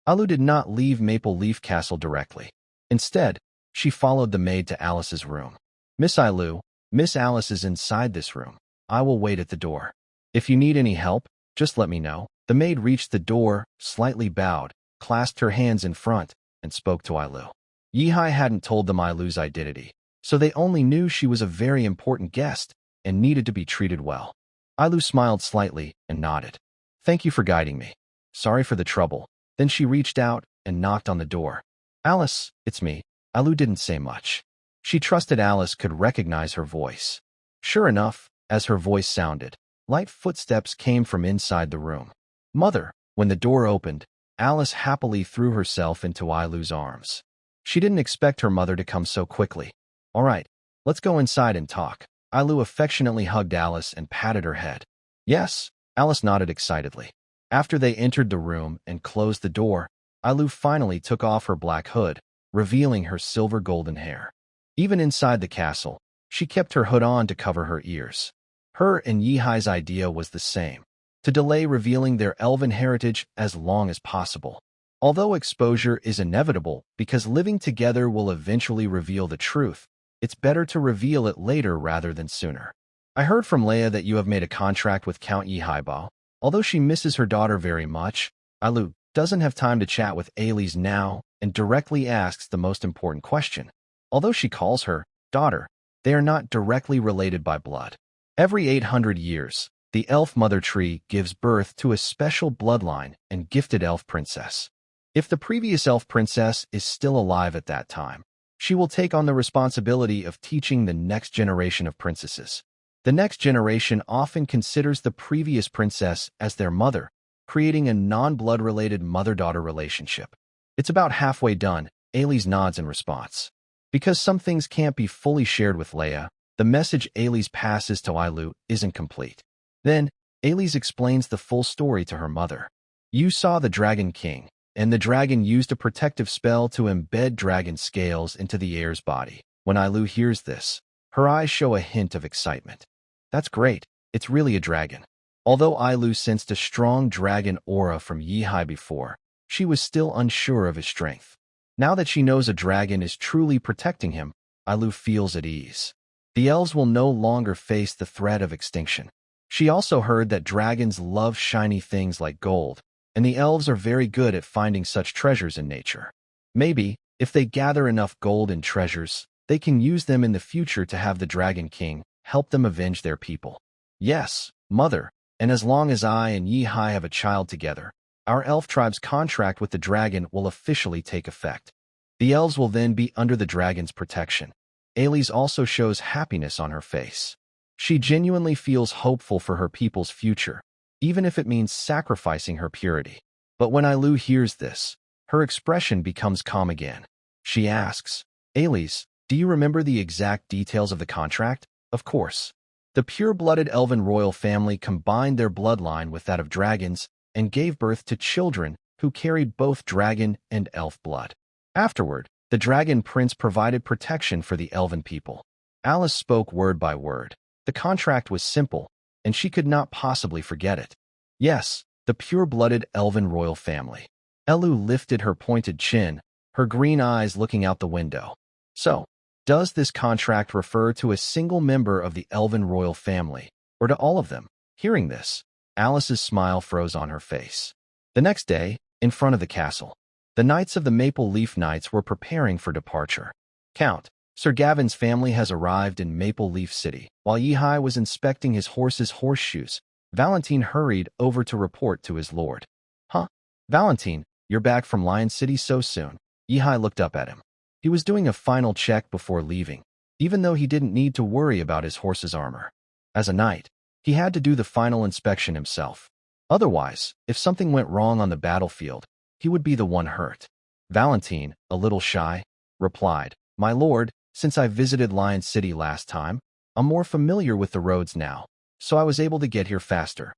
Alu did not leave Maple Leaf Castle directly. Instead, she followed the maid to Alice's room. "Miss Alu, Miss Alice is inside this room. I will wait at the door. If you need any help, just let me know." The maid reached the door, slightly bowed, clasped her hands in front, and spoke to Alu. Yihai hadn't told them Alu's identity, so they only knew she was a very important guest and needed to be treated well. Alu smiled slightly and nodded. "Thank you for guiding me. Sorry for the trouble." Then she reached out and knocked on the door. "Alice, it's me." Alu didn't say much. She trusted Alice could recognize her voice. Sure enough, as her voice sounded, light footsteps came from inside the room. "Mother." When the door opened, Alice happily threw herself into Alu's arms. She didn't expect her mother to come so quickly. "All right, let's go inside and talk." Alu affectionately hugged Alice and patted her head. "Yes," Alice nodded excitedly. After they entered the room and closed the door, Alu finally took off her black hood, revealing her silver golden hair. Even inside the castle, she kept her hood on to cover her ears. Her and Yihai's idea was the same, to delay revealing their elven heritage as long as possible. Although exposure is inevitable because living together will eventually reveal the truth, it's better to reveal it later rather than sooner. "I heard from Leia that you have made a contract with Count Yihaiba. Although she misses her daughter very much, Alu doesn't have time to chat with Ailey now and directly asks the most important question. Although she calls her daughter, they are not directly related by blood. Every 800 years, the elf mother tree gives birth to a special bloodline and gifted elf princess. If the previous elf princess is still alive at that time, she will take on the responsibility of teaching the next generation of princesses. The next generation often considers the previous princess as their mother, creating a non-blood-related mother-daughter relationship. It's about halfway done, Ailey nods in response. Because some things can't be fully shared with Leia, the message Ailey passes to Alu isn't complete. Then, Ailey explains the full story to her mother. "You saw the Dragon King, and the dragon used a protective spell to embed dragon scales into the heir's body." When Alu hears this, her eyes show a hint of excitement. "That's great, it's really a dragon." Although Alu sensed a strong dragon aura from Yihai before, she was still unsure of his strength. Now that she knows a dragon is truly protecting him, Alu feels at ease. The elves will no longer face the threat of extinction. She also heard that dragons love shiny things like gold, and the elves are very good at finding such treasures in nature. Maybe, if they gather enough gold and treasures, they can use them in the future to have the Dragon King help them avenge their people. Yes, Mother, and as long as I and Yi-Hai have a child together, our elf tribe's contract with the dragon will officially take effect. The elves will then be under the dragon's protection. Ailey's also shows happiness on her face. She genuinely feels hopeful for her people's future, even if it means sacrificing her purity. But when Ailu hears this, her expression becomes calm again. She asks, Ailey's, do you remember the exact details of the contract? Of course. The pure-blooded elven royal family combined their bloodline with that of dragons and gave birth to children who carried both dragon and elf blood. Afterward, the dragon prince provided protection for the elven people. Alice spoke word by word. The contract was simple, and she could not possibly forget it. Yes, the pure-blooded elven royal family. Elu lifted her pointed chin, her green eyes looking out the window. So, does this contract refer to a single member of the elven royal family, or to all of them? Hearing this, Alice's smile froze on her face. The next day, in front of the castle, the knights of the Maple Leaf Knights were preparing for departure. Count, Sir Gavin's family has arrived in Maple Leaf City. While Yi-Hai was inspecting his horse's horseshoes, Valentine hurried over to report to his lord. Huh? Valentine, you're back from Lion City so soon? Yi-Hai looked up at him. He was doing a final check before leaving, even though he didn't need to worry about his horse's armor. As a knight, he had to do the final inspection himself. Otherwise, if something went wrong on the battlefield, he would be the one hurt. Valentine, a little shy, replied, My lord, since I visited Lion City last time, I'm more familiar with the roads now, so I was able to get here faster.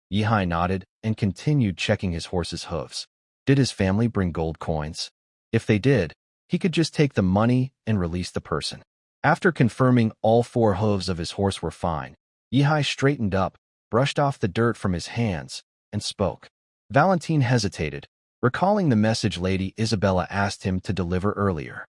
Yi-Hai nodded and continued checking his horse's hooves. Did his family bring gold coins? If they did, he could just take the money and release the person. After confirming all 4 hooves of his horse were fine, Yi-Hai straightened up, brushed off the dirt from his hands, and spoke. Valentine hesitated, recalling the message Lady Isabella asked him to deliver earlier.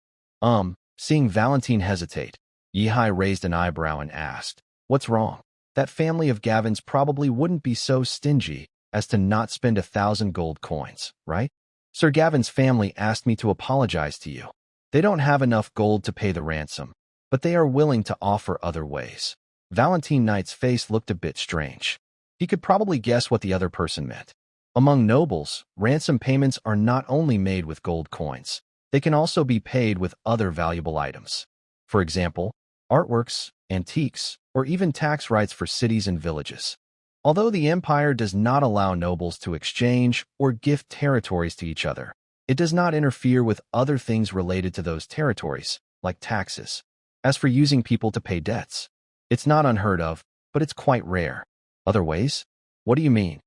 Seeing Valentine hesitate, Yi-Hai raised an eyebrow and asked, What's wrong? That family of Gavin's probably wouldn't be so stingy as to not spend 1,000 gold coins, right? Sir Gavin's family asked me to apologize to you. They don't have enough gold to pay the ransom, but they are willing to offer other ways. Valentine Knight's face looked a bit strange. He could probably guess what the other person meant. Among nobles, ransom payments are not only made with gold coins, they can also be paid with other valuable items. For example, artworks, antiques, or even tax rights for cities and villages. Although the empire does not allow nobles to exchange or gift territories to each other, it does not interfere with other things related to those territories, like taxes. As for using people to pay debts, it's not unheard of, but it's quite rare. Other ways? What do you mean?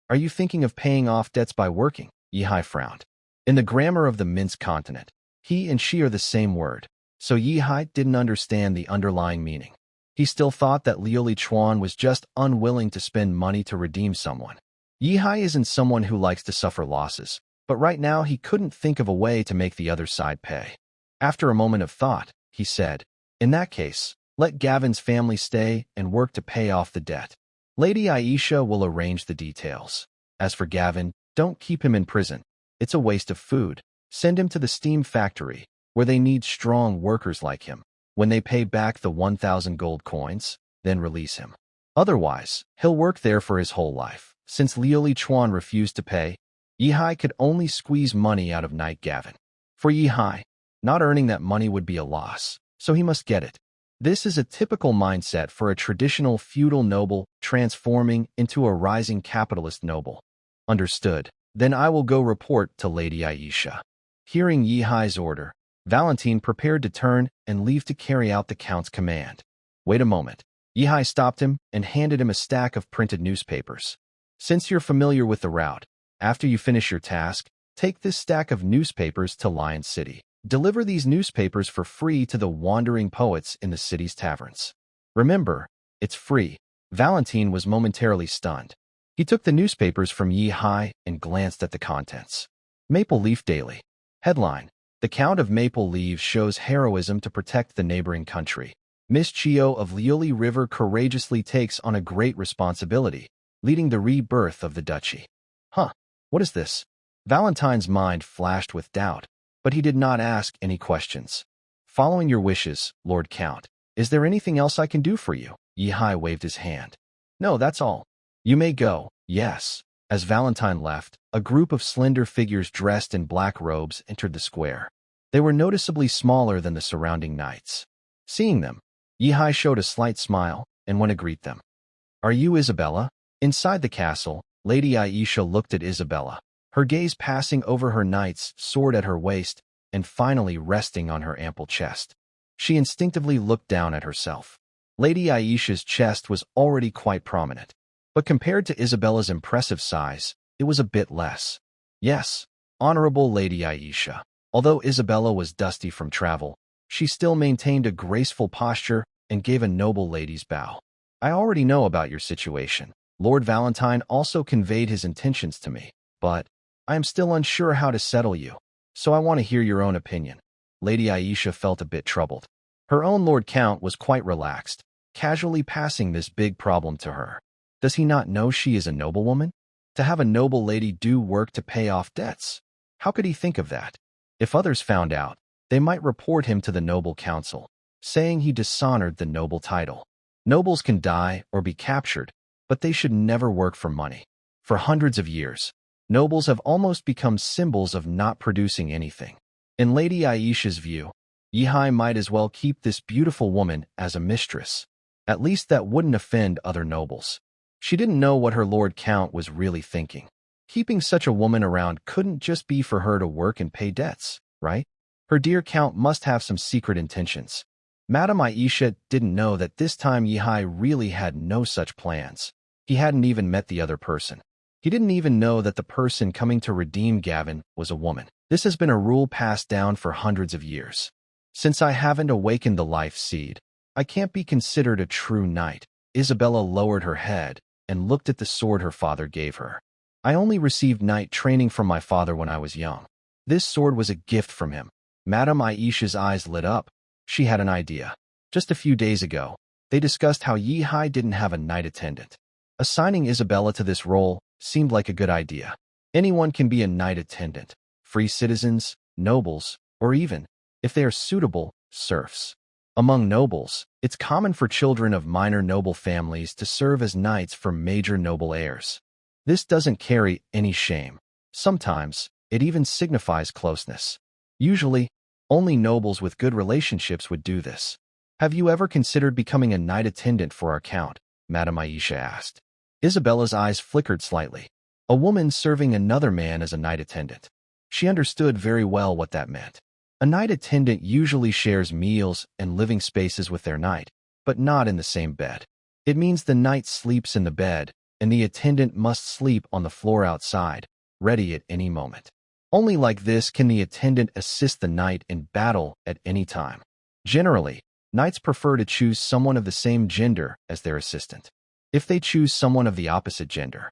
Are you thinking of paying off debts by working? Yi-Hai frowned. In the grammar of the Minsk continent, he and she are the same word, so Yi-Hai didn't understand the underlying meaning. He still thought that Liu Lichuan was just unwilling to spend money to redeem someone. Yi-Hai isn't someone who likes to suffer losses, but right now he couldn't think of a way to make the other side pay. After a moment of thought, he said, In that case, let Gavin's family stay and work to pay off the debt. Lady Aisha will arrange the details. As for Gavin, don't keep him in prison. It's a waste of food. Send him to the steam factory, where they need strong workers like him. When they pay back the 1,000 gold coins, then release him. Otherwise, he'll work there for his whole life. Since Liu Lichuan refused to pay, Yi-Hai could only squeeze money out of Knight Gavin. For Yi-Hai, not earning that money would be a loss, so he must get it. This is a typical mindset for a traditional feudal noble transforming into a rising capitalist noble. Understood. Then I will go report to Lady Aisha. Hearing Yi-Hai's order, Valentine prepared to turn and leave to carry out the Count's command. Wait a moment. Yi-Hai stopped him and handed him a stack of printed newspapers. Since you're familiar with the route, after you finish your task, take this stack of newspapers to Lion City. Deliver these newspapers for free to the wandering poets in the city's taverns. Remember, it's free. Valentine was momentarily stunned. He took the newspapers from Yi-Hai and glanced at the contents. Maple Leaf Daily. Headline: The Count of Maple Leaves shows heroism to protect the neighboring country. Miss Chio of Liuli River courageously takes on a great responsibility, leading the rebirth of the duchy. Huh, what is this? Valentine's mind flashed with doubt, but he did not ask any questions. Following your wishes, Lord Count. Is there anything else I can do for you? Yihai waved his hand. No, that's all. You may go, yes. As Valentine left, a group of slender figures dressed in black robes entered the square. They were noticeably smaller than the surrounding knights. Seeing them, Yihai showed a slight smile and went to greet them. Are you Isabella? Inside the castle, Lady Aisha looked at Isabella, her gaze passing over her knights, sword at her waist, and finally resting on her ample chest. She instinctively looked down at herself. Lady Aisha's chest was already quite prominent, but compared to Isabella's impressive size, it was a bit less. Yes, honorable Lady Aisha. Although Isabella was dusty from travel, she still maintained a graceful posture and gave a noble lady's bow. I already know about your situation. Lord Valentine also conveyed his intentions to me, but I am still unsure how to settle you, so I want to hear your own opinion. Lady Aisha felt a bit troubled. Her own Lord Count was quite relaxed, casually passing this big problem to her. Does he not know she is a noblewoman? To have a noble lady do work to pay off debts? How could he think of that? If others found out, they might report him to the noble council, saying he dishonored the noble title. Nobles can die or be captured, but they should never work for money. For hundreds of years, nobles have almost become symbols of not producing anything. In Lady Aisha's view, Yihai might as well keep this beautiful woman as a mistress. At least that wouldn't offend other nobles. She didn't know what her Lord Count was really thinking. Keeping such a woman around couldn't just be for her to work and pay debts, right? Her dear Count must have some secret intentions. Madame Aisha didn't know that this time Yihai really had no such plans. He hadn't even met the other person. He didn't even know that the person coming to redeem Gavin was a woman. This has been a rule passed down for hundreds of years. Since I haven't awakened the life seed, I can't be considered a true knight. Isabella lowered her head and looked at the sword her father gave her. I only received knight training from my father when I was young. This sword was a gift from him. Madame Aisha's eyes lit up. She had an idea. Just a few days ago, they discussed how Yihai didn't have a knight attendant. Assigning Isabella to this role seemed like a good idea. Anyone can be a knight attendant. Free citizens, nobles, or even, if they are suitable, serfs. Among nobles, it's common for children of minor noble families to serve as knights for major noble heirs. This doesn't carry any shame. Sometimes, it even signifies closeness. Usually, only nobles with good relationships would do this. Have you ever considered becoming a knight attendant for our count? Madame Aisha asked. Isabella's eyes flickered slightly. A woman serving another man as a knight attendant. She understood very well what that meant. A knight attendant usually shares meals and living spaces with their knight, but not in the same bed. It means the knight sleeps in the bed, and the attendant must sleep on the floor outside, ready at any moment. Only like this can the attendant assist the knight in battle at any time. Generally, knights prefer to choose someone of the same gender as their assistant. If they choose someone of the opposite gender,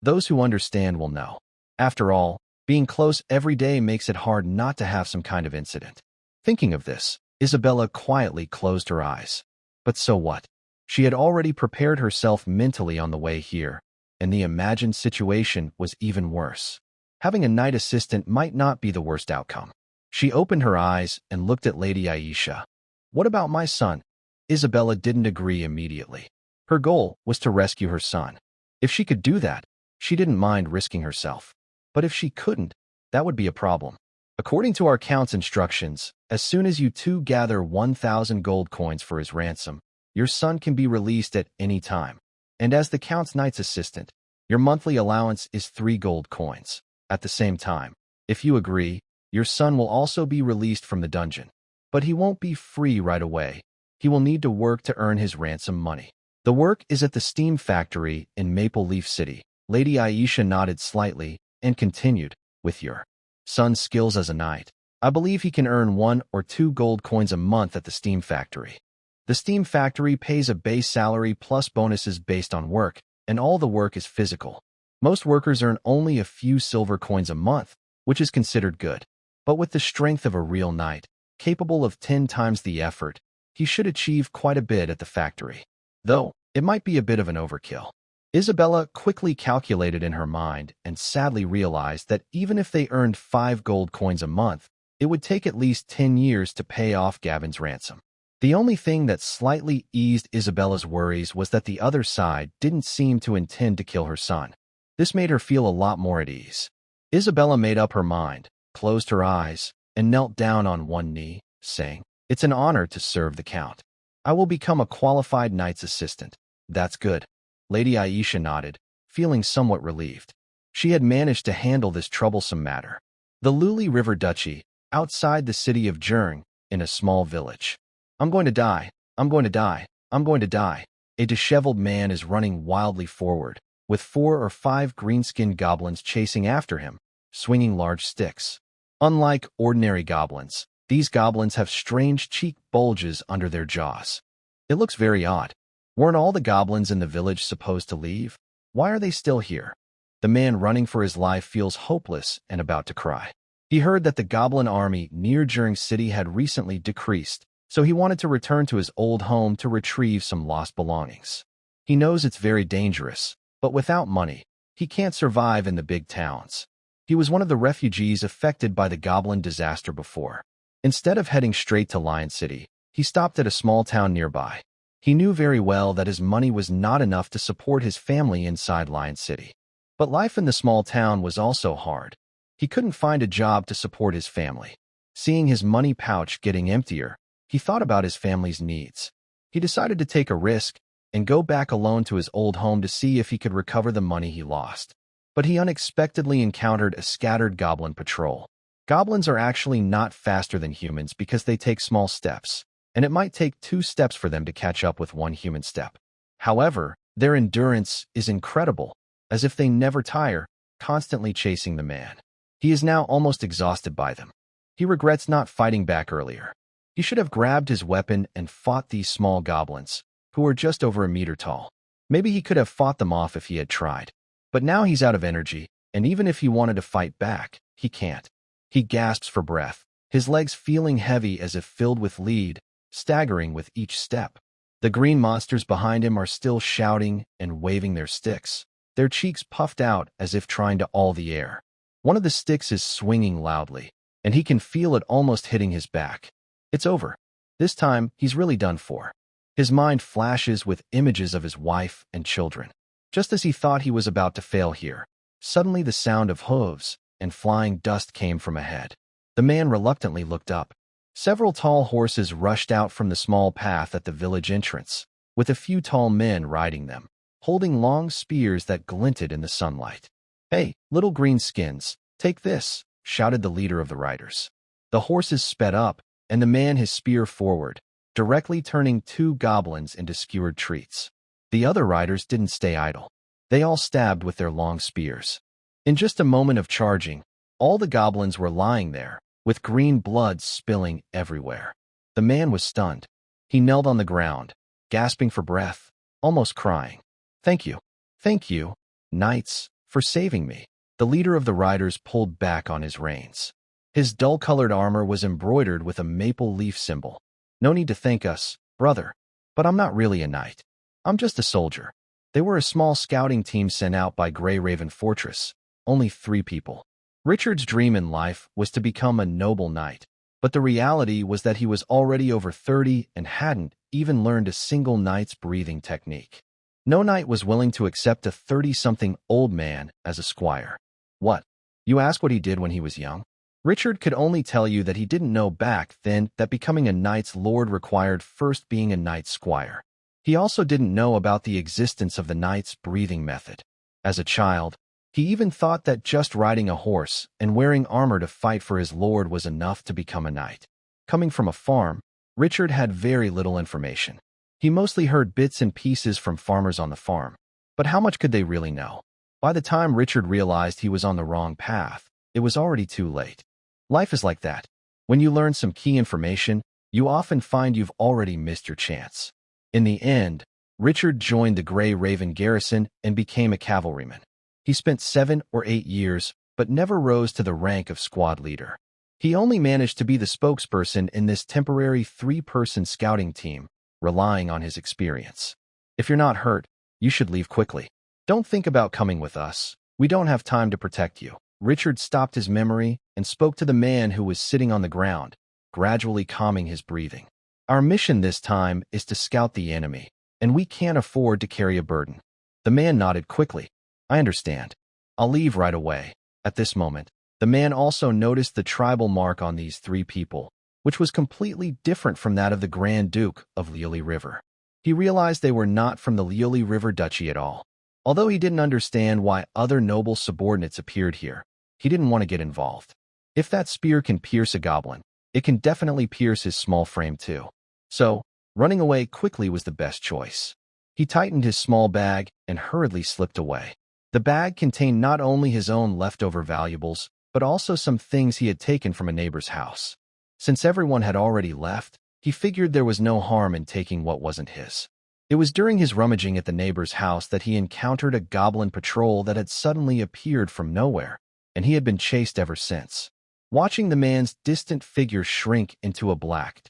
those who understand will know. After all, being close every day makes it hard not to have some kind of incident. Thinking of this, Isabella quietly closed her eyes. But so what? She had already prepared herself mentally on the way here, and the imagined situation was even worse. Having a knight assistant might not be the worst outcome. She opened her eyes and looked at Lady Aisha. What about my son? Isabella didn't agree immediately. Her goal was to rescue her son. If she could do that, she didn't mind risking herself. But if she couldn't, that would be a problem. According to our count's instructions, as soon as you two gather 1,000 gold coins for his ransom, your son can be released at any time. And as the count's knight's assistant, your monthly allowance is 3 gold coins. At the same time, if you agree, your son will also be released from the dungeon. But he won't be free right away. He will need to work to earn his ransom money. The work is at the steam factory in Maple Leaf City. Lady Aisha nodded slightly and continued, with your son's skills as a knight, I believe he can earn 1 or 2 gold coins a month at the steam factory. The steam factory pays a base salary plus bonuses based on work, and all the work is physical. Most workers earn only a few silver coins a month, which is considered good. But with the strength of a real knight, capable of 10 times the effort, he should achieve quite a bit at the factory. Though, it might be a bit of an overkill. Isabella quickly calculated in her mind and sadly realized that even if they earned 5 gold coins a month, it would take at least 10 years to pay off Gavin's ransom. The only thing that slightly eased Isabella's worries was that the other side didn't seem to intend to kill her son. This made her feel a lot more at ease. Isabella made up her mind, closed her eyes, and knelt down on one knee, saying, "It's an honor to serve the Count. I will become a qualified knight's assistant." "That's good." Lady Aisha nodded, feeling somewhat relieved. She had managed to handle this troublesome matter. The Luli River Duchy, outside the city of Jurng, in a small village. "I'm going to die. I'm going to die. I'm going to die." A disheveled man is running wildly forward, with 4 or 5 green-skinned goblins chasing after him, swinging large sticks. Unlike ordinary goblins, these goblins have strange cheek bulges under their jaws. It looks very odd. Weren't all the goblins in the village supposed to leave? Why are they still here? The man running for his life feels hopeless and about to cry. He heard that the goblin army near Jurng City had recently decreased, so he wanted to return to his old home to retrieve some lost belongings. He knows it's very dangerous, but without money, he can't survive in the big towns. He was one of the refugees affected by the goblin disaster before. Instead of heading straight to Lion City, he stopped at a small town nearby. He knew very well that his money was not enough to support his family inside Lion City. But life in the small town was also hard. He couldn't find a job to support his family. Seeing his money pouch getting emptier, he thought about his family's needs. He decided to take a risk and go back alone to his old home to see if he could recover the money he lost. But he unexpectedly encountered a scattered goblin patrol. Goblins are actually not faster than humans because they take small steps, and it might take 2 steps for them to catch up with 1 human step. However, their endurance is incredible, as if they never tire, constantly chasing the man. He is now almost exhausted by them. He regrets not fighting back earlier. He should have grabbed his weapon and fought these small goblins, who are just over a meter tall. Maybe he could have fought them off if he had tried. But now he's out of energy, and even if he wanted to fight back, he can't. He gasps for breath, his legs feeling heavy as if filled with lead, staggering with each step. The green monsters behind him are still shouting and waving their sticks, their cheeks puffed out as if trying to awe the air. One of the sticks is swinging loudly, and he can feel it almost hitting his back. It's over. This time, he's really done for. His mind flashes with images of his wife and children. Just as he thought he was about to fail here, suddenly the sound of hooves and flying dust came from ahead. The man reluctantly looked up. Several tall horses rushed out from the small path at the village entrance, with a few tall men riding them, holding long spears that glinted in the sunlight. "Hey, little green skins, take this," shouted the leader of the riders. The horses sped up, and the man his spear forward, directly turning 2 goblins into skewered treats. The other riders didn't stay idle. They all stabbed with their long spears. In just a moment of charging, all the goblins were lying there, with green blood spilling everywhere. The man was stunned. He knelt on the ground, gasping for breath, almost crying. Thank you, knights, for saving me." The leader of the riders pulled back on his reins. His dull-colored armor was embroidered with a maple leaf symbol. "No need to thank us, brother. But I'm not really a knight. I'm just a soldier." They were a small scouting team sent out by Grey Raven Fortress, only 3 people. Richard's dream in life was to become a noble knight, but the reality was that he was already over 30 and hadn't even learned a single knight's breathing technique. No knight was willing to accept a 30-something old man as a squire. What? You ask what he did when he was young? Richard could only tell you that he didn't know back then that becoming a knight's lord required first being a knight's squire. He also didn't know about the existence of the knight's breathing method. As a child, he even thought that just riding a horse and wearing armor to fight for his lord was enough to become a knight. Coming from a farm, Richard had very little information. He mostly heard bits and pieces from farmers on the farm. But how much could they really know? By the time Richard realized he was on the wrong path, it was already too late. Life is like that. When you learn some key information, you often find you've already missed your chance. In the end, Richard joined the Grey Raven garrison and became a cavalryman. He spent 7 or 8 years, but never rose to the rank of squad leader. He only managed to be the spokesperson in this temporary 3-person scouting team, relying on his experience. If you're not hurt, you should leave quickly. Don't think about coming with us. We don't have time to protect you. Richard stopped his memory and spoke to the man who was sitting on the ground, gradually calming his breathing. Our mission this time is to scout the enemy, and we can't afford to carry a burden. The man nodded quickly. I understand. I'll leave right away. At this moment, the man also noticed the tribal mark on these 3 people, which was completely different from that of the Grand Duke of Lioli River. He realized they were not from the Lioli River Duchy at all. Although he didn't understand why other noble subordinates appeared here, he didn't want to get involved. If that spear can pierce a goblin, it can definitely pierce his small frame too. So, running away quickly was the best choice. He tightened his small bag and hurriedly slipped away. The bag contained not only his own leftover valuables, but also some things he had taken from a neighbor's house. Since everyone had already left, he figured there was no harm in taking what wasn't his. It was during his rummaging at the neighbor's house that he encountered a goblin patrol that had suddenly appeared from nowhere, and he had been chased ever since. Watching the man's distant figure shrink into a black,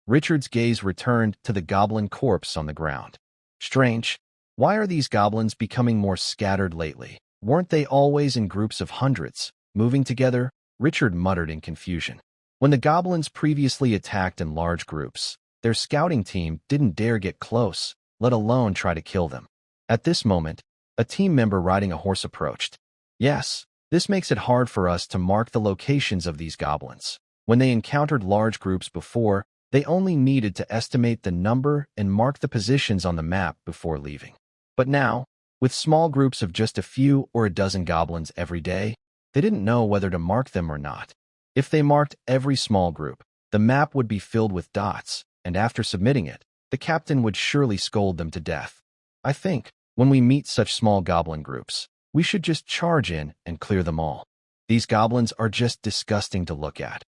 Richard's gaze returned to the goblin corpse on the ground. Strange. Why are these goblins becoming more scattered lately? Weren't they always in groups of hundreds, moving together? Richard muttered in confusion. When the goblins previously attacked in large groups, their scouting team didn't dare get close, let alone try to kill them. At this moment, a team member riding a horse approached. Yes, this makes it hard for us to mark the locations of these goblins. When they encountered large groups before, they only needed to estimate the number and mark the positions on the map before leaving. But now, with small groups of just a few or a dozen goblins every day, they didn't know whether to mark them or not. If they marked every small group, the map would be filled with dots, and after submitting it, the captain would surely scold them to death. I think, when we meet such small goblin groups, we should just charge in and clear them all. These goblins are just disgusting to look at.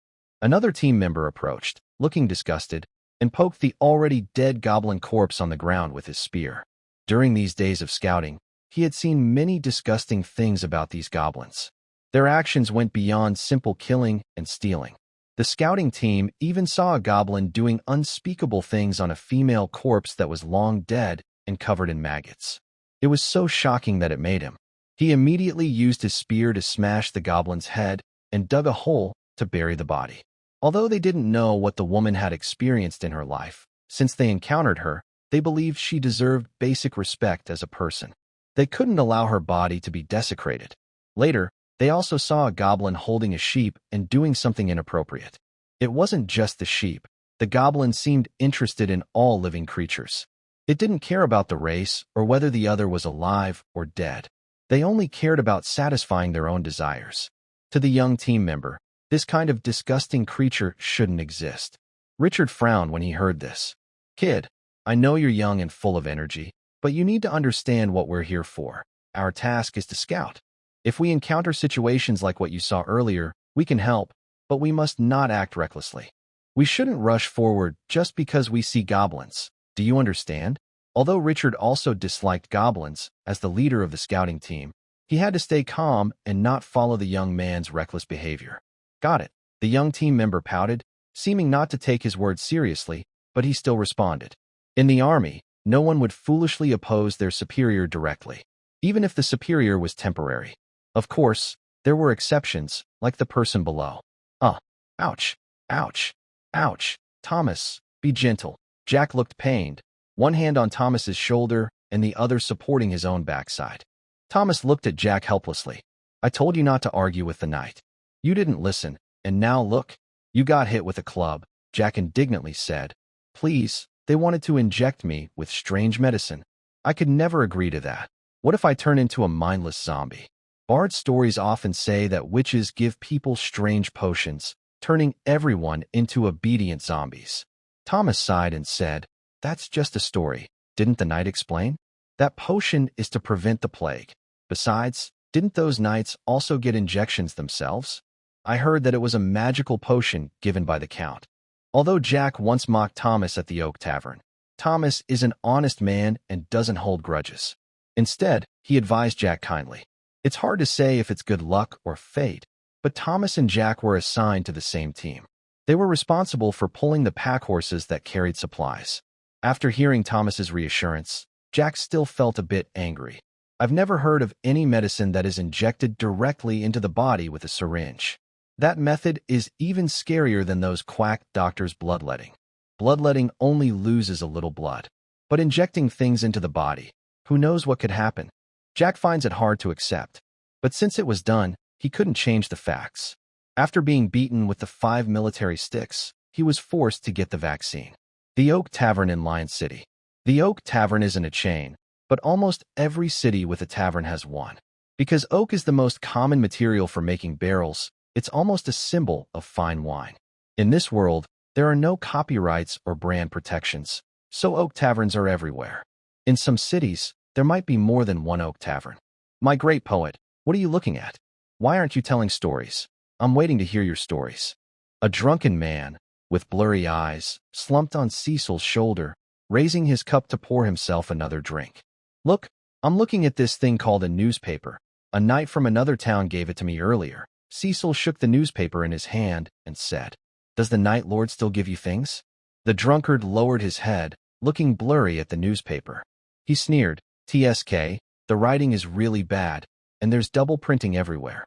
Another team member approached, looking disgusted, and poked the already dead goblin corpse on the ground with his spear. During these days of scouting, he had seen many disgusting things about these goblins. Their actions went beyond simple killing and stealing. The scouting team even saw a goblin doing unspeakable things on a female corpse that was long dead and covered in maggots. It was so shocking that it made him. He immediately used his spear to smash the goblin's head and dug a hole to bury the body. Although they didn't know what the woman had experienced in her life, since they encountered her, they believed she deserved basic respect as a person. They couldn't allow her body to be desecrated. Later, they also saw a goblin holding a sheep and doing something inappropriate. It wasn't just the sheep. The goblin seemed interested in all living creatures. It didn't care about the race or whether the other was alive or dead. They only cared about satisfying their own desires. To the young team member, this kind of disgusting creature shouldn't exist. Richard frowned when he heard this. Kid, I know you're young and full of energy, but you need to understand what we're here for. Our task is to scout. If we encounter situations like what you saw earlier, we can help, but we must not act recklessly. We shouldn't rush forward just because we see goblins. Do you understand? Although Richard also disliked goblins, as the leader of the scouting team, he had to stay calm and not follow the young man's reckless behavior. Got it. The young team member pouted, seeming not to take his words seriously, but he still responded. In the army, no one would foolishly oppose their superior directly, even if the superior was temporary. Of course, there were exceptions, like the person below. Ouch, ouch, ouch. Thomas, be gentle. Jack looked pained, one hand on Thomas's shoulder and the other supporting his own backside. Thomas looked at Jack helplessly. I told you not to argue with the knight. You didn't listen, and now look, you got hit with a club, Jack indignantly said. Please, they wanted to inject me with strange medicine. I could never agree to that. What if I turn into a mindless zombie? Bard stories often say that witches give people strange potions, turning everyone into obedient zombies. Thomas sighed and said, That's just a story. Didn't the knight explain? That potion is to prevent the plague. Besides, didn't those knights also get injections themselves? I heard that it was a magical potion given by the count. Although Jack once mocked Thomas at the Oak Tavern, Thomas is an honest man and doesn't hold grudges. Instead, he advised Jack kindly. It's hard to say if it's good luck or fate, but Thomas and Jack were assigned to the same team. They were responsible for pulling the pack horses that carried supplies. After hearing Thomas's reassurance, Jack still felt a bit angry. I've never heard of any medicine that is injected directly into the body with a syringe. That method is even scarier than those quack doctors' bloodletting. Bloodletting only loses a little blood. But injecting things into the body, who knows what could happen? Jack finds it hard to accept. But since it was done, he couldn't change the facts. After being beaten with the 5 military sticks, he was forced to get the vaccine. The Oak Tavern in Lion City. The Oak Tavern isn't a chain, but almost every city with a tavern has one. Because oak is the most common material for making barrels, it's almost a symbol of fine wine. In this world, there are no copyrights or brand protections, so oak taverns are everywhere. In some cities, there might be more than one oak tavern. My great poet, what are you looking at? Why aren't you telling stories? I'm waiting to hear your stories. A drunken man, with blurry eyes, slumped on Cecil's shoulder, raising his cup to pour himself another drink. Look, I'm looking at this thing called a newspaper. A knight from another town gave it to me earlier. Cecil shook the newspaper in his hand and said, Does the Night Lord still give you things? The lowered his head, looking blurry at the newspaper. He sneered, TSK, the writing is really bad, and there's double printing everywhere.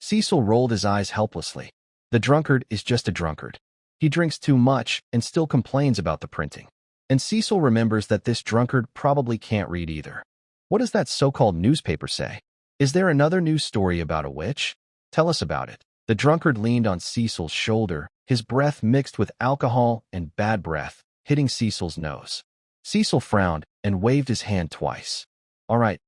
Cecil rolled his eyes helplessly. The drunkard is just a drunkard. He drinks too much and still complains about the printing. And Cecil remembers that this drunkard probably can't read either. What does that so-called newspaper say? Is there another news story about a witch? Tell us about it. The drunkard leaned on Cecil's shoulder, his breath mixed with alcohol and bad breath, hitting Cecil's nose. Cecil frowned and waved his hand twice. All right,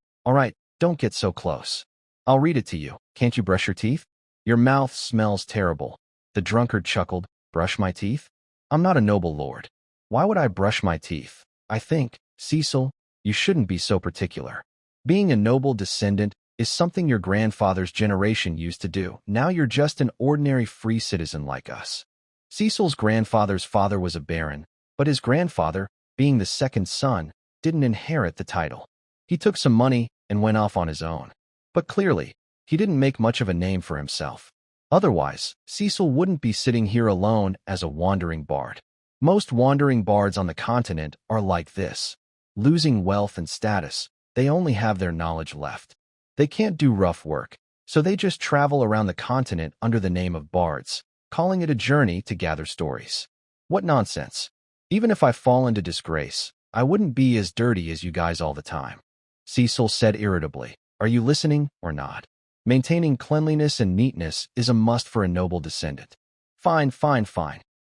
don't get so close. I'll read it to you. Can't you brush your teeth? Your mouth smells terrible. The drunkard chuckled. Brush my teeth? I'm not a noble lord. Why would I brush my teeth? I think, Cecil, you shouldn't be so particular. Being a noble descendant is something your grandfather's generation used to do. Now you're just an ordinary free citizen like us. Cecil's grandfather's father was a baron, but his grandfather, being the second son, didn't inherit the title. He took some money and went off on his own. But clearly, he didn't make much of a name for himself. Otherwise, Cecil wouldn't be sitting here alone as a wandering bard. Most wandering bards on the continent are like this. Losing wealth and status, they only have their knowledge left. They can't do rough work, so they just travel around the continent under the name of bards, calling it a journey to gather stories. What nonsense. Even if I fall into disgrace, I wouldn't be as dirty as you guys all the time. Cecil said irritably, Are you listening or not? Maintaining cleanliness and neatness is a must for a noble descendant. Fine.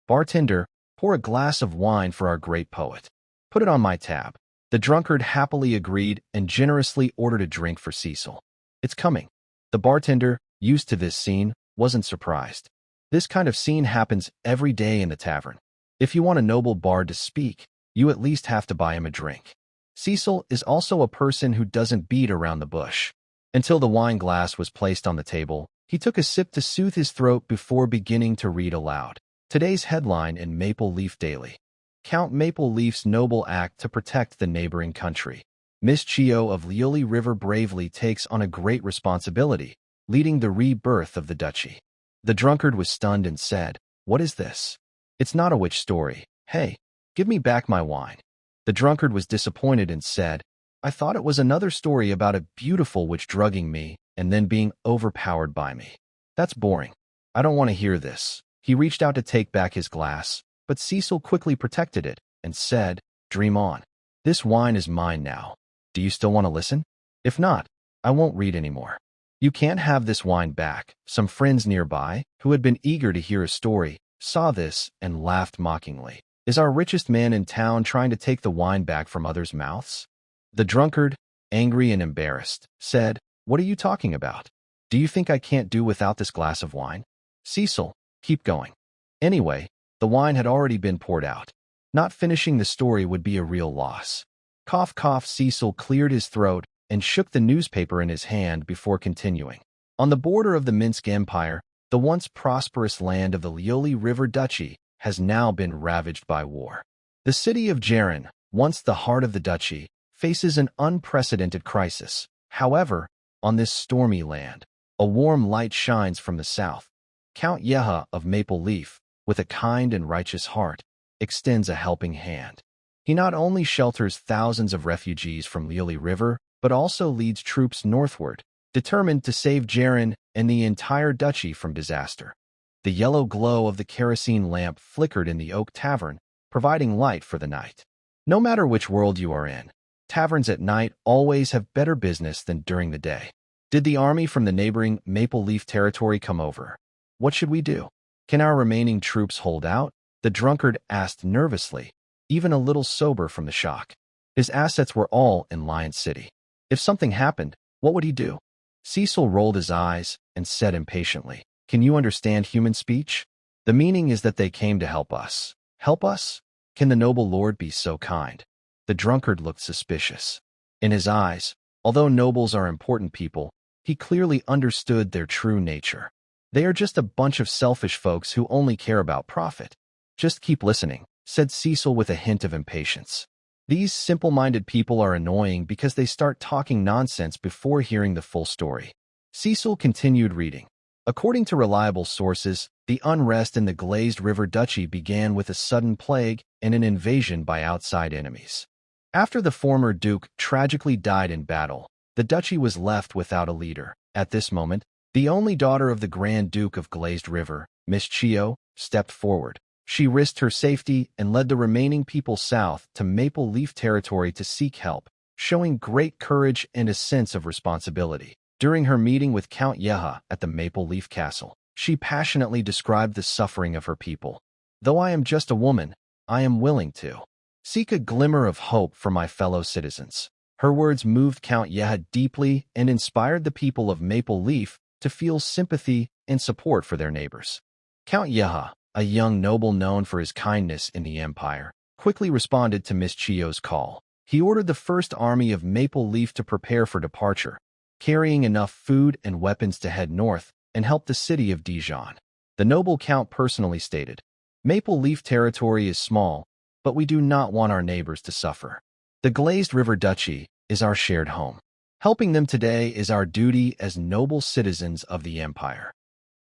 Bartender, pour a glass of wine for our great poet. Put it on my tab. The drunkard happily agreed and generously ordered a drink for Cecil. It's coming. The bartender, used to this scene, wasn't surprised. This kind of scene happens every day in the tavern. If you want a noble bard to speak, you at least have to buy him a drink. Cecil is also a person who doesn't beat around the bush. Until the wine glass was placed on the table, he took a sip to soothe his throat before beginning to read aloud. Today's headline in Maple Leaf Daily. Count Maple Leaf's noble act to protect the neighboring country. Miss Chio of Liuli River bravely takes on a great responsibility, leading the rebirth of the duchy. The drunkard was stunned and said, What is this? It's not a witch story. Hey, give me back my wine. The drunkard was disappointed and said, I thought it was another story about a beautiful witch drugging me and then being overpowered by me. That's boring. I don't want to hear this. He reached out to take back his glass, but Cecil quickly protected it and said, Dream on. This wine is mine now. Do you still want to listen? If not, I won't read anymore. You can't have this wine back. Some friends nearby, who had been eager to hear a story, saw this and laughed mockingly. Is our richest man in town trying to take the wine back from others' mouths? The drunkard, angry and embarrassed, said, What are you talking about? Do you think I can't do without this glass of wine? Cecil, keep going. Anyway, the wine had already been poured out. Not finishing the story would be a real loss. Cough, cough. Cecil cleared his throat and shook the newspaper in his hand before continuing. On the border of the Minsk Empire, the once prosperous land of the Liuli River Duchy has now been ravaged by war. The city of Jaren, once the heart of the duchy, faces an unprecedented crisis. However, on this stormy land, A warm light shines from the south. Count Yeha of Maple Leaf, with a kind and righteous heart, extends a helping hand. He not only shelters thousands of refugees from Liuli River, but also leads troops northward, determined to save Jaren and the entire duchy from disaster. The yellow glow of the kerosene lamp flickered in the oak tavern, providing light for the night. No matter which world you are in, taverns at night always have better business than during the day. Did the army from the neighboring Maple Leaf territory come over? What should we do? Can our remaining troops hold out? The drunkard asked nervously, even a little sober from the shock. His assets were all in Lion City. If something happened, what would he do? Cecil rolled his eyes and said impatiently, "Can you understand human speech? The meaning is that they came to help us. Help us? Can the noble lord be so kind?" The drunkard looked suspicious. In his eyes, although nobles are important people, he clearly understood their true nature. They are just a bunch of selfish folks who only care about profit. "Just keep listening," said Cecil with a hint of impatience. These simple-minded people are annoying because they start talking nonsense before hearing the full story. Cecil continued reading. According to reliable sources, the unrest in the Glazed River Duchy began with a sudden plague and an invasion by outside enemies. After the former duke tragically died in battle, the duchy was left without a leader. At this moment, the only daughter of the Grand Duke of Glazed River, Miss Chio, stepped forward. She risked her safety and led the remaining people south to Maple Leaf territory to seek help, showing great courage and a sense of responsibility. During her meeting with Count Yeha at the Maple Leaf Castle, she passionately described the suffering of her people. "Though I am just a woman, I am willing to seek a glimmer of hope for my fellow citizens." Her words moved Count Yeha deeply and inspired the people of Maple Leaf to feel sympathy and support for their neighbors. Count Yeha, a young noble known for his kindness in the empire, quickly responded to Miss Chio's call. He ordered the first army of Maple Leaf to prepare for departure, carrying enough food and weapons to head north and help the city of Dijon. The noble count personally stated, "Maple Leaf territory is small, but we do not want our neighbors to suffer. The Glazed River Duchy is our shared home. Helping them today is our duty as noble citizens of the empire."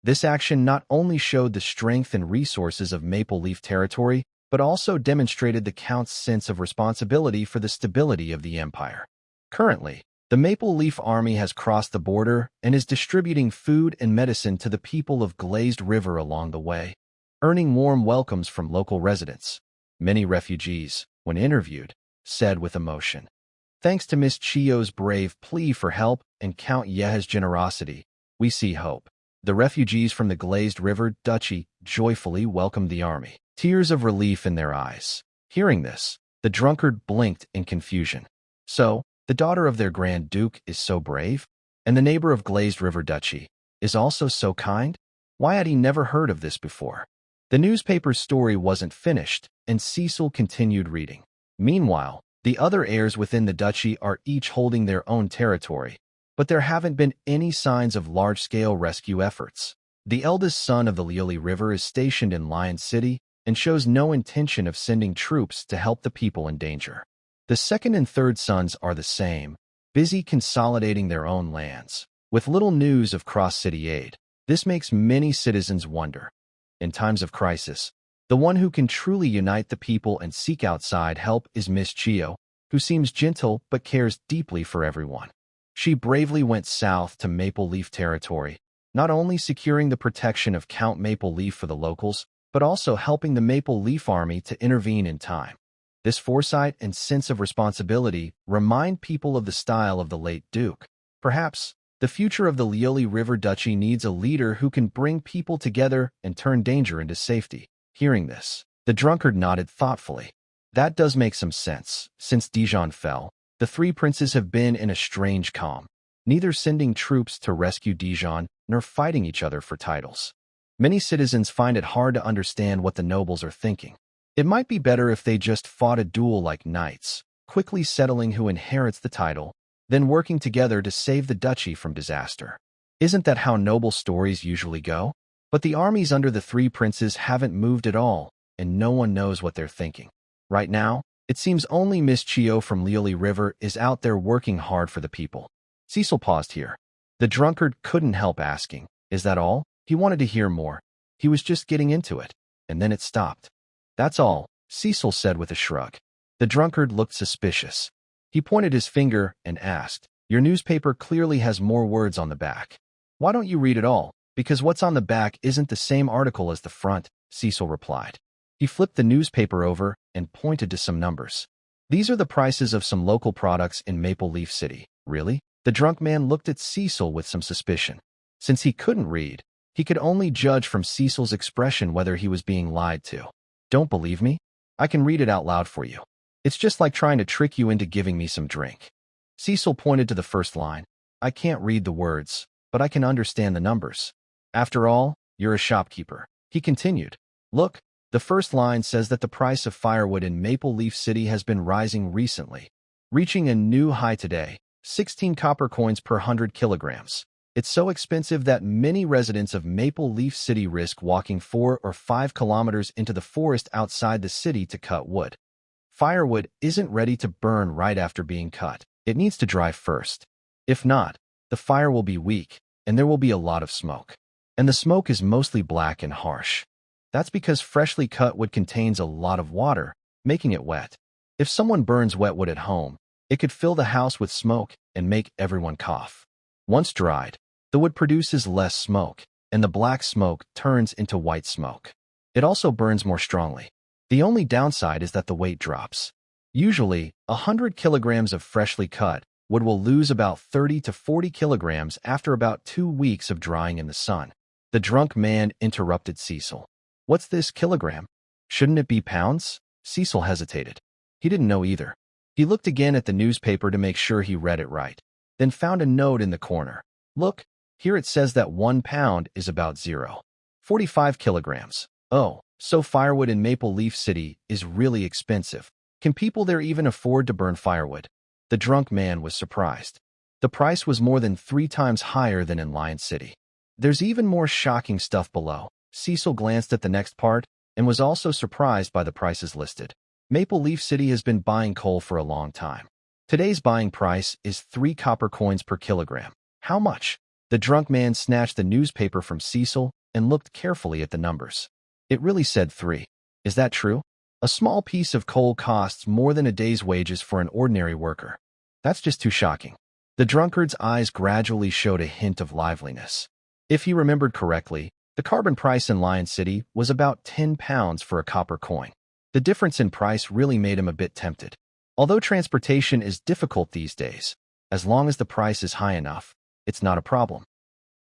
This action not only showed the strength and resources of Maple Leaf territory, but also demonstrated the Count's sense of responsibility for the stability of the empire. Currently, the Maple Leaf army has crossed the border and is distributing food and medicine to the people of Glazed River along the way, earning warm welcomes from local residents. Many refugees, when interviewed, said with emotion, "Thanks to Miss Chio's brave plea for help and Count Yeha's generosity, we see hope." The refugees from the Glazed River Duchy joyfully welcomed the army, tears of relief in their eyes. Hearing this, the drunkard blinked in confusion. So, the daughter of their Grand Duke is so brave? And the neighbor of Glazed River Duchy is also so kind? Why had he never heard of this before? The newspaper's story wasn't finished, and Cecil continued reading. Meanwhile, the other heirs within the duchy are each holding their own territory, but there haven't been any signs of large-scale rescue efforts. The eldest son of the Liuli River is stationed in Lion City and shows no intention of sending troops to help the people in danger. The second and third sons are the same, busy consolidating their own lands, with little news of cross-city aid. This makes many citizens wonder. In times of crisis, the one who can truly unite the people and seek outside help is Miss Chio, who seems gentle but cares deeply for everyone. She bravely went south to Maple Leaf territory, not only securing the protection of Count Maple Leaf for the locals, but also helping the Maple Leaf army to intervene in time. This foresight and sense of responsibility remind people of the style of the late Duke. Perhaps, the future of the Liuli River Duchy needs a leader who can bring people together and turn danger into safety. Hearing this, the drunkard nodded thoughtfully. That does make some sense. Since Dijon fell, the three princes have been in a strange calm, neither sending troops to rescue Dijon nor fighting each other for titles. Many citizens find it hard to understand what the nobles are thinking. It might be better if they just fought a duel like knights, quickly settling who inherits the title, then working together to save the duchy from disaster. Isn't that how noble stories usually go? But the armies under the three princes haven't moved at all, and no one knows what they're thinking. Right now, it seems only Miss Chio from Liuli River is out there working hard for the people. Cecil paused here. The drunkard couldn't help asking, "Is that all?" He wanted to hear more. He was just getting into it, and then it stopped. "That's all," Cecil said with a shrug. The drunkard looked suspicious. He pointed his finger and asked, "Your newspaper clearly has more words on the back. Why don't you read it all?" "Because what's on the back isn't the same article as the front," Cecil replied. He flipped the newspaper over and pointed to some numbers. "These are the prices of some local products in Maple Leaf City." "Really?" The drunk man looked at Cecil with some suspicion. Since he couldn't read, he could only judge from Cecil's expression whether he was being lied to. "Don't believe me? I can read it out loud for you. It's just like trying to trick you into giving me some drink." Cecil pointed to the first line. "I can't read the words, but I can understand the numbers. After all, you're a shopkeeper." He continued, "Look, the first line says that the price of firewood in Maple Leaf City has been rising recently, reaching a new high today, 16 copper coins per 100 kilograms. It's so expensive that many residents of Maple Leaf City risk walking 4 or 5 kilometers into the forest outside the city to cut wood. Firewood isn't ready to burn right after being cut. It needs to dry first. If not, the fire will be weak, and there will be a lot of smoke. And the smoke is mostly black and harsh. That's because freshly cut wood contains a lot of water, making it wet. If someone burns wet wood at home, it could fill the house with smoke and make everyone cough. Once dried, the wood produces less smoke, and the black smoke turns into white smoke. It also burns more strongly. The only downside is that the weight drops. Usually, 100 kilograms of freshly cut wood will lose about 30 to 40 kilograms after about 2 weeks of drying in the sun." The drunk man interrupted Cecil. "What's this kilogram? Shouldn't it be pounds?" Cecil hesitated. He didn't know either. He looked again at the newspaper to make sure he read it right, then found a note in the corner. "Look, here it says that 1 pound is about 0.45 kilograms. Oh, so firewood in Maple Leaf City is really expensive. Can people there even afford to burn firewood?" The drunk man was surprised. The price was more than 3 times higher than in Lion City. There's even more shocking stuff below. Cecil glanced at the next part and was also surprised by the prices listed. Maple Leaf City has been buying coal for a long time. Today's buying price is 3 copper coins per kilogram. "How much?" The drunk man snatched the newspaper from Cecil and looked carefully at the numbers. It really said 3. "Is that true? A small piece of coal costs more than a day's wages for an ordinary worker. That's just too shocking." The drunkard's eyes gradually showed a hint of liveliness. If he remembered correctly, the carbon price in Lion City was about 10 pounds for a copper coin. The difference in price really made him a bit tempted. Although transportation is difficult these days, as long as the price is high enough, it's not a problem.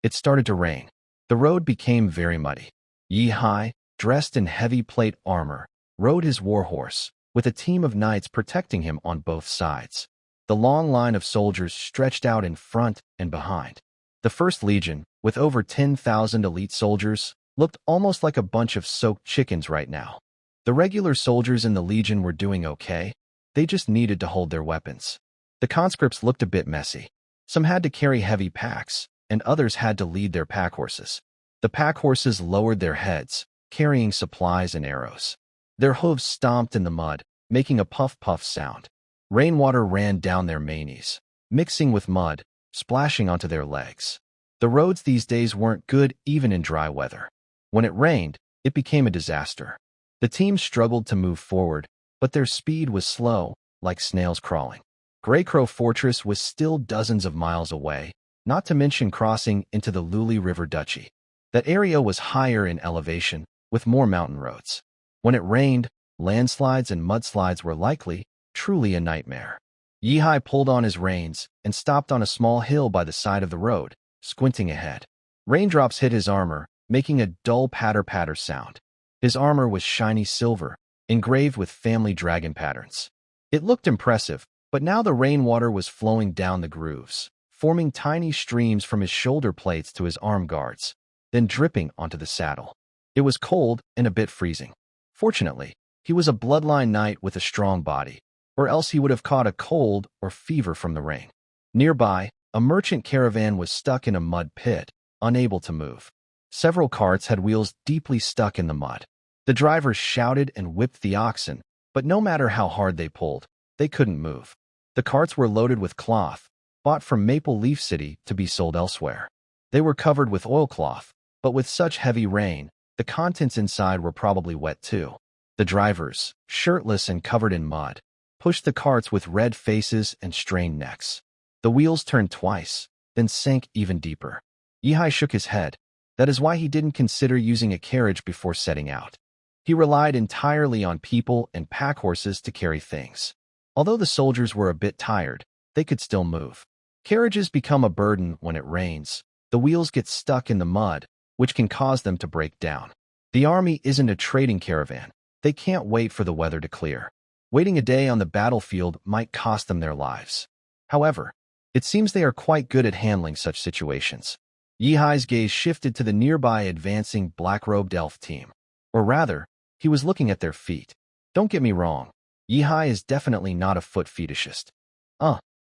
It started to rain. The road became very muddy. Yi-Hai, dressed in heavy plate armor, rode his warhorse, with a team of knights protecting him on both sides. The long line of soldiers stretched out in front and behind. The First Legion, with over 10,000 elite soldiers, looked almost like a bunch of soaked chickens right now. The regular soldiers in the Legion were doing okay. They just needed to hold their weapons. The conscripts looked a bit messy. Some had to carry heavy packs, and others had to lead their pack horses. The pack horses lowered their heads, carrying supplies and arrows. Their hooves stomped in the mud, making a puff-puff sound. Rainwater ran down their manes, mixing with mud, splashing onto their legs. The roads these days weren't good even in dry weather. When it rained, it became a disaster. The team struggled to move forward, but their speed was slow, like snails crawling. Greycrow Fortress was still dozens of miles away, not to mention crossing into the Luli River Duchy. That area was higher in elevation, with more mountain roads. When it rained, landslides and mudslides were likely, truly a nightmare. Yi-Hai pulled on his reins and stopped on a small hill by the side of the road, squinting ahead. Raindrops hit his armor, making a dull patter-patter sound. His armor was shiny silver, engraved with family dragon patterns. It looked impressive, but now the rainwater was flowing down the grooves, forming tiny streams from his shoulder plates to his arm guards, then dripping onto the saddle. It was cold and a bit freezing. Fortunately, he was a bloodline knight with a strong body, or else he would have caught a cold or fever from the rain. Nearby, a merchant caravan was stuck in a mud pit, unable to move. Several carts had wheels deeply stuck in the mud. The drivers shouted and whipped the oxen, but no matter how hard they pulled, they couldn't move. The carts were loaded with cloth, bought from Maple Leaf City to be sold elsewhere. They were covered with oilcloth, but with such heavy rain, the contents inside were probably wet too. The drivers, shirtless and covered in mud, pushed the carts with red faces and strained necks. The wheels turned twice, then sank even deeper. Yihai shook his head. That is why he didn't consider using a carriage before setting out. He relied entirely on people and pack horses to carry things. Although the soldiers were a bit tired, they could still move. Carriages become a burden when it rains. The wheels get stuck in the mud, which can cause them to break down. The army isn't a trading caravan. They can't wait for the weather to clear. Waiting a day on the battlefield might cost them their lives. However, it seems they are quite good at handling such situations. Yihai's gaze shifted to the nearby advancing black-robed elf team. Or rather, he was looking at their feet. Don't get me wrong, Yihai is definitely not a foot fetishist.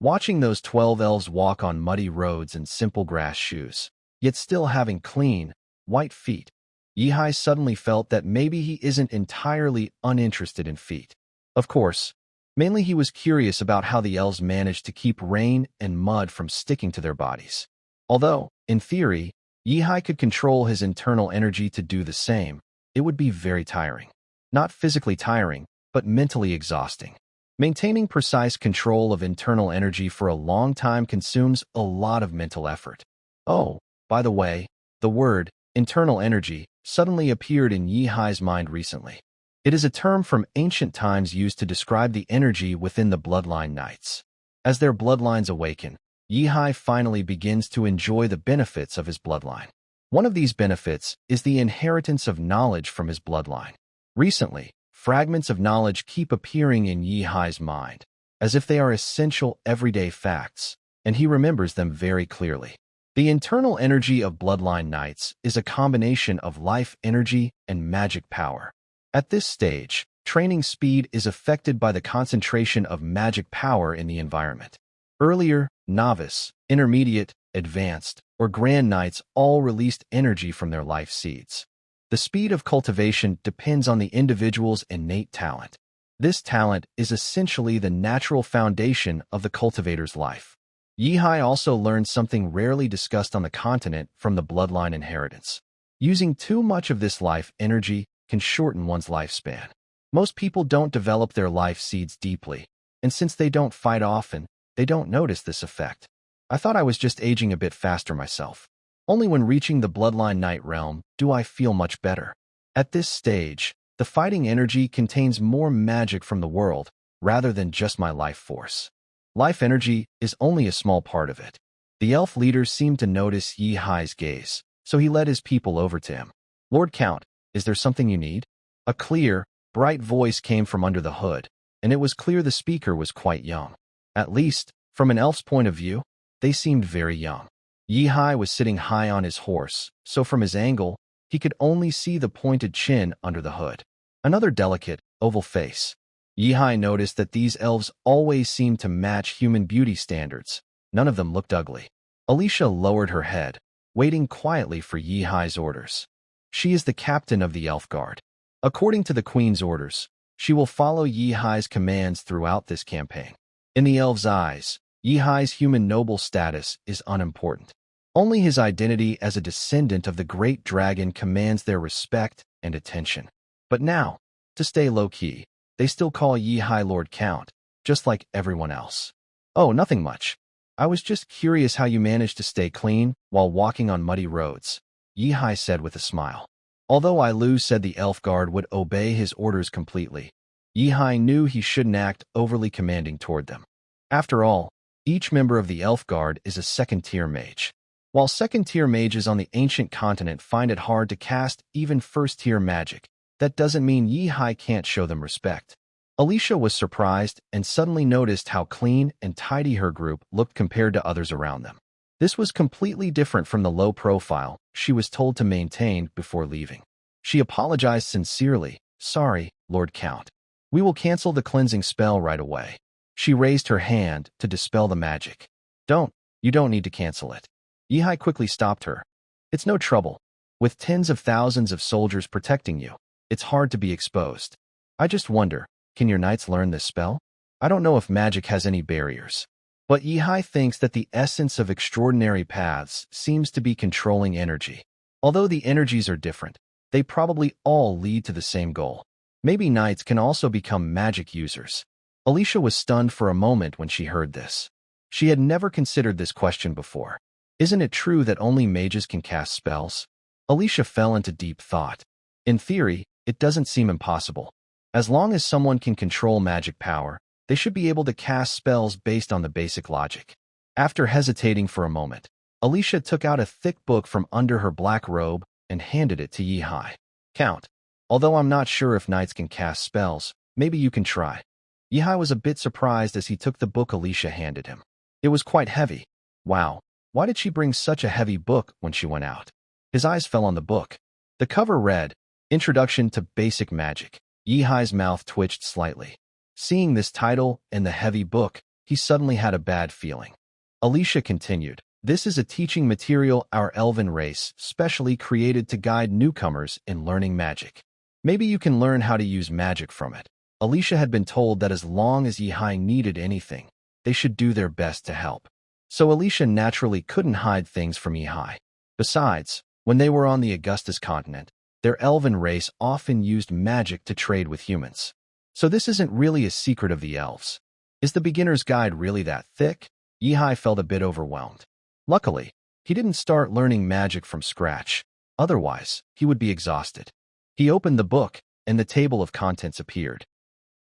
Watching those 12 elves walk on muddy roads in simple grass shoes, yet still having clean, white feet, Yihai suddenly felt that maybe he isn't entirely uninterested in feet. Of course, mainly he was curious about how the elves managed to keep rain and mud from sticking to their bodies. Although, in theory, Yihai could control his internal energy to do the same, it would be very tiring. Not physically tiring, but mentally exhausting. Maintaining precise control of internal energy for a long time consumes a lot of mental effort. Oh, by the way, the word, internal energy, suddenly appeared in Yihai's mind recently. It is a term from ancient times used to describe the energy within the Bloodline Knights. As their bloodlines awaken, Yihai finally begins to enjoy the benefits of his bloodline. One of these benefits is the inheritance of knowledge from his bloodline. Recently, fragments of knowledge keep appearing in Yihai's mind, as if they are essential everyday facts, and he remembers them very clearly. The internal energy of Bloodline Knights is a combination of life energy and magic power. At this stage, training speed is affected by the concentration of magic power in the environment. Earlier, novice, intermediate, advanced, or grand knights all released energy from their life seeds. The speed of cultivation depends on the individual's innate talent. This talent is essentially the natural foundation of the cultivator's life. Yihai also learned something rarely discussed on the continent from the bloodline inheritance. Using too much of this life energy can shorten one's lifespan. Most people don't develop their life seeds deeply, and since they don't fight often, they don't notice this effect. I thought I was just aging a bit faster myself. Only when reaching the Bloodline Knight realm do I feel much better. At this stage, the fighting energy contains more magic from the world rather than just my life force. Life energy is only a small part of it. The elf leader seemed to notice Yihai's gaze, so he led his people over to him. Lord Count, is there something you need? A clear, bright voice came from under the hood, and it was clear the speaker was quite young. At least, from an elf's point of view, they seemed very young. Yihai was sitting high on his horse, so from his angle, he could only see the pointed chin under the hood. Another delicate, oval face. Yihai noticed that these elves always seemed to match human beauty standards. None of them looked ugly. Alicia lowered her head, waiting quietly for Yihai's orders. She is the captain of the elf guard. According to the queen's orders, she will follow Yihai's commands throughout this campaign. In the elves' eyes, Yihai's human noble status is unimportant. Only his identity as a descendant of the great dragon commands their respect and attention. But now, to stay low-key, they still call Yihai Lord Count, just like everyone else. Oh, nothing much. I was just curious how you managed to stay clean while walking on muddy roads, Yihai said with a smile. Although Ailu said the elf guard would obey his orders completely, Yihai knew he shouldn't act overly commanding toward them. After all, each member of the elf guard is a second-tier mage. While second-tier mages on the ancient continent find it hard to cast even first-tier magic, that doesn't mean Yihai can't show them respect. Alicia was surprised and suddenly noticed how clean and tidy her group looked compared to others around them. This was completely different from the low profile she was told to maintain before leaving. She apologized sincerely. Sorry, Lord Count. We will cancel the cleansing spell right away. She raised her hand to dispel the magic. You don't need to cancel it. Yihai quickly stopped her. It's no trouble. With tens of thousands of soldiers protecting you, it's hard to be exposed. I just wonder, can your knights learn this spell? I don't know if magic has any barriers. But Yihai thinks that the essence of extraordinary paths seems to be controlling energy. Although the energies are different, they probably all lead to the same goal. Maybe knights can also become magic users. Alicia was stunned for a moment when she heard this. She had never considered this question before. Isn't it true that only mages can cast spells? Alicia fell into deep thought. In theory, it doesn't seem impossible. As long as someone can control magic power, they should be able to cast spells based on the basic logic. After hesitating for a moment, Alicia took out a thick book from under her black robe and handed it to Yihai. Count. Although I'm not sure if knights can cast spells, maybe you can try. Yihai was a bit surprised as he took the book Alicia handed him. It was quite heavy. Wow, why did she bring such a heavy book when she went out? His eyes fell on the book. The cover read, Introduction to Basic Magic. Yihai's mouth twitched slightly. Seeing this title and the heavy book, he suddenly had a bad feeling. Alicia continued, This is a teaching material our Elven race specially created to guide newcomers in learning magic. Maybe you can learn how to use magic from it. Alicia had been told that as long as Yihai needed anything, they should do their best to help. So Alicia naturally couldn't hide things from Yihai. Besides, when they were on the Augustus continent, their Elven race often used magic to trade with humans. So this isn't really a secret of the elves. Is the beginner's guide really that thick? Yihai felt a bit overwhelmed. Luckily, he didn't start learning magic from scratch. Otherwise, he would be exhausted. He opened the book, and the table of contents appeared.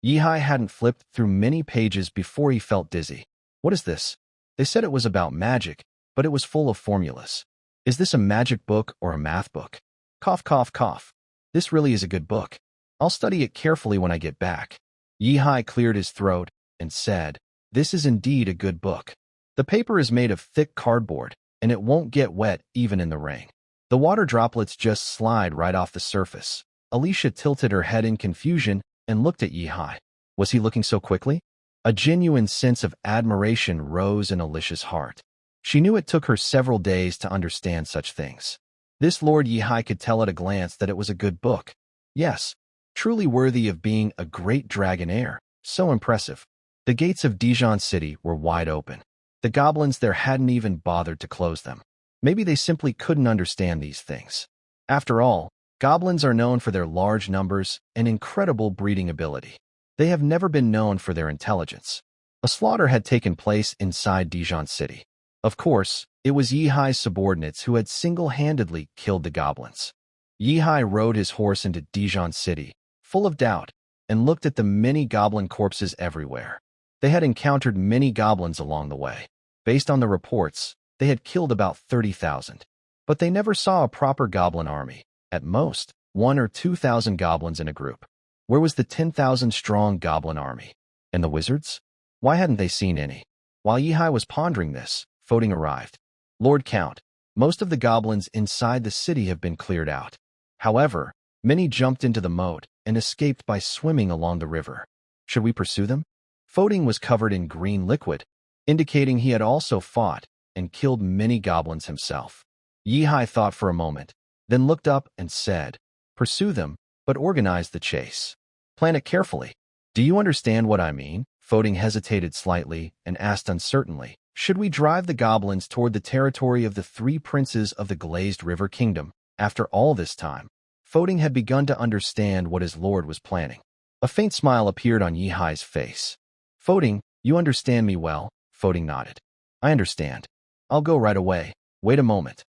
Yihai hadn't flipped through many pages before he felt dizzy. What is this? They said it was about magic, but it was full of formulas. Is this a magic book or a math book? Cough, cough, cough. This really is a good book. I'll study it carefully when I get back. Yihai cleared his throat and said, This is indeed a good book. The paper is made of thick cardboard, and it won't get wet even in the rain. The water droplets just slide right off the surface. Alicia tilted her head in confusion and looked at Yihai. Was he looking so quickly? A genuine sense of admiration rose in Alicia's heart. She knew it took her several days to understand such things. This Lord Yihai could tell at a glance that it was a good book. Yes, truly worthy of being a great dragonair. So impressive. The gates of Dijon City were wide open. The goblins there hadn't even bothered to close them. Maybe they simply couldn't understand these things. After all, goblins are known for their large numbers and incredible breeding ability. They have never been known for their intelligence. A slaughter had taken place inside Dijon City. Of course, it was Yihai's subordinates who had single-handedly killed the goblins. Yihai rode his horse into Dijon City, full of doubt, and looked at the many goblin corpses everywhere. They had encountered many goblins along the way. Based on the reports, they had killed about 30,000. But they never saw a proper goblin army. At most, 1,000 or 2,000 goblins in a group. Where was the 10,000-strong goblin army? And the wizards? Why hadn't they seen any? While Yihai was pondering this, Foding arrived. Lord Count, most of the goblins inside the city have been cleared out. However, many jumped into the moat and escaped by swimming along the river. Should we pursue them? Foding was covered in green liquid, indicating he had also fought and killed many goblins himself. Yihai thought for a moment, then looked up and said, Pursue them, but organize the chase. Plan it carefully. Do you understand what I mean? Foding hesitated slightly and asked uncertainly, Should we drive the goblins toward the territory of the three princes of the Glazed River Kingdom? After all this time, Foding had begun to understand what his lord was planning. A faint smile appeared on Yihai's face. Foding, you understand me well? Foding nodded. I understand. I'll go right away. Wait a moment.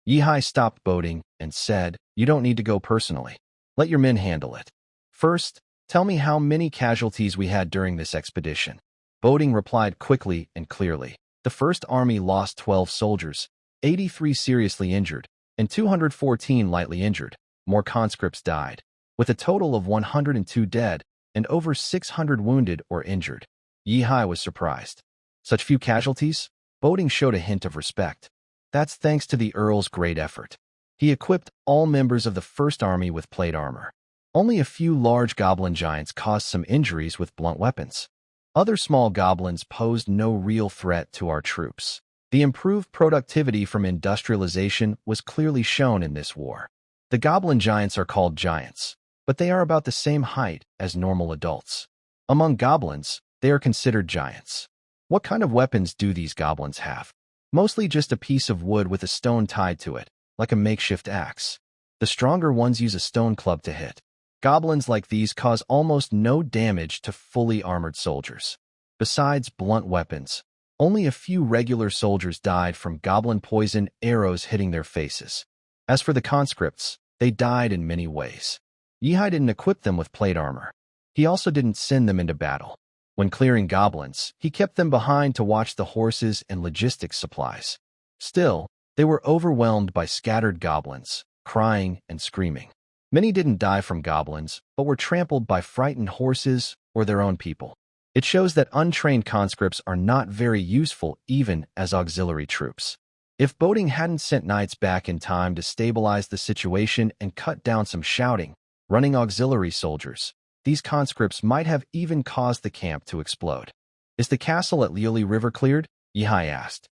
Yihai stopped boating and said, You don't need to go personally. Let your men handle it. First, tell me how many casualties we had during this expedition. Boating replied quickly and clearly. The first army lost 12 soldiers, 83 seriously injured, and 214 lightly injured. More conscripts died, with a total of 102 dead and over 600 wounded or injured. Yihai was surprised. Such few casualties? Boating showed a hint of respect. That's thanks to the Earl's great effort. He equipped all members of the first army with plate armor. Only a few large goblin giants caused some injuries with blunt weapons. Other small goblins posed no real threat to our troops. The improved productivity from industrialization was clearly shown in this war. The goblin giants are called giants, but they are about the same height as normal adults. Among goblins, they are considered giants. What kind of weapons do these goblins have? Mostly just a piece of wood with a stone tied to it, like a makeshift axe. The stronger ones use a stone club to hit. Goblins like these cause almost no damage to fully armored soldiers. Besides blunt weapons, only a few regular soldiers died from goblin poison arrows hitting their faces. As for the conscripts, they died in many ways. Yihai didn't equip them with plate armor. He also didn't send them into battle. When clearing goblins, he kept them behind to watch the horses and logistics supplies. Still, they were overwhelmed by scattered goblins, crying and screaming. Many didn't die from goblins, but were trampled by frightened horses or their own people. It shows that untrained conscripts are not very useful even as auxiliary troops. If Boating hadn't sent knights back in time to stabilize the situation and cut down some shouting, running auxiliary soldiers, these conscripts might have even caused the camp to explode. Is the castle at Lioli River cleared? Yihai asked.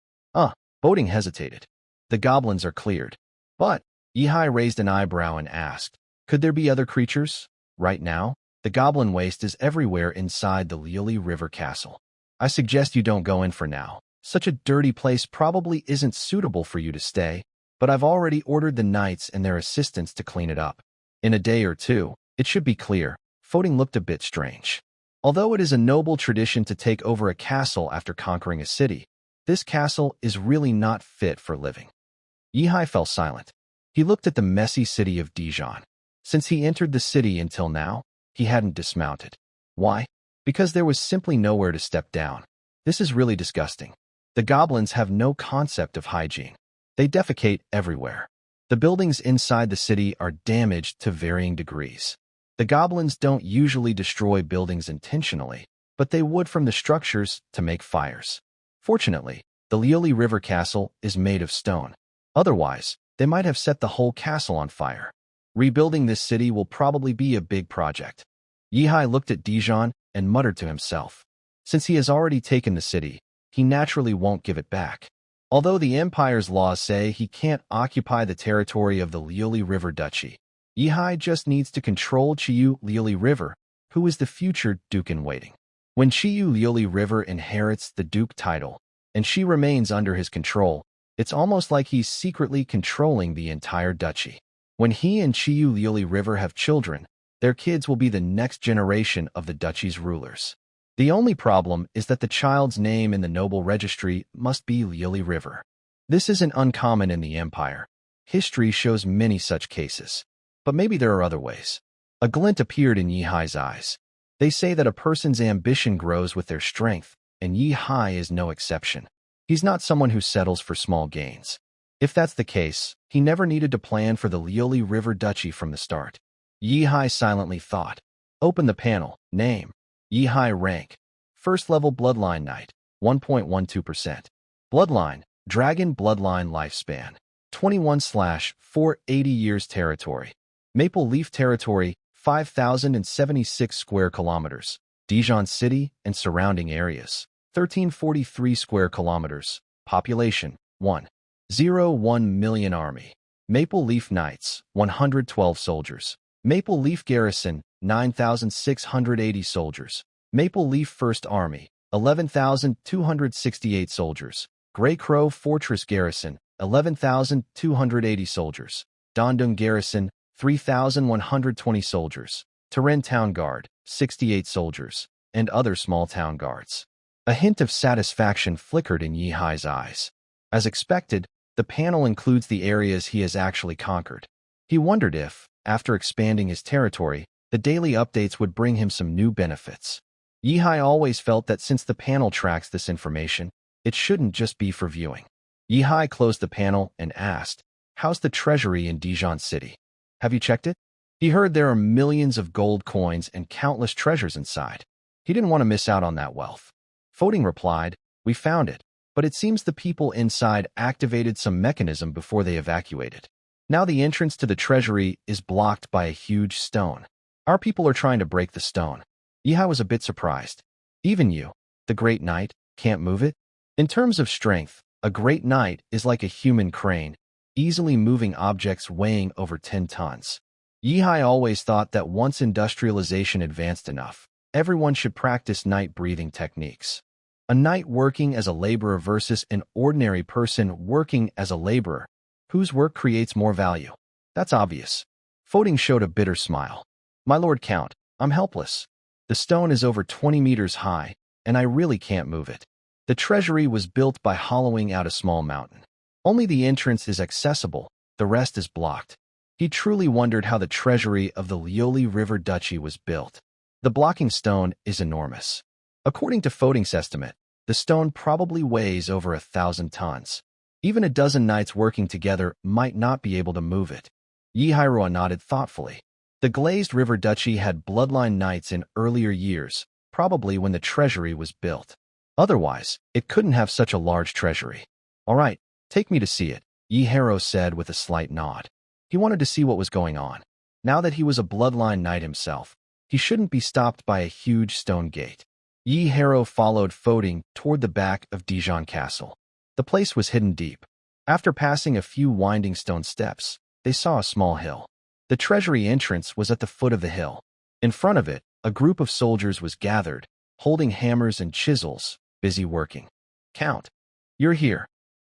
Boating hesitated. The goblins are cleared. But, Yihai raised an eyebrow and asked, could there be other creatures? Right now, the goblin waste is everywhere inside the Lioli River castle. I suggest you don't go in for now. Such a dirty place probably isn't suitable for you to stay, but I've already ordered the knights and their assistants to clean it up. In a day or two, it should be clear. Voting looked a bit strange. Although it is a noble tradition to take over a castle after conquering a city, this castle is really not fit for living. Yihai fell silent. He looked at the messy city of Dijon. Since he entered the city until now, he hadn't dismounted. Why? Because there was simply nowhere to step down. This is really disgusting. The goblins have no concept of hygiene. They defecate everywhere. The buildings inside the city are damaged to varying degrees. The goblins don't usually destroy buildings intentionally, but they would from the structures to make fires. Fortunately, the Lioli River Castle is made of stone. Otherwise, they might have set the whole castle on fire. Rebuilding this city will probably be a big project. Yihai looked at Dijon and muttered to himself. Since he has already taken the city, he naturally won't give it back. Although the Empire's laws say he can't occupy the territory of the Lioli River Duchy, Yihai just needs to control Chiyu Lioli River, who is the future Duke-in-waiting. When Chiyu Lioli River inherits the Duke title, and she remains under his control, it's almost like he's secretly controlling the entire duchy. When he and Chiyu Lioli River have children, their kids will be the next generation of the duchy's rulers. The only problem is that the child's name in the noble registry must be Lioli River. This isn't uncommon in the Empire. History shows many such cases. But maybe there are other ways. A glint appeared in Yihai's eyes. They say that a person's ambition grows with their strength, and Yihai is no exception. He's not someone who settles for small gains. If that's the case, he never needed to plan for the Lioli River Duchy from the start. Yihai silently thought. Open the panel. Name. Yihai rank. First level Bloodline Knight. 1.12%. Bloodline. Dragon Bloodline lifespan. 21/480 years territory. Maple Leaf Territory, 5,076 square kilometers. Dijon City and surrounding areas, 1343 square kilometers. Population, 1.01 million. Army. Maple Leaf Knights, 112 soldiers. Maple Leaf Garrison, 9,680 soldiers. Maple Leaf First Army, 11,268 soldiers. Grey Crow Fortress Garrison, 11,280 soldiers. Dondung Garrison, 3,120 soldiers. Tavern Town Guard, 68 soldiers, and other small town guards. A hint of satisfaction flickered in Yihai's eyes. As expected, the panel includes the areas he has actually conquered. He wondered if, after expanding his territory, the daily updates would bring him some new benefits. Yihai always felt that since the panel tracks this information, it shouldn't just be for viewing. Yihai closed the panel and asked, "How's the treasury in Dijon City? Have you checked it?" He heard there are millions of gold coins and countless treasures inside. He didn't want to miss out on that wealth. Voting replied, "We found it, but it seems the people inside activated some mechanism before they evacuated. Now the entrance to the treasury is blocked by a huge stone. Our people are trying to break the stone." Yihai was a bit surprised. "Even you, the Great Knight, can't move it?" In terms of strength, a Great Knight is like a human crane, easily moving objects weighing over 10 tons. Yihai always thought that once industrialization advanced enough, everyone should practice night breathing techniques. A knight working as a laborer versus an ordinary person working as a laborer. Whose work creates more value? That's obvious. Foting showed a bitter smile. My lord Count, I'm helpless. The stone is over 20 meters high, and I really can't move it. The treasury was built by hollowing out a small mountain. Only the entrance is accessible, the rest is blocked. He truly wondered how the treasury of the Lioli River Duchy was built. The blocking stone is enormous. According to Foting's estimate, the stone probably weighs over 1,000 tons. Even a dozen knights working together might not be able to move it. Yihiro nodded thoughtfully. The Glazed River Duchy had bloodline knights in earlier years, probably when the treasury was built. Otherwise, it couldn't have such a large treasury. All right, take me to see it, Yihiro said with a slight nod. He wanted to see what was going on. Now that he was a bloodline knight himself, he shouldn't be stopped by a huge stone gate. Yihiro followed Foting toward the back of Dijon Castle. The place was hidden deep. After passing a few winding stone steps, they saw a small hill. The treasury entrance was at the foot of the hill. In front of it, a group of soldiers was gathered, holding hammers and chisels, busy working. Count, you're here.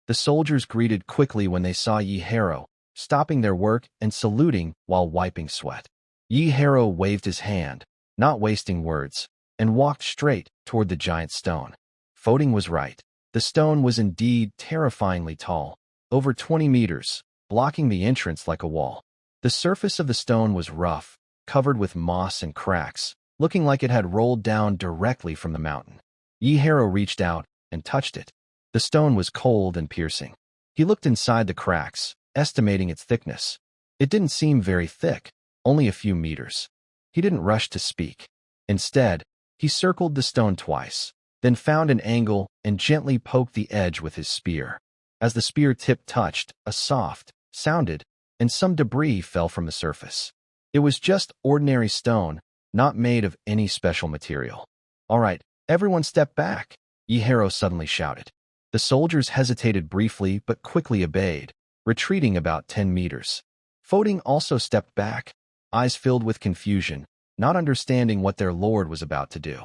The soldiers greeted quickly when they saw Yihiro, stopping their work and saluting while wiping sweat. Yihiro waved his hand, not wasting words, and walked straight toward the giant stone. Foting was right. The stone was indeed terrifyingly tall, over 20 meters, blocking the entrance like a wall. The surface of the stone was rough, covered with moss and cracks, looking like it had rolled down directly from the mountain. Yihiro reached out and touched it. The stone was cold and piercing. He looked inside the cracks, estimating its thickness. It didn't seem very thick, only a few meters. He didn't rush to speak. Instead, he circled the stone twice, then found an angle and gently poked the edge with his spear. As the spear tip touched, a soft sounded, and some debris fell from the surface. It was just ordinary stone, not made of any special material. All right, everyone step back, Yihiro suddenly shouted. The soldiers hesitated briefly but quickly obeyed, retreating about 10 meters. Foting also stepped back, eyes filled with confusion, not understanding what their lord was about to do.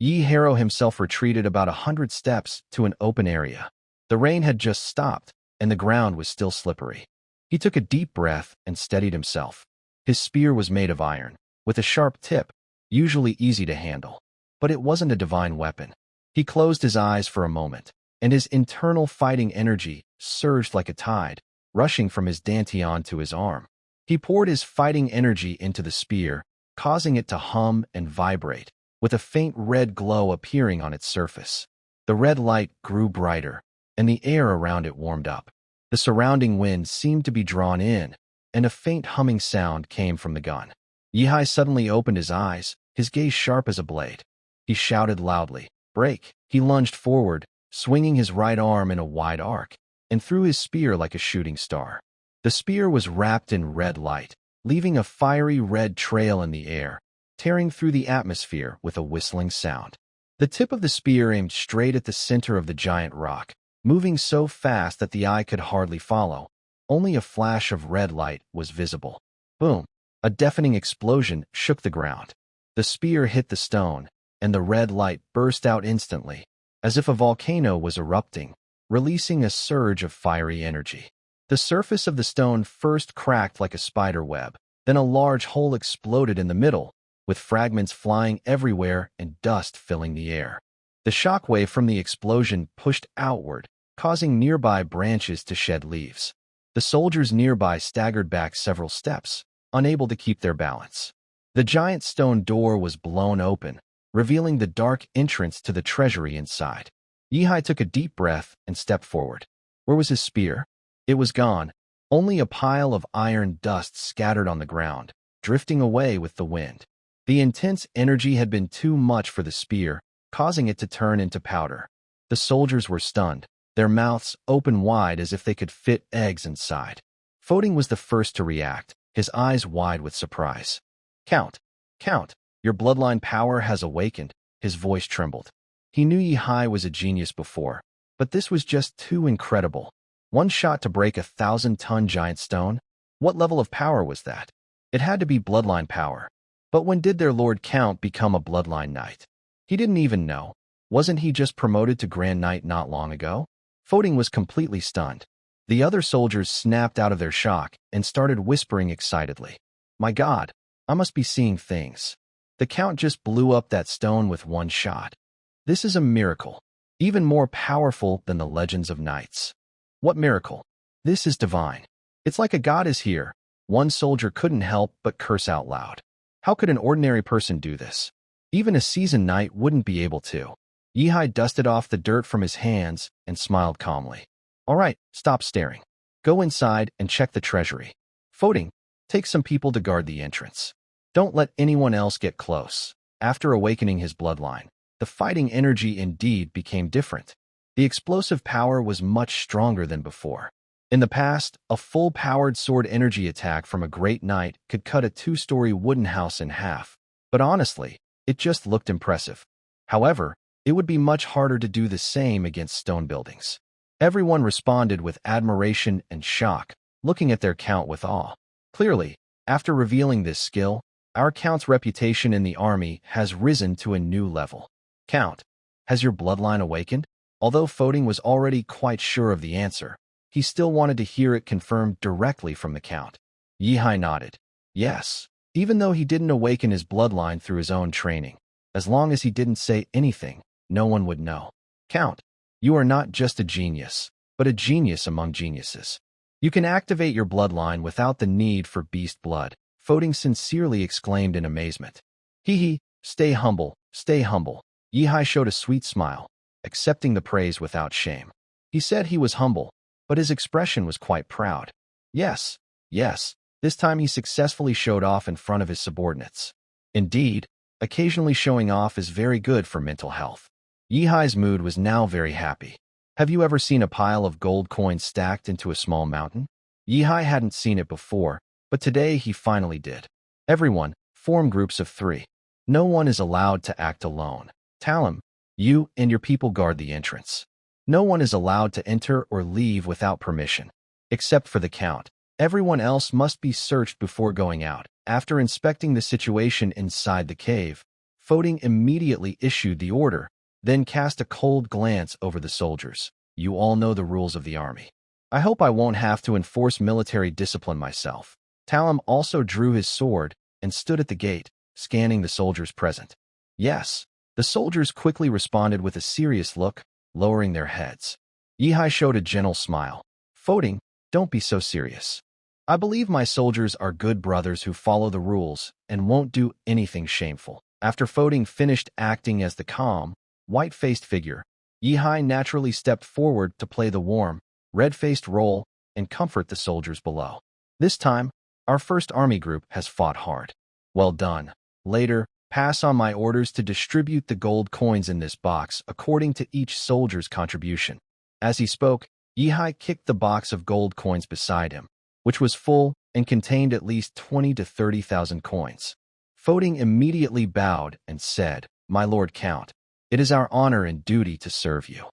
Yihiro himself retreated about 100 steps to an open area. The rain had just stopped, and the ground was still slippery. He took a deep breath and steadied himself. His spear was made of iron, with a sharp tip, usually easy to handle. But it wasn't a divine weapon. He closed his eyes for a moment, and his internal fighting energy surged like a tide, rushing from his dantian to his arm. He poured his fighting energy into the spear, causing it to hum and vibrate, with a faint red glow appearing on its surface. The red light grew brighter, and the air around it warmed up. The surrounding wind seemed to be drawn in, and a faint humming sound came from the gun. Yihai suddenly opened his eyes, his gaze sharp as a blade. He shouted loudly, "Break!" He lunged forward, swinging his right arm in a wide arc, and threw his spear like a shooting star. The spear was wrapped in red light, leaving a fiery red trail in the air, tearing through the atmosphere with a whistling sound. The tip of the spear aimed straight at the center of the giant rock, moving so fast that the eye could hardly follow. Only a flash of red light was visible. Boom! A deafening explosion shook the ground. The spear hit the stone, and the red light burst out instantly, as if a volcano was erupting, releasing a surge of fiery energy. The surface of the stone first cracked like a spider web, then a large hole exploded in the middle, with fragments flying everywhere and dust filling the air. The shockwave from the explosion pushed outward, causing nearby branches to shed leaves. The soldiers nearby staggered back several steps, unable to keep their balance. The giant stone door was blown open, revealing the dark entrance to the treasury inside. Yihai took a deep breath and stepped forward. Where was his spear? It was gone, only a pile of iron dust scattered on the ground, drifting away with the wind. The intense energy had been too much for the spear, causing it to turn into powder. The soldiers were stunned, their mouths open wide as if they could fit eggs inside. Foting was the first to react, his eyes wide with surprise. Count, your bloodline power has awakened, his voice trembled. He knew Yihai was a genius before, but this was just too incredible. One shot to break a 1,000-ton giant stone? What level of power was that? It had to be bloodline power. But when did their Lord Count become a bloodline knight? He didn't even know. Wasn't he just promoted to Grand Knight not long ago? Foting was completely stunned. The other soldiers snapped out of their shock and started whispering excitedly. My God, I must be seeing things. The Count just blew up that stone with one shot. This is a miracle, even more powerful than the legends of knights. What miracle? This is divine. It's like a god is here. One soldier couldn't help but curse out loud. How could an ordinary person do this? Even a seasoned knight wouldn't be able to. Yihai dusted off the dirt from his hands and smiled calmly. All right, stop staring. Go inside and check the treasury. Foting, take some people to guard the entrance. Don't let anyone else get close. After awakening his bloodline, the fighting energy indeed became different. The explosive power was much stronger than before. In the past, a full-powered sword energy attack from a great knight could cut a two-story wooden house in half. But honestly, it just looked impressive. However, it would be much harder to do the same against stone buildings. Everyone responded with admiration and shock, looking at their Count with awe. Clearly, after revealing this skill, our Count's reputation in the army has risen to a new level. Count, has your bloodline awakened? Although Foting was already quite sure of the answer, he still wanted to hear it confirmed directly from the Count. Yihai nodded. Yes, even though he didn't awaken his bloodline through his own training. As long as he didn't say anything, no one would know. Count, you are not just a genius, but a genius among geniuses. You can activate your bloodline without the need for beast blood, Foting sincerely exclaimed in amazement. Hee, stay humble, stay humble. Yihai showed a sweet smile, accepting the praise without shame. He said he was humble, but his expression was quite proud. Yes, this time he successfully showed off in front of his subordinates. Indeed, occasionally showing off is very good for mental health. Yihai's mood was now very happy. Have you ever seen a pile of gold coins stacked into a small mountain? Yihai hadn't seen it before, but today he finally did. Everyone, form groups of 3. No one is allowed to act alone. Talim, you and your people guard the entrance. No one is allowed to enter or leave without permission. Except for the Count. Everyone else must be searched before going out. After inspecting the situation inside the cave, Foting immediately issued the order, then cast a cold glance over the soldiers. You all know the rules of the army. I hope I won't have to enforce military discipline myself. Talim also drew his sword and stood at the gate, scanning the soldiers present. Yes, the soldiers quickly responded with a serious look, lowering their heads. Yihai showed a gentle smile. Foting, don't be so serious. I believe my soldiers are good brothers who follow the rules and won't do anything shameful. After Foting finished acting as the calm, white-faced figure, Yihai naturally stepped forward to play the warm, red-faced role and comfort the soldiers below. This time, our first army group has fought hard. Well done. Later, pass on my orders to distribute the gold coins in this box according to each soldier's contribution. As he spoke, Yihai kicked the box of gold coins beside him, which was full and contained at least 20 to 30,000 coins. Foting immediately bowed and said, My Lord Count, it is our honor and duty to serve you.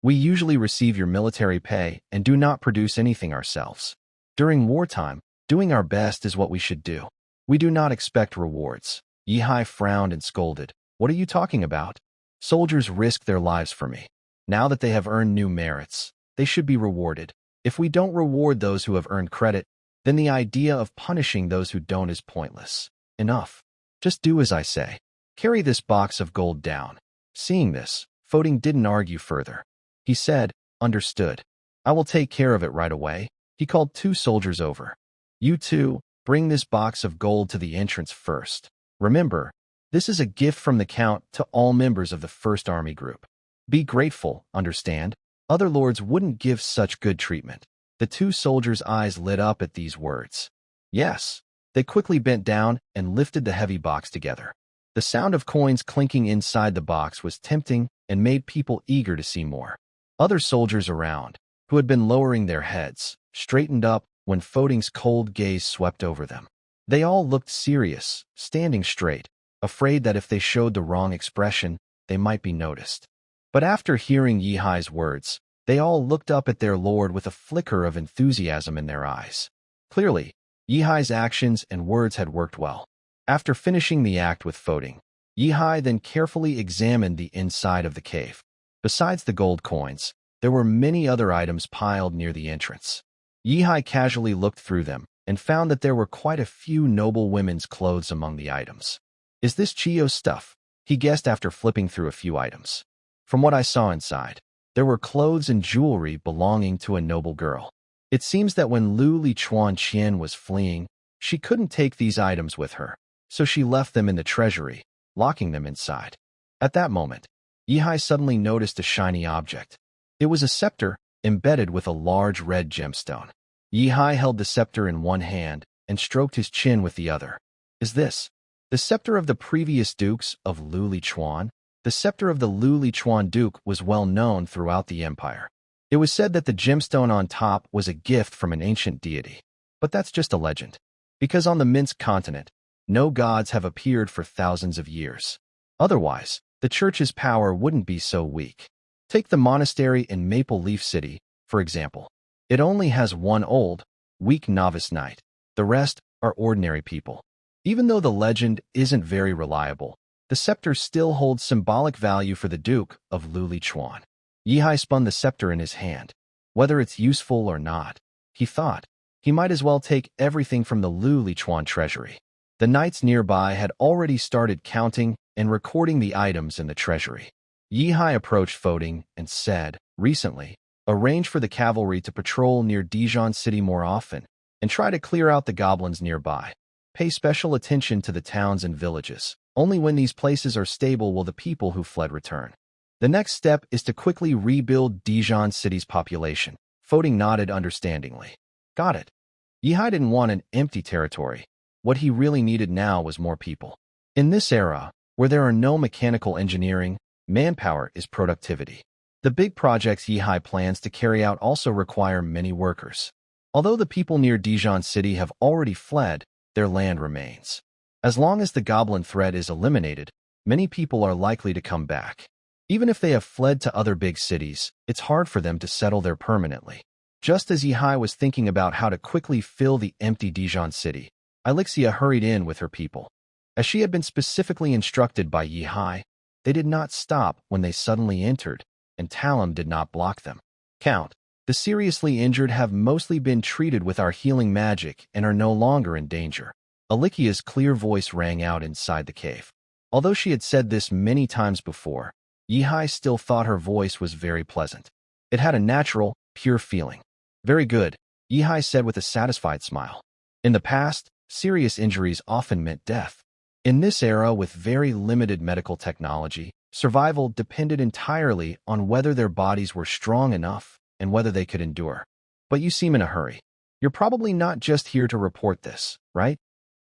We usually receive your military pay and do not produce anything ourselves. During wartime, doing our best is what we should do. We do not expect rewards. Yihai frowned and scolded. What are you talking about? Soldiers risk their lives for me. Now that they have earned new merits, they should be rewarded. If we don't reward those who have earned credit, then the idea of punishing those who don't is pointless. Enough. Just do as I say. Carry this box of gold down. Seeing this, Foting didn't argue further. He said, Understood. I will take care of it right away. He called 2 soldiers over. You 2, bring this box of gold to the entrance first. Remember, this is a gift from the Count to all members of the first army group. Be grateful, understand? Other lords wouldn't give such good treatment. The 2 soldiers' eyes lit up at these words. Yes. They quickly bent down and lifted the heavy box together. The sound of coins clinking inside the box was tempting and made people eager to see more. Other soldiers around, who had been lowering their heads, straightened up when Foting's cold gaze swept over them. They all looked serious, standing straight, afraid that if they showed the wrong expression, they might be noticed. But after hearing Yihai's words, they all looked up at their lord with a flicker of enthusiasm in their eyes. Clearly, Yihai's actions and words had worked well. After finishing the act with Foting, Yihai then carefully examined the inside of the cave. Besides the gold coins, there were many other items piled near the entrance. Yihai casually looked through them and found that there were quite a few noble women's clothes among the items. Is this Chiyo's stuff? He guessed after flipping through a few items. From what I saw inside, there were clothes and jewelry belonging to a noble girl. It seems that when Lu Lichuan Qian was fleeing, she couldn't take these items with her, so she left them in the treasury, locking them inside. At that moment, Yihai suddenly noticed a shiny object. It was a scepter embedded with a large red gemstone. Yihai held the scepter in one hand and stroked his chin with the other. Is this the scepter of the previous dukes of Lu Lichuan? The scepter of the Lu Lichuan duke was well known throughout the empire. It was said that the gemstone on top was a gift from an ancient deity. But that's just a legend, because on the Minsk continent, no gods have appeared for thousands of years. Otherwise, the church's power wouldn't be so weak. Take the monastery in Maple Leaf City, for example. It only has one old, weak novice knight. The rest are ordinary people. Even though the legend isn't very reliable, the scepter still holds symbolic value for the Duke of Lu Lichuan. Yihai spun the scepter in his hand. Whether it's useful or not, he thought, he might as well take everything from the Lu Lichuan treasury. The knights nearby had already started counting and recording the items in the treasury. Yihai approached Foding and said, recently, arrange for the cavalry to patrol near Dijon City more often and try to clear out the goblins nearby. Pay special attention to the towns and villages. Only when these places are stable will the people who fled return. The next step is to quickly rebuild Dijon City's population. Foding nodded understandingly. Got it. Yihai didn't want an empty territory. What he really needed now was more people. In this era, where there are no mechanical engineering, manpower is productivity. The big projects Yihai plans to carry out also require many workers. Although the people near Dijon City have already fled, their land remains. As long as the goblin threat is eliminated, many people are likely to come back. Even if they have fled to other big cities, it's hard for them to settle there permanently. Just as Yihai was thinking about how to quickly fill the empty Dijon City, Elixia hurried in with her people. As she had been specifically instructed by Yihai, they did not stop when they suddenly entered, and Talum did not block them. Count, the seriously injured have mostly been treated with our healing magic and are no longer in danger. Elikia's clear voice rang out inside the cave. Although she had said this many times before, Yihai still thought her voice was very pleasant. It had a natural, pure feeling. Very good, Yihai said with a satisfied smile. In the past, serious injuries often meant death. In this era with very limited medical technology, survival depended entirely on whether their bodies were strong enough and whether they could endure. But you seem in a hurry. You're probably not just here to report this, right?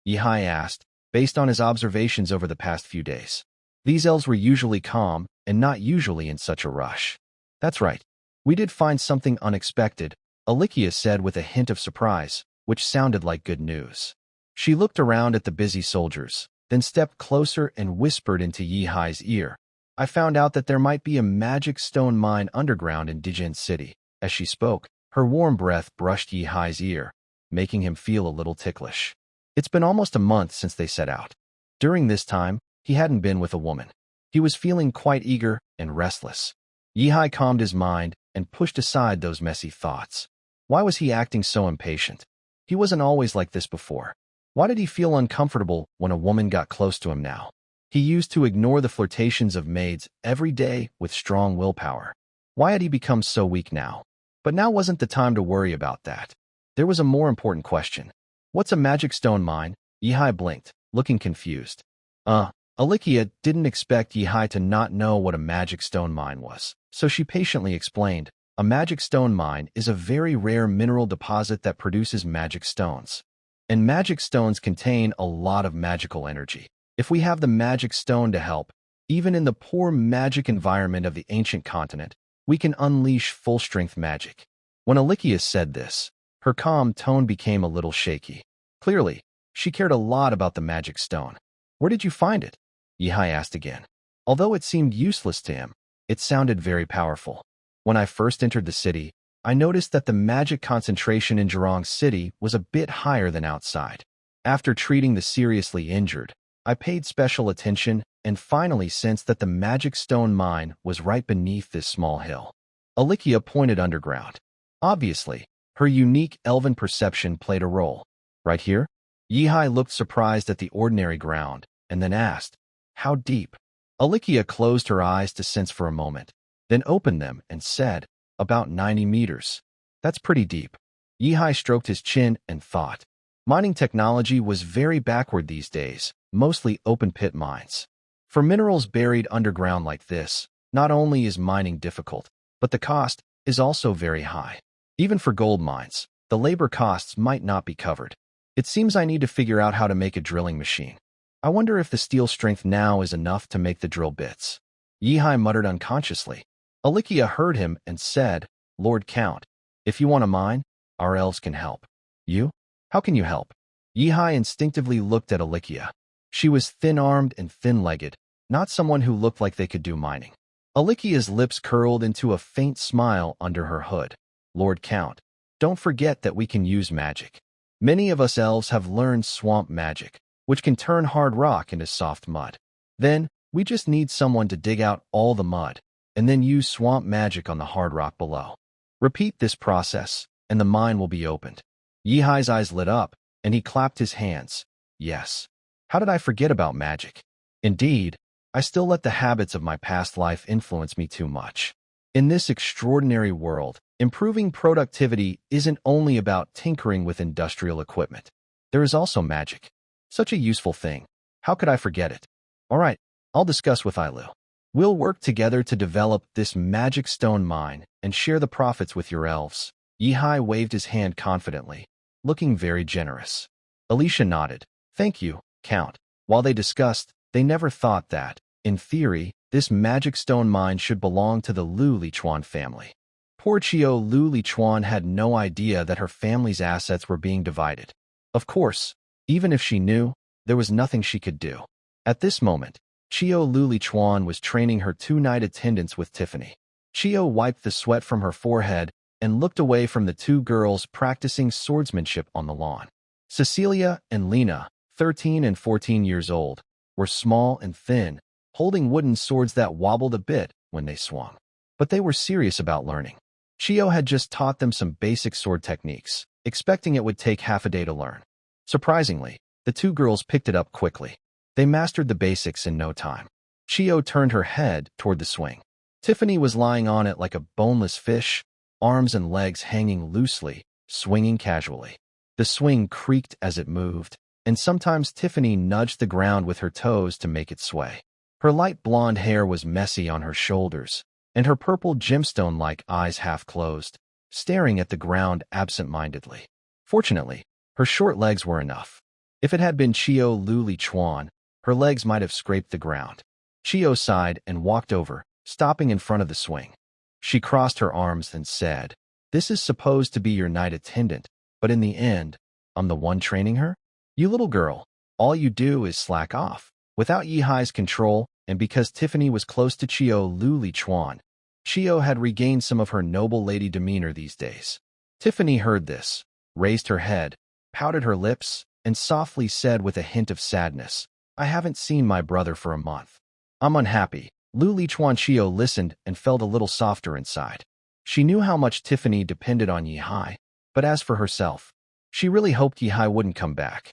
Yihai asked, based on his observations over the past few days. These elves were usually calm and not usually in such a rush. That's right. We did find something unexpected, Elikia said with a hint of surprise, which sounded like good news. She looked around at the busy soldiers, then stepped closer and whispered into Yihai's ear. I found out that there might be a magic stone mine underground in Dijon City. As she spoke, her warm breath brushed Yihai's ear, making him feel a little ticklish. It's been almost a month since they set out. During this time, he hadn't been with a woman. He was feeling quite eager and restless. Yihai calmed his mind and pushed aside those messy thoughts. Why was he acting so impatient? He wasn't always like this before. Why did he feel uncomfortable when a woman got close to him now? He used to ignore the flirtations of maids every day with strong willpower. Why had he become so weak now? But now wasn't the time to worry about that. There was a more important question. What's a magic stone mine? Yihai blinked, looking confused. Elikia didn't expect Yihai to not know what a magic stone mine was, so she patiently explained. A magic stone mine is a very rare mineral deposit that produces magic stones. And magic stones contain a lot of magical energy. If we have the magic stone to help, even in the poor magic environment of the ancient continent, we can unleash full-strength magic. When Elikia said this, her calm tone became a little shaky. Clearly, she cared a lot about the magic stone. Where did you find it? Yihai asked again. Although it seemed useless to him, it sounded very powerful. When I first entered the city, I noticed that the magic concentration in Zhurong City was a bit higher than outside. After treating the seriously injured, I paid special attention and finally sensed that the magic stone mine was right beneath this small hill. Alikia pointed underground. Obviously, her unique elven perception played a role. Right here? Yihai looked surprised at the ordinary ground and then asked, "How deep?" Alikia closed her eyes to sense for a moment, then opened them and said, "About 90 meters. That's pretty deep." Yihai stroked his chin and thought. Mining technology was very backward these days, mostly open-pit mines. For minerals buried underground like this, not only is mining difficult, but the cost is also very high. Even for gold mines, the labor costs might not be covered. It seems I need to figure out how to make a drilling machine. I wonder if the steel strength now is enough to make the drill bits. Yihai muttered unconsciously. Alikia heard him and said, "Lord Count, if you want to mine, our elves can help." "You? How can you help?" Yihai instinctively looked at Alikia. She was thin-armed and thin-legged, not someone who looked like they could do mining. Alikia's lips curled into a faint smile under her hood. "Lord Count, don't forget that we can use magic. Many of us elves have learned swamp magic, which can turn hard rock into soft mud. Then, we just need someone to dig out all the mud, and then use swamp magic on the hard rock below. Repeat this process, and the mine will be opened." Yihai's eyes lit up, and he clapped his hands. "Yes. How did I forget about magic? Indeed, I still let the habits of my past life influence me too much. In this extraordinary world, improving productivity isn't only about tinkering with industrial equipment. There is also magic. Such a useful thing. How could I forget it? All right, I'll discuss with Ailu. We'll work together to develop this magic stone mine and share the profits with your elves." Yihai waved his hand confidently, looking very generous. Alicia nodded. "Thank you, Count." While they discussed, they never thought that, in theory, this magic stone mine should belong to the Lu Lichuan family. Poor Chio Lu Lichuan had no idea that her family's assets were being divided. Of course, even if she knew, there was nothing she could do. At this moment, Chio Lu Lichuan was training her 2 night attendants with Tiffany. Chio wiped the sweat from her forehead and looked away from the 2 girls practicing swordsmanship on the lawn. Cecilia and Lena, 13 and 14 years old, were small and thin, holding wooden swords that wobbled a bit when they swung. But they were serious about learning. Chio had just taught them some basic sword techniques, expecting it would take half a day to learn. Surprisingly, the 2 girls picked it up quickly. They mastered the basics in no time. Chio turned her head toward the swing. Tiffany was lying on it like a boneless fish, arms and legs hanging loosely, swinging casually. The swing creaked as it moved, and sometimes Tiffany nudged the ground with her toes to make it sway. Her light blonde hair was messy on her shoulders, and her purple gemstone-like eyes half closed, staring at the ground absent-mindedly. Fortunately, her short legs were enough. If it had been Chio Lu Lichuan, her legs might have scraped the ground. Chio sighed and walked over, stopping in front of the swing. She crossed her arms and said, "This is supposed to be your night attendant, but in the end, I'm the one training her? You little girl, all you do is slack off." Without Yihai's control, and because Tiffany was close to Chio Lu Lichuan, Chio had regained some of her noble lady demeanor these days. Tiffany heard this, raised her head, pouted her lips, and softly said with a hint of sadness, "I haven't seen my brother for a month. I'm unhappy." Lu Lichuan Chio listened and felt a little softer inside. She knew how much Tiffany depended on Yihai, but as for herself, she really hoped Yihai wouldn't come back.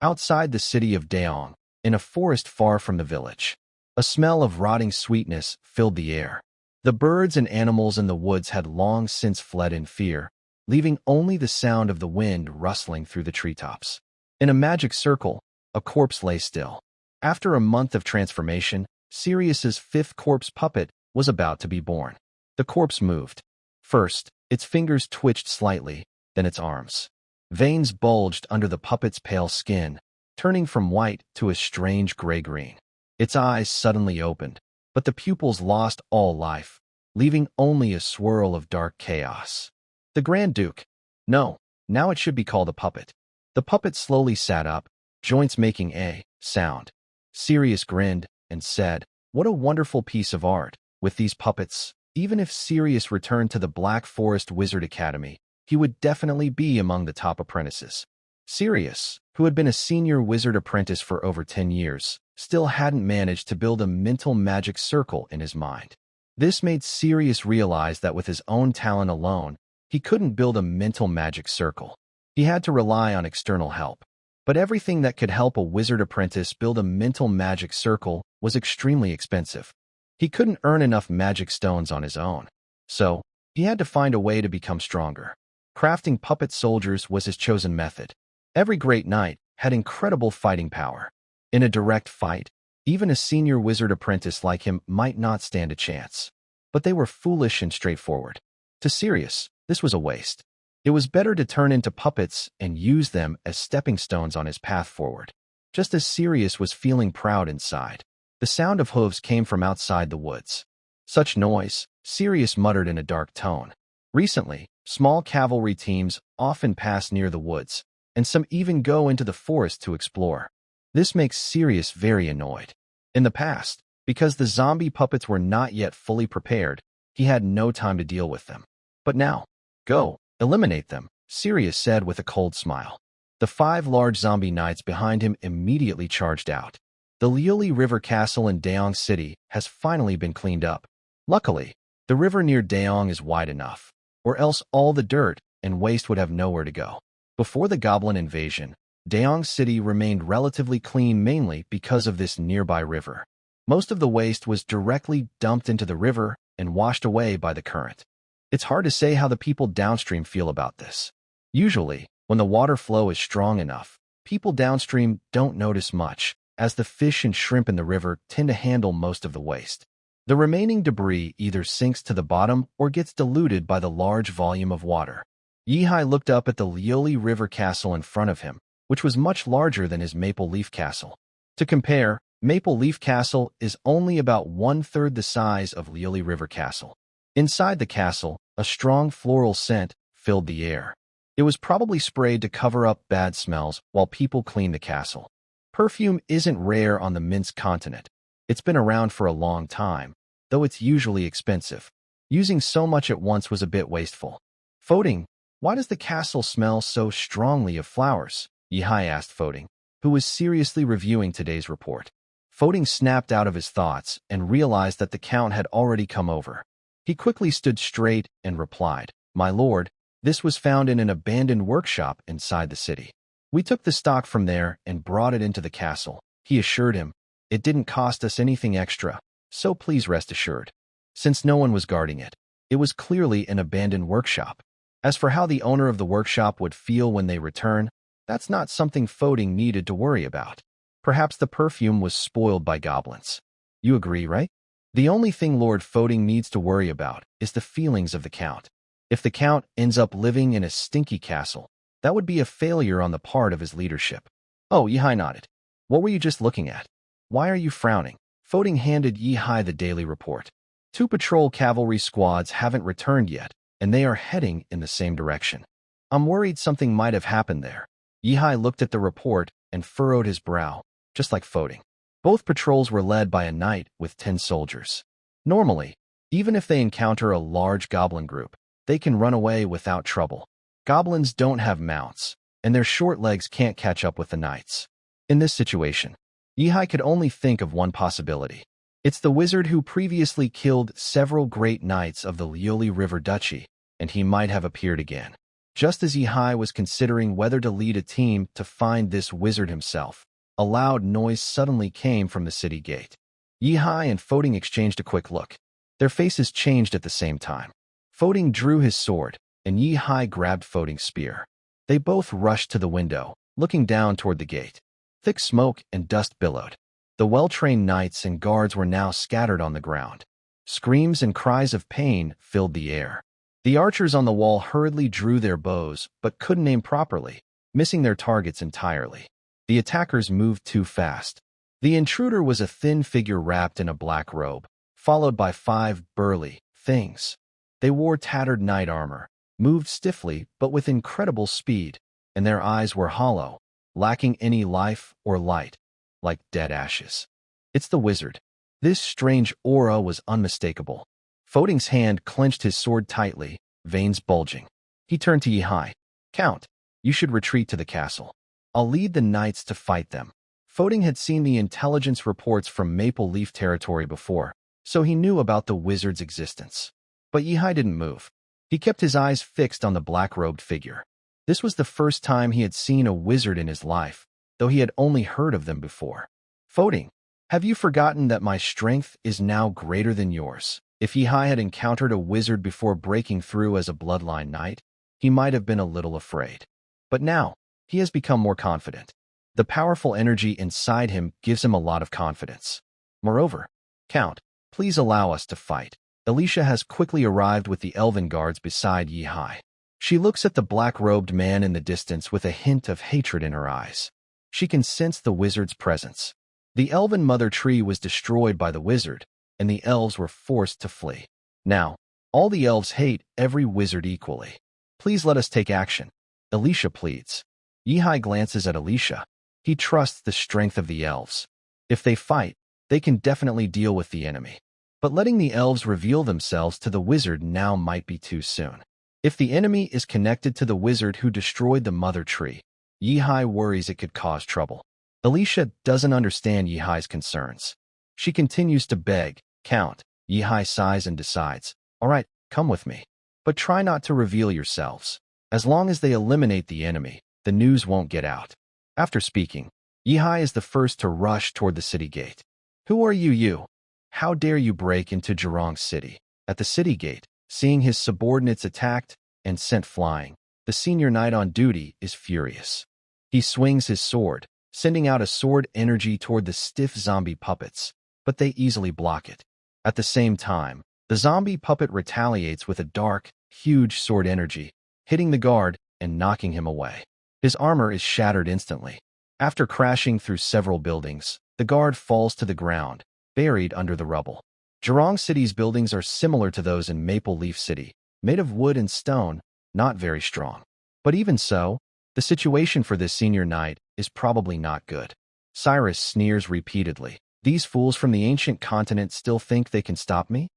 Outside the city of Daong, in a forest far from the village, a smell of rotting sweetness filled the air. The birds and animals in the woods had long since fled in fear, leaving only the sound of the wind rustling through the treetops. In a magic circle, a corpse lay still. After a month of transformation, Sirius's 5th corpse puppet was about to be born. The corpse moved. First, its fingers twitched slightly, then its arms. Veins bulged under the puppet's pale skin, turning from white to a strange gray-green. Its eyes suddenly opened, but the pupils lost all life, leaving only a swirl of dark chaos. The Grand Duke. No, now it should be called a puppet. The puppet slowly sat up, joints making a sound. Sirius grinned and said, "What a wonderful piece of art. With these puppets, even if Sirius returned to the Black Forest Wizard Academy, he would definitely be among the top apprentices." Sirius, who had been a senior wizard apprentice for over 10 years, still hadn't managed to build a mental magic circle in his mind. This made Sirius realize that with his own talent alone, he couldn't build a mental magic circle. He had to rely on external help. But everything that could help a wizard apprentice build a mental magic circle was extremely expensive. He couldn't earn enough magic stones on his own. So, he had to find a way to become stronger. Crafting puppet soldiers was his chosen method. Every great knight had incredible fighting power. In a direct fight, even a senior wizard apprentice like him might not stand a chance. But they were foolish and straightforward. To Sirius, this was a waste. It was better to turn into puppets and use them as stepping stones on his path forward. Just as Sirius was feeling proud inside, the sound of hooves came from outside the woods. Such noise, Sirius muttered in a dark tone. Recently, small cavalry teams often pass near the woods, and some even go into the forest to explore. This makes Sirius very annoyed. In the past, because the zombie puppets were not yet fully prepared, he had no time to deal with them. But now, go, eliminate them, Sirius said with a cold smile. The 5 large zombie knights behind him immediately charged out. The Liuli River Castle in Daeong City has finally been cleaned up. Luckily, the river near Daeong is wide enough, or else all the dirt and waste would have nowhere to go. Before the Goblin invasion, Daeong City remained relatively clean mainly because of this nearby river. Most of the waste was directly dumped into the river and washed away by the current. It's hard to say how the people downstream feel about this. Usually, when the water flow is strong enough, people downstream don't notice much, as the fish and shrimp in the river tend to handle most of the waste. The remaining debris either sinks to the bottom or gets diluted by the large volume of water. Yihai looked up at the Liuli River Castle in front of him, which was much larger than his Maple Leaf Castle. To compare, Maple Leaf Castle is only about 1/3 the size of Liuli River Castle. Inside the castle, a strong floral scent filled the air. It was probably sprayed to cover up bad smells while people cleaned the castle. Perfume isn't rare on the Minsk continent. It's been around for a long time, though it's usually expensive. Using so much at once was a bit wasteful. Foding, why does the castle smell so strongly of flowers? Yihai asked Foding, who was seriously reviewing today's report. Foding snapped out of his thoughts and realized that the count had already come over. He quickly stood straight and replied, "My lord, this was found in an abandoned workshop inside the city. We took the stock from there and brought it into the castle." He assured him, "It didn't cost us anything extra, so please rest assured." Since no one was guarding it, it was clearly an abandoned workshop. As for how the owner of the workshop would feel when they return, that's not something Foding needed to worry about. Perhaps the perfume was spoiled by goblins. You agree, right? The only thing Lord Foding needs to worry about is the feelings of the Count. If the Count ends up living in a stinky castle, that would be a failure on the part of his leadership. Oh, Yihai nodded. What were you just looking at? Why are you frowning? Foding handed Yihai the daily report. 2 patrol cavalry squads haven't returned yet, and they are heading in the same direction. I'm worried something might have happened there. Yihai looked at the report and furrowed his brow, just like Foding. Both patrols were led by a knight with 10 soldiers. Normally, even if they encounter a large goblin group, they can run away without trouble. Goblins don't have mounts, and their short legs can't catch up with the knights. In this situation, Yihai could only think of one possibility. It's the wizard who previously killed several great knights of the Liuli River Duchy, and he might have appeared again. Just as Yihai was considering whether to lead a team to find this wizard himself, a loud noise suddenly came from the city gate. Yihai and Foding exchanged a quick look. Their faces changed at the same time. Foding drew his sword, and Yihai grabbed Foding's spear. They both rushed to the window, looking down toward the gate. Thick smoke and dust billowed. The well-trained knights and guards were now scattered on the ground. Screams and cries of pain filled the air. The archers on the wall hurriedly drew their bows, but couldn't aim properly, missing their targets entirely. The attackers moved too fast. The intruder was a thin figure wrapped in a black robe, followed by 5 burly things. They wore tattered knight armor, moved stiffly but with incredible speed, and their eyes were hollow, lacking any life or light, like dead ashes. It's the wizard. This strange aura was unmistakable. Foding's hand clenched his sword tightly, veins bulging. He turned to Yihai. "Count, you should retreat to the castle. I'll lead the knights to fight them. Foding had seen the intelligence reports from Maple Leaf Territory before, so he knew about the wizard's existence. But Yihai didn't move. He kept his eyes fixed on the black-robed figure. This was the first time he had seen a wizard in his life, though he had only heard of them before. Foding, have you forgotten that my strength is now greater than yours? If Yihai had encountered a wizard before breaking through as a bloodline knight, he might have been a little afraid. But now, he has become more confident. The powerful energy inside him gives him a lot of confidence. Moreover, Count, please allow us to fight. Alicia has quickly arrived with the Elven guards beside Yihai. She looks at the black-robed man in the distance with a hint of hatred in her eyes. She can sense the wizard's presence. The Elven mother tree was destroyed by the wizard, and the elves were forced to flee. Now, all the elves hate every wizard equally. Please let us take action, Alicia pleads. Yihai glances at Alicia. He trusts the strength of the elves. If they fight, they can definitely deal with the enemy. But letting the elves reveal themselves to the wizard now might be too soon. If the enemy is connected to the wizard who destroyed the mother tree, Yihai worries it could cause trouble. Alicia doesn't understand Yihai's concerns. She continues to beg, Count. Yihai sighs and decides, all right, come with me. But try not to reveal yourselves. As long as they eliminate the enemy, the news won't get out. After speaking, Yihai is the first to rush toward the city gate. Who are you? How dare you break into Zhurong City? At the city gate, seeing his subordinates attacked and sent flying, the senior knight on duty is furious. He swings his sword, sending out a sword energy toward the stiff zombie puppets, but they easily block it. At the same time, the zombie puppet retaliates with a dark, huge sword energy, hitting the guard and knocking him away. His armor is shattered instantly. After crashing through several buildings, the guard falls to the ground, buried under the rubble. Zhurong City's buildings are similar to those in Maple Leaf City, made of wood and stone, not very strong. But even so, the situation for this senior knight is probably not good. Cyrus sneers repeatedly. These fools from the ancient continent still think they can stop me?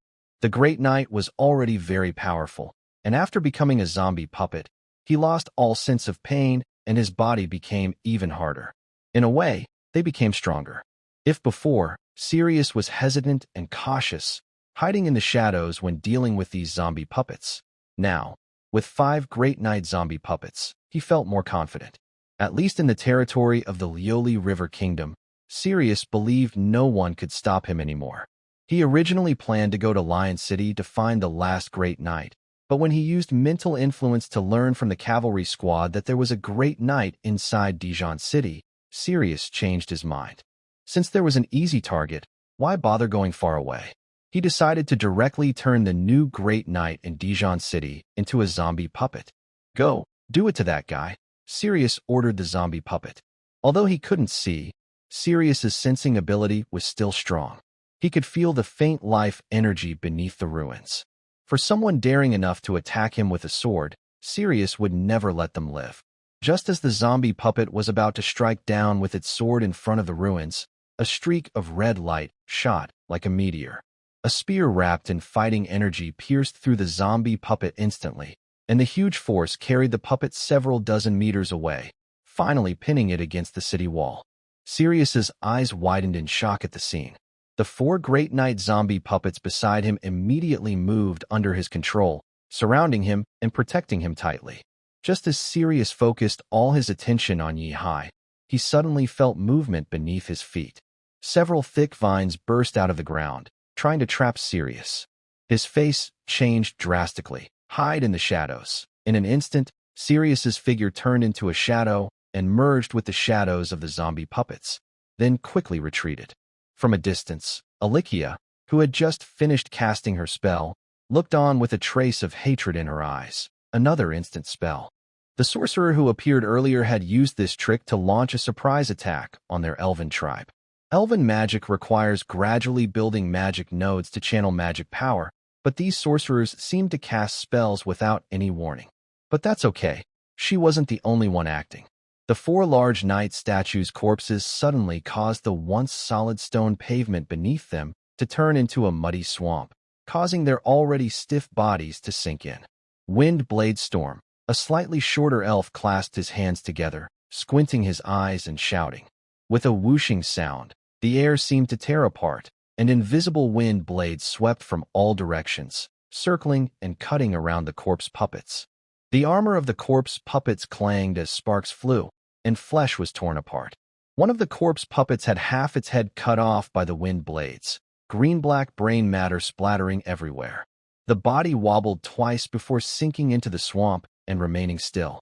The Great Knight was already very powerful, and after becoming a zombie puppet, he lost all sense of pain and his body became even harder. In a way, they became stronger. If before, Sirius was hesitant and cautious, hiding in the shadows when dealing with these zombie puppets, now, with 5 Great Knight zombie puppets, he felt more confident. At least in the territory of the Lioli River Kingdom, Sirius believed no one could stop him anymore. He originally planned to go to Lion City to find the last Great Knight, but when he used mental influence to learn from the cavalry squad that there was a Great Knight inside Dijon City, Sirius changed his mind. Since there was an easy target, why bother going far away? He decided to directly turn the new Great Knight in Dijon City into a zombie puppet. Go, do it to that guy, Sirius ordered the zombie puppet. Although he couldn't see, Sirius's sensing ability was still strong. He could feel the faint life energy beneath the ruins. For someone daring enough to attack him with a sword, Sirius would never let them live. Just as the zombie puppet was about to strike down with its sword in front of the ruins, a streak of red light shot like a meteor. A spear wrapped in fighting energy pierced through the zombie puppet instantly, and the huge force carried the puppet several dozen meters away, finally pinning it against the city wall. Sirius's eyes widened in shock at the scene. The 4 Great Knight zombie puppets beside him immediately moved under his control, surrounding him and protecting him tightly. Just as Sirius focused all his attention on Yihai, he suddenly felt movement beneath his feet. Several thick vines burst out of the ground, trying to trap Sirius. His face changed drastically, hide in the shadows. In an instant, Sirius's figure turned into a shadow and merged with the shadows of the zombie puppets, then quickly retreated. From a distance, Alicia, who had just finished casting her spell, looked on with a trace of hatred in her eyes. Another instant spell. The sorcerer who appeared earlier had used this trick to launch a surprise attack on their Elven tribe. Elven magic requires gradually building magic nodes to channel magic power, but these sorcerers seemed to cast spells without any warning. But that's okay. She wasn't the only one acting. The 4 large knight statues' corpses suddenly caused the once solid stone pavement beneath them to turn into a muddy swamp, causing their already stiff bodies to sink in. Wind Blade Storm. A slightly shorter elf clasped his hands together, squinting his eyes and shouting. With a whooshing sound, the air seemed to tear apart, and invisible wind blades swept from all directions, circling and cutting around the corpse puppets. The armor of the corpse puppets clanged as sparks flew, and flesh was torn apart. One of the corpse puppets had half its head cut off by the wind blades, green-black brain matter splattering everywhere. The body wobbled twice before sinking into the swamp and remaining still.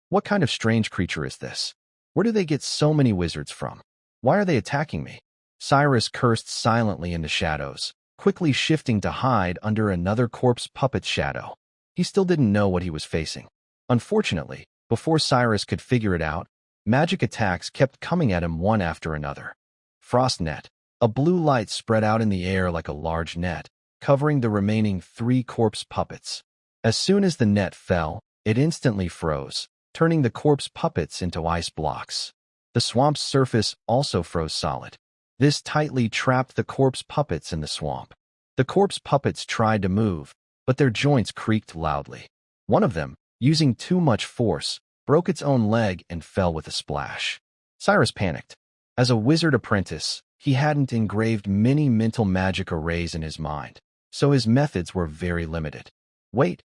What kind of strange creature is this? Where do they get so many wizards from? Why are they attacking me? Cyrus cursed silently in the shadows, quickly shifting to hide under another corpse puppet's shadow. He still didn't know what he was facing. Unfortunately, before Cyrus could figure it out, magic attacks kept coming at him one after another. Frost net. A blue light spread out in the air like a large net, covering the remaining 3 corpse puppets. As soon as the net fell, it instantly froze, turning the corpse puppets into ice blocks. The swamp's surface also froze solid. This tightly trapped the corpse puppets in the swamp. The corpse puppets tried to move, but their joints creaked loudly. One of them, using too much force, broke its own leg and fell with a splash. Cyrus panicked. As a wizard apprentice, he hadn't engraved many mental magic arrays in his mind, so his methods were very limited. Wait.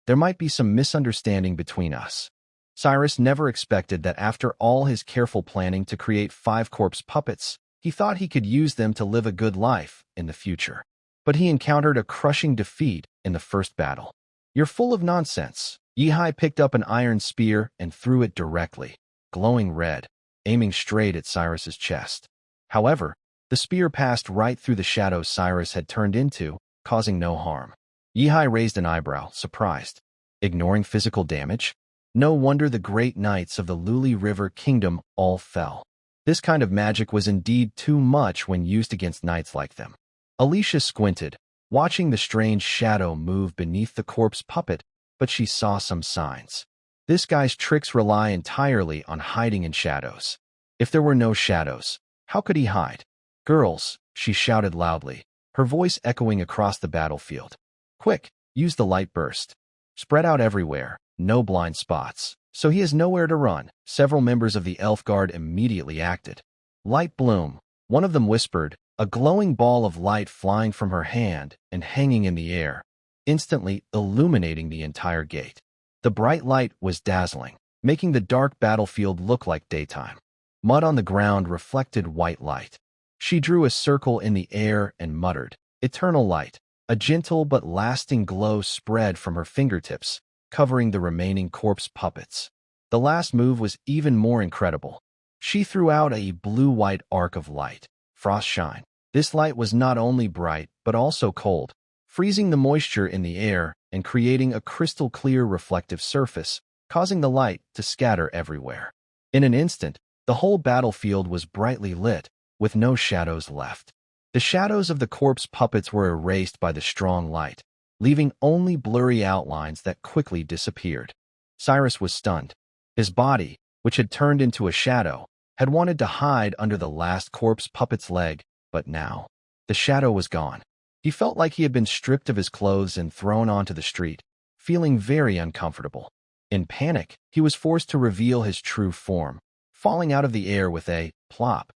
There might be some misunderstanding between us. Cyrus never expected that after all his careful planning to create 5 corpse puppets, he thought he could use them to live a good life in the future. But he encountered a crushing defeat in the first battle. You're full of nonsense. Yihai picked up an iron spear and threw it directly, glowing red, aiming straight at Cyrus's chest. However, the spear passed right through the shadow Cyrus had turned into, causing no harm. Yihai raised an eyebrow, surprised. Ignoring physical damage? No wonder the great knights of the Luli River Kingdom all fell. This kind of magic was indeed too much when used against knights like them. Alicia squinted, watching the strange shadow move beneath the corpse puppet, but she saw some signs. This guy's tricks rely entirely on hiding in shadows. If there were no shadows, how could he hide? Girls, she shouted loudly, her voice echoing across the battlefield. Quick, use the light burst. Spread out everywhere, no blind spots, so he has nowhere to run. Several members of the elf guard immediately acted. Light bloom, one of them whispered, a glowing ball of light flying from her hand and hanging in the air, instantly illuminating the entire gate. The bright light was dazzling, making the dark battlefield look like daytime. Mud on the ground reflected white light. She drew a circle in the air and muttered, "Eternal light." A gentle but lasting glow spread from her fingertips, covering the remaining corpse puppets. The last move was even more incredible. She threw out a blue-white arc of light, frost shine. This light was not only bright, but also cold, freezing the moisture in the air and creating a crystal-clear reflective surface, causing the light to scatter everywhere. In an instant, the whole battlefield was brightly lit, with no shadows left. The shadows of the corpse puppets were erased by the strong light, leaving only blurry outlines that quickly disappeared. Cyrus was stunned. His body, which had turned into a shadow, had wanted to hide under the last corpse puppet's leg, but now, the shadow was gone. He felt like he had been stripped of his clothes and thrown onto the street, feeling very uncomfortable. In panic, he was forced to reveal his true form, falling out of the air with a plop.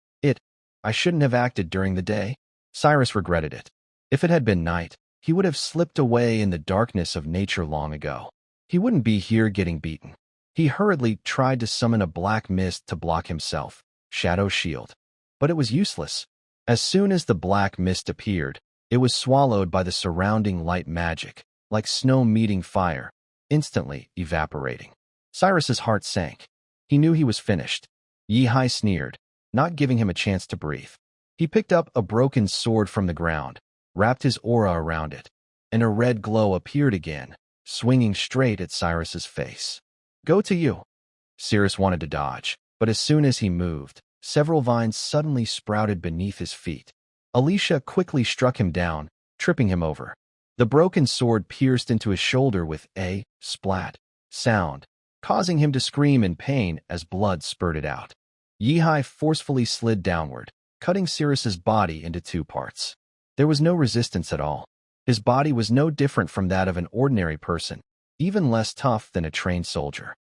I shouldn't have acted during the day. Cyrus regretted it. If it had been night, he would have slipped away in the darkness of nature long ago. He wouldn't be here getting beaten. He hurriedly tried to summon a black mist to block himself, Shadow Shield. But it was useless. As soon as the black mist appeared, it was swallowed by the surrounding light magic, like snow meeting fire, instantly evaporating. Cyrus's heart sank. He knew he was finished. Yihai sneered, not giving him a chance to breathe. He picked up a broken sword from the ground, wrapped his aura around it, and a red glow appeared again, swinging straight at Cyrus's face. Go to you. Cyrus wanted to dodge, but as soon as he moved, several vines suddenly sprouted beneath his feet. Alicia quickly struck him down, tripping him over. The broken sword pierced into his shoulder with a splat sound, causing him to scream in pain as blood spurted out. Yihai forcefully slid downward, cutting Cyrus's body into 2 parts. There was no resistance at all. His body was no different from that of an ordinary person, even less tough than a trained soldier.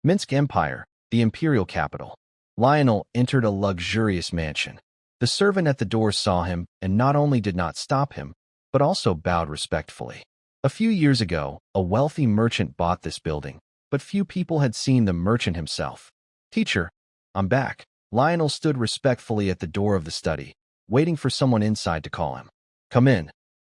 Minsk Empire, the imperial capital. Lionel entered a luxurious mansion. The servant at the door saw him and not only did not stop him, but also bowed respectfully. A few years ago, a wealthy merchant bought this building, but few people had seen the merchant himself. "Teacher, I'm back." Lionel stood respectfully at the door of the study, waiting for someone inside to call him. "Come in."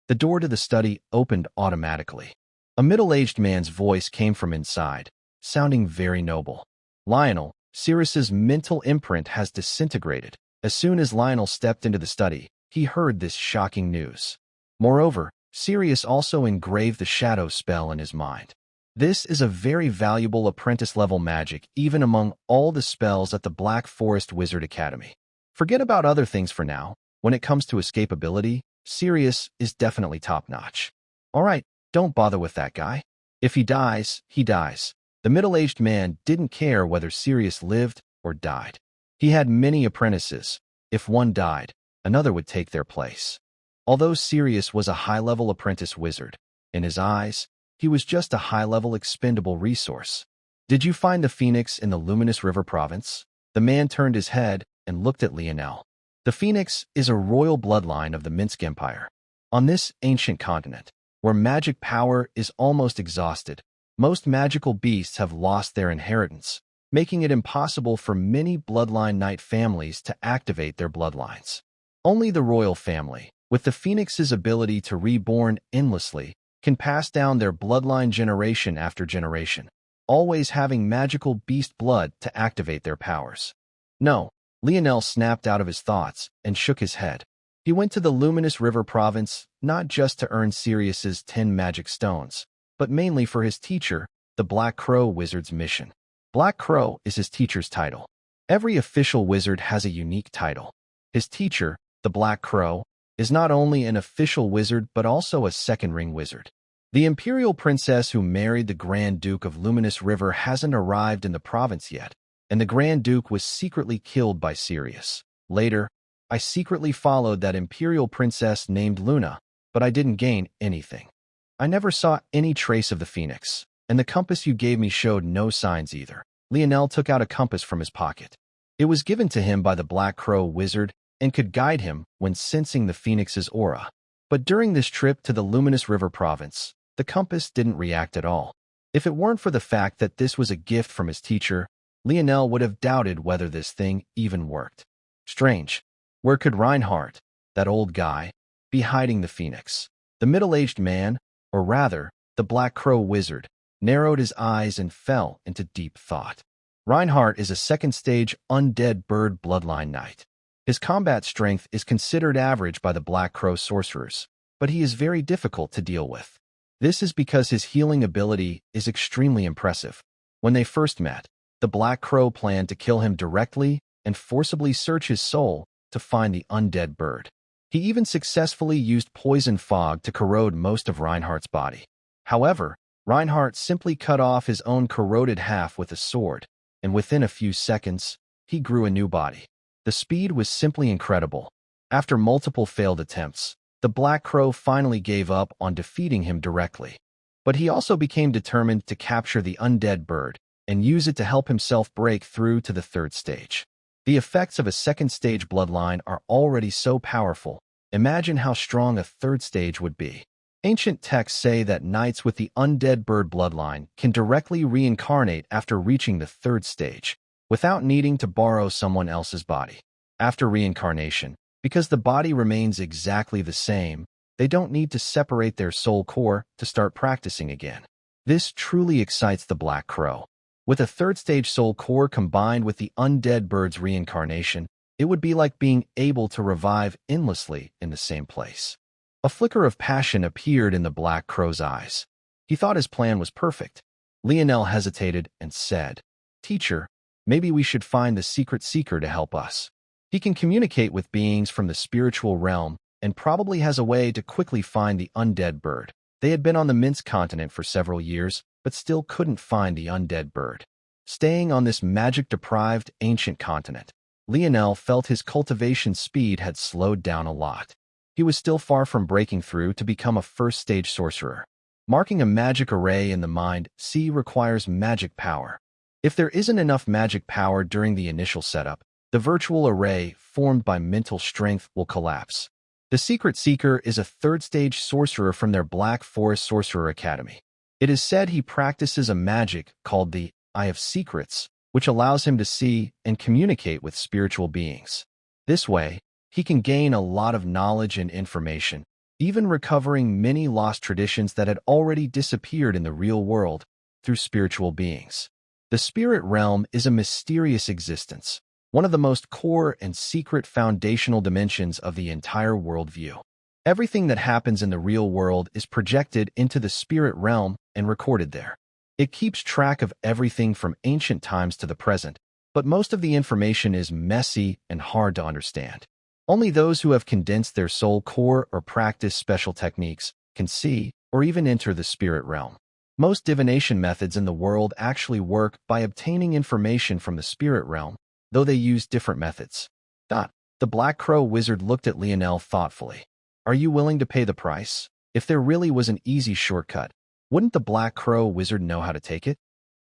The door to the study opened automatically. A middle-aged man's voice came from inside, sounding very noble. "Lionel, Sirius's mental imprint has disintegrated." As soon as Lionel stepped into the study, he heard this shocking news. Moreover, Sirius also engraved the shadow spell in his mind. This is a very valuable apprentice-level magic even among all the spells at the Black Forest Wizard Academy. Forget about other things for now. When it comes to escapability, Sirius is definitely top-notch. "All right, don't bother with that guy. If he dies, he dies." The middle-aged man didn't care whether Sirius lived or died. He had many apprentices. If one died, another would take their place. Although Sirius was a high-level apprentice wizard, in his eyes, he was just a high-level expendable resource. "Did you find the Phoenix in the Luminous River province?" The man turned his head and looked at Lionel. The Phoenix is a royal bloodline of the Minsk Empire. On this ancient continent, where magic power is almost exhausted, most magical beasts have lost their inheritance, making it impossible for many bloodline knight families to activate their bloodlines. Only the royal family, with the Phoenix's ability to reborn endlessly, can pass down their bloodline generation after generation, always having magical beast blood to activate their powers. "No," Lionel snapped out of his thoughts and shook his head. He went to the Luminous River province not just to earn Sirius's 10 magic stones, but mainly for his teacher, the Black Crow Wizard's mission. Black Crow is his teacher's title. Every official wizard has a unique title. His teacher, the Black Crow, is not only an official wizard but also a second-ring wizard. The imperial princess who married the Grand Duke of Luminous River hasn't arrived in the province yet, and the Grand Duke was secretly killed by Sirius. Later, I secretly followed that imperial princess named Luna, but I didn't gain anything. I never saw any trace of the Phoenix, and the compass you gave me showed no signs either. Lionel took out a compass from his pocket. It was given to him by the Black Crow Wizard and could guide him when sensing the Phoenix's aura. But during this trip to the Luminous River province, the compass didn't react at all. If it weren't for the fact that this was a gift from his teacher, Lionel would have doubted whether this thing even worked. Strange. Where could Reinhardt, that old guy, be hiding the Phoenix? The middle-aged man, or rather, the Black Crow Wizard, narrowed his eyes and fell into deep thought. Reinhardt is a second-stage undead bird bloodline knight. His combat strength is considered average by the Black Crow sorcerers, but he is very difficult to deal with. This is because his healing ability is extremely impressive. When they first met, the Black Crow planned to kill him directly and forcibly search his soul to find the undead bird. He even successfully used poison fog to corrode most of Reinhardt's body. However, Reinhardt simply cut off his own corroded half with a sword, and within a few seconds, he grew a new body. The speed was simply incredible. After multiple failed attempts, the Black Crow finally gave up on defeating him directly. But he also became determined to capture the undead bird and use it to help himself break through to the third stage. The effects of a second-stage bloodline are already so powerful. Imagine how strong a third stage would be. Ancient texts say that knights with the undead bird bloodline can directly reincarnate after reaching the third stage, without needing to borrow someone else's body. After reincarnation, because the body remains exactly the same, they don't need to separate their soul core to start practicing again. This truly excites the Black Crow. With a third-stage soul core combined with the undead bird's reincarnation, it would be like being able to revive endlessly in the same place. A flicker of passion appeared in the Black Crow's eyes. He thought his plan was perfect. Lionel hesitated and said, "Teacher, maybe we should find the secret seeker to help us. He can communicate with beings from the spiritual realm and probably has a way to quickly find the undead bird." They had been on the Minsk continent for several years, but still couldn't find the undead bird. Staying on this magic-deprived ancient continent, Lionel felt his cultivation speed had slowed down a lot. He was still far from breaking through to become a first-stage sorcerer. Marking a magic array in the mind, requires magic power. If there isn't enough magic power during the initial setup, the virtual array formed by mental strength will collapse. The Secret Seeker is a third-stage sorcerer from their Black Forest Sorcerer Academy. It is said he practices a magic called the Eye of Secrets, which allows him to see and communicate with spiritual beings. This way, he can gain a lot of knowledge and information, even recovering many lost traditions that had already disappeared in the real world through spiritual beings. The spirit realm is a mysterious existence, one of the most core and secret foundational dimensions of the entire worldview. Everything that happens in the real world is projected into the spirit realm and recorded there. It keeps track of everything from ancient times to the present, but most of the information is messy and hard to understand. Only those who have condensed their soul core or practice special techniques can see or even enter the spirit realm. Most divination methods in the world actually work by obtaining information from the spirit realm, though they use different methods. The Black Crow Wizard looked at Lionel thoughtfully. Are you willing to pay the price? If there really was an easy shortcut, wouldn't the Black Crow Wizard know how to take it?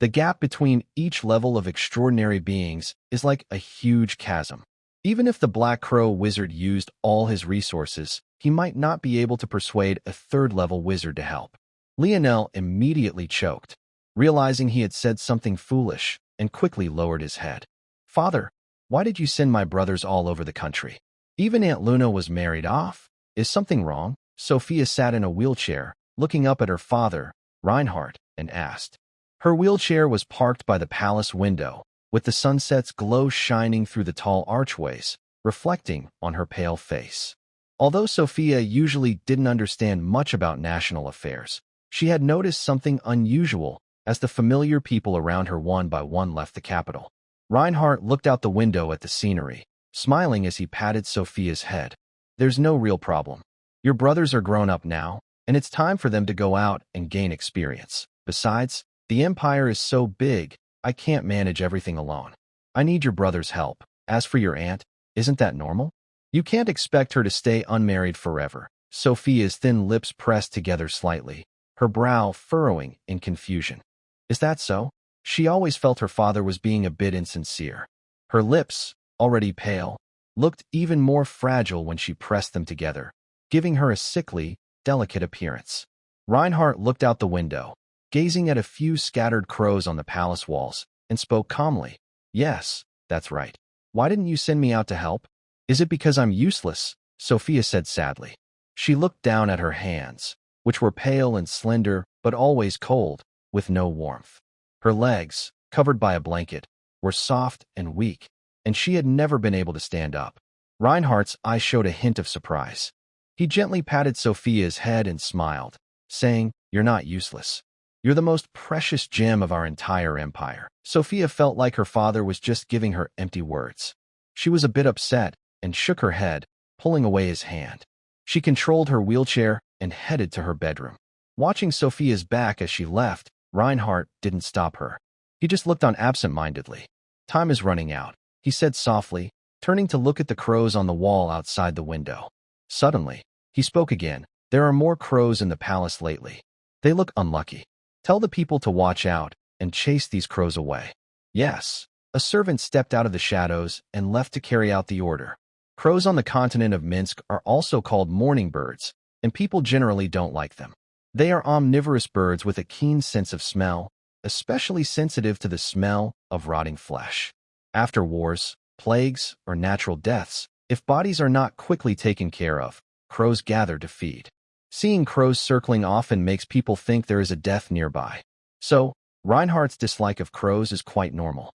The gap between each level of extraordinary beings is like a huge chasm. Even if the Black Crow Wizard used all his resources, he might not be able to persuade a third-level wizard to help. Lionel immediately choked, realizing he had said something foolish, and quickly lowered his head. Father, why did you send my brothers all over the country? Even Aunt Luna was married off. Is something wrong? Sophia sat in a wheelchair, looking up at her father, Reinhardt, and asked. Her wheelchair was parked by the palace window, with the sunset's glow shining through the tall archways, reflecting on her pale face. Although Sophia usually didn't understand much about national affairs, she had noticed something unusual as the familiar people around her one by one left the capital. Reinhardt looked out the window at the scenery, smiling as he patted Sophia's head. There's no real problem. Your brothers are grown up now, and it's time for them to go out and gain experience. Besides, the empire is so big, I can't manage everything alone. I need your brother's help. As for your aunt, isn't that normal? You can't expect her to stay unmarried forever. Sophia's thin lips pressed together slightly, her brow furrowing in confusion. Is that so? She always felt her father was being a bit insincere. Her lips, already pale, looked even more fragile when she pressed them together, giving her a sickly, delicate appearance. Reinhardt looked out the window, gazing at a few scattered crows on the palace walls, and spoke calmly. Yes, that's right. Why didn't you send me out to help? Is it because I'm useless? Sophia said sadly. She looked down at her hands, which were pale and slender, but always cold, with no warmth. Her legs, covered by a blanket, were soft and weak, and she had never been able to stand up. Reinhardt's eyes showed a hint of surprise. He gently patted Sophia's head and smiled, saying, You're not useless. You're the most precious gem of our entire empire. Sophia felt like her father was just giving her empty words. She was a bit upset and shook her head, pulling away his hand. She controlled her wheelchair and headed to her bedroom. Watching Sophia's back as she left, Reinhardt didn't stop her. He just looked on absent-mindedly. Time is running out, he said softly, turning to look at the crows on the wall outside the window. Suddenly, he spoke again. There are more crows in the palace lately. They look unlucky. Tell the people to watch out and chase these crows away. Yes. A servant stepped out of the shadows and left to carry out the order. Crows on the continent of Minsk are also called mourning birds, and people generally don't like them. They are omnivorous birds with a keen sense of smell, especially sensitive to the smell of rotting flesh. After wars, plagues, or natural deaths, if bodies are not quickly taken care of, crows gather to feed. Seeing crows circling often makes people think there is a death nearby. So, Reinhardt's dislike of crows is quite normal.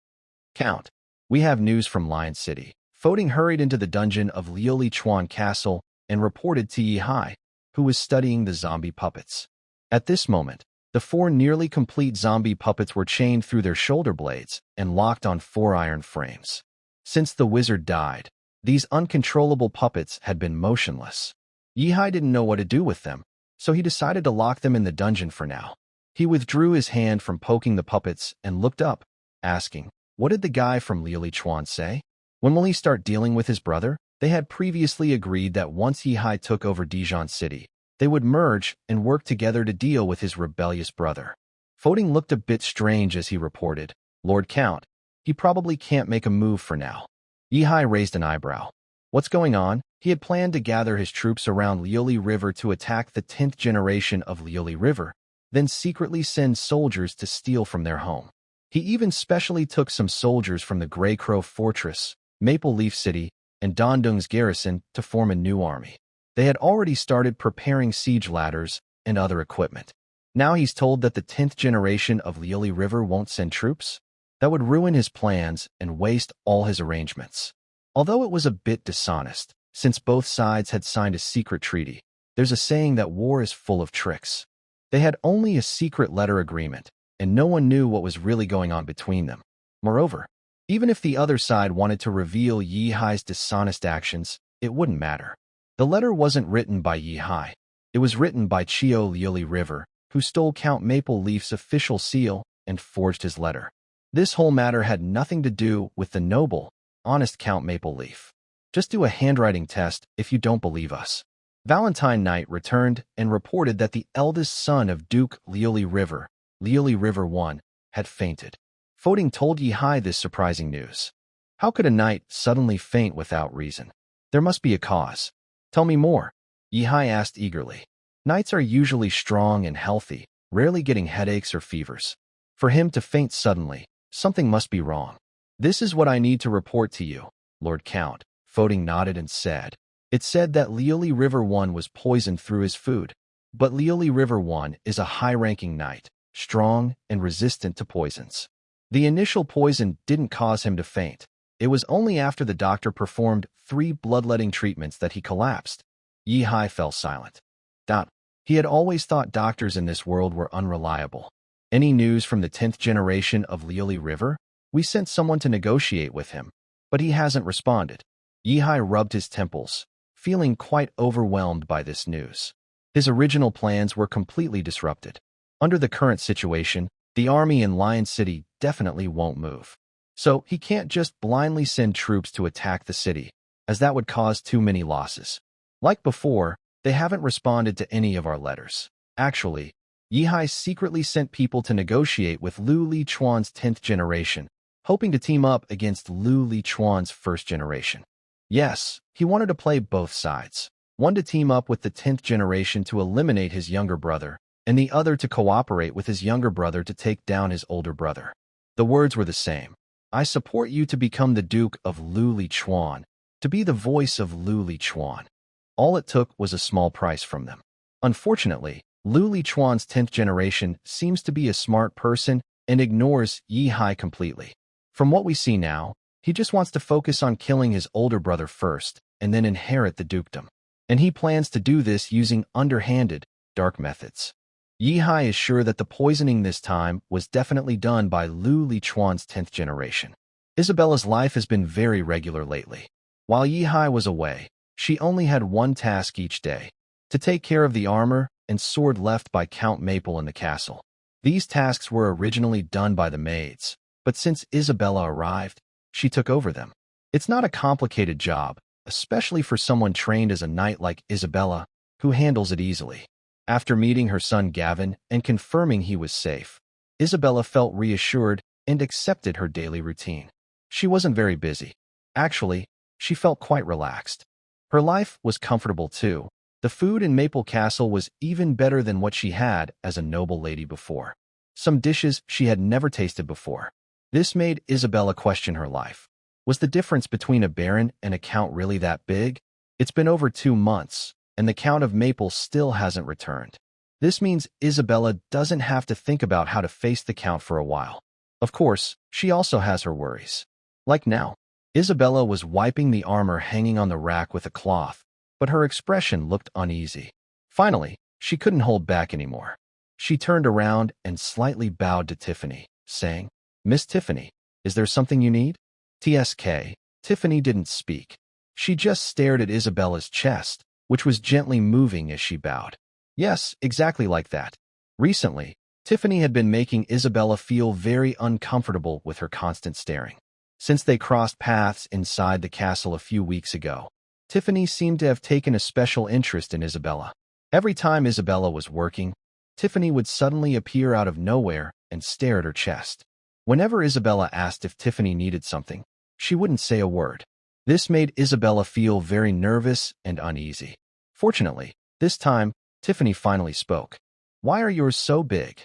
Count, we have news from Lion City. Foding hurried into the dungeon of Liuli Chuan Castle and reported to Yi Hai, who was studying the zombie puppets. At this moment, the 4 nearly complete zombie puppets were chained through their shoulder blades and locked on 4 iron frames. Since the wizard died, these uncontrollable puppets had been motionless. Yi Hai didn't know what to do with them, so he decided to lock them in the dungeon for now. He withdrew his hand from poking the puppets and looked up, asking, What did the guy from Liuli Chuan say? When will he start dealing with his brother? They had previously agreed that once Yi Hai took over Dijon City, they would merge and work together to deal with his rebellious brother. Foding looked a bit strange as he reported, Lord Count, he probably can't make a move for now. Yihai raised an eyebrow. What's going on? He had planned to gather his troops around Liuli River to attack the 10th generation of Liuli River, then secretly send soldiers to steal from their home. He even specially took some soldiers from the Grey Crow Fortress, Maple Leaf City, and Dondung's garrison to form a new army. They had already started preparing siege ladders and other equipment. Now he's told that the 10th generation of Liuli River won't send troops? That would ruin his plans and waste all his arrangements. Although it was a bit dishonest, since both sides had signed a secret treaty, there's a saying that war is full of tricks. They had only a secret letter agreement, and no one knew what was really going on between them. Moreover, even if the other side wanted to reveal Yihai's dishonest actions, it wouldn't matter. The letter wasn't written by Yihai. It was written by Chio Liuli River, who stole Count Maple Leaf's official seal and forged his letter. This whole matter had nothing to do with the noble, honest Count Maple Leaf. Just do a handwriting test if you don't believe us. Valentine Knight returned and reported that the eldest son of Duke Liuli River, Liuli River I, had fainted. Foding told Yihai this surprising news. How could a knight suddenly faint without reason? There must be a cause. Tell me more, Yihai asked eagerly. Knights are usually strong and healthy, rarely getting headaches or fevers. For him to faint suddenly, something must be wrong. This is what I need to report to you, Lord Count. Foding nodded and said. It said that Liuli River I was poisoned through his food. But Liuli River I is a high-ranking knight, strong and resistant to poisons. The initial poison didn't cause him to faint. It was only after the doctor performed 3 bloodletting treatments that he collapsed. Yihai fell silent. He had always thought doctors in this world were unreliable. Any news from the 10th generation of Liuli River? We sent someone to negotiate with him, but he hasn't responded. Yihai rubbed his temples, feeling quite overwhelmed by this news. His original plans were completely disrupted. Under the current situation, the army in Lion City definitely won't move. So he can't just blindly send troops to attack the city, as that would cause too many losses. Like before, they haven't responded to any of our letters. Actually, Yihai secretly sent people to negotiate with Lu Lichuan's 10th generation, hoping to team up against Lu Lichuan's 1st generation. Yes, he wanted to play both sides. One to team up with the 10th generation to eliminate his younger brother, and the other to cooperate with his younger brother to take down his older brother. The words were the same. I support you to become the Duke of Lu Lichuan, to be the voice of Lu Lichuan. All it took was a small price from them. Unfortunately, Lu Lichuan's 10th generation seems to be a smart person and ignores Yihai completely. From what we see now, he just wants to focus on killing his older brother first and then inherit the dukedom. And he plans to do this using underhanded, dark methods. Yihai is sure that the poisoning this time was definitely done by Lu Lichuan's 10th generation. Isabella's life has been very regular lately. While Yihai was away, she only had one task each day, to take care of the armor and sword left by Count Maple in the castle. These tasks were originally done by the maids, but since Isabella arrived, she took over them. It's not a complicated job, especially for someone trained as a knight like Isabella, who handles it easily. After meeting her son Gavin and confirming he was safe, Isabella felt reassured and accepted her daily routine. She wasn't very busy. Actually, she felt quite relaxed. Her life was comfortable too. The food in Maple Castle was even better than what she had as a noble lady before. Some dishes she had never tasted before. This made Isabella question her life. Was the difference between a baron and a count really that big? It's been over 2 months, and the Count of Maple still hasn't returned. This means Isabella doesn't have to think about how to face the Count for a while. Of course, she also has her worries. Like now, Isabella was wiping the armor hanging on the rack with a cloth, but her expression looked uneasy. Finally, she couldn't hold back anymore. She turned around and slightly bowed to Tiffany, saying, "Miss Tiffany, is there something you need?" TSK, Tiffany didn't speak. She just stared at Isabella's chest, which was gently moving as she bowed. Yes, exactly like that. Recently, Tiffany had been making Isabella feel very uncomfortable with her constant staring. Since they crossed paths inside the castle a few weeks ago, Tiffany seemed to have taken a special interest in Isabella. Every time Isabella was working, Tiffany would suddenly appear out of nowhere and stare at her chest. Whenever Isabella asked if Tiffany needed something, she wouldn't say a word. This made Isabella feel very nervous and uneasy. Fortunately, this time, Tiffany finally spoke. "Why are yours so big?"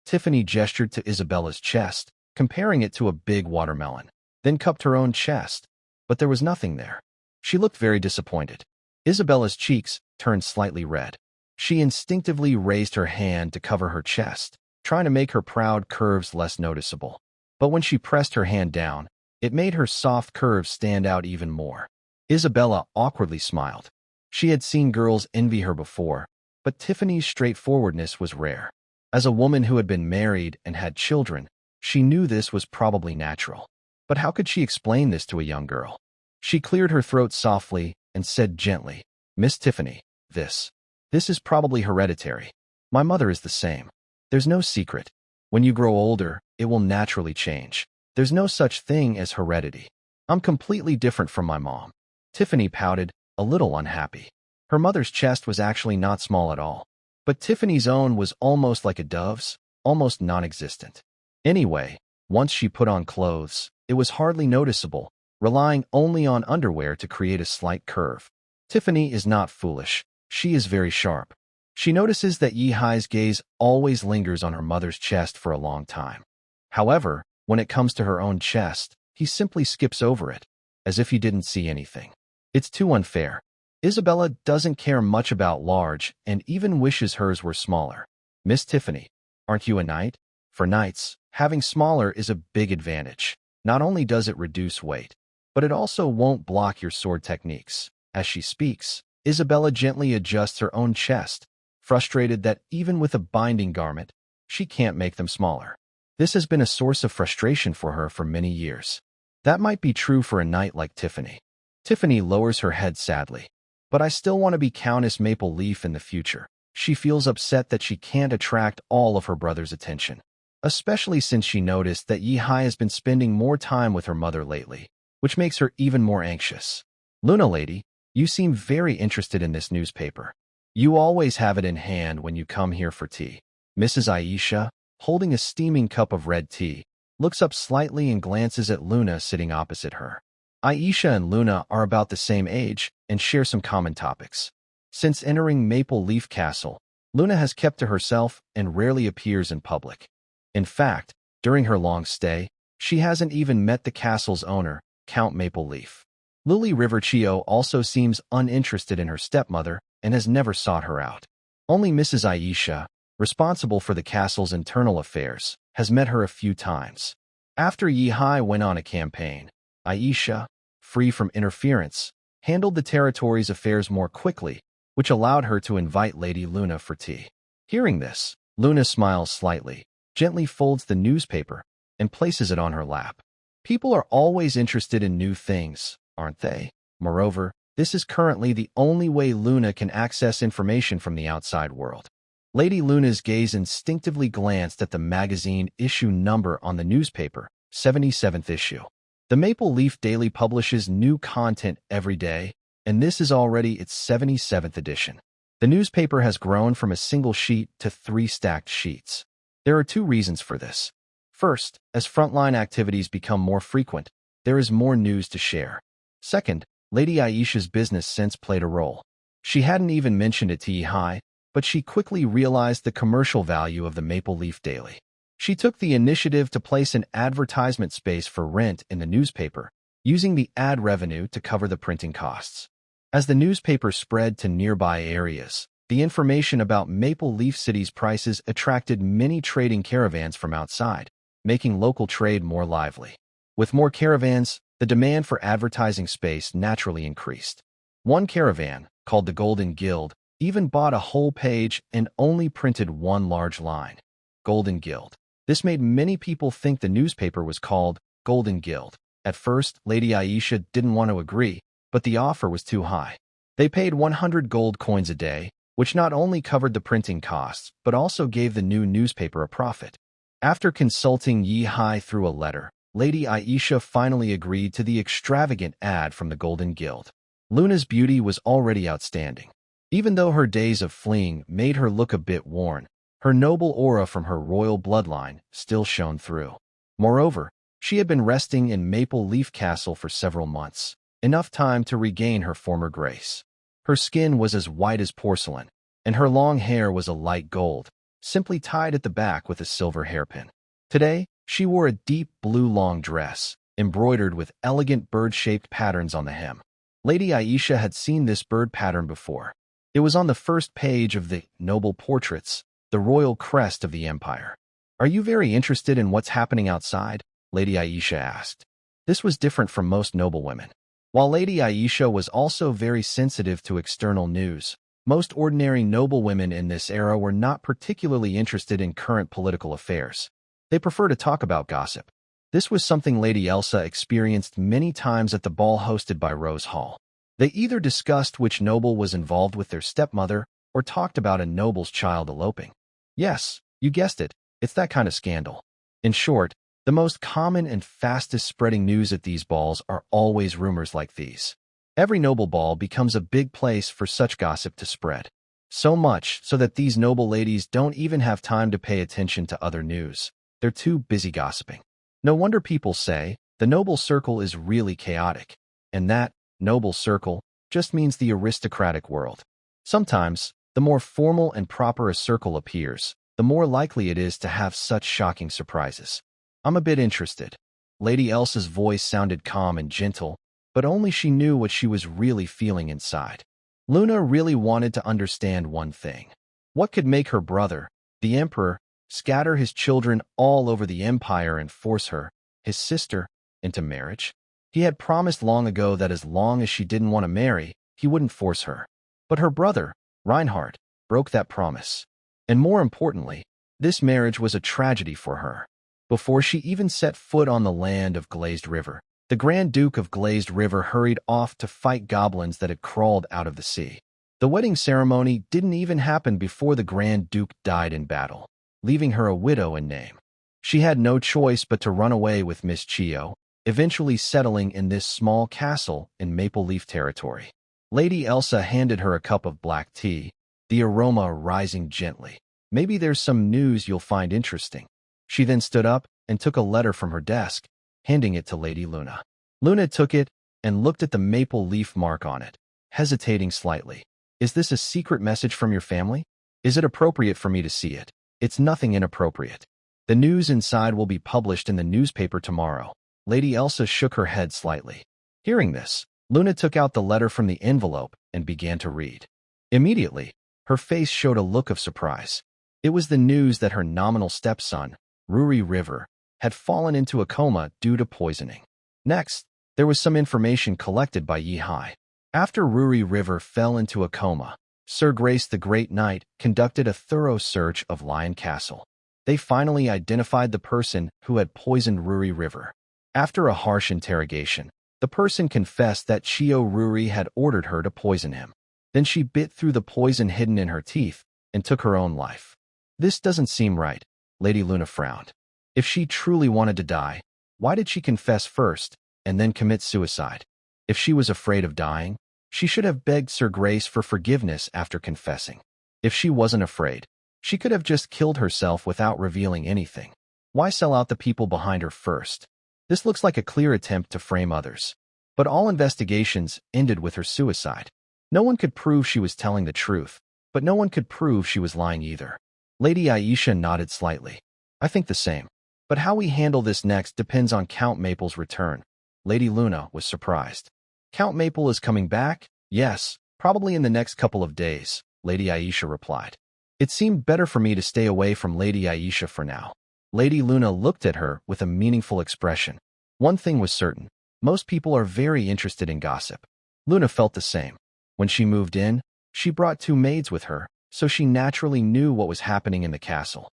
Tiffany gestured to Isabella's chest, comparing it to a big watermelon, then cupped her own chest, but there was nothing there. She looked very disappointed. Isabella's cheeks turned slightly red. She instinctively raised her hand to cover her chest, trying to make her proud curves less noticeable. But when she pressed her hand down, it made her soft curves stand out even more. Isabella awkwardly smiled. She had seen girls envy her before, but Tiffany's straightforwardness was rare. As a woman who had been married and had children, she knew this was probably natural. But how could she explain this to a young girl? She cleared her throat softly and said gently, "Miss Tiffany, this is probably hereditary. My mother is the same. There's no secret. When you grow older, it will naturally change. There's no such thing as heredity. I'm completely different from my mom." Tiffany pouted, a little unhappy. Her mother's chest was actually not small at all, but Tiffany's own was almost like a dove's, almost non-existent. Anyway, once she put on clothes, it was hardly noticeable, relying only on underwear to create a slight curve. Tiffany is not foolish. She is very sharp. She notices that Yi-Hai's gaze always lingers on her mother's chest for a long time. However, when it comes to her own chest, he simply skips over it, as if he didn't see anything. It's too unfair. Isabella doesn't care much about large and even wishes hers were smaller. "Miss Tiffany, aren't you a knight?" For knights, having smaller is a big advantage. Not only does it reduce weight, but it also won't block your sword techniques. As she speaks, Isabella gently adjusts her own chest, frustrated that even with a binding garment, she can't make them smaller. This has been a source of frustration for her for many years. That might be true for a knight like Tiffany. Tiffany lowers her head sadly. "But I still want to be Countess Maple Leaf in the future." She feels upset that she can't attract all of her brother's attention, especially since she noticed that Yi-Hai has been spending more time with her mother lately, which makes her even more anxious. "Luna lady, you seem very interested in this newspaper. You always have it in hand when you come here for tea." Mrs. Aisha, holding a steaming cup of red tea, looks up slightly and glances at Luna sitting opposite her. Aisha and Luna are about the same age and share some common topics. Since entering Maple Leaf Castle, Luna has kept to herself and rarely appears in public. In fact, during her long stay, she hasn't even met the castle's owner, Count Maple Leaf. Lily Riverchio also seems uninterested in her stepmother and has never sought her out. Only Mrs. Aisha, responsible for the castle's internal affairs, has met her a few times. After Yi-Hai went on a campaign, Aisha, free from interference, handled the territory's affairs more quickly, which allowed her to invite Lady Luna for tea. Hearing this, Luna smiles slightly, gently folds the newspaper, and places it on her lap. People are always interested in new things, aren't they? Moreover, this is currently the only way Luna can access information from the outside world. Lady Luna's gaze instinctively glanced at the magazine issue number on the newspaper, 77th issue. The Maple Leaf Daily publishes new content every day, and this is already its 77th edition. The newspaper has grown from a single sheet to 3 stacked sheets. There are 2 reasons for this. First, as frontline activities become more frequent, there is more news to share. Second, Lady Aisha's business sense played a role. She hadn't even mentioned it to Yi-Hai, but she quickly realized the commercial value of the Maple Leaf Daily. She took the initiative to place an advertisement space for rent in the newspaper, using the ad revenue to cover the printing costs. As the newspaper spread to nearby areas, the information about Maple Leaf City's prices attracted many trading caravans from outside, making local trade more lively. With more caravans, the demand for advertising space naturally increased. One caravan, called the Golden Guild, even bought a whole page and only printed one large line. Golden Guild. This made many people think the newspaper was called Golden Guild. At first, Lady Aisha didn't want to agree, but the offer was too high. They paid 100 gold coins a day, which not only covered the printing costs, but also gave the new newspaper a profit. After consulting Yi-Hai through a letter, Lady Aisha finally agreed to the extravagant ad from the Golden Guild. Luna's beauty was already outstanding. Even though her days of fleeing made her look a bit worn, her noble aura from her royal bloodline still shone through. Moreover, she had been resting in Maple Leaf Castle for several months, enough time to regain her former grace. Her skin was as white as porcelain, and her long hair was a light gold, simply tied at the back with a silver hairpin. Today, she wore a deep blue long dress, embroidered with elegant bird-shaped patterns on the hem. Lady Aisha had seen this bird pattern before. It was on the first page of the Noble Portraits, the royal crest of the empire. "Are you very interested in what's happening outside?" Lady Aisha asked. This was different from most noble women. While Lady Aisha was also very sensitive to external news, most ordinary noble women in this era were not particularly interested in current political affairs. They prefer to talk about gossip. This was something Lady Elsa experienced many times at the ball hosted by Rose Hall. They either discussed which noble was involved with their stepmother or talked about a noble's child eloping. Yes, you guessed it, it's that kind of scandal. In short, the most common and fastest spreading news at these balls are always rumors like these. Every noble ball becomes a big place for such gossip to spread. So much so that these noble ladies don't even have time to pay attention to other news. They're too busy gossiping. No wonder people say the noble circle is really chaotic, and that noble circle just means the aristocratic world. Sometimes, the more formal and proper a circle appears, the more likely it is to have such shocking surprises. "I'm a bit interested." Lady Elsa's voice sounded calm and gentle, but only she knew what she was really feeling inside. Luna really wanted to understand one thing. What could make her brother, the Emperor, scatter his children all over the empire and force her, his sister, into marriage? He had promised long ago that as long as she didn't want to marry, he wouldn't force her. But her brother, Reinhard, broke that promise. And more importantly, this marriage was a tragedy for her. Before she even set foot on the land of Glazed River, the Grand Duke of Glazed River hurried off to fight goblins that had crawled out of the sea. The wedding ceremony didn't even happen before the Grand Duke died in battle, leaving her a widow in name. She had no choice but to run away with Miss Chio, eventually settling in this small castle in Maple Leaf territory. Lady Elsa handed her a cup of black tea, the aroma rising gently. "Maybe there's some news you'll find interesting." She then stood up and took a letter from her desk, handing it to Lady Luna. Luna took it and looked at the maple leaf mark on it, hesitating slightly. "Is this a secret message from your family? Is it appropriate for me to see it?" "It's nothing inappropriate. The news inside will be published in the newspaper tomorrow." Lady Elsa shook her head slightly. Hearing this, Luna took out the letter from the envelope and began to read. Immediately, her face showed a look of surprise. It was the news that her nominal stepson, Ruri River, had fallen into a coma due to poisoning. Next, there was some information collected by Yi Hai. After Ruri River fell into a coma, Sir Grace the Great Knight conducted a thorough search of Lion Castle. They finally identified the person who had poisoned Ruri River. After a harsh interrogation, the person confessed that Chio Ruri had ordered her to poison him. Then she bit through the poison hidden in her teeth and took her own life. "This doesn't seem right," Lady Luna frowned. If she truly wanted to die, why did she confess first and then commit suicide? If she was afraid of dying, she should have begged Sir Grace for forgiveness after confessing. If she wasn't afraid, she could have just killed herself without revealing anything. Why sell out the people behind her first? This looks like a clear attempt to frame others. But all investigations ended with her suicide. No one could prove she was telling the truth, but no one could prove she was lying either. Lady Aisha nodded slightly. "I think the same. But how we handle this next depends on Count Maple's return." Lady Luna was surprised. "Count Maple is coming back?" "Yes, probably in the next couple of days," Lady Aisha replied. It seemed better for me to stay away from Lady Aisha for now. Lady Luna looked at her with a meaningful expression. One thing was certain. Most people are very interested in gossip. Luna felt the same. When she moved in, she brought 2 maids with her, so she naturally knew what was happening in the castle.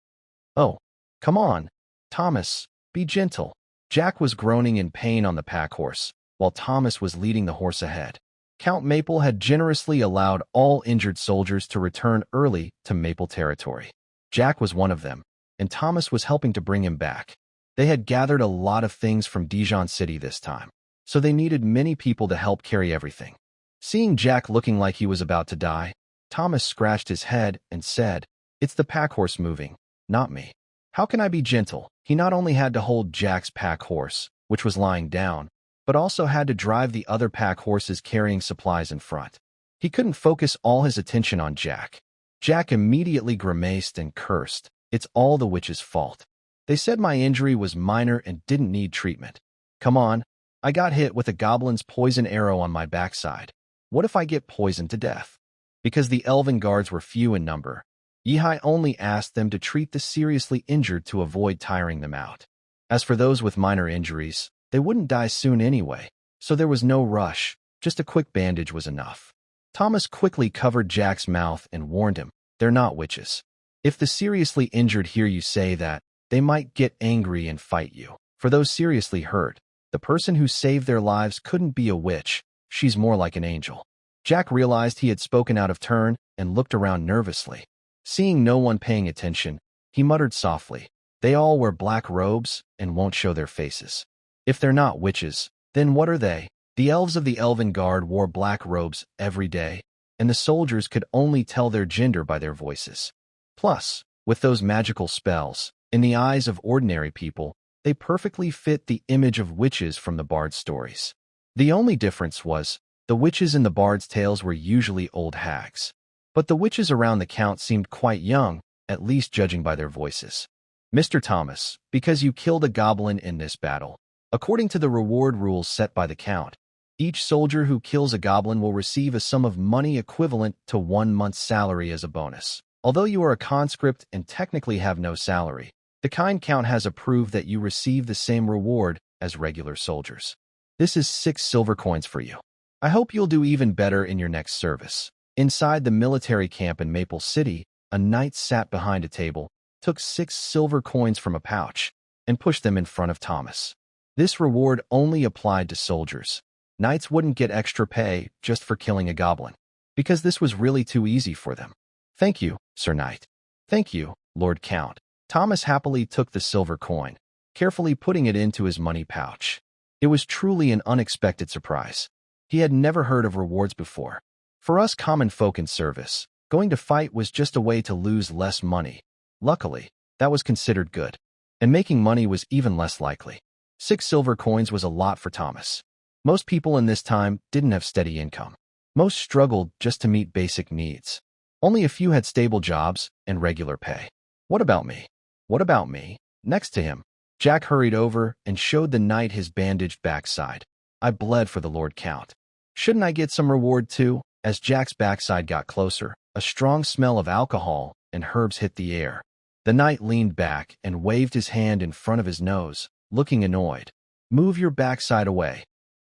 "Oh, come on, Thomas, be gentle." Jack was groaning in pain on the pack horse, while Thomas was leading the horse ahead. Count Maple had generously allowed all injured soldiers to return early to Maple territory. Jack was one of them, and Thomas was helping to bring him back. They had gathered a lot of things from Dijon City this time, so they needed many people to help carry everything. Seeing Jack looking like he was about to die, Thomas scratched his head and said, "It's the pack horse moving, not me." How can I be gentle? He not only had to hold Jack's pack horse, which was lying down, but also had to drive the other pack horses carrying supplies in front. He couldn't focus all his attention on Jack. Jack immediately grimaced and cursed. It's all the witch's fault. They said my injury was minor and didn't need treatment. Come on, I got hit with a goblin's poison arrow on my backside. What if I get poisoned to death? Because the elven guards were few in number, Yihai only asked them to treat the seriously injured to avoid tiring them out. As for those with minor injuries, they wouldn't die soon anyway, so there was no rush, just a quick bandage was enough. Thomas quickly covered Jack's mouth and warned him, they're not witches. If the seriously injured hear you say that, they might get angry and fight you. For those seriously hurt, the person who saved their lives couldn't be a witch, she's more like an angel. Jack realized he had spoken out of turn and looked around nervously. Seeing no one paying attention, he muttered softly, they all wear black robes and won't show their faces. If they're not witches, then what are they? The elves of the Elven Guard wore black robes every day, and the soldiers could only tell their gender by their voices. Plus, with those magical spells, in the eyes of ordinary people, they perfectly fit the image of witches from the bard's stories. The only difference was, the witches in the bard's tales were usually old hags. But the witches around the count seemed quite young, at least judging by their voices. Mr. Thomas, because you killed a goblin in this battle, according to the reward rules set by the count, each soldier who kills a goblin will receive a sum of money equivalent to 1 month's salary as a bonus. Although you are a conscript and technically have no salary, the kind count has approved that you receive the same reward as regular soldiers. This is 6 silver coins for you. I hope you'll do even better in your next service. Inside the military camp in Maple City, a knight sat behind a table, took 6 silver coins from a pouch, and pushed them in front of Thomas. This reward only applied to soldiers. Knights wouldn't get extra pay just for killing a goblin, because this was really too easy for them. Thank you, Sir Knight. Thank you, Lord Count. Thomas happily took the silver coin, carefully putting it into his money pouch. It was truly an unexpected surprise. He had never heard of rewards before. For us common folk in service, going to fight was just a way to lose less money. Luckily, that was considered good, and making money was even less likely. 6 silver coins was a lot for Thomas. Most people in this time didn't have steady income. Most struggled just to meet basic needs. Only a few had stable jobs and regular pay. What about me? What about me? Next to him, Jack hurried over and showed the knight his bandaged backside. I bled for the Lord Count. Shouldn't I get some reward too? As Jack's backside got closer, a strong smell of alcohol and herbs hit the air. The knight leaned back and waved his hand in front of his nose, looking annoyed. Move your backside away.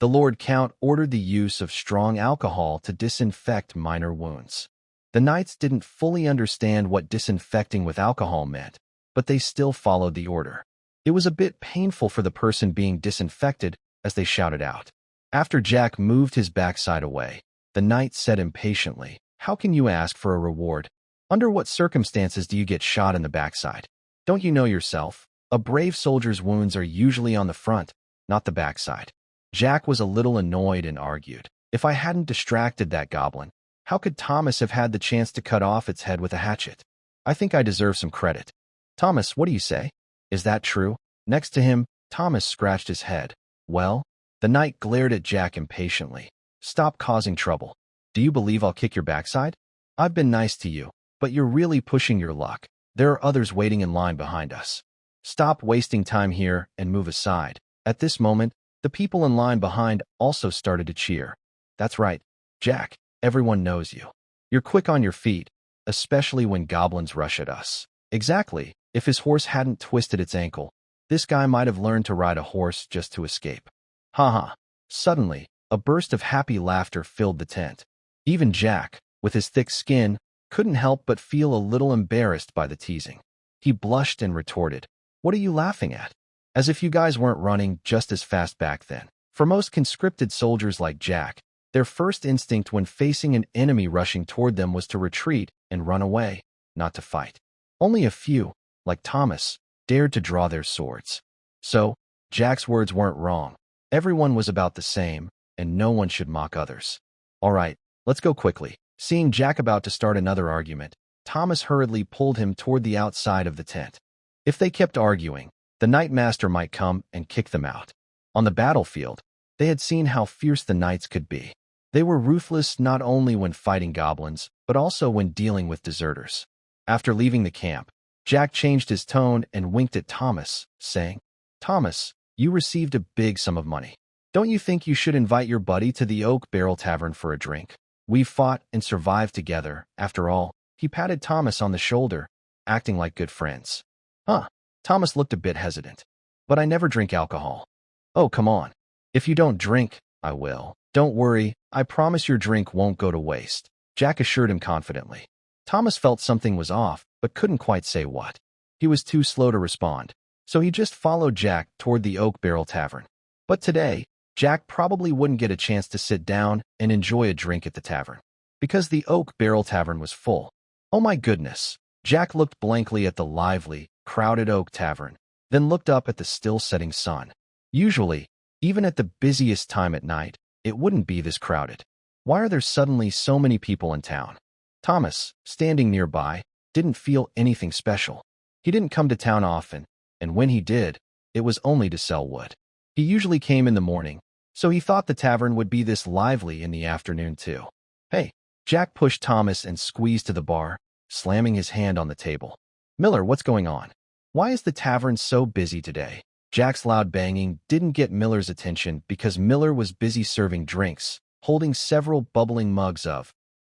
The Lord Count ordered the use of strong alcohol to disinfect minor wounds. The knights didn't fully understand what disinfecting with alcohol meant, but they still followed the order. It was a bit painful for the person being disinfected as they shouted out. After Jack moved his backside away, the knight said impatiently, how can you ask for a reward? Under what circumstances do you get shot in the backside? Don't you know yourself? A brave soldier's wounds are usually on the front, not the backside. Jack was a little annoyed and argued. If I hadn't distracted that goblin, how could Thomas have had the chance to cut off its head with a hatchet? I think I deserve some credit. Thomas, what do you say? Is that true? Next to him, Thomas scratched his head. Well? The knight glared at Jack impatiently. Stop causing trouble. Do you believe I'll kick your backside? I've been nice to you, but you're really pushing your luck. There are others waiting in line behind us. Stop wasting time here and move aside. At this moment, the people in line behind also started to cheer. That's right, Jack, everyone knows you. You're quick on your feet, especially when goblins rush at us. Exactly, if his horse hadn't twisted its ankle, this guy might have learned to ride a horse just to escape. Haha. Suddenly, a burst of happy laughter filled the tent. Even Jack, with his thick skin, couldn't help but feel a little embarrassed by the teasing. He blushed and retorted, what are you laughing at? As if you guys weren't running just as fast back then. For most conscripted soldiers like Jack, their first instinct when facing an enemy rushing toward them was to retreat and run away, not to fight. Only a few, like Thomas, dared to draw their swords. So, Jack's words weren't wrong. Everyone was about the same, and no one should mock others. All right, let's go quickly. Seeing Jack about to start another argument, Thomas hurriedly pulled him toward the outside of the tent. If they kept arguing, the Knight Master might come and kick them out. On the battlefield, they had seen how fierce the knights could be. They were ruthless not only when fighting goblins, but also when dealing with deserters. After leaving the camp, Jack changed his tone and winked at Thomas, saying, "Thomas, you received a big sum of money. Don't you think you should invite your buddy to the Oak Barrel Tavern for a drink? We've fought and survived together, after all." He patted Thomas on the shoulder, acting like good friends. "Huh." Thomas looked a bit hesitant. "But I never drink alcohol." "Oh, come on. If you don't drink, I will. Don't worry, I promise your drink won't go to waste," Jack assured him confidently. Thomas felt something was off, but couldn't quite say what. He was too slow to respond, so he just followed Jack toward the Oak Barrel Tavern. But today, Jack probably wouldn't get a chance to sit down and enjoy a drink at the tavern, because the Oak Barrel Tavern was full. Oh my goodness! Jack looked blankly at the lively, crowded Oak Tavern, then looked up at the still-setting sun. Usually, even at the busiest time at night, it wouldn't be this crowded. Why are there suddenly so many people in town? Thomas, standing nearby, didn't feel anything special. He didn't come to town often, and when he did, it was only to sell wood. He usually came in the morning, so he thought the tavern would be this lively in the afternoon too. "Hey," Jack pushed Thomas and squeezed to the bar, slamming his hand on the table. "Miller, what's going on? Why is the tavern so busy today?" Jack's loud banging didn't get Miller's attention because Miller was busy serving drinks, holding several bubbling mugs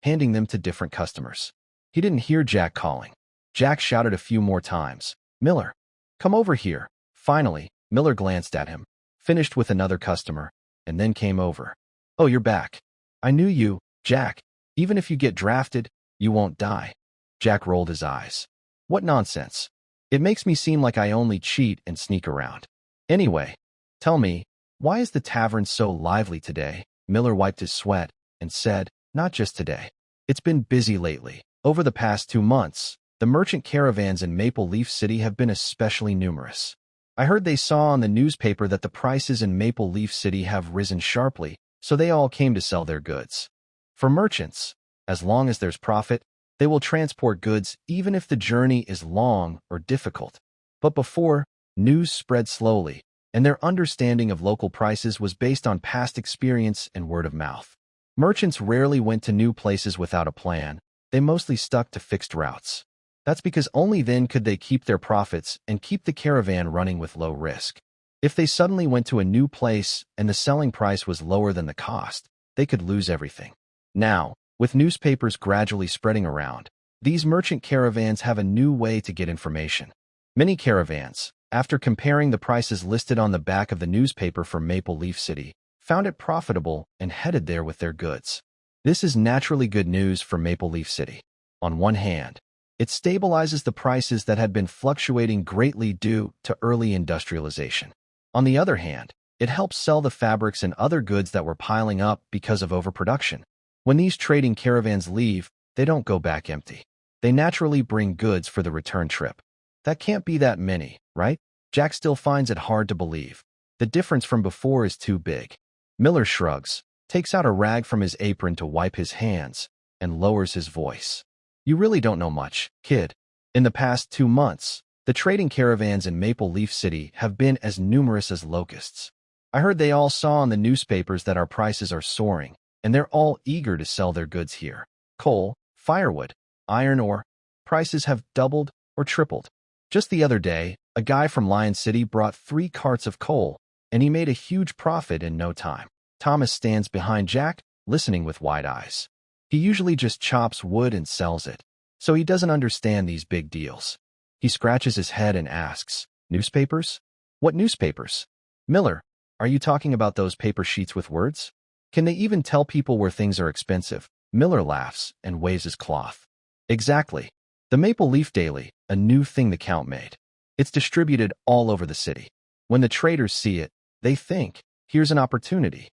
handing them to different customers. He didn't hear Jack calling. Jack shouted a few more times, "Miller, come over here." Finally, Miller glanced at him, finished with another customer, and then came over. "Oh, you're back. I knew you, Jack. Even if you get drafted, you won't die." Jack rolled his eyes. "What nonsense. It makes me seem like I only cheat and sneak around. Anyway, tell me, why is the tavern so lively today?" Miller wiped his sweat and said, "Not just today. It's been busy lately. Over the past 2 months, the merchant caravans in Maple Leaf City have been especially numerous. I heard they saw on the newspaper that the prices in Maple Leaf City have risen sharply, so they all came to sell their goods. For merchants, as long as there's profit, they will transport goods even if the journey is long or difficult. But before, news spread slowly, and their understanding of local prices was based on past experience and word of mouth. Merchants rarely went to new places without a plan. They mostly stuck to fixed routes. That's because only then could they keep their profits and keep the caravan running with low risk. If they suddenly went to a new place and the selling price was lower than the cost, they could lose everything. Now, with newspapers gradually spreading around, these merchant caravans have a new way to get information. Many caravans, after comparing the prices listed on the back of the newspaper for Maple Leaf City, found it profitable and headed there with their goods. This is naturally good news for Maple Leaf City. On one hand, it stabilizes the prices that had been fluctuating greatly due to early industrialization. On the other hand, it helps sell the fabrics and other goods that were piling up because of overproduction. When these trading caravans leave, they don't go back empty. They naturally bring goods for the return trip. That can't be that many, right? Jack still finds it hard to believe. The difference from before is too big. Miller shrugs, takes out a rag from his apron to wipe his hands, and lowers his voice. "You really don't know much, kid. In the past 2 months, the trading caravans in Maple Leaf City have been as numerous as locusts. I heard they all saw in the newspapers that our prices are soaring, and they're all eager to sell their goods here. Coal, firewood, iron ore, prices have doubled or tripled. Just the other day, a guy from Lion City brought 3 carts of coal, and he made a huge profit in no time." Thomas stands behind Jack, listening with wide eyes. He usually just chops wood and sells it, so he doesn't understand these big deals. He scratches his head and asks, "Newspapers? What newspapers?" "Miller, are you talking about those paper sheets with words? Can they even tell people where things are expensive?" Miller laughs and waves his cloth. "Exactly. The Maple Leaf Daily, a new thing the Count made. It's distributed all over the city. When the traders see it, they think, here's an opportunity.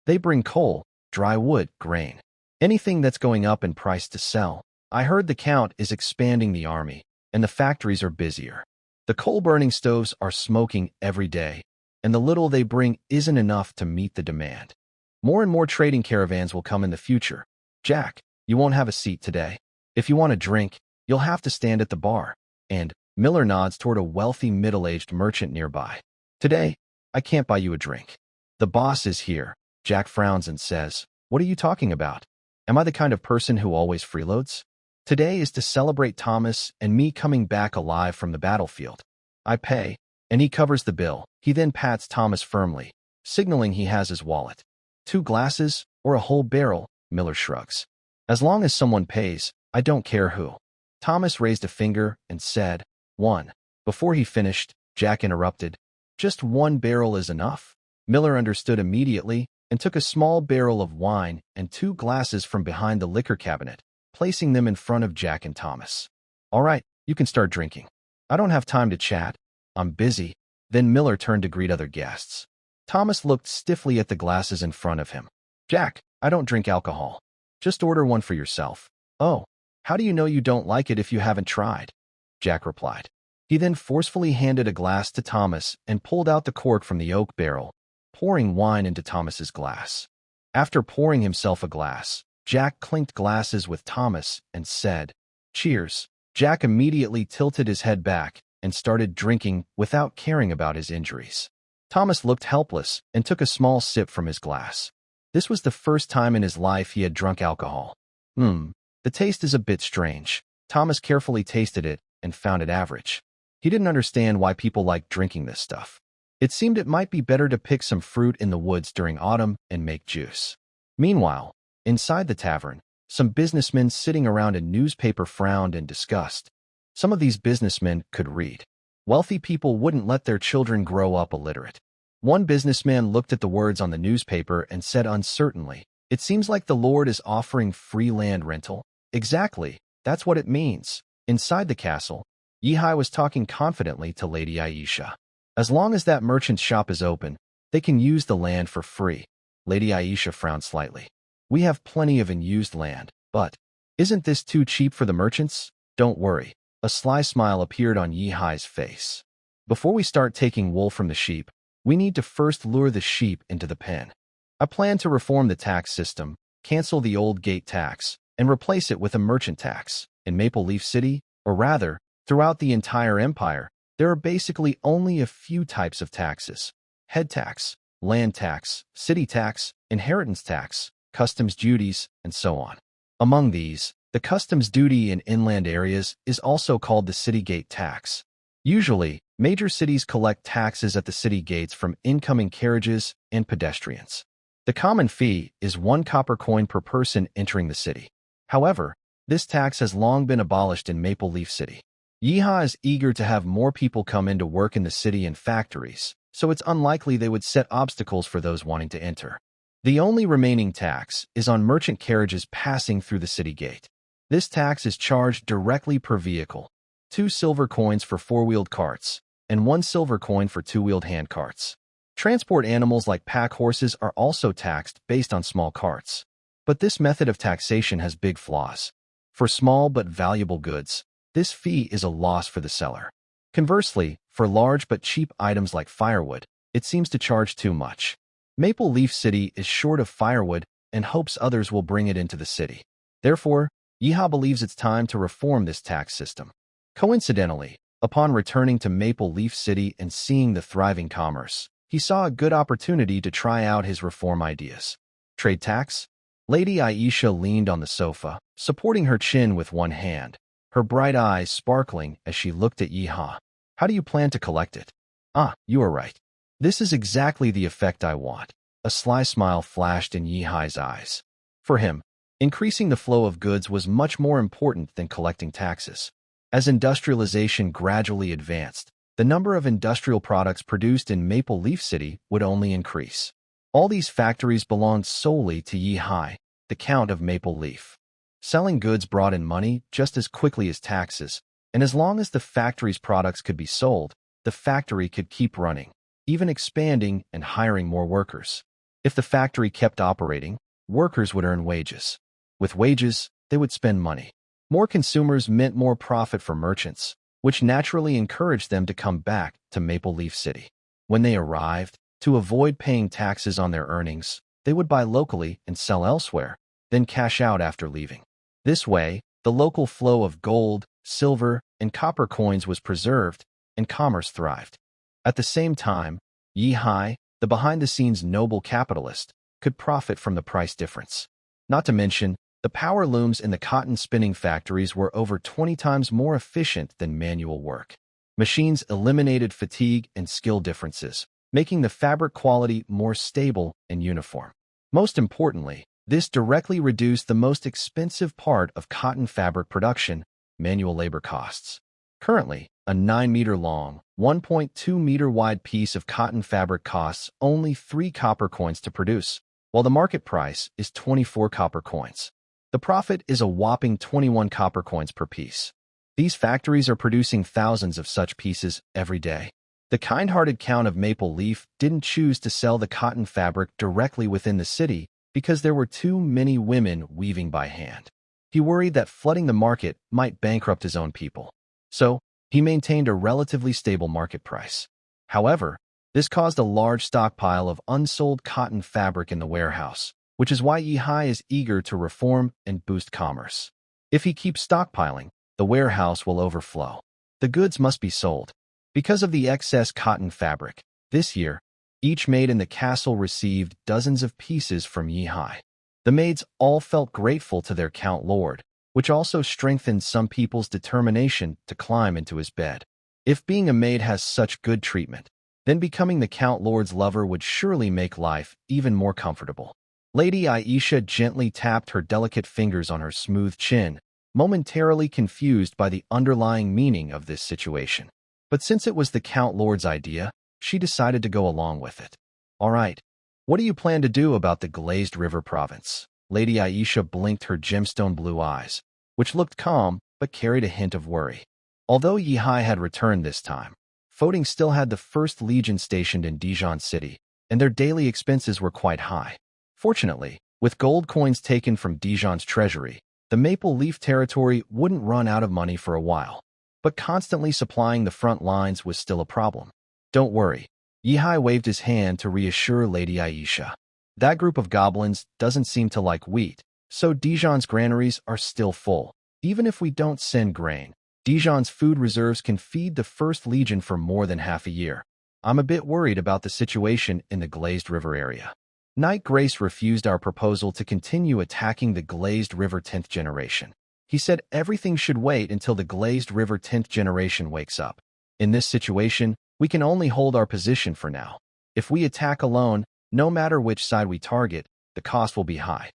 They bring coal, dry wood, grain, anything that's going up in price to sell. I heard the Count is expanding the army, and the factories are busier. The coal-burning stoves are smoking every day, and the little they bring isn't enough to meet the demand. More and more trading caravans will come in the future. Jack, you won't have a seat today. If you want a drink, you'll have to stand at the bar. And, Miller nods toward a wealthy middle-aged merchant nearby. Today, I can't buy you a drink. The boss is here. Jack frowns and says, "What are you talking about? Am I the kind of person who always freeloads? Today is to celebrate Thomas and me coming back alive from the battlefield. I pay, and he covers the bill." He then pats Thomas firmly, signaling he has his wallet. 2 glasses or a whole barrel, Miller shrugs. As long as someone pays, I don't care who. Thomas raised a finger and said, 1. Before he finished, Jack interrupted, "Just 1 barrel is enough?" Miller understood immediately and took a small barrel of wine and 2 glasses from behind the liquor cabinet, placing them in front of Jack and Thomas. "All right, you can start drinking. I don't have time to chat. I'm busy." Then Miller turned to greet other guests. Thomas looked stiffly at the glasses in front of him. "Jack, I don't drink alcohol. Just order one for yourself." "Oh, how do you know you don't like it if you haven't tried?" Jack replied. He then forcefully handed a glass to Thomas and pulled out the cork from the oak barrel, pouring wine into Thomas's glass. After pouring himself a glass, Jack clinked glasses with Thomas and said, "Cheers." Jack immediately tilted his head back and started drinking without caring about his injuries. Thomas looked helpless and took a small sip from his glass. This was the first time in his life he had drunk alcohol. The taste is a bit strange. Thomas carefully tasted it and found it average. He didn't understand why people liked drinking this stuff. It seemed it might be better to pick some fruit in the woods during autumn and make juice. Meanwhile, inside the tavern, some businessmen sitting around a newspaper frowned in disgust. Some of these businessmen could read. Wealthy people wouldn't let their children grow up illiterate. One businessman looked at the words on the newspaper and said uncertainly, "It seems like the Lord is offering free land rental." "Exactly, that's what it means." Inside the castle, Yihai was talking confidently to Lady Aisha. "As long as that merchant's shop is open, they can use the land for free." Lady Aisha frowned slightly. "We have plenty of unused land, but isn't this too cheap for the merchants?" "Don't worry." A sly smile appeared on Yihai's face. "Before we start taking wool from the sheep, we need to first lure the sheep into the pen. I plan to reform the tax system, cancel the old gate tax, and replace it with a merchant tax. In Maple Leaf City, or rather, throughout the entire empire, there are basically only a few types of taxes: head tax, land tax, city tax, inheritance tax, customs duties, and so on. Among these, the customs duty in inland areas is also called the city gate tax. Usually, major cities collect taxes at the city gates from incoming carriages and pedestrians. The common fee is 1 copper coin per person entering the city. However, this tax has long been abolished in Maple Leaf City. Yihai is eager to have more people come in to work in the city and factories, so it's unlikely they would set obstacles for those wanting to enter. The only remaining tax is on merchant carriages passing through the city gate. This tax is charged directly per vehicle: 2 silver coins for 4-wheeled carts, and 1 silver coin for 2-wheeled hand carts. Transport animals like pack horses are also taxed based on small carts. But this method of taxation has big flaws. For small but valuable goods, this fee is a loss for the seller. Conversely, for large but cheap items like firewood, it seems to charge too much. Maple Leaf City is short of firewood and hopes others will bring it into the city. Therefore, Yihai believes it's time to reform this tax system. Coincidentally, upon returning to Maple Leaf City and seeing the thriving commerce, he saw a good opportunity to try out his reform ideas. Trade tax? Lady Aisha leaned on the sofa, supporting her chin with one hand, her bright eyes sparkling as she looked at Yihai. "How do you plan to collect it?" "Ah, you are right. This is exactly the effect I want." A sly smile flashed in Yihai's eyes. For him, increasing the flow of goods was much more important than collecting taxes. As industrialization gradually advanced, the number of industrial products produced in Maple Leaf City would only increase. All these factories belonged solely to Yihai, the Count of Maple Leaf. Selling goods brought in money just as quickly as taxes, and as long as the factory's products could be sold, the factory could keep running, even expanding and hiring more workers. If the factory kept operating, workers would earn wages. With wages, they would spend money. More consumers meant more profit for merchants, which naturally encouraged them to come back to Maple Leaf City. When they arrived, to avoid paying taxes on their earnings, they would buy locally and sell elsewhere, then cash out after leaving. This way, the local flow of gold, silver, and copper coins was preserved, and commerce thrived. At the same time, Yi-hai, the behind-the-scenes noble capitalist, could profit from the price difference. Not to mention, the power looms in the cotton spinning factories were over 20 times more efficient than manual work. Machines eliminated fatigue and skill differences, making the fabric quality more stable and uniform. Most importantly, this directly reduced the most expensive part of cotton fabric production, manual labor costs. Currently, a 9-meter-long, 1.2-meter-wide piece of cotton fabric costs only 3 copper coins to produce, while the market price is 24 copper coins. The profit is a whopping 21 copper coins per piece. These factories are producing thousands of such pieces every day. The kind-hearted Count of Maple Leaf didn't choose to sell the cotton fabric directly within the city because there were too many women weaving by hand. He worried that flooding the market might bankrupt his own people. So, he maintained a relatively stable market price. However, this caused a large stockpile of unsold cotton fabric in the warehouse, which is why Yi-hai is eager to reform and boost commerce. If he keeps stockpiling, the warehouse will overflow. The goods must be sold. Because of the excess cotton fabric, this year, each maid in the castle received dozens of pieces from Yi-hai. The maids all felt grateful to their Count Lord, which also strengthened some people's determination to climb into his bed. If being a maid has such good treatment, then becoming the Count Lord's lover would surely make life even more comfortable. Lady Aisha gently tapped her delicate fingers on her smooth chin, momentarily confused by the underlying meaning of this situation. But since it was the Count Lord's idea, she decided to go along with it. All right, what do you plan to do about the Glazed River province? Lady Aisha blinked her gemstone blue eyes, which looked calm but carried a hint of worry. Although Yi-hai had returned this time, Foding still had the First Legion stationed in Dijon City, and their daily expenses were quite high. Fortunately, with gold coins taken from Dijon's treasury, the Maple Leaf territory wouldn't run out of money for a while. But constantly supplying the front lines was still a problem. Don't worry. Yi-hai waved his hand to reassure Lady Aisha. That group of goblins doesn't seem to like wheat, so Dijon's granaries are still full. Even if we don't send grain, Dijon's food reserves can feed the First Legion for more than half a year. I'm a bit worried about the situation in the Glazed River area. Knight Grace refused our proposal to continue attacking the Glazed River 10th generation. He said everything should wait until the Glazed River 10th generation wakes up. In this situation, we can only hold our position for now. If we attack alone, no matter which side we target, the cost will be high.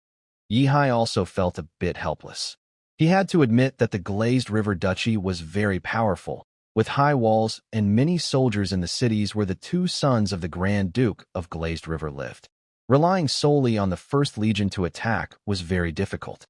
Yi-hai also felt a bit helpless. He had to admit that the Glazed River Duchy was very powerful, with high walls and many soldiers in the cities where the 2 sons of the Grand Duke of Glazed River lived. Relying solely on the First Legion to attack was very difficult.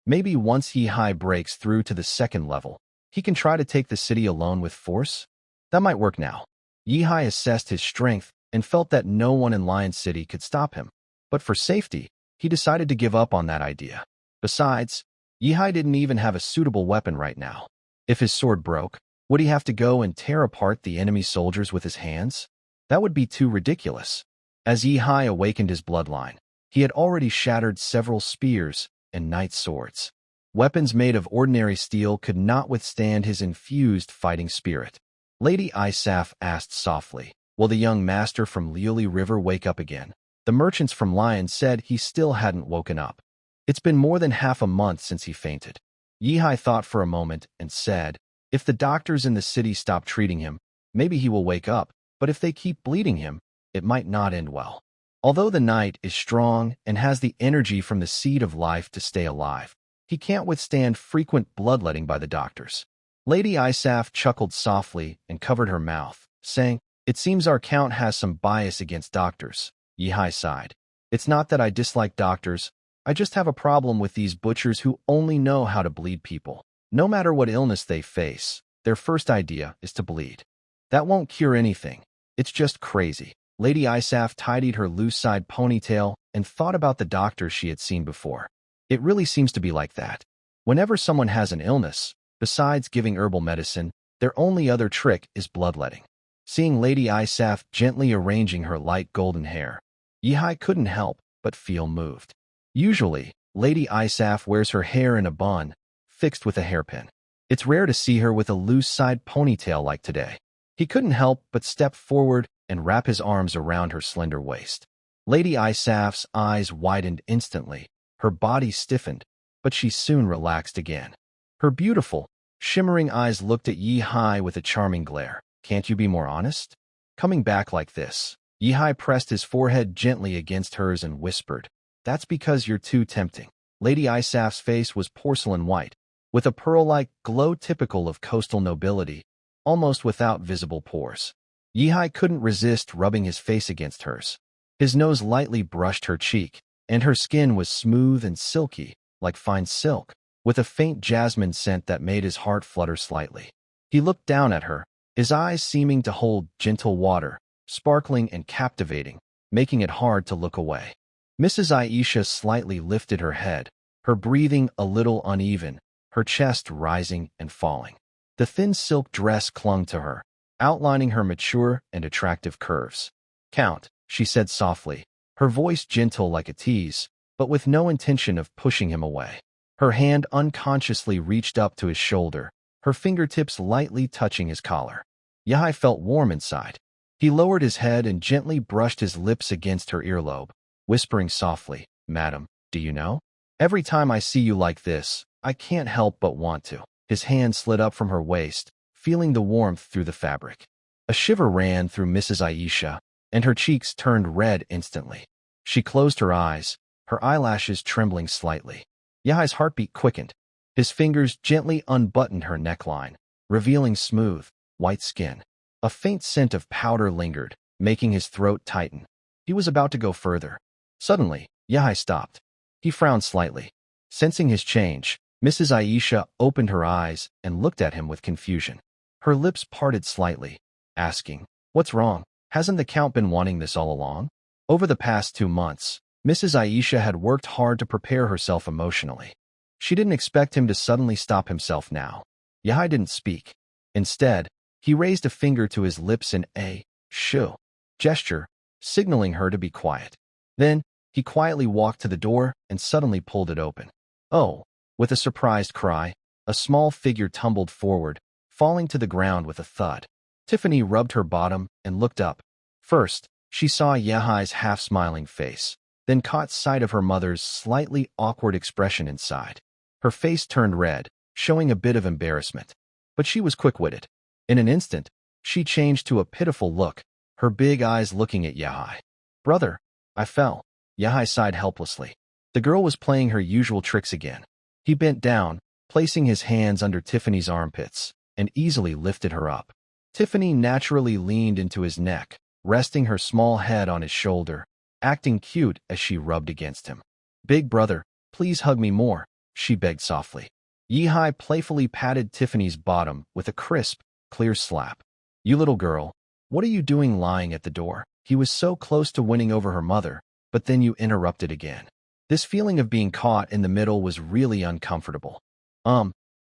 Maybe once Yi-hai breaks through to the 2nd level, he can try to take the city alone with force? That might work now. Yi-hai assessed his strength and felt that no one in Lion City could stop him. But for safety, he decided to give up on that idea. Besides, Yi-hai didn't even have a suitable weapon right now. If his sword broke, would he have to go and tear apart the enemy soldiers with his hands? That would be too ridiculous. As Yi-hai awakened his bloodline, he had already shattered several spears and knight swords. Weapons made of ordinary steel could not withstand his infused fighting spirit. Lady Isaf asked softly, "Will the young master from Liuli River wake up again?" The merchants from Lion said he still hadn't woken up. It's been more than half a month since he fainted. Yi-hai thought for a moment and said, "If the doctors in the city stop treating him, maybe he will wake up, but if they keep bleeding him, it might not end well." Although the knight is strong and has the energy from the seed of life to stay alive, he can't withstand frequent bloodletting by the doctors. Lady Isaf chuckled softly and covered her mouth, saying, "It seems our count has some bias against doctors." Yi-hai sighed. "It's not that I dislike doctors, I just have a problem with these butchers who only know how to bleed people. No matter what illness they face, their first idea is to bleed. That won't cure anything. It's just crazy." Lady Isaf tidied her loose-side ponytail and thought about the doctors she had seen before. It really seems to be like that. Whenever someone has an illness, besides giving herbal medicine, their only other trick is bloodletting. Seeing Lady Isaf gently arranging her light golden hair, Yi-hai couldn't help but feel moved. Usually, Lady Isaf wears her hair in a bun, fixed with a hairpin. It's rare to see her with a loose side ponytail like today. He couldn't help but step forward and wrap his arms around her slender waist. Lady Isaf's eyes widened instantly. Her body stiffened, but she soon relaxed again. Her beautiful, shimmering eyes looked at Yi-Hai with a charming glare. Can't you be more honest? Coming back like this. Yi-Hai pressed his forehead gently against hers and whispered, That's because you're too tempting. Lady Isaf's face was porcelain white, with a pearl-like glow typical of coastal nobility, almost without visible pores. Yi-Hai couldn't resist rubbing his face against hers. His nose lightly brushed her cheek, and her skin was smooth and silky, like fine silk, with a faint jasmine scent that made his heart flutter slightly. He looked down at her, his eyes seeming to hold gentle water, sparkling and captivating, making it hard to look away. Mrs. Aisha slightly lifted her head, her breathing a little uneven, her chest rising and falling. The thin silk dress clung to her, outlining her mature and attractive curves. Count, she said softly, her voice gentle like a tease, but with no intention of pushing him away. Her hand unconsciously reached up to his shoulder, her fingertips lightly touching his collar. Yi-Hai felt warm inside. He lowered his head and gently brushed his lips against her earlobe, whispering softly, Madam, do you know? Every time I see you like this, I can't help but want to. His hand slid up from her waist, feeling the warmth through the fabric. A shiver ran through Mrs. Aisha, and her cheeks turned red instantly. She closed her eyes, her eyelashes trembling slightly. Yi-Hai's heartbeat quickened. His fingers gently unbuttoned her neckline, revealing smooth, white skin. A faint scent of powder lingered, making his throat tighten. He was about to go further. Suddenly, Yi-Hai stopped. He frowned slightly. Sensing his change, Mrs. Aisha opened her eyes and looked at him with confusion. Her lips parted slightly, asking, What's wrong? Hasn't the Count been wanting this all along? Over the past 2 months, Mrs. Aisha had worked hard to prepare herself emotionally. She didn't expect him to suddenly stop himself now. Yi-Hai didn't speak. Instead, he raised a finger to his lips in a shoo gesture, signaling her to be quiet. Then, he quietly walked to the door and suddenly pulled it open. Oh! With a surprised cry, a small figure tumbled forward, falling to the ground with a thud. Tiffany rubbed her bottom and looked up. First, she saw Yi-Hai's half-smiling face, then caught sight of her mother's slightly awkward expression inside. Her face turned red, showing a bit of embarrassment. But she was quick-witted. In an instant, she changed to a pitiful look, her big eyes looking at Yi-Hai. Brother, I fell. Yi-Hai sighed helplessly. The girl was playing her usual tricks again. He bent down, placing his hands under Tiffany's armpits, and easily lifted her up. Tiffany naturally leaned into his neck, resting her small head on his shoulder, acting cute as she rubbed against him. Big brother, please hug me more, she begged softly. Yi-Hai playfully patted Tiffany's bottom with a crisp, clear slap. You little girl, what are you doing lying at the door? He was so close to winning over her mother, but then you interrupted again. This feeling of being caught in the middle was really uncomfortable.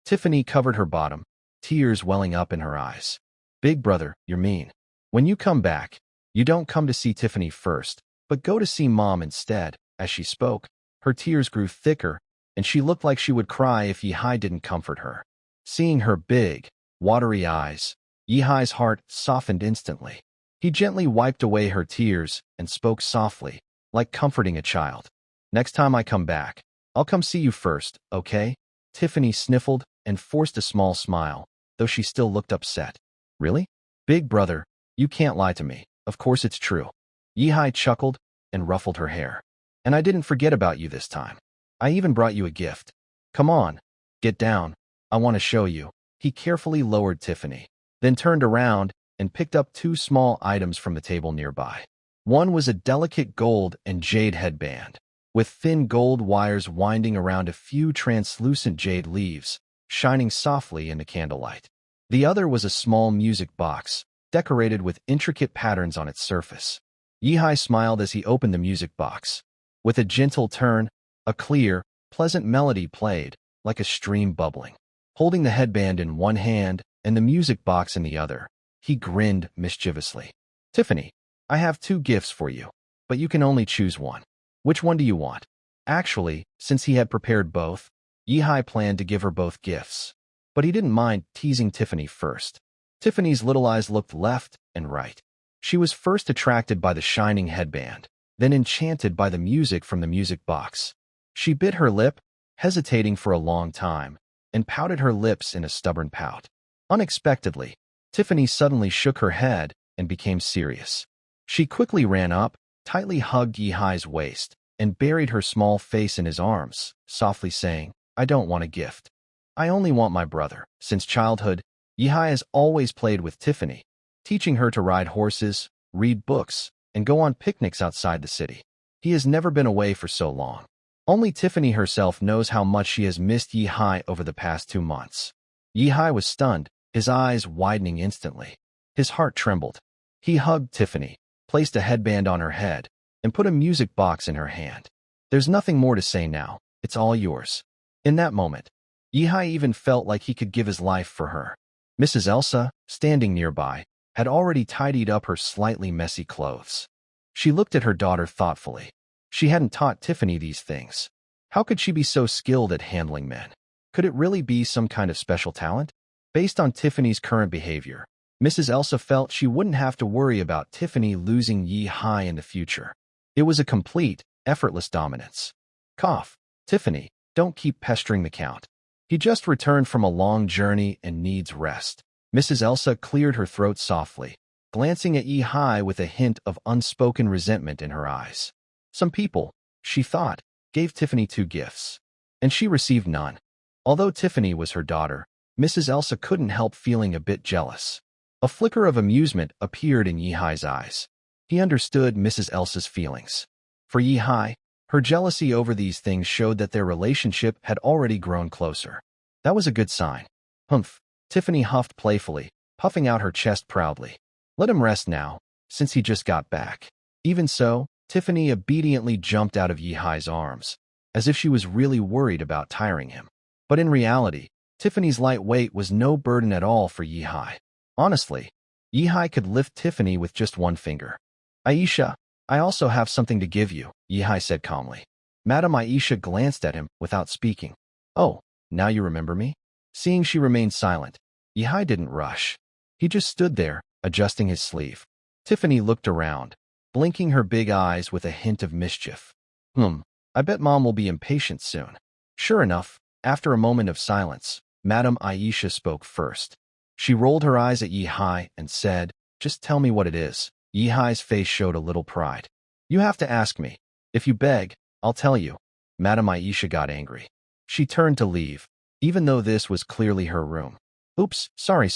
Tiffany covered her bottom, tears welling up in her eyes. Big brother, you're mean. When you come back, you don't come to see Tiffany first, but go to see Mom instead. As she spoke, her tears grew thicker, and she looked like she would cry if Yi-Hai didn't comfort her. Seeing her big, watery eyes, Yi-Hai's heart softened instantly. He gently wiped away her tears and spoke softly, like comforting a child. Next time I come back, I'll come see you first, okay? Tiffany sniffled and forced a small smile, though she still looked upset. Really? Big brother, you can't lie to me. Of course it's true. Yi-Hai chuckled and ruffled her hair. And I didn't forget about you this time. I even brought you a gift. Come on, get down. I want to show you. He carefully lowered Tiffany, then turned around and picked up 2 small items from the table nearby. One was a delicate gold and jade headband, with thin gold wires winding around a few translucent jade leaves, shining softly in the candlelight. The other was a small music box, decorated with intricate patterns on its surface. Yi-Hai smiled as he opened the music box. With a gentle turn, a clear, pleasant melody played, like a stream bubbling. Holding the headband in one hand and the music box in the other, he grinned mischievously. Tiffany, I have 2 gifts for you, but you can only choose one. Which one do you want? Actually, since he had prepared both, Yi-Hai planned to give her both gifts. but he didn't mind teasing Tiffany first. Tiffany's little eyes looked left and right. She was first attracted by the shining headband, then enchanted by the music from the music box. She bit her lip, hesitating for a long time, and pouted her lips in a stubborn pout. Unexpectedly, Tiffany suddenly shook her head and became serious. She quickly ran up, tightly hugged Yihai's waist, and buried her small face in his arms, softly saying, "I don't want a gift. I only want my brother." Since childhood, Yihai has always played with Tiffany, teaching her to ride horses, read books, and go on picnics outside the city. He has never been away for so long. Only Tiffany herself knows how much she has missed Yihai over the past 2 months. Yihai was stunned, his eyes widening instantly. His heart trembled. He hugged Tiffany, placed a headband on her head, and put a music box in her hand. "There's nothing more to say now. It's all yours." In that moment, Yihai even felt like he could give his life for her. Mrs. Elsa, standing nearby, had already tidied up her slightly messy clothes. She looked at her daughter thoughtfully. She hadn't taught Tiffany these things. How could she be so skilled at handling men? Could it really be some kind of special talent? Based on Tiffany's current behavior, Mrs. Elsa felt she wouldn't have to worry about Tiffany losing Yihai in the future. It was a complete, effortless dominance. "Cough. Tiffany, don't keep pestering the Count. He just returned from a long journey and needs rest." Mrs. Elsa cleared her throat softly, glancing at Yihai with a hint of unspoken resentment in her eyes. Some people, she thought, gave Tiffany 2 gifts, and she received none. Although Tiffany was her daughter, Mrs. Elsa couldn't help feeling a bit jealous. A flicker of amusement appeared in Yihai's eyes. He understood Mrs. Elsa's feelings. For Yihai, her jealousy over these things showed that their relationship had already grown closer. That was a good sign. "Humph," Tiffany huffed playfully, puffing out her chest proudly. "Let him rest now, since he just got back." Even so, Tiffany obediently jumped out of Yihai's arms, as if she was really worried about tiring him. But in reality, Tiffany's light weight was no burden at all for Yihai. Honestly, Yihai could lift Tiffany with just one finger. "Aisha, I also have something to give you," Yihai said calmly. Madame Aisha glanced at him without speaking. "Oh, now you remember me?" Seeing she remained silent, Yihai didn't rush. He just stood there, adjusting his sleeve. Tiffany looked around, blinking her big eyes with a hint of mischief. I bet Mom will be impatient soon." Sure enough, after a moment of silence, Madame Aisha spoke first. She rolled her eyes at Yihai and said, "Just tell me what it is." Yihai's face showed a little pride. "You have to ask me. If you beg, I'll tell you." Madame Aisha got angry. She turned to leave, even though this was clearly her room. "Oops, sorry.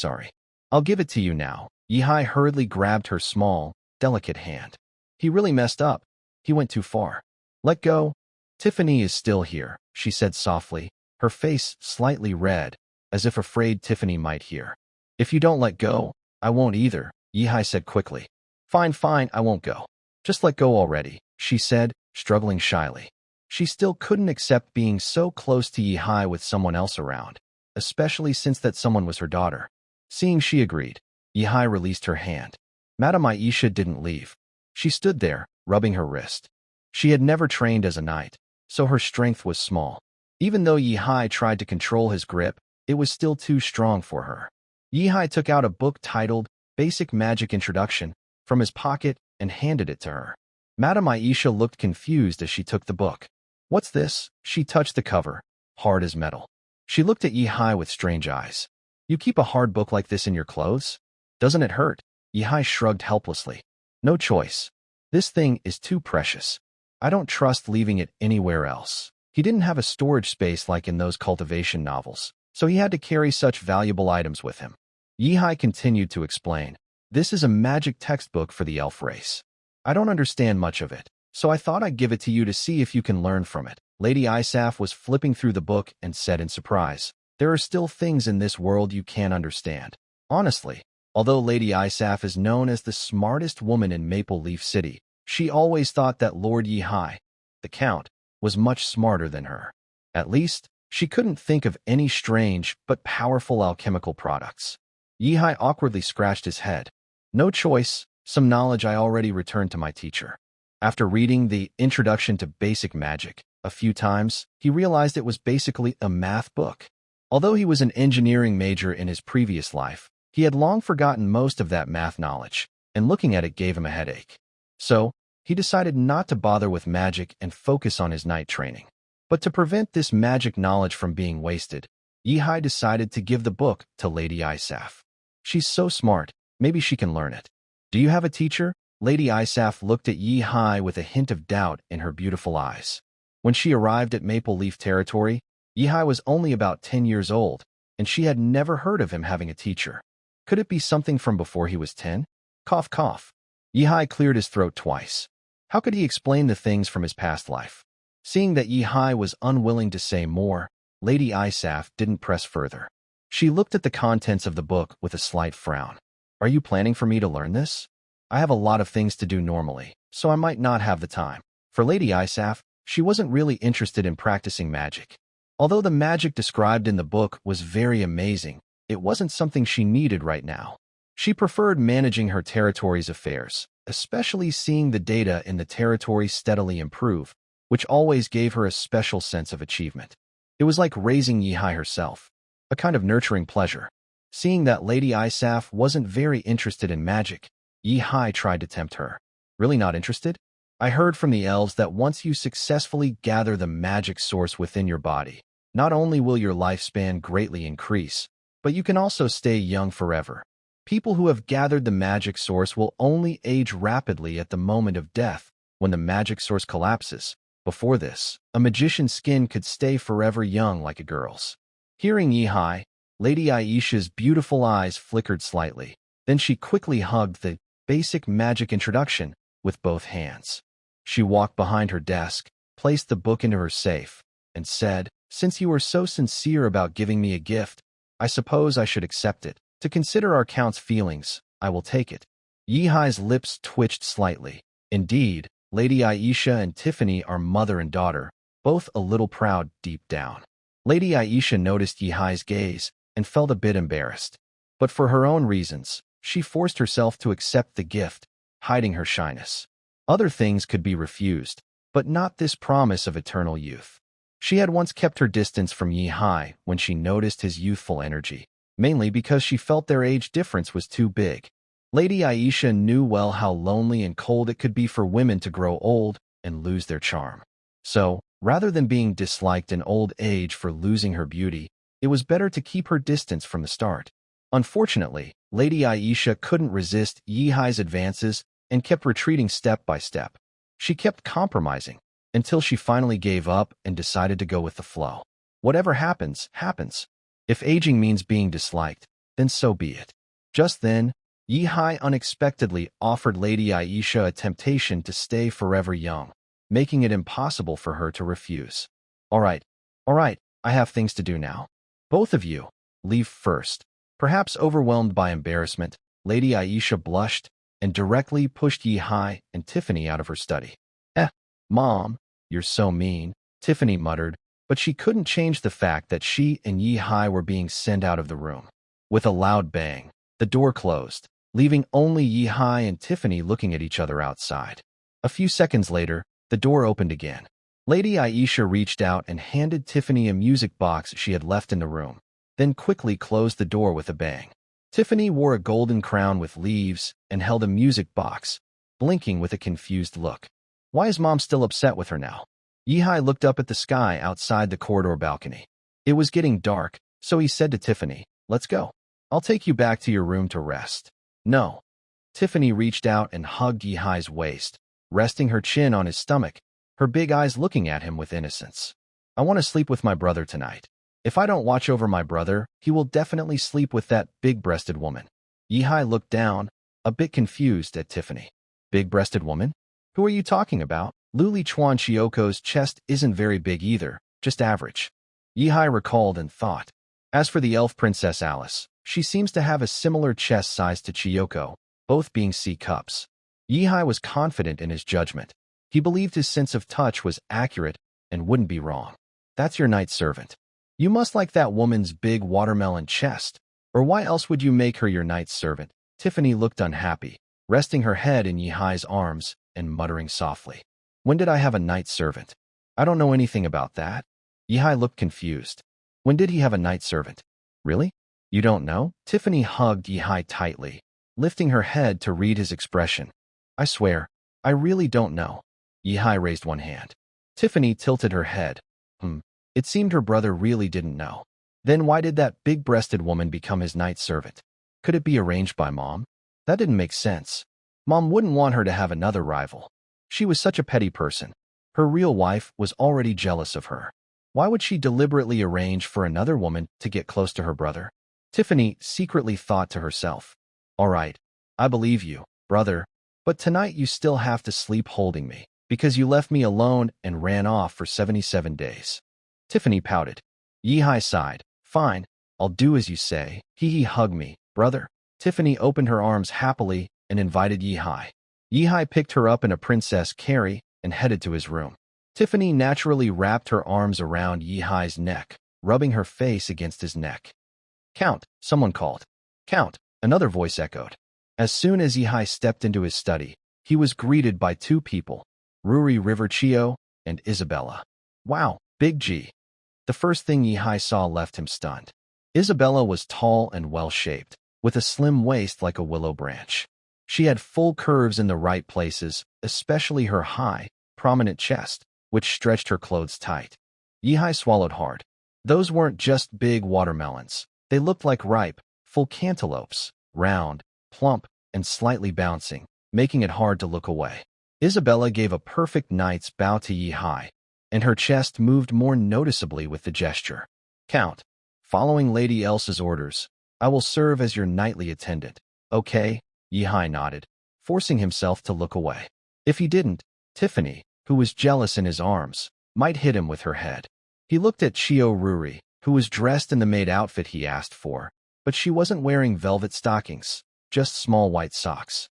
I'll give it to you now." Yihai hurriedly grabbed her small, delicate hand. He really messed up. He went too far. "Let go." "Tiffany is still here," she said softly, her face slightly red, as if afraid Tiffany might hear. "If you don't let go, I won't either," Yihai said quickly. Fine, I won't go. Just let go already," she said, struggling shyly. She still couldn't accept being so close to Yihai with someone else around, especially since that someone was her daughter. Seeing she agreed, Yihai released her hand. Madame Aisha didn't leave. She stood there, rubbing her wrist. She had never trained as a knight, so her strength was small. Even though Yihai tried to control his grip, it was still too strong for her. Yihai took out a book titled Basic Magic Introduction from his pocket and handed it to her. Madame Aisha looked confused as she took the book. "What's this?" She touched the cover, hard as metal. She looked at Yihai with strange eyes. "You keep a hard book like this in your clothes? Doesn't it hurt?" Yihai shrugged helplessly. "No choice. This thing is too precious. I don't trust leaving it anywhere else." He didn't have a storage space like in those cultivation novels, so he had to carry such valuable items with him. Yihai continued to explain. "This is a magic textbook for the elf race. I don't understand much of it, so I thought I'd give it to you to see if you can learn from it." Lady Isaf was flipping through the book and said in surprise, "There are still things in this world you can't understand." Honestly, although Lady Isaf is known as the smartest woman in Maple Leaf City, she always thought that Lord Yihai, the Count, was much smarter than her. At least, she couldn't think of any strange but powerful alchemical products. Yihai awkwardly scratched his head. "No choice, some knowledge I already returned to my teacher." After reading the Introduction to Basic Magic a few times, he realized it was basically a math book. Although he was an engineering major in his previous life, he had long forgotten most of that math knowledge, and looking at it gave him a headache. So, he decided not to bother with magic and focus on his night training. But to prevent this magic knowledge from being wasted, Yihai decided to give the book to Lady Isaf. She's so smart, maybe she can learn it. Do you have a teacher? Lady Isaf looked at Yihai with a hint of doubt in her beautiful eyes. When she arrived at Maple Leaf Territory, Yihai was only about 10 years old, and she had never heard of him having a teacher. Could it be something from before he was 10? Cough, cough. Yihai cleared his throat twice. How could he explain the things from his past life? Seeing that Yihai was unwilling to say more, Lady Isaf didn't press further. She looked at the contents of the book with a slight frown. Are you planning for me to learn this? I have a lot of things to do normally, so I might not have the time. For Lady Isaf, she wasn't really interested in practicing magic. Although the magic described in the book was very amazing, it wasn't something she needed right now. She preferred managing her territory's affairs, especially seeing the data in the territory steadily improve, which always gave her a special sense of achievement. It was like raising Yihai herself, a kind of nurturing pleasure. Seeing that Lady Isaf wasn't very interested in magic, Yihai tried to tempt her. Really not interested? I heard from the elves that once you successfully gather the magic source within your body, not only will your lifespan greatly increase, but you can also stay young forever. People who have gathered the magic source will only age rapidly at the moment of death, when the magic source collapses. Before this, a magician's skin could stay forever young like a girl's. Hearing Yihai, Lady Aisha's beautiful eyes flickered slightly. Then she quickly hugged the basic magic introduction with both hands. She walked behind her desk, placed the book into her safe, and said, "Since you were so sincere about giving me a gift, I suppose I should accept it. To consider our Count's feelings, I will take it." Yihai's lips twitched slightly. Indeed, Lady Aisha and Tiffany are mother and daughter, both a little proud deep down. Lady Aisha noticed Yihai's gaze and felt a bit embarrassed. But for her own reasons, she forced herself to accept the gift, hiding her shyness. Other things could be refused, but not this promise of eternal youth. She had once kept her distance from Yihai when she noticed his youthful energy, mainly because she felt their age difference was too big. Lady Aisha knew well how lonely and cold it could be for women to grow old and lose their charm. So, rather than being disliked in old age for losing her beauty, it was better to keep her distance from the start. Unfortunately, Lady Aisha couldn't resist Yihai's advances and kept retreating step by step. She kept compromising, until she finally gave up and decided to go with the flow. Whatever happens, happens. If aging means being disliked, then so be it. Just then, Yihai unexpectedly offered Lady Aisha a temptation to stay forever young, making it impossible for her to refuse. All right, I have things to do now. Both of you, leave first." Perhaps overwhelmed by embarrassment, Lady Aisha blushed and directly pushed Yihai and Tiffany out of her study. Mom, you're so mean," Tiffany muttered, but she couldn't change the fact that she and Yihai were being sent out of the room. With a loud bang, the door closed, leaving only Yihai and Tiffany looking at each other outside. A few seconds later, the door opened again. Lady Aisha reached out and handed Tiffany a music box she had left in the room, then quickly closed the door with a bang. Tiffany wore a golden crown with leaves and held a music box, blinking with a confused look. Why is Mom still upset with her now? Yihai looked up at the sky outside the corridor balcony. It was getting dark, so he said to Tiffany, "Let's go. I'll take you back to your room to rest." "No." Tiffany reached out and hugged Yihai's waist, resting her chin on his stomach, her big eyes looking at him with innocence. "I want to sleep with my brother tonight. If I don't watch over my brother, he will definitely sleep with that big-breasted woman." Yihai looked down, a bit confused at Tiffany. "Big-breasted woman? Who are you talking about?" Luli Chuan Chioko's chest isn't very big either, just average. Yihai recalled and thought. As for the elf princess Alice, she seems to have a similar chest size to Chiyoko, both being C-cups. Yihai was confident in his judgment. He believed his sense of touch was accurate and wouldn't be wrong. "That's your night servant. You must like that woman's big watermelon chest, or why else would you make her your night servant?" Tiffany looked unhappy, resting her head in Yihai's arms and muttering softly. "When did I have a night servant? I don't know anything about that." Yihai looked confused. When did he have a night servant? Really? You don't know? Tiffany hugged Yihai tightly, lifting her head to read his expression. I swear, I really don't know. Yihai raised one hand. Tiffany tilted her head. It seemed her brother really didn't know. Then why did that big-breasted woman become his night servant? Could it be arranged by Mom? That didn't make sense. Mom wouldn't want her to have another rival. She was such a petty person. Her real wife was already jealous of her. Why would she deliberately arrange for another woman to get close to her brother? Tiffany secretly thought to herself. All right, I believe you, brother, but tonight you still have to sleep holding me, because you left me alone and ran off for 77 days. Tiffany pouted. Yihai sighed. Fine, I'll do as you say. He hug me, brother. Tiffany opened her arms happily and invited Yihai. Yihai picked her up in a princess carry and headed to his room. Tiffany naturally wrapped her arms around Yihai's neck, rubbing her face against his neck. Count, someone called. Count, another voice echoed. As soon as Yihai stepped into his study, he was greeted by two people, Ruri Riverchio and Isabella. Wow, Big G. The first thing Yihai saw left him stunned. Isabella was tall and well-shaped, with a slim waist like a willow branch. She had full curves in the right places, especially her high, prominent chest, which stretched her clothes tight. Yihai swallowed hard. Those weren't just big watermelons. They looked like ripe, full cantaloupes, round, plump, and slightly bouncing, making it hard to look away. Isabella gave a perfect knight's bow to Yihai, and her chest moved more noticeably with the gesture. Count, following Lady Elsa's orders, I will serve as your knightly attendant. Okay? Yihai nodded, forcing himself to look away. If he didn't, Tiffany, who was jealous in his arms, might hit him with her head. He looked at Chio Ruri, who was dressed in the maid outfit he asked for, but she wasn't wearing velvet stockings, just small white socks.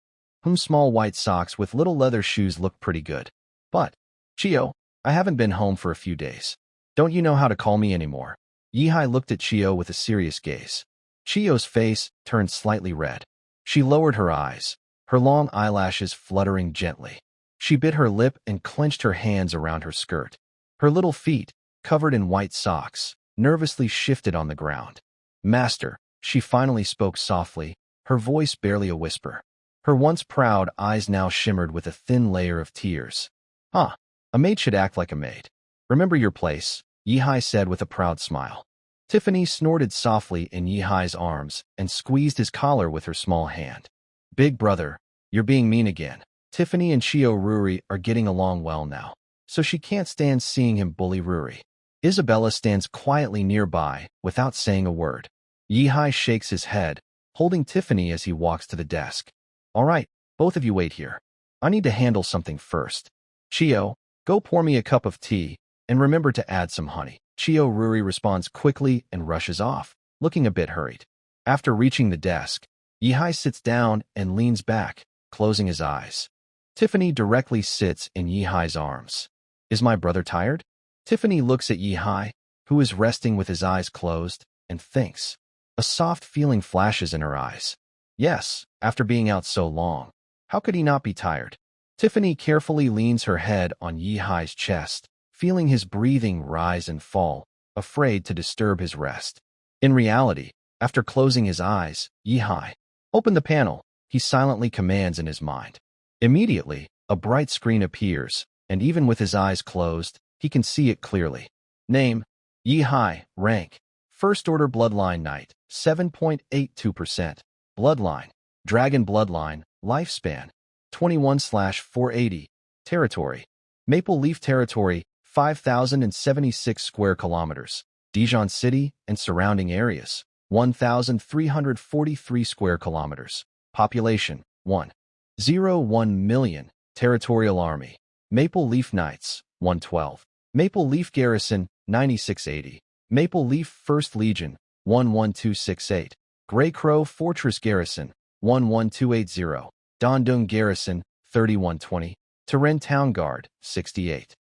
Small white socks with little leather shoes looked pretty good. But, Chio, I haven't been home for a few days. Don't you know how to call me anymore? Yihai looked at Chio with a serious gaze. Chio's face turned slightly red. She lowered her eyes, her long eyelashes fluttering gently. She bit her lip and clenched her hands around her skirt. Her little feet, covered in white socks, nervously shifted on the ground. Master, she finally spoke softly, her voice barely a whisper. Her once proud eyes now shimmered with a thin layer of tears. A maid should act like a maid. Remember your place, Yihai said with a proud smile. Tiffany snorted softly in Yihai's arms and squeezed his collar with her small hand. Big brother, you're being mean again. Tiffany and Chio Ruri are getting along well now, so she can't stand seeing him bully Ruri. Isabella stands quietly nearby without saying a word. Yihai shakes his head, holding Tiffany as he walks to the desk. All right, both of you wait here. I need to handle something first. Chio, go pour me a cup of tea, and remember to add some honey. Chio Ruri responds quickly and rushes off, looking a bit hurried. After reaching the desk, Yihai sits down and leans back, closing his eyes. Tiffany directly sits in Yihai's arms. Is my brother tired? Tiffany looks at Yihai, who is resting with his eyes closed, and thinks. A soft feeling flashes in her eyes. Yes, after being out so long, how could he not be tired? Tiffany carefully leans her head on Yihai's chest, feeling his breathing rise and fall, afraid to disturb his rest. In reality, after closing his eyes, Yihai, open the panel, he silently commands in his mind. Immediately, a bright screen appears, and even with his eyes closed, he can see it clearly. Name, Yihai, rank, First Order Bloodline Knight, 7.82%. Bloodline, Dragon Bloodline, lifespan, 21/480. Territory, Maple Leaf Territory, 5,076 square kilometers. Dijon City and surrounding areas, 1,343 square kilometers. Population, 1.01 million. Territorial Army, Maple Leaf Knights, 112. Maple Leaf Garrison, 9680. Maple Leaf 1st Legion, 11268. Grey Crow Fortress Garrison, 11280. Dondung Garrison, 3120. Tavern Town Guard, 68.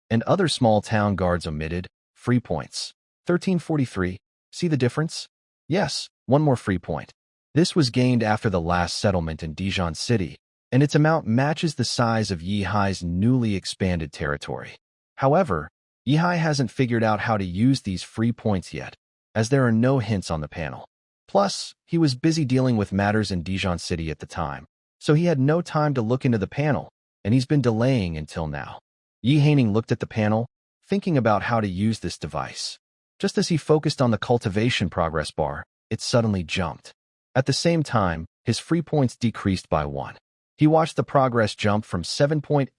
And other small town guards omitted, free points. 1343. See the difference? Yes, one more free point. This was gained after the last settlement in Dijon City, and its amount matches the size of Yihai's newly expanded territory. However, Yihai hasn't figured out how to use these free points yet, as there are no hints on the panel. Plus, he was busy dealing with matters in Dijon City at the time, so he had no time to look into the panel, and he's been delaying until now. Yi Haining looked at the panel, thinking about how to use this device. Just as he focused on the cultivation progress bar, it suddenly jumped. At the same time, his free points decreased by 1. He watched the progress jump from 7.82%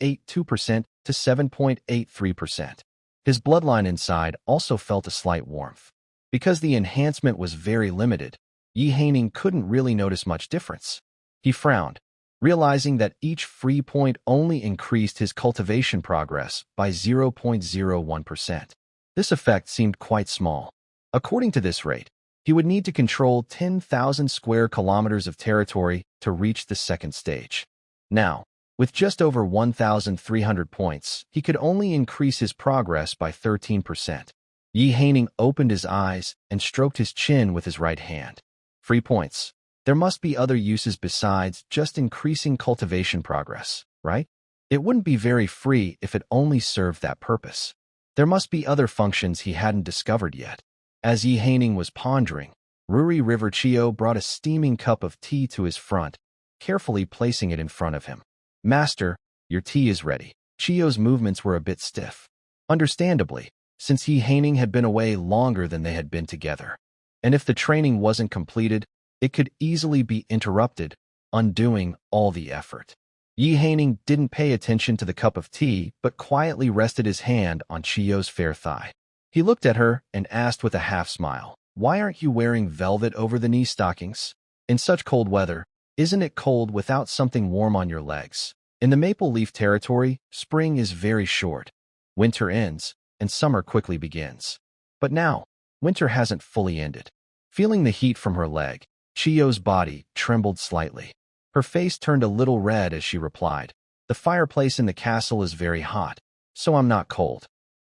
to 7.83%. His bloodline inside also felt a slight warmth. Because the enhancement was very limited, Yi Haining couldn't really notice much difference. He frowned, realizing that each free point only increased his cultivation progress by 0.01%. This effect seemed quite small. According to this rate, he would need to control 10,000 square kilometers of territory to reach the second stage. Now, with just over 1,300 points, he could only increase his progress by 13%. Yi Haining opened his eyes and stroked his chin with his right hand. Free points. There must be other uses besides just increasing cultivation progress, right? It wouldn't be very free if it only served that purpose. There must be other functions he hadn't discovered yet. As Yi Haining was pondering, Ruri River Chio brought a steaming cup of tea to his front, carefully placing it in front of him. "Master, your tea is ready." Chio's movements were a bit stiff. Understandably, since Yi Haining had been away longer than they had been together. And if the training wasn't completed, it could easily be interrupted, undoing all the effort. Yi Haining didn't pay attention to the cup of tea, but quietly rested his hand on Chio's fair thigh. He looked at her and asked with a half-smile, "Why aren't you wearing velvet over the knee stockings? In such cold weather, isn't it cold without something warm on your legs?" In the Maple Leaf Territory, spring is very short. Winter ends, and summer quickly begins. But now, winter hasn't fully ended. Feeling the heat from her leg, Chio's body trembled slightly. Her face turned a little red as she replied, "The fireplace in the castle is very hot, so I'm not cold."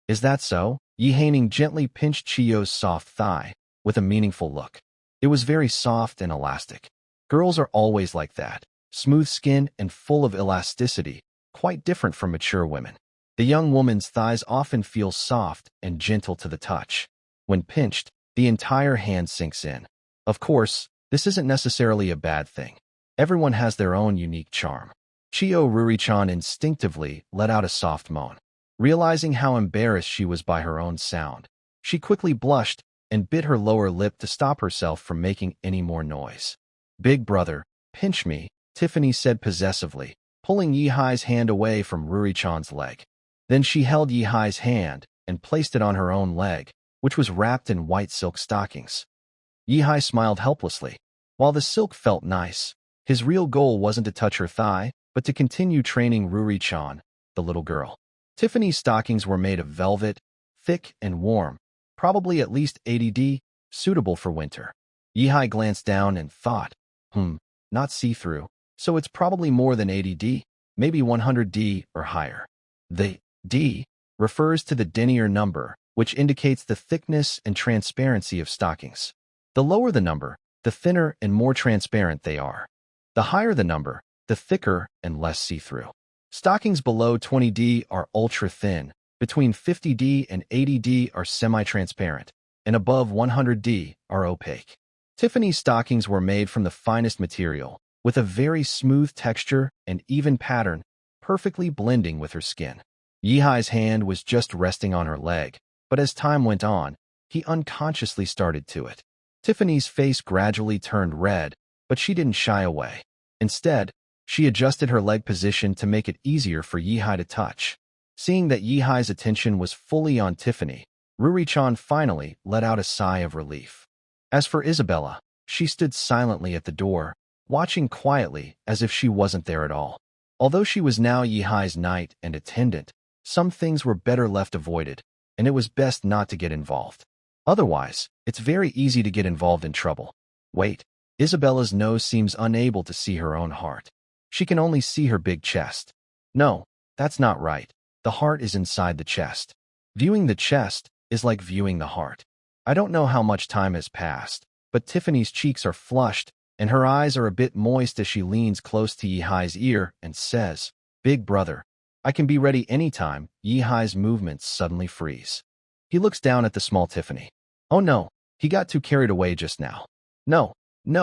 "Is that so?" Yi Haining gently pinched Chio's soft thigh, with a meaningful look. It was very soft and elastic. Girls are always like that, smooth skin and full of elasticity, quite different from mature women. The young woman's thighs often feel soft and gentle to the touch. When pinched, the entire hand sinks in. Of course, this isn't necessarily a bad thing. Everyone has their own unique charm. Chio Ruri-chan instinctively let out a soft moan. Realizing how embarrassed she was by her own sound, she quickly blushed and bit her lower lip to stop herself from making any more noise. "Big brother, pinch me," Tiffany said possessively, pulling Yihai's hand away from Ruri-chan's leg. Then she held Yihai's hand and placed it on her own leg, which was wrapped in white silk stockings. Yihai smiled helplessly. While the silk felt nice, his real goal wasn't to touch her thigh, but to continue training Ruri-chan, the little girl. Tiffany's stockings were made of velvet, thick and warm, probably at least 80D, suitable for winter. Yihai glanced down and thought, not see-through, so it's probably more than 80D, maybe 100D or higher. The D refers to the denier number, which indicates the thickness and transparency of stockings. The lower the number, the thinner and more transparent they are. The higher the number, the thicker and less see-through. Stockings below 20D are ultra-thin, between 50D and 80D are semi-transparent, and above 100D are opaque. Tiffany's stockings were made from the finest material, with a very smooth texture and even pattern, perfectly blending with her skin. Yihai's hand was just resting on her leg, but as time went on, he unconsciously started to it. Tiffany's face gradually turned red, but she didn't shy away. Instead, she adjusted her leg position to make it easier for Yihai to touch. Seeing that Yihai's attention was fully on Tiffany, Ruri-chan finally let out a sigh of relief. As for Isabella, she stood silently at the door, watching quietly as if she wasn't there at all. Although she was now Yihai's knight and attendant, some things were better left avoided, and it was best not to get involved. Otherwise, it's very easy to get involved in trouble. Wait, Isabella's nose seems unable to see her own heart. She can only see her big chest. No, that's not right. The heart is inside the chest. Viewing the chest is like viewing the heart. I don't know how much time has passed, but Tiffany's cheeks are flushed, and her eyes are a bit moist as she leans close to Yihai's ear and says, "Big brother, I can be ready anytime. Yihai's movements suddenly freeze. He looks down at the small Tiffany. Oh no, he got too carried away just now. No,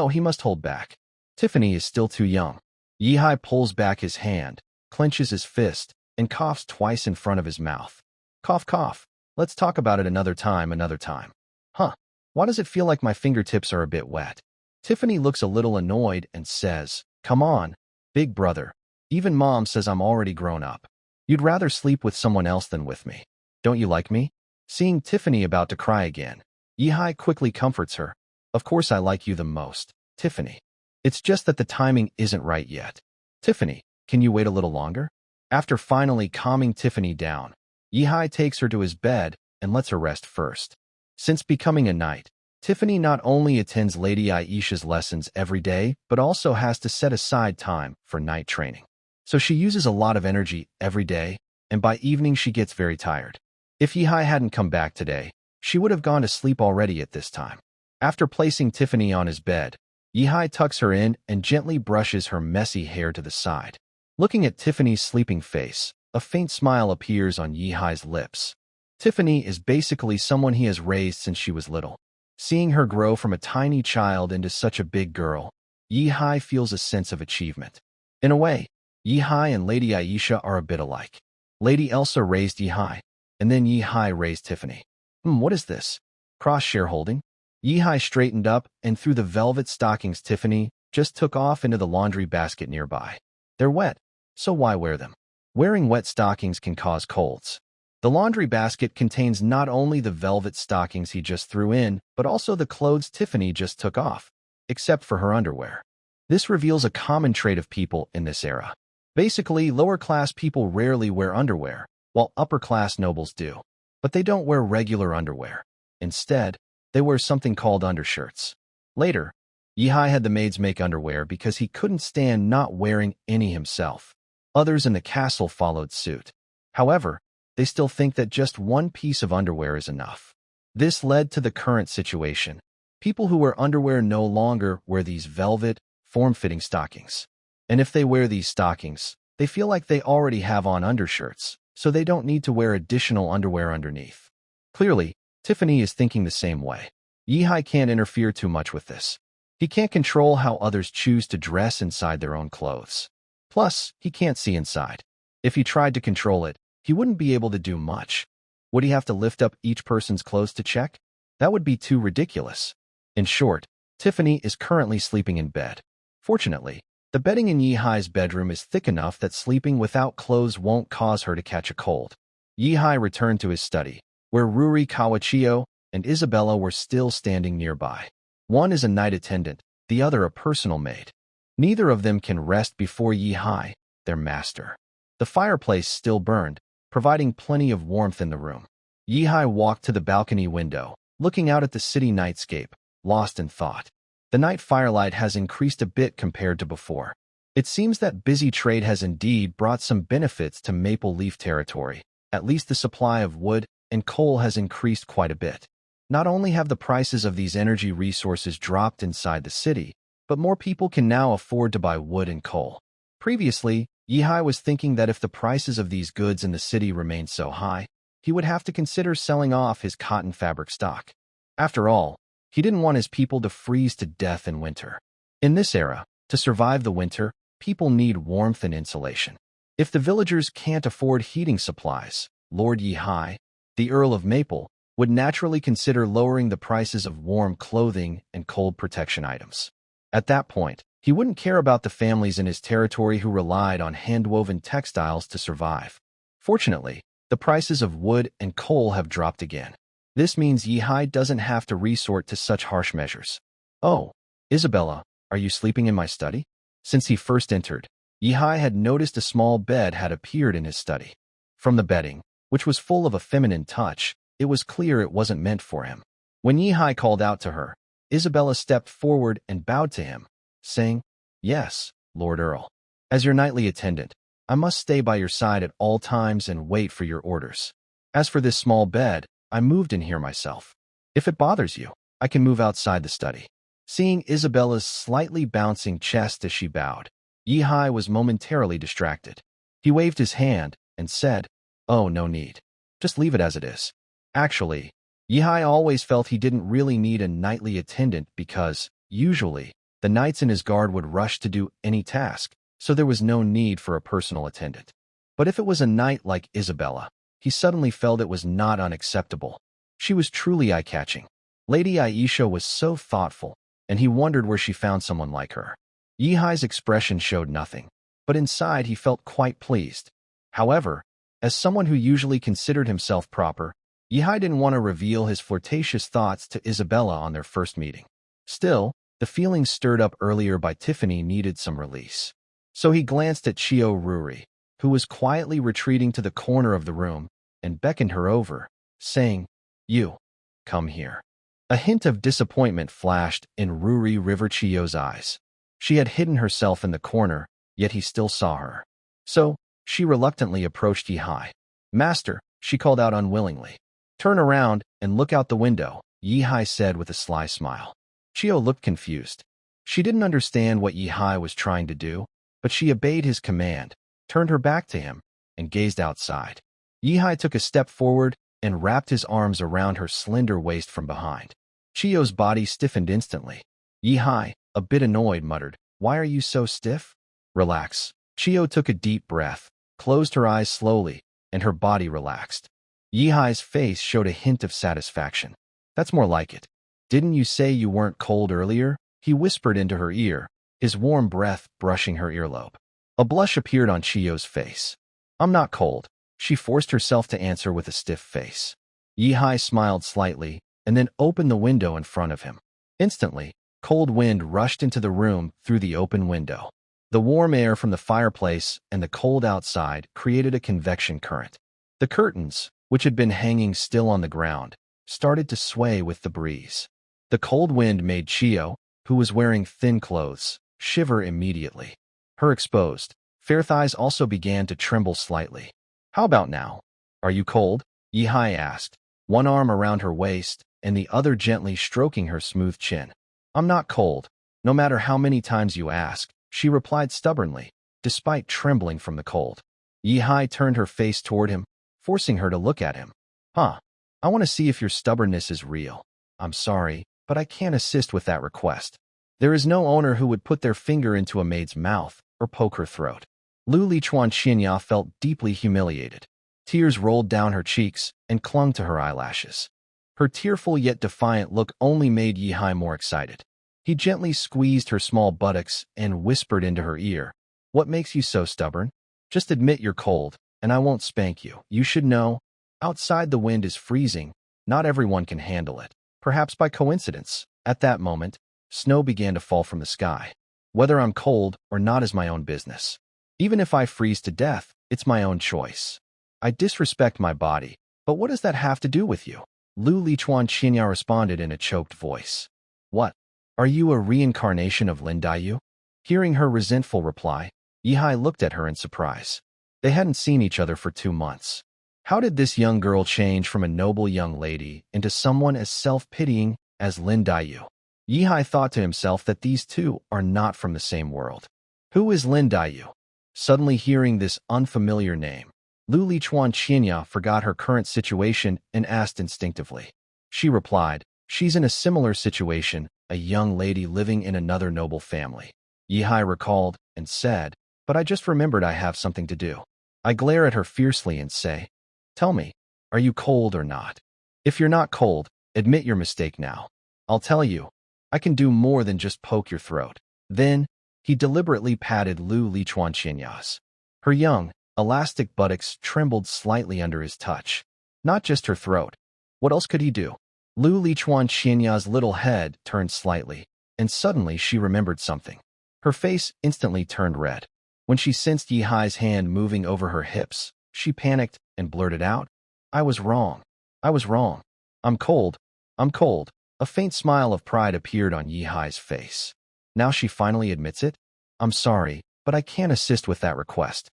he must hold back. Tiffany is still too young. Yihai pulls back his hand, clenches his fist, and coughs twice in front of his mouth. Cough, cough. Let's talk about it another time. Huh. Why does it feel like my fingertips are a bit wet? Tiffany looks a little annoyed and says, come on, big brother. Even mom says I'm already grown up. You'd rather sleep with someone else than with me. Don't you like me? Seeing Tiffany about to cry again, Yihai quickly comforts her. Of course I like you the most, Tiffany. It's just that the timing isn't right yet. Tiffany, can you wait a little longer? After finally calming Tiffany down, Yihai takes her to his bed and lets her rest first. Since becoming a knight, Tiffany not only attends Lady Aisha's lessons every day, but also has to set aside time for knight training. So she uses a lot of energy every day, and by evening she gets very tired. If Yihai hadn't come back today, she would have gone to sleep already at this time. After placing Tiffany on his bed, Yihai tucks her in and gently brushes her messy hair to the side. Looking at Tiffany's sleeping face, a faint smile appears on Yihai's lips. Tiffany is basically someone he has raised since she was little. Seeing her grow from a tiny child into such a big girl, Yihai feels a sense of achievement. In a way, Yihai and Lady Aisha are a bit alike. Lady Elsa raised Yihai, and then Yihai raised Tiffany. What is this? Cross-shareholding? Yihai straightened up, and through the velvet stockings Tiffany just took off into the laundry basket nearby. They're wet, so why wear them? Wearing wet stockings can cause colds. The laundry basket contains not only the velvet stockings he just threw in, but also the clothes Tiffany just took off, except for her underwear. This reveals a common trait of people in this era. Basically, lower-class people rarely wear underwear, while upper-class nobles do. But they don't wear regular underwear. Instead, they wear something called undershirts. Later, Yihai had the maids make underwear because he couldn't stand not wearing any himself. Others in the castle followed suit. However, they still think that just one piece of underwear is enough. This led to the current situation. People who wear underwear no longer wear these velvet, form-fitting stockings. And if they wear these stockings, they feel like they already have on undershirts, so they don't need to wear additional underwear underneath. Clearly, Tiffany is thinking the same way. Yihai can't interfere too much with this. He can't control how others choose to dress inside their own clothes. Plus, he can't see inside. If he tried to control it, he wouldn't be able to do much. Would he have to lift up each person's clothes to check? That would be too ridiculous. In short, Tiffany is currently sleeping in bed. Fortunately, the bedding in Yihai's bedroom is thick enough that sleeping without clothes won't cause her to catch a cold. Yihai returned to his study, where Ruri Kawachio and Isabella were still standing nearby. One is a night attendant, the other a personal maid. Neither of them can rest before Yihai, their master. The fireplace still burned, providing plenty of warmth in the room. Yihai walked to the balcony window, looking out at the city nightscape, lost in thought. The night firelight has increased a bit compared to before. It seems that busy trade has indeed brought some benefits to Maple Leaf territory. At least the supply of wood and coal has increased quite a bit. Not only have the prices of these energy resources dropped inside the city, but more people can now afford to buy wood and coal. Previously, Yihai was thinking that if the prices of these goods in the city remained so high, he would have to consider selling off his cotton fabric stock. After all, he didn't want his people to freeze to death in winter. In this era, to survive the winter, people need warmth and insulation. If the villagers can't afford heating supplies, Lord Yihai, the Earl of Maple, would naturally consider lowering the prices of warm clothing and cold protection items. At that point, he wouldn't care about the families in his territory who relied on hand-woven textiles to survive. Fortunately, the prices of wood and coal have dropped again. This means Yihai doesn't have to resort to such harsh measures. Oh, Isabella, are you sleeping in my study? Since he first entered, Yihai had noticed a small bed had appeared in his study. From the bedding, which was full of a feminine touch, it was clear it wasn't meant for him. When Yihai called out to her, Isabella stepped forward and bowed to him, saying, "Yes, Lord Earl. As your nightly attendant, I must stay by your side at all times and wait for your orders. As for this small bed, I moved in here myself. If it bothers you, I can move outside the study." Seeing Isabella's slightly bouncing chest as she bowed, Yihai was momentarily distracted. He waved his hand, and said, "Oh, no need. Just leave it as it is." Actually, Yihai always felt he didn't really need a nightly attendant because, usually, the knights in his guard would rush to do any task, so there was no need for a personal attendant. But if it was a knight like Isabella, he suddenly felt it was not unacceptable. She was truly eye-catching. Lady Aisha was so thoughtful, and he wondered where she found someone like her. Yihai's expression showed nothing, but inside he felt quite pleased. However, as someone who usually considered himself proper, Yihai didn't want to reveal his flirtatious thoughts to Isabella on their first meeting. Still, the feelings stirred up earlier by Tiffany needed some release. So he glanced at Chio Ruri, who was quietly retreating to the corner of the room, and beckoned her over, saying, "You, come here." A hint of disappointment flashed in Ruri River Chio's eyes. She had hidden herself in the corner, yet he still saw her. So, she reluctantly approached Yihai. "Master," she called out unwillingly. "Turn around and look out the window," Yihai said with a sly smile. Chio looked confused. She didn't understand what Yihai was trying to do, but she obeyed his command, turned her back to him, and gazed outside. Yihai took a step forward and wrapped his arms around her slender waist from behind. Chio's body stiffened instantly. Yihai, a bit annoyed, muttered, "Why are you so stiff?" "Relax." Chio took a deep breath, closed her eyes slowly, and her body relaxed. Yihai's face showed a hint of satisfaction. "That's more like it. Didn't you say you weren't cold earlier?" He whispered into her ear, his warm breath brushing her earlobe. A blush appeared on Chio's face. "I'm not cold," she forced herself to answer with a stiff face. Yihai smiled slightly, and then opened the window in front of him. Instantly, cold wind rushed into the room through the open window. The warm air from the fireplace and the cold outside created a convection current. The curtains, which had been hanging still on the ground, started to sway with the breeze. The cold wind made Chio, who was wearing thin clothes, shiver immediately. Her exposed, fair thighs also began to tremble slightly. "How about now? Are you cold?" Yihai asked, one arm around her waist and the other gently stroking her smooth chin. "I'm not cold, no matter how many times you ask," she replied stubbornly, despite trembling from the cold. Yihai turned her face toward him, forcing her to look at him. "Huh, I want to see if your stubbornness is real. I'm sorry, but I can't assist with that request. There is no owner who would put their finger into a maid's mouth or poke her throat." Lu Lichuan Xinya felt deeply humiliated. Tears rolled down her cheeks and clung to her eyelashes. Her tearful yet defiant look only made Yihai more excited. He gently squeezed her small buttocks and whispered into her ear, "What makes you so stubborn? Just admit you're cold, and I won't spank you. You should know. Outside the wind is freezing. Not everyone can handle it." Perhaps by coincidence, at that moment, snow began to fall from the sky. "Whether I'm cold or not is my own business. Even if I freeze to death, it's my own choice. I disrespect my body, but what does that have to do with you?" Lu Lichuan Xinya responded in a choked voice. "What? Are you a reincarnation of Lin Daiyu?" Hearing her resentful reply, Yihai looked at her in surprise. They hadn't seen each other for 2 months. How did this young girl change from a noble young lady into someone as self-pitying as Lin Daiyu? Yihai thought to himself that these two are not from the same world. Who is Lin Daiyu? Suddenly hearing this unfamiliar name, Lu Lichuan Xinya forgot her current situation and asked instinctively. She replied, "She's in a similar situation, a young lady living in another noble family." Yihai recalled and said, "But I just remembered I have something to do." I glare at her fiercely and say, "Tell me, are you cold or not? If you're not cold, admit your mistake now. I'll tell you, I can do more than just poke your throat." Then, he deliberately patted Lu Lichuan Xinya's. Her young, elastic buttocks trembled slightly under his touch. Not just her throat. What else could he do? Lu Lichuan Xianya's little head turned slightly, and suddenly she remembered something. Her face instantly turned red. When she sensed Yihai's hand moving over her hips, she panicked and blurted out, "I was wrong. I was wrong. I'm cold. I'm cold." A faint smile of pride appeared on Yihai's face. Now she finally admits it? "I'm sorry, but I can't assist with that request."